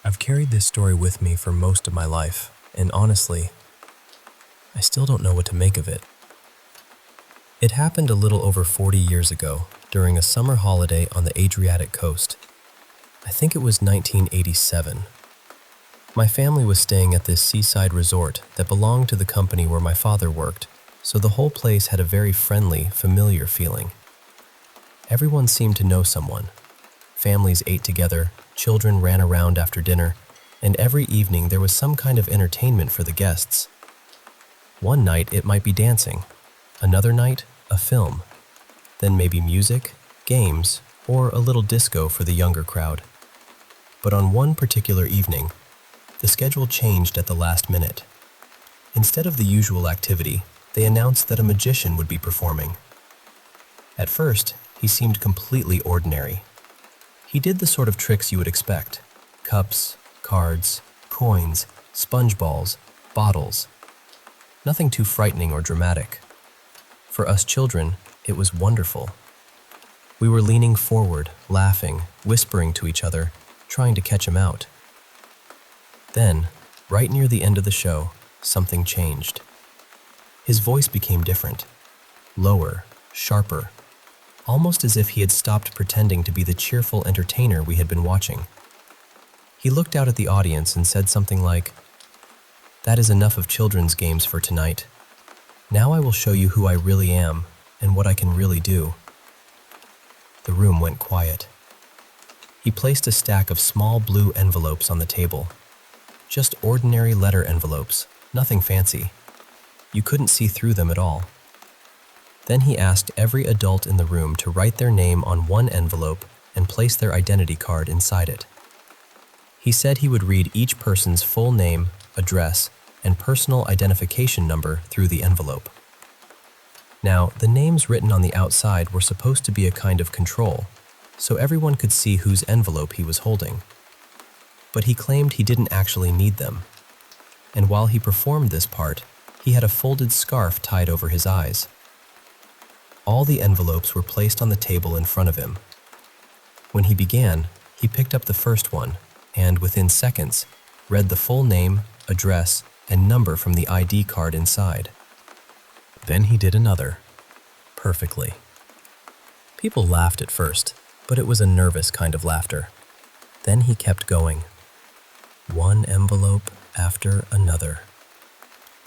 I've carried this story with me for most of my life, and honestly, I still don't know what to make of it. It happened a little over 40 years ago, during a summer holiday on the Adriatic coast. I think it was 1987. My family was staying at this seaside resort that belonged to the company where my father worked, so the whole place had a very friendly, familiar feeling. Everyone seemed to know someone. Families ate together, children ran around after dinner, and every evening there was some kind of entertainment for the guests. One night it might be dancing, another night a film, then maybe music, games, or a little disco for the younger crowd. But on one particular evening, the schedule changed at the last minute. Instead of the usual activity, they announced that a magician would be performing. At first, he seemed completely ordinary. He did the sort of tricks you would expect: cups, cards, coins, sponge balls, bottles. Nothing too frightening or dramatic. For us children, it was wonderful. We were leaning forward, laughing, whispering to each other, trying to catch him out. Then, right near the end of the show, something changed. His voice became different, lower, sharper, almost as if he had stopped pretending to be the cheerful entertainer we had been watching. He looked out at the audience and said something like, That is enough of children's games for tonight. Now I will show you who I really am and what I can really do." The room went quiet. He placed a stack of small blue envelopes on the table. Just ordinary letter envelopes, nothing fancy. You couldn't see through them at all. Then he asked every adult in the room to write their name on one envelope and place their identity card inside it. He said he would read each person's full name, address, and personal identification number through the envelope. Now, the names written on the outside were supposed to be a kind of control, so everyone could see whose envelope he was holding. But he claimed he didn't actually need them. And while he performed this part, he had a folded scarf tied over his eyes. All the envelopes were placed on the table in front of him. When he began, he picked up the first one and, within seconds, read the full name, address, and number from the ID card inside. Then he did another, perfectly. People laughed at first, but it was a nervous kind of laughter. Then he kept going. One envelope after another.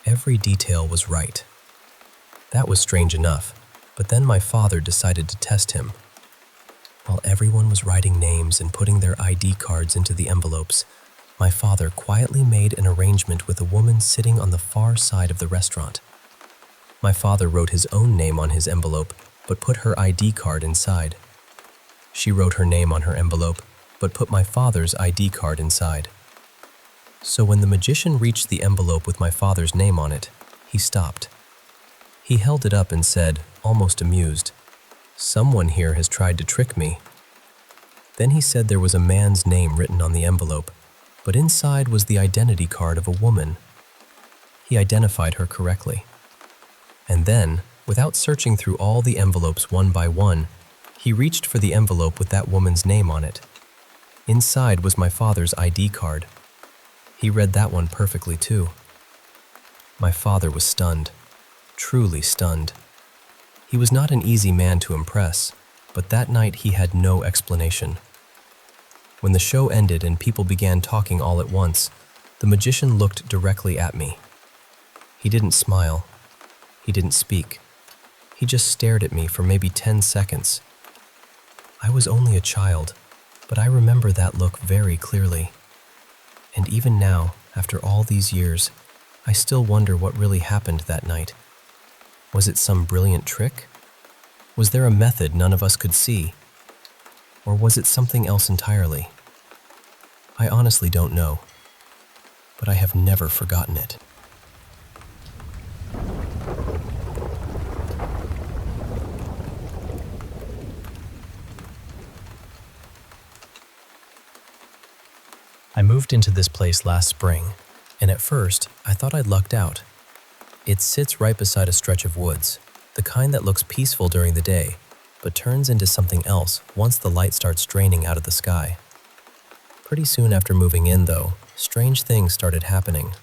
Every detail was right. That was strange enough, but then my father decided to test him. While everyone was writing names and putting their ID cards into the envelopes, my father quietly made an arrangement with a woman sitting on the far side of the restaurant. My father wrote his own name on his envelope, but put her ID card inside. She wrote her name on her envelope, but put my father's ID card inside. So when the magician reached the envelope with my father's name on it, he stopped. He held it up and said, almost amused, "Someone here has tried to trick me." Then he said there was a man's name written on the envelope, but inside was the identity card of a woman. He identified her correctly. And then, without searching through all the envelopes one by one, he reached for the envelope with that woman's name on it. Inside was my father's ID card. He read that one perfectly too. My father was stunned, truly stunned. He was not an easy man to impress, but that night he had no explanation. When the show ended and people began talking all at once, the magician looked directly at me. He didn't smile. He didn't speak. He just stared at me for maybe 10 seconds. I was only a child, but I remember that look very clearly. And even now, after all these years, I still wonder what really happened that night. Was it some brilliant trick? Was there a method none of us could see? Or was it something else entirely? I honestly don't know, but I have never forgotten it. I moved into this place last spring, and at first, I thought I'd lucked out. It sits right beside a stretch of woods, the kind that looks peaceful during the day, but turns into something else once the light starts draining out of the sky. Pretty soon after moving in, though, strange things started happening.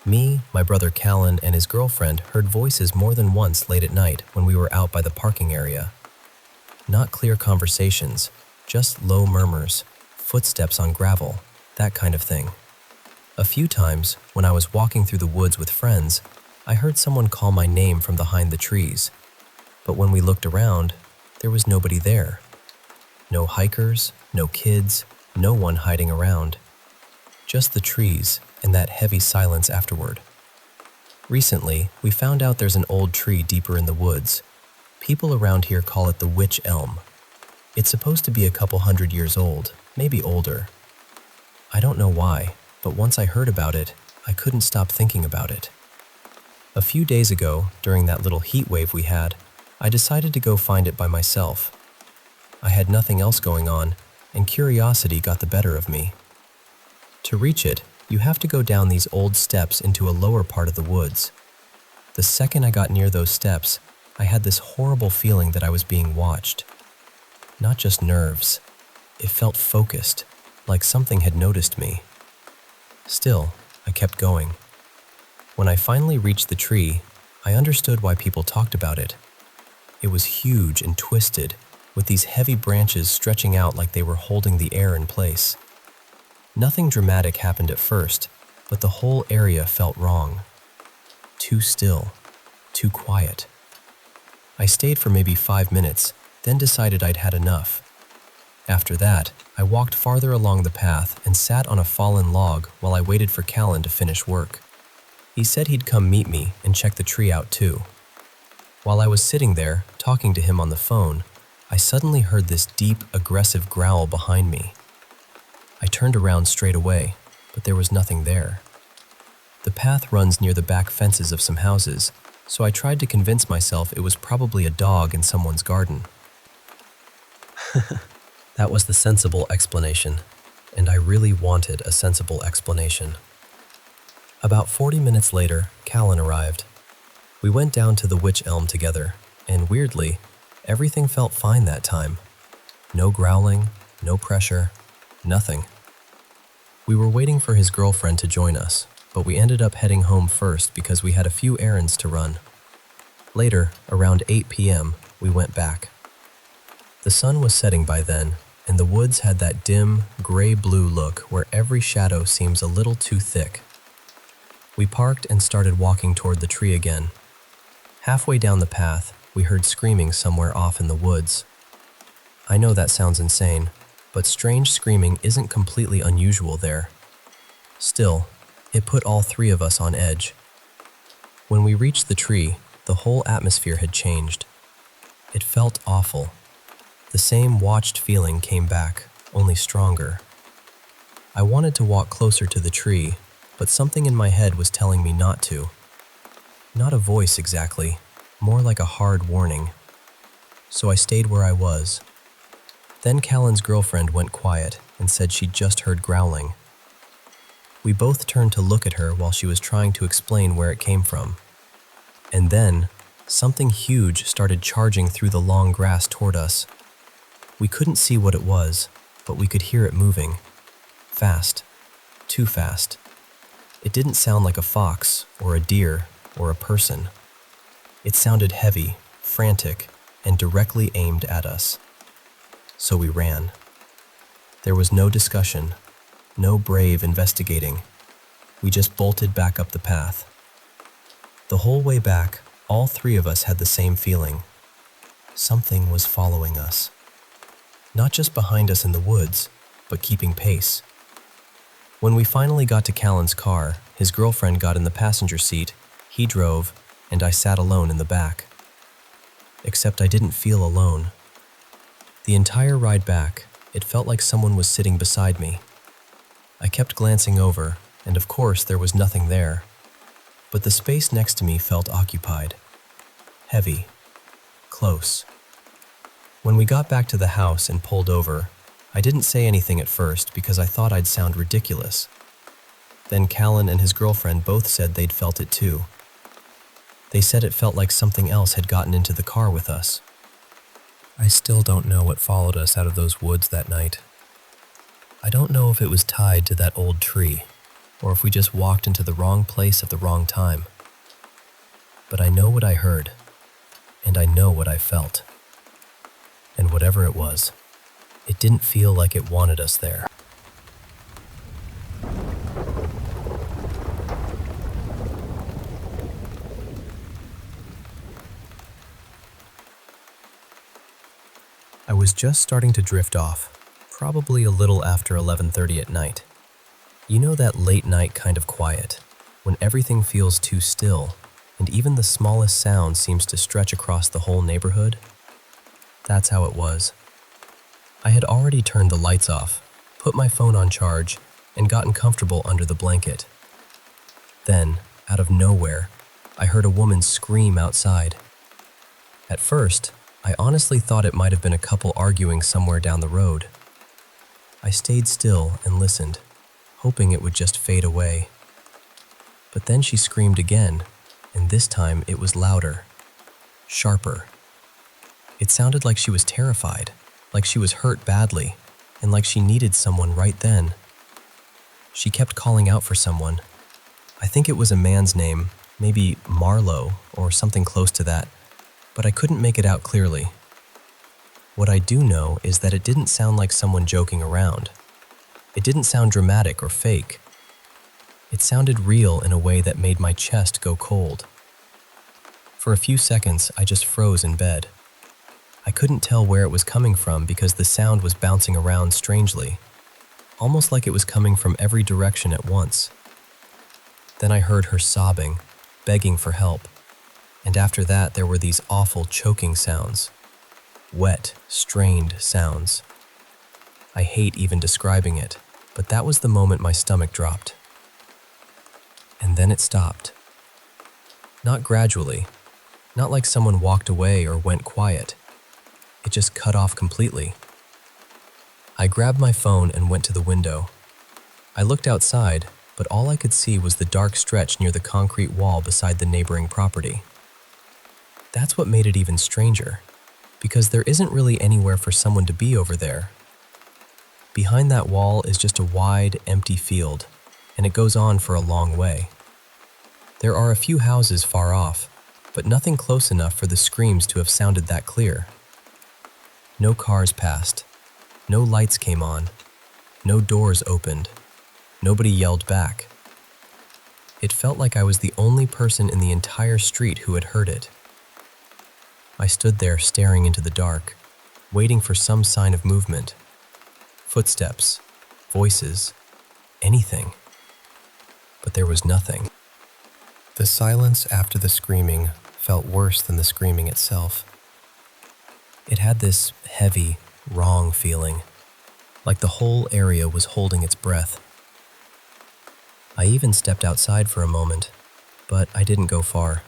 Me, my brother Callan, and his girlfriend heard voices more than once late at night when we were out by the parking area. Not clear conversations, just low murmurs, footsteps on gravel, that kind of thing. A few times, when I was walking through the woods with friends, I heard someone call my name from behind the trees. But when we looked around, there was nobody there. No hikers, no kids, no one hiding around. Just the trees and that heavy silence afterward. Recently, we found out there's an old tree deeper in the woods. People around here call it the witch elm. It's supposed to be a couple 100 years old, maybe older. I don't know why, but once I heard about it, I couldn't stop thinking about it. A few days ago, during that little heat wave we had, I decided to go find it by myself. I had nothing else going on, and curiosity got the better of me. To reach it, you have to go down these old steps into a lower part of the woods. The second I got near those steps, I had this horrible feeling that I was being watched. Not just nerves. It felt focused, like something had noticed me. Still, I kept going. When I finally reached the tree, I understood why people talked about it. It was huge and twisted, with these heavy branches stretching out like they were holding the air in place. Nothing dramatic happened at first, but the whole area felt wrong. Too still, too quiet. I stayed for maybe 5 minutes, then decided I'd had enough. After that, I walked farther along the path and sat on a fallen log while I waited for Callan to finish work. He said he'd come meet me and check the tree out too. While I was sitting there, talking to him on the phone, I suddenly heard this deep, aggressive growl behind me. I turned around straight away, but there was nothing there. The path runs near the back fences of some houses, so I tried to convince myself it was probably a dog in someone's garden. That was the sensible explanation, and I really wanted a sensible explanation. About 40 minutes later, Callan arrived. We went down to the witch elm together, and weirdly, everything felt fine that time. No growling, no pressure, nothing. We were waiting for his girlfriend to join us, but we ended up heading home first because we had a few errands to run. Later, around 8 p.m., we went back. The sun was setting by then, and the woods had that dim, gray-blue look where every shadow seems a little too thick. We parked and started walking toward the tree again. Halfway down the path, we heard screaming somewhere off in the woods. I know that sounds insane, but strange screaming isn't completely unusual there. Still, it put all three of us on edge. When we reached the tree, the whole atmosphere had changed. It felt awful. The same watched feeling came back, only stronger. I wanted to walk closer to the tree, but something in my head was telling me not to. Not a voice exactly, more like a hard warning. So I stayed where I was. Then Callan's girlfriend went quiet and said she'd just heard growling. We both turned to look at her while she was trying to explain where it came from. And then, something huge started charging through the long grass toward us. We couldn't see what it was, but we could hear it moving. Fast. Too fast. It didn't sound like a fox, or a deer, or a person. It sounded heavy, frantic, and directly aimed at us. So we ran. There was no discussion, no brave investigating. We just bolted back up the path. The whole way back, all three of us had the same feeling. Something was following us. Not just behind us in the woods, but keeping pace. When we finally got to Callan's car, his girlfriend got in the passenger seat, he drove, and I sat alone in the back. Except I didn't feel alone. The entire ride back, it felt like someone was sitting beside me. I kept glancing over, and of course there was nothing there. But the space next to me felt occupied. Heavy. Close. When we got back to the house and pulled over, I didn't say anything at first because I thought I'd sound ridiculous. Then Callan and his girlfriend both said they'd felt it too. They said it felt like something else had gotten into the car with us. I still don't know what followed us out of those woods that night. I don't know if it was tied to that old tree, or if we just walked into the wrong place at the wrong time. But I know what I heard, and I know what I felt. And whatever it was, it didn't feel like it wanted us there. I was just starting to drift off, probably a little after 11:30 at night. You know that late night kind of quiet, when everything feels too still, and even the smallest sound seems to stretch across the whole neighborhood? That's how it was. I had already turned the lights off, put my phone on charge, and gotten comfortable under the blanket. Then, out of nowhere, I heard a woman scream outside. At first, I honestly thought it might have been a couple arguing somewhere down the road. I stayed still and listened, hoping it would just fade away. But then she screamed again, and this time it was louder, sharper. It sounded like she was terrified, like she was hurt badly, and like she needed someone right then. She kept calling out for someone. I think it was a man's name, maybe Marlowe or something close to that, but I couldn't make it out clearly. What I do know is that it didn't sound like someone joking around. It didn't sound dramatic or fake. It sounded real in a way that made my chest go cold. For a few seconds, I just froze in bed. I couldn't tell where it was coming from because the sound was bouncing around strangely, almost like it was coming from every direction at once. Then I heard her sobbing, begging for help, and after that there were these awful choking sounds. Wet, strained sounds. I hate even describing it, but that was the moment my stomach dropped. And then it stopped. Not gradually, not like someone walked away or went quiet. It just cut off completely. I grabbed my phone and went to the window. I looked outside, but all I could see was the dark stretch near the concrete wall beside the neighboring property. That's what made it even stranger, because there isn't really anywhere for someone to be over there. Behind that wall is just a wide, empty field, and it goes on for a long way. There are a few houses far off, but nothing close enough for the screams to have sounded that clear. No cars passed, no lights came on, no doors opened, nobody yelled back. It felt like I was the only person in the entire street who had heard it. I stood there staring into the dark, waiting for some sign of movement. Footsteps, voices, anything. But there was nothing. The silence after the screaming felt worse than the screaming itself. It had this heavy, wrong feeling, like the whole area was holding its breath. I even stepped outside for a moment, but I didn't go far.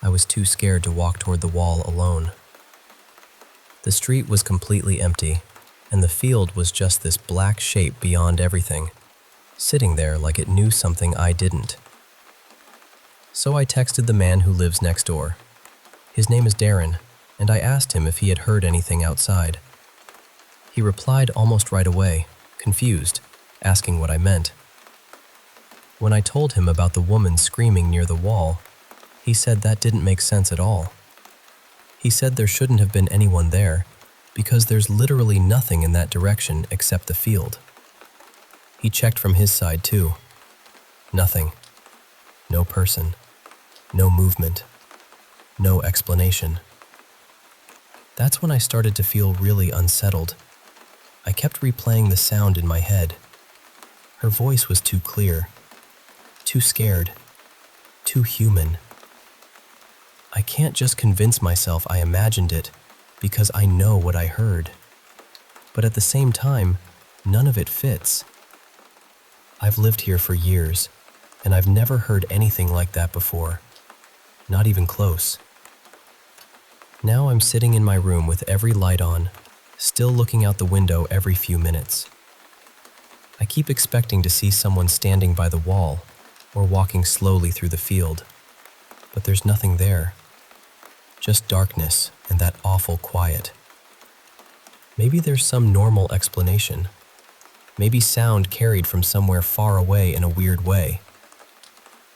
I was too scared to walk toward the wall alone. The street was completely empty, and the field was just this black shape beyond everything, sitting there like it knew something I didn't. So I texted the man who lives next door. His name is Darren, and I asked him if he had heard anything outside. He replied almost right away, confused, asking what I meant. When I told him about the woman screaming near the wall, he said that didn't make sense at all. He said there shouldn't have been anyone there because there's literally nothing in that direction except the field. He checked from his side too. Nothing. No person. No movement. No explanation. That's when I started to feel really unsettled. I kept replaying the sound in my head. Her voice was too clear, too scared, too human. I can't just convince myself I imagined it because I know what I heard. But at the same time, none of it fits. I've lived here for years, and I've never heard anything like that before. Not even close. Now I'm sitting in my room with every light on, still looking out the window every few minutes. I keep expecting to see someone standing by the wall or walking slowly through the field, but there's nothing there. Just darkness and that awful quiet. Maybe there's some normal explanation. Maybe sound carried from somewhere far away in a weird way.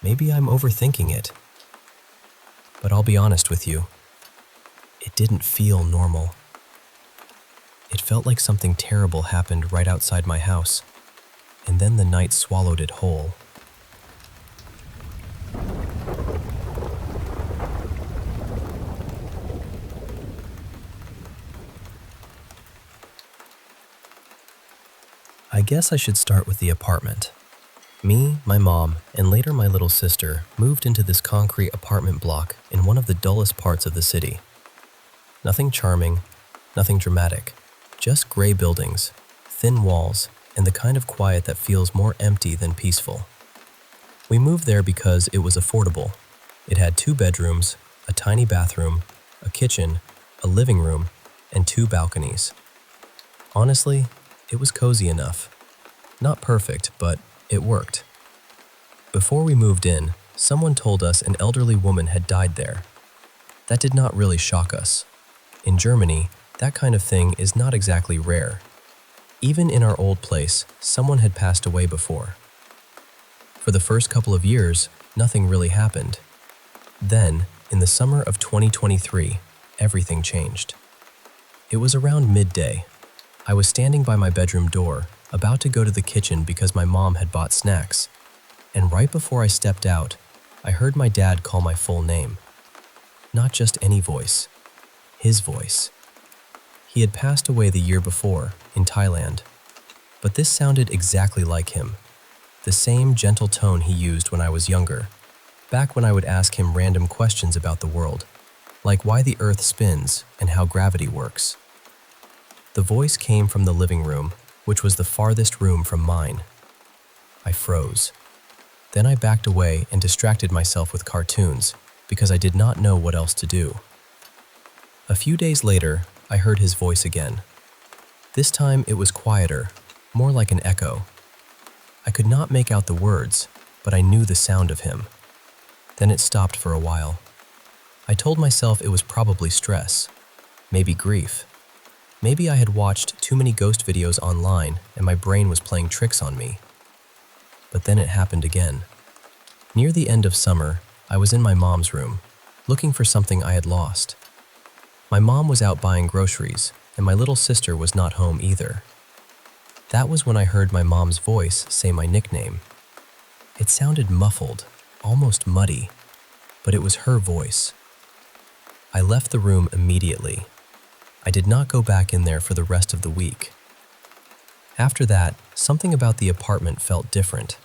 Maybe I'm overthinking it. But I'll be honest with you. It didn't feel normal. It felt like something terrible happened right outside my house, and then the night swallowed it whole. I guess I should start with the apartment. Me, my mom, and later my little sister moved into this concrete apartment block in one of the dullest parts of the city. Nothing charming, nothing dramatic, just gray buildings, thin walls, and the kind of quiet that feels more empty than peaceful. We moved there because it was affordable. It had 2 bedrooms, a tiny bathroom, a kitchen, a living room, and 2 balconies. Honestly, it was cozy enough. Not perfect, but it worked. Before we moved in, someone told us an elderly woman had died there. That did not really shock us. In Germany, that kind of thing is not exactly rare. Even in our old place, someone had passed away before. For the first couple of years, nothing really happened. Then, in the summer of 2023, everything changed. It was around midday. I was standing by my bedroom door, about to go to the kitchen because my mom had bought snacks, And right before I stepped out, I heard my dad call my full name. Not just any voice, his voice. He had passed away the year before, in Thailand, but this sounded exactly like him. The same gentle tone he used when I was younger, back when I would ask him random questions about the world, like why the earth spins and how gravity works. The voice came from the living room, which was the farthest room from mine. I froze. Then I backed away and distracted myself with cartoons because I did not know what else to do. A few days later, I heard his voice again. This time it was quieter, more like an echo. I could not make out the words, but I knew the sound of him. Then it stopped for a while. I told myself it was probably stress, maybe grief. Maybe I had watched too many ghost videos online and my brain was playing tricks on me. But then it happened again. Near the end of summer, I was in my mom's room, looking for something I had lost. My mom was out buying groceries, and my little sister was not home either. That was when I heard my mom's voice say my nickname. It sounded muffled, almost muddy, but it was her voice. I left the room immediately. I did not go back in there for the rest of the week. After that, something about the apartment felt different.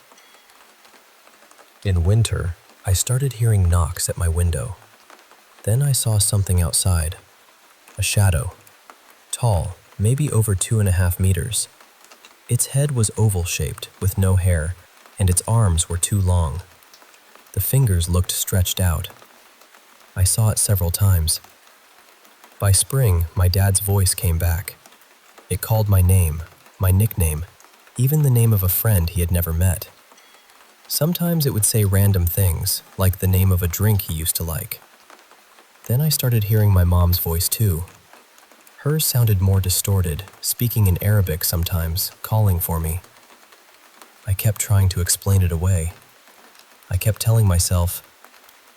In winter, I started hearing knocks at my window. Then I saw something outside. A shadow. Tall, maybe over 2.5 meters. Its head was oval-shaped, with no hair, and its arms were too long. The fingers looked stretched out. I saw it several times. By spring, my dad's voice came back. It called my name, my nickname, even the name of a friend he had never met. Sometimes it would say random things, like the name of a drink he used to like. Then I started hearing my mom's voice too. Hers sounded more distorted, speaking in Arabic sometimes, calling for me. I kept trying to explain it away. I kept telling myself,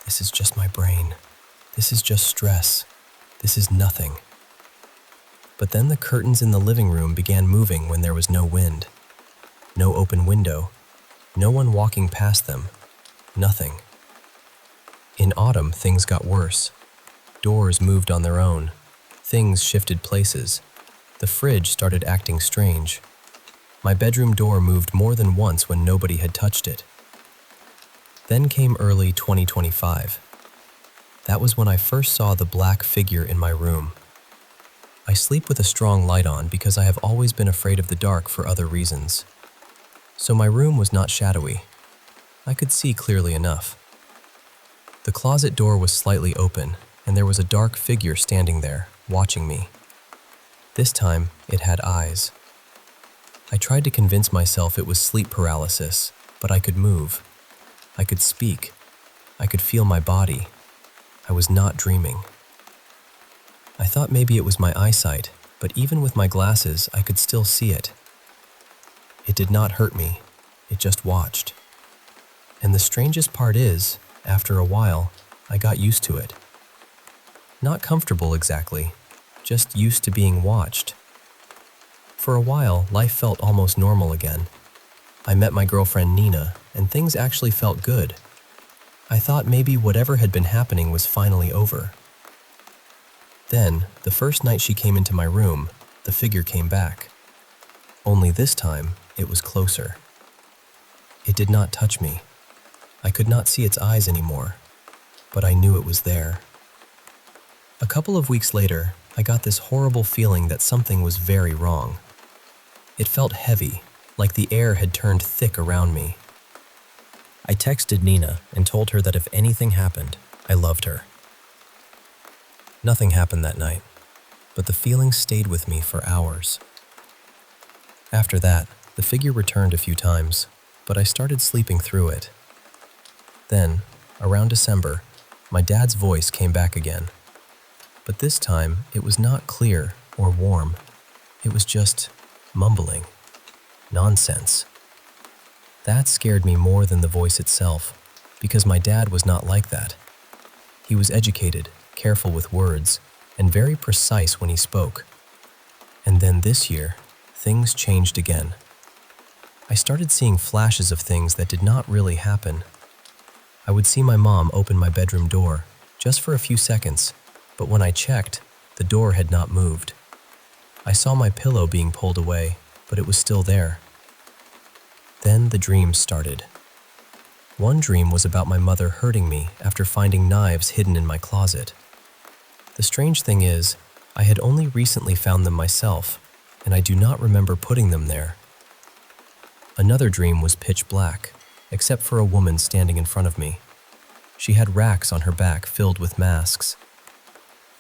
this is just my brain. This is just stress. This is nothing. But then the curtains in the living room began moving when there was no wind. No open window. No one walking past them. Nothing. In autumn, things got worse. Doors moved on their own. Things shifted places. The fridge started acting strange. My bedroom door moved more than once when nobody had touched it. Then came early 2025. That was when I first saw the black figure in my room. I sleep with a strong light on because I have always been afraid of the dark for other reasons. So my room was not shadowy. I could see clearly enough. The closet door was slightly open, and there was a dark figure standing there, watching me. This time, it had eyes. I tried to convince myself it was sleep paralysis, but I could move. I could speak. I could feel my body. I was not dreaming. I thought maybe it was my eyesight, but even with my glasses, I could still see it. It did not hurt me. It just watched. And the strangest part is, after a while, I got used to it. Not comfortable exactly, just used to being watched. For a while, life felt almost normal again. I met my girlfriend Nina, and things actually felt good. I thought maybe whatever had been happening was finally over. Then, the first night she came into my room, the figure came back. Only this time, it was closer. It did not touch me. I could not see its eyes anymore, but I knew it was there. A couple of weeks later, I got this horrible feeling that something was very wrong. It felt heavy, like the air had turned thick around me. I texted Nina and told her that if anything happened, I loved her. Nothing happened that night, but the feeling stayed with me for hours. After that, the figure returned a few times, but I started sleeping through it. Then, around December, my dad's voice came back again. But this time, it was not clear or warm. It was just mumbling. Nonsense. That scared me more than the voice itself, because my dad was not like that. He was educated, careful with words, and very precise when he spoke. And then this year, things changed again. I started seeing flashes of things that did not really happen. I would see my mom open my bedroom door, just for a few seconds, but when I checked, the door had not moved. I saw my pillow being pulled away, but it was still there. Then the dreams started. One dream was about my mother hurting me after finding knives hidden in my closet. The strange thing is, I had only recently found them myself, and I do not remember putting them there. Another dream was pitch black, except for a woman standing in front of me. She had racks on her back filled with masks.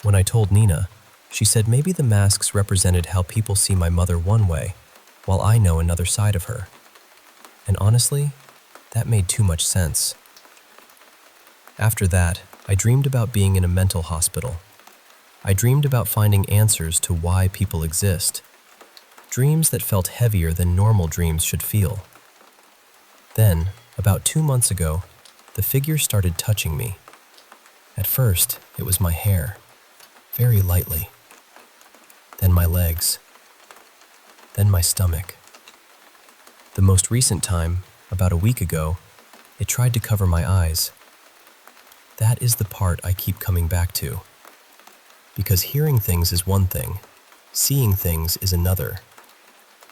When I told Nina, she said maybe the masks represented how people see my mother one way, while I know another side of her. And honestly, that made too much sense. After that, I dreamed about being in a mental hospital. I dreamed about finding answers to why people exist. Dreams that felt heavier than normal dreams should feel. Then, about 2 months ago, the figure started touching me. At first, it was my hair, very lightly. Then my legs. Then my stomach. The most recent time, about a week ago, it tried to cover my eyes. That is the part I keep coming back to. Because hearing things is one thing, seeing things is another.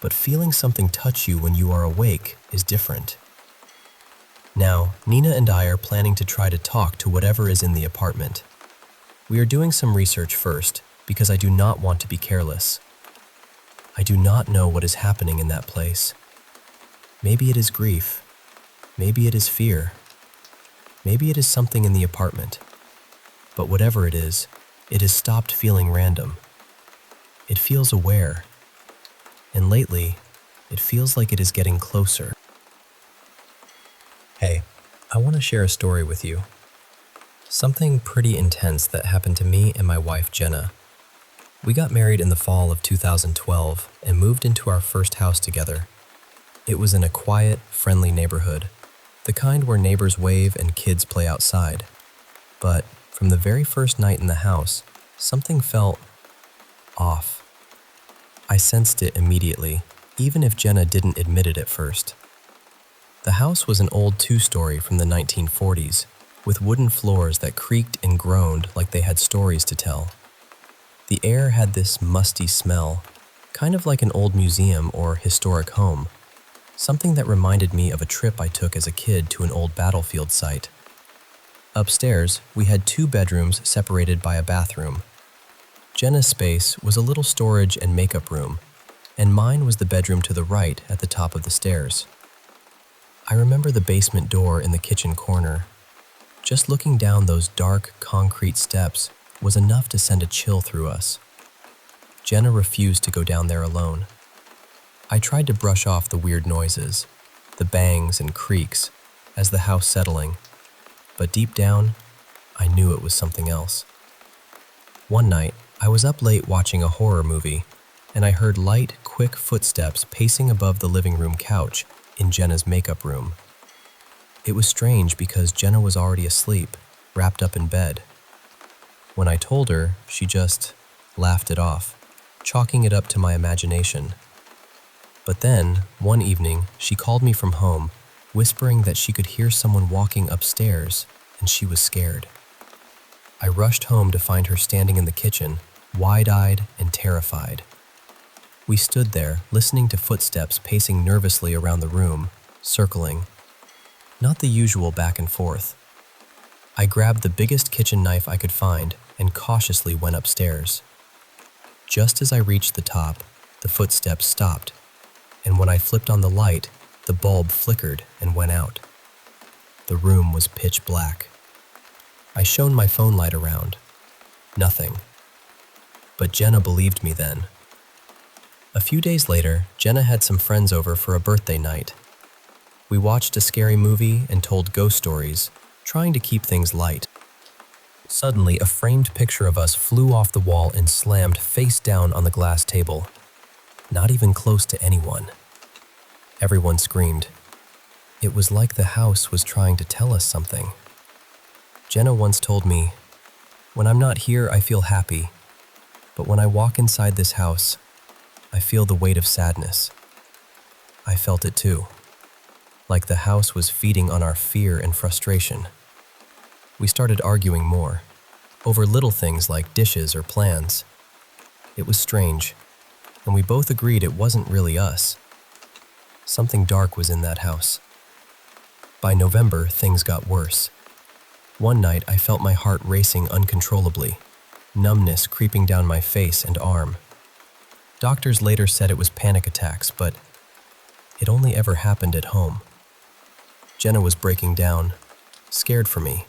But feeling something touch you when you are awake is different. Now, Nina and I are planning to try to talk to whatever is in the apartment. We are doing some research first, because I do not want to be careless. I do not know what is happening in that place. Maybe it is grief. Maybe it is fear. Maybe it is something in the apartment. But whatever it is has stopped feeling random. It feels aware. And lately, it feels like it is getting closer. Hey, I want to share a story with you. Something pretty intense that happened to me and my wife, Jenna. We got married in the fall of 2012 and moved into our first house together. It was in a quiet, friendly neighborhood, the kind where neighbors wave and kids play outside. But from the very first night in the house, something felt off. I sensed it immediately, even if Jenna didn't admit it at first. The house was an old two-story from the 1940s, with wooden floors that creaked and groaned like they had stories to tell. The air had this musty smell, kind of like an old museum or historic home, something that reminded me of a trip I took as a kid to an old battlefield site. Upstairs, we had 2 bedrooms separated by a bathroom. Jenna's space was a little storage and makeup room, and mine was the bedroom to the right at the top of the stairs. I remember the basement door in the kitchen corner. Just looking down those dark concrete steps was enough to send a chill through us. Jenna refused to go down there alone. I tried to brush off the weird noises, the bangs and creaks, as the house settling, but deep down, I knew it was something else. One night, I was up late watching a horror movie, and I heard light, quick footsteps pacing above the living room couch in Jenna's makeup room. It was strange because Jenna was already asleep, wrapped up in bed. When I told her, she just laughed it off, chalking it up to my imagination. But then, one evening, she called me from home, whispering that she could hear someone walking upstairs, and she was scared. I rushed home to find her standing in the kitchen, wide-eyed and terrified. We stood there, listening to footsteps pacing nervously around the room, circling. Not the usual back and forth. I grabbed the biggest kitchen knife I could find and cautiously went upstairs. Just as I reached the top, the footsteps stopped, and when I flipped on the light, the bulb flickered and went out. The room was pitch black. I shone my phone light around. Nothing. But Jenna believed me then. A few days later, Jenna had some friends over for a birthday night. We watched a scary movie and told ghost stories, trying to keep things light. Suddenly, a framed picture of us flew off the wall and slammed face down on the glass table. Not even close to anyone. Everyone screamed. It was like the house was trying to tell us something. Jenna once told me, "When I'm not here, I feel happy. But when I walk inside this house, I feel the weight of sadness." I felt it too, like the house was feeding on our fear and frustration. We started arguing more, over little things like dishes or plans. It was strange, and we both agreed it wasn't really us. Something dark was in that house. By November, things got worse. One night, I felt my heart racing uncontrollably, numbness creeping down my face and arm. Doctors later said it was panic attacks, but it only ever happened at home. Jenna was breaking down, scared for me.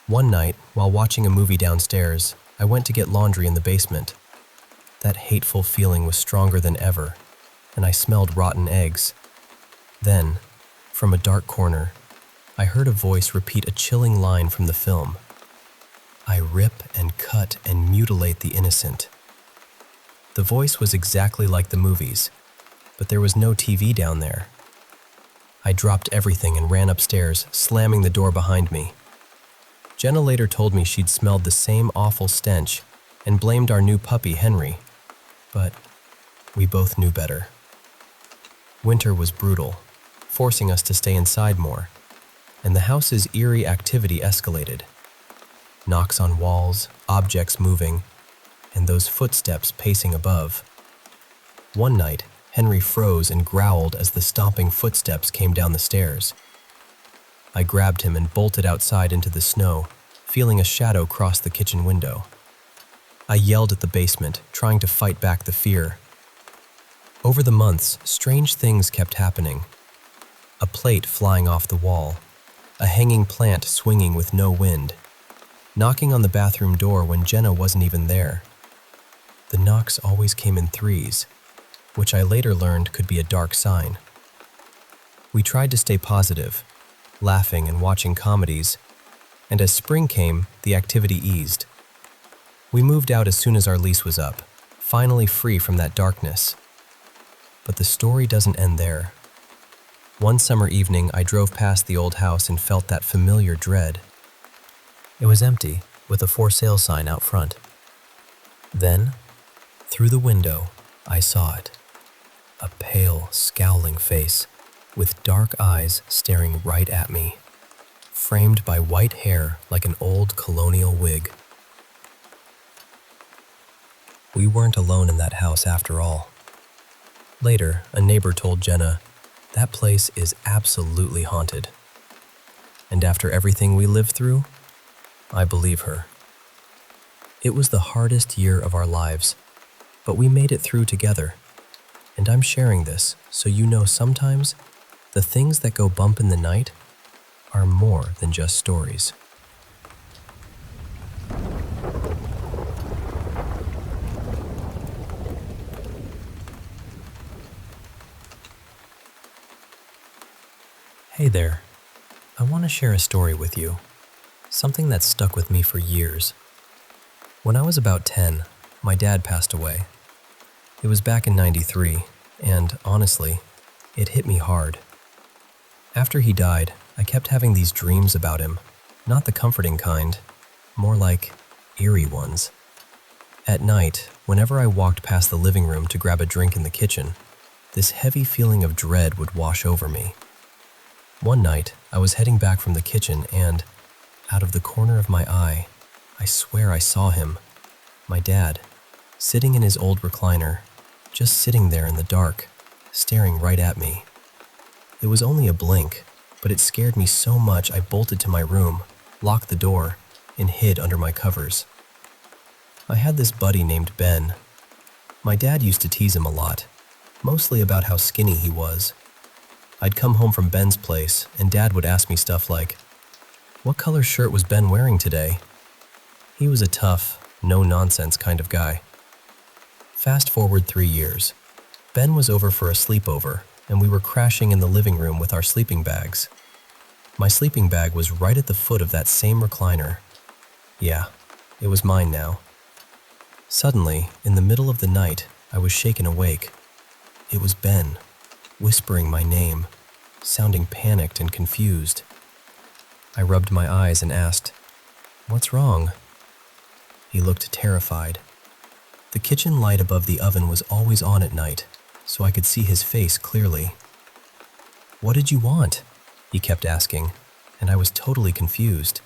One night, while watching a movie downstairs, I went to get laundry in the basement. That hateful feeling was stronger than ever, and I smelled rotten eggs. Then, from a dark corner, I heard a voice repeat a chilling line from the film. I rip and cut and mutilate the innocent. The voice was exactly like the movies, but there was no TV down there. I dropped everything and ran upstairs, slamming the door behind me. Jenna later told me she'd smelled the same awful stench and blamed our new puppy, Henry. But we both knew better. Winter was brutal, forcing us to stay inside more, and the house's eerie activity escalated. Knocks on walls, objects moving, and those footsteps pacing above. One night, Henry froze and growled as the stomping footsteps came down the stairs. I grabbed him and bolted outside into the snow, feeling a shadow cross the kitchen window. I yelled at the basement, trying to fight back the fear. Over the months, strange things kept happening. A plate flying off the wall, a hanging plant swinging with no wind, knocking on the bathroom door when Jenna wasn't even there. The knocks always came in threes, which I later learned could be a dark sign. We tried to stay positive, laughing and watching comedies, and as spring came, the activity eased. We moved out as soon as our lease was up, finally free from that darkness. But the story doesn't end there. One summer evening, I drove past the old house and felt that familiar dread. It was empty, with a for sale sign out front. Then, through the window, I saw it. A pale, scowling face, with dark eyes staring right at me, framed by white hair like an old colonial wig. We weren't alone in that house after all. Later, a neighbor told Jenna, "That place is absolutely haunted." And after everything we lived through, I believe her. It was the hardest year of our lives, but we made it through together. And I'm sharing this so you know sometimes the things that go bump in the night are more than just stories. Hey there, I want to share a story with you, something that stuck with me for years. When I was about 10, my dad passed away. It was back in '93, and honestly, it hit me hard. After he died, I kept having these dreams about him, not the comforting kind, more like eerie ones. At night, whenever I walked past the living room to grab a drink in the kitchen, this heavy feeling of dread would wash over me. One night, I was heading back from the kitchen and, out of the corner of my eye, I swear I saw him, my dad, sitting in his old recliner, just sitting there in the dark, staring right at me. It was only a blink, but it scared me so much I bolted to my room, locked the door, and hid under my covers. I had this buddy named Ben. My dad used to tease him a lot, mostly about how skinny he was. I'd come home from Ben's place, and Dad would ask me stuff like, "What color shirt was Ben wearing today?" He was a tough, no-nonsense kind of guy. Fast forward 3 years. Ben was over for a sleepover, and we were crashing in the living room with our sleeping bags. My sleeping bag was right at the foot of that same recliner. Yeah, it was mine now. Suddenly, in the middle of the night, I was shaken awake. It was Ben, whispering my name, sounding panicked and confused. I rubbed my eyes and asked, "What's wrong?" He looked terrified. The kitchen light above the oven was always on at night, so I could see his face clearly. "What did you want?" he kept asking, and I was totally confused.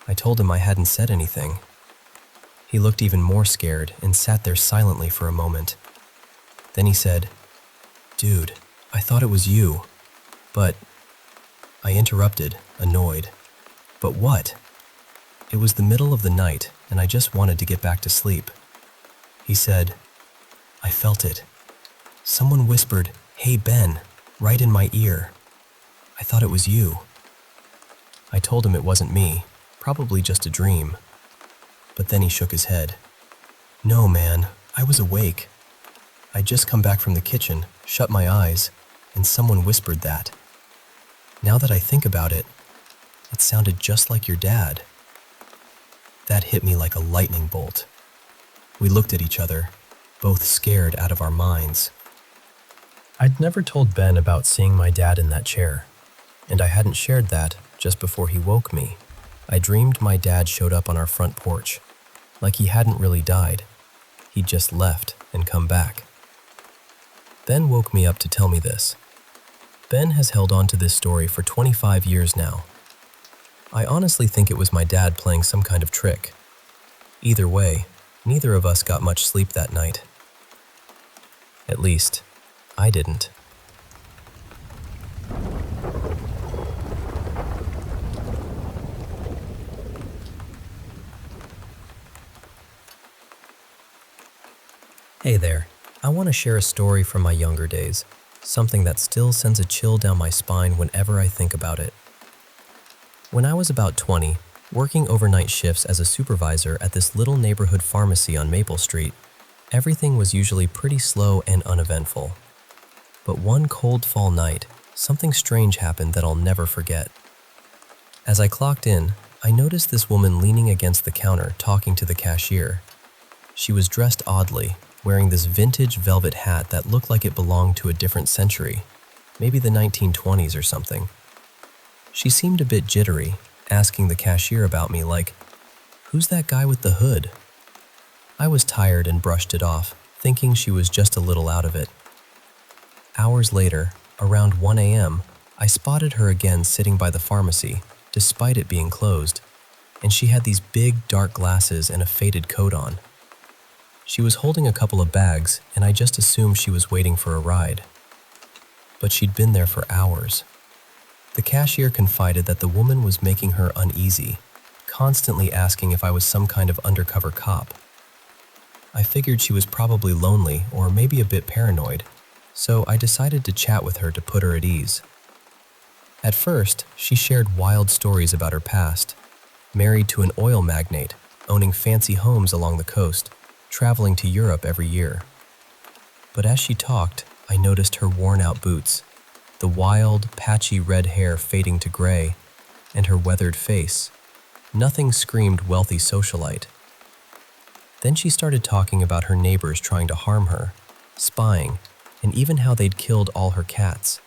I told him I hadn't said anything. He looked even more scared and sat there silently for a moment. Then he said, "Dude, I thought it was you, but..." I interrupted, annoyed. "But what?" It was the middle of the night, and I just wanted to get back to sleep. He said, "I felt it. Someone whispered, 'Hey Ben,' right in my ear. I thought it was you." I told him it wasn't me, probably just a dream. But then he shook his head. "No, man, I was awake. I'd just come back from the kitchen, shut my eyes, and someone whispered that. Now that I think about it, it sounded just like your dad." That hit me like a lightning bolt. We looked at each other, both scared out of our minds. I'd never told Ben about seeing my dad in that chair, and I hadn't shared that just before he woke me. I dreamed my dad showed up on our front porch, like he hadn't really died. He'd just left and come back. Ben woke me up to tell me this. Ben has held on to this story for 25 years now. I honestly think it was my dad playing some kind of trick. Either way, neither of us got much sleep that night. At least, I didn't. Hey there, I want to share a story from my younger days, something that still sends a chill down my spine whenever I think about it. When I was about 20, working overnight shifts as a supervisor at this little neighborhood pharmacy on Maple Street, everything was usually pretty slow and uneventful. But one cold fall night, something strange happened that I'll never forget. As I clocked in, I noticed this woman leaning against the counter talking to the cashier. She was dressed oddly, wearing this vintage velvet hat that looked like it belonged to a different century, maybe the 1920s or something. She seemed a bit jittery, asking the cashier about me like, "Who's that guy with the hood?" I was tired and brushed it off, thinking she was just a little out of it. Hours later, around 1 a.m., I spotted her again sitting by the pharmacy, despite it being closed, and she had these big dark glasses and a faded coat on. She was holding a couple of bags, and I just assumed she was waiting for a ride. But she'd been there for hours. The cashier confided that the woman was making her uneasy, constantly asking if I was some kind of undercover cop. I figured she was probably lonely or maybe a bit paranoid, so I decided to chat with her to put her at ease. At first, she shared wild stories about her past, married to an oil magnate, owning fancy homes along the coast, traveling to Europe every year. But as she talked, I noticed her worn-out boots, the wild, patchy red hair fading to gray, and her weathered face. Nothing screamed wealthy socialite. Then she started talking about her neighbors trying to harm her, spying, and even how they'd killed all her cats.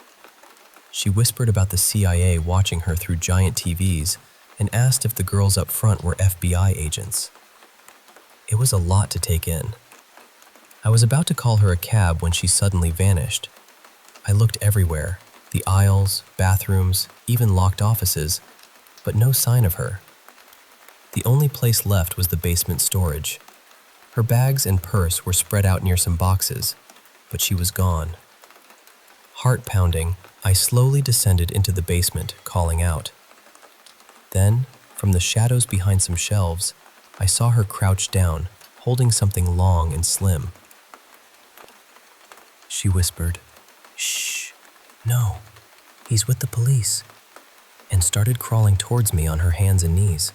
She whispered about the CIA watching her through giant TVs and asked if the girls up front were FBI agents. It was a lot to take in. I was about to call her a cab when she suddenly vanished. I looked everywhere, the aisles, bathrooms, even locked offices, but no sign of her. The only place left was the basement storage. Her bags and purse were spread out near some boxes, but she was gone. Heart pounding, I slowly descended into the basement, calling out. Then, from the shadows behind some shelves, I saw her crouched down, holding something long and slim. She whispered, "Shh, no, he's with the police," and started crawling towards me on her hands and knees.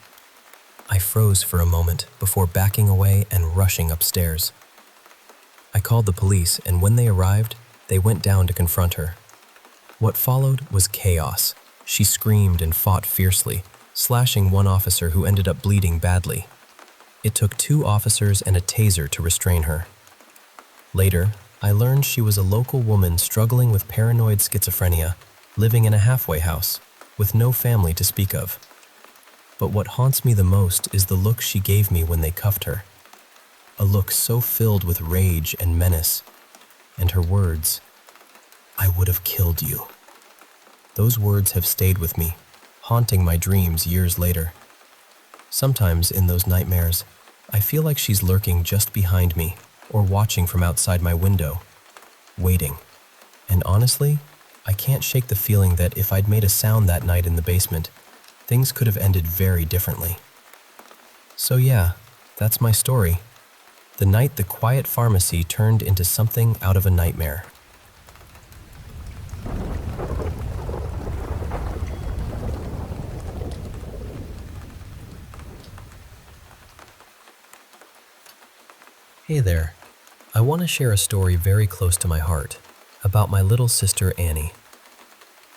I froze for a moment before backing away and rushing upstairs. I called the police, and when they arrived, they went down to confront her. What followed was chaos. She screamed and fought fiercely, slashing one officer who ended up bleeding badly. It took 2 officers and a taser to restrain her. Later, I learned she was a local woman struggling with paranoid schizophrenia, living in a halfway house, with no family to speak of. But what haunts me the most is the look she gave me when they cuffed her. A look so filled with rage and menace. and her words, "I would have killed you." Those words have stayed with me, haunting my dreams years later. Sometimes in those nightmares, I feel like she's lurking just behind me or watching from outside my window, waiting. And honestly, I can't shake the feeling that if I'd made a sound that night in the basement, things could have ended very differently. So yeah, that's my story. The night the quiet pharmacy turned into something out of a nightmare. Hey there. I want to share a story very close to my heart about my little sister Annie.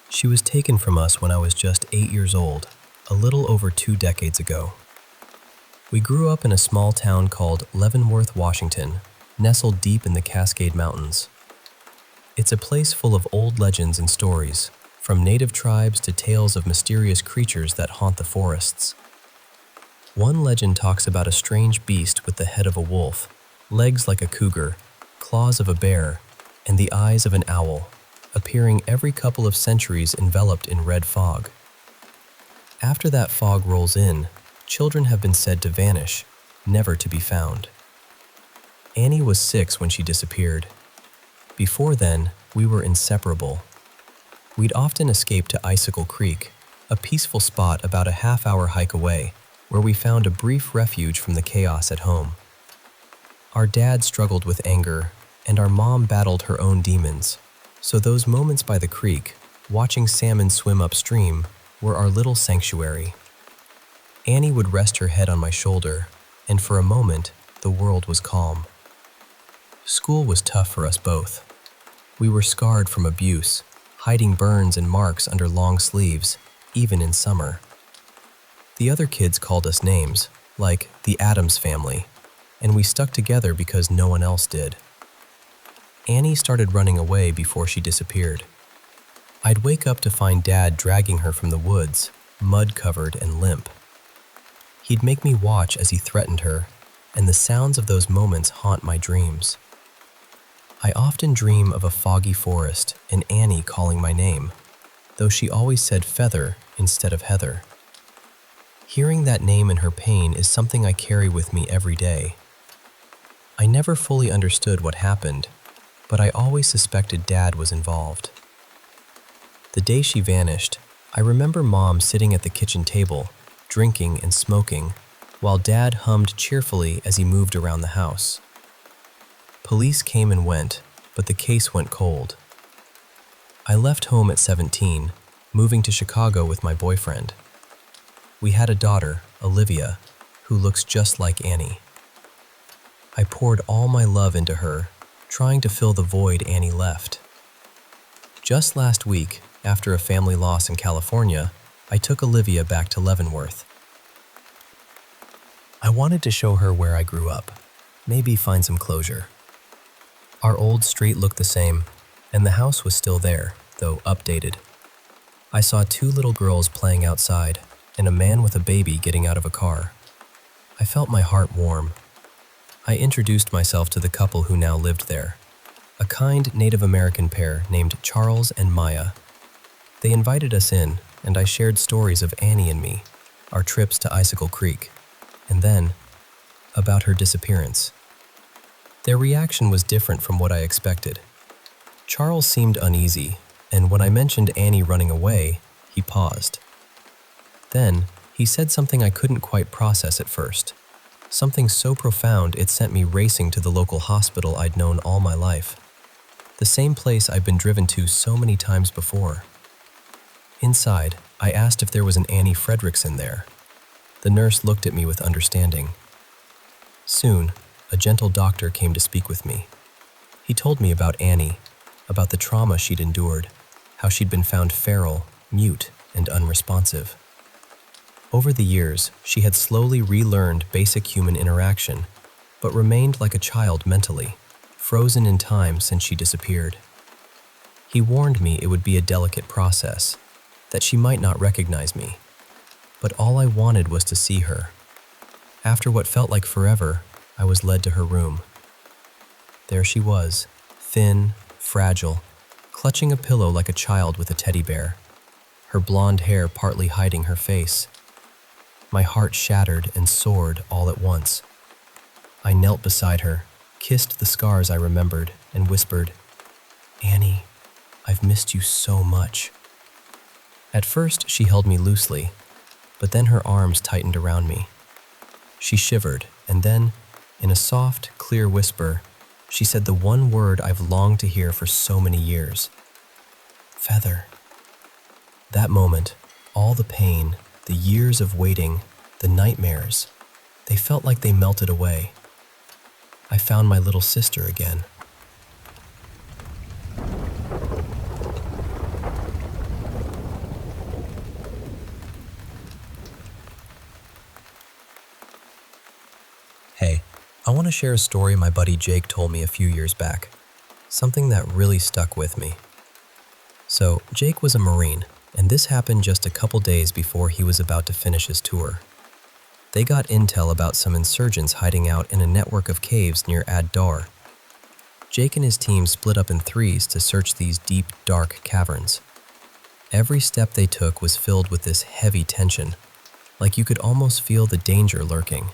She was taken from us when I was just 8 years old, a little over 2 decades ago. We grew up in a small town called Leavenworth, Washington, nestled deep in the Cascade Mountains. It's a place full of old legends and stories, from native tribes to tales of mysterious creatures that haunt the forests. One legend talks about a strange beast with the head of a wolf, legs like a cougar, claws of a bear, and the eyes of an owl, appearing every couple of centuries enveloped in red fog. After that fog rolls in, children have been said to vanish, never to be found. Annie was 6 when she disappeared. Before then, we were inseparable. We'd often escape to Icicle Creek, a peaceful spot about a half-hour hike away, where we found a brief refuge from the chaos at home. Our dad struggled with anger, and our mom battled her own demons, so those moments by the creek, watching salmon swim upstream, were our little sanctuary. Annie would rest her head on my shoulder, and for a moment, the world was calm. School was tough for us both. We were scarred from abuse, hiding burns and marks under long sleeves, even in summer. The other kids called us names, like the Addams Family, and we stuck together because no one else did. Annie started running away before she disappeared. I'd wake up to find Dad dragging her from the woods, mud-covered and limp. He'd make me watch as he threatened her, and the sounds of those moments haunt my dreams. I often dream of a foggy forest and Annie calling my name, though she always said Feather instead of Heather. Hearing that name in her pain is something I carry with me every day. I never fully understood what happened, but I always suspected Dad was involved. The day she vanished, I remember Mom sitting at the kitchen table, drinking and smoking, while Dad hummed cheerfully as he moved around the house. Police came and went, but the case went cold. I left home at 17, moving to Chicago with my boyfriend. We had a daughter, Olivia, who looks just like Annie. I poured all my love into her, trying to fill the void Annie left. Just last week, after a family loss in California, I took Olivia back to Leavenworth. I wanted to show her where I grew up, maybe find some closure. Our old street looked the same, and the house was still there, though updated. I saw 2 little girls playing outside, and a man with a baby getting out of a car. I felt my heart warm. I introduced myself to the couple who now lived there, a kind Native American pair named Charles and Maya. They invited us in, and I shared stories of Annie and me, our trips to Icicle Creek, and then about her disappearance. Their reaction was different from what I expected. Charles seemed uneasy, and when I mentioned Annie running away, he paused. Then, he said something I couldn't quite process at first. Something so profound it sent me racing to the local hospital I'd known all my life. The same place I'd been driven to so many times before. Inside, I asked if there was an Annie Fredrickson there. The nurse looked at me with understanding. Soon, a gentle doctor came to speak with me. He told me about Annie, about the trauma she'd endured, how she'd been found feral, mute, and unresponsive. Over the years, she had slowly relearned basic human interaction, but remained like a child mentally, frozen in time since she disappeared. He warned me it would be a delicate process, that she might not recognize me, but all I wanted was to see her. After what felt like forever, I was led to her room. There she was, thin, fragile, clutching a pillow like a child with a teddy bear, her blonde hair partly hiding her face. My heart shattered and soared all at once. I knelt beside her, kissed the scars I remembered, and whispered, "Annie, I've missed you so much." At first, she held me loosely, but then her arms tightened around me. She shivered, and then, in a soft, clear whisper, she said the one word I've longed to hear for so many years. "Feather." That moment, all the pain, the years of waiting, the nightmares, they felt like they melted away. I found my little sister again. Hey, I want to share a story my buddy Jake told me a few years back. Something that really stuck with me. So, Jake was a Marine, and this happened just a couple days before he was about to finish his tour. They got intel about some insurgents hiding out in a network of caves near Ad-Dar. Jake and his team split up in threes to search these deep, dark caverns. Every step they took was filled with this heavy tension, like you could almost feel the danger lurking.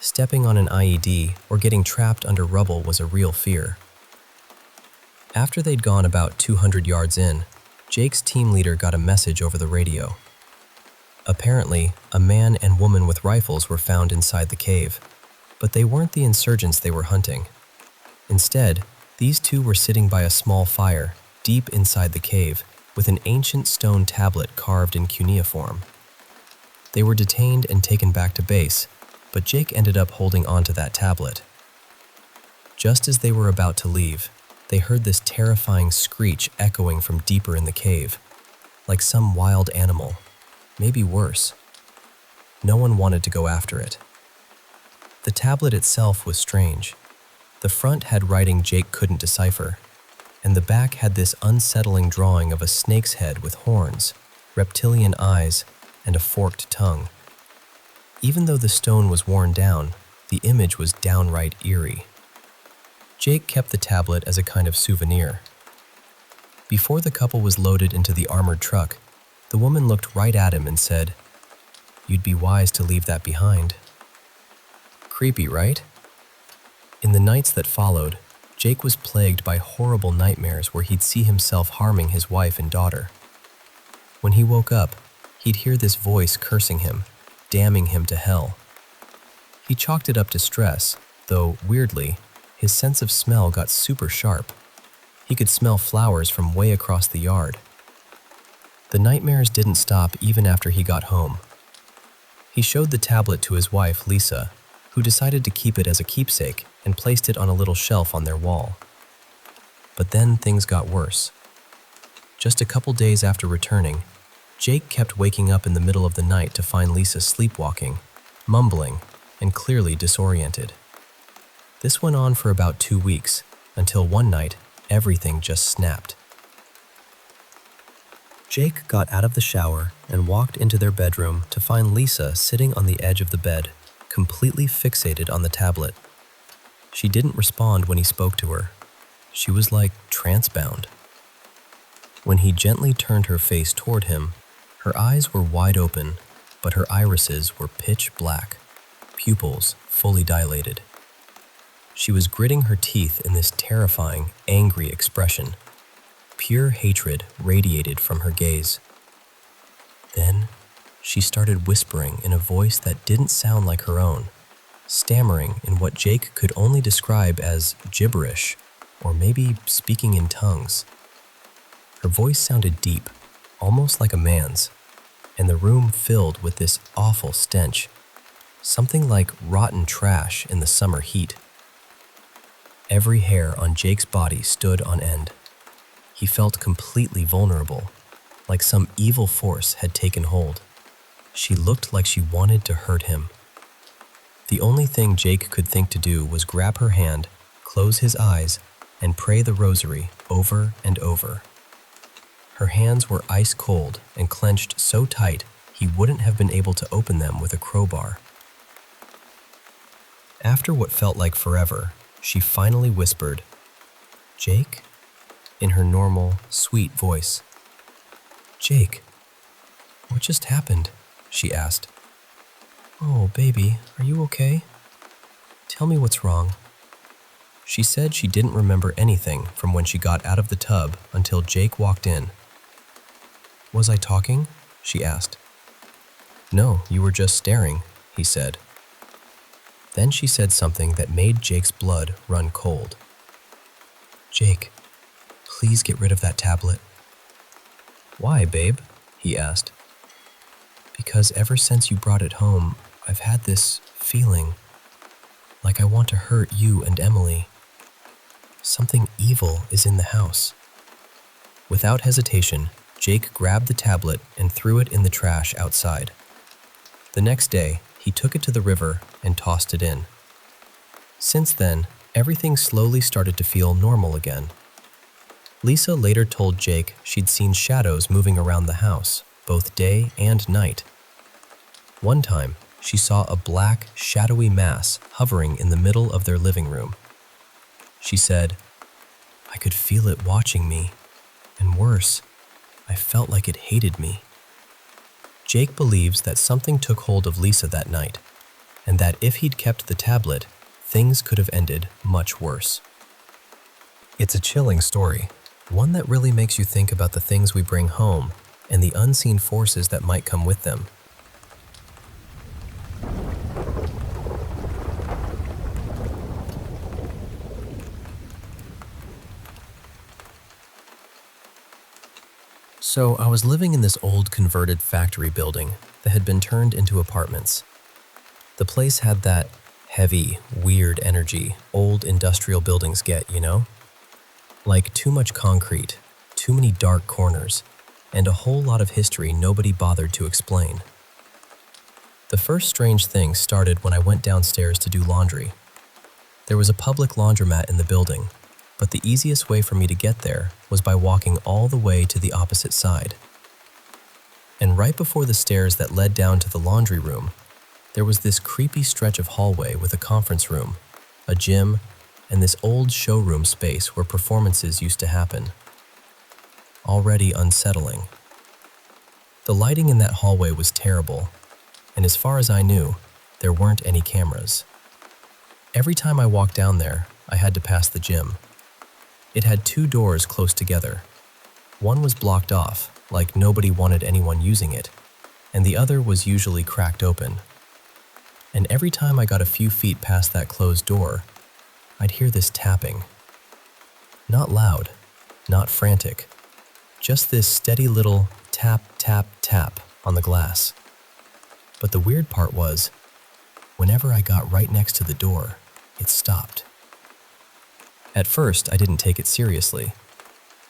Stepping on an IED or getting trapped under rubble was a real fear. After they'd gone about 200 yards in, Jake's team leader got a message over the radio. Apparently, a man and woman with rifles were found inside the cave, but they weren't the insurgents they were hunting. Instead, these two were sitting by a small fire, deep inside the cave, with an ancient stone tablet carved in cuneiform. They were detained and taken back to base, but Jake ended up holding onto that tablet. Just as they were about to leave, they heard this terrifying screech echoing from deeper in the cave, like some wild animal, maybe worse. No one wanted to go after it. The tablet itself was strange. The front had writing Jake couldn't decipher, and the back had this unsettling drawing of a snake's head with horns, reptilian eyes, and a forked tongue. Even though the stone was worn down, the image was downright eerie. Jake kept the tablet as a kind of souvenir. Before the couple was loaded into the armored truck, the woman looked right at him and said, "You'd be wise to leave that behind." Creepy, right? In the nights that followed, Jake was plagued by horrible nightmares where he'd see himself harming his wife and daughter. When he woke up, he'd hear this voice cursing him, damning him to hell. He chalked it up to stress, though, weirdly, his sense of smell got super sharp. He could smell flowers from way across the yard. The nightmares didn't stop even after he got home. He showed the tablet to his wife, Lisa, who decided to keep it as a keepsake and placed it on a little shelf on their wall. But then things got worse. Just a couple days after returning, Jake kept waking up in the middle of the night to find Lisa sleepwalking, mumbling, and clearly disoriented. This went on for about 2 weeks, until one night, everything just snapped. Jake got out of the shower and walked into their bedroom to find Lisa sitting on the edge of the bed, completely fixated on the tablet. She didn't respond when he spoke to her. She was like trance-bound. When he gently turned her face toward him, her eyes were wide open, but her irises were pitch black, pupils fully dilated. She was gritting her teeth in this terrifying, angry expression. Pure hatred radiated from her gaze. Then, she started whispering in a voice that didn't sound like her own, stammering in what Jake could only describe as gibberish, or maybe speaking in tongues. Her voice sounded deep, almost like a man's, and the room filled with this awful stench, something like rotten trash in the summer heat. Every hair on Jake's body stood on end. He felt completely vulnerable, like some evil force had taken hold. She looked like she wanted to hurt him. The only thing Jake could think to do was grab her hand, close his eyes, and pray the rosary over and over. Her hands were ice cold and clenched so tight he wouldn't have been able to open them with a crowbar. After what felt like forever, she finally whispered, Jake? In her normal, sweet voice. Jake, what just happened? She asked. Oh, baby, are you okay? Tell me what's wrong. She said she didn't remember anything from when she got out of the tub until Jake walked in. Was I talking? She asked. No, you were just staring, he said. Then she said something that made Jake's blood run cold. Jake, please get rid of that tablet. Why, babe? He asked. Because ever since you brought it home, I've had this feeling like I want to hurt you and Emily. Something evil is in the house. Without hesitation, Jake grabbed the tablet and threw it in the trash outside. The next day, he took it to the river and tossed it in. Since then, everything slowly started to feel normal again. Lisa later told Jake she'd seen shadows moving around the house, both day and night. One time, she saw a black, shadowy mass hovering in the middle of their living room. She said, I could feel it watching me, and worse, I felt like it hated me. Jake believes that something took hold of Lisa that night, and that if he'd kept the tablet, things could have ended much worse. It's a chilling story, one that really makes you think about the things we bring home and the unseen forces that might come with them. So I was living in this old converted factory building that had been turned into apartments. The place had that heavy, weird energy old industrial buildings get, you know? Like too much concrete, too many dark corners, and a whole lot of history nobody bothered to explain. The first strange thing started when I went downstairs to do laundry. There was a public laundromat in the building, but the easiest way for me to get there was by walking all the way to the opposite side. And right before the stairs that led down to the laundry room, there was this creepy stretch of hallway with a conference room, a gym, and this old showroom space where performances used to happen. Already unsettling. The lighting in that hallway was terrible, and as far as I knew, there weren't any cameras. Every time I walked down there, I had to pass the gym. It had 2 doors close together. One was blocked off, like nobody wanted anyone using it, and the other was usually cracked open. And every time I got a few feet past that closed door, I'd hear this tapping. Not loud, not frantic, just this steady little tap, tap, tap on the glass. But the weird part was, whenever I got right next to the door, it stopped. At first, I didn't take it seriously.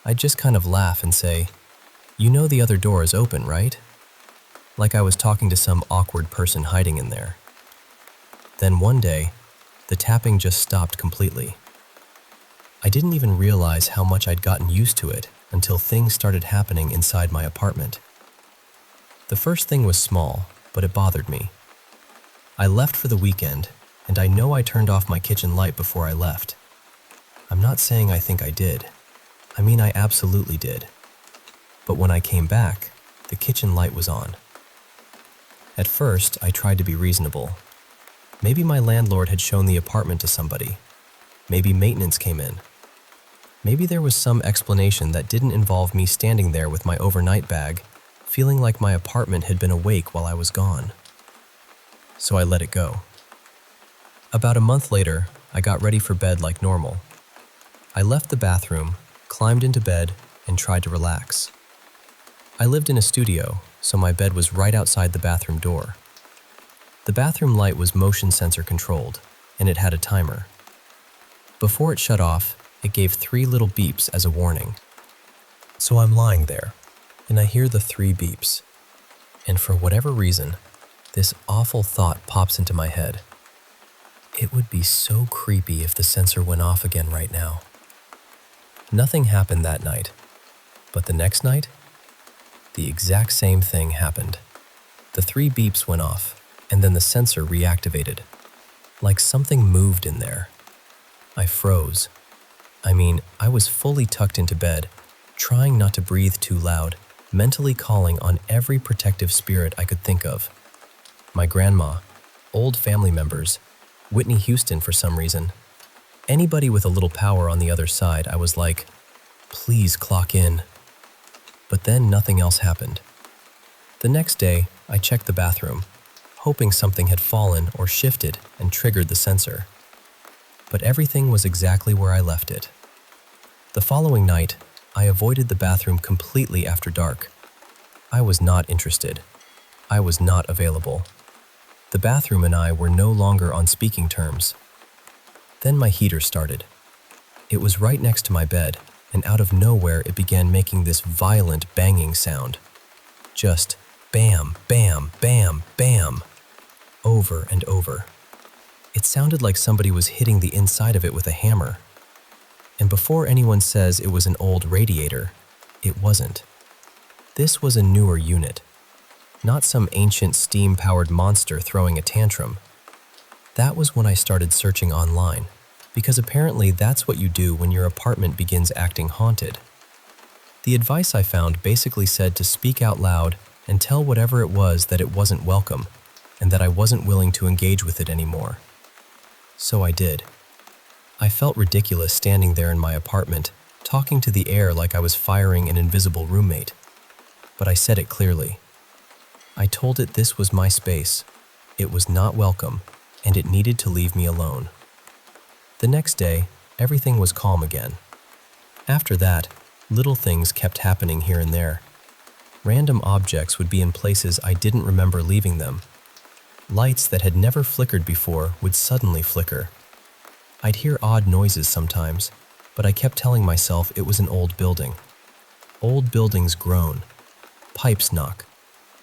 I'd just kind of laugh and say, "You know the other door is open, right?" Like I was talking to some awkward person hiding in there. Then one day, the tapping just stopped completely. I didn't even realize how much I'd gotten used to it until things started happening inside my apartment. The first thing was small, but it bothered me. I left for the weekend, and I know I turned off my kitchen light before I left. I'm not saying I think I did. I mean, I absolutely did. But when I came back, the kitchen light was on. At first, I tried to be reasonable. Maybe my landlord had shown the apartment to somebody. Maybe maintenance came in. Maybe there was some explanation that didn't involve me standing there with my overnight bag, feeling like my apartment had been awake while I was gone. So I let it go. About a month later, I got ready for bed like normal. I left the bathroom, climbed into bed, and tried to relax. I lived in a studio, so my bed was right outside the bathroom door. The bathroom light was motion sensor controlled, and it had a timer. Before it shut off, it gave 3 little beeps as a warning. So I'm lying there, and I hear the 3 beeps. And for whatever reason, this awful thought pops into my head. It would be so creepy if the sensor went off again right now. Nothing happened that night, but the next night, the exact same thing happened. The 3 beeps went off, and then the sensor reactivated. Like something moved in there. I froze. I mean, I was fully tucked into bed, trying not to breathe too loud, mentally calling on every protective spirit I could think of. My grandma, old family members, Whitney Houston for some reason. Anybody with a little power on the other side, I was like, please clock in. But then nothing else happened. The next day, I checked the bathroom, hoping something had fallen or shifted and triggered the sensor. But everything was exactly where I left it. The following night, I avoided the bathroom completely after dark. I was not interested. I was not available. The bathroom and I were no longer on speaking terms. Then my heater started. It was right next to my bed, and out of nowhere it began making this violent banging sound. Just bam, bam, bam, bam, over and over. It sounded like somebody was hitting the inside of it with a hammer. And before anyone says it was an old radiator, it wasn't. This was a newer unit, not some ancient steam-powered monster throwing a tantrum. That was when I started searching online, because apparently that's what you do when your apartment begins acting haunted. The advice I found basically said to speak out loud and tell whatever it was that it wasn't welcome, and that I wasn't willing to engage with it anymore. So I did. I felt ridiculous standing there in my apartment, talking to the air like I was firing an invisible roommate. But I said it clearly. I told it this was my space, it was not welcome, and it needed to leave me alone. The next day, everything was calm again. After that, little things kept happening here and there. Random objects would be in places I didn't remember leaving them. Lights that had never flickered before would suddenly flicker. I'd hear odd noises sometimes, but I kept telling myself it was an old building. Old buildings groan. Pipes knock.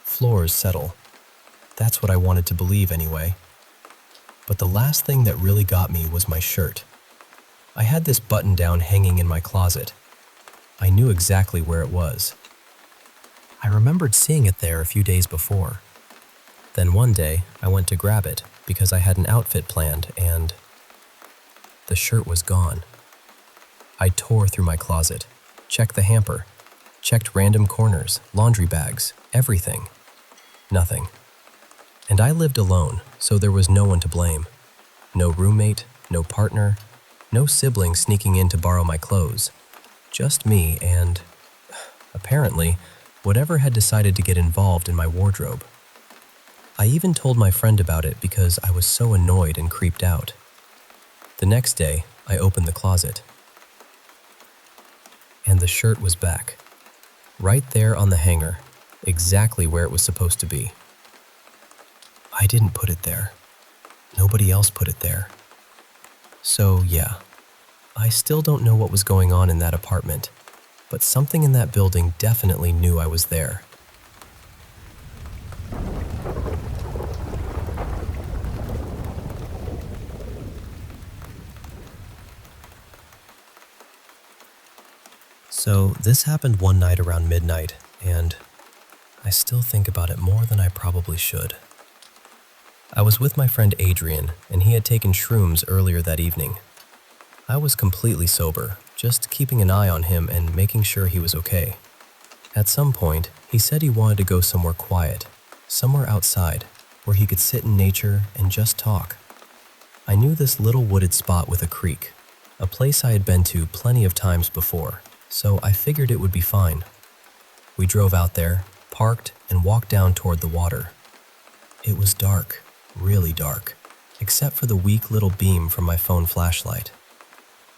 Floors settle. That's what I wanted to believe anyway. But the last thing that really got me was my shirt. I had this button-down hanging in my closet. I knew exactly where it was. I remembered seeing it there a few days before. Then one day, I went to grab it because I had an outfit planned and the shirt was gone. I tore through my closet, checked the hamper, checked random corners, laundry bags, everything. Nothing. And I lived alone, so there was no one to blame. No roommate, no partner, no sibling sneaking in to borrow my clothes. Just me and, apparently, whatever had decided to get involved in my wardrobe. I even told my friend about it because I was so annoyed and creeped out. The next day, I opened the closet. And the shirt was back. Right there on the hanger, exactly where it was supposed to be. I didn't put it there. Nobody else put it there. So yeah, I still don't know what was going on in that apartment, but something in that building definitely knew I was there. So this happened one night around midnight, and I still think about it more than I probably should. I was with my friend Adrian, and he had taken shrooms earlier that evening. I was completely sober, just keeping an eye on him and making sure he was okay. At some point, he said he wanted to go somewhere quiet, somewhere outside, where he could sit in nature and just talk. I knew this little wooded spot with a creek, a place I had been to plenty of times before, so I figured it would be fine. We drove out there, parked, and walked down toward the water. It was dark, really dark, except for the weak little beam from my phone flashlight.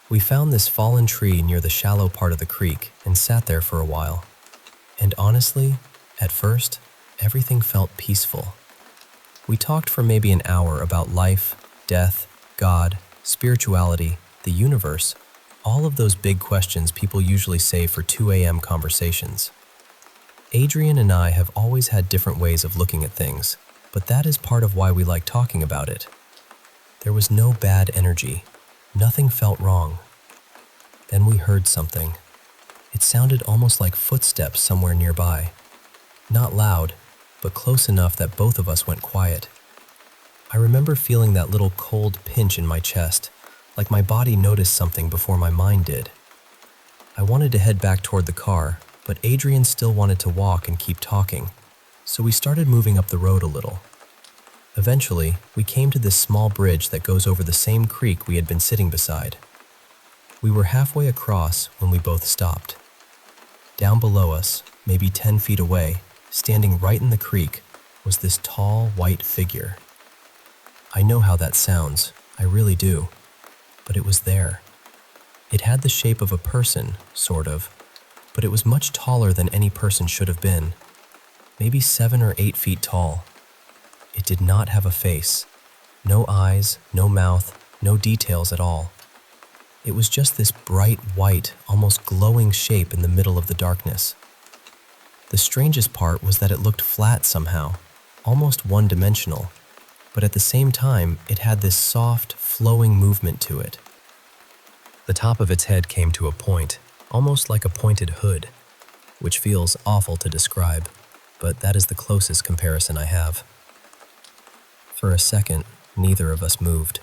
We found this fallen tree near the shallow part of the creek and sat there for a while. And honestly, at first, everything felt peaceful. We talked for maybe an hour about life, death, God, spirituality, the universe, all of those big questions people usually save for 2 a.m. conversations. Adrian and I have always had different ways of looking at things, but that is part of why we like talking about it. There was no bad energy. Nothing felt wrong. Then we heard something. It sounded almost like footsteps somewhere nearby. Not loud, but close enough that both of us went quiet. I remember feeling that little cold pinch in my chest, like my body noticed something before my mind did. I wanted to head back toward the car, but Adrian still wanted to walk and keep talking, so we started moving up the road a little. Eventually, we came to this small bridge that goes over the same creek we had been sitting beside. We were halfway across when we both stopped. Down below us, maybe 10 feet away, standing right in the creek, was this tall, white figure. I know how that sounds, I really do, but it was there. It had the shape of a person, sort of, but it was much taller than any person should have been, maybe 7 or 8 feet tall. It did not have a face, no eyes, no mouth, no details at all. It was just this bright white, almost glowing shape in the middle of the darkness. The strangest part was that it looked flat somehow, almost one-dimensional, but at the same time, it had this soft, flowing movement to it. The top of its head came to a point, almost like a pointed hood, which feels awful to describe, but that is the closest comparison I have. For a second, neither of us moved.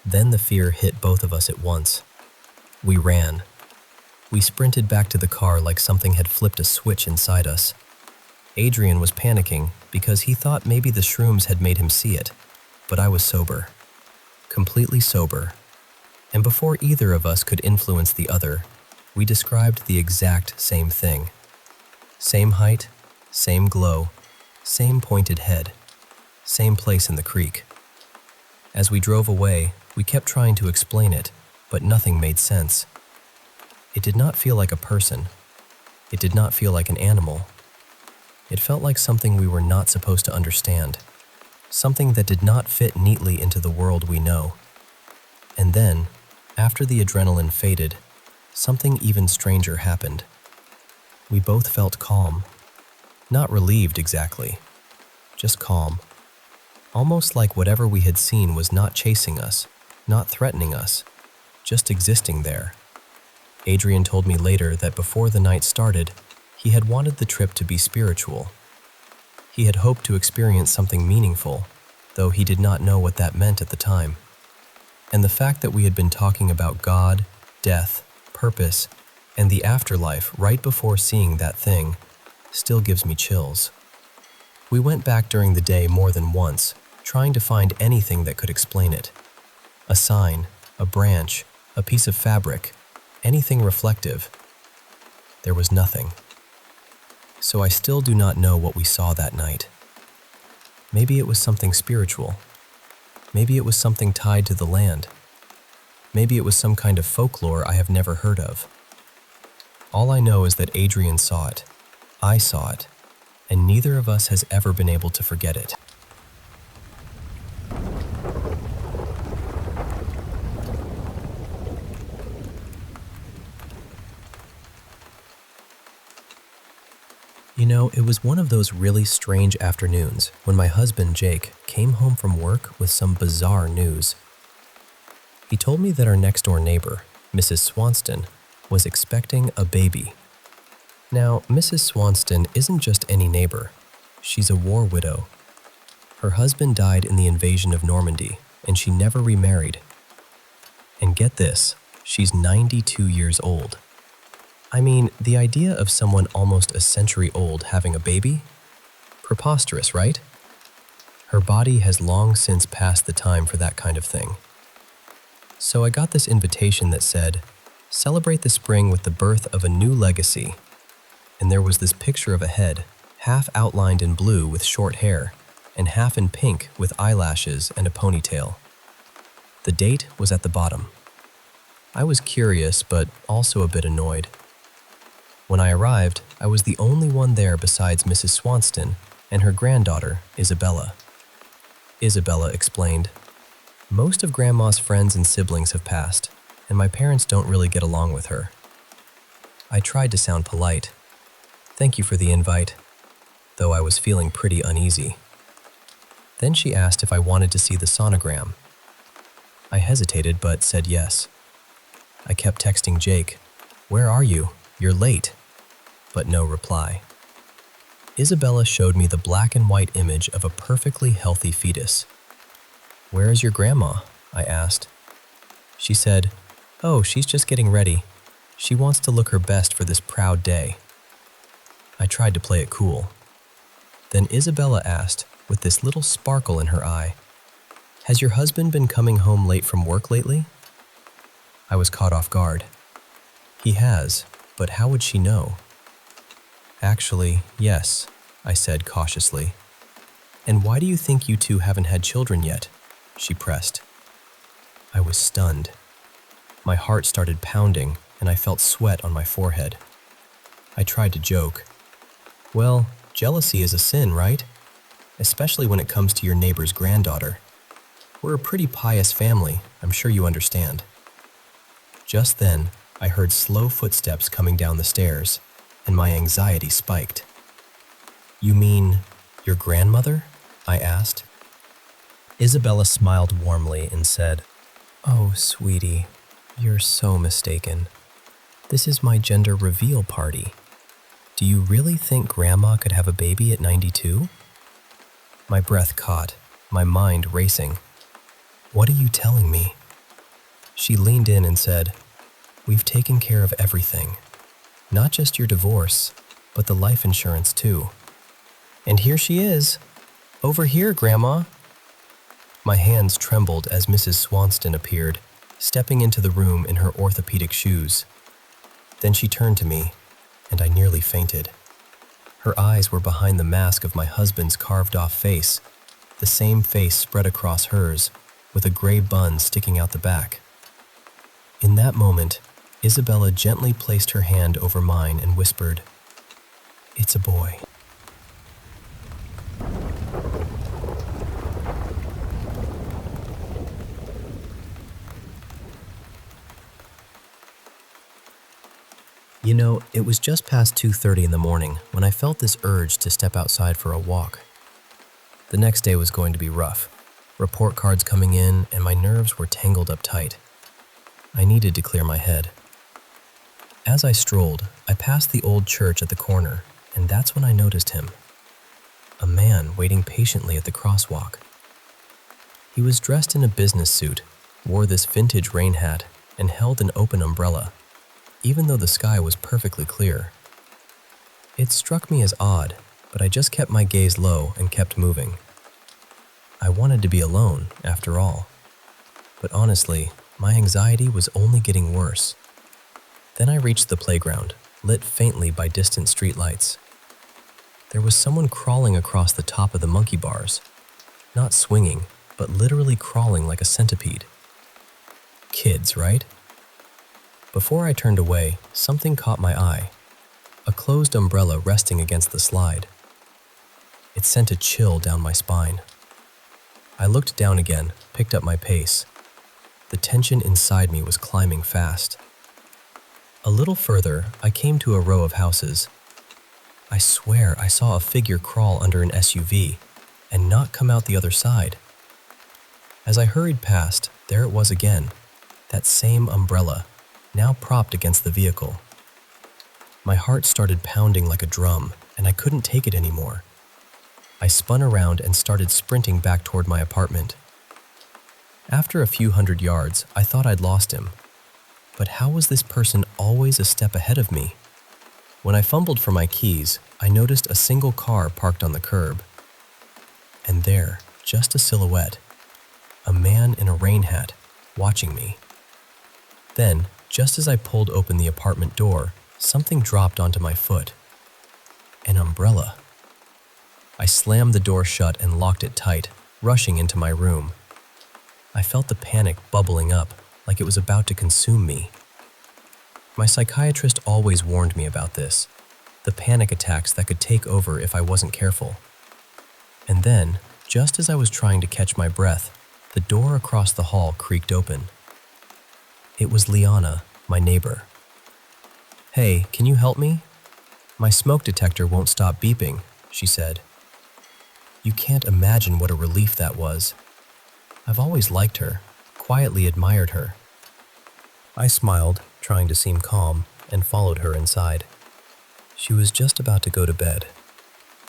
Then the fear hit both of us at once. We ran. We sprinted back to the car like something had flipped a switch inside us. Adrian was panicking because he thought maybe the shrooms had made him see it, but I was sober. Completely sober. And before either of us could influence the other, we described the exact same thing. Same height, same glow, same pointed head, same place in the creek. As we drove away, we kept trying to explain it, but nothing made sense. It did not feel like a person. It did not feel like an animal. It felt like something we were not supposed to understand, something that did not fit neatly into the world we know. And then, after the adrenaline faded, something even stranger happened. We both felt calm. Not relieved exactly, just calm. Almost like whatever we had seen was not chasing us, not threatening us, just existing there. Adrian told me later that before the night started, he had wanted the trip to be spiritual. He had hoped to experience something meaningful, though he did not know what that meant at the time. And the fact that we had been talking about God, death, purpose, and the afterlife right before seeing that thing still gives me chills. We went back during the day more than once, trying to find anything that could explain it. A sign, a branch, a piece of fabric, anything reflective. There was nothing. So I still do not know what we saw that night. Maybe it was something spiritual. Maybe it was something tied to the land. Maybe it was some kind of folklore I have never heard of. All I know is that Adrian saw it, I saw it, and neither of us has ever been able to forget it. You know, it was one of those really strange afternoons when my husband, Jake, came home from work with some bizarre news. He told me that our next-door neighbor, Mrs. Swanston, was expecting a baby. Now, Mrs. Swanston isn't just any neighbor. She's a war widow. Her husband died in the invasion of Normandy, and she never remarried. And get this, she's 92 years old. I mean, the idea of someone almost a century old having a baby? Preposterous, right? Her body has long since passed the time for that kind of thing. So I got this invitation that said, "Celebrate the spring with the birth of a new legacy." And there was this picture of a head, half outlined in blue with short hair, and half in pink with eyelashes and a ponytail. The date was at the bottom. I was curious, but also a bit annoyed. When I arrived, I was the only one there besides Mrs. Swanston and her granddaughter, Isabella. Isabella explained, "Most of Grandma's friends and siblings have passed, and my parents don't really get along with her." I tried to sound polite. "Thank you for the invite," though I was feeling pretty uneasy. Then she asked if I wanted to see the sonogram. I hesitated but said yes. I kept texting Jake, "Where are you? You're late." But no reply. Isabella showed me the black and white image of a perfectly healthy fetus. "Where is your grandma?" I asked. She said, "Oh, she's just getting ready. She wants to look her best for this proud day." I tried to play it cool. Then Isabella asked, with this little sparkle in her eye, "Has your husband been coming home late from work lately?" I was caught off guard. "He has, but how would she know?" "Actually, yes," I said cautiously. "And why do you think you two haven't had children yet?" she pressed. I was stunned. My heart started pounding, and I felt sweat on my forehead. I tried to joke. "Well, jealousy is a sin, right? Especially when it comes to your neighbor's granddaughter. We're a pretty pious family, I'm sure you understand." Just then, I heard slow footsteps coming down the stairs, and my anxiety spiked. "You mean your grandmother?" I asked. Isabella smiled warmly and said, "Oh, sweetie, you're so mistaken. This is my gender reveal party. Do you really think Grandma could have a baby at 92? My breath caught, my mind racing. "What are you telling me?" She leaned in and said, "We've taken care of everything. Not just your divorce, but the life insurance too. And here she is. Over here, Grandma." My hands trembled as Mrs. Swanston appeared, stepping into the room in her orthopedic shoes. Then she turned to me, and I nearly fainted. Her eyes were behind the mask of my husband's carved-off face, the same face spread across hers, with a gray bun sticking out the back. In that moment, Isabella gently placed her hand over mine and whispered, "It's a boy." You know, it was just past 2:30 in the morning when I felt this urge to step outside for a walk. The next day was going to be rough. Report cards coming in, and my nerves were tangled up tight. I needed to clear my head. As I strolled, I passed the old church at the corner, and that's when I noticed him. A man waiting patiently at the crosswalk. He was dressed in a business suit, wore this vintage rain hat, and held an open umbrella, even though the sky was perfectly clear. It struck me as odd, but I just kept my gaze low and kept moving. I wanted to be alone, after all. But honestly, my anxiety was only getting worse. Then I reached the playground, lit faintly by distant streetlights. There was someone crawling across the top of the monkey bars, not swinging, but literally crawling like a centipede. Kids, right? Before I turned away, something caught my eye. A closed umbrella resting against the slide. It sent a chill down my spine. I looked down again, picked up my pace. The tension inside me was climbing fast. A little further, I came to a row of houses. I swear I saw a figure crawl under an SUV and not come out the other side. As I hurried past, there it was again, that same umbrella, now propped against the vehicle. My heart started pounding like a drum, and I couldn't take it anymore. I spun around and started sprinting back toward my apartment. After a few hundred yards, I thought I'd lost him. But how was this person always a step ahead of me? When I fumbled for my keys, I noticed a single car parked on the curb. And there, just a silhouette, a man in a rain hat, watching me. Then, just as I pulled open the apartment door, something dropped onto my foot. An umbrella. I slammed the door shut and locked it tight, rushing into my room. I felt the panic bubbling up, like it was about to consume me. My psychiatrist always warned me about this, the panic attacks that could take over if I wasn't careful. And then, just as I was trying to catch my breath, the door across the hall creaked open. It was Liana, my neighbor. "Hey, can you help me? My smoke detector won't stop beeping," she said. You can't imagine what a relief that was. I've always liked her, quietly admired her. I smiled, trying to seem calm, and followed her inside. She was just about to go to bed.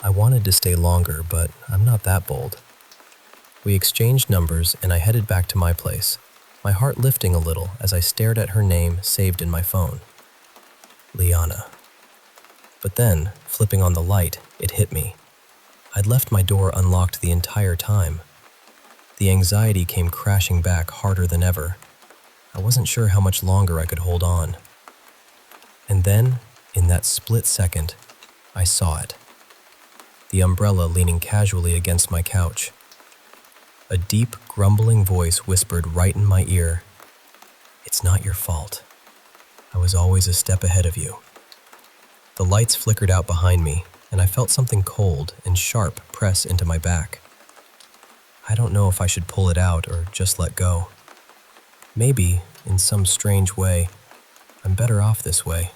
I wanted to stay longer, but I'm not that bold. We exchanged numbers and I headed back to my place. my heart lifting a little as I stared at her name saved in my phone. Liana. But then, flipping on the light, it hit me. I'd left my door unlocked the entire time. The anxiety came crashing back harder than ever. I wasn't sure how much longer I could hold on. And then, in that split second, I saw it. The umbrella leaning casually against my couch. A deep, grumbling voice whispered right in my ear, "It's not your fault. I was always a step ahead of you." The lights flickered out behind me, and I felt something cold and sharp press into my back. I don't know if I should pull it out or just let go. Maybe, in some strange way, I'm better off this way.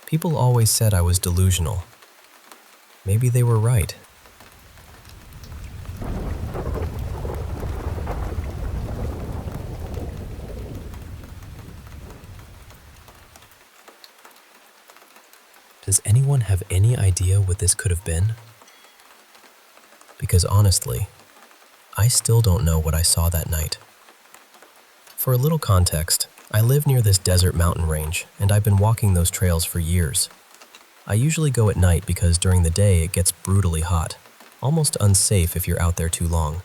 People always said I was delusional. Maybe they were right. Does anyone have any idea what this could have been? Because honestly, I still don't know what I saw that night. For a little context, I live near this desert mountain range, and I've been walking those trails for years. I usually go at night because during the day it gets brutally hot, almost unsafe if you're out there too long.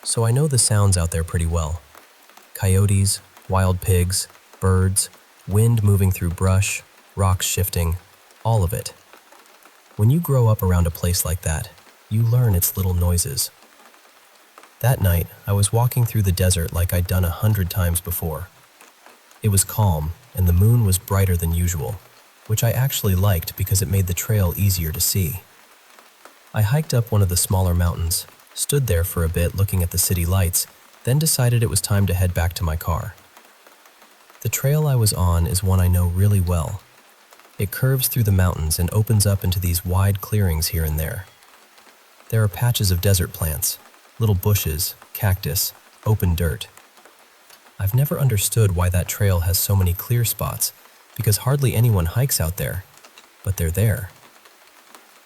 So I know the sounds out there pretty well. Coyotes, wild pigs, birds, wind moving through brush, rocks shifting, all of it. When you grow up around a place like that, you learn its little noises. That night, I was walking through the desert like I'd done 100 times before. It was calm, and the moon was brighter than usual, which I actually liked because it made the trail easier to see. I hiked up one of the smaller mountains, stood there for a bit looking at the city lights, then decided it was time to head back to my car. The trail I was on is one I know really well. It curves through the mountains and opens up into these wide clearings here and there. There are patches of desert plants, little bushes, cactus, open dirt. I've never understood why that trail has so many clear spots, because hardly anyone hikes out there, but they're there.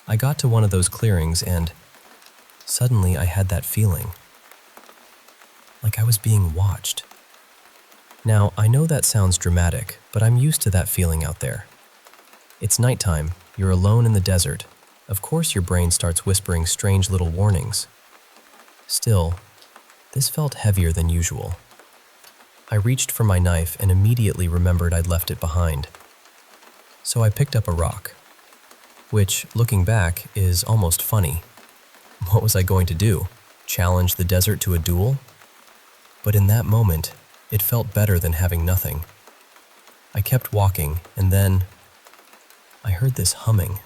I got to one of those clearings and suddenly I had that feeling. Like I was being watched. Now, I know that sounds dramatic, but I'm used to that feeling out there. It's nighttime, you're alone in the desert. Of course your brain starts whispering strange little warnings. Still, this felt heavier than usual. I reached for my knife and immediately remembered I'd left it behind. So I picked up a rock, which, looking back, is almost funny. What was I going to do? Challenge the desert to a duel? But in that moment, it felt better than having nothing. I kept walking, and then I heard this humming.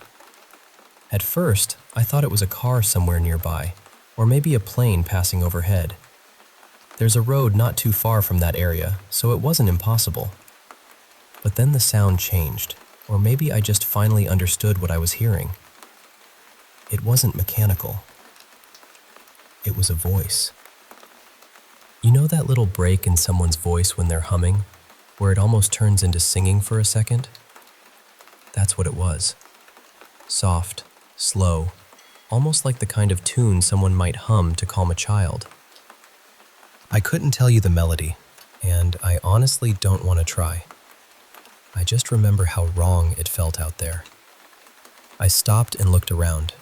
At first, I thought it was a car somewhere nearby, or maybe a plane passing overhead. There's a road not too far from that area, so it wasn't impossible. But then the sound changed, or maybe I just finally understood what I was hearing. It wasn't mechanical. It was a voice. You know that little break in someone's voice when they're humming, where it almost turns into singing for a second? That's what it was. Soft, slow, almost like the kind of tune someone might hum to calm a child. I couldn't tell you the melody, and I honestly don't want to try. I just remember how wrong it felt out there. I stopped and looked around.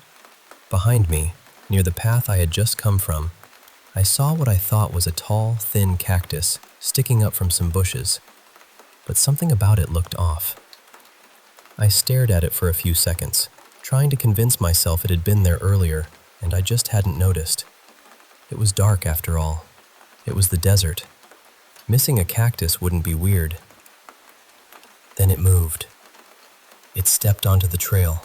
Behind me, near the path I had just come from, I saw what I thought was a tall, thin cactus sticking up from some bushes, but something about it looked off. I stared at it for a few seconds, trying to convince myself it had been there earlier, and I just hadn't noticed. It was dark after all. It was the desert. Missing a cactus wouldn't be weird. Then it moved. It stepped onto the trail.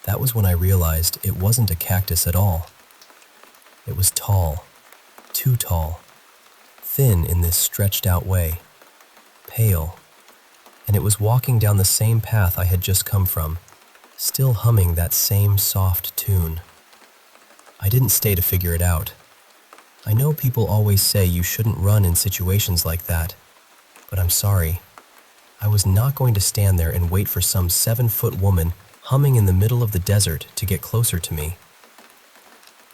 That was when I realized it wasn't a cactus at all. It was tall, too tall, thin in this stretched out way, pale, and it was walking down the same path I had just come from, still humming that same soft tune. I didn't stay to figure it out. I know people always say you shouldn't run in situations like that, but I'm sorry. I was not going to stand there and wait for some 7-foot woman humming in the middle of the desert to get closer to me.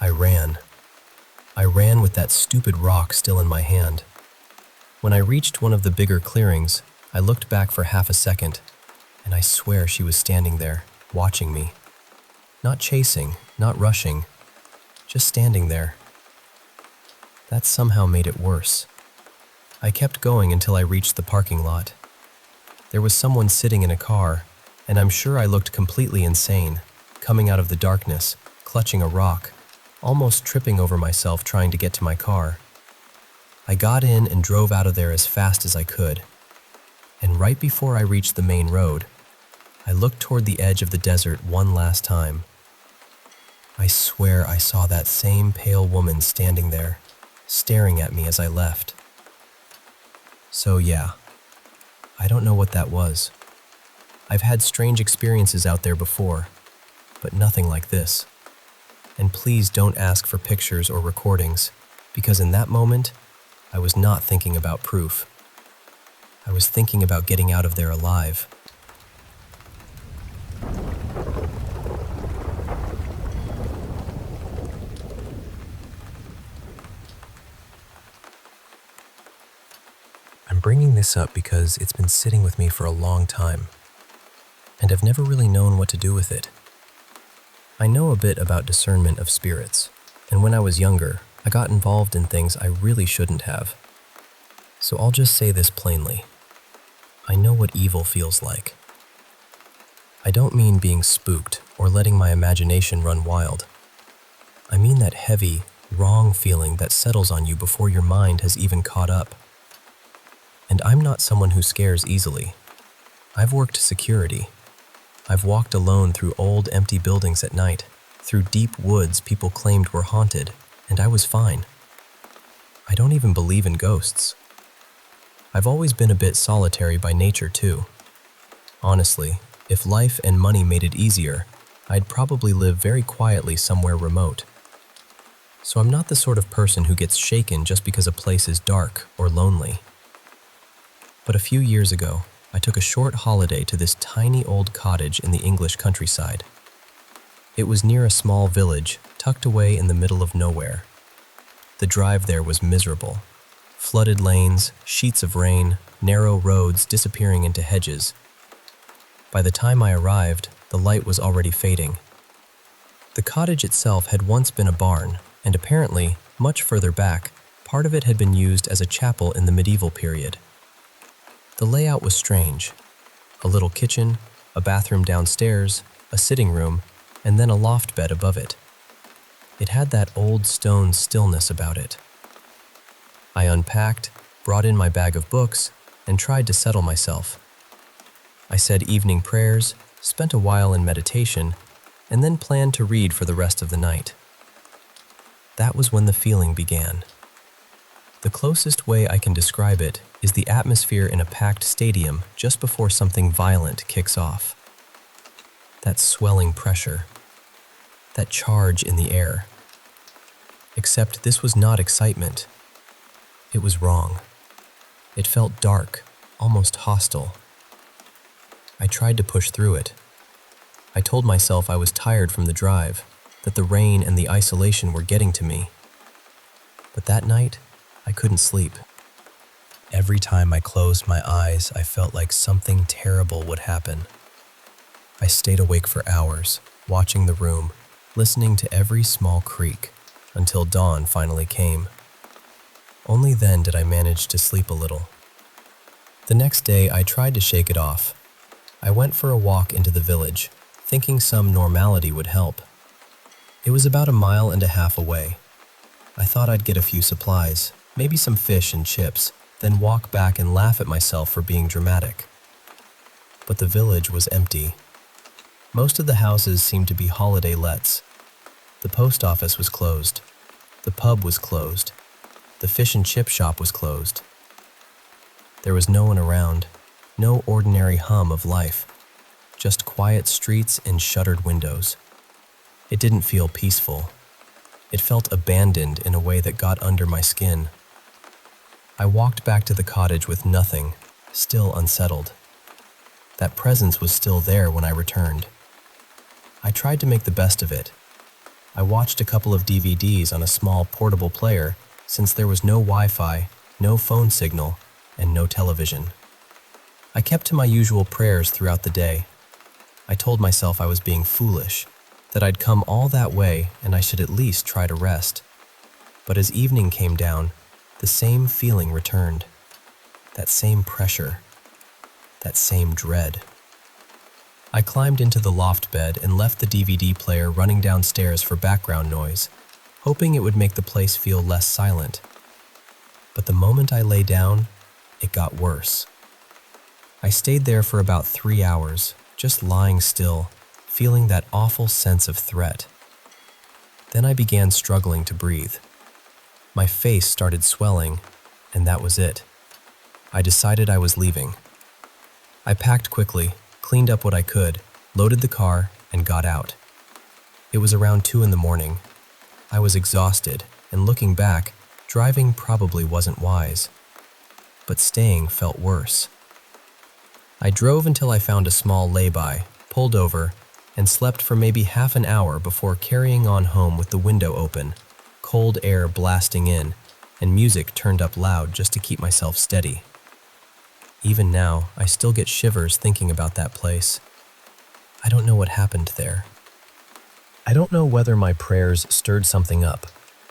I ran. I ran with that stupid rock still in my hand. When I reached one of the bigger clearings, I looked back for half a second, and I swear she was standing there, watching me. Not chasing, not rushing, just standing there. That somehow made it worse. I kept going until I reached the parking lot. There was someone sitting in a car, and I'm sure I looked completely insane, coming out of the darkness, clutching a rock, almost tripping over myself trying to get to my car. I got in and drove out of there as fast as I could. And right before I reached the main road, I looked toward the edge of the desert one last time. I swear I saw that same pale woman standing there, staring at me as I left. So yeah, I don't know what that was. I've had strange experiences out there before, but nothing like this. And please don't ask for pictures or recordings, because in that moment, I was not thinking about proof. I was thinking about getting out of there alive. I'm bringing this up because it's been sitting with me for a long time, and I've never really known what to do with it. I know a bit about discernment of spirits, and when I was younger, I got involved in things I really shouldn't have. So I'll just say this plainly. I know what evil feels like. I don't mean being spooked or letting my imagination run wild. I mean that heavy, wrong feeling that settles on you before your mind has even caught up. And I'm not someone who scares easily. I've worked security. I've walked alone through old, empty buildings at night, through deep woods people claimed were haunted, and I was fine. I don't even believe in ghosts. I've always been a bit solitary by nature, too. Honestly, if life and money made it easier, I'd probably live very quietly somewhere remote. So I'm not the sort of person who gets shaken just because a place is dark or lonely. But a few years ago, I took a short holiday to this tiny old cottage in the English countryside. It was near a small village, tucked away in the middle of nowhere. The drive there was miserable. Flooded lanes, sheets of rain, narrow roads disappearing into hedges. By the time I arrived, the light was already fading. The cottage itself had once been a barn, and apparently, much further back, part of it had been used as a chapel in the medieval period. The layout was strange. A little kitchen, a bathroom downstairs, a sitting room, and then a loft bed above it. It had that old stone stillness about it. I unpacked, brought in my bag of books, and tried to settle myself. I said evening prayers, spent a while in meditation, and then planned to read for the rest of the night. That was when the feeling began. The closest way I can describe it is the atmosphere in a packed stadium just before something violent kicks off. That swelling pressure, that charge in the air. Except this was not excitement. It was wrong. It felt dark, almost hostile. I tried to push through it. I told myself I was tired from the drive, that the rain and the isolation were getting to me. But that night, I couldn't sleep. Every time I closed my eyes, I felt like something terrible would happen. I stayed awake for hours, watching the room, listening to every small creak, until dawn finally came. Only then did I manage to sleep a little. The next day, I tried to shake it off. I went for a walk into the village, thinking some normality would help. It was about 1.5 miles away. I thought I'd get a few supplies, maybe some fish and chips, then walk back and laugh at myself for being dramatic. But the village was empty. Most of the houses seemed to be holiday lets. The post office was closed. The pub was closed. The fish and chip shop was closed. There was no one around, no ordinary hum of life, just quiet streets and shuttered windows. It didn't feel peaceful. It felt abandoned in a way that got under my skin. I walked back to the cottage with nothing, still unsettled. That presence was still there when I returned. I tried to make the best of it. I watched a couple of DVDs on a small portable player since there was no Wi-Fi, no phone signal, and no television. I kept to my usual prayers throughout the day. I told myself I was being foolish, that I'd come all that way and I should at least try to rest. But as evening came down, the same feeling returned. That same pressure, that same dread. I climbed into the loft bed and left the DVD player running downstairs for background noise, hoping it would make the place feel less silent. But the moment I lay down, it got worse. I stayed there for about 3 hours, just lying still, feeling that awful sense of threat. Then I began struggling to breathe. My face started swelling, and that was it. I decided I was leaving. I packed quickly, cleaned up what I could, loaded the car, and got out. It was around 2 in the morning. I was exhausted, and looking back, driving probably wasn't wise. But staying felt worse. I drove until I found a small lay-by, pulled over, and slept for maybe half an hour before carrying on home with the window open, cold air blasting in, and music turned up loud just to keep myself steady. Even now, I still get shivers thinking about that place. I don't know what happened there. I don't know whether my prayers stirred something up,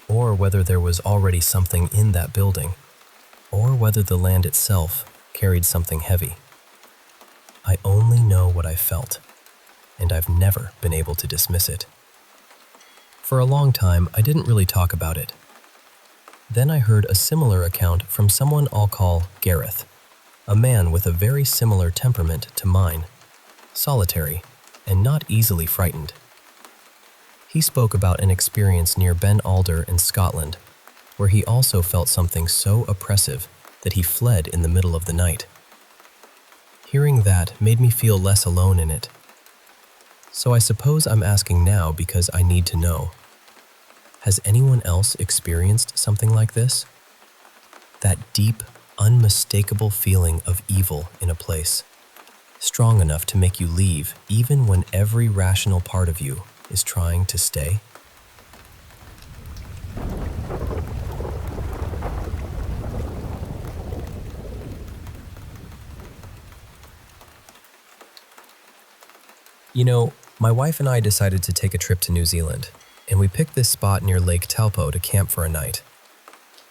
or whether there was already something in that building, or whether the land itself carried something heavy. I only know what I felt, and I've never been able to dismiss it. For a long time, I didn't really talk about it. Then I heard a similar account from someone I'll call Gareth, a man with a very similar temperament to mine, solitary and not easily frightened. He spoke about an experience near Ben Alder in Scotland, where he also felt something so oppressive that he fled in the middle of the night. Hearing that made me feel less alone in it. So I suppose I'm asking now because I need to know. Has anyone else experienced something like this? That deep, unmistakable feeling of evil in a place, strong enough to make you leave even when every rational part of you is trying to stay? You know, my wife and I decided to take a trip to New Zealand, and we picked this spot near Lake Taupo to camp for a night.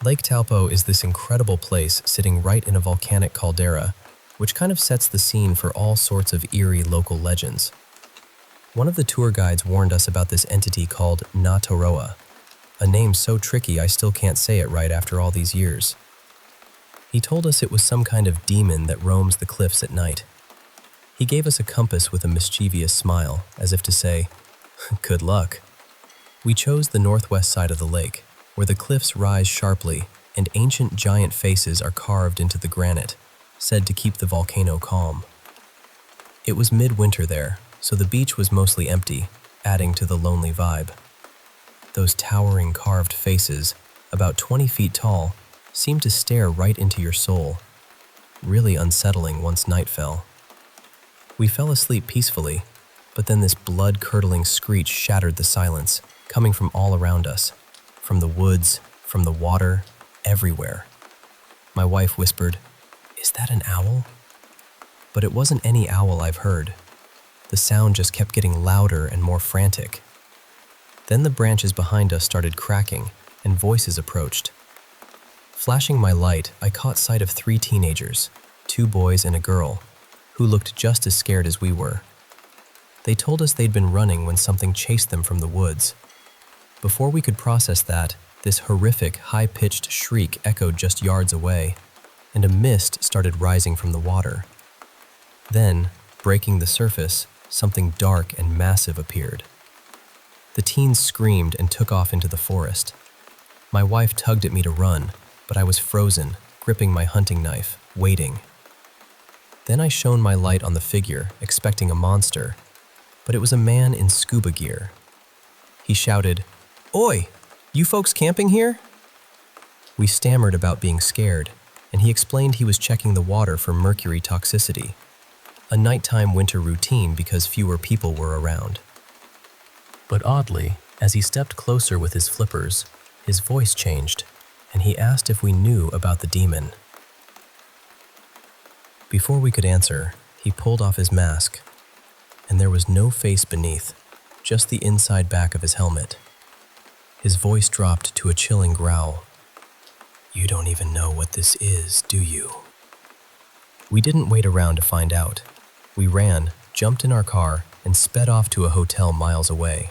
Lake Taupo is this incredible place sitting right in a volcanic caldera, which kind of sets the scene for all sorts of eerie local legends. One of the tour guides warned us about this entity called Natoroa, a name so tricky I still can't say it right after all these years. He told us it was some kind of demon that roams the cliffs at night. He gave us a compass with a mischievous smile, as if to say, "Good luck." We chose the northwest side of the lake, where the cliffs rise sharply and ancient giant faces are carved into the granite, said to keep the volcano calm. It was midwinter there, so the beach was mostly empty, adding to the lonely vibe. Those towering carved faces, about 20 feet tall, seemed to stare right into your soul, really unsettling once night fell. We fell asleep peacefully, but then this blood-curdling screech shattered the silence, coming from all around us, from the woods, from the water, everywhere. My wife whispered, "Is that an owl?" But it wasn't any owl I've heard. The sound just kept getting louder and more frantic. Then the branches behind us started cracking, and voices approached. Flashing my light, I caught sight of 3 teenagers, 2 boys and a girl, who looked just as scared as we were. They told us they'd been running when something chased them from the woods. Before we could process that, this horrific, high-pitched shriek echoed just yards away, and a mist started rising from the water. Then, breaking the surface, something dark and massive appeared. The teens screamed and took off into the forest. My wife tugged at me to run, but I was frozen, gripping my hunting knife, waiting. Then I shone my light on the figure, expecting a monster, but it was a man in scuba gear. He shouted, "Oi, you folks camping here?" We stammered about being scared, and he explained he was checking the water for mercury toxicity, a nighttime winter routine because fewer people were around. But oddly, As he stepped closer with his flippers, his voice changed, and he asked if we knew about the demon. Before we could answer, he pulled off his mask, and there was no face beneath, just the inside back of his helmet. His voice dropped to a chilling growl. "You don't even know what this is, do you?" We didn't wait around to find out. We ran, jumped in our car, and sped off to a hotel miles away.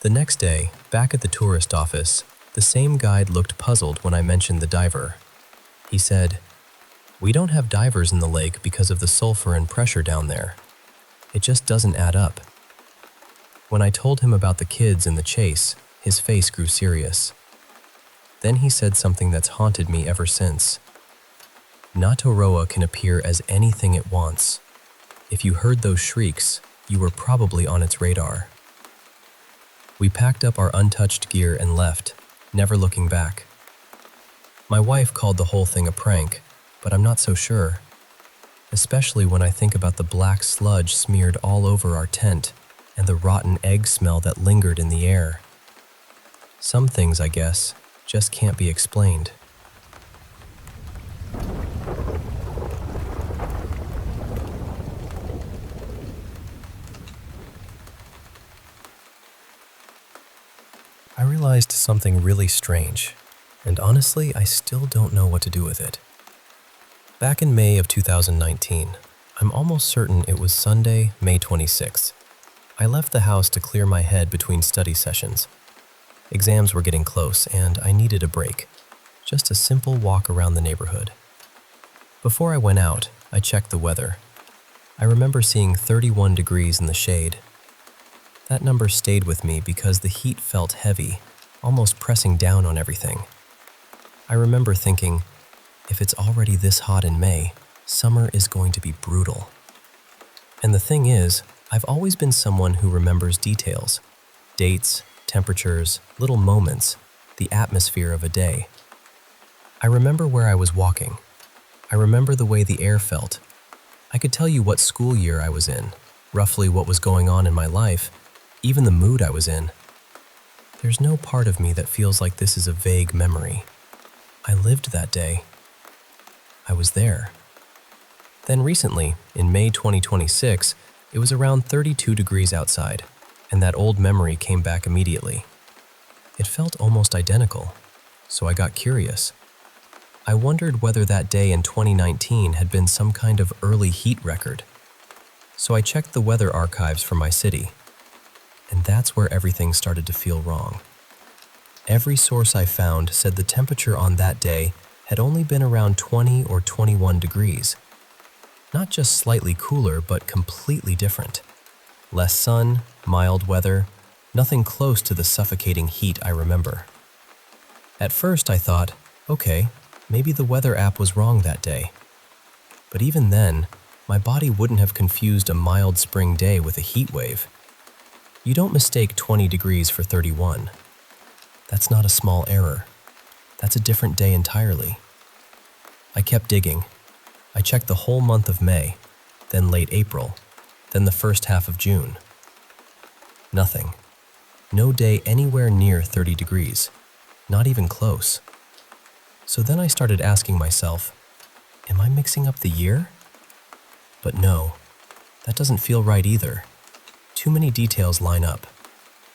The next day, back at the tourist office, the same guide looked puzzled when I mentioned the diver. He said, "We don't have divers in the lake because of the sulfur and pressure down there. It just doesn't add up." When I told him about the kids in the chase, his face grew serious. Then he said something that's haunted me ever since. Natoroa can appear as anything it wants. If you heard those shrieks, you were probably on its radar. We packed up our untouched gear and left, never looking back. My wife called the whole thing a prank, but I'm not so sure. Especially when I think about the black sludge smeared all over our tent and the rotten egg smell that lingered in the air. Some things, I guess, just can't be explained. I realized something really strange, and honestly, I still don't know what to do with it. Back in May of 2019, I'm almost certain it was Sunday, May 26th. I left the house to clear my head between study sessions. Exams were getting close, and I needed a break. Just a simple walk around the neighborhood. Before I went out, I checked the weather. I remember seeing 31 degrees in the shade. That number stayed with me because the heat felt heavy, almost pressing down on everything. I remember thinking, if it's already this hot in May, summer is going to be brutal. And the thing is, I've always been someone who remembers details. Dates, temperatures, little moments, the atmosphere of a day. I remember where I was walking. I remember the way the air felt. I could tell you what school year I was in, roughly what was going on in my life, even the mood I was in. There's no part of me that feels like this is a vague memory. I lived that day. I was there. Then recently, in May 2026, it was around 32 degrees outside, and that old memory came back immediately. It felt almost identical, so I got curious. I wondered whether that day in 2019 had been some kind of early heat record. So I checked the weather archives for my city. And that's where everything started to feel wrong. Every source I found said the temperature on that day had only been around 20 or 21 degrees. Not just slightly cooler, but completely different. Less sun, mild weather, nothing close to the suffocating heat I remember. At first I thought, okay, maybe the weather app was wrong that day. But even then, my body wouldn't have confused a mild spring day with a heat wave. You don't mistake 20 degrees for 31. That's not a small error. That's a different day entirely. I kept digging. I checked the whole month of May, then late April, then the first half of June. Nothing. No day anywhere near 30 degrees. Not even close. So then I started asking myself, am I mixing up the year? But no, that doesn't feel right either. Too many details line up.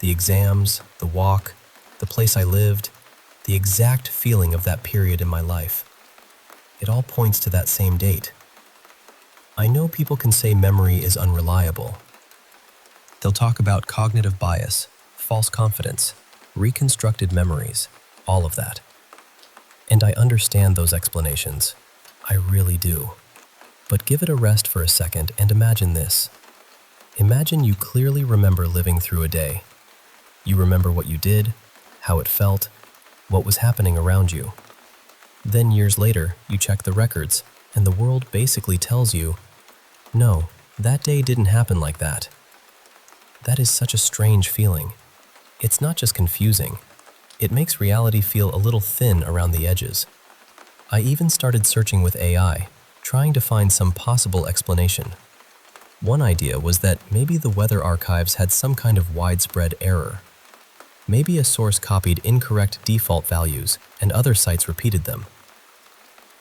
The exams, the walk, the place I lived, the exact feeling of that period in my life. It all points to that same date. I know people can say memory is unreliable. They'll talk about cognitive bias, false confidence, reconstructed memories, all of that. And I understand those explanations. I really do. But give it a rest for a second and imagine this. Imagine you clearly remember living through a day. You remember what you did, how it felt, what was happening around you. Then years later, you check the records, and the world basically tells you, no, that day didn't happen like that. That is such a strange feeling. It's not just confusing. It makes reality feel a little thin around the edges. I even started searching with AI, trying to find some possible explanation. One idea was that maybe the weather archives had some kind of widespread error, Maybe a source copied incorrect default values and other sites repeated them.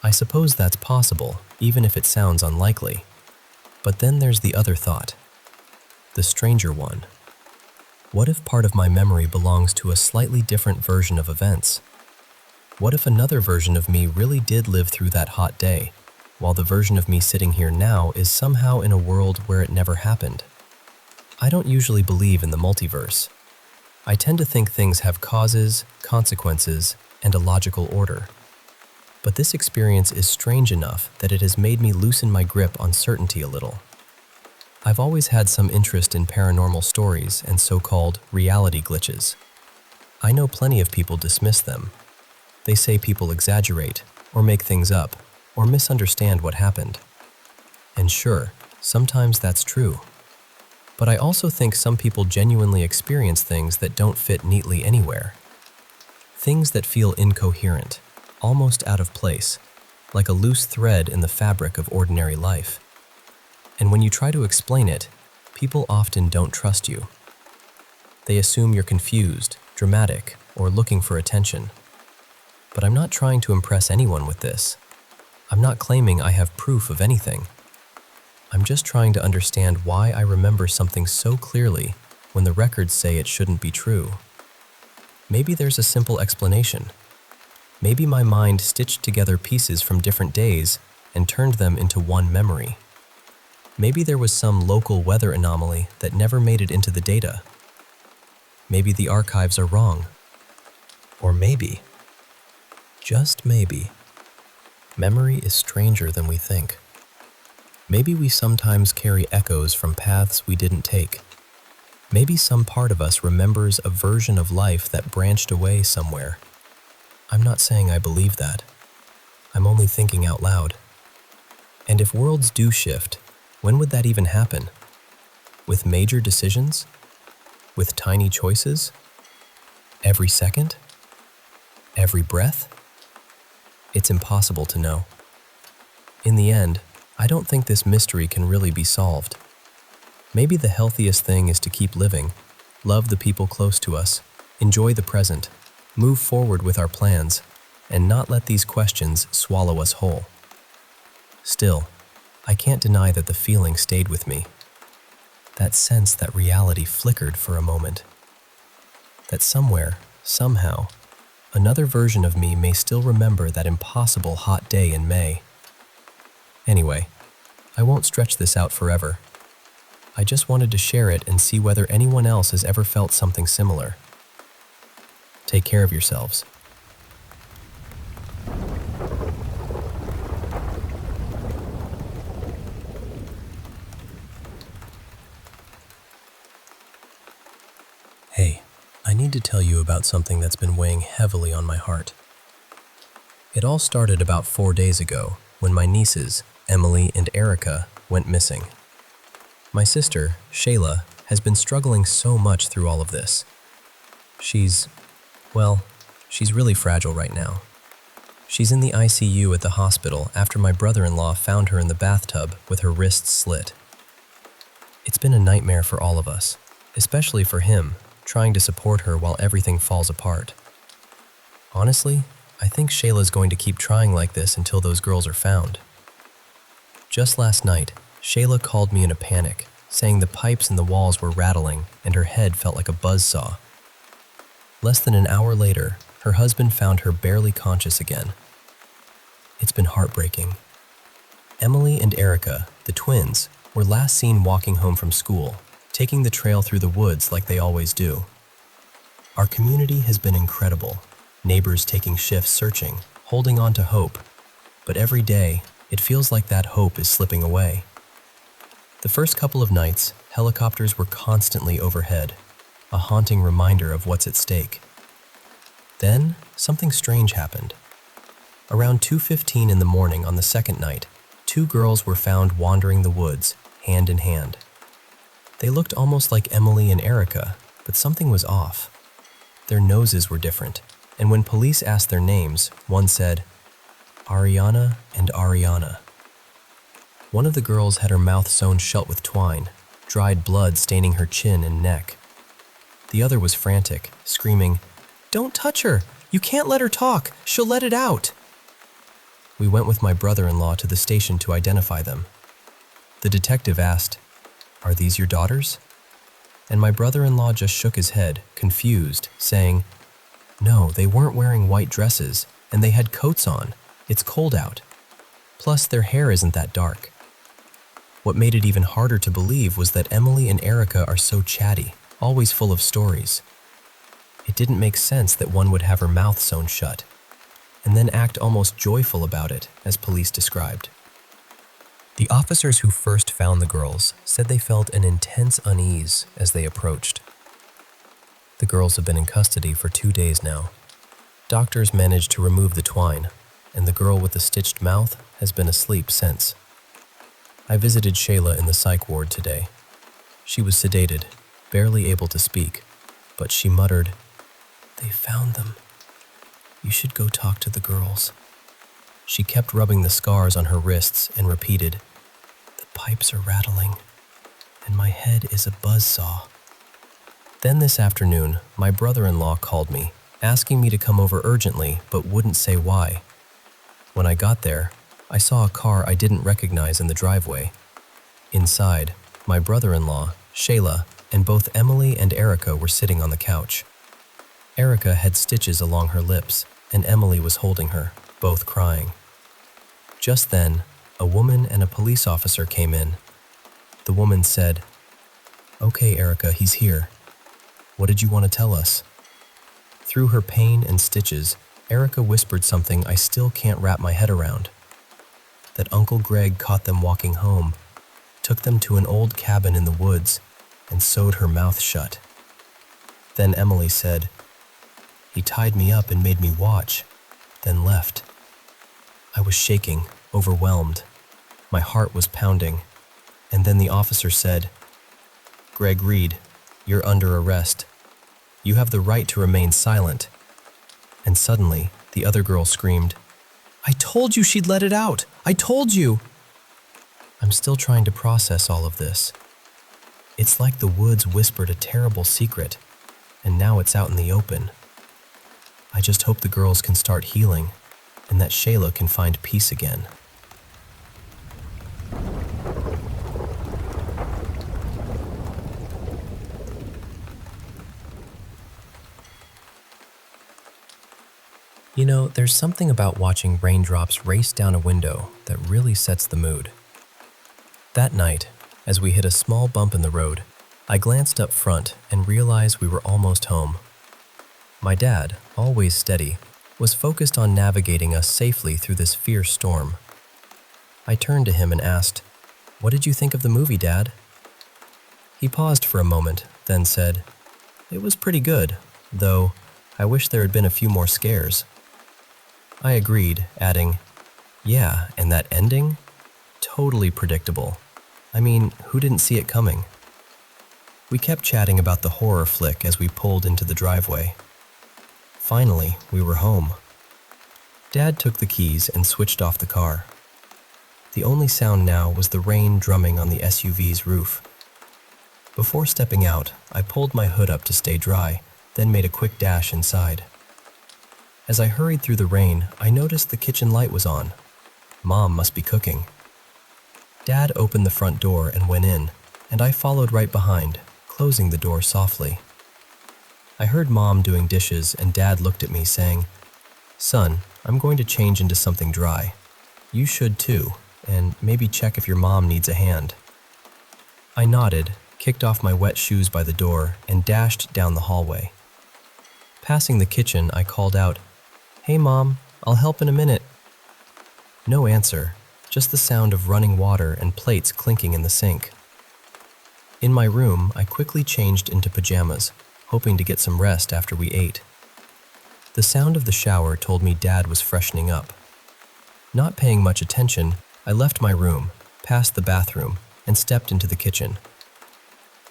I suppose that's possible, even if it sounds unlikely. But then there's the other thought, the stranger one. What if part of my memory belongs to a slightly different version of events? What if another version of me really did live through that hot day, while the version of me sitting here now is somehow in a world where it never happened? I don't usually believe in the multiverse. I tend to think things have causes, consequences, and a logical order. But this experience is strange enough that it has made me loosen my grip on certainty a little. I've always had some interest in paranormal stories and so-called reality glitches. I know plenty of people dismiss them. They say people exaggerate, or make things up, or misunderstand what happened. And sure, sometimes that's true. But I also think some people genuinely experience things that don't fit neatly anywhere. Things that feel incoherent, almost out of place, like a loose thread in the fabric of ordinary life. And when you try to explain it, people often don't trust you. They assume you're confused, dramatic, or looking for attention. But I'm not trying to impress anyone with this. I'm not claiming I have proof of anything. I'm just trying to understand why I remember something so clearly when the records say it shouldn't be true. Maybe there's a simple explanation. Maybe my mind stitched together pieces from different days and turned them into one memory. Maybe there was some local weather anomaly that never made it into the data. Maybe the archives are wrong. Or maybe, just maybe, memory is stranger than we think. Maybe we sometimes carry echoes from paths we didn't take. Maybe some part of us remembers a version of life that branched away somewhere. I'm not saying I believe that. I'm only thinking out loud. And if worlds do shift, when would that even happen? With major decisions? With tiny choices? Every second? Every breath? It's impossible to know. In the end, I don't think this mystery can really be solved. Maybe the healthiest thing is to keep living, love the people close to us, enjoy the present, move forward with our plans, and not let these questions swallow us whole. Still, I can't deny that the feeling stayed with me. That sense that reality flickered for a moment. That somewhere, somehow, another version of me may still remember that impossible hot day in May. Anyway, I won't stretch this out forever. I just wanted to share it and see whether anyone else has ever felt something similar. Take care of yourselves. Hey, I need to tell you about something that's been weighing heavily on my heart. It all started about 4 days ago when my nieces, Emily and Erica, went missing. My sister, Shayla, has been struggling so much through all of this. She's really fragile right now. She's in the ICU at the hospital after my brother-in-law found her in the bathtub with her wrists slit. It's been a nightmare for all of us, especially for him, trying to support her while everything falls apart. Honestly, I think Shayla's going to keep trying like this until those girls are found. Just last night, Shayla called me in a panic, saying the pipes in the walls were rattling and her head felt like a buzzsaw. Less than an hour later, her husband found her barely conscious again. It's been heartbreaking. Emily and Erica, the twins, were last seen walking home from school, taking the trail through the woods like they always do. Our community has been incredible, neighbors taking shifts searching, holding on to hope, but every day, it feels like that hope is slipping away. The first couple of nights, helicopters were constantly overhead, a haunting reminder of what's at stake. Then, something strange happened. Around 2:15 in the morning on the second night, 2 girls were found wandering the woods, hand in hand. They looked almost like Emily and Erica, but something was off. Their noses were different, and when police asked their names, one said, Ariana and Ariana. One of the girls had her mouth sewn shut with twine, dried blood staining her chin and neck. The other was frantic, screaming, "Don't touch her! You can't let her talk! She'll let it out!" We went with my brother-in-law to the station to identify them. The detective asked, "Are these your daughters?" And my brother-in-law just shook his head, confused, saying, "No, they weren't wearing white dresses, and they had coats on. It's cold out. Plus, their hair isn't that dark." What made it even harder to believe was that Emily and Erica are so chatty, always full of stories. It didn't make sense that one would have her mouth sewn shut, and then act almost joyful about it, as police described. The officers who first found the girls said they felt an intense unease as they approached. The girls have been in custody for 2 days now. Doctors managed to remove the twine, and the girl with the stitched mouth has been asleep since. I visited Shayla in the psych ward today. She was sedated, barely able to speak, but she muttered, "They found them. You should go talk to the girls." She kept rubbing the scars on her wrists and repeated, "The pipes are rattling, and my head is a buzzsaw." Then this afternoon, my brother-in-law called me, asking me to come over urgently, but wouldn't say why. When I got there, I saw a car I didn't recognize in the driveway. Inside, my brother-in-law, Shayla, and both Emily and Erica were sitting on the couch. Erica had stitches along her lips, and Emily was holding her, both crying. Just then, a woman and a police officer came in. The woman said, "Okay, Erica, he's here. What did you want to tell us?" Through her pain and stitches, Erica whispered something I still can't wrap my head around. That Uncle Greg caught them walking home, took them to an old cabin in the woods, and sewed her mouth shut. Then Emily said, "He tied me up and made me watch, then left." I was shaking, overwhelmed. My heart was pounding. And then the officer said, "Greg Reed, you're under arrest. You have the right to remain silent." And suddenly, the other girl screamed, "I told you she'd let it out! I told you!" I'm still trying to process all of this. It's like the woods whispered a terrible secret, and now it's out in the open. I just hope the girls can start healing, and that Shayla can find peace again. You know, there's something about watching raindrops race down a window that really sets the mood. That night, as we hit a small bump in the road, I glanced up front and realized we were almost home. My dad, always steady, was focused on navigating us safely through this fierce storm. I turned to him and asked, "What did you think of the movie, Dad?" He paused for a moment, then said, "It was pretty good, though I wish there had been a few more scares." I agreed, adding, "Yeah, and that ending? Totally predictable. I mean, who didn't see it coming?" We kept chatting about the horror flick as we pulled into the driveway. Finally, we were home. Dad took the keys and switched off the car. The only sound now was the rain drumming on the SUV's roof. Before stepping out, I pulled my hood up to stay dry, then made a quick dash inside. As I hurried through the rain, I noticed the kitchen light was on. Mom must be cooking. Dad opened the front door and went in, and I followed right behind, closing the door softly. I heard Mom doing dishes, and Dad looked at me saying, "Son, I'm going to change into something dry. You should too, and maybe check if your mom needs a hand." I nodded, kicked off my wet shoes by the door, and dashed down the hallway. Passing the kitchen, I called out, "Hey Mom, I'll help in a minute." No answer, just the sound of running water and plates clinking in the sink. In my room, I quickly changed into pajamas, hoping to get some rest after we ate. The sound of the shower told me Dad was freshening up. Not paying much attention, I left my room, passed the bathroom, and stepped into the kitchen.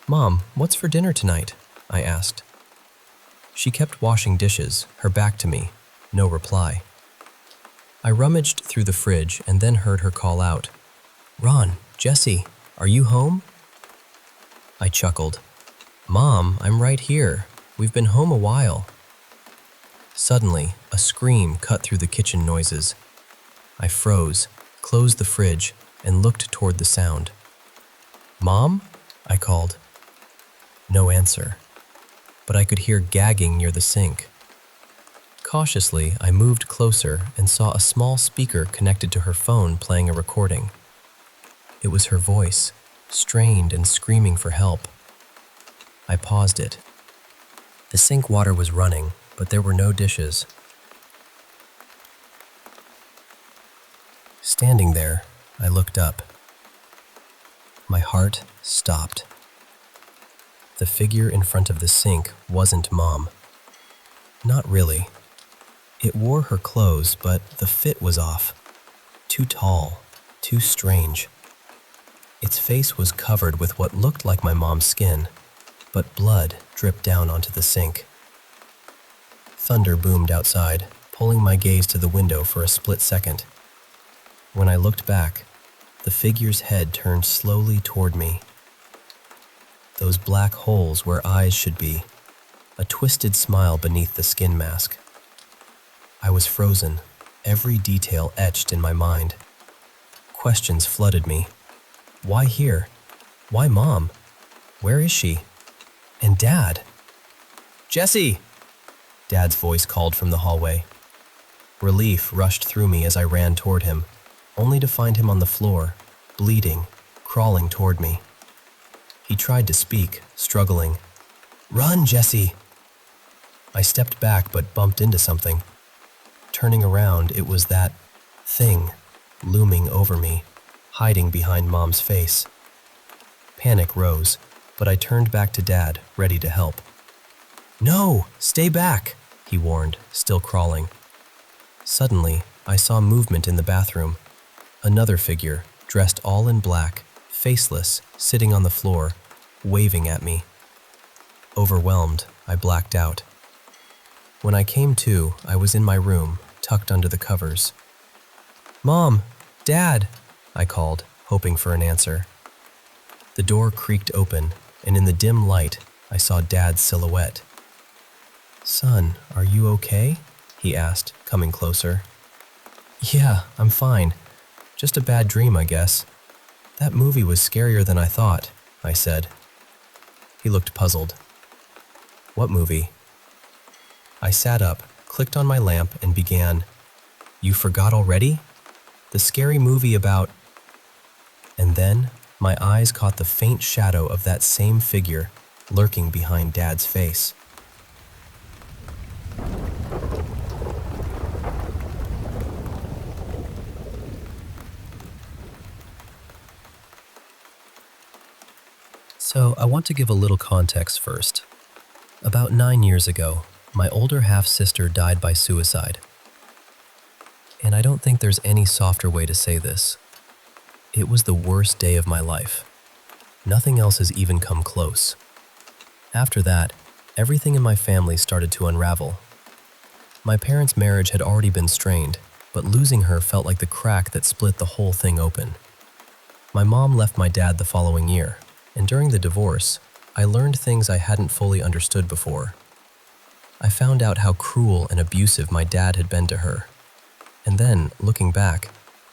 "Mom, what's for dinner tonight?" I asked. She kept washing dishes, her back to me, no reply. I rummaged through the fridge and then heard her call out, "Ron, Jesse, are you home?" I chuckled. "Mom, I'm right here. We've been home a while." Suddenly, a scream cut through the kitchen noises. I froze, closed the fridge, and looked toward the sound. "Mom?" I called. No answer, but I could hear gagging near the sink. Cautiously, I moved closer and saw a small speaker connected to her phone playing a recording. It was her voice, strained and screaming for help. I paused it. The sink water was running, but there were no dishes. Standing there, I looked up. My heart stopped. The figure in front of the sink wasn't Mom. Not really. It wore her clothes, but the fit was off. Too tall, too strange. Its face was covered with what looked like my mom's skin, but blood dripped down onto the sink. Thunder boomed outside, pulling my gaze to the window for a split second. When I looked back, the figure's head turned slowly toward me. Those black holes where eyes should be, a twisted smile beneath the skin mask. I was frozen, every detail etched in my mind. Questions flooded me. Why here? Why Mom? Where is she? And Dad? "Jesse!" Dad's voice called from the hallway. Relief rushed through me as I ran toward him, only to find him on the floor, bleeding, crawling toward me. He tried to speak, struggling. "Run, Jesse!" I stepped back but bumped into something. Turning around, it was that thing looming over me, hiding behind Mom's face. Panic rose, but I turned back to Dad, ready to help. "No, stay back," he warned, still crawling. Suddenly, I saw movement in the bathroom. Another figure, dressed all in black, faceless, sitting on the floor, waving at me. Overwhelmed, I blacked out. When I came to, I was in my room, tucked under the covers. "Mom! Dad!" I called, hoping for an answer. The door creaked open, and in the dim light, I saw Dad's silhouette. "Son, are you okay?" he asked, coming closer. "Yeah, I'm fine. Just a bad dream, I guess. That movie was scarier than I thought," I said. He looked puzzled. "What movie?" I sat up, clicked on my lamp, and began, "You forgot already? The scary movie about..." And then, my eyes caught the faint shadow of that same figure lurking behind Dad's face. So, I want to give a little context first. About 9 years ago, my older half-sister died by suicide. And I don't think there's any softer way to say this. It was the worst day of my life. Nothing else has even come close. After that, everything in my family started to unravel. My parents' marriage had already been strained, but losing her felt like the crack that split the whole thing open. My mom left my dad the following year, and during the divorce, I learned things I hadn't fully understood before. I found out how cruel and abusive my dad had been to her. And then, looking back,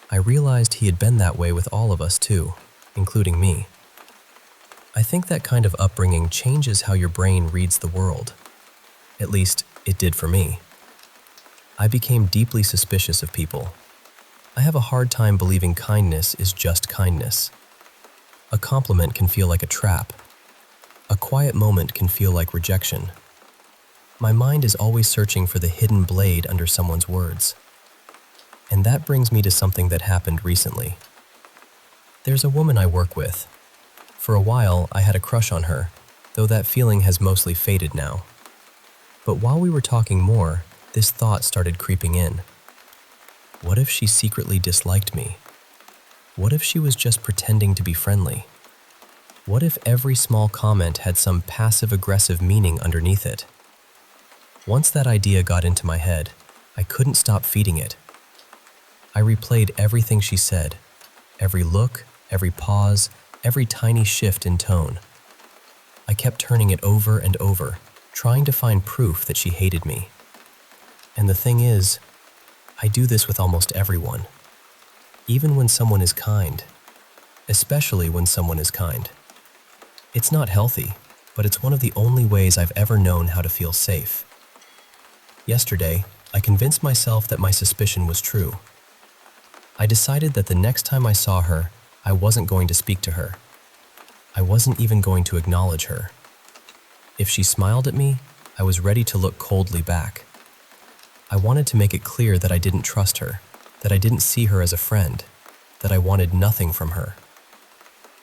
I realized he had been that way with all of us too, including me. I think that kind of upbringing changes how your brain reads the world. At least, it did for me. I became deeply suspicious of people. I have a hard time believing kindness is just kindness. A compliment can feel like a trap. A quiet moment can feel like rejection. My mind is always searching for the hidden blade under someone's words. And that brings me to something that happened recently. There's a woman I work with. For a while, I had a crush on her, though that feeling has mostly faded now. But while we were talking more, this thought started creeping in. What if she secretly disliked me? What if she was just pretending to be friendly? What if every small comment had some passive-aggressive meaning underneath it? Once that idea got into my head, I couldn't stop feeding it. I replayed everything she said, every look, every pause, every tiny shift in tone. I kept turning it over and over, trying to find proof that she hated me. And the thing is, I do this with almost everyone. Even when someone is kind. Especially when someone is kind. It's not healthy, but it's one of the only ways I've ever known how to feel safe. Yesterday, I convinced myself that my suspicion was true. I decided that the next time I saw her, I wasn't going to speak to her. I wasn't even going to acknowledge her. If she smiled at me, I was ready to look coldly back. I wanted to make it clear that I didn't trust her, that I didn't see her as a friend, that I wanted nothing from her.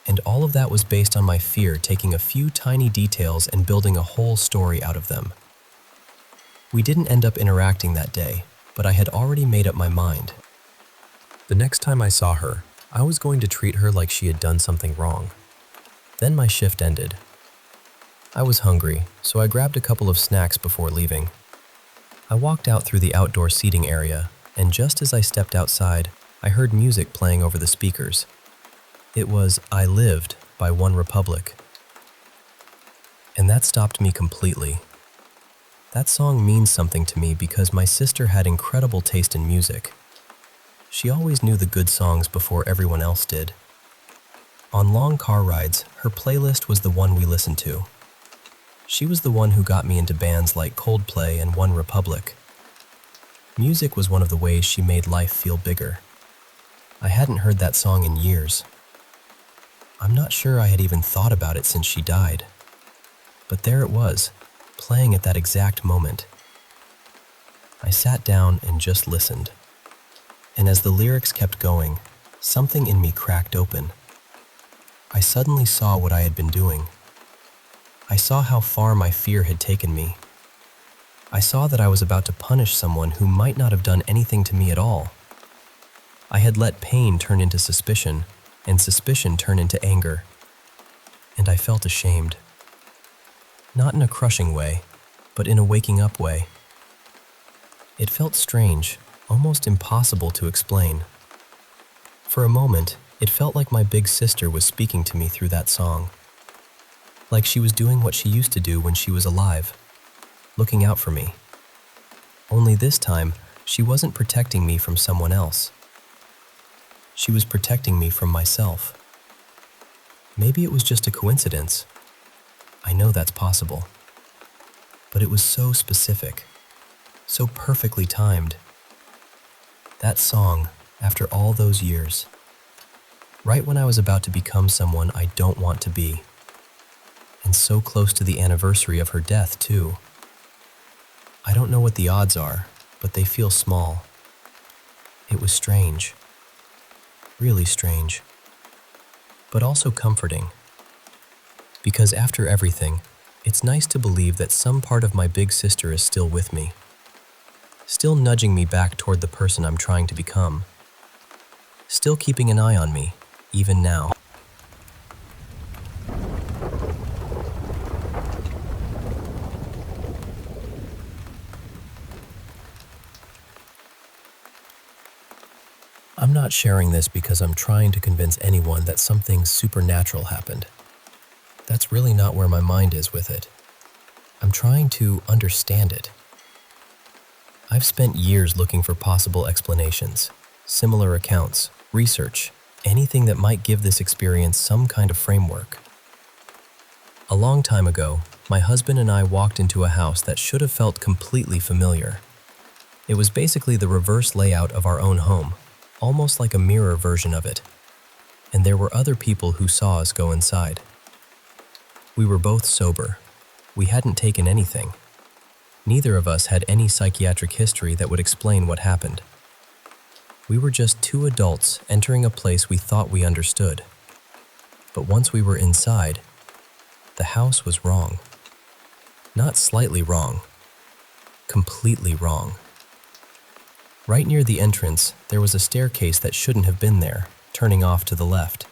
And all of that was based on my fear taking a few tiny details and building a whole story out of them. We didn't end up interacting that day, but I had already made up my mind. The next time I saw her, I was going to treat her like she had done something wrong. Then my shift ended. I was hungry, so I grabbed a couple of snacks before leaving. I walked out through the outdoor seating area, and just as I stepped outside, I heard music playing over the speakers. It was I Lived by OneRepublic. And that stopped me completely. That song means something to me because my sister had incredible taste in music. She always knew the good songs before everyone else did. On long car rides, her playlist was the one we listened to. She was the one who got me into bands like Coldplay and OneRepublic. Music was one of the ways she made life feel bigger. I hadn't heard that song in years. I'm not sure I had even thought about it since she died. But there it was, playing at that exact moment. I sat down and just listened. And as the lyrics kept going, something in me cracked open. I suddenly saw what I had been doing. I saw how far my fear had taken me. I saw that I was about to punish someone who might not have done anything to me at all. I had let pain turn into suspicion, and suspicion turn into anger. And I felt ashamed. Not in a crushing way, but in a waking up way. It felt strange, almost impossible to explain. For a moment, it felt like my big sister was speaking to me through that song. Like she was doing what she used to do when she was alive, looking out for me. Only this time, she wasn't protecting me from someone else. She was protecting me from myself. Maybe it was just a coincidence. I know that's possible. But it was so specific, so perfectly timed. That song, after all those years, right when I was about to become someone I don't want to be, and so close to the anniversary of her death, too. I don't know what the odds are, but they feel small. It was strange. Really strange. But also comforting. Because after everything, it's nice to believe that some part of my big sister is still with me. Still nudging me back toward the person I'm trying to become. Still keeping an eye on me, even now. I'm not sharing this because I'm trying to convince anyone that something supernatural happened. That's really not where my mind is with it. I'm trying to understand it. I've spent years looking for possible explanations, similar accounts, research, anything that might give this experience some kind of framework. A long time ago, my husband and I walked into a house that should have felt completely familiar. It was basically the reverse layout of our own home, almost like a mirror version of it. And there were other people who saw us go inside. We were both sober. We hadn't taken anything. Neither of us had any psychiatric history that would explain what happened. We were just two adults entering a place we thought we understood. But once we were inside, the house was wrong. Not slightly wrong. Completely wrong. Right near the entrance, there was a staircase that shouldn't have been there, turning off to the left.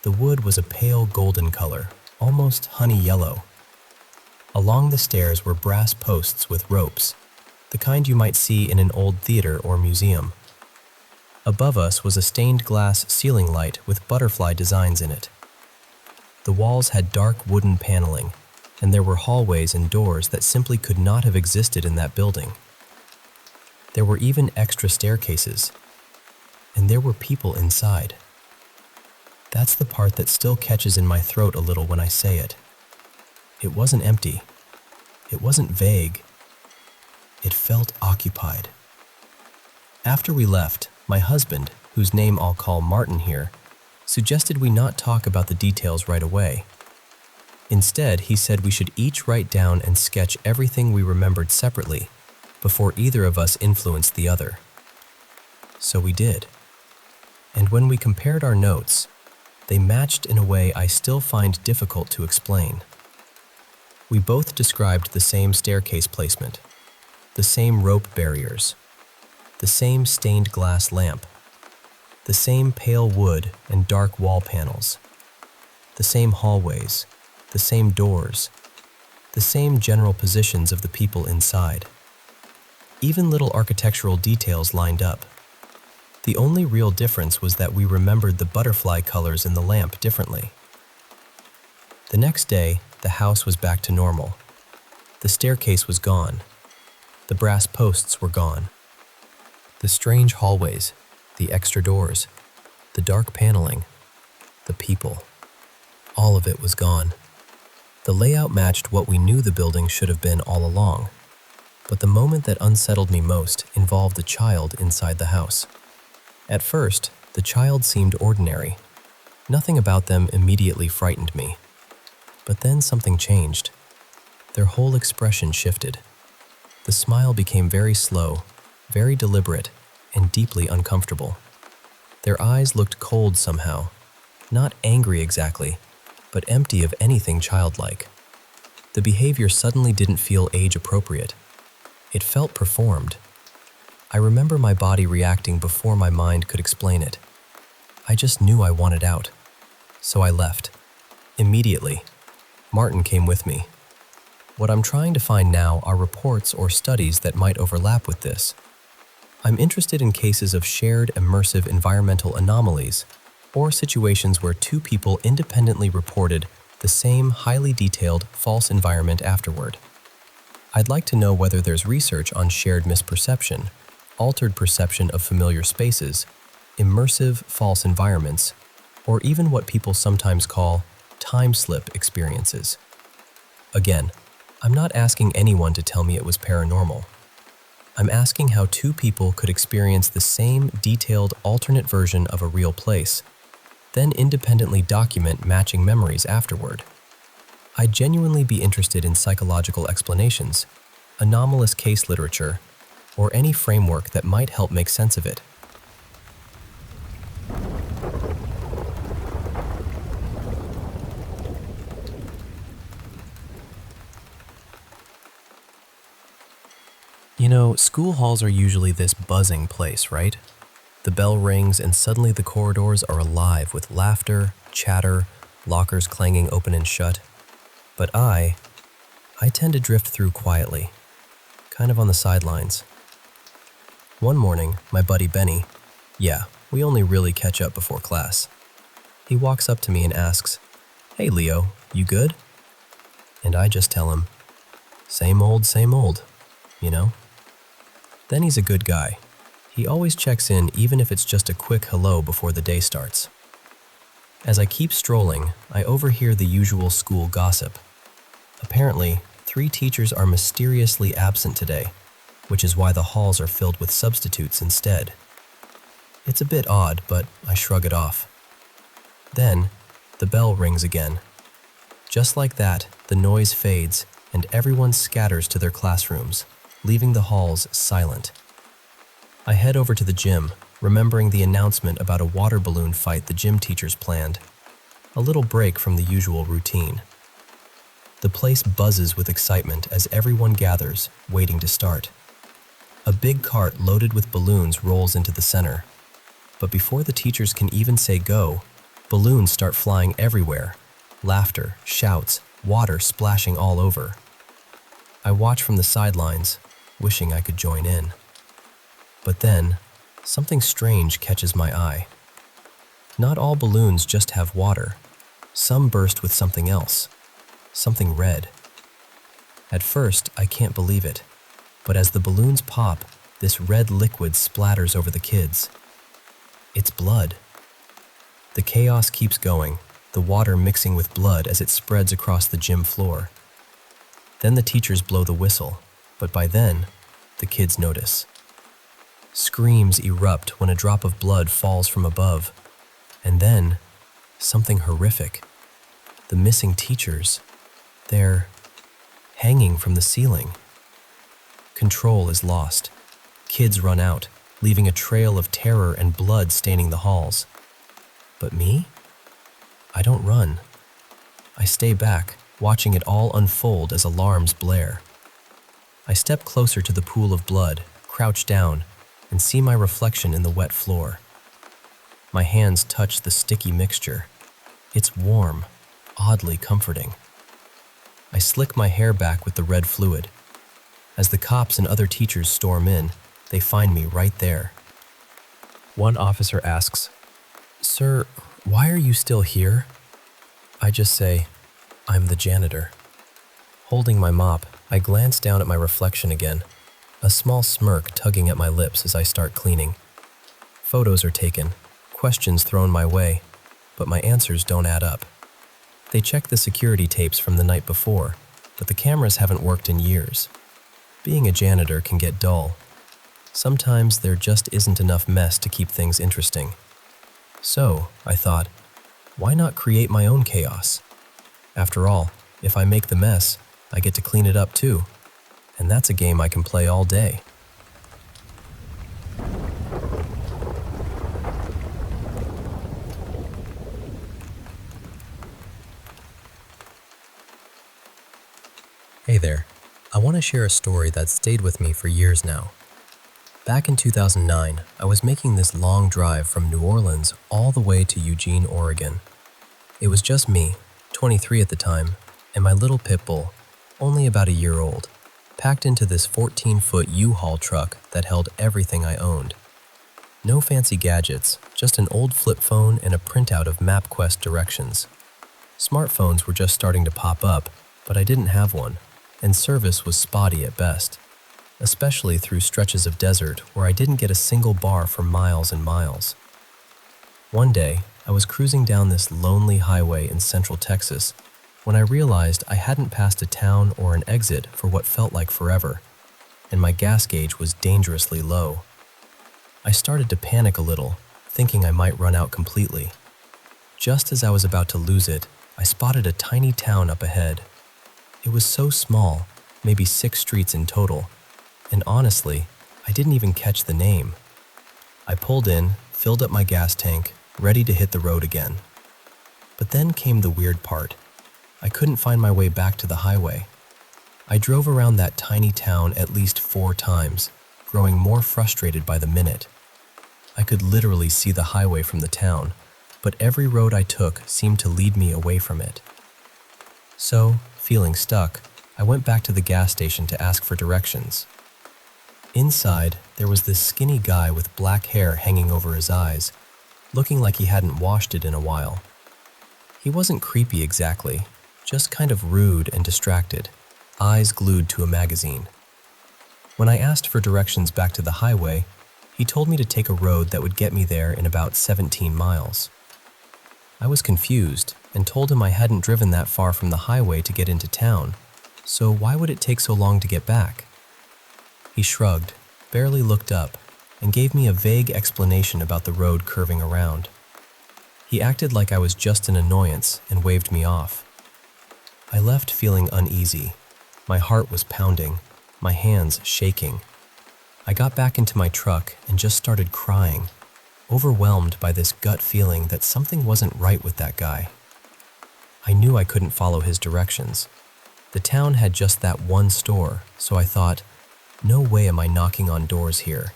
The wood was a pale golden color, almost honey yellow. Along the stairs were brass posts with ropes, the kind you might see in an old theater or museum. Above us was a stained glass ceiling light with butterfly designs in it. The walls had dark wooden paneling, and there were hallways and doors that simply could not have existed in that building. There were even extra staircases, and there were people inside. That's the part that still catches in my throat a little when I say it. It wasn't empty. It wasn't vague. It felt occupied. After we left, my husband, whose name I'll call Martin here, suggested we not talk about the details right away. Instead, he said we should each write down and sketch everything we remembered separately before either of us influenced the other. So we did. And when we compared our notes, they matched in a way I still find difficult to explain. We both described the same staircase placement, the same rope barriers, the same stained glass lamp, the same pale wood and dark wall panels, the same hallways, the same doors, the same general positions of the people inside. Even little architectural details lined up. The only real difference was that we remembered the butterfly colors in the lamp differently. The next day, the house was back to normal. The staircase was gone. The brass posts were gone. The strange hallways, the extra doors, the dark paneling, the people, all of it was gone. The layout matched what we knew the building should have been all along, but the moment that unsettled me most involved the child inside the house. At first, the child seemed ordinary. Nothing about them immediately frightened me. But then something changed. Their whole expression shifted. The smile became very slow, very deliberate, and deeply uncomfortable. Their eyes looked cold somehow, not angry exactly, but empty of anything childlike. The behavior suddenly didn't feel age-appropriate. It felt performed. I remember my body reacting before my mind could explain it. I just knew I wanted out. So I left. Immediately. Martin came with me. What I'm trying to find now are reports or studies that might overlap with this. I'm interested in cases of shared immersive environmental anomalies or situations where two people independently reported the same highly detailed false environment afterward. I'd like to know whether there's research on shared misperception, altered perception of familiar spaces, immersive false environments, or even what people sometimes call time slip experiences. Again, I'm not asking anyone to tell me it was paranormal. I'm asking how two people could experience the same detailed alternate version of a real place, then independently document matching memories afterward. I'd genuinely be interested in psychological explanations, anomalous case literature, or any framework that might help make sense of it. You know, school halls are usually this buzzing place, right? The bell rings and suddenly the corridors are alive with laughter, chatter, lockers clanging open and shut. But I tend to drift through quietly, kind of on the sidelines. One morning, my buddy Benny, we only really catch up before class. He walks up to me and asks, "Hey Leo, you good?" And I just tell him, same old, you know? Then he's a good guy. He always checks in even if it's just a quick hello before the day starts. As I keep strolling, I overhear the usual school gossip. Apparently, 3 teachers are mysteriously absent today, which is why the halls are filled with substitutes instead. It's a bit odd, but I shrug it off. Then, the bell rings again. Just like that, the noise fades and everyone scatters to their classrooms, leaving the halls silent. I head over to the gym, remembering the announcement about a water balloon fight the gym teachers planned. A little break from the usual routine. The place buzzes with excitement as everyone gathers, waiting to start. A big cart loaded with balloons rolls into the center. But before the teachers can even say go, balloons start flying everywhere. Laughter, shouts, water splashing all over. I watch from the sidelines, wishing I could join in. But then, something strange catches my eye. Not all balloons just have water. Some burst with something else, something red. At first, I can't believe it, but as the balloons pop, this red liquid splatters over the kids. It's blood. The chaos keeps going, the water mixing with blood as it spreads across the gym floor. Then the teachers blow the whistle, but by then, the kids notice. Screams erupt when a drop of blood falls from above, and then, something horrific. The missing teachers, they're hanging from the ceiling. Control is lost. Kids run out, leaving a trail of terror and blood staining the halls. But me? I don't run. I stay back, watching it all unfold as alarms blare. I step closer to the pool of blood, crouch down, and see my reflection in the wet floor. My hands touch the sticky mixture. It's warm, oddly comforting. I slick my hair back with the red fluid. As the cops and other teachers storm in, they find me right there. One officer asks, "Sir, why are you still here?" I just say, "I'm the janitor." Holding my mop, I glance down at my reflection again, a small smirk tugging at my lips as I start cleaning. Photos are taken, questions thrown my way, but my answers don't add up. They check the security tapes from the night before, but the cameras haven't worked in years. Being a janitor can get dull. Sometimes there just isn't enough mess to keep things interesting. So, I thought, why not create my own chaos? After all, if I make the mess, I get to clean it up too. And that's a game I can play all day. Hey there. I want to share a story that stayed with me for years now. Back in 2009, I was making this long drive from New Orleans all the way to Eugene, Oregon. It was just me, 23 at the time, and my little pit bull, only about a year old, packed into this 14-foot U-Haul truck that held everything I owned. No fancy gadgets, just an old flip phone and a printout of MapQuest directions. Smartphones were just starting to pop up, but I didn't have one, and service was spotty at best, especially through stretches of desert where I didn't get a single bar for miles and miles. One day, I was cruising down this lonely highway in central Texas when I realized I hadn't passed a town or an exit for what felt like forever, and my gas gauge was dangerously low. I started to panic a little, thinking I might run out completely. Just as I was about to lose it, I spotted a tiny town up ahead. It was so small, maybe 6 streets in total, and honestly, I didn't even catch the name. I pulled in, filled up my gas tank, ready to hit the road again. But then came the weird part. I couldn't find my way back to the highway. I drove around that tiny town at least 4 times, growing more frustrated by the minute. I could literally see the highway from the town, but every road I took seemed to lead me away from it. So, feeling stuck, I went back to the gas station to ask for directions. Inside, there was this skinny guy with black hair hanging over his eyes, looking like he hadn't washed it in a while. He wasn't creepy exactly, just kind of rude and distracted, eyes glued to a magazine. When I asked for directions back to the highway, he told me to take a road that would get me there in about 17 miles. I was confused and told him I hadn't driven that far from the highway to get into town, so why would it take so long to get back? He shrugged, barely looked up, and gave me a vague explanation about the road curving around. He acted like I was just an annoyance and waved me off. I left feeling uneasy. My heart was pounding, my hands shaking. I got back into my truck and just started crying, overwhelmed by this gut feeling that something wasn't right with that guy. I knew I couldn't follow his directions. The town had just that one store, so I thought, no way am I knocking on doors here.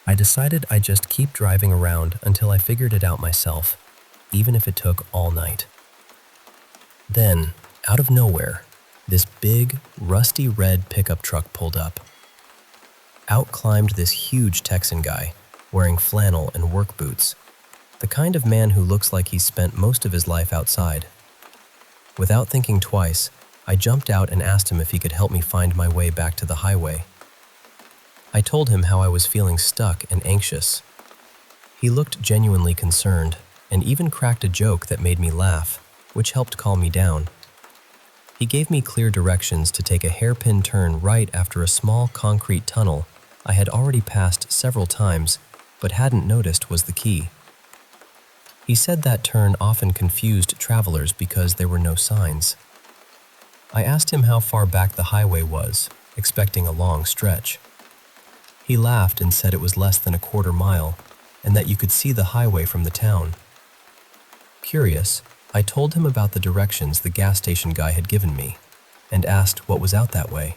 I decided I'd just keep driving around until I figured it out myself, even if it took all night. Then, out of nowhere, this big, rusty red pickup truck pulled up. Out climbed this huge Texan guy, wearing flannel and work boots. The kind of man who looks like he's spent most of his life outside. Without thinking twice, I jumped out and asked him if he could help me find my way back to the highway. I told him how I was feeling stuck and anxious. He looked genuinely concerned and even cracked a joke that made me laugh, which helped calm me down. He gave me clear directions to take a hairpin turn right after a small concrete tunnel I had already passed several times but hadn't noticed was the key. He said that turn often confused travelers because there were no signs. I asked him how far back the highway was, expecting a long stretch. He laughed and said it was less than a quarter mile and that you could see the highway from the town. Curious, I told him about the directions the gas station guy had given me and asked what was out that way.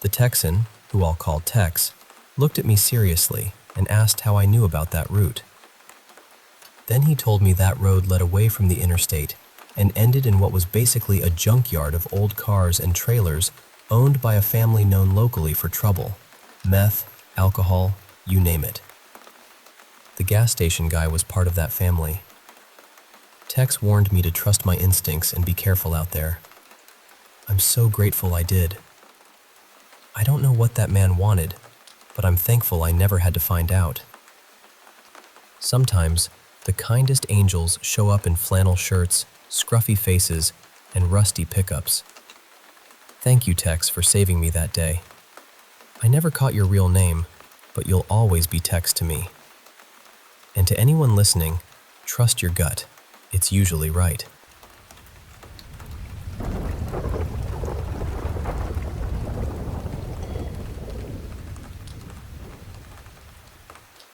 The Texan, who I'll call Tex, looked at me seriously and asked how I knew about that route. Then he told me that road led away from the interstate and ended in what was basically a junkyard of old cars and trailers owned by a family known locally for trouble, meth, alcohol, you name it. The gas station guy was part of that family. Tex warned me to trust my instincts and be careful out there. I'm so grateful I did. I don't know what that man wanted, but I'm thankful I never had to find out. Sometimes, the kindest angels show up in flannel shirts, scruffy faces, and rusty pickups. Thank you, Tex, for saving me that day. I never caught your real name, but you'll always be Tex to me. And to anyone listening, trust your gut. It's usually right.